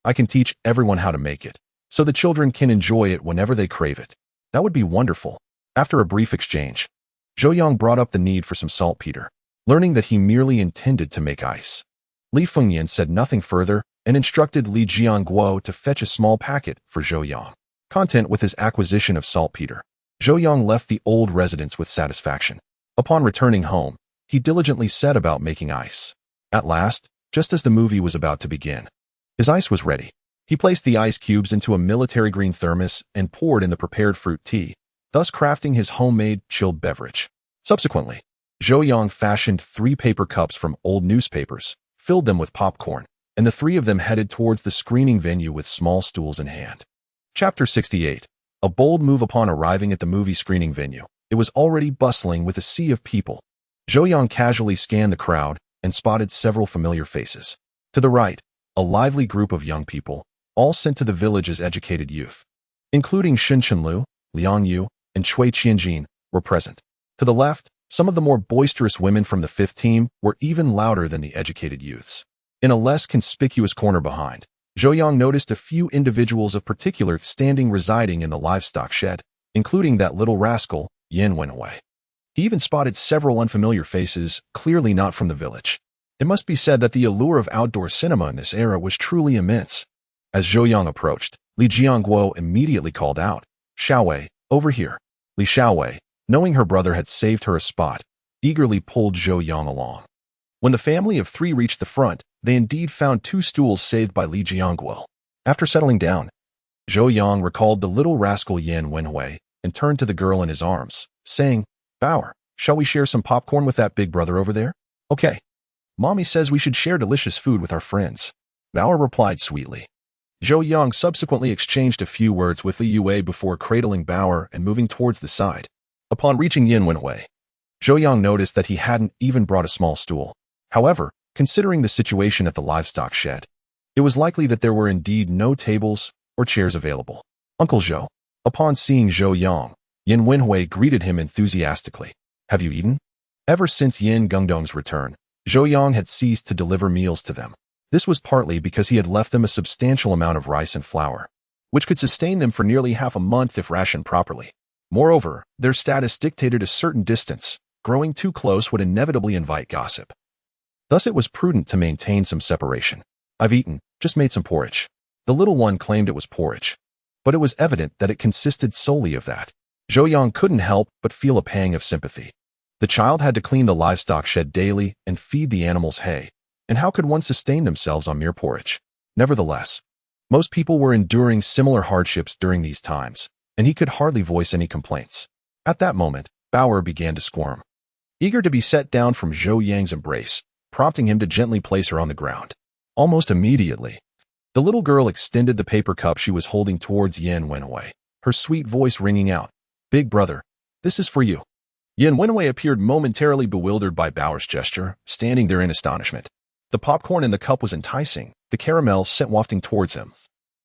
[SPEAKER 1] I can teach everyone how to make it, so the children can enjoy it whenever they crave it." "That would be wonderful." After a brief exchange, Zhou Yang brought up the need for some saltpeter, learning that he merely intended to make ice. Li Fengyan said nothing further and instructed Li Jianguo to fetch a small packet for Zhou Yang. Content with his acquisition of saltpeter, Zhou Yang left the old residence with satisfaction. Upon returning home, he diligently set about making ice. At last, just as the movie was about to begin, his ice was ready. He placed the ice cubes into a military green thermos and poured in the prepared fruit tea, thus crafting his homemade chilled beverage. Subsequently, Zhou Yang fashioned 3 paper cups from old newspapers, filled them with popcorn, and the 3 of them headed towards the screening venue with small stools in hand. Chapter 68. A bold move. Upon arriving at the movie screening venue, it was already bustling with a sea of people. Zhou Yang casually scanned the crowd and spotted several familiar faces. To the right, a lively group of young people, all sent to the village as educated youth, including Shen Chenlu, Liang Yu, and Cui Qianjin, were present. To the left, some of the more boisterous women from the 5th team were even louder than the educated youths. In a less conspicuous corner behind, Zhou Yang noticed a few individuals of particular standing residing in the livestock shed, including that little rascal, Yin Wenhui. He even spotted several unfamiliar faces, clearly not from the village. It must be said that the allure of outdoor cinema in this era was truly immense. As Zhou Yang approached, Li Jianguo immediately called out, "Xiaowei, over here." Li Xiaowei, knowing her brother had saved her a spot, eagerly pulled Zhou Yang along. When the family of 3 reached the front, they indeed found 2 stools saved by Li Jianguo. After settling down, Zhou Yang recalled the little rascal Yin Wenhui and turned to the girl in his arms, saying, "Bauer, shall we share some popcorn with that big brother over there?" "Okay. Mommy says we should share delicious food with our friends," Bauer replied sweetly. Zhou Yang subsequently exchanged a few words with Li Yue before cradling Bauer and moving towards the side. Upon reaching Yin Wenhui, Zhou Yang noticed that he hadn't even brought a small stool. However, considering the situation at the livestock shed, it was likely that there were indeed no tables or chairs available. "Uncle Zhou." Upon seeing Zhou Yang, Yin Wenhui greeted him enthusiastically. "Have you eaten?" Ever since Yin Gungdong's return, Zhou Yang had ceased to deliver meals to them. This was partly because he had left them a substantial amount of rice and flour, which could sustain them for nearly half a month if rationed properly. Moreover, their status dictated a certain distance. Growing too close would inevitably invite gossip. Thus it was prudent to maintain some separation. "I've eaten, just made some porridge." The little one claimed it was porridge, but it was evident that it consisted solely of that. Zhou Yang couldn't help but feel a pang of sympathy. The child had to clean the livestock shed daily and feed the animals hay, and how could one sustain themselves on mere porridge? Nevertheless, most people were enduring similar hardships during these times, and he could hardly voice any complaints. At that moment, Bauer began to squirm, eager to be set down from Zhou Yang's embrace, prompting him to gently place her on the ground. Almost immediately, the little girl extended the paper cup she was holding towards Yin Wenhui, her sweet voice ringing out, "Big brother, this is for you." Yin Wenhui appeared momentarily bewildered by Bauer's gesture, standing there in astonishment. The popcorn in the cup was enticing, the caramel sent wafting towards him,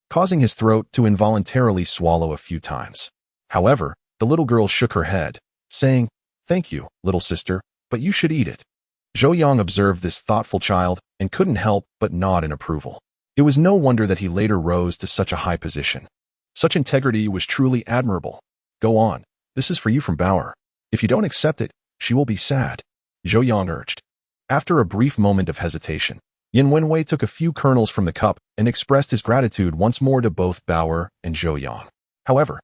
[SPEAKER 1] causing his throat to involuntarily swallow a few times. However, The little girl shook her head, saying, "Thank you, little sister, but you should eat it." Zhou Yang observed this thoughtful child and couldn't help but nod in approval. It was no wonder that he later rose to such a high position. Such integrity was truly admirable. "Go on, this is for you from Bauer. If you don't accept it, she will be sad," Zhou Yang urged. After a brief moment of hesitation, Yin Wenwei took a few kernels from the cup and expressed his gratitude once more to both Bauer and Zhou Yang. However,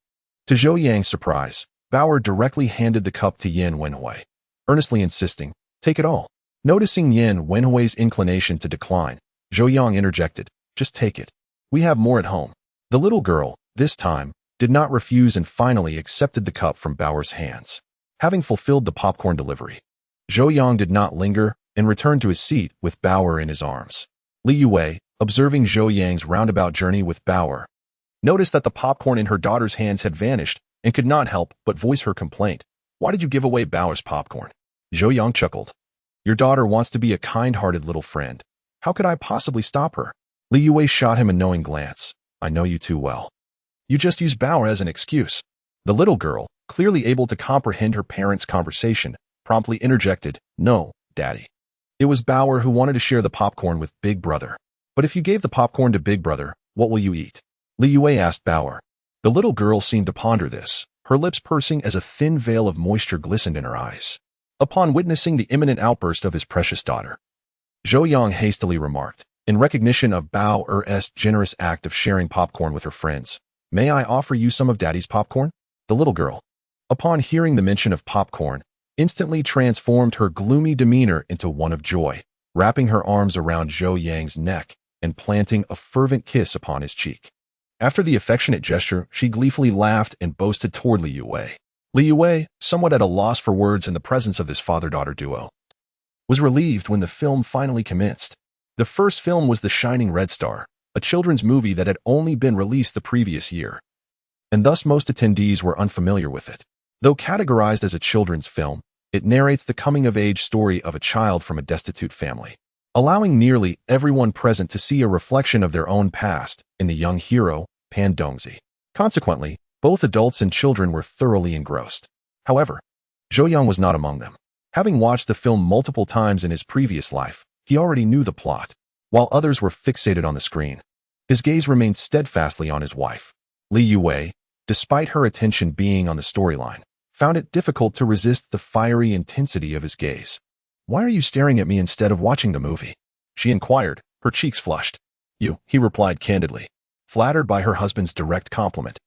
[SPEAKER 1] to Zhou Yang's surprise, Bauer directly handed the cup to Yin Wenwei, earnestly insisting, "Take it all." Noticing Yin Wenwei's inclination to decline, Zhou Yang interjected, "Just take it. We have more at home." The little girl, this time, did not refuse and finally accepted the cup from Bauer's hands. Having fulfilled the popcorn delivery, Zhou Yang did not linger and returned to his seat with Bauer in his arms. Li Yue, observing Zhou Yang's roundabout journey with Bauer, noticed that the popcorn in her daughter's hands had vanished and could not help but voice her complaint. "Why did you give away Bauer's popcorn?" Zhou Yang chuckled. "Your daughter wants to be a kind-hearted little friend. How could I possibly stop her?" Li Yue shot him a knowing glance. "I know you too well. You just use Bauer as an excuse." The little girl, clearly able to comprehend her parents' conversation, promptly interjected, "No, Daddy. It was Bauer who wanted to share the popcorn with Big Brother." "But if you gave the popcorn to Big Brother, what will you eat?" Li Yue asked Bauer. The little girl seemed to ponder this, her lips pursing as a thin veil of moisture glistened in her eyes. Upon witnessing the imminent outburst of his precious daughter, Zhou Yang hastily remarked, in recognition of Bauer's generous act of sharing popcorn with her friends, "May I offer you some of Daddy's popcorn?" The little girl, upon hearing the mention of popcorn, instantly transformed her gloomy demeanor into one of joy, wrapping her arms around Zhou Yang's neck and planting a fervent kiss upon his cheek. After the affectionate gesture, she gleefully laughed and boasted toward Li Yue. Li Yue, somewhat at a loss for words in the presence of this father-daughter duo, was relieved when the film finally commenced. The first film was The Shining Red Star, a children's movie that had only been released the previous year, and thus most attendees were unfamiliar with it. Though categorized as a children's film, it narrates the coming-of-age story of a child from a destitute family, allowing nearly everyone present to see a reflection of their own past in the young hero, Pan Dongzi. Consequently, both adults and children were thoroughly engrossed. However, Zhou Yang was not among them. Having watched the film multiple times in his previous life, he already knew the plot, while others were fixated on the screen. His gaze remained steadfastly on his wife. Li Yue, despite her attention being on the storyline, found it difficult to resist the fiery intensity of his gaze. "Why are you staring at me instead of watching the movie?" she inquired, her cheeks flushed. "You," he replied candidly, flattered by her husband's direct compliment.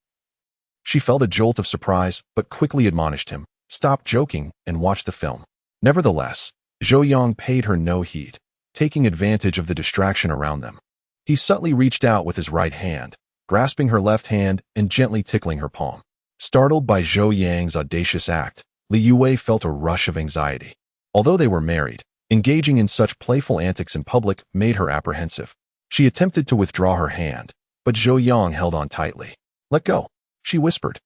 [SPEAKER 1] She felt a jolt of surprise, but quickly admonished him, "Stop joking and watch the film." Nevertheless, Zhou Yang paid her no heed, taking advantage of the distraction around them. He subtly reached out with his right hand, grasping her left hand and gently tickling her palm. Startled by Zhou Yang's audacious act, Li Yue felt a rush of anxiety. Although they were married, engaging in such playful antics in public made her apprehensive. She attempted to withdraw her hand, but Zhou Yang held on tightly. "Let go," she whispered.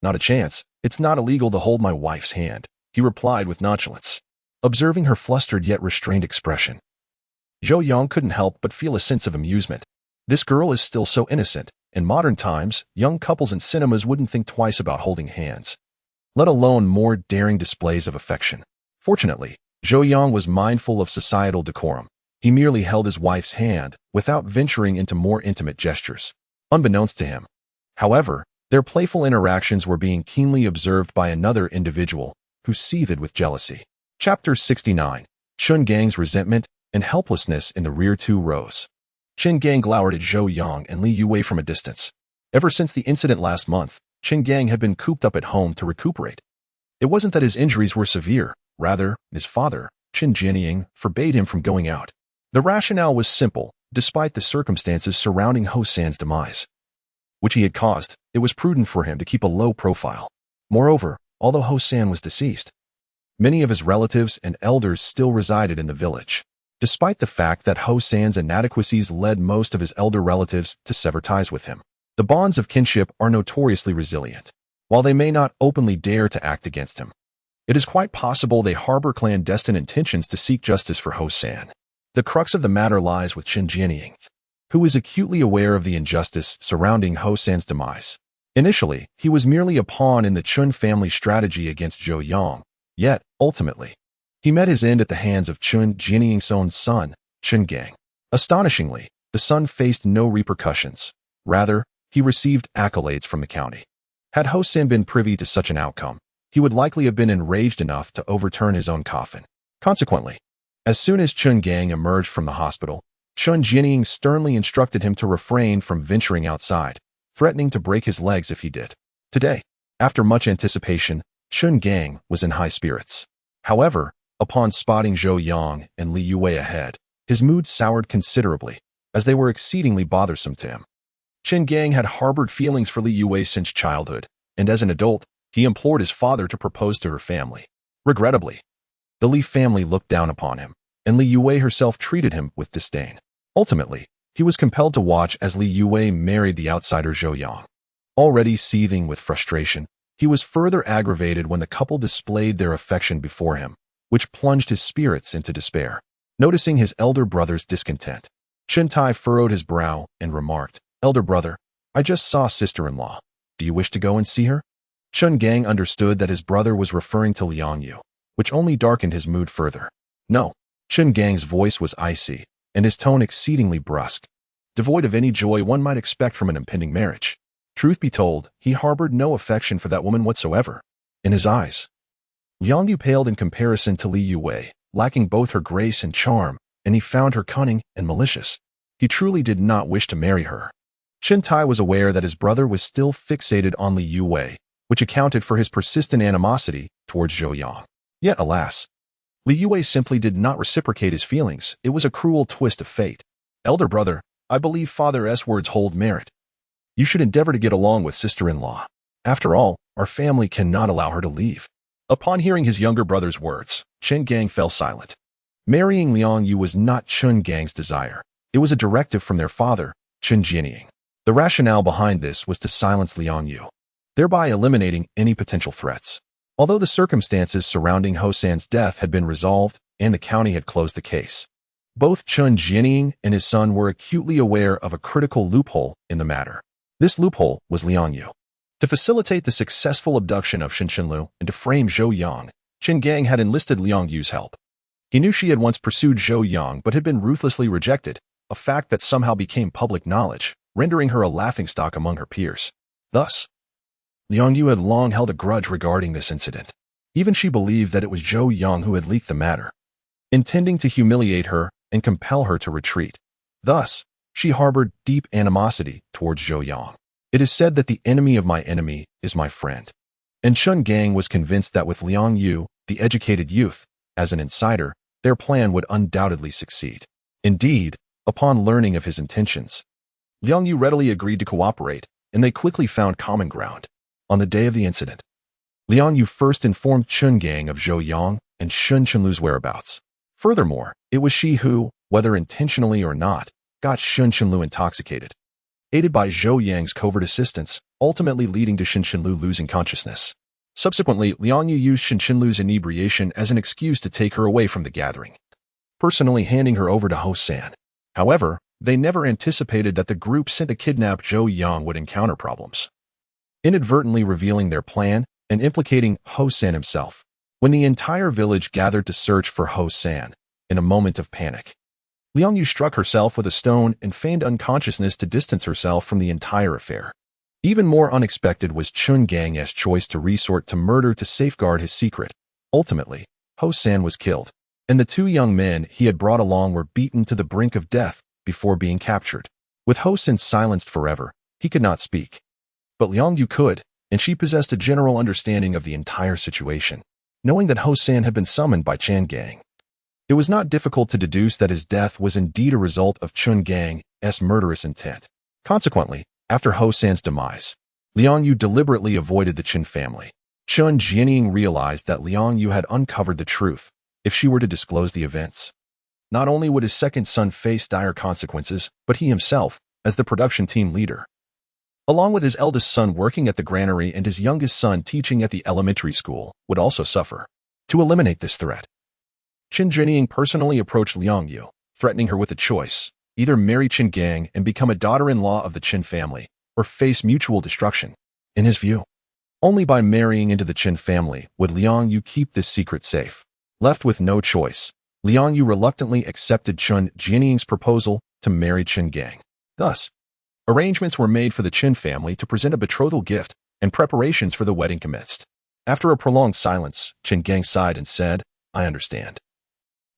[SPEAKER 1] "Not a chance. It's not illegal to hold my wife's hand," he replied with nonchalance. Observing her flustered yet restrained expression, Zhou Yang couldn't help but feel a sense of amusement. This girl is still so innocent. In modern times, young couples in cinemas wouldn't think twice about holding hands, let alone more daring displays of affection. Fortunately, Zhou Yang was mindful of societal decorum. He merely held his wife's hand without venturing into more intimate gestures, unbeknownst to him. However, their playful interactions were being keenly observed by another individual who seethed with jealousy. Chapter 69. Chun Gang's resentment and helplessness in the rear 2 rows. Chen Gang glowered at Zhou Yang and Li Yue from a distance. Ever since the incident last month, Chen Gang had been cooped up at home to recuperate. It wasn't that his injuries were severe, rather, his father, Chen Jianying, forbade him from going out. The rationale was simple. Despite the circumstances surrounding Ho San's demise, which he had caused, it was prudent for him to keep a low profile. Moreover, although Ho San was deceased, many of his relatives and elders still resided in the village. Despite the fact that Ho San's inadequacies led most of his elder relatives to sever ties with him, the bonds of kinship are notoriously resilient. While they may not openly dare to act against him, it is quite possible they harbor clandestine intentions to seek justice for Ho San. The crux of the matter lies with Chen Jianying, who is acutely aware of the injustice surrounding Ho San's demise. Initially, he was merely a pawn in the Chun family strategy against Zhou Yang, yet, ultimately, he met his end at the hands of Chun Jianying's own son, Chun Gang. Astonishingly, the son faced no repercussions. Rather, he received accolades from the county. Had Hosan been privy to such an outcome, he would likely have been enraged enough to overturn his own coffin. Consequently, as soon as Chun Gang emerged from the hospital, Chun Jianying sternly instructed him to refrain from venturing outside, threatening to break his legs if he did. Today, after much anticipation, Chun Gang was in high spirits. However, upon spotting Zhou Yang and Li Yue ahead, his mood soured considerably, as they were exceedingly bothersome to him. Chun Gang had harbored feelings for Li Yue since childhood, and as an adult, he implored his father to propose to her family. Regrettably, the Li family looked down upon him, and Li Yue herself treated him with disdain. Ultimately, he was compelled to watch as Li Yue married the outsider Zhou Yang. Already seething with frustration, he was further aggravated when the couple displayed their affection before him, which plunged his spirits into despair. Noticing his elder brother's discontent, Chen Tai furrowed his brow and remarked, "Elder brother, I just saw sister-in-law. Do you wish to go and see her?" Chun Gang understood that his brother was referring to Liang Yu, which only darkened his mood further. No. Chun Gang's voice was icy, and his tone exceedingly brusque, devoid of any joy one might expect from an impending marriage. Truth be told, he harbored no affection for that woman whatsoever. In his eyes, Liang Yu paled in comparison to Li Yue, lacking both her grace and charm, and he found her cunning and malicious. He truly did not wish to marry her. Chen Tai was aware that his brother was still fixated on Li Yue, which accounted for his persistent animosity towards Zhou Yang. Yet, alas, Li Yue simply did not reciprocate his feelings. It was a cruel twist of fate. "Elder brother, I believe Father S. words hold merit. You should endeavor to get along with sister-in-law. After all, our family cannot allow her to leave." Upon hearing his younger brother's words, Chun Gang fell silent. Marrying Liang Yu was not Chun Gang's desire. It was a directive from their father, Chun Jianying. The rationale behind this was to silence Liang Yu, thereby eliminating any potential threats. Although the circumstances surrounding Hosan's death had been resolved and the county had closed the case, both Chun Jianying and his son were acutely aware of a critical loophole in the matter. This loophole was Liang Yu. To facilitate the successful abduction of Shin Shinlu and to frame Zhou Yang, Chun Gang had enlisted Liang Yu's help. He knew she had once pursued Zhou Yang but had been ruthlessly rejected, a fact that somehow became public knowledge, rendering her a laughingstock among her peers. Thus, Liang Yu had long held a grudge regarding this incident. Even she believed that it was Zhou Yang who had leaked the matter, intending to humiliate her and compel her to retreat. Thus, she harbored deep animosity towards Zhou Yang. It is said that the enemy of my enemy is my friend. And Chun Gang was convinced that with Liang Yu, the educated youth, as an insider, their plan would undoubtedly succeed. Indeed, upon learning of his intentions, Liang Yu readily agreed to cooperate, and they quickly found common ground. On the day of the incident, Liang Yu first informed Chun Gang of Zhou Yang and Shun Chenlu's whereabouts. Furthermore, it was she who, whether intentionally or not, got Shun Chenlu intoxicated, aided by Zhou Yang's covert assistance, ultimately leading to Shun Chenlu losing consciousness. Subsequently, Liang Yu used Shun Chenlu's inebriation as an excuse to take her away from the gathering, personally handing her over to Hosan. However, they never anticipated that the group sent to kidnap Zhou Yang would encounter problems, inadvertently revealing their plan and implicating Hosan himself. When the entire village gathered to search for Hosan, in a moment of panic, Liang Yu struck herself with a stone and feigned unconsciousness to distance herself from the entire affair. Even more unexpected was Chun Gang's choice to resort to murder to safeguard his secret. Ultimately, Hosan was killed, and the two young men he had brought along were beaten to the brink of death before being captured. With Hosan silenced forever, he could not speak. But Liang Yu could, and she possessed a general understanding of the entire situation, knowing that Hosan had been summoned by Chun Gang. It was not difficult to deduce that his death was indeed a result of Chun Gang's murderous intent. Consequently, after Hosan's demise, Liang Yu deliberately avoided the Chun family. Chun Jianying realized that Liang Yu had uncovered the truth. If she were to disclose the events, not only would his second son face dire consequences, but he himself, as the production team leader, along with his eldest son working at the granary and his youngest son teaching at the elementary school, would also suffer. To eliminate this threat, Chun Jianying personally approached Liang Yu, threatening her with a choice: either marry Chun Gang and become a daughter-in-law of the Chun family, or face mutual destruction. In his view, only by marrying into the Qin family would Liang Yu keep this secret safe. Left with no choice, Liang Yu reluctantly accepted Chun Jianying's proposal to marry Qin Gang. Thus, arrangements were made for the Qin family to present a betrothal gift, and preparations for the wedding commenced. After a prolonged silence, Qin Gang sighed and said, "I understand.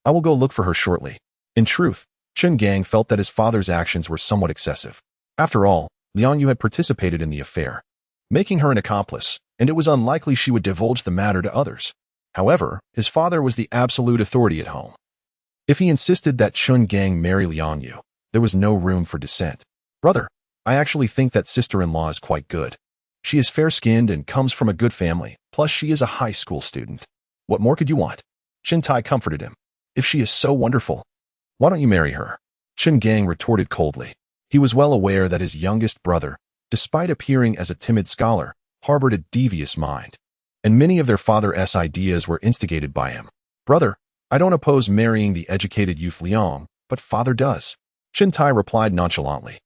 [SPEAKER 1] I will go look for her shortly." In truth, Qin Gang felt that his father's actions were somewhat excessive. After all, Liang Yu had participated in the affair, making her an accomplice, and it was unlikely she would divulge the matter to others. However, his father was the absolute authority at home. If he insisted that Qin Gang marry Liang Yu, there was no room for dissent. "Brother, I actually think that sister-in-law is quite good. She is fair-skinned and comes from a good family, plus she is a high school student. What more could you want?" Qin Tai comforted him. "If she is so wonderful, why don't you marry her?" Qin Gang retorted coldly. He was well aware that his youngest brother, despite appearing as a timid scholar, harbored a devious mind, and many of their father's ideas were instigated by him. "Brother, I don't oppose marrying the educated youth Liang, but father does." Qin Tai replied nonchalantly.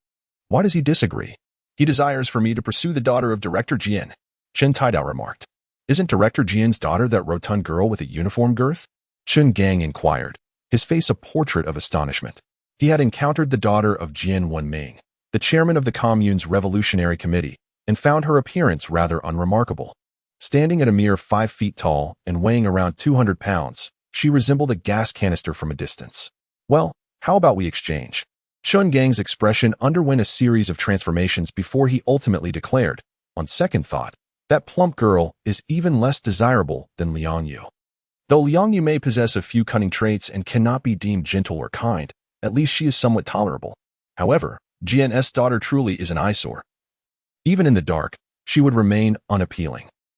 [SPEAKER 1] "Why does he disagree?" "He desires for me to pursue the daughter of Director Jian," Qin Taidao remarked. "Isn't Director Jian's daughter that rotund girl with a uniform girth?" Qin Gang inquired, his face a portrait of astonishment. He had encountered the daughter of Jian Wenming, the chairman of the Commune's Revolutionary Committee, and found her appearance rather unremarkable. Standing at a mere 5 feet tall and weighing around 200 pounds, she resembled a gas canister from a distance. "Well, how about we exchange?" Qin Gang's expression underwent a series of transformations before he ultimately declared, on second thought, that plump girl is even less desirable than Liang Yu. Though Liang Yu may possess a few cunning traits and cannot be deemed gentle or kind, at least she is somewhat tolerable. However, Jian's daughter truly is an eyesore. Even in the dark, she would remain unappealing.